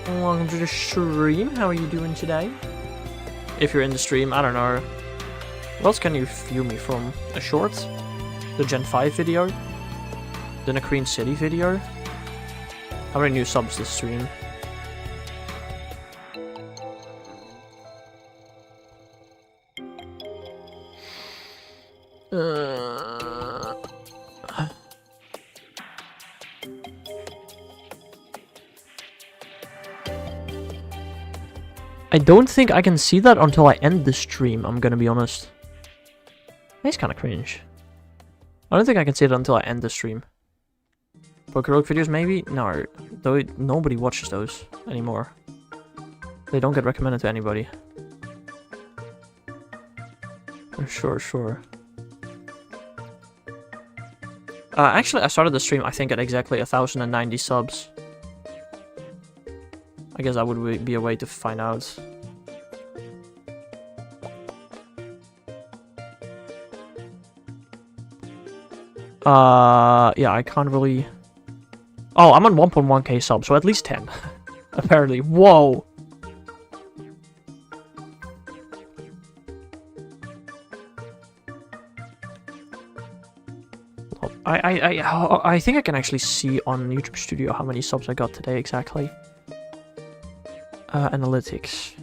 Welcome to the stream. How are you doing today? If you're in the stream, I don't know. What else can you view me from? A short? The Gen 5 video? The Nakreen City video? How many new subs this stream? I don't think I can see that until I end the stream, I'm gonna be honest. That's kinda cringe. I don't think I can see it until I end the stream. Pokerogue videos maybe? No, though nobody watches those anymore. They don't get recommended to anybody. Sure. Actually, I started the stream, I think, at exactly 1,090 subs. I guess that would be a way to find out. Yeah, I can't really... Oh, I'm on 1.1k subs, so at least 10. Apparently. Whoa! I think I can actually see on YouTube Studio how many subs I got today exactly. Analytics.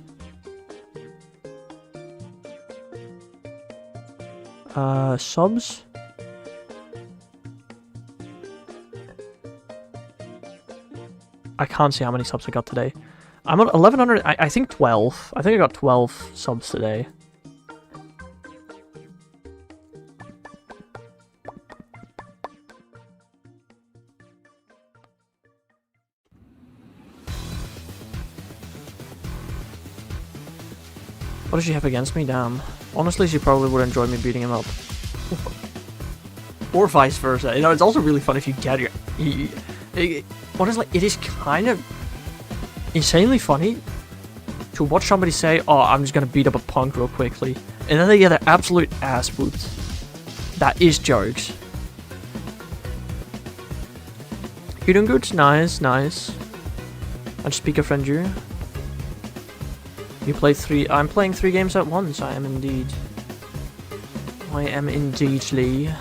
Subs? I can't see how many subs I got today. I'm at 1100, I think 12. I think I got 12 subs today. What does she have against me? Damn. Honestly, she probably would enjoy me beating him up. Or vice versa. You know, it's also really fun if you get your... Honestly, it is kind of insanely funny to watch somebody say, oh, I'm just gonna beat up a punk real quickly. And then they get their absolute ass whooped. That is jokes. You doing good? Nice, nice. I just Pika friend you. You play 3. I'm playing 3 games at once. I am indeed. I am indeedly.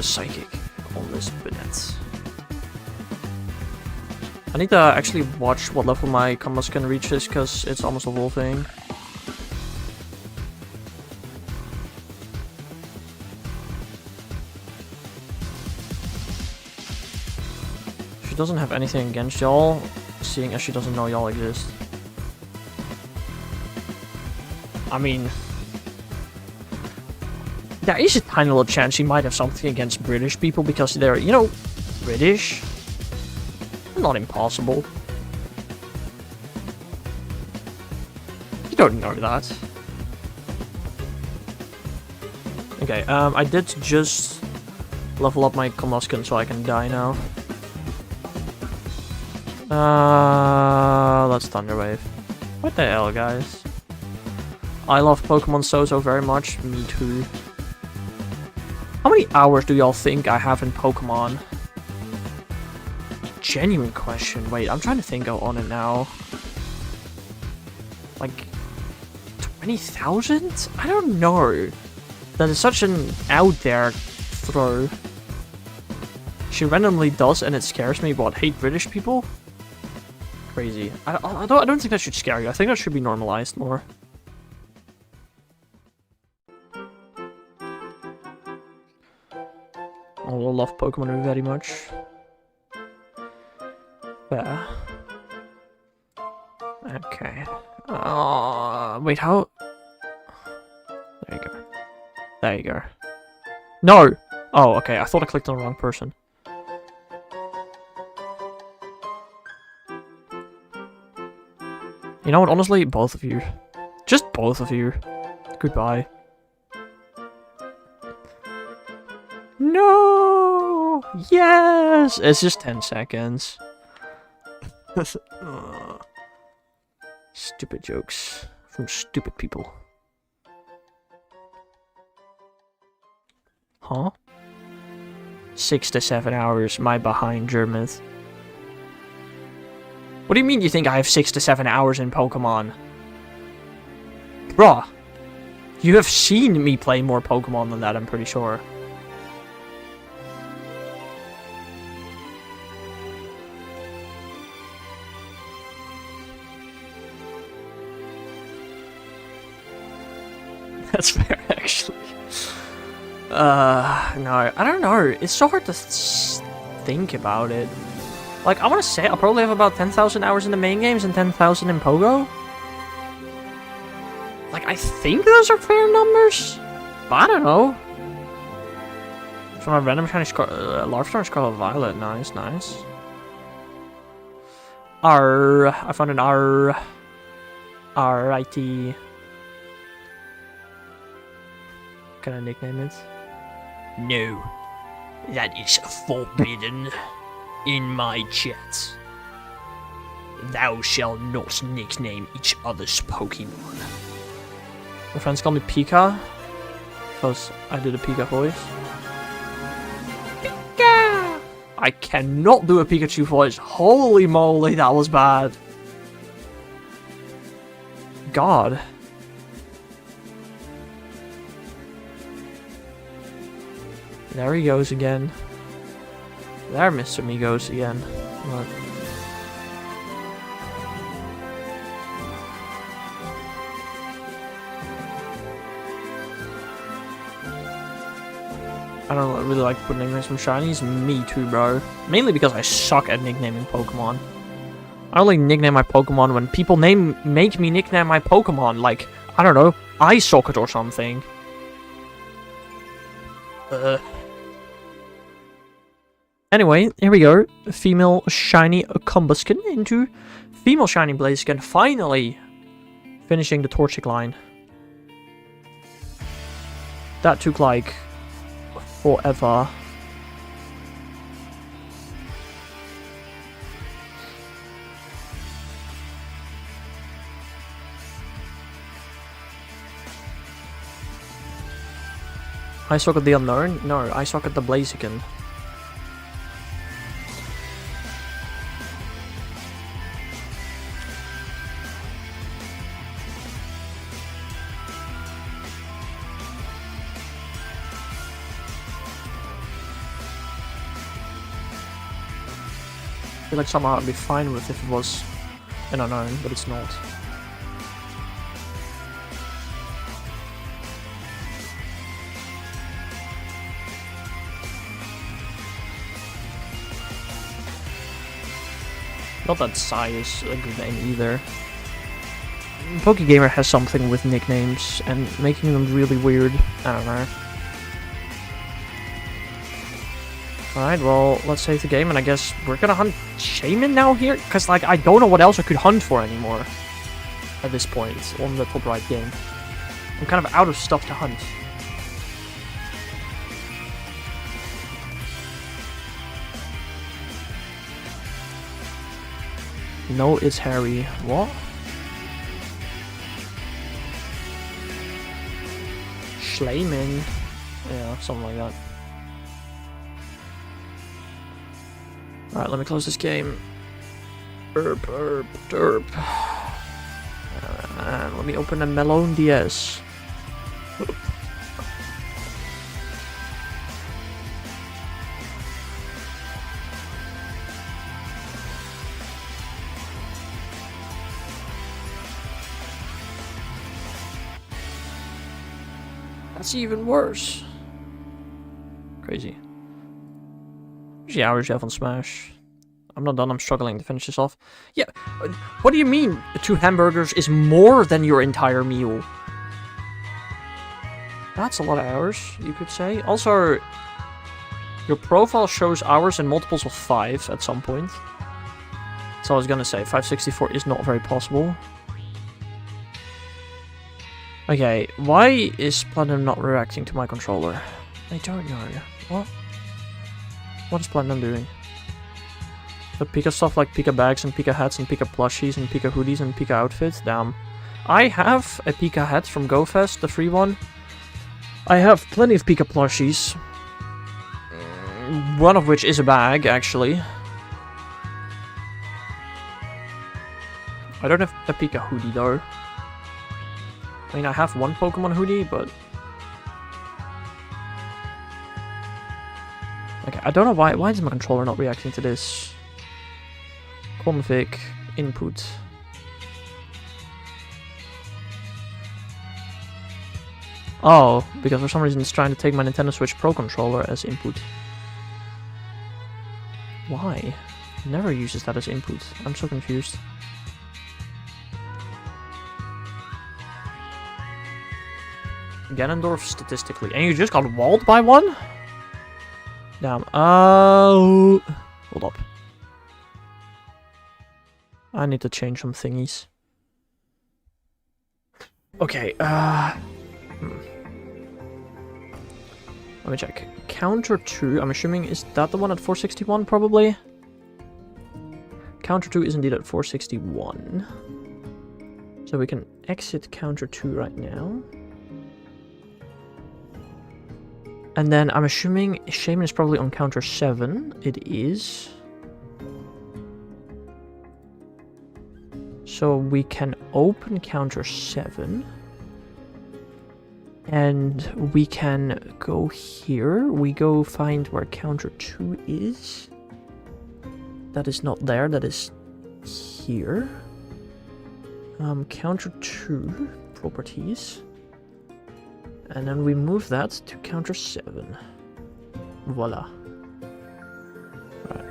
Psychic on this Bennett. I need to actually watch what level my combos can reach this, because it's almost evolving. She doesn't have anything against y'all, seeing as she doesn't know y'all exist. I mean, there is a tiny little chance she might have something against British people because they're, you know, British. Not impossible. You don't know that. Okay, I did just level up my Combuskin so I can die now. Let's Thunderwave. What the hell, guys? I love Pokemon so very much. Me too. How many hours do y'all think I have in Pokemon? Genuine question. Wait, I'm trying to think on it now. Like 20,000? I don't know. That is such an out there throw. She randomly does, and it scares me. What? Hate British people? Crazy. I don't think that should scare you. I think that should be normalized more. I love Pokemon very much. Yeah. Okay. Wait, how? There you go. There you go. No! Oh, okay, I thought I clicked on the wrong person. You know what, honestly, both of you. Just both of you. Goodbye. No! Yes! It's just 10 seconds. Stupid jokes from stupid people. Huh? 6 to 7 hours, my behind Germans. What do you mean you think I have 6 to 7 hours in Pokemon? Bruh. You have seen me play more Pokemon than that, I'm pretty sure. That's fair, actually. No, I don't know. It's so hard to think about it. Like, I want to say I'll probably have about 10,000 hours in the main games and 10,000 in Pogo. Like, I think those are fair numbers, but I don't know. From a random shiny Larfstorm Scarlet Violet. Nice, nice. R. I found an R. R-I-T. Can I nickname it? No. That is forbidden. In my chat. Thou shalt not nickname each other's Pokemon. My friends call me Pika. Because I did a Pika voice. Pika! I cannot do a Pikachu voice. Holy moly, that was bad. God. There he goes again. There Mr. Me goes again. Look. I don't really like putting nicknames from shinies. Me too, bro. Mainly because I suck at nicknaming Pokemon. I only nickname my Pokemon when people make me nickname my Pokemon. Like, I don't know, Eye Socket or something. Anyway, here we go. Female shiny Combuskin into female shiny Blaziken. Finally finishing the Torchic line. That took like forever. Eye Socket the Unknown? No, Eye Socket the Blaziken. I feel like somehow I'd be fine with if it was an unknown, but it's not. Not that Psy is a good name either. Pokegamer has something with nicknames and making them really weird. I don't know. Alright, well, let's save the game, and I guess we're gonna hunt Shaman now here? Because, like, I don't know what else I could hunt for anymore at this point on the top right game. I'm kind of out of stuff to hunt. No, it's Harry. What? Schleiman. Yeah, something like that. Alright, let me close this game. Derp. And let me open a Melon DS. That's even worse. Crazy. How many hours do you have on Smash? I'm not done, I'm struggling to finish this off. Yeah, what do you mean 2 hamburgers is more than your entire meal? That's a lot of hours, you could say. Also, your profile shows hours in multiples of 5 at some point. So I was gonna say, 564 is not very possible. Okay, why is Platinum not reacting to my controller? I don't know. What? What is Platinum doing? But Pika stuff like Pika bags and Pika hats and Pika plushies and Pika hoodies and Pika outfits? Damn. I have a Pika hat from GoFest, the free one. I have plenty of Pika plushies. One of which is a bag, actually. I don't have a Pika hoodie, though. I mean, I have one Pokemon hoodie, but... Okay, I don't know why is my controller not reacting to this? Config, input. Oh, because for some reason it's trying to take my Nintendo Switch Pro controller as input. Why? It never uses that as input. I'm so confused. Ganondorf statistically. And you just got walled by one? Damn. Oh. Hold up. I need to change some thingies. Okay, Let me check. Counter 2, I'm assuming, is that the one at 461, probably? Counter 2 is indeed at 461. So we can exit Counter 2 right now. And then I'm assuming Shaman is probably on Counter 7. It is. So we can open Counter 7. And we can go here. We go find where Counter 2 is. That is not there. That is here. Counter 2 properties. And then we move that to Counter 7. Voila. Right.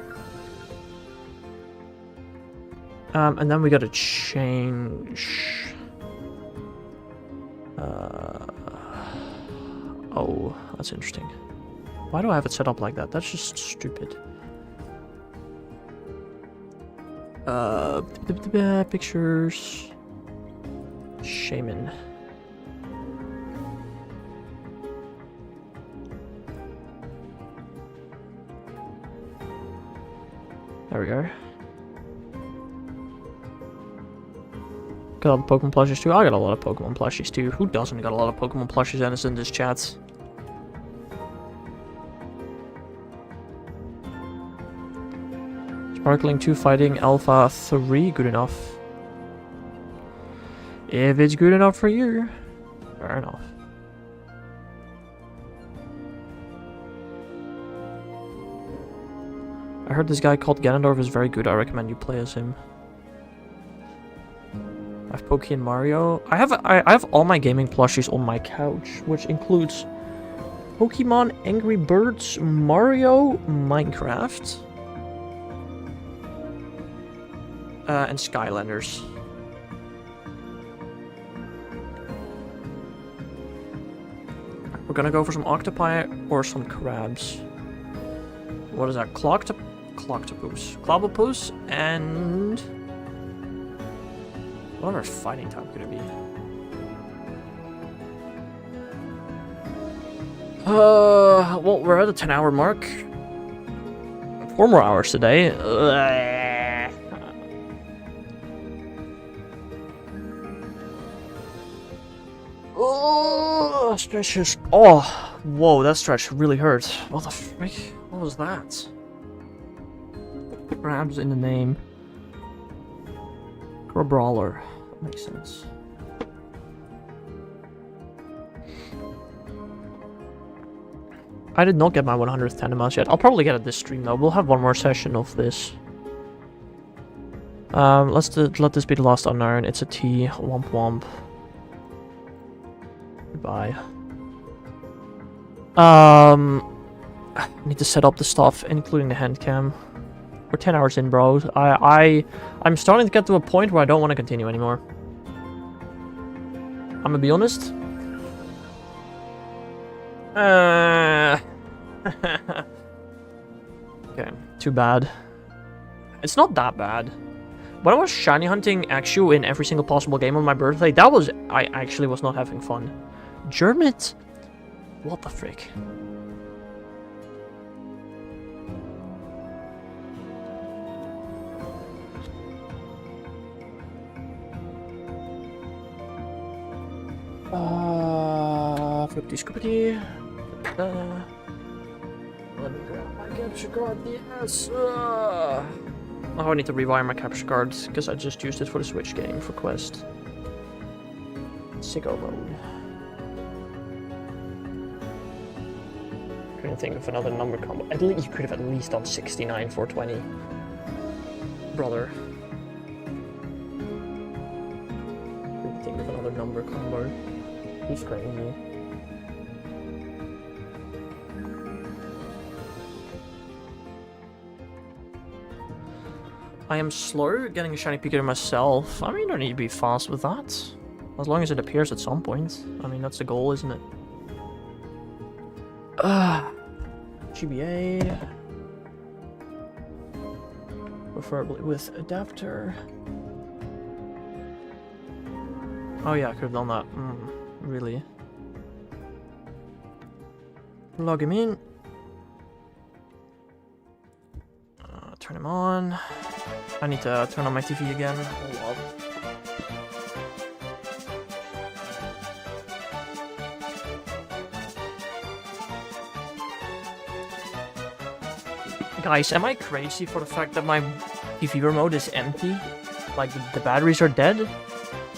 And then we gotta change... Oh, that's interesting. Why do I have it set up like that? That's just stupid. Pictures... Shaman. There we go. Got a lot of Pokemon plushies too. I got a lot of Pokemon plushies too. Who doesn't got a lot of Pokemon plushies in this chat? Sparkling 2 Fighting Alpha 3 good enough? If it's good enough for you, fair enough. I heard this guy called Ganondorf is very good. I recommend you play as him. I have Pokey and Mario. I have all my gaming plushies on my couch, which includes Pokemon, Angry Birds, Mario, Minecraft, and Skylanders. We're gonna go for some octopi or some crabs. What is that? Cloctopus, Clobbopus, and what other fighting type could it be? Well, we're at the 10-hour mark. 4 more hours today. Oh, stretches. Oh, whoa, that stretch really hurt. What the frick? What was that? Crabs in the name. Or a brawler. That makes sense. I did not get my 100th tandem mouse yet. I'll probably get it this stream though. We'll have one more session of this. Let this be the last unknown. It's a T. Womp womp. Goodbye. I need to set up the stuff, including the hand cam. We're 10 hours in, bro. I'm starting to get to a point where I don't want to continue anymore. I'm gonna be honest. Okay, too bad. It's not that bad. When I was shiny hunting Axu in every single possible game on my birthday, I actually was not having fun. Germit? What the frick? Flippity scrippity. Let me grab my capture card. Yes. Oh, I need to rewire my capture card because I just used it for the Switch game for Quest. Sicko mode. Couldn't think of another number combo. At least you could have at least done 69 420. Brother. Couldn't think of another number combo. He's crazy. I am slow getting a shiny Pikachu myself. I mean, you don't need to be fast with that. As long as it appears at some point. I mean, that's the goal, isn't it? GBA. Preferably with adapter. Oh yeah, I could have done that. Really. Log him in. Turn him on. I need to turn on my TV again. Hold on. Guys, am I crazy for the fact that my TV remote is empty? Like, the batteries are dead?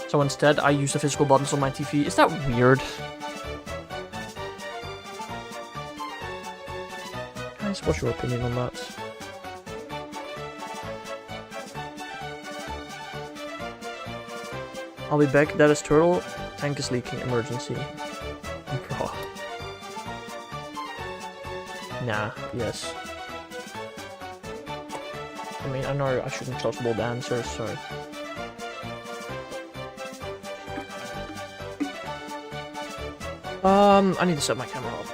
So instead, I use the physical buttons on my TV. Is that weird? Guys, what's your opinion on that? I'll be back. That is Turtle. Tank is leaking. Emergency. Bro. Nah. Yes. I mean, I know I shouldn't trust bold answers, so... I need to set my camera up.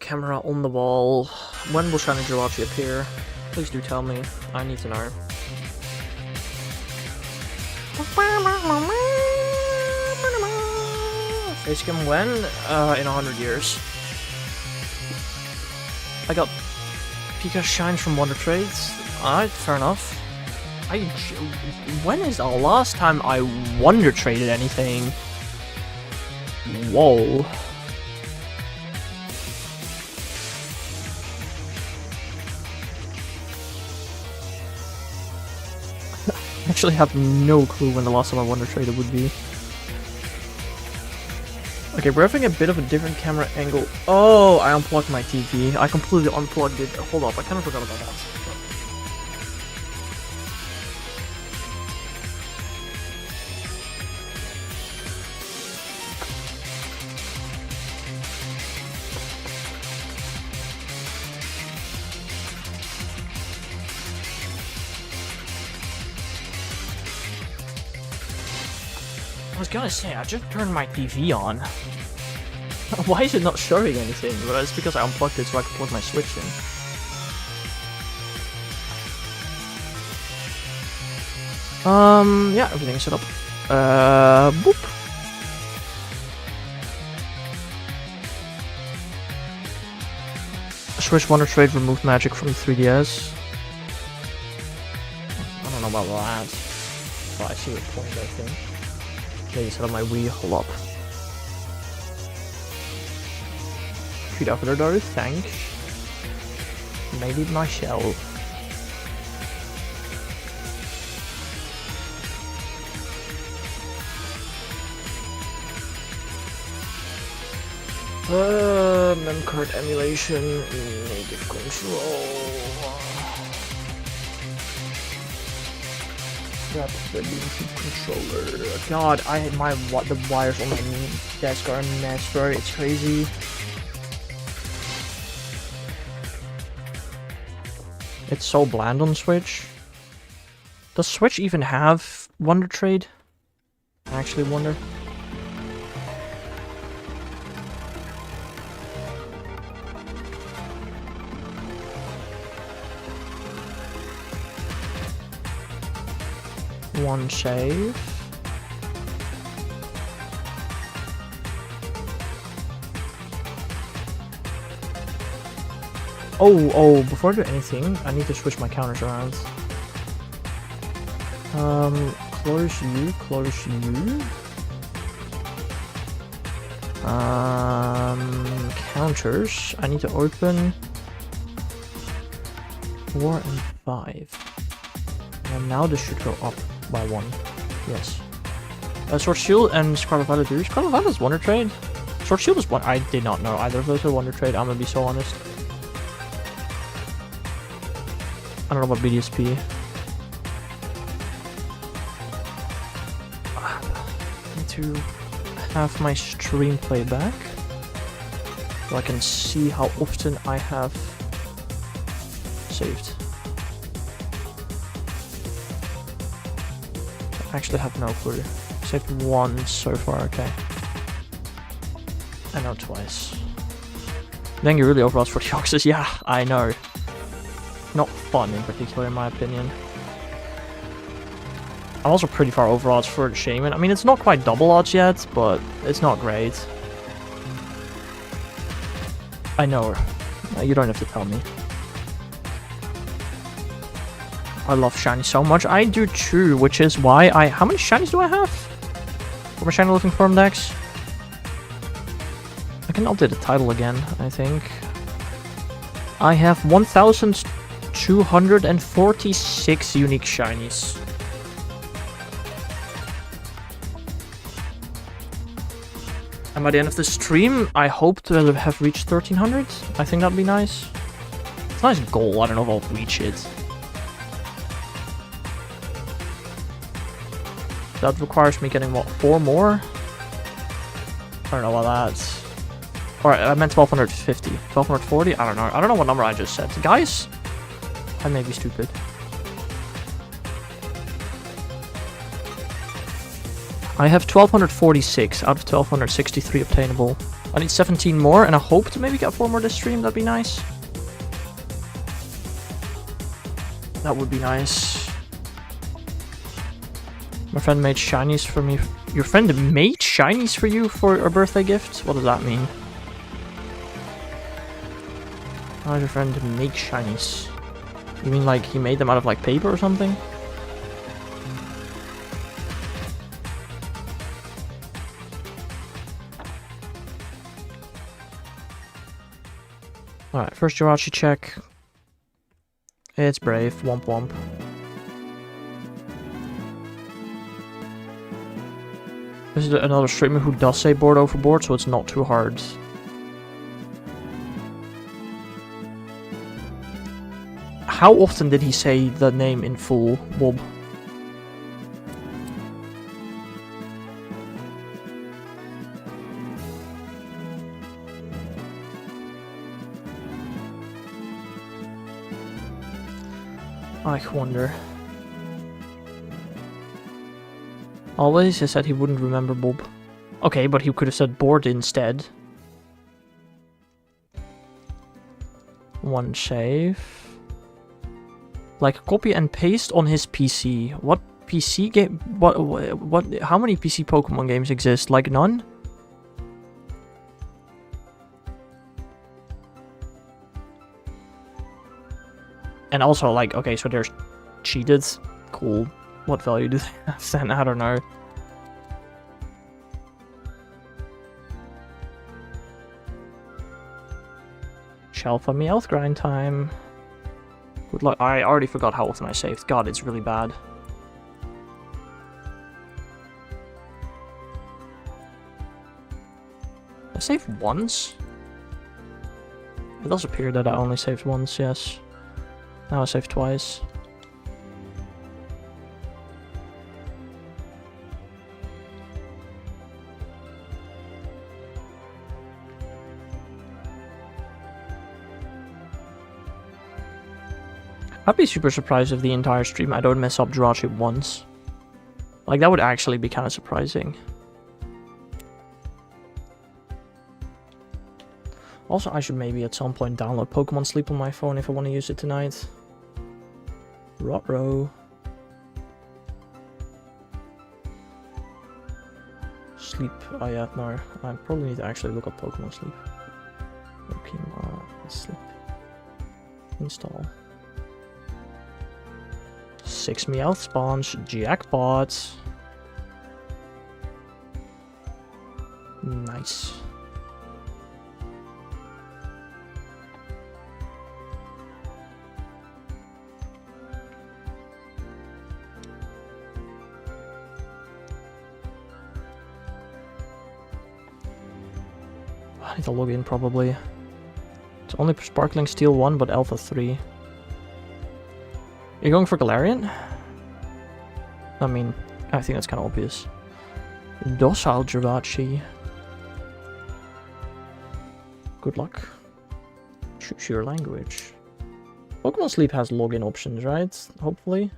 Camera on the wall. When will Shiny Jirachi appear? Please do tell me. I need to know. Facecam when? In 100 years. I got Pika Shines from Wonder Trades. Alright, fair enough. When is the last time I wonder traded anything? Whoa. I actually have no clue when the last time I wonder traded would be. Okay, we're having a bit of a different camera angle. Oh, I unplugged my TV. I completely unplugged it. Hold up, I kind of forgot about that. I was gonna say, I just turned my TV on. Why is it not showing anything? Well, it's because I unplugged it so I could plug my Switch in. Yeah, everything's set up. Boop. Switch Wonder Trade removed magic from the 3DS. I don't know about that. But I see your point, I think. Okay, set up my Wii. Hold up. Treat after though, thanks. Made it myself. Mem card emulation, native control. Grab the Bluetooth controller. God, the wires on my desk are a mess, bro. It's crazy. It's so bland on Switch. Does Switch even have Wonder Trade? I actually wonder. One save. Oh, before I do anything, I need to switch my counters around. Close you. Counters. I need to open 4 and 5. And now this should go up by 1. Yes. Sword Shield and Scarlet Violet do. Scarlet Violet's Wonder Trade. Sword Shield is one. I did not know either of those are Wonder Trade. I'm gonna be so honest. I don't know about BDSP. I need to have my stream playback so I can see how often I have saved. I actually have no clue. Saved once so far, okay. I know twice. Then you really overalls for the Oxys. Yeah, I know. Not fun in particular, in my opinion. I'm also pretty far over odds for Shaman. I mean, it's not quite double odds yet, but it's not great. I know. You don't have to tell me. I love shiny so much. I do too, which is why I... How many shinies do I have? For my shiny looking form decks? I can update the title again, I think. I have 1,246 unique shinies. And by the end of the stream, I hope to have reached 1,300. I think that'd be nice. It's a nice goal. I don't know if I'll reach it. That requires me getting, what, 4 more? I don't know about that. Alright, I meant 1,250. 1,240? I don't know. I don't know what number I just said. Guys, I may be stupid. I have 1,246 out of 1,263 obtainable. I need 17 more, and I hope to maybe get 4 more this stream. That'd be nice. That would be nice. My friend made shinies for me. Your friend made shinies for you for a birthday gift? What does that mean? How does your friend make shinies? You mean like he made them out of like paper or something? Alright, first Jirachi check. It's brave. Womp womp. This is another streamer who does say board overboard, so it's not too hard. How often did he say the name in full, Bob? I wonder. Always, he said he wouldn't remember Bob. Okay, but he could have said board instead. One save. Like copy and paste on his PC. What PC game? What? How many PC Pokemon games exist? Like none? And also, like, okay, so they're cheated. Cool. What value do they have then? I don't know. Shell for Meowth grind time. Good luck. I already forgot how often I saved. God, it's really bad. I saved once? It does appear that I only saved once, yes. Now I saved twice. I'd be super surprised if the entire stream I don't mess up Jirachi once. Like, that would actually be kind of surprising. Also, I should maybe at some point download Pokemon Sleep on my phone if I want to use it tonight. Ruh-roh. Sleep. Oh yeah, no. I probably need to actually look up Pokemon Sleep. Pokemon Sleep. Install. 6 Meowth spawns. Jackpot. Nice. I need to log in probably. It's only Sparkling Steel 1, but Alpha 3. You're going for Galarian? I mean, I think that's kind of obvious. Docile Jirachi. Good luck. Choose your language. Pokemon Sleep has login options, right? Hopefully.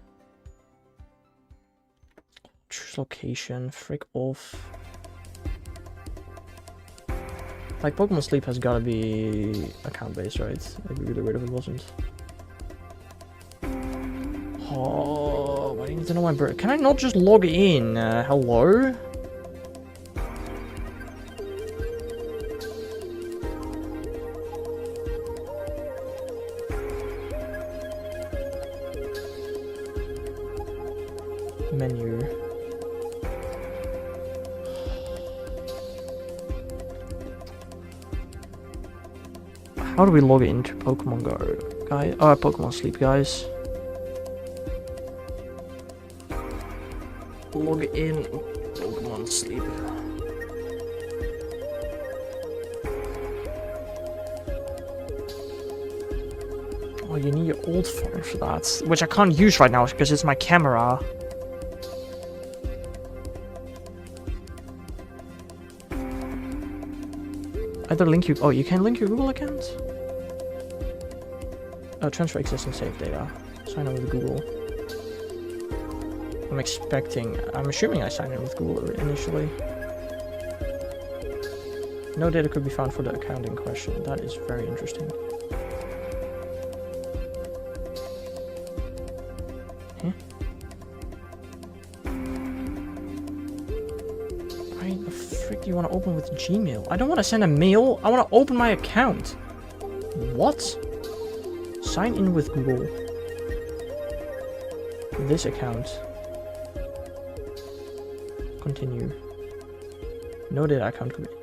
Choose location. Frick off. Like, Pokemon Sleep has gotta be account-based, right? I'd be really weird if it wasn't. Oh, why do you need to know my birth? Can I not just log in? Hello? Menu. How do we log into Pokemon Go? Guys, Pokemon Sleep, guys. Log in Pokemon Sleep. Oh, you need your old phone for that, which I can't use right now because it's my camera. Either link you. Oh, you can link your Google account. Transfer existing save data. Sign in with Google. I'm assuming I signed in with Google initially. No data could be found for the account in question. That is very interesting. Huh? Why the frick do you want to open with Gmail? I don't want to send a mail. I want to open my account. What? Sign in with Google. This account. Continue. No data account could be.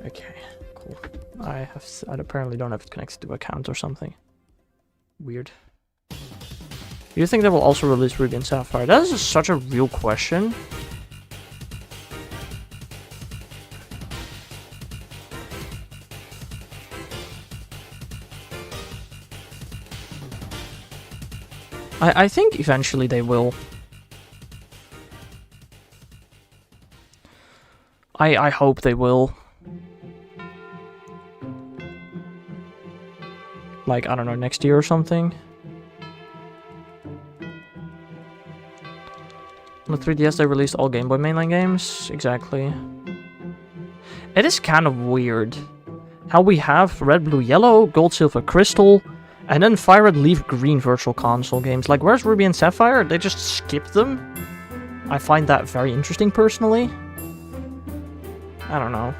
Okay, Cool. I apparently don't have it connected to account or something. Weird. Do you think they will also release Ruby and Sapphire? That is such a real question. I think eventually they will. I hope they will. Like, I don't know, next year or something. On the 3DS they released all Game Boy mainline games. Exactly. It is kind of weird how we have Red, Blue, Yellow, Gold, Silver, Crystal, and then Fire Red, Leaf, Green Virtual Console games. Like, where's Ruby and Sapphire? They just skipped them? I find that very interesting, personally. I don't know.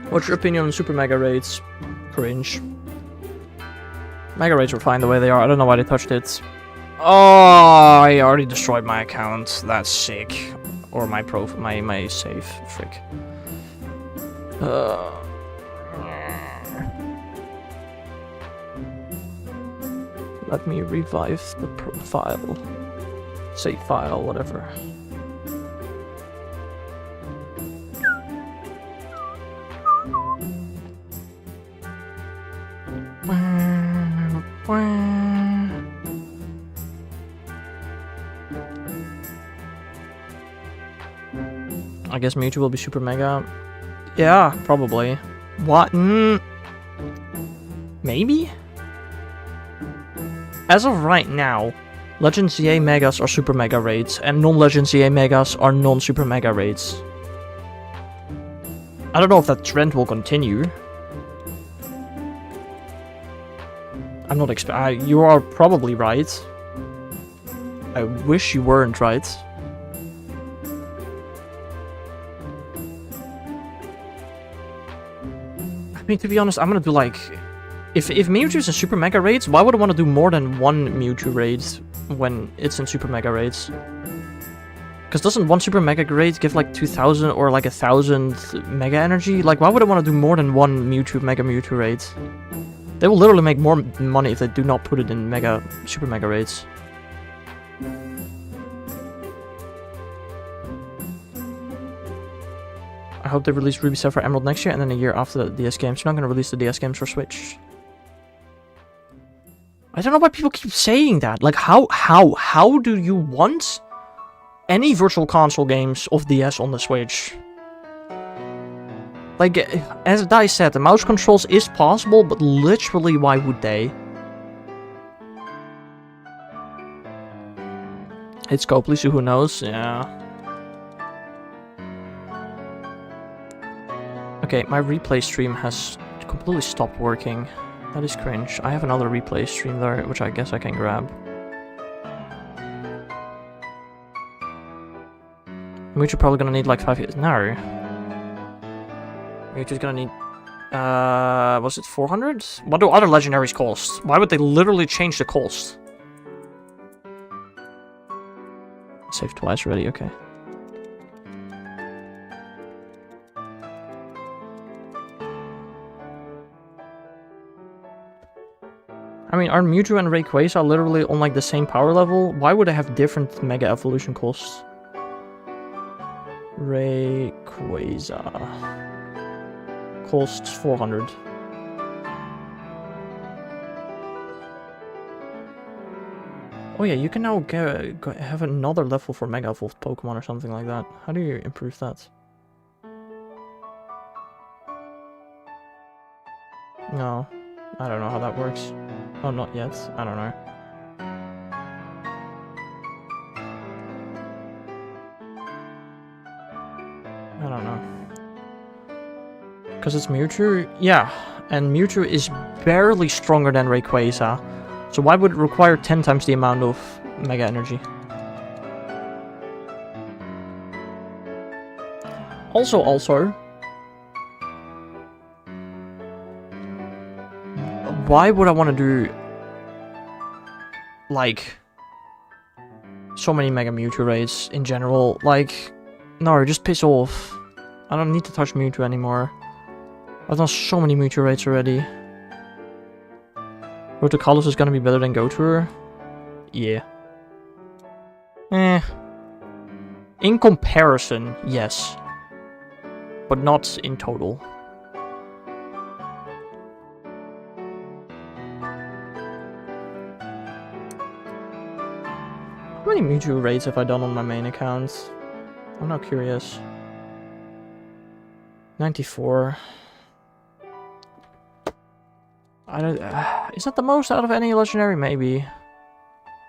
What's your opinion on Super Mega Raids? Cringe. Mega Raids were fine the way they are. I don't know why they touched it. Oh, I already destroyed my account. That's sick. Or my my save. Frick. Let me revive the file. Save file, whatever. I guess Mewtwo will be Super Mega. Yeah, probably. What? Maybe? As of right now, Legend ZA Megas are Super Mega Raids, and non-Legend ZA Megas are non-Super Mega Raids. I don't know if that trend will continue. I'm not you are probably right. I wish you weren't right. I mean, to be honest, I'm gonna do like... If Mewtwo is in Super Mega Raids, why would I want to do more than one Mewtwo raid when it's in Super Mega Raids? Because doesn't one Super Mega Raid give like 2000 or like 1000 Mega Energy? Like, why would I want to do more than one Mega Mewtwo raid? They will literally make more money if they do not put it in Super Mega Raids. I hope they release Ruby, Sapphire, Emerald next year and then a year after the DS games. You're not going to release the DS games for Switch. I don't know why people keep saying that. Like, how do you want any virtual console games of DS on the Switch? Like, as Dai said, the mouse controls is possible, but literally, why would they? It's Copley, so who knows? Yeah. Okay, my replay stream has completely stopped working. That is cringe. I have another replay stream there, which I guess I can grab. Mewtwo probably gonna need like 5 years. No. Mewtwo's gonna need... was it 400? What do other legendaries cost? Why would they literally change the cost? Saved twice already, okay. I mean, are Mewtwo and Rayquaza literally on like the same power level? Why would they have different Mega Evolution costs? Rayquaza costs 400. Oh yeah, you can now have another level for Mega Evolved Pokemon or something like that. How do you improve that? No, I don't know how that works. Oh, not yet. I don't know. I don't know. Because it's Mewtwo? Yeah, and Mewtwo is barely stronger than Rayquaza. So why would it require 10 times the amount of Mega Energy? Also... Why would I want to do... like... so many Mega Mewtwo raids in general. Like, no, just piss off. I don't need to touch Mewtwo anymore. I've done so many Mewtwo raids already. Road to Kalos is gonna be better than Go Tour? Yeah. In comparison, yes. But not in total. How many Mewtwo raids have I done on my main account? I'm now curious. 94. I don't. Is that the most out of any legendary? Maybe.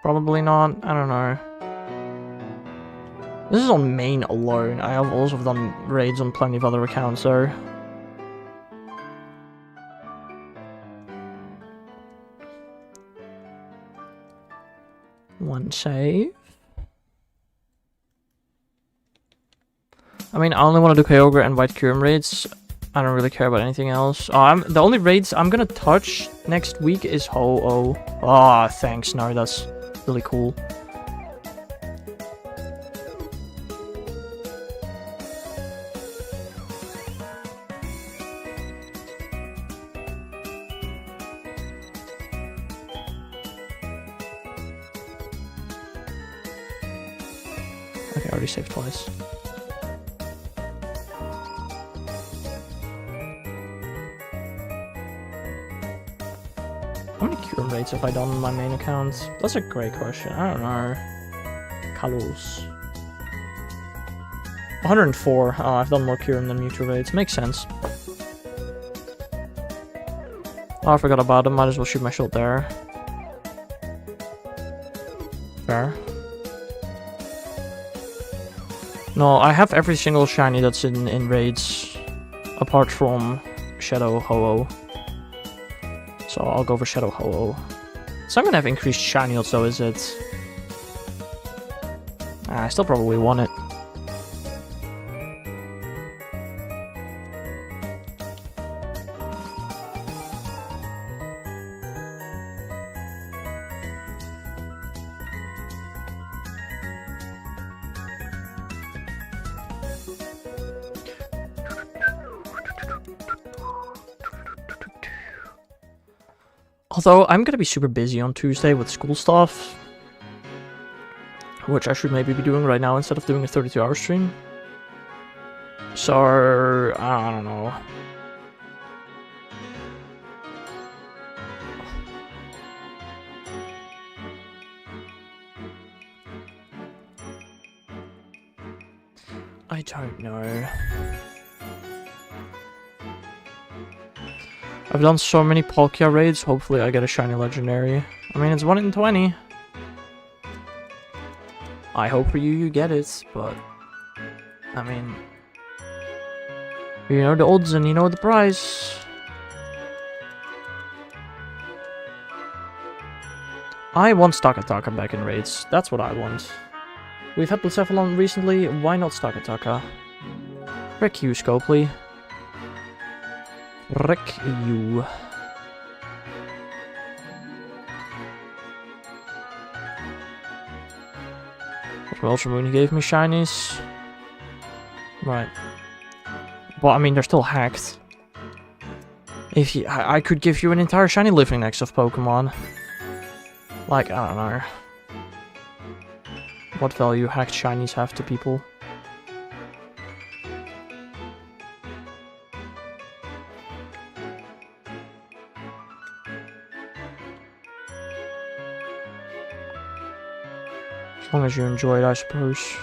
Probably not. I don't know. This is on main alone. I have also done raids on plenty of other accounts though. One save. I mean, I only want to do Kyogre and White Kyurem raids. I don't really care about anything else. The only raids I'm gonna touch next week is Ho-Oh. Ah, thanks. No, that's really cool. Okay, I already saved twice. How many Kyurem raids have I done on my main account? That's a great question. I don't know. Kalos. 104. Oh, I've done more Kyurem than Mewtwo raids. Makes sense. Oh, I forgot about them. Might as well shoot my shot there. Fair. No, I have every single shiny that's in raids. Apart from Shadow Ho-Oh. So I'll go for Shadow Ho-Oh. It's not gonna have increased shiny odds though, is it? I still probably want it. Although, I'm gonna be super busy on Tuesday with school stuff. Which I should maybe be doing right now instead of doing a 32-hour stream. So, I don't know. I don't know. I've done so many Palkia raids, hopefully I get a shiny legendary. I mean, it's 1 in 20. I hope for you, you get it, but... I mean... You know the odds and you know the price. I want Stakataka back in raids. That's what I want. We've had Blacephalon recently, why not Stakataka? Frick you, Scopely. Frick you. Ultramoon, he gave me shinies. Right. Well, I mean, they're still hacked. If you, I could give you an entire shiny living next of Pokemon. Like, I don't know. What value hacked shinies have to people? As long as you enjoy it, I suppose.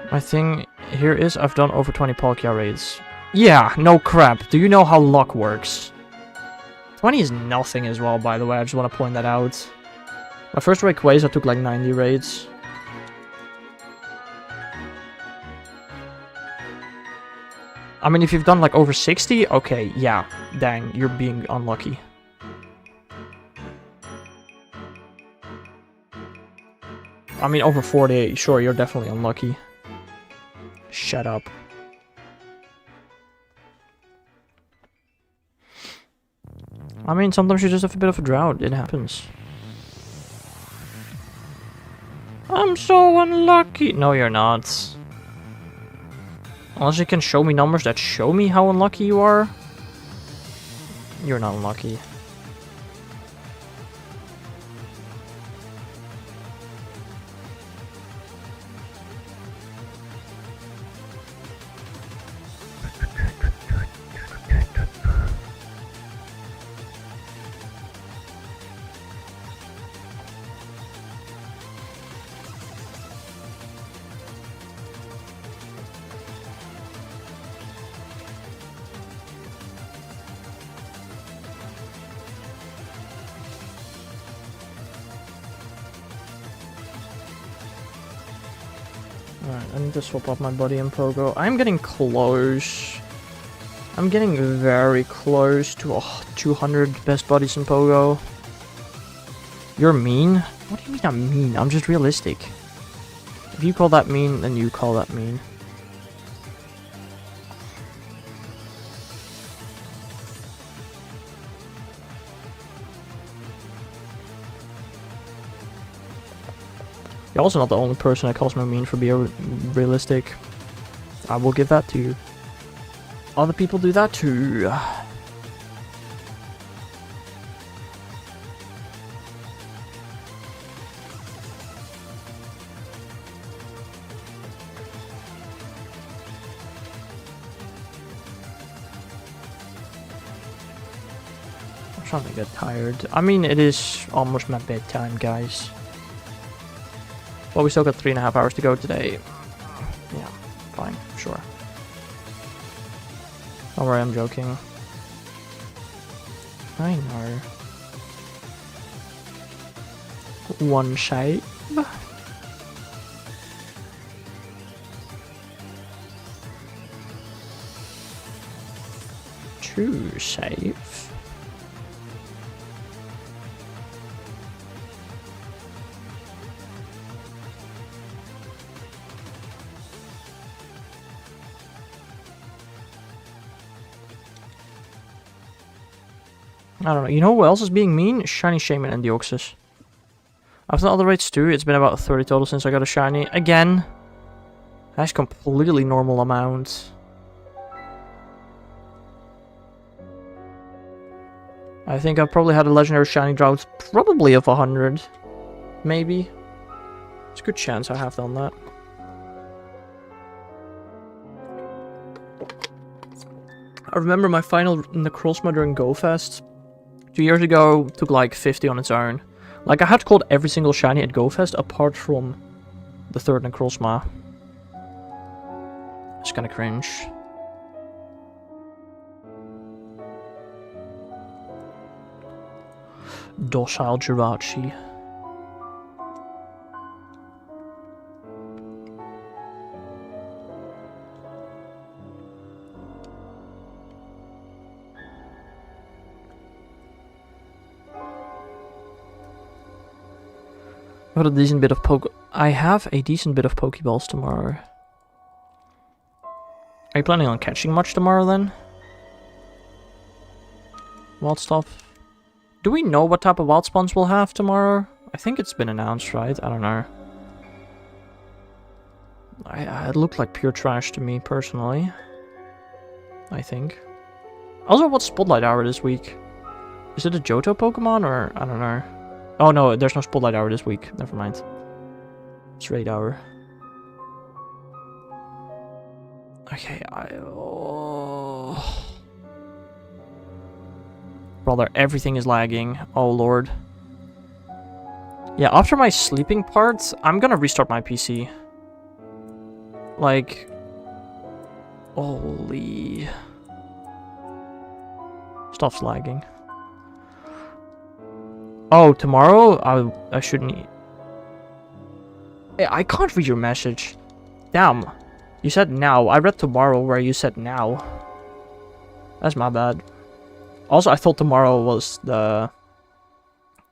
My thing here is I've done over 20 Palkia raids. Yeah, no crap. Do you know how luck works? 20 is nothing as well, by the way. I just want to point that out. My first raid Quays, I took like 90 raids. I mean, if you've done like over 60, okay, yeah. Dang, you're being unlucky. I mean, over 40, sure, you're definitely unlucky. Shut up. I mean, sometimes you just have a bit of a drought. It happens. I'm so unlucky. No, you're not. Unless you can show me numbers that show me how unlucky you are. You're not unlucky. Alright, I need to swap up my buddy in Pogo. I'm getting close. I'm getting very close to 200 best buddies in Pogo. You're mean? What do you mean I'm mean? I'm just realistic. If you call that mean, then you call that mean. You're also not the only person that calls me mean for being realistic. I will give that to you. Other people do that too. I'm trying to get tired. I mean, it is almost my bedtime, guys. Well, we still got 3.5 hours to go today. Yeah, fine, sure. Don't worry, I'm joking. I know. One shape. Two safe. I don't know. You know who else is being mean? Shiny Shaman and Deoxys. I've done other raids too. It's been about 30 total since I got a shiny. Again. That's completely normal amount. I think I've probably had a legendary shiny drought probably of 100. Maybe. It's a good chance I have done that. I remember my final Necrozma during GoFest. 2 years ago, took like 50 on its own. Like, I had called every single shiny at GoFest apart from the third Necrozma. It's kinda cringe. Docile Jirachi. I have a decent bit of I have a decent bit of Pokeballs tomorrow. Are you planning on catching much tomorrow then? Wild stuff. Do we know what type of wild spawns we'll have tomorrow? I think it's been announced, right? I don't know. It looked like pure trash to me personally. I think. Also, what's Spotlight Hour this week? Is it a Johto Pokemon or I don't know? Oh no, there's no Spotlight Hour this week. Never mind. It's Raid Hour. Okay, Brother, everything is lagging. Oh lord. Yeah, after my sleeping part, I'm gonna restart my PC. Like... Holy... Stuff's lagging. Oh, tomorrow? I shouldn't eat. Hey, I can't read your message. Damn. You said now. I read tomorrow where you said now. That's my bad. Also, I thought tomorrow was the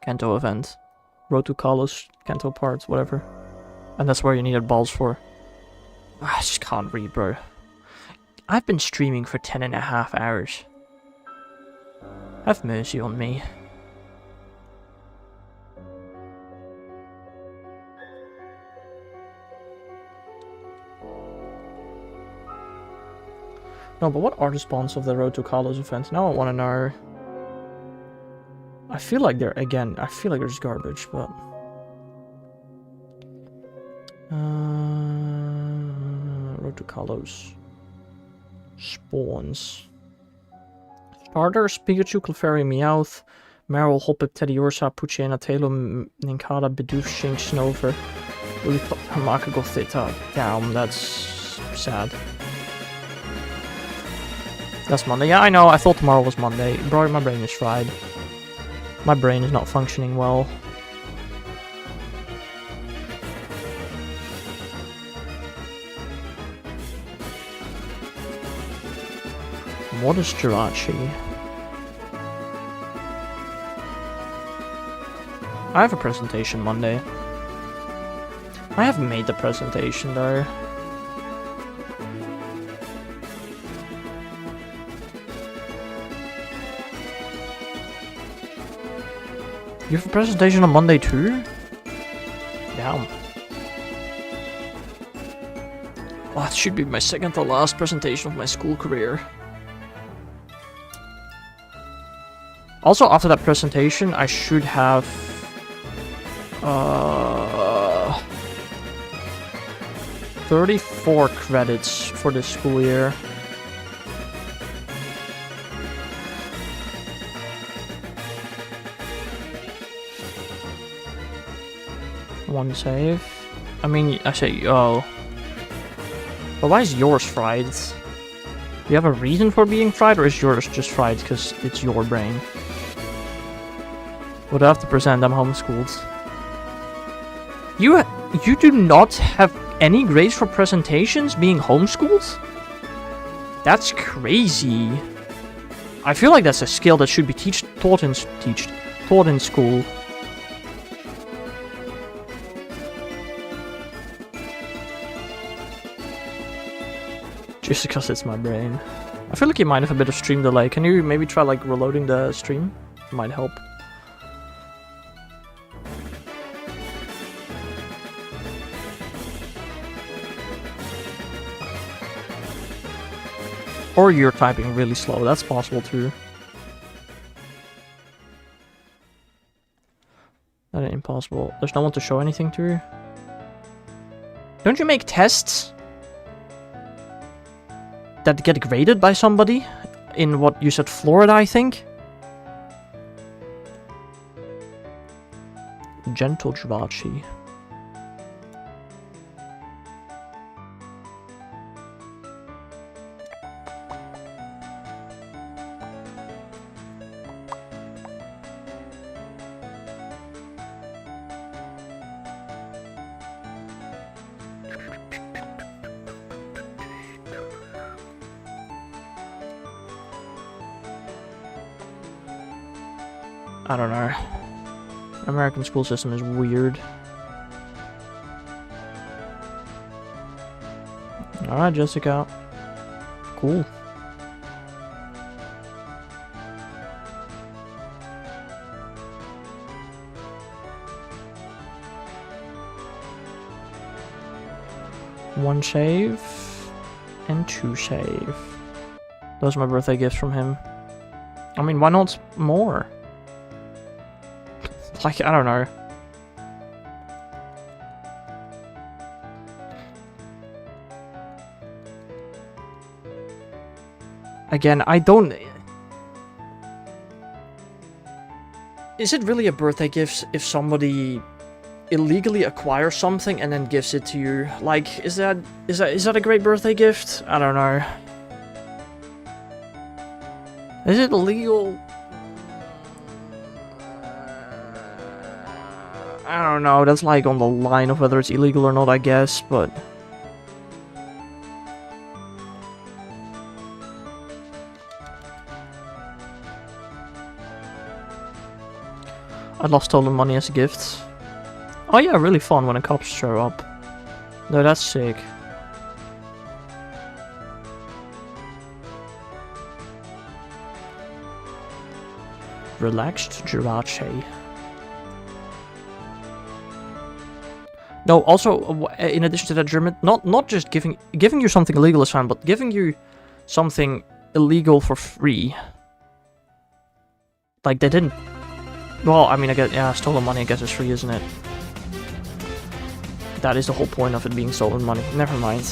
Kanto event. Road to Kalos, Kanto parts, whatever. And that's where you needed balls for. I just can't read, bro. I've been streaming for 10.5 hours. Have mercy on me. No, but what are the spawns of the Road to Kalos event? Now I want to know. I feel like they're, again, I feel like there's garbage, but... Road to Kalos. Spawns. Starters, Pikachu, Clefairy, Meowth, Marill, Hoppip, Teddiursa, Poochyena, Talon, Nincada, Bidoof, Shinx, Snover, Lillipup, Hamaka, Gothita. Damn, that's sad. That's Monday. Yeah, I know. I thought tomorrow was Monday. Bro, my brain is fried. My brain is not functioning well. What is Jirachi? I have a presentation Monday. I haven't made the presentation though. You have a presentation on Monday too? Damn. Well, that should be my second to last presentation of my school career. Also, after that presentation, I should have... 34 credits for this school year. One save. I mean, I say, oh. But why is yours fried? Do you have a reason for being fried, or is yours just fried because it's your brain? Would I have to present? I'm homeschooled. You do not have any grades for presentations being homeschooled? That's crazy. I feel like that's a skill that should be taught in school. Just because it's my brain. I feel like you might have a bit of stream delay. Can you maybe try like reloading the stream? It might help. Or you're typing really slow, that's possible too. That ain't impossible. There's no one to show anything to. Don't you make tests that get graded by somebody? In what you said, Florida, I think? Gentle Jirachi. I don't know. American school system is weird. Alright, Jessica. Cool. One save and 2 save. Those are my birthday gifts from him. I mean, why not more? Like, I don't know. Again, I don't... Is it really a birthday gift if somebody illegally acquires something and then gives it to you? Like, is that a great birthday gift? I don't know. Is it illegal? I don't know, that's like on the line of whether it's illegal or not, I guess, but... I lost stolen money as a gift. Oh yeah, really fun when the cops show up. No, that's sick. relaxed Jirachi. No, also, in addition to that, German, not just giving you something illegal is fine, but giving you something illegal for free. Like, they didn't... Well, I mean, I guess, yeah, stolen money, I guess, is free, isn't it? That is the whole point of it being stolen money. Never mind.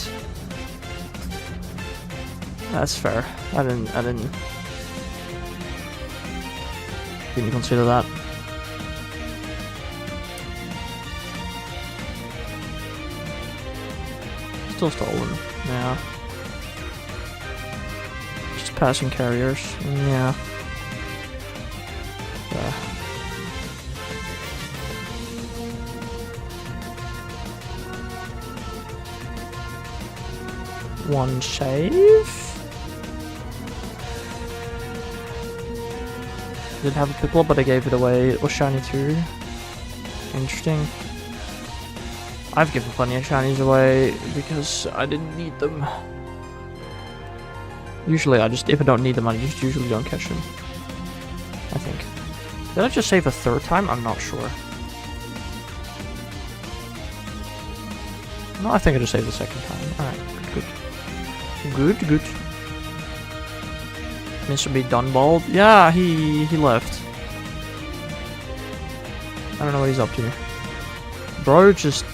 That's fair. I didn't consider that. Still stolen. Yeah. Just passing carriers. Yeah. One save. Didn't have a pickle, but I gave it away. It was shiny too. Interesting. I've given plenty of shinies away because I didn't need them. Usually if I don't need them, I just usually don't catch them. I think. Did I just save a third time? I'm not sure. No, I think I just saved the second time. Alright, good. Good. Mr. B Dunbald? Yeah, he left. I don't know what he's up to. Bro just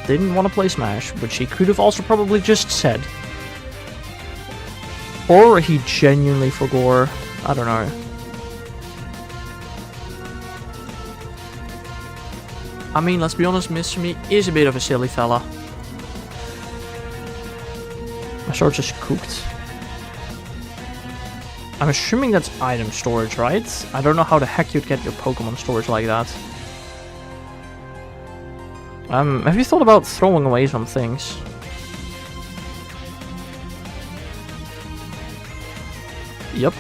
didn't want to play Smash, which he could have also probably just said. Or he genuinely forgot. I don't know. I mean, let's be honest, Mr. Me is a bit of a silly fella. My sword just cooked. I'm assuming that's item storage, right? I don't know how the heck you'd get your Pokemon storage like that. Have you thought about throwing away some things? Yep.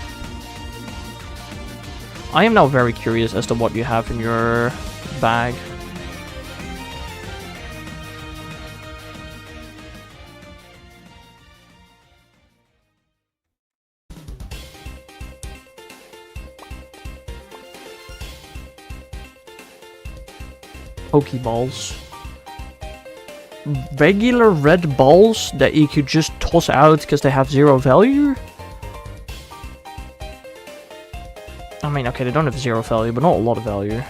I am now very curious as to what you have in your bag. Pokeballs. Regular red balls that you could just toss out because they have 0 value? I mean, okay, they don't have 0 value, but not a lot of value.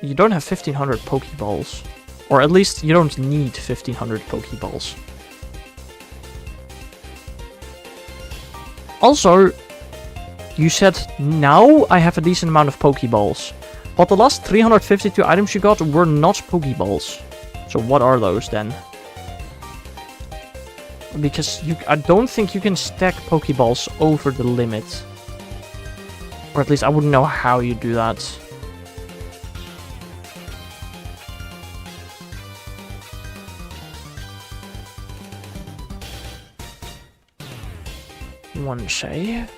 You don't have 1500 Pokeballs. Or at least you don't need 1500 Pokeballs. Also, you said now I have a decent amount of Pokeballs. But the last 352 items you got were not Pokeballs. So what are those then? Because I don't think you can stack Pokeballs over the limit. Or at least I wouldn't know how you do that. One save.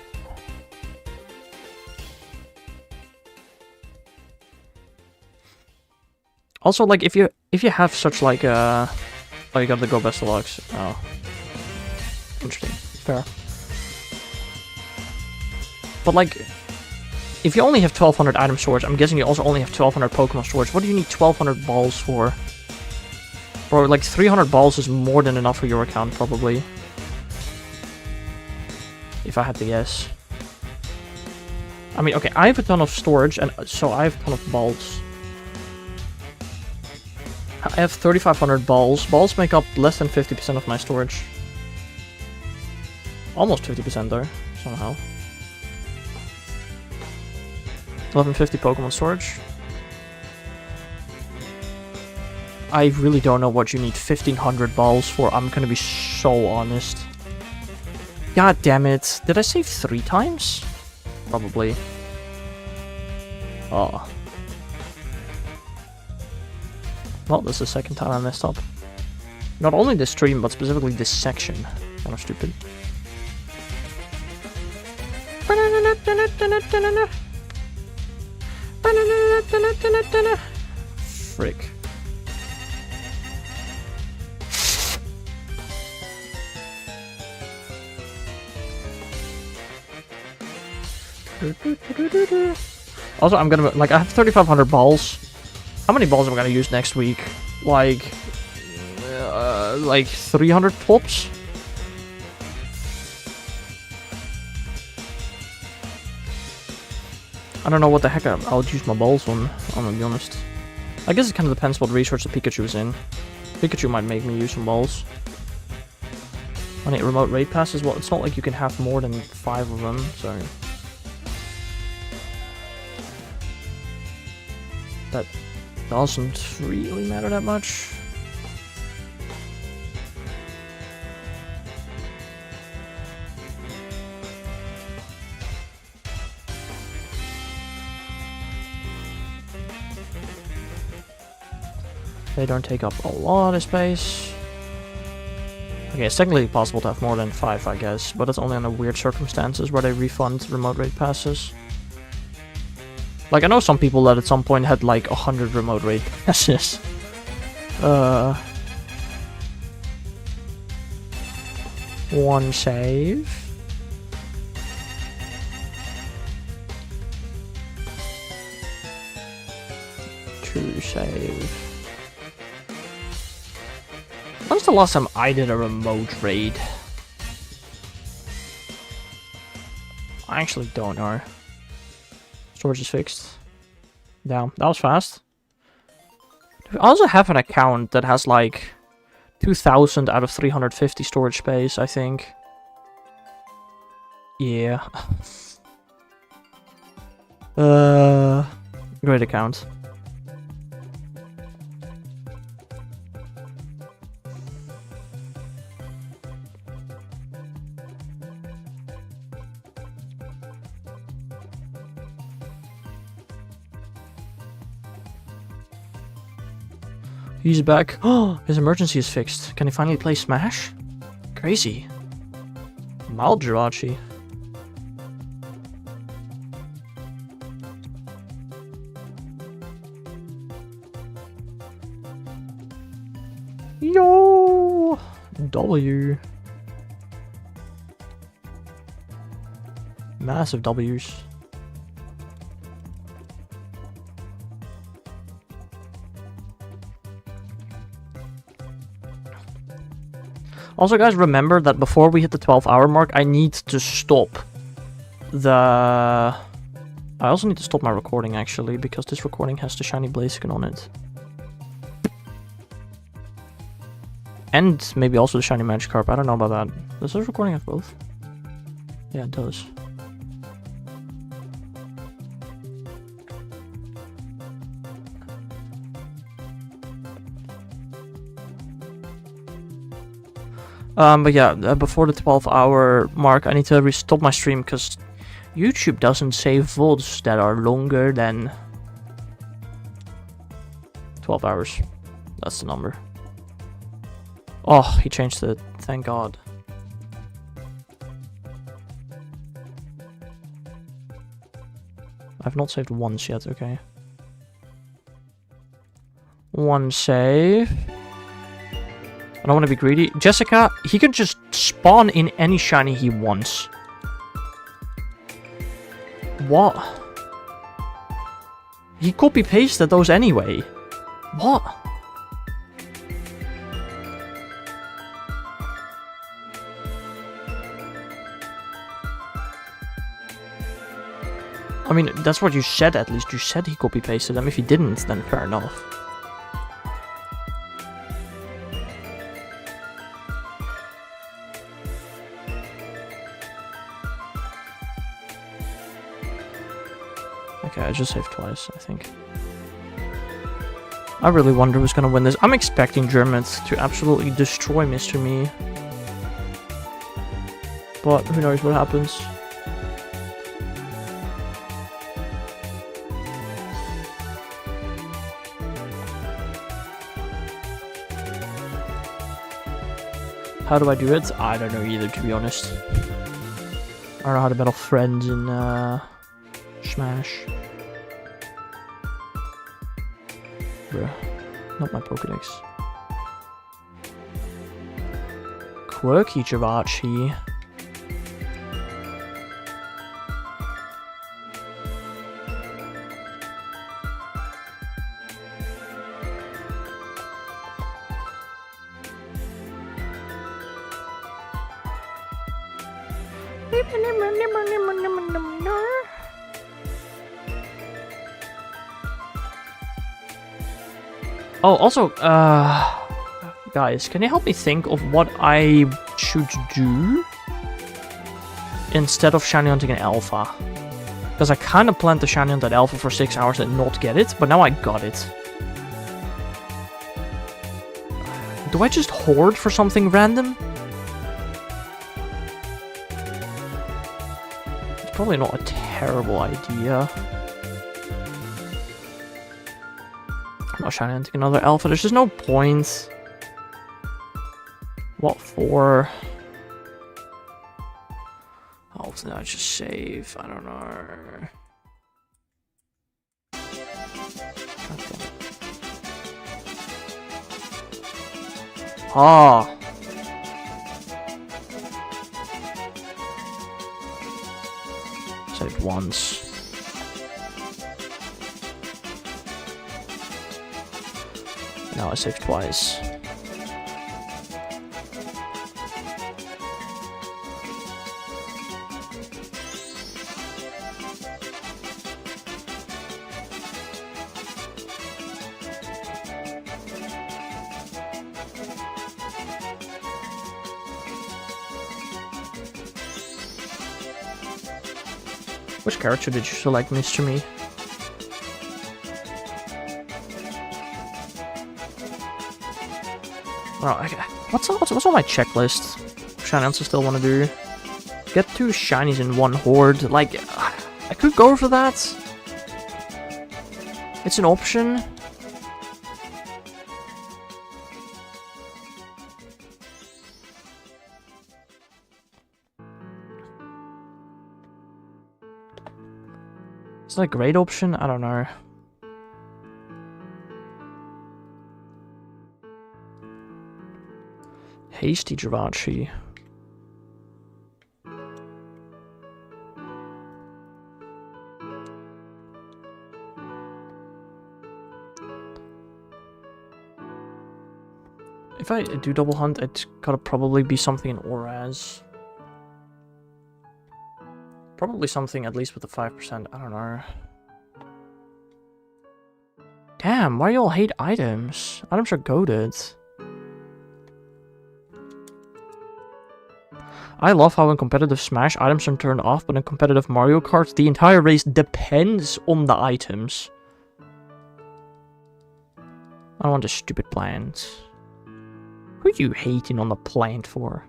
Also, like, if you have such, like, oh, you got the Go Best Deluxe. Oh. Interesting. Fair. But, like, if you only have 1200 item storage, I'm guessing you also only have 1200 Pokemon storage. What do you need 1200 balls for? Bro, like, 300 balls is more than enough for your account, probably. If I had to guess. I mean, okay, I have a ton of storage, and so I have a ton of balls. I have 3500 balls. Balls make up less than 50% of my storage. Almost 50% though, somehow. 1150 Pokemon storage. I really don't know what you need 1500 balls for, I'm gonna be so honest. God damn it. Did I save 3 times? Probably. Oh. Well, this is the second time I messed up. Not only this stream, but specifically this section. Kind of stupid. Frick. Also, I'm gonna, like, I have 3,500 balls. How many balls am I gonna use next week? Like 300 tops? I don't know what the heck I'll use my balls on, I'm gonna be honest. I guess it kind of depends what research the Pikachu's in. Pikachu might make me use some balls. On a remote raid passes, well, it's not like you can have more than 5 of them, so... That doesn't really matter that much. They don't take up a lot of space. Okay, it's technically possible to have more than 5, I guess, but it's only under weird circumstances where they refund remote raid passes. Like, I know some people that at some point had like 100 remote raid passes. One save. Two save. When's the last time I did a remote raid? I actually don't know. Storage is fixed. Damn, that was fast. I also have an account that has like 2,000 out of 350 storage space, I think. Yeah. Great account. He's back. Oh, his emergency is fixed. Can he finally play Smash? Crazy. Mild Jirachi. Yo! W. Massive W's. Also, guys, remember that before we hit the 12-hour mark, I need to stop the... I also need to stop my recording, actually, because this recording has the shiny Blaziken on it. And maybe also the shiny Magikarp, I don't know about that. Does this recording have both? Yeah, it does. But yeah, before the 12-hour mark, I need to stop my stream because YouTube doesn't save VODs that are longer than 12 hours. That's the number. Oh, he changed it. Thank God. I've not saved once yet, okay. One save. I don't want to be greedy. Jessica, he can just spawn in any shiny he wants. What? He copy-pasted those anyway. What? I mean, that's what you said at least. You said he copy-pasted them. If he didn't, then fair enough. Okay, I just saved twice, I think. I really wonder who's gonna win this. I'm expecting Germans to absolutely destroy Mr. Me. But who knows what happens. How do I do it? I don't know either, to be honest. I don't know how to battle friends in Smash. Bruh, not my Pokedex. Quirky Jirachi. Oh, also, guys, can you help me think of what I should do instead of shiny hunting an alpha? Because I kind of planned to shiny hunt that alpha for 6 hours and not get it, but now I got it. Do I just hoard for something random? It's probably not a terrible idea. I'm not shiny hunting another alpha. There's just no point. What for? Oh, then I just save. I don't know. Okay. Ah. Saved once. Now I saved twice. Which character did you select, Mr. Me? Oh, what's on my checklist? Shiny hunts I still want to do. Get 2 shinies in 1 horde. Like, I could go for that. It's an option. Is that a great option? I don't know. Hasty Jirachi. If I do double hunt, it's gotta probably be something in Oraz. Probably something at least with the 5%, I don't know. Damn, why y'all hate items? Items are goated. I love how in competitive Smash, items are turned off, but in competitive Mario Kart, the entire race depends on the items. I want a stupid plant. Who are you hating on the plant for?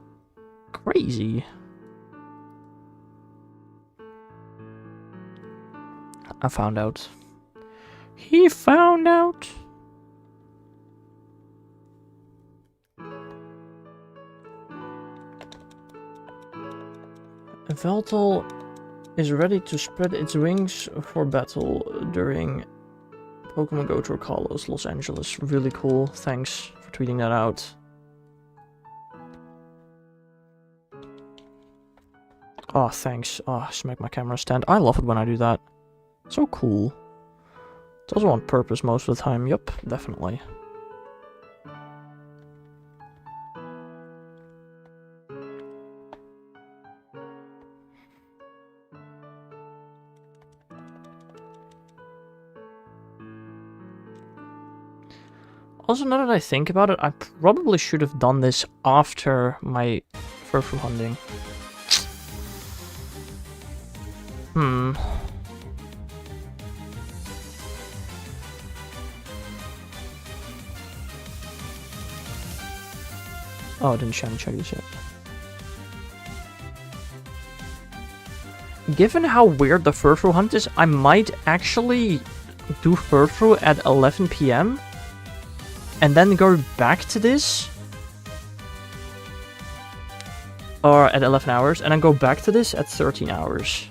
Crazy. I found out. He found out. Veltal is ready to spread its wings for battle during Pokemon Go Tour Kalos, Los Angeles. Really cool. Thanks for tweeting that out. Oh, thanks. Oh, smack my camera stand. I love it when I do that. So cool. It's also on purpose most of the time. Yup, definitely. Also, now that I think about it, I probably should have done this after my furfru hunting. Oh, I didn't shiny check this yet. Given how weird the furfru hunt is, I might actually do furfru at 11 PM. And then go back to this. Or at 11 hours. And then go back to this at 13 hours.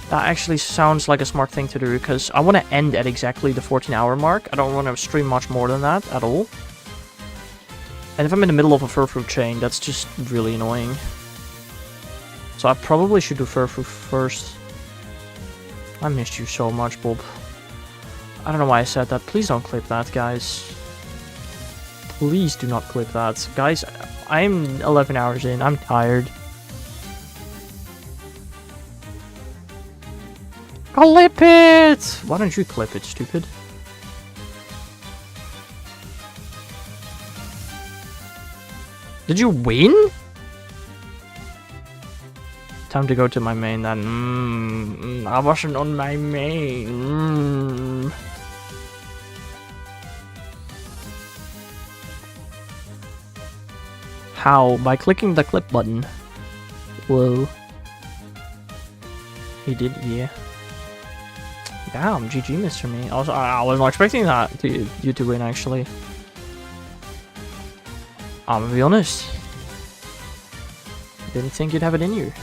That actually sounds like a smart thing to do, because I want to end at exactly the 14-hour mark. I don't want to stream much more than that at all. And if I'm in the middle of a furfru chain, that's just really annoying. So I probably should do furfru first. I missed you so much, Bob. I don't know why I said that. Please don't clip that, guys. Please do not clip that. Guys, I'm 11 hours in. I'm tired. Clip it! Why don't you clip it, stupid? Did you win? Time to go to my main then. I wasn't on my main. How? By clicking the clip button. Whoa. He did, yeah. Damn, GG, Mr. Me. Also, I was not expecting that you to win, actually. I'm gonna be honest. Didn't think you'd have it in you.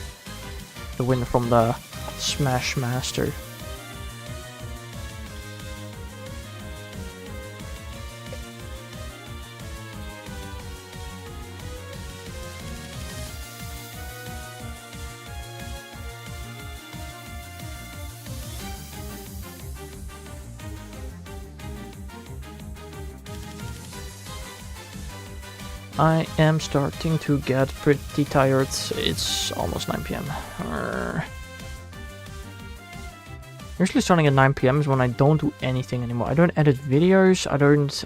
The win from the Smash Master. I am starting to get pretty tired. It's almost 9 p.m. Usually starting at 9 p.m. is when I don't do anything anymore. I don't edit videos.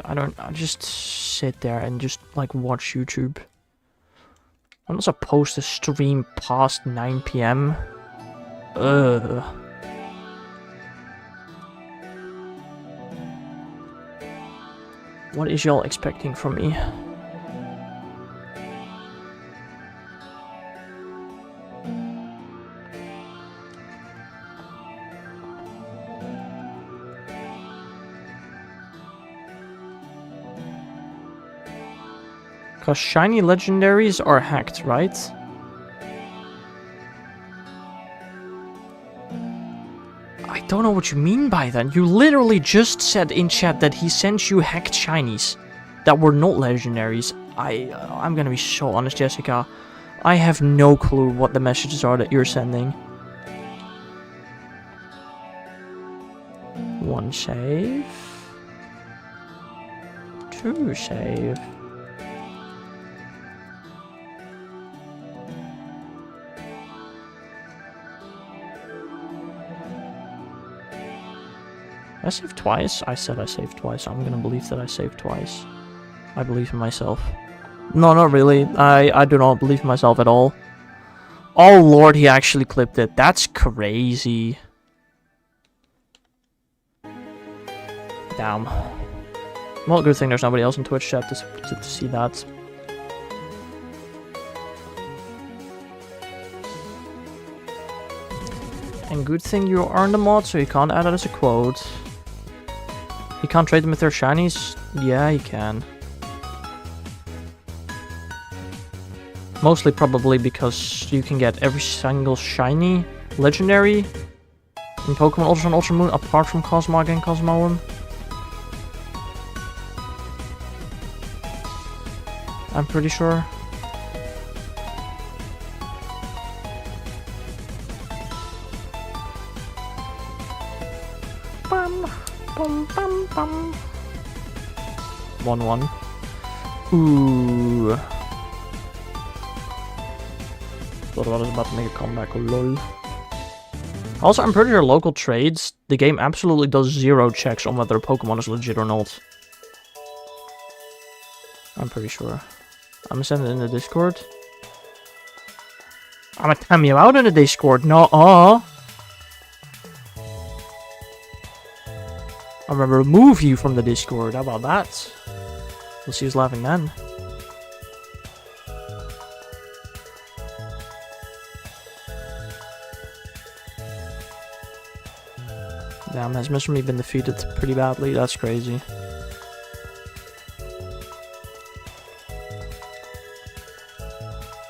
I just sit there and just like watch YouTube. I'm not supposed to stream past 9 p.m. Ugh. What is y'all expecting from me? Because shiny legendaries are hacked, right? I don't know what you mean by that. You literally just said in chat that he sent you hacked shinies that were not legendaries. I'm gonna be so honest, Jessica. I have no clue what the messages are that you're sending. One save. Two save. I saved twice? I said I saved twice. I'm gonna believe that I saved twice. I believe in myself. No, not really. I do not believe in myself at all. Oh lord, he actually clipped it. That's crazy. Damn. Well, good thing there's nobody else in Twitch chat to see that. And good thing you aren't a mod, so you can't add it as a quote. You can't trade them with their shinies? Yeah, you can. Mostly probably because you can get every single shiny legendary in Pokemon Ultra and Ultra Moon apart from Cosmog and Cosmoem. I'm pretty sure. Bum, bum, bum, bum. 1-1. Ooh. Thought I was about to make a comeback, lol. Also, I'm pretty sure local trades, the game absolutely does zero checks on whether a Pokemon is legit or not. I'm pretty sure. I'm gonna send it in the Discord. I'm gonna time you out in the Discord. No, I'm gonna remove you from the Discord. How about that? We'll see who's laughing then. Damn, has Mr. Me been defeated pretty badly? That's crazy.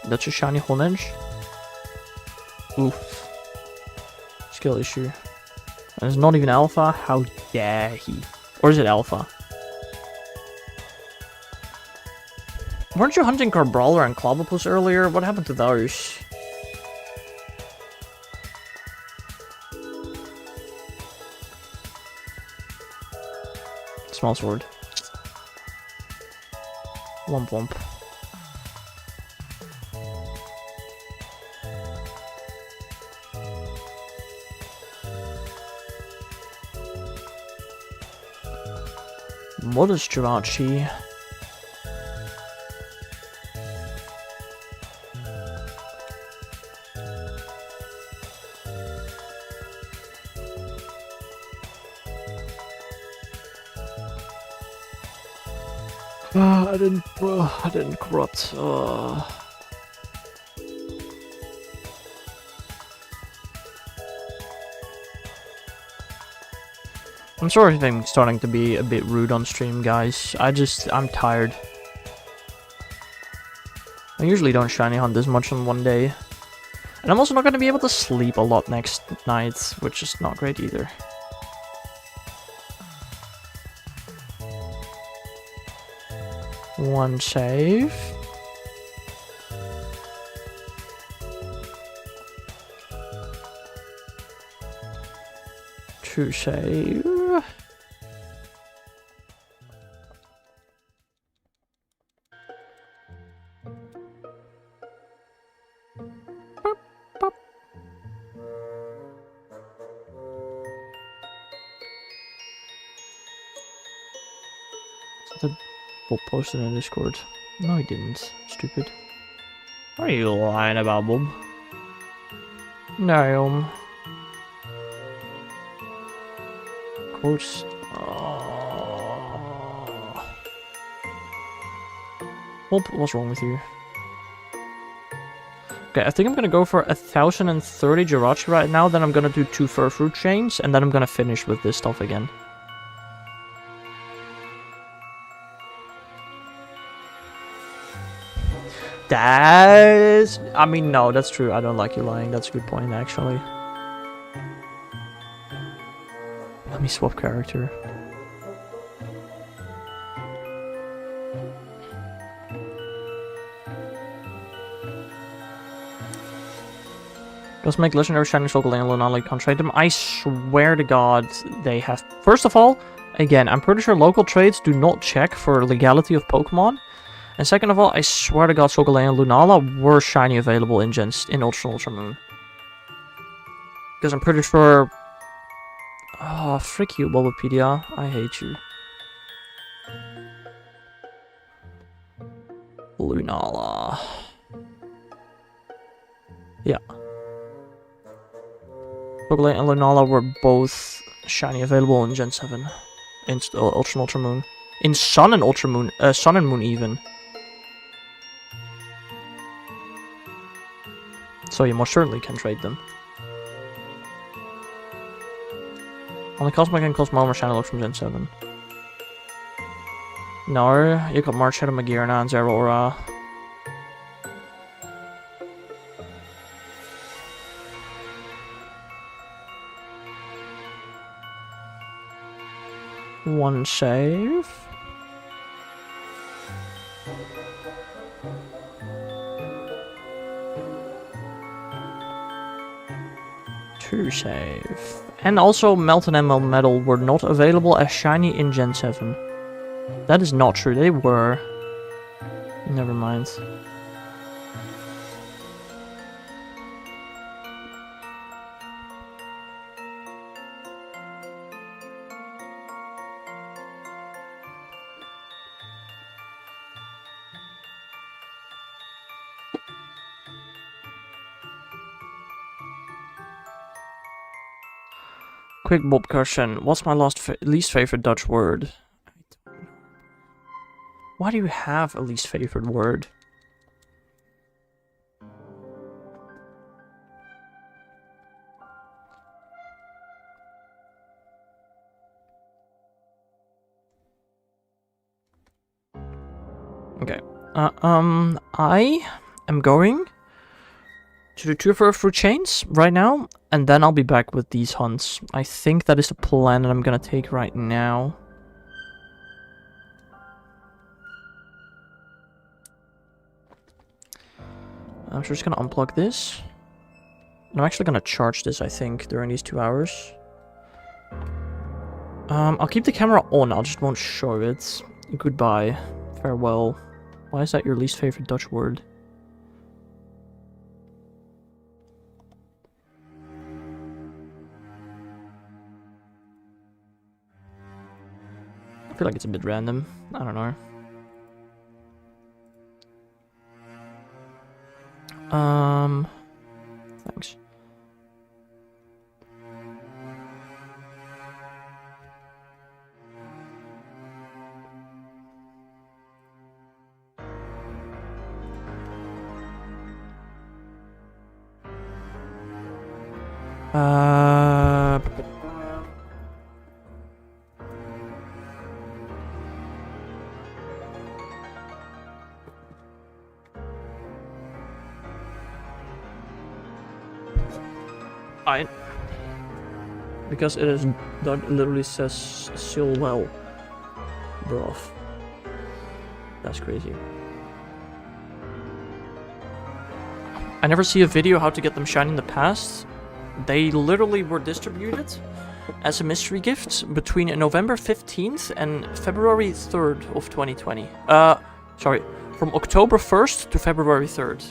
That's a shiny Honedge. Oof. Skill issue. And it's not even alpha? How dare he? Or is it alpha? Weren't you hunting Carbrawler and Clobbopus earlier? What happened to those? Small sword. Womp womp. What is Jirachi? I didn't corrupt. I'm sorry if I'm starting to be a bit rude on stream, guys. I'm tired. I usually don't shiny hunt this much on one day. And I'm also not going to be able to sleep a lot next night, which is not great either. One save. Two save. Bob posted in Discord. No, he didn't. Stupid. What are you lying about, Bob? No. Quotes. Bob, what's wrong with you? Okay, I think I'm gonna go for 1030 Jirachi right now, then I'm gonna do 2 fur fruit chains, and then I'm gonna finish with this stuff again. I mean, no, that's true. I don't like you lying. That's a good point, actually. Let me swap character. Just make legendary shiny Soul and Lunala, you can't trade them. I swear to God, they have. First of all, again, I'm pretty sure local trades do not check for legality of Pokemon. And second of all, I swear to God, Sokolay and Lunala were shiny available in Ultra Moon. Because I'm pretty sure... Oh, frick you, Bulbapedia. I hate you. Lunala. Yeah. Sokolay and Lunala were both shiny available in Gen 7. In Ultra Moon. In Sun and Ultra Moon. Sun and Moon even. So you most certainly can trade them. Only Cosmic and Cosmo are shiny looks from Gen 7. No, you got Marchetta, Magirna, and Zeraora. One save. Two save. And also, Melton and Melmetal were not available as shiny in Gen 7. That is not true, they were. Never mind. Quick Bob question. What's my least favorite Dutch word? Why do you have a least favorite word? Okay. I am going to do 2 fruit chains right now, and then I'll be back with these hunts. I think that is the plan that I'm gonna take right now. I'm just gonna unplug this. And I'm actually gonna charge this, I think, during these 2 hours. I'll keep the camera on, I just won't show it. Goodbye. Farewell. Why is that your least favorite Dutch word? I feel like it's a bit random. I don't know. Thanks. Because it is that literally says still well. Bruv. That's crazy. I never see a video how to get them shiny in the past. They literally were distributed as a mystery gift between November 15th and February 3rd of 2020. Sorry, from October 1st to February 3rd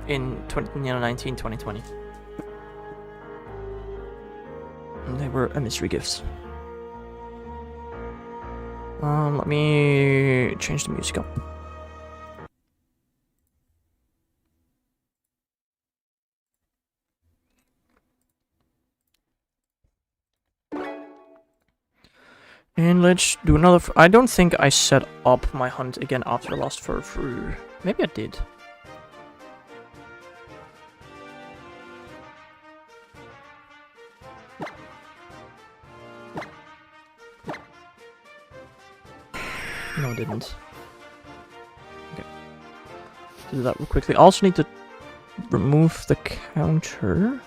in 2019-2020. They were a mystery gifts. Let me change the music up. And let's do another. I don't think I set up my hunt again after the last fur. Maybe I did. No, I didn't. Okay. Do that real quickly. I also need to remove the counter.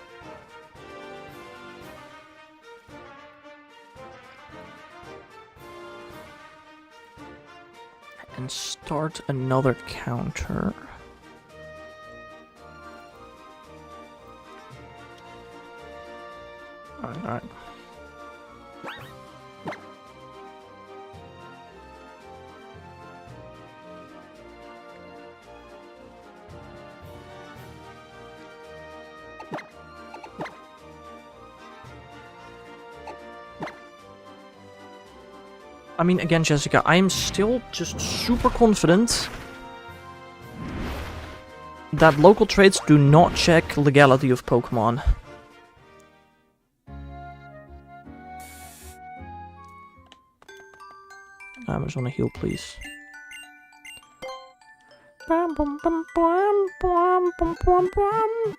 And start another counter. Alright. I mean, again, Jessica, I am still just super confident that local trades do not check legality of Pokemon. I just want to heal, please. Bum, bum, bum, bum, bum, bum, bum, bum.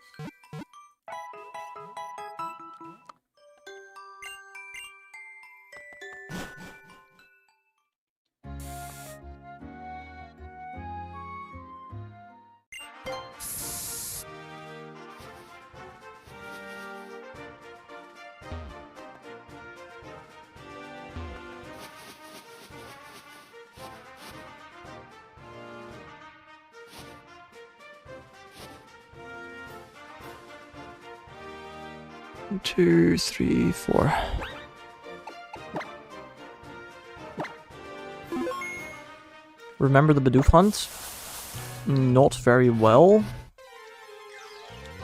Two, three, four. Remember the Bidoof hunt? Not very well.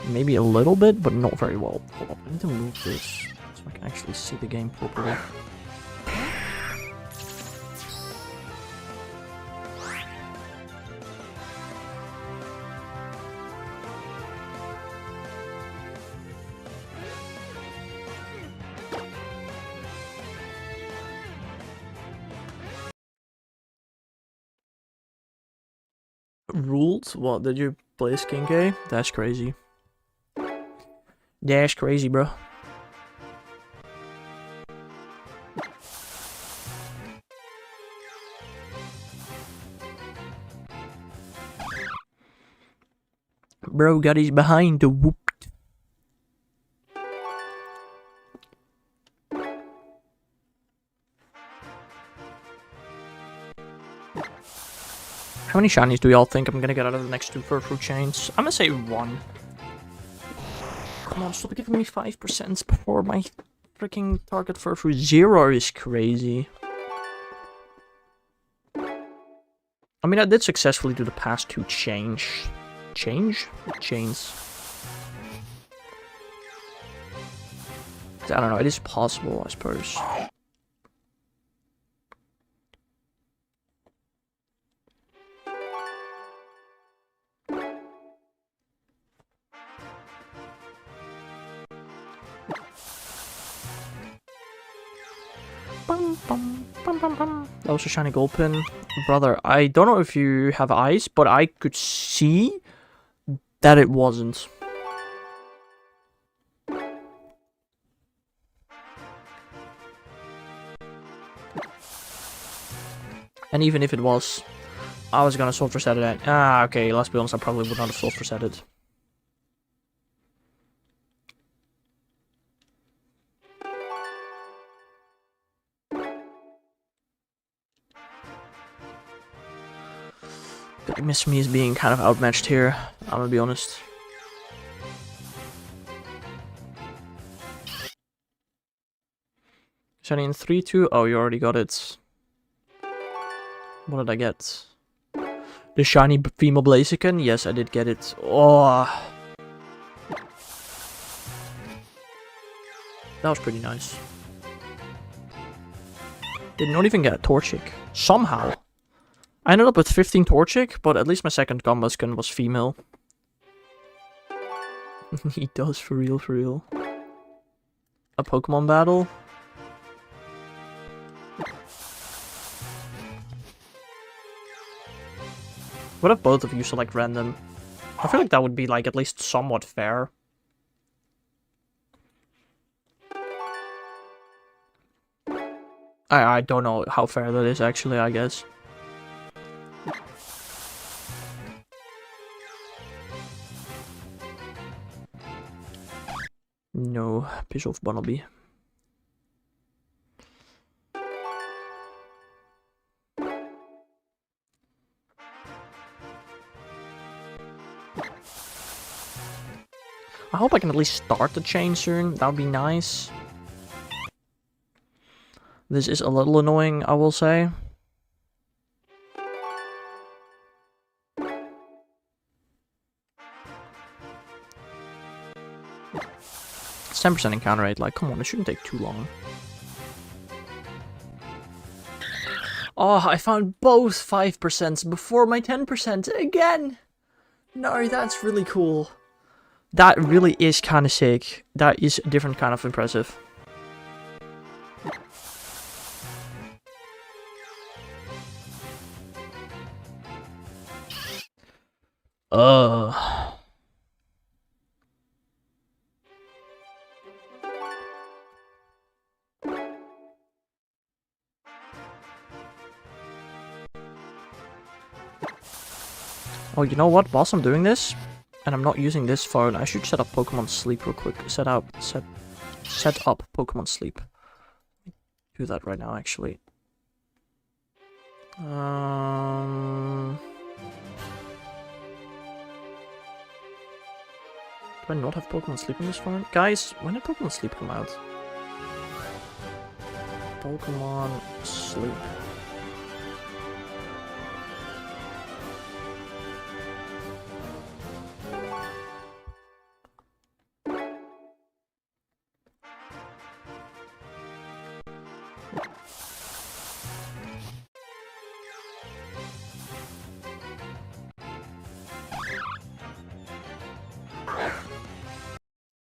Maybe a little bit, but not very well. Hold up, I need to move this so I can actually see the game properly. Ruled? What, did you play Skinkay? That's crazy. That's crazy, bro. Bro got his behind the whooped. How many shinies do y'all think I'm gonna get out of the next two Furfrou chains? I'm gonna say one. Come on, stop giving me 5% before my freaking target Furfrou 0 is crazy. I mean, I did successfully do the past 2 chains. I don't know, it is possible, I suppose. That was a shiny gold pin. Brother, I don't know if you have eyes, but I could see that it wasn't. And even if it was, I was gonna soft reset it. Ah, okay, let's be honest, I probably would not have soft reset it. But Miss Me is being kind of outmatched here, I'm gonna be honest. Shiny in 3-2. Oh, you already got it. What did I get? The shiny female Blaziken? Yes, I did get it. Oh. That was pretty nice. Did not even get a Torchic. Somehow. I ended up with 15 Torchic, but at least my second Gambaskin was female. He does, for real, for real. A Pokemon battle? What if both of you select random? I feel like that would be, like, at least somewhat fair. I don't know how fair that is, actually, I guess. No, piss off, Bunnelby. I hope I can at least start the chain soon. That would be nice. This is a little annoying, I will say. It's 10% encounter rate. Like, come on, it shouldn't take too long. Oh, I found both 5% before my 10% again. No, that's really cool. That really is kind of sick. That is a different kind of impressive. Oh, you know what? Whilst I'm doing this, and I'm not using this phone, I should set up Pokemon Sleep real quick. Set up Pokemon Sleep. Do that right now, actually. Do I not have Pokemon Sleep on this phone? Guys, when did Pokemon Sleep come out? Pokemon Sleep.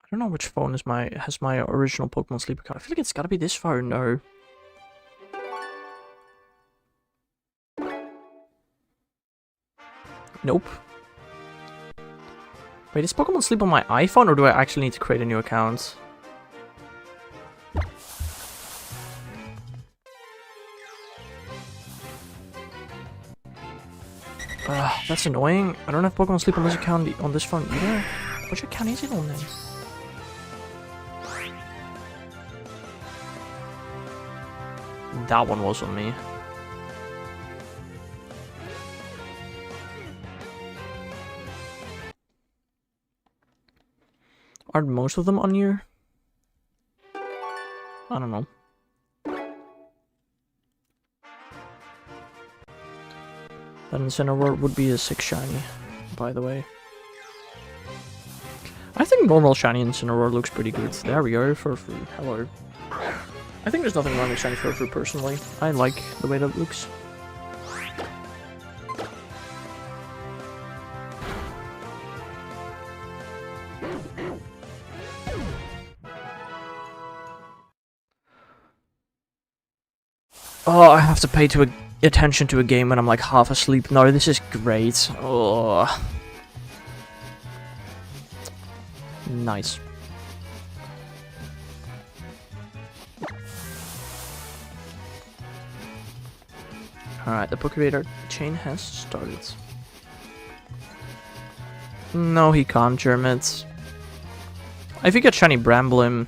I don't know which phone has my original Pokemon Sleep account. I feel like it's gotta be this phone, no. Nope. Wait, is Pokemon Sleep on my iPhone, or do I actually need to create a new account? That's annoying. I don't have Pokemon Sleep on this account, on this phone either. Which account is it on then? That one was on me. Aren't most of them on you? I don't know. That Incineroar would be a 6 shiny, by the way. I think normal shiny Incineroar looks pretty good. There we go, Furfrou. Hello. I think there's nothing wrong with shiny Furfrou personally. I like the way that looks. Oh, I have to pay attention to a game when I'm like half asleep. No, this is great. Oh. Nice. Alright, the Pokevator chain has started. No, he can't, Germit. If he gets shiny Bramblem,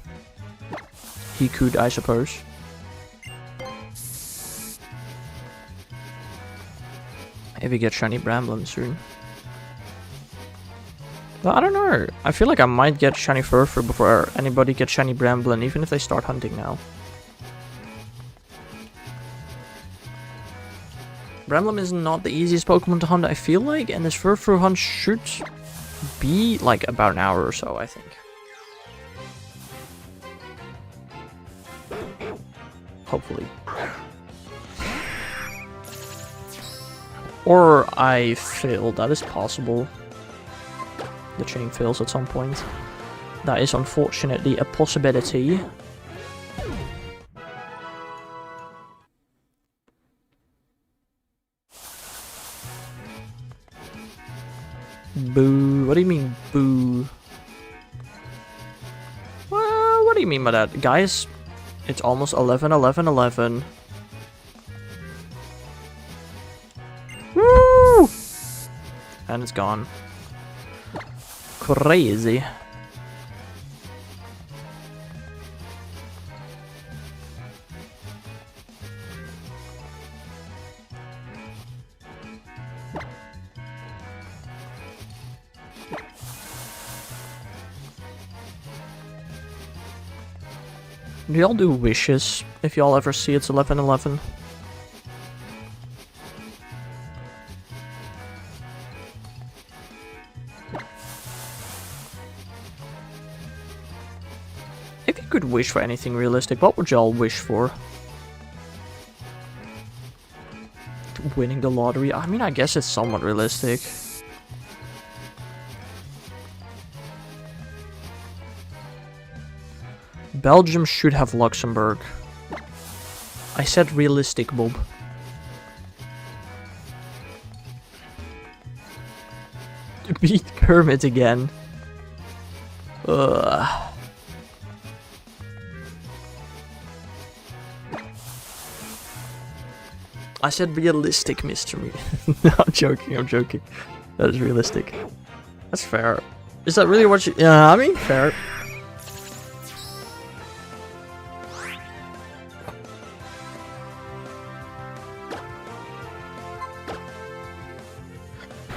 he could, I suppose. If he gets shiny Bramblem soon. Well, I don't know. I feel like I might get shiny Furfrou before anybody gets shiny Bramblem, even if they start hunting now. Bramblem is not the easiest Pokemon to hunt, I feel like, and this Furfrou hunt should be like about an hour or so, I think. Hopefully. Or I failed, that is possible. The chain fails at some point. That is unfortunately a possibility. Boo. What do you mean, boo? Well, what do you mean by that? Guys, it's almost 11, 11, 11. Woo! And it's gone. Crazy. Do y'all do wishes if y'all ever see it's 11:11? If you could wish for anything realistic, what would y'all wish for? Winning the lottery? I mean, I guess it's somewhat realistic. Belgium should have Luxembourg. I said realistic, Bob. Beat Kermit again. Ugh. I said realistic, Mr. Me. No, I'm joking, I'm joking. That is realistic. That's fair. Is that really what you... Yeah, I mean, fair.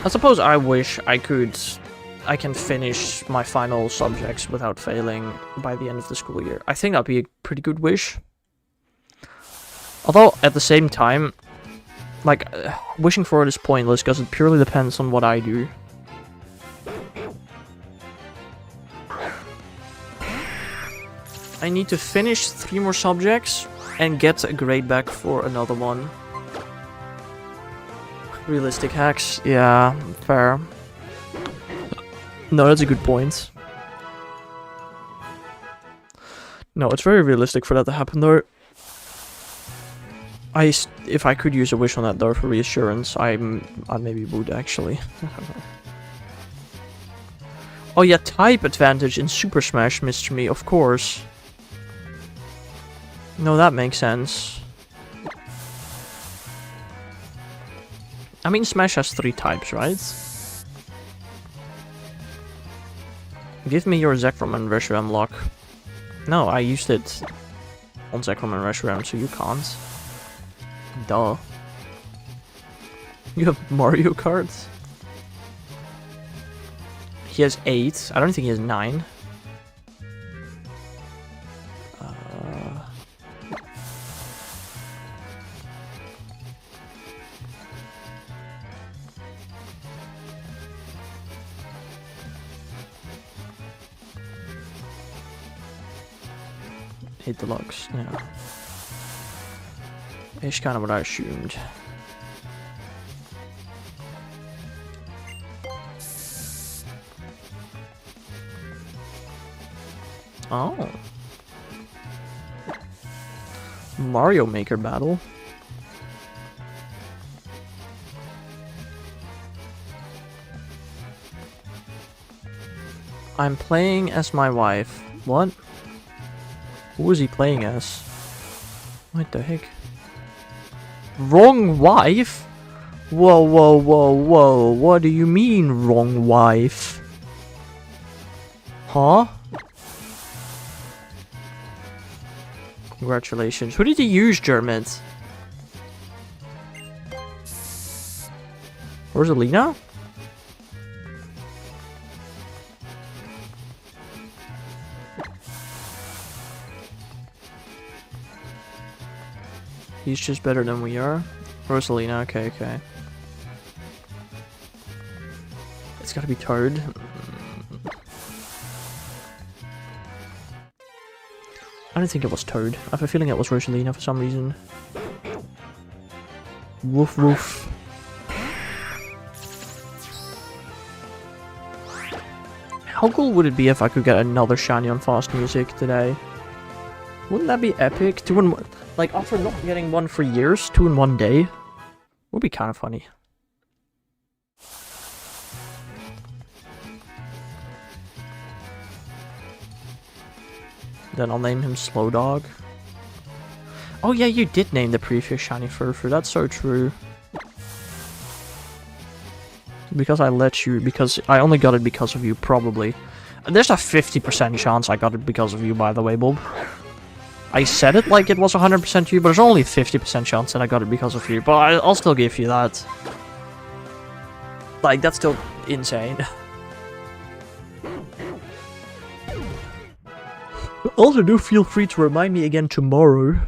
I suppose I wish I can finish my final subjects without failing by the end of the school year. I think that'd be a pretty good wish. Although, at the same time, like, wishing for it is pointless because it purely depends on what I do. I need to finish 3 more subjects and get a grade back for another one. Realistic hacks, yeah, fair. No, that's a good point. No, it's very realistic for that to happen though. If I could use a wish on that though for reassurance, I maybe would actually. Oh yeah, type advantage in Super Smash, Mr. Me, of course. No, that makes sense. I mean, Smash has 3 types, right? Give me your Zekrom and Reshiram lock. No, I used it on Zekrom and Reshiram, so you can't. Duh. You have Mario Kart? He has 8. I don't think he has 9. hit deluxe, yeah. It's kind of what I assumed. Oh. Mario Maker battle. I'm playing as my wife. What? Who is he playing as? What the heck? Wrong wife? Whoa, whoa, whoa, whoa. What do you mean, wrong wife? Huh? Congratulations. Who did he use, Jermit? Where's Alina? He's just better than we are. Rosalina, okay, okay. It's gotta be Toad. I don't think it was Toad. I have a feeling it was Rosalina for some reason. Woof woof. How cool would it be if I could get another shiny on fast music today? Wouldn't that be epic? Like, after not getting one for years, 2 in 1 day? Would be kind of funny. Then I'll name him Slow Dog. Oh yeah, you did name the previous shiny Furfur. That's so true. Because I let you, because I only got it because of you, probably. There's a 50% chance I got it because of you, by the way, Bob. I said it like it was 100% you, but there's only a 50% chance that I got it because of you. But I'll still give you that. Like, that's still insane. Also, do feel free to remind me again tomorrow.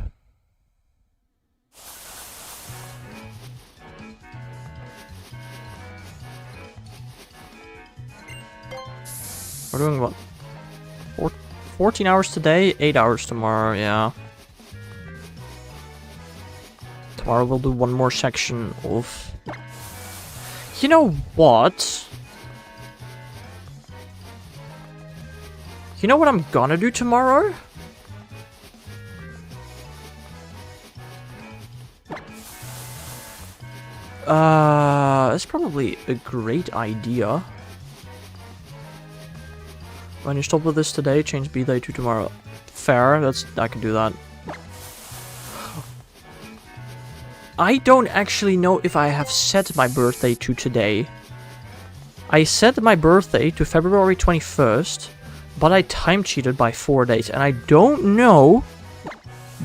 We're doing what? 14 hours today, 8 hours tomorrow, yeah. Tomorrow we'll do one more section of... You know what? You know what I'm gonna do tomorrow? It's probably a great idea. When you stop with this today, change B-Day to tomorrow. Fair, I can do that. I don't actually know if I have set my birthday to today. I set my birthday to February 21st, but I time cheated by 4 days, and I don't know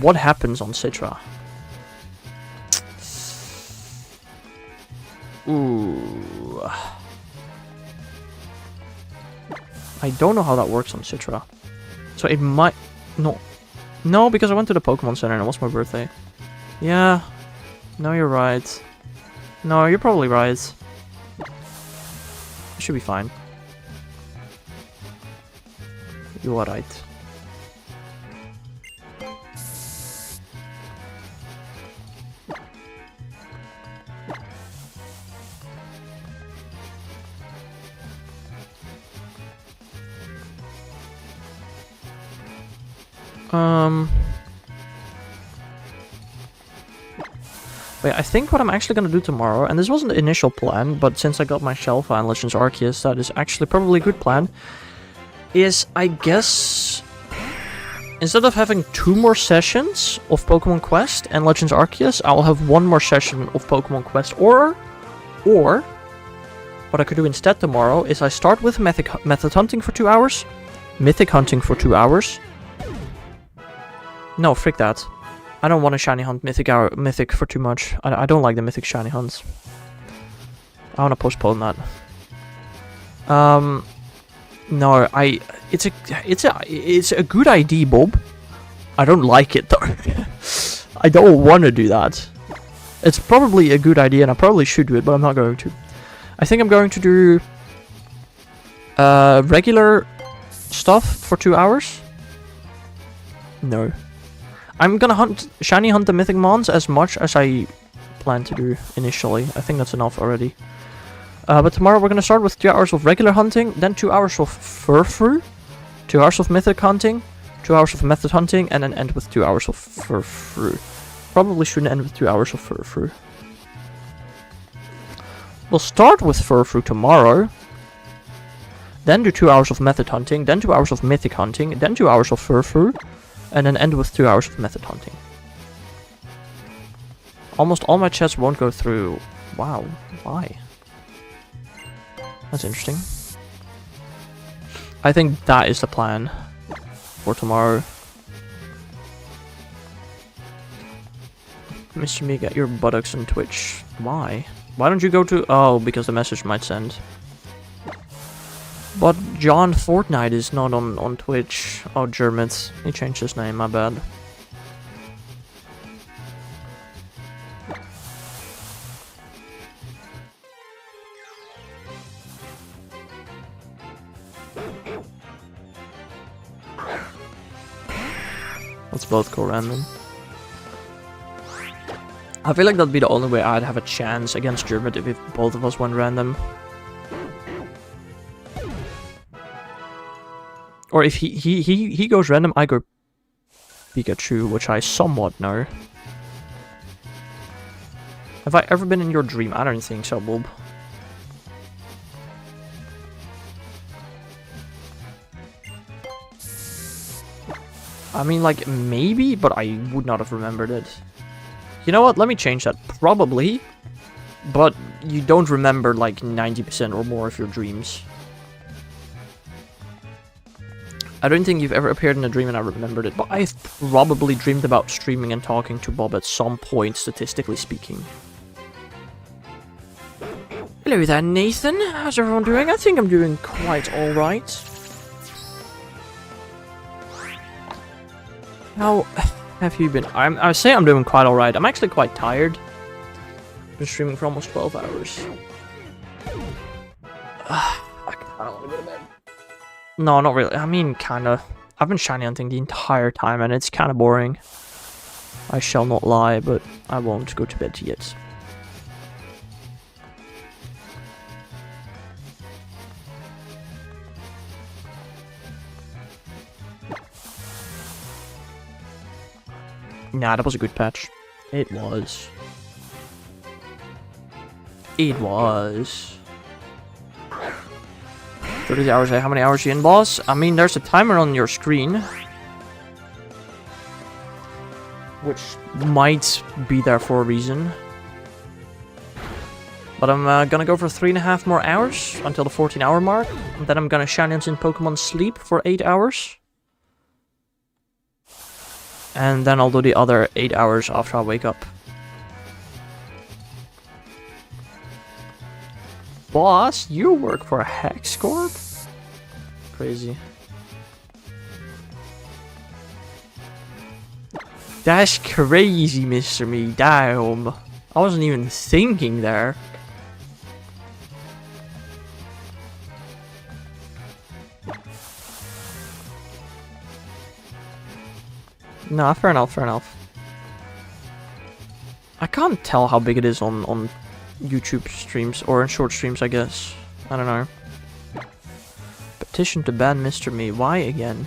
what happens on Citra. Ooh. I don't know how that works on Citra. So it might... No. No, because I went to the Pokemon Center and it was my birthday. Yeah. No, you're right. No, you're probably right. It should be fine. You are right. Wait, I think what I'm actually gonna do tomorrow, and this wasn't the initial plan, but since I got my Shelfa and Legends Arceus, that is actually probably a good plan, is, I guess, instead of having 2 more sessions of Pokemon Quest and Legends Arceus, I'll have 1 more session of Pokemon Quest, or, what I could do instead tomorrow is I start with method hunting for 2 hours, mythic hunting for 2 hours. No, frick that. I don't want to shiny hunt mythic for too much. I don't like the mythic shiny hunts. I want to postpone that. No, it's a good idea, Bob. I don't like it though. I don't want to do that. It's probably a good idea, and I probably should do it, but I'm not going to. I think I'm going to do regular stuff for 2 hours. No. I'm gonna shiny hunt the mythic mons as much as I plan to do initially. I think that's enough already. But tomorrow we're gonna start with 2 hours of regular hunting, then 2 hours of furfru, 2 hours of mythic hunting, 2 hours of method hunting, and then end with 2 hours of furfru. Probably shouldn't end with 2 hours of furfru. We'll start with furfru tomorrow, then do 2 hours of method hunting, then 2 hours of mythic hunting, then 2 hours of furfru, and then end with 2 hours of method hunting. Almost all my chats won't go through. Wow, why? That's interesting. I think that is the plan for tomorrow. Mr. Me, get your buttocks on Twitch. Why? Why don't you go to... Oh, because the message might send. But John Fortnite is not on Twitch. Oh, Germans. He changed his name, my bad. Let's both go random. I feel like that'd be the only way I'd have a chance against German if both of us went random. Or if he goes random, I go Pikachu, which I somewhat know. Have I ever been in your dream? I don't think so, Bob. I mean, like, maybe, but I would not have remembered it. You know what? Let me change that. Probably. But you don't remember, like, 90% or more of your dreams. I don't think you've ever appeared in a dream and I remembered it, but I've probably dreamed about streaming and talking to Bob at some point, statistically speaking. Hello there, Nathan. How's everyone doing? I think I'm doing quite alright. How have you been? I say I'm doing quite alright. I'm actually quite tired. Been streaming for almost 12 hours. I kinda wanna go to bed. No, not really. I mean, kinda. I've been shiny hunting the entire time and it's kinda boring. I shall not lie, but I won't go to bed yet. Nah, that was a good patch. It was. It was. 30 hours, how many hours are you in, boss? I mean, there's a timer on your screen. Which might be there for a reason. But I'm gonna go for 3.5 more hours until the 14-hour mark. And then I'm gonna shiny hunt in Pokemon Sleep for 8 hours. And then I'll do the other 8 hours after I wake up. Boss, you work for a Hex Corp? Crazy. That's crazy, Mr. Me. Damn. I wasn't even thinking there. Nah, fair enough, fair enough. I can't tell how big it is on YouTube streams, or in short streams, I guess. I don't know. Petition to ban Mr. Me. Why again?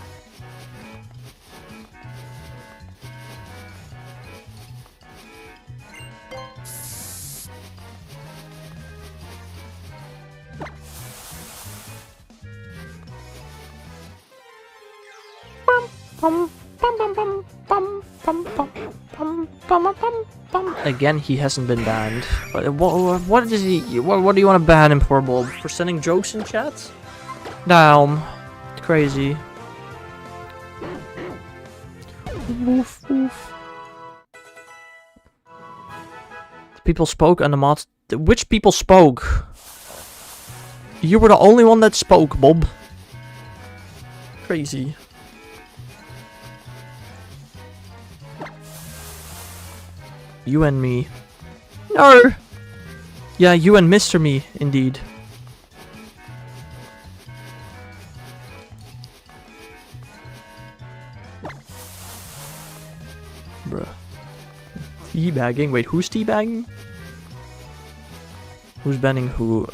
Again, he hasn't been banned. What is he? What do you want to ban him for, Bob? For sending jokes in chat? Damn, crazy. Woof woof. People spoke and the mods. Which people spoke? You were the only one that spoke, Bob. Crazy. You and me. No! Yeah, you and Mr. Me, indeed. Bruh. Teabagging? Wait, who's teabagging? Who's banning who?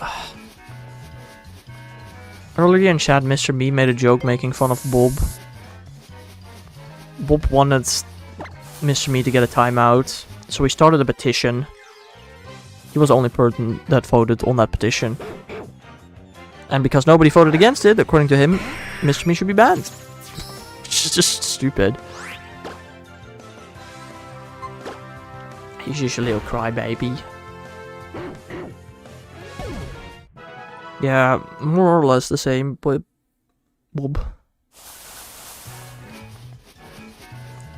Earlier in chat, Mr. B made a joke making fun of Bob. Bob wanted Mr. Me to get a timeout, so he started a petition. He was the only person that voted on that petition. And because nobody voted against it, according to him, Mr. Me should be banned. It's just stupid. He's usually a crybaby. Yeah, more or less the same, but Bob.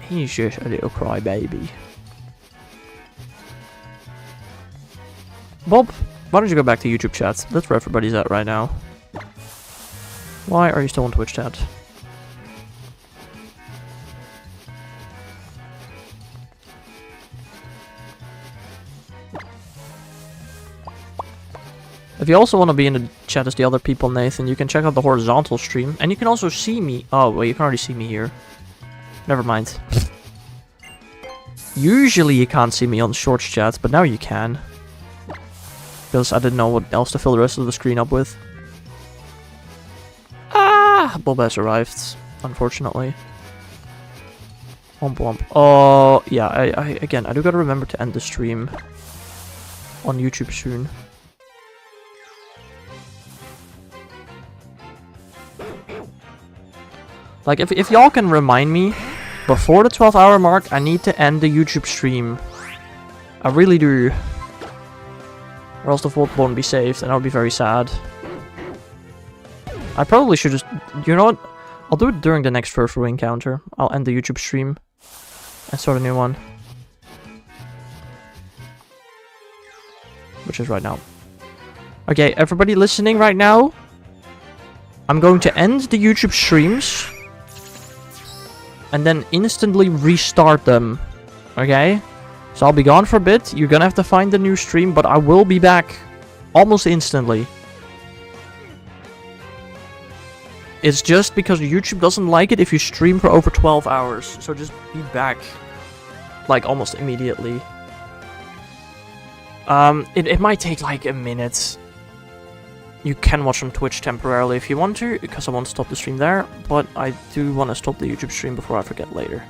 He's just a little crybaby. Bob, why don't you go back to YouTube chat? That's where everybody's at right now. Why are you still on Twitch chat? If you also want to be in the chat as the other people, Nathan, you can check out the horizontal stream. And you can also see me. Oh, well, you can already see me here. Never mind. Usually you can't see me on shorts chat, but now you can. Because I didn't know what else to fill the rest of the screen up with. Ah! Bob has arrived, unfortunately. Womp womp. Oh, yeah, again, I do gotta remember to end the stream on YouTube soon. Like, if y'all can remind me, before the 12-hour mark, I need to end the YouTube stream. I really do. Or else the vault won't be saved, and I'll be very sad. I probably should just... You know what? I'll do it during the next Furfru encounter. I'll end the YouTube stream and start a new one. Which is right now. Okay, everybody listening right now, I'm going to end the YouTube streams and then instantly restart them. Okay? So I'll be gone for a bit. You're gonna have to find the new stream, but I will be back almost instantly. It's just because YouTube doesn't like it if you stream for over 12 hours. So just be back, like, almost immediately. It might take like a minute. You can watch on Twitch temporarily if you want to, because I won't stop the stream there, but I do want to stop the YouTube stream before I forget later.